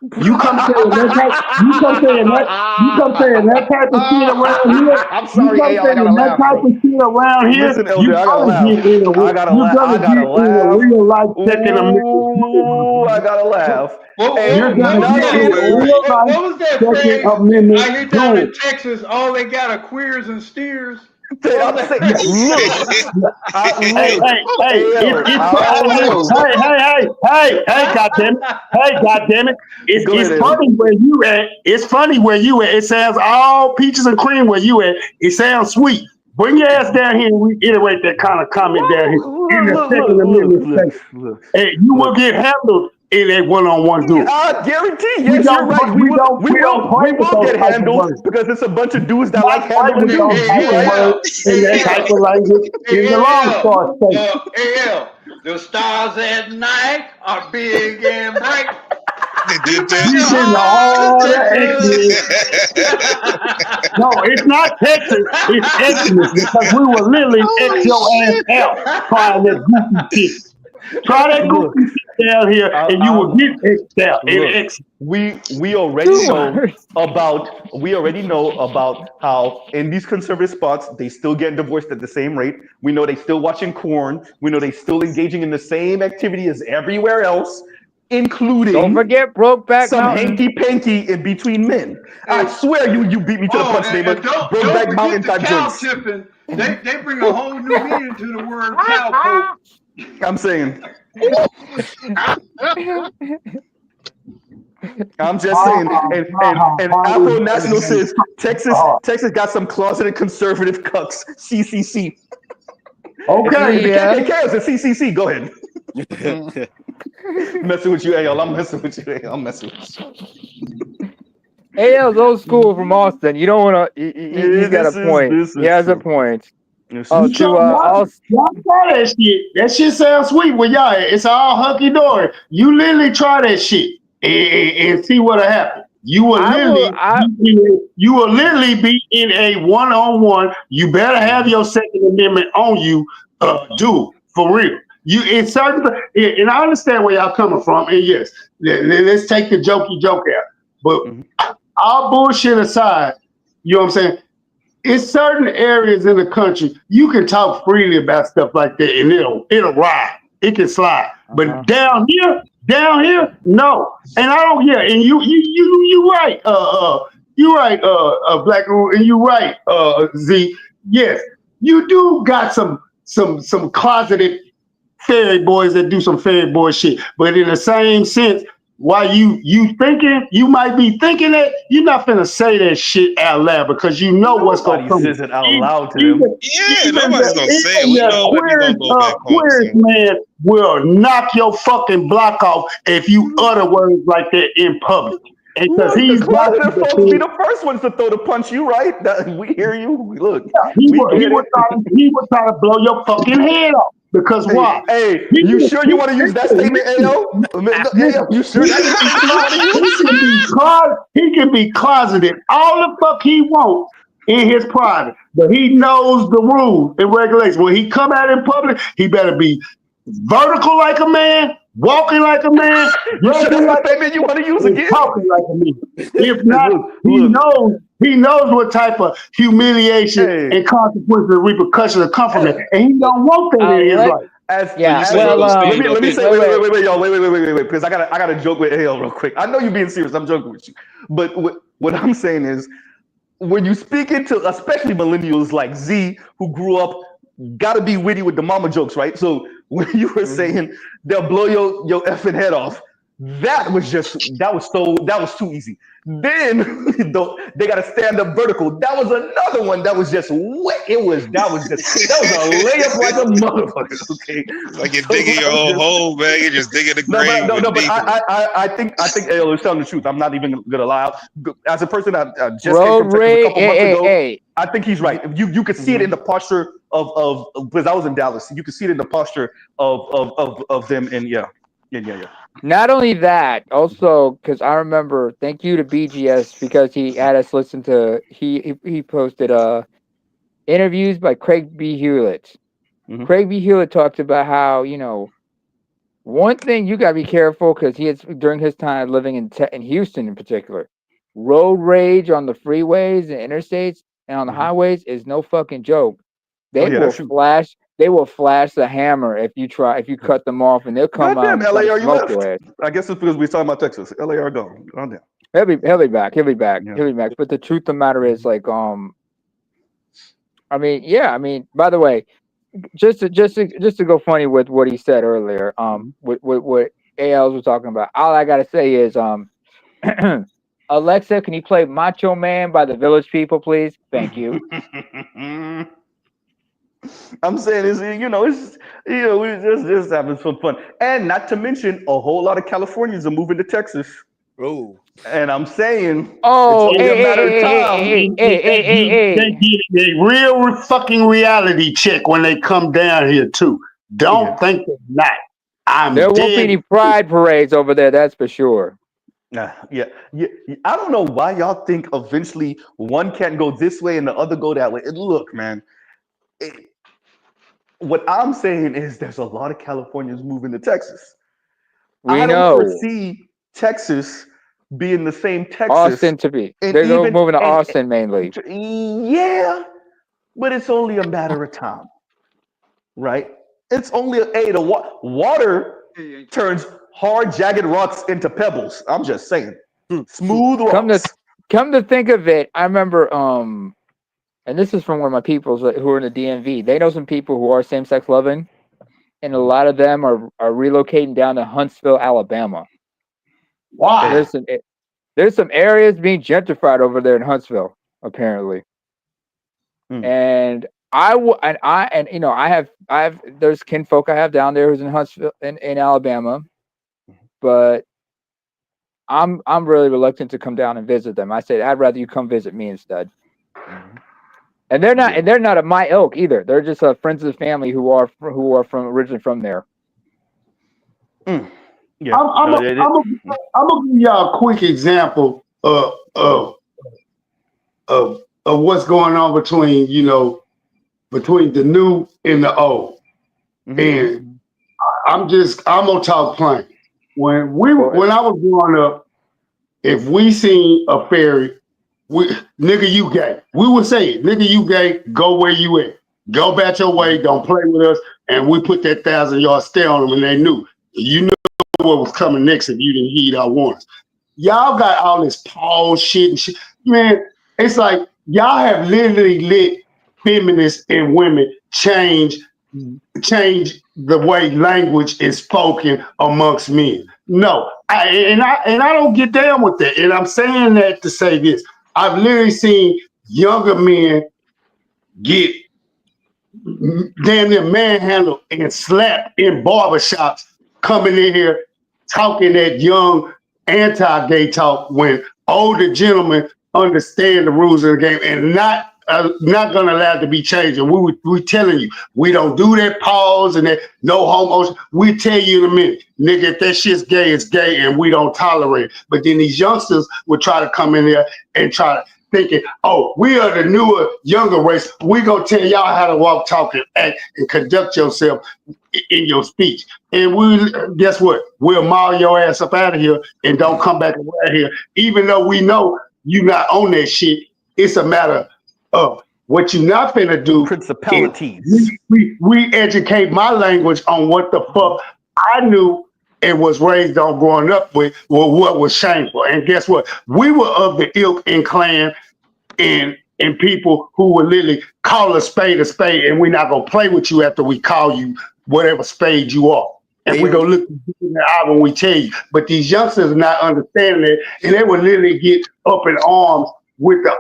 You come saying that type. You come saying that. You come saying that type of shit around here. I'm You sorry, come AL, I saying gotta that laugh, type bro. of shit around here. Listen, You Elder, I gotta gonna get laugh. in a. I gotta You're gonna get in a laugh. real life second amendment. Ooh, I gotta laugh. You're And gonna not get in only a real life What was that second phrase amendment I hear down in doing. Texas? All they got are queers and steers. I'm saying, Yeah. look, Hey, look, it's AL, hey, goddamn it, Go ahead, it's AL. funny where you at. It's funny where you at. It sounds all peaches and cream where you at. It sounds sweet. Bring your ass down here and we iterate that kind of comment down here in the Second Amendment space. Hey, you will get handled in a one-on-one duel. I guarantee, yes, you're right. We will play with those get type of handled words. because it's a bunch of dudes that Not like play handling with those dudes. type You're of right. words and that type of language in the Lone Star State. AL, the stars at night are big and bright. He's in the heart of Exodus. No, it's not Texas. It's Exodus because we will literally X your ass out trying that goofy shit. Try that goofy shit down here, and you will get X'd out in Look, Exodus. we already know about how in these conservative spots they still get divorced at the same rate. We know they still watching porn. We know they still engaging in the same activity as everywhere else, including Don't forget Brokeback some Mountain. hanky panky in between men. I swear you beat me to the punch, neighbor. And don't Brokeback Mountain forget the type cow joints. tipping. They bring a whole new meaning to the word cowpoke. I'm saying. I'm just saying, and Afro National says Texas got some closeted conservative cucks. CCC. Okay. The KKK is a CCC. Go ahead. Messing with you, AL. I'm messing with you, AL. I'm messing with you. AL's old school from Austin. You don't want to. He's got a point. He has a point. Y'all try that shit. That shit sounds sweet when y'all. It's all hunky dory. You literally try that shit and see what'll happen. You will literally be in a one-on-one. You better have your Second Amendment on you. Do for real. It's certain, and I understand where y'all coming from. And yes, let's take the jokey joke out. But all bullshit aside, you know what I'm saying? In certain areas in the country, you can talk freely about stuff like that, and it'll ride. It can slide. But down here, no. And I don't. Yeah, and you right. You right. Black, and you right. Z. Yes, you do got some closeted fairy boys that do some fairy boy shit. But in the same sense, while you thinking, you might be thinking that, you're not finna say that shit out loud because you know what's gonna come. Nobody says it out loud to them. Yeah, nobody's gonna say it. We know what they're gonna go back home. Queers man will knock your fucking block off if you utter words like that in public. And because the closeted folks be the first ones to throw the punch. You right? We hear you. Look, he would try to blow your fucking head off. Because why? Hey, you sure you want to use that statement, AO? You sure that's the statement you want to use? He can be closeted all the fuck he wants in his private, but he knows the rules and regulations. When he come out in public, he better be vertical like a man, walking like a man, dressing like a man, you want to use again? Talking like a man. If not, he knows what type of humiliation and consequences and repercussions come from it, and he don't want that in his life. Let me say, wait, y'all, wait, because I gotta joke with AL real quick. I know you're being serious. I'm joking with you, but what I'm saying is, when you speak into especially millennials like Z, who grew up, gotta be witty with the mama jokes, right? So when you were saying they'll blow your effing head off, that was too easy. Then they got to stand up vertical. That was another one that was just wet. That was a layup like a motherfucker. Okay, like you're digging your own hole, man. You're just digging the grave. No, but I think AL is telling the truth. I'm not even gonna lie. As a person that just came from Texas a couple months ago, I think he's right. You could see it in the posture of because I was in Dallas. You could see it in the posture of them, and yeah. Not only that, also because I remember, thank you to BGS because he had us listen to he posted interviews by Craig B. Hewlett. Craig B. Hewlett talked about how One thing you got to be careful because he is during his time living in Houston in particular. Road rage on the freeways and interstates and on the highways is no fucking joke. They will flash. They will flash the hammer if you cut them off, and they'll come out. Goddamn, LAR, you smoke left. your ass. I guess it's because we're talking about Texas. LAR gone. Goddamn. He'll be back. He'll be back. But the truth of the matter is, like, I mean, by the way, just to go funny with what he said earlier, with what ALs was talking about. All I gotta say is, Alexa, can you play Macho Man by the Village People, please? Thank you. I'm saying we're just having some fun, and not to mention a whole lot of Californians are moving to Texas. Oh, and I'm saying, it's only a matter of time. They get a real fucking reality check when they come down here too. Don't think they're not. There won't be any pride parades over there, that's for sure. Yeah. I don't know why y'all think eventually one can't go this way and the other go that way. And look, man, what I'm saying is there's a lot of Californians moving to Texas. I don't foresee Texas being the same Texas. Austin to be. They're moving to Austin mainly. Yeah, but it's only a matter of time, right? It's only the water turns hard, jagged rocks into pebbles. I'm just saying, smooth rocks. Come to think of it, I remember, and this is from one of my peoples who are in the DMV. They know some people who are same-sex loving, and a lot of them are relocating down to Huntsville, Alabama. Why? There's some areas being gentrified over there in Huntsville, apparently. And I have there's kinfolk I have down there who's in Huntsville in Alabama, but I'm really reluctant to come down and visit them. I said I'd rather you come visit me instead. And they're not of my ilk either. They're just friends of the family who are originally from there. Yeah. I'm gonna give y'all a quick example of what's going on between the new and the old. And I'm gonna talk plain. When I was growing up, if we seen a fairy, nigga, you gay. We would say it, nigga, you gay, go where you at. Go back your way, don't play with us. And we put that 1,000-yard stare on them and they knew. You knew what was coming next if you didn't heed our warnings. Y'all got all this pause shit and shit. Man, it's like y'all have literally let feminists and women change the way language is spoken amongst men. No, I don't get down with that. And I'm saying that to say this. I've literally seen younger men get damn near manhandled and slapped in barbershops coming in here talking that young anti-gay talk when older gentlemen understand the rules of the game and not gonna allow it to be changed. And we telling you, we don't do that pause and that no homos. We tell you in a minute, nigga, if that shit's gay, it's gay and we don't tolerate it. But then these youngsters would try to come in there and try to thinking, oh, we are the newer, younger race. We gonna tell y'all how to walk, talk, and act, and conduct yourself in your speech. And guess what? We'll maul your ass up out of here and don't come back around here. Even though we know you not on that shit, it's a matter of what you not finna do. Principalities. We educate my language on what the fuck I knew and was raised on growing up with, or what was shameful. And guess what? We were of the ilk and clan and people who would literally call a spade, and we're not gonna play with you after we call you whatever spade you are. And we're gonna look you in the eye when we tell you. But these youngsters are not understanding it, and they would literally get up in arms with the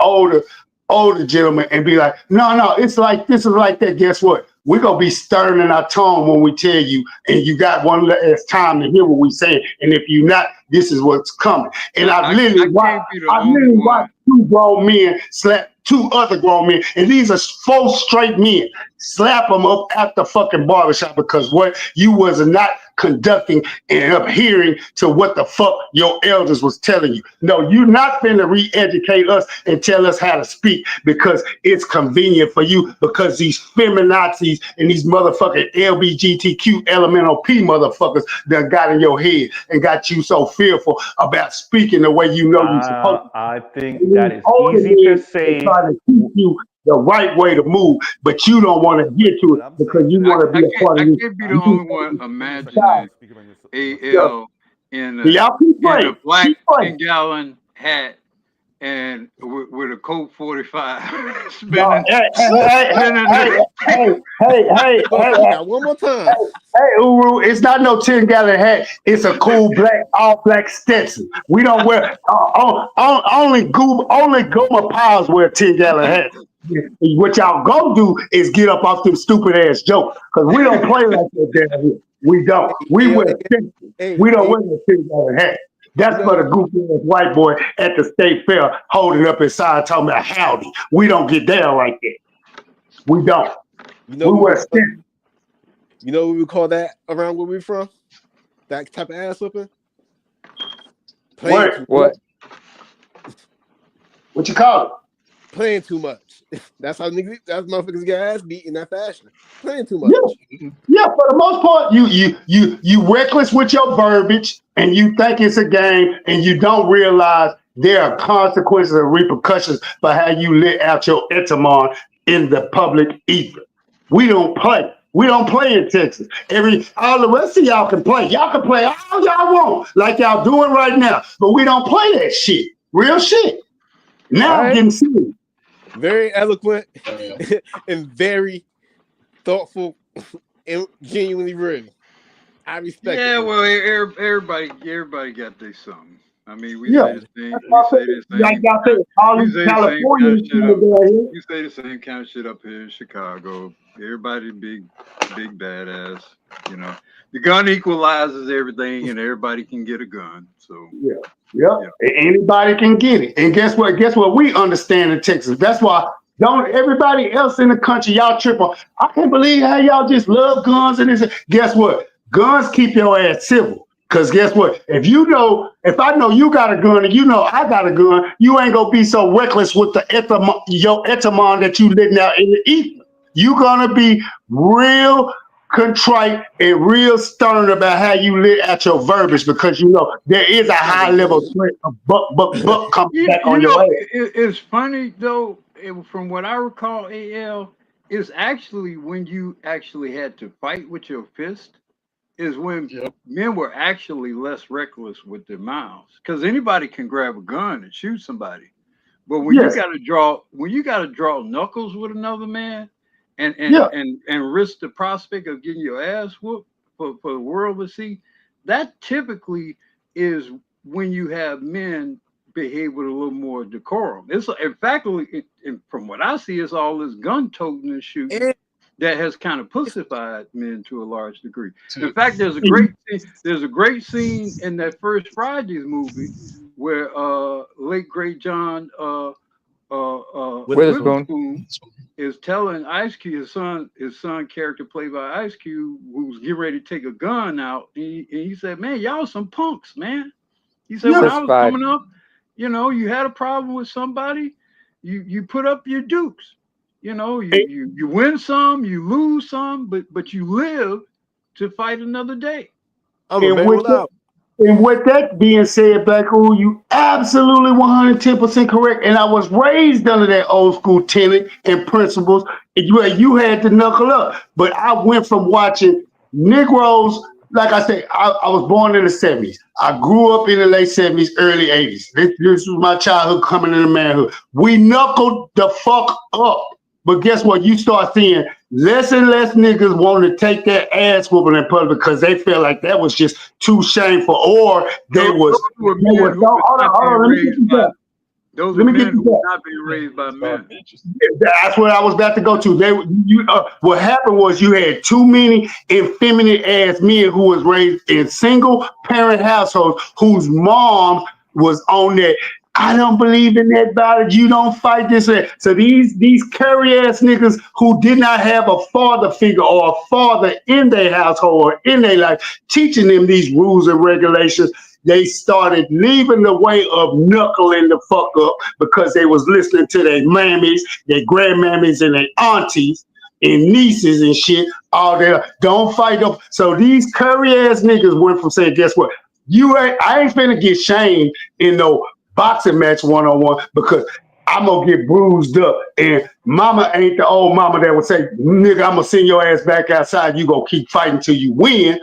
older gentleman and be like, no, it's like this is like that. Guess what? We're gonna be stern in our tone when we tell you, and you got one last time to hear what we say. And if you're not, this is what's coming. And I literally watched two grown men slap two other grown men, and these are 4 straight men. slap them up at the fucking barbershop because what you was not conducting and adhering to what the fuck your elders was telling you. No, you're not finna re-educate us and tell us how to speak because it's convenient for you because these feminazis and these motherfucking LBGTQ elemental P motherfuckers that got in your head and got you so fearful about speaking the way you know you're supposed to. I think that is easy to say. Trying to teach you the right way to move, but you don't want to get to it because you want to be a part of it. I can't be the only one imagining AL in a black 10-gallon hat and with a Colt 45 spinning. Hey, one more time. Hey, Uru, it's not no 10-gallon hat. It's a cool all black Stetson. We don't wear only Goma Piles wear 10-gallon hats. What y'all gonna do is get up off them stupid ass jokes because we don't play like that down here. We don't. We wear Stetson. We don't wear the 10-gallon hat. That's for the goofy ass white boy at the state fair holding up his sign talking about howdy. We don't get down like that. We don't. We wear Stetson. You know what we call that around where we're from? That type of ass whooping? What you call it? Playing too much. That's how motherfuckers get ass beat in that fashion. Playing too much. Yeah, for the most part, you reckless with your verbiage and you think it's a game and you don't realize there are consequences and repercussions for how you let out your etamon in the public ether. We don't play. We don't play in Texas. All the rest of y'all can play. Y'all can play all y'all want, like y'all doing right now. But we don't play that shit. Real shit. Now I'm getting serious. Very eloquent and very thoughtful and genuinely real. I respect it. Yeah, well, everybody got their something. I mean, we say the same kind of shit up here in Chicago. Everybody big badass, you know. The gun equalizes everything and everybody can get a gun. So yeah. Anybody can get it. And guess what we understand in Texas. That's why don't everybody else in the country, y'all triple. I can't believe how y'all just love guns and this. Guess what? Guns keep your ass civil. Because guess what? If I know you got a gun and you know I got a gun, you ain't gonna be so reckless with your etamon that you letting out in the ether. You gonna be real contrite and real stern about how you lit out your verbiage because you know there is a high level threat of buck coming back on your ass. It's funny though, from what I recall, AL, is actually when you actually had to fight with your fist. Is when men were actually less reckless with their mouths, because anybody can grab a gun and shoot somebody, but when you got to draw knuckles with another man, and risk the prospect of getting your ass whooped for the world to see, that typically is when you have men behave with a little more decorum. It's in fact, from what I see, it's all this gun toting and shooting that has kind of pussified men to a large degree. In fact, there's a great scene in that first Fridays movie where late great John Witherspoon is telling Ice Cube, his son character played by Ice Cube, who's getting ready to take a gun out, and he said, "Man, y'all some punks, man." He said, "When I was coming up, you know, you had a problem with somebody, you put up your dukes. You know, you win some, you lose some, but you live to fight another day." And with that being said, Black Hole, you absolutely 110% correct. And I was raised under that old school tenet and principles. You had to knuckle up. But I went from watching Negroes, like I said, I was born in the 70s. I grew up in the late 70s, early 80s. This was my childhood coming into manhood. We knuckled the fuck up. But guess what? You start seeing less and less niggas wanting to take their ass whooping in public because they felt like that was just too shameful, or they was. Those are men who were not being raised by men. That's where I was about to go to. What happened was you had too many effeminate ass men who was raised in single parent households whose mom was on that I don't believe in that violence. You don't fight this way. So these curry ass niggas who did not have a father figure or a father in their household or in their life teaching them these rules and regulations, they started leaving the way of knuckling the fuck up because they was listening to their mammies, their grandmammies, and their aunties and nieces and shit. All there, don't fight them. So these curry ass niggas went from saying, guess what? I ain't finna get shamed in no boxing match one-on-one because I'm gonna get bruised up, and mama ain't the old mama that would say, nigga, I'm gonna send your ass back outside, you gonna keep fighting till you win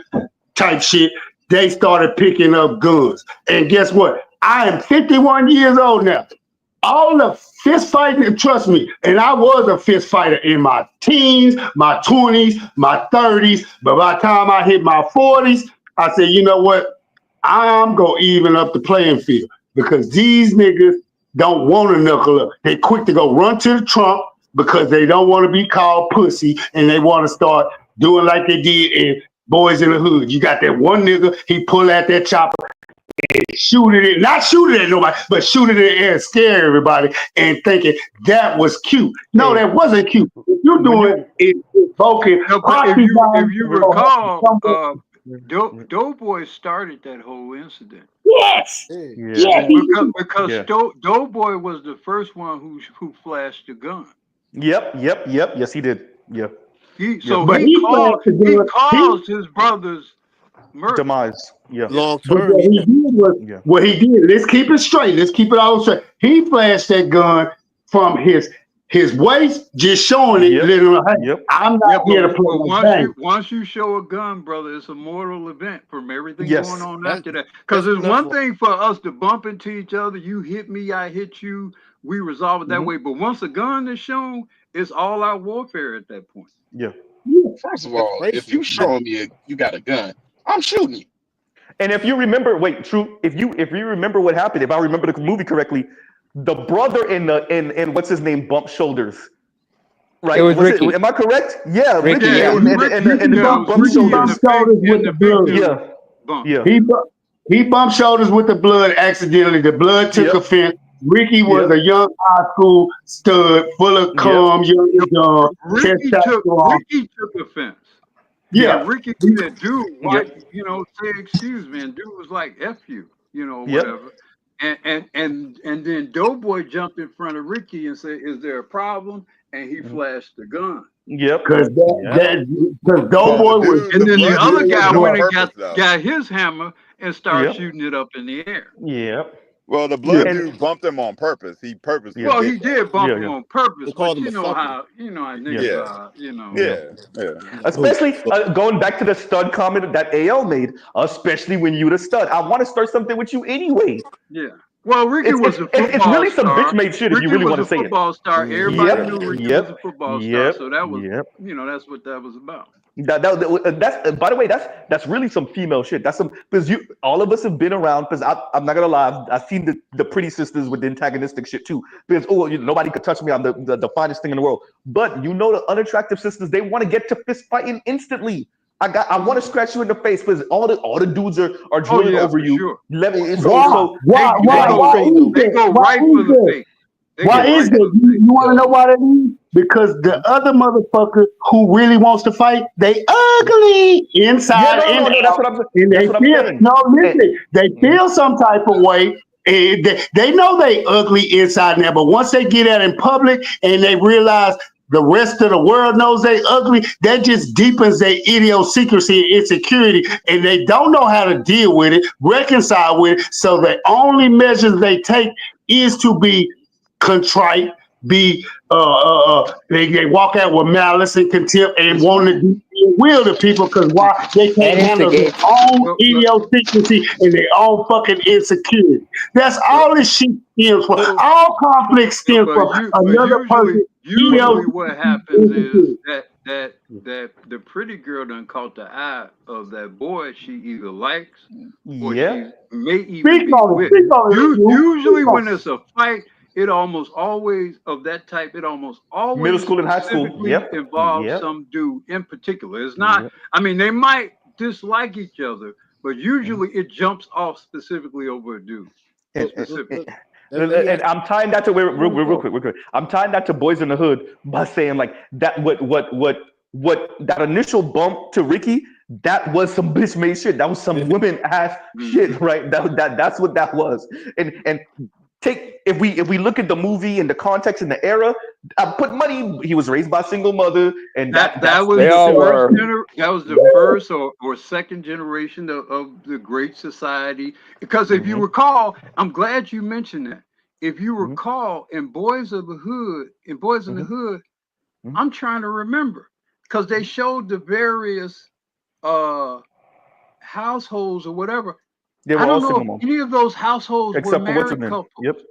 type shit. They started picking up guns. And guess what? I am 51 years old now. All the fist fighting, trust me, and I was a fist fighter in my teens, my 20s, my 30s, but by the time I hit my 40s, I said, you know what? I'm gonna even up the playing field. Because these niggas don't want to knuckle up. They quick to go run to the Trump because they don't want to be called pussy and they want to start doing like they did in Boys in the Hood. You got that one nigga, he pull out that chopper and shoot it, not shoot it at nobody, but shoot it in the air and scare everybody and thinking that was cute. No, that wasn't cute. What you're doing is evoking. No, but if you recall, Doughboy started that whole incident. Yes. Yeah. Because Doughboy was the first one who flashed the gun. Yep. Yes, he did. Yeah. He caused his brother's murder. Demise. Yeah. Long But term. what he did, let's keep it straight. Let's keep it all straight. He flashed that gun from his waist, just showing it. Literally, hey, I'm not here to play. Once you show a gun, brother, it's a mortal event from everything going on after that. Because it's one thing for us to bump into each other. You hit me, I hit you. We resolve it that way. But once a gun is shown, it's all out warfare at that point. Yeah. First of all, if you show me you got a gun, I'm shooting you. And if you remember, if you remember what happened, if I remember the movie correctly, the brother in what's his name bumped shoulders. Right? It was Ricky. Am I correct? Yeah, Ricky. Yeah, And the bumped shoulders. With the blood. Yeah. He bumped shoulders with the blood accidentally. The blood took offense. Ricky was a young high school stud, full of calm, young. Ricky took offense. Yeah. Ricky said, dude, why, say excuse me. And dude was like, F you, whatever. And then Doughboy jumped in front of Ricky and said, is there a problem? And he flashed the gun. Yep. Because Doughboy was. And then the other guy went and got his hammer and started shooting it up in the air. Yep. Well, the blood dude bumped him on purpose. He purposely. Well, he did bump him on purpose, but you know how niggas Especially going back to the stud comment that AL made, especially when you the stud. I want to start something with you anyway. Yeah. Well, Ricky was a football star. It's really some bitch made shit if you really want to say it. Ricky was a football star. Everybody knew Ricky was a football star, so that was, that's what that was about. That's by the way, that's really some female shit. That's some because all of us have been around. Because I'm not gonna lie, I've seen the pretty sisters with the antagonistic shit too. Because nobody could touch me. I'm the finest thing in the world. But the unattractive sisters, they want to get to fist fighting instantly. I want to scratch you in the face because all the dudes are drilling over you. Sure. Let me. They go right for the face. Why is that? You want to know why that is? Because the other motherfucker who really wants to fight, they ugly inside and out. And they feel they feel some type of way. And they know they ugly inside now, but once they get out in public and they realize the rest of the world knows they ugly, that just deepens their idiosyncrasy and insecurity, and they don't know how to deal with it, reconcile with it. So the only measures they take is to be contrite, they walk out with malice and contempt and want to do will to people because why they can't handle their own idiosyncrasy and their own fucking insecurity. That's all this shit stems from. All conflict stems from another person. Usually what happens is that the pretty girl done caught the eye of that boy she either likes or she may even be with. Usually when it's a fight, it almost always of that type. It almost always middle school and high school involves some dude in particular. It's not. I mean, they might dislike each other, but usually it jumps off specifically over a dude. And I'm tying that to real quick. I'm tying that to Boys in the Hood by saying like that what that initial bump to Ricky, that was some bitch made shit. That was some women ass shit, right? That's what that was. And if we look at the movie and the context and the era, I put money. He was raised by a single mother, and that was the first or second generation of the Great Society. Because if you recall, I'm glad you mentioned that. If you recall, in Boys in the Hood, I'm trying to remember because they showed the various households or whatever. They were I don't all know single if any of those households except were for what's her married name. couples. Yep.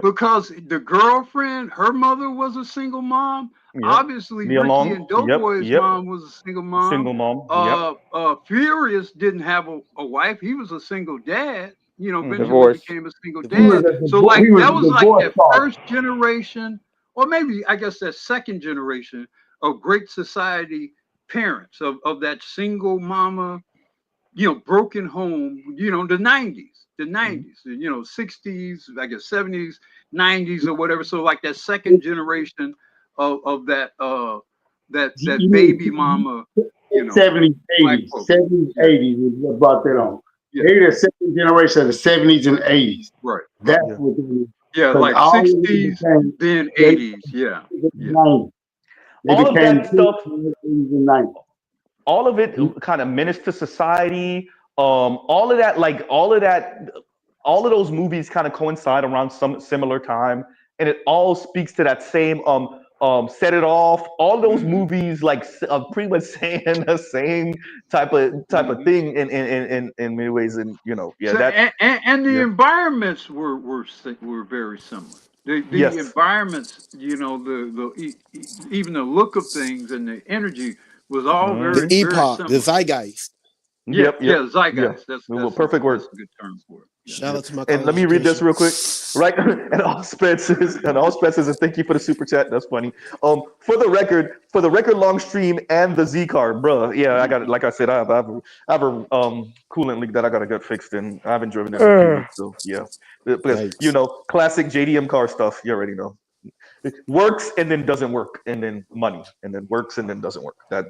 Because the girlfriend, her mother was a single mom. Yep. Obviously, Nia Ricky Long. and Doughboy's mom was a single mom. Single mom. Furious didn't have a wife. He was a single dad. You know, eventually Divorced. became a single dad. So like that was like that first generation, or maybe I guess that second generation of Great Society parents of that single mama, broken home, the 90s, you know, 60s, I guess 70s, 90s or whatever. So like that second generation of that baby mama, 70s, 80s, 70s, 80s is what brought that on. They're the second generation of the 70s and 80s. Right. That's what they did. Yeah, like 60s, then 80s. Yeah. All of that stuff. 80s and 90s. All of it kind of menaced to society. All of those movies kind of coincide around some similar time, and it all speaks to that same Set It Off. All those movies like pretty much saying the same type of thing in many ways, and and the environments were very similar. The environments, even the look of things and the energy was all very, the epoch, very similar. the zeitgeist. Zeitgeist. That's perfect word. That's a good term for it. Shout out to my and let me read this real quick, right? And all Spencer's and thank you for the super chat. That's funny. For the record, long stream and the Z card, bro. Yeah, I got it. Like I said, I have a coolant leak that I got to get fixed, and I haven't driven it in a few weeks. So yeah, because classic JDM car stuff. You already know. It works and then doesn't work, and then money, and then works and then doesn't work. That's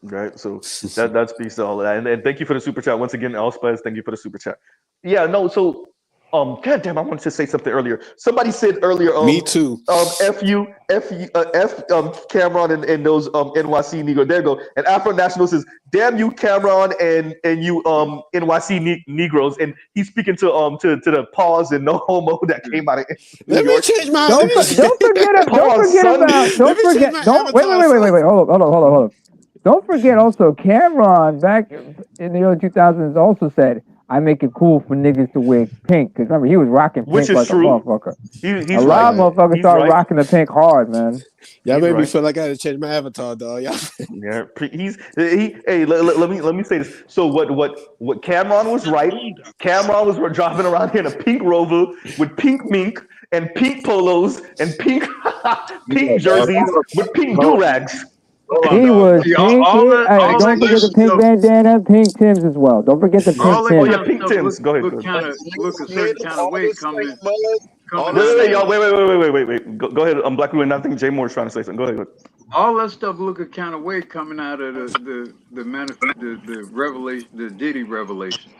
right. So that speaks to all of that. And thank you for the super chat once again, Elspeth. Thank you for the super chat. Yeah, no. So God damn, I wanted to say something earlier. Somebody said earlier. Me too. F Cameron and those NYC Negro. There you go. And Afro National says, "Damn you, Cameron and you NYC Negroes." And he's speaking to the pause and no homo that came out of Let me change my. Don't forget about. Wait. Hold on. Don't forget also, Cameron back in the early 2000s also said, "I make it cool for niggas to wear pink." Because remember, he was rocking pink like a motherfucker. A lot of motherfuckers started rocking the pink hard, man. Y'all made me feel like I had to change my avatar, dog. Y'all. Yeah, hey, let me say this. So what Cameron was right. Cameron was driving around here in a pink Rover with pink mink and pink polos and pink jerseys with pink do-rags. He was pink. Don't forget the pink bandana, pink Tims as well. Don't forget the pink Tims. Oh yeah, pink Tims. Go ahead. Look a certain kind of way coming. Wait. Go ahead. I'm Black Ruin. I think Jay Moore's trying to say something. Go ahead. All that stuff look a kind of way coming out of the revelation, the Diddy revelations.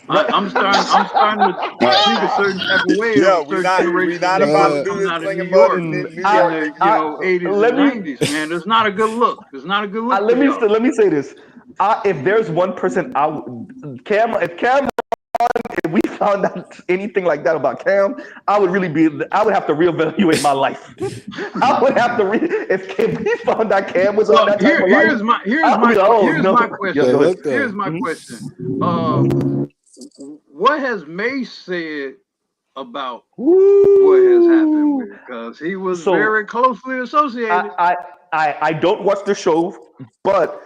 I'm starting to think a certain type of way. Yeah, we're not about to do this thing about in the 80s and 90s, man. It's not a good look. It's not a good look. Let me say this. If there's one person, if we found out anything like that about Cam, I would have to reevaluate my life. I would have to if we found out Cam was on that type of life. Here's my question. What has Mace said about what has happened with it? Because he was very closely associated. I don't watch the show, but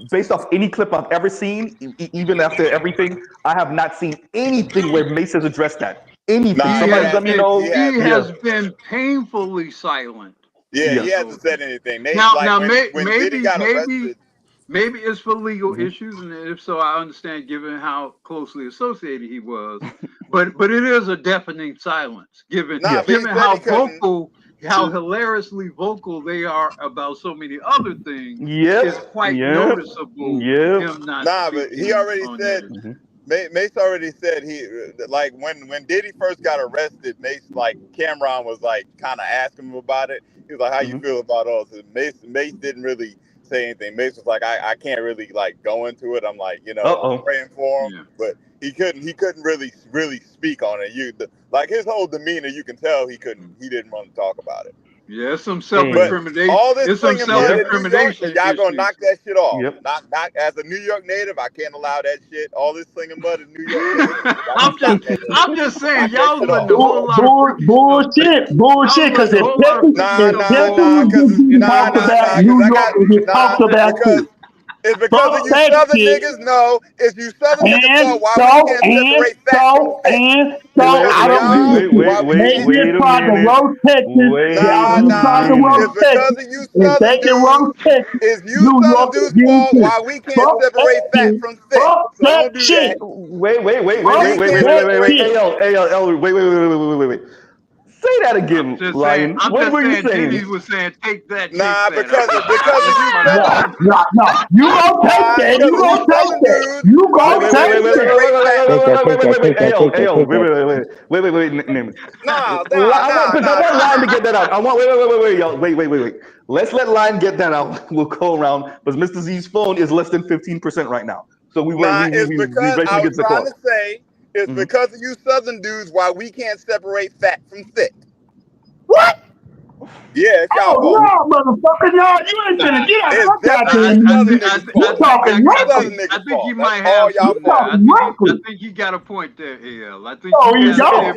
based off any clip I've ever seen, even after everything, I have not seen anything where Mace has addressed that. Anything. Somebody let me know. He has been painfully silent. Yeah, he hasn't said anything. Maybe it's for legal issues, and if so, I understand given how closely associated he was. But it is a deafening silence, given how vocal, how hilariously vocal they are about so many other things. It's quite noticeable. Him not but he already said. Mace already said he like when Diddy first got arrested. Mace like Cameron was like kind of asking him about it. He was like, "How you feel about all this?" Mace didn't really say anything. Mace was like, I can't really like go into it. I'm like, I'm praying for him, but he couldn't really speak on it. Like his whole demeanor, you can tell he didn't want to talk about it. Yeah, it's some self-incrimination. All this it's some self-incrimination. Y'all gonna knock that shit off. Not as a New York native, I can't allow that shit. All this slinging mud in New York. I'm just saying, y'all letting a whole lot of bullshit, because if Peppy talked about New York and he talked about it. It's because of you Southern niggas. No, it's you Southern niggas know why we can't separate facts from fiction. I don't Maybe try to roast Texas. It's because of you Southern dudes. It's you Southern dudes' fault why we can't separate fact from fiction. So don't do that. Wait. Wait. Say that again, Lion. What were you saying? Diddy was saying, take that. Because of you Southern. No. You gonna take that. You gonna take that. You gonna take that. Wait. I want Lion to get that out. I want wait, y'all. Wait. Let's let Lion get that out. We'll go around. But Mr. Z's phone is less than 15% right now. So we basically get the call. It's because of you Southern dudes why we can't separate fact from fiction. What? Yeah, it's y'all fault. No, motherfucker, y'all, you ain't finna get out of that. You talking reckless. I think you might have. I think you got a point there, AL. I think. Oh, you don't.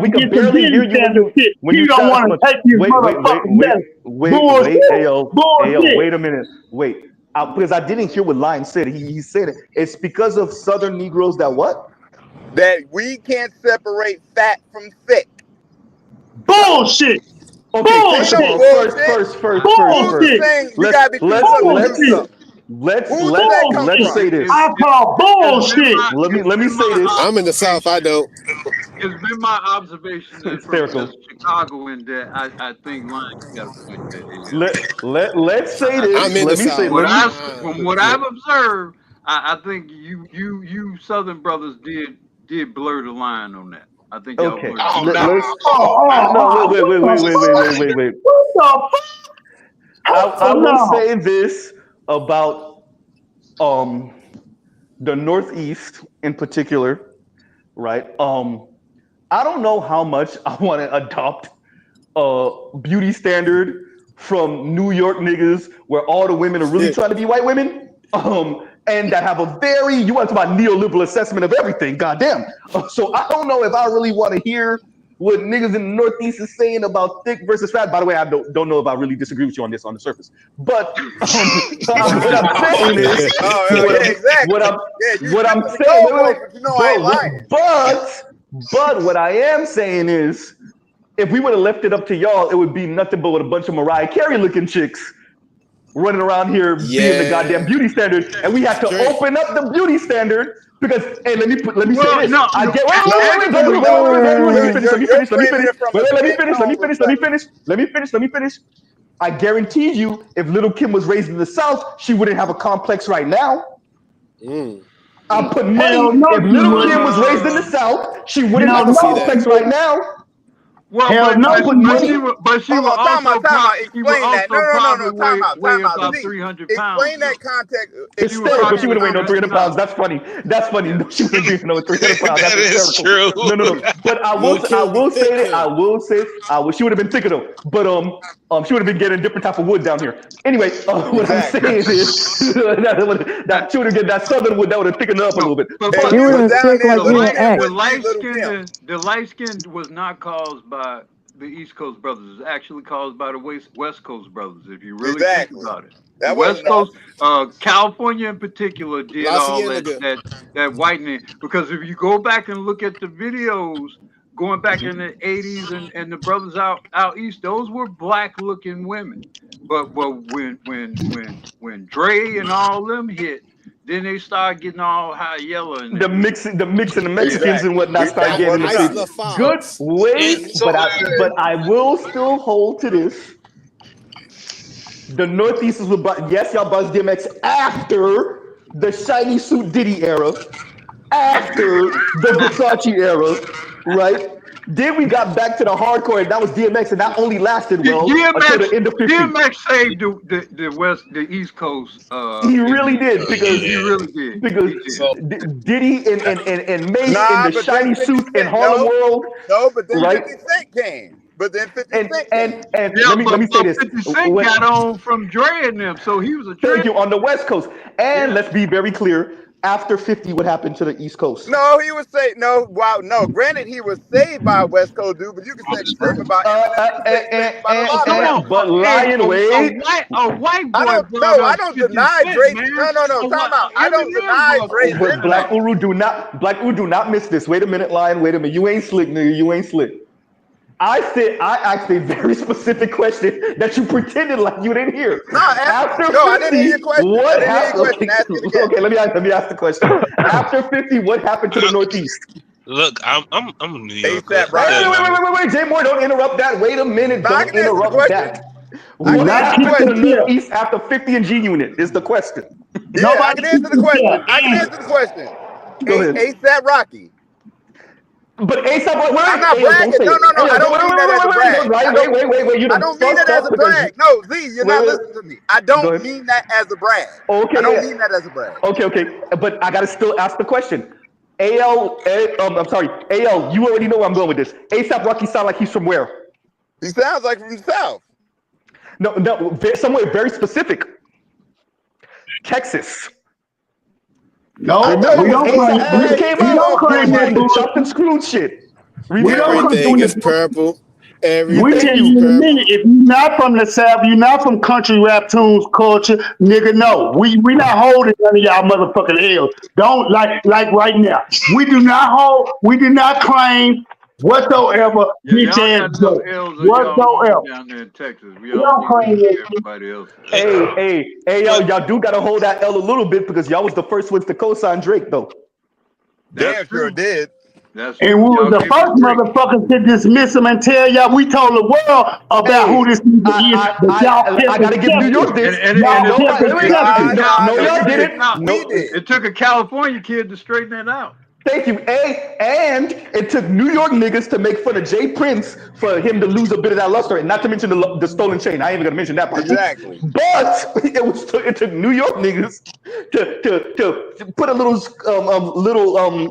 We can barely hear you when you don't want to take your motherfucking bullshit. Wait a minute. Wait. Because I didn't hear what Lion said. He said it's because of Southern Negroes that what? That we can't separate fact from fiction. Bullshit. Okay, first. Let's say this. I call bullshit. Let me say this. I'm in the South. I don't. It's been my observation that from Chicagoan that I think Lion got a point there. Let's say this. I'm in the South. From what I've observed, I think you Southern brothers did blur the line on that. I think y'all okay. Wait. What the fuck? I will say this about the Northeast in particular, right? I don't know how much I want to adopt a beauty standard from New York niggas where all the women are really trying to be white women. And that have a very, you want to talk about neoliberal assessment of everything, goddamn. So I don't know if I really want to hear what niggas in the Northeast is saying about thick versus fat. By the way, I don't know if I really disagree with you on this on the surface. But what I'm saying is, but what I am saying is, if we would have left it up to y'all, it would be nothing but with a bunch of Mariah Carey looking chicks running around here being the goddamn beauty standard, and we had to open up the beauty standard because. Hey, let me say this. Let me finish. I guarantee you, if Little Kim was raised in the South, she wouldn't have a complex right now. I put money. If Little Kim was raised in the South, she wouldn't have a complex right now. Well, but she was also probably weigh about 300 pounds. Explain that context. But she would have weighed no 300 pounds. That's funny. No, she wouldn't be no 300 pounds. That is true. No. But I will say she would have been thicker though. But she would have been getting a different type of wood down here. Anyway, what I'm saying is that she would have get that southern wood that would have thickened up a little bit. But the light skin was not caused by the East Coast brothers. It's actually caused by the West Coast brothers. If you really think about it, That the West wasn't Coast, California in particular, did all that whitening. Because if you go back and look at the videos going back in the 80s and the brothers out east, those were black looking women. But when Dre and all them hit, then they start getting all high yellow and the mixing the Mexicans and whatnot start getting in the face. Good, wait, but I will still hold to this. The Northeast is with, yes, y'all buzz DMX after the shiny suit Diddy era, after the Versace era, right? Then we got back to the hardcore, and that was DMX, and that only lasted until the end of 50. DMX saved the West, the East Coast. He really did because he really did. Because Diddy and Mace in the shiny suits in Harlem World. No, but then right? 50 Cent came. But then 50 Cent and yeah, let me say this. 50 Cent got on from Dre and them, so he was a Thank you, on the West Coast. And let's be very clear. After 50, what happened to the East Coast? No, he was saved. No, wow, no. Granted, he was saved by a West Coast dude, but you can say the same about Eminem. But Lion Wade, a white boy. I don't deny Dre. No, time out. I don't deny Dre. But Black Uru do not miss this. Wait a minute, Lion. Wait a minute. You ain't slick, nigga. You ain't slick. I asked a very specific question that you pretended like you didn't hear. I didn't hear your question. What happened? Okay, let me ask the question. After 50, what happened to the Northeast? Look, I'm a New Yorker. Wait, Jay Moore, don't interrupt that. Wait a minute, don't interrupt that. What happened to the Northeast after 50 and G Unit is the question. Yeah, I can answer the question. Go ahead. ASAP Rocky. But ASAP, I'm not bragging. No. I don't mean that as a brag. Wait. I don't mean that as a brag. No, Z, you're not listening to me. I don't mean that as a brag. Okay. I don't mean that as a brag. Okay. But I gotta still ask the question. AL, you already know where I'm going with this. ASAP Rocky sound like he's from where? He sounds like from the South. No, somewhere very specific. Texas. No, remember we don't came out the Chuck and Scrooge shit. Everything is purple. We tell you in a minute, if you're not from the South, you're not from country rap tunes culture, nigga, no. We not holding none of y'all motherfucking L's. Don't like right now. We do not claim whatsoever. Bitch ass joke. Whatsoever. Down there in Texas. We don't claim everybody else. Hey, y'all do gotta hold that L a little bit because y'all was the first ones to co-sign Drake though. Damn sure did. And we were the first motherfuckers to dismiss him and tell y'all we told the world about who this nigga is. But y'all I gotta give New York this. No, y'all didn't. It took a California kid to straighten it out. Thank you. And it took New York niggas to make fun of Jay Prince for him to lose a bit of that luster, and not to mention the stolen chain. I ain't even gonna mention that part. Exactly. But it took New York niggas to put a little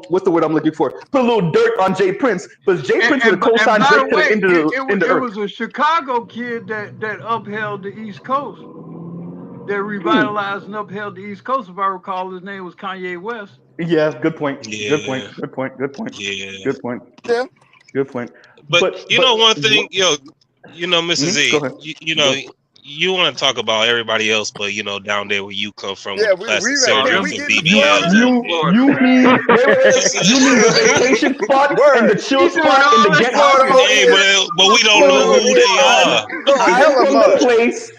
what's the word I'm looking for? Put a little dirt on Jay Prince, because Jay Prince would have co-signed Drake to the end of the earth. It was a Chicago kid that upheld the East Coast. That revitalized and upheld the East Coast. If I recall, his name was Kanye West. Yeah, good point. Yeah. Good point. Yeah. Good point. Yeah. Good point. But you know one thing, Mr. Z, you want to talk about everybody else, but down there where you come from, with plastic surgeons and BBLs. You mean the vacation spot and the chill spot and the get out? But we don't know who they are. I'm from the place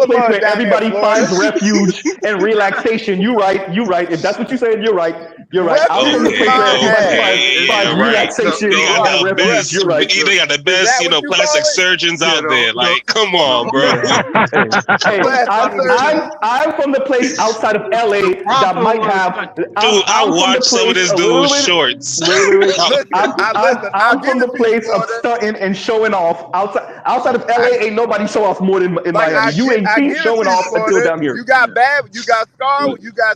where everybody finds refuge and relaxation. You're right. If that's what you said, you're right. I'm from the place where everybody finds relaxation and refuge. You're right. They got the best, plastic surgeons out there. Like, come on, bro. I'm from the place outside of LA that might have. Dude, I watched some of this dude's shorts. I'm from the place of stunting and showing off. Outside of LA, ain't nobody show off more than in Miami. You ain't keep showing off until down here. You got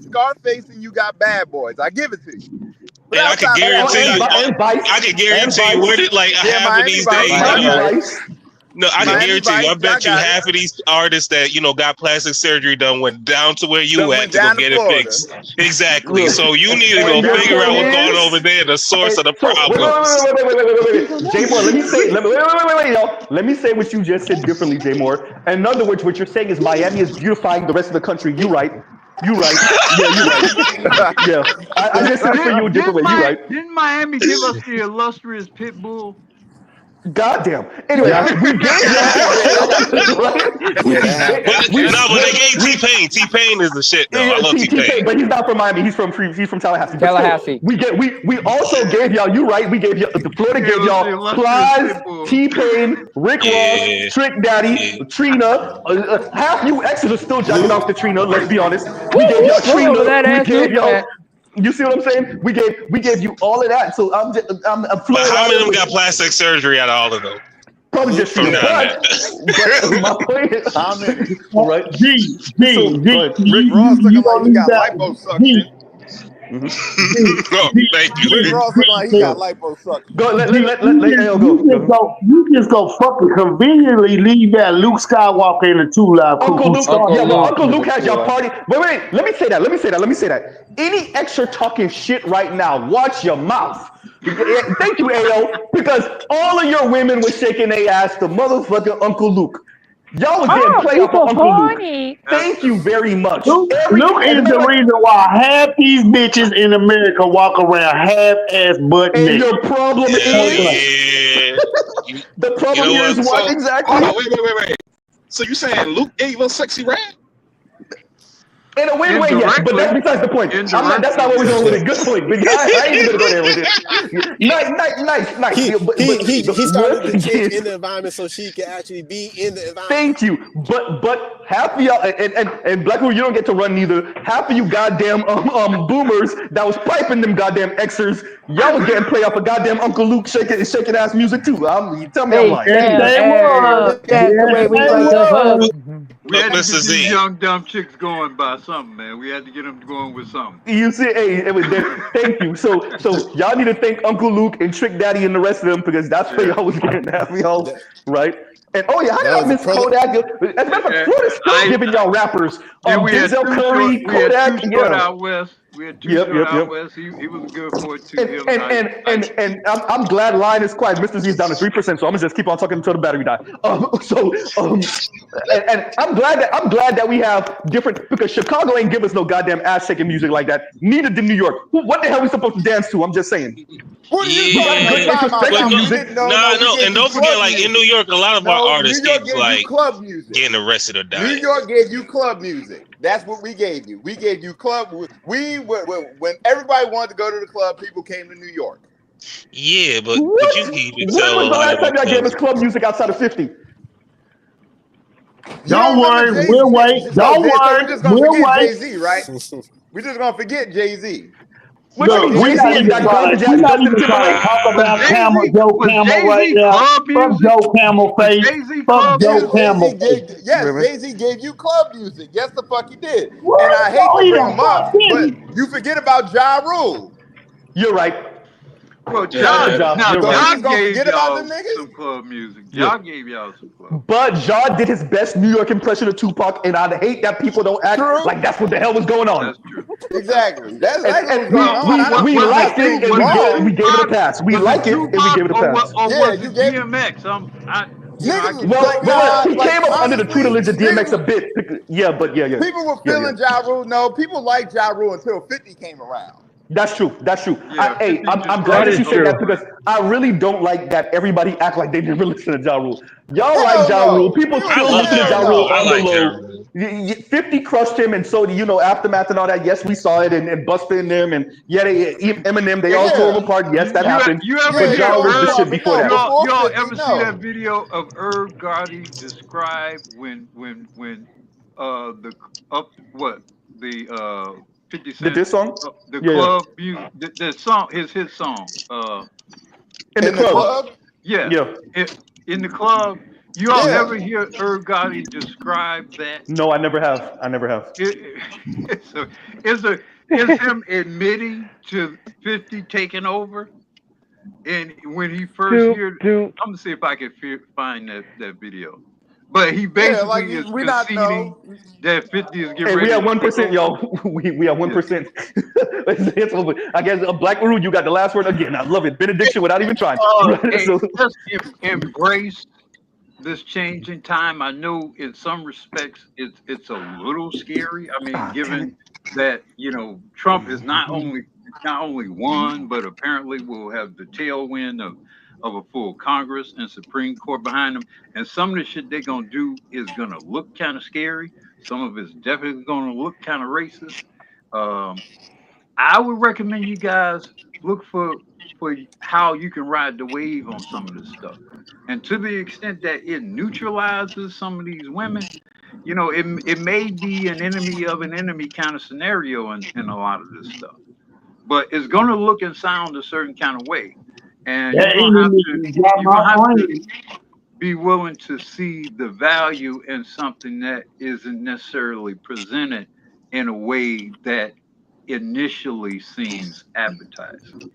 Scarface, and you got Bad Boys. I give it to you. And I can guarantee you, where did half of these days. No, I can guarantee you. I bet you half of these artists that got plastic surgery done went down to where you at to go get it fixed. Exactly. So you need to go figure out what's going on over there, the source of the problems. Wait. Jay Moore, let me say, wait, y'all. Let me say what you just said differently, Jay Moore. In other words, what you're saying is Miami is beautifying the rest of the country. You right. Yeah, you right. Yeah, I just said it for you a different way. You right. Didn't Miami give us the illustrious Pitbull? Goddamn. Anyway, we gave but they gave T-Pain. T-Pain is the shit, though. I love T-Pain. But he's not from Miami. He's from Tallahassee. Tallahassee. We also gave y'all. You right. We gave you. Florida gave y'all Plies, T-Pain, Rick Ross, Trick Daddy, Trina. Half you exes are still jacking off to Trina. Let's be honest. We gave y'all Trina. We gave y'all. You see what I'm saying? We gave you all of that. So I'm but how many of them got plastic surgery out of all of them? Probably just from down there. But my point is, all right. Rick Ross looking like he got liposuction. Thank you. Rick Ross looking like he got liposuction. Go, let AL go. You just go fucking conveniently leave that Luke Skywalker in the 2 Live Crew. Uncle Luke has your party. Wait. Let me say that. Any extra talking shit right now, watch your mouth. Thank you, AO, because all of your women were shaking their ass to motherfucking Uncle Luke. Y'all was getting play off of Uncle Luke. Thank you very much. Luke is the reason why half these bitches in America walk around half-ass butt naked. And your problem is... The problem here is what exactly? Wait. So you saying Luke gave us sexy rap? In a weird way, yes, but that's besides the point. That's not what we're doing with it. Good point, but I ain't even gonna go there with it. Nice. He started the change in the environment so she can actually be in the environment. Thank you, but half of y'all and Black people, you don't get to run neither. Half of you goddamn boomers that was piping them goddamn Xers, y'all was getting played off of goddamn Uncle Luke shaking ass music too. You tell me I'm lying. We had to get these young dumb chicks going by something, man. We had to get them going with something. You see, it was there. Thank you. So y'all need to thank Uncle Luke and Trick Daddy and the rest of them because that's where y'all was getting happy y'all, right? And how did I miss Kodak? As a matter of fact, Florida's still giving y'all rappers. Denzel Curry, Kodak, out west. We had two out west. He was good for it too. And I'm glad line is quiet. Mr. Z is down to 3%, so I'm gonna just keep on talking until the battery dies. And I'm glad that we have different because Chicago ain't give us no goddamn ass shaking music like that. Neither did New York. What the hell are we supposed to dance to? I'm just saying. What are you talking about? No, and don't forget, like in New York, a lot of our artists get like club music. Getting arrested or dying. New York gave you club music. That's what we gave you. We gave you club. When everybody wanted to go to the club, people came to New York. Yeah, but you can even tell. When was the last time y'all gave us club music outside of 50? Don't worry, we'll wait. Don't worry, we're just gonna forget Jay-Z, right? We're just gonna forget Jay-Z. Look, we're not even trying to talk about Joe Camel right now. Fuck Joe Camel face. Fuck Joe Camel face. Yes, Jay-Z gave you club music. Yes, the fuck he did. And I hate to bring him up, but you forget about Ja Rule. You're right. Well, Ja gave y'all some club music. Ja gave y'all some club. But Ja did his best New York impression of Tupac, and I hate that people don't act like that's what the hell was going on. That's true. Exactly. That's and we liked it, and we gave it a pass. We like it, and we gave it a pass. Yeah, you gave DMX. He came up under the tutelage of DMX a bit. Yeah. People were feeling Ja Rule. No, people liked Ja Rule until 50 came around. That's true. Yeah, I'm glad that you said that because I really don't like that everybody act like they never listen to Ja Rule. Y'all like Ja Rule. People still listen to Ja Rule on the low. 50 crushed him, and so Aftermath and all that. Yes, we saw it, and Busta and them, and Eminem. They all tore him apart. Yes, that happened. But Ja was the shit before that. Y'all ever see that video of Irv Gotti describe when the 50 Cent, the diss song, the club music, the song, his song. In the club. Yeah. In the club. You all ever hear Irv Gotti describe that? No, I never have. Is him admitting to 50 taking over? And when he first heard, I'm gonna see if I can find that video. But he basically is conceding that 50 is getting ready. We at 1%, y'all. We at 1%. I guess Black Uru, you got the last word again. I love it. Benediction without even trying. Just embrace this change in time. I know in some respects it's a little scary. I mean, given that Trump is not only won, but apparently will have the tailwind of a full Congress and Supreme Court behind them. And some of the shit they're gonna do is gonna look kind of scary. Some of it's definitely gonna look kind of racist. I would recommend you guys look for how you can ride the wave on some of this stuff. And to the extent that it neutralizes some of these women, it may be an enemy of an enemy kind of scenario in a lot of this stuff. But it's going to look and sound a certain kind of way. And you're going to have to be willing to see the value in something that isn't necessarily presented in a way that initially seems appetizing.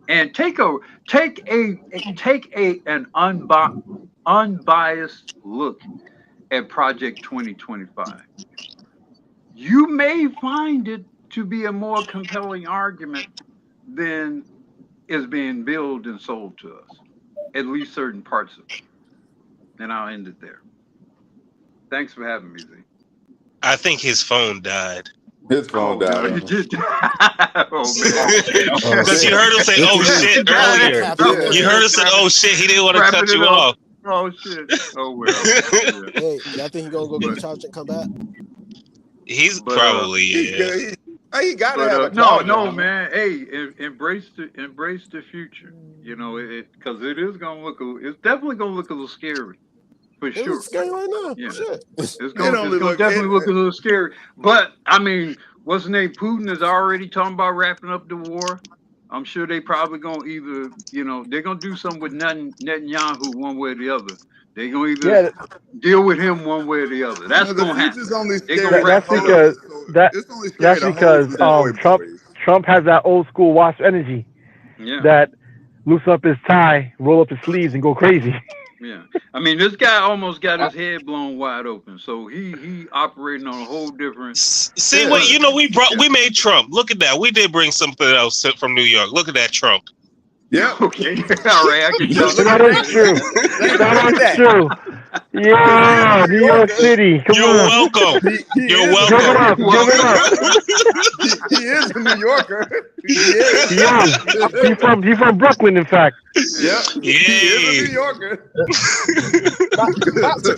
And take an unbiased look at Project 2025. You may find it to be a more compelling argument than is being billed and sold to us, at least certain parts of it. And I'll end it there. Thanks for having me, Z. I think his phone died. His phone died. No, he did. Because you heard him say, "Oh shit" earlier. You heard him say, "Oh shit." He didn't want to cut you off. Oh shit. Oh well. Hey, y'all think he gonna go get a charge and come back? He's probably He gotta have a no, man. Hey, embrace the future. Because it is gonna look. It's definitely gonna look a little scary. For sure. It's scary right now. Yeah. It's gonna definitely look a little scary. But I mean, what's the name? Putin is already talking about wrapping up the war. I'm sure they probably gonna either, they're gonna do something with Netanyahu one way or the other. They're gonna either deal with him one way or the other. That's gonna happen. That's because Trump has that old school wasp energy. Yeah. That loosen up his tie, roll up his sleeves, and go crazy. Yeah, I mean, this guy almost got his head blown wide open, so he operating on a whole different. See, we made Trump. Look at that. We did bring something else from New York. Look at that Trump. Yeah. Okay. All right. I can tell. That is true. That is true. Yeah, New York City. You're welcome. You're welcome. Give it up. He is a New Yorker. He is. He's from Brooklyn, in fact. Yeah. He is a New Yorker. Not to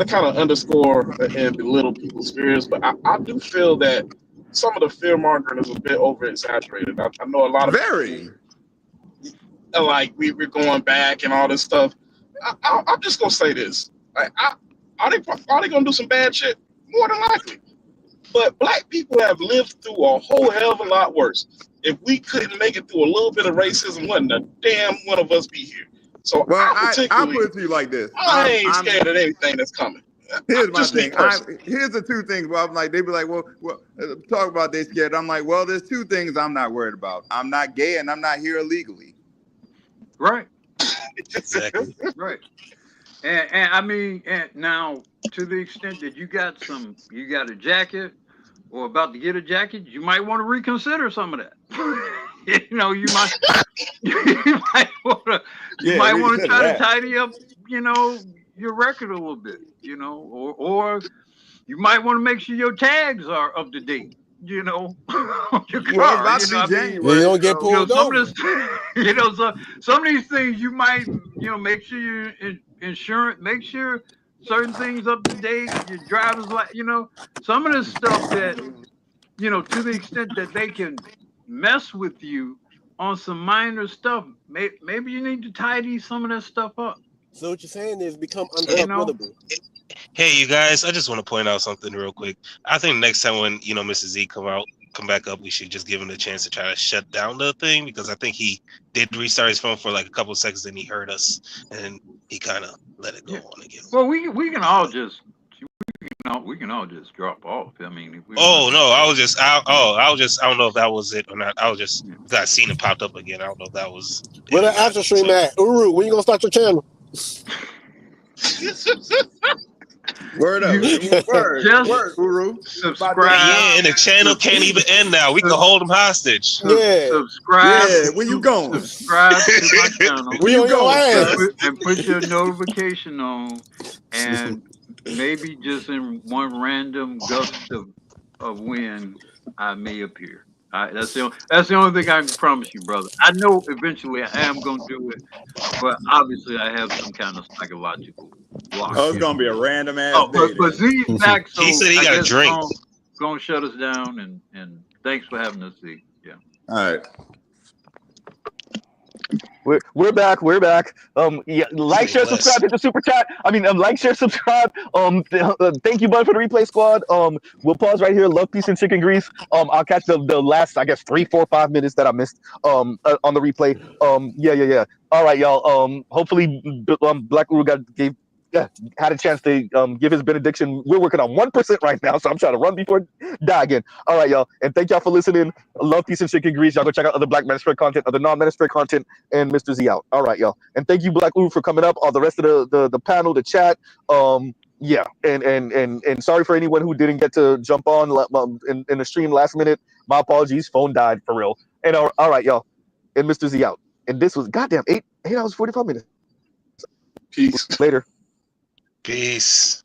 kind of underscore and belittle people's fears, but I do feel that some of the fear mongering is a bit over exaggerated. I know a lot of people, like we're going back and all this stuff. I'm just gonna say this: are they gonna do some bad shit? More than likely. But black people have lived through a whole hell of a lot worse. If we couldn't make it through a little bit of racism, wouldn't a damn one of us be here? So I'll put it to you like this: I ain't scared of anything that's coming. Here's my thing. Here's the two things. Well, I'm like, they be like, well, talk about they scared. I'm like, well, there's two things I'm not worried about. I'm not gay and I'm not here illegally. Right. Exactly. Right. And I mean, and now to the extent that you got a jacket or about to get a jacket, you might want to reconsider some of that. You might want to try to tidy up, your record a little bit, or you might want to make sure your tags are up to date, your car. You don't get pulled over. Some of these things you might, make sure your insurance, make sure certain things up to date, your driver's license, some of this stuff that, to the extent that they can mess with you on some minor stuff, maybe you need to tidy some of that stuff up. So what you're saying is become unuploadable. Hey, you guys, I just want to point out something real quick. I think next time when, Mr. Z come back up, we should just give him a chance to try to shut down the thing, because I think he did restart his phone for like a couple of seconds and he heard us and he kind of let it go on again. Well, we can all just can all just drop off. I mean, if we I don't know if that was it or not. I seen it popped up again. I don't know if that was. Where the after stream at? Uru, when you gonna start your channel? Word up. Word, Uru. Subscribe. Yeah, and the channel can't even end now. We can hold them hostage. Subscribe. Yeah, where you going? Subscribe to my channel. Where you going? And put your notification on, and maybe just in one random gust of wind, I may appear. That's the only thing I can promise you, brother. I know eventually I am going to do it, but obviously I have some kind of psychological block. Oh, it's gonna be a random ass day. But Z's back, so he said he got a drink. Going to shut us down, and thanks for having us, Z. Yeah. All right. We're back. Yeah, like, share, subscribe, hit the super chat. Like, share, subscribe. Thank you, bud, for the replay squad. We'll pause right here. Love, peace, and chicken grease. I'll catch the last, I guess, 3, 4, 5 minutes that I missed on the replay. Yeah. All right, y'all. Hopefully, Black Uru had a chance to give his benediction. We're working on 1% right now, so I'm trying to run before I die again. All right, y'all. And thank y'all for listening. Love, peace, and chicken grease. Y'all go check out other Black Manosphere content, other non-Manosphere content, and Mr. Z out. All right, y'all. And thank you, Black Uru, for coming up. All the rest of the panel, the chat. Yeah. And sorry for anyone who didn't get to jump on in the stream last minute. My apologies. Phone died for real. And all right, y'all. And Mr. Z out. And this was goddamn 8 hours 45 minutes. Peace. Later. Peace.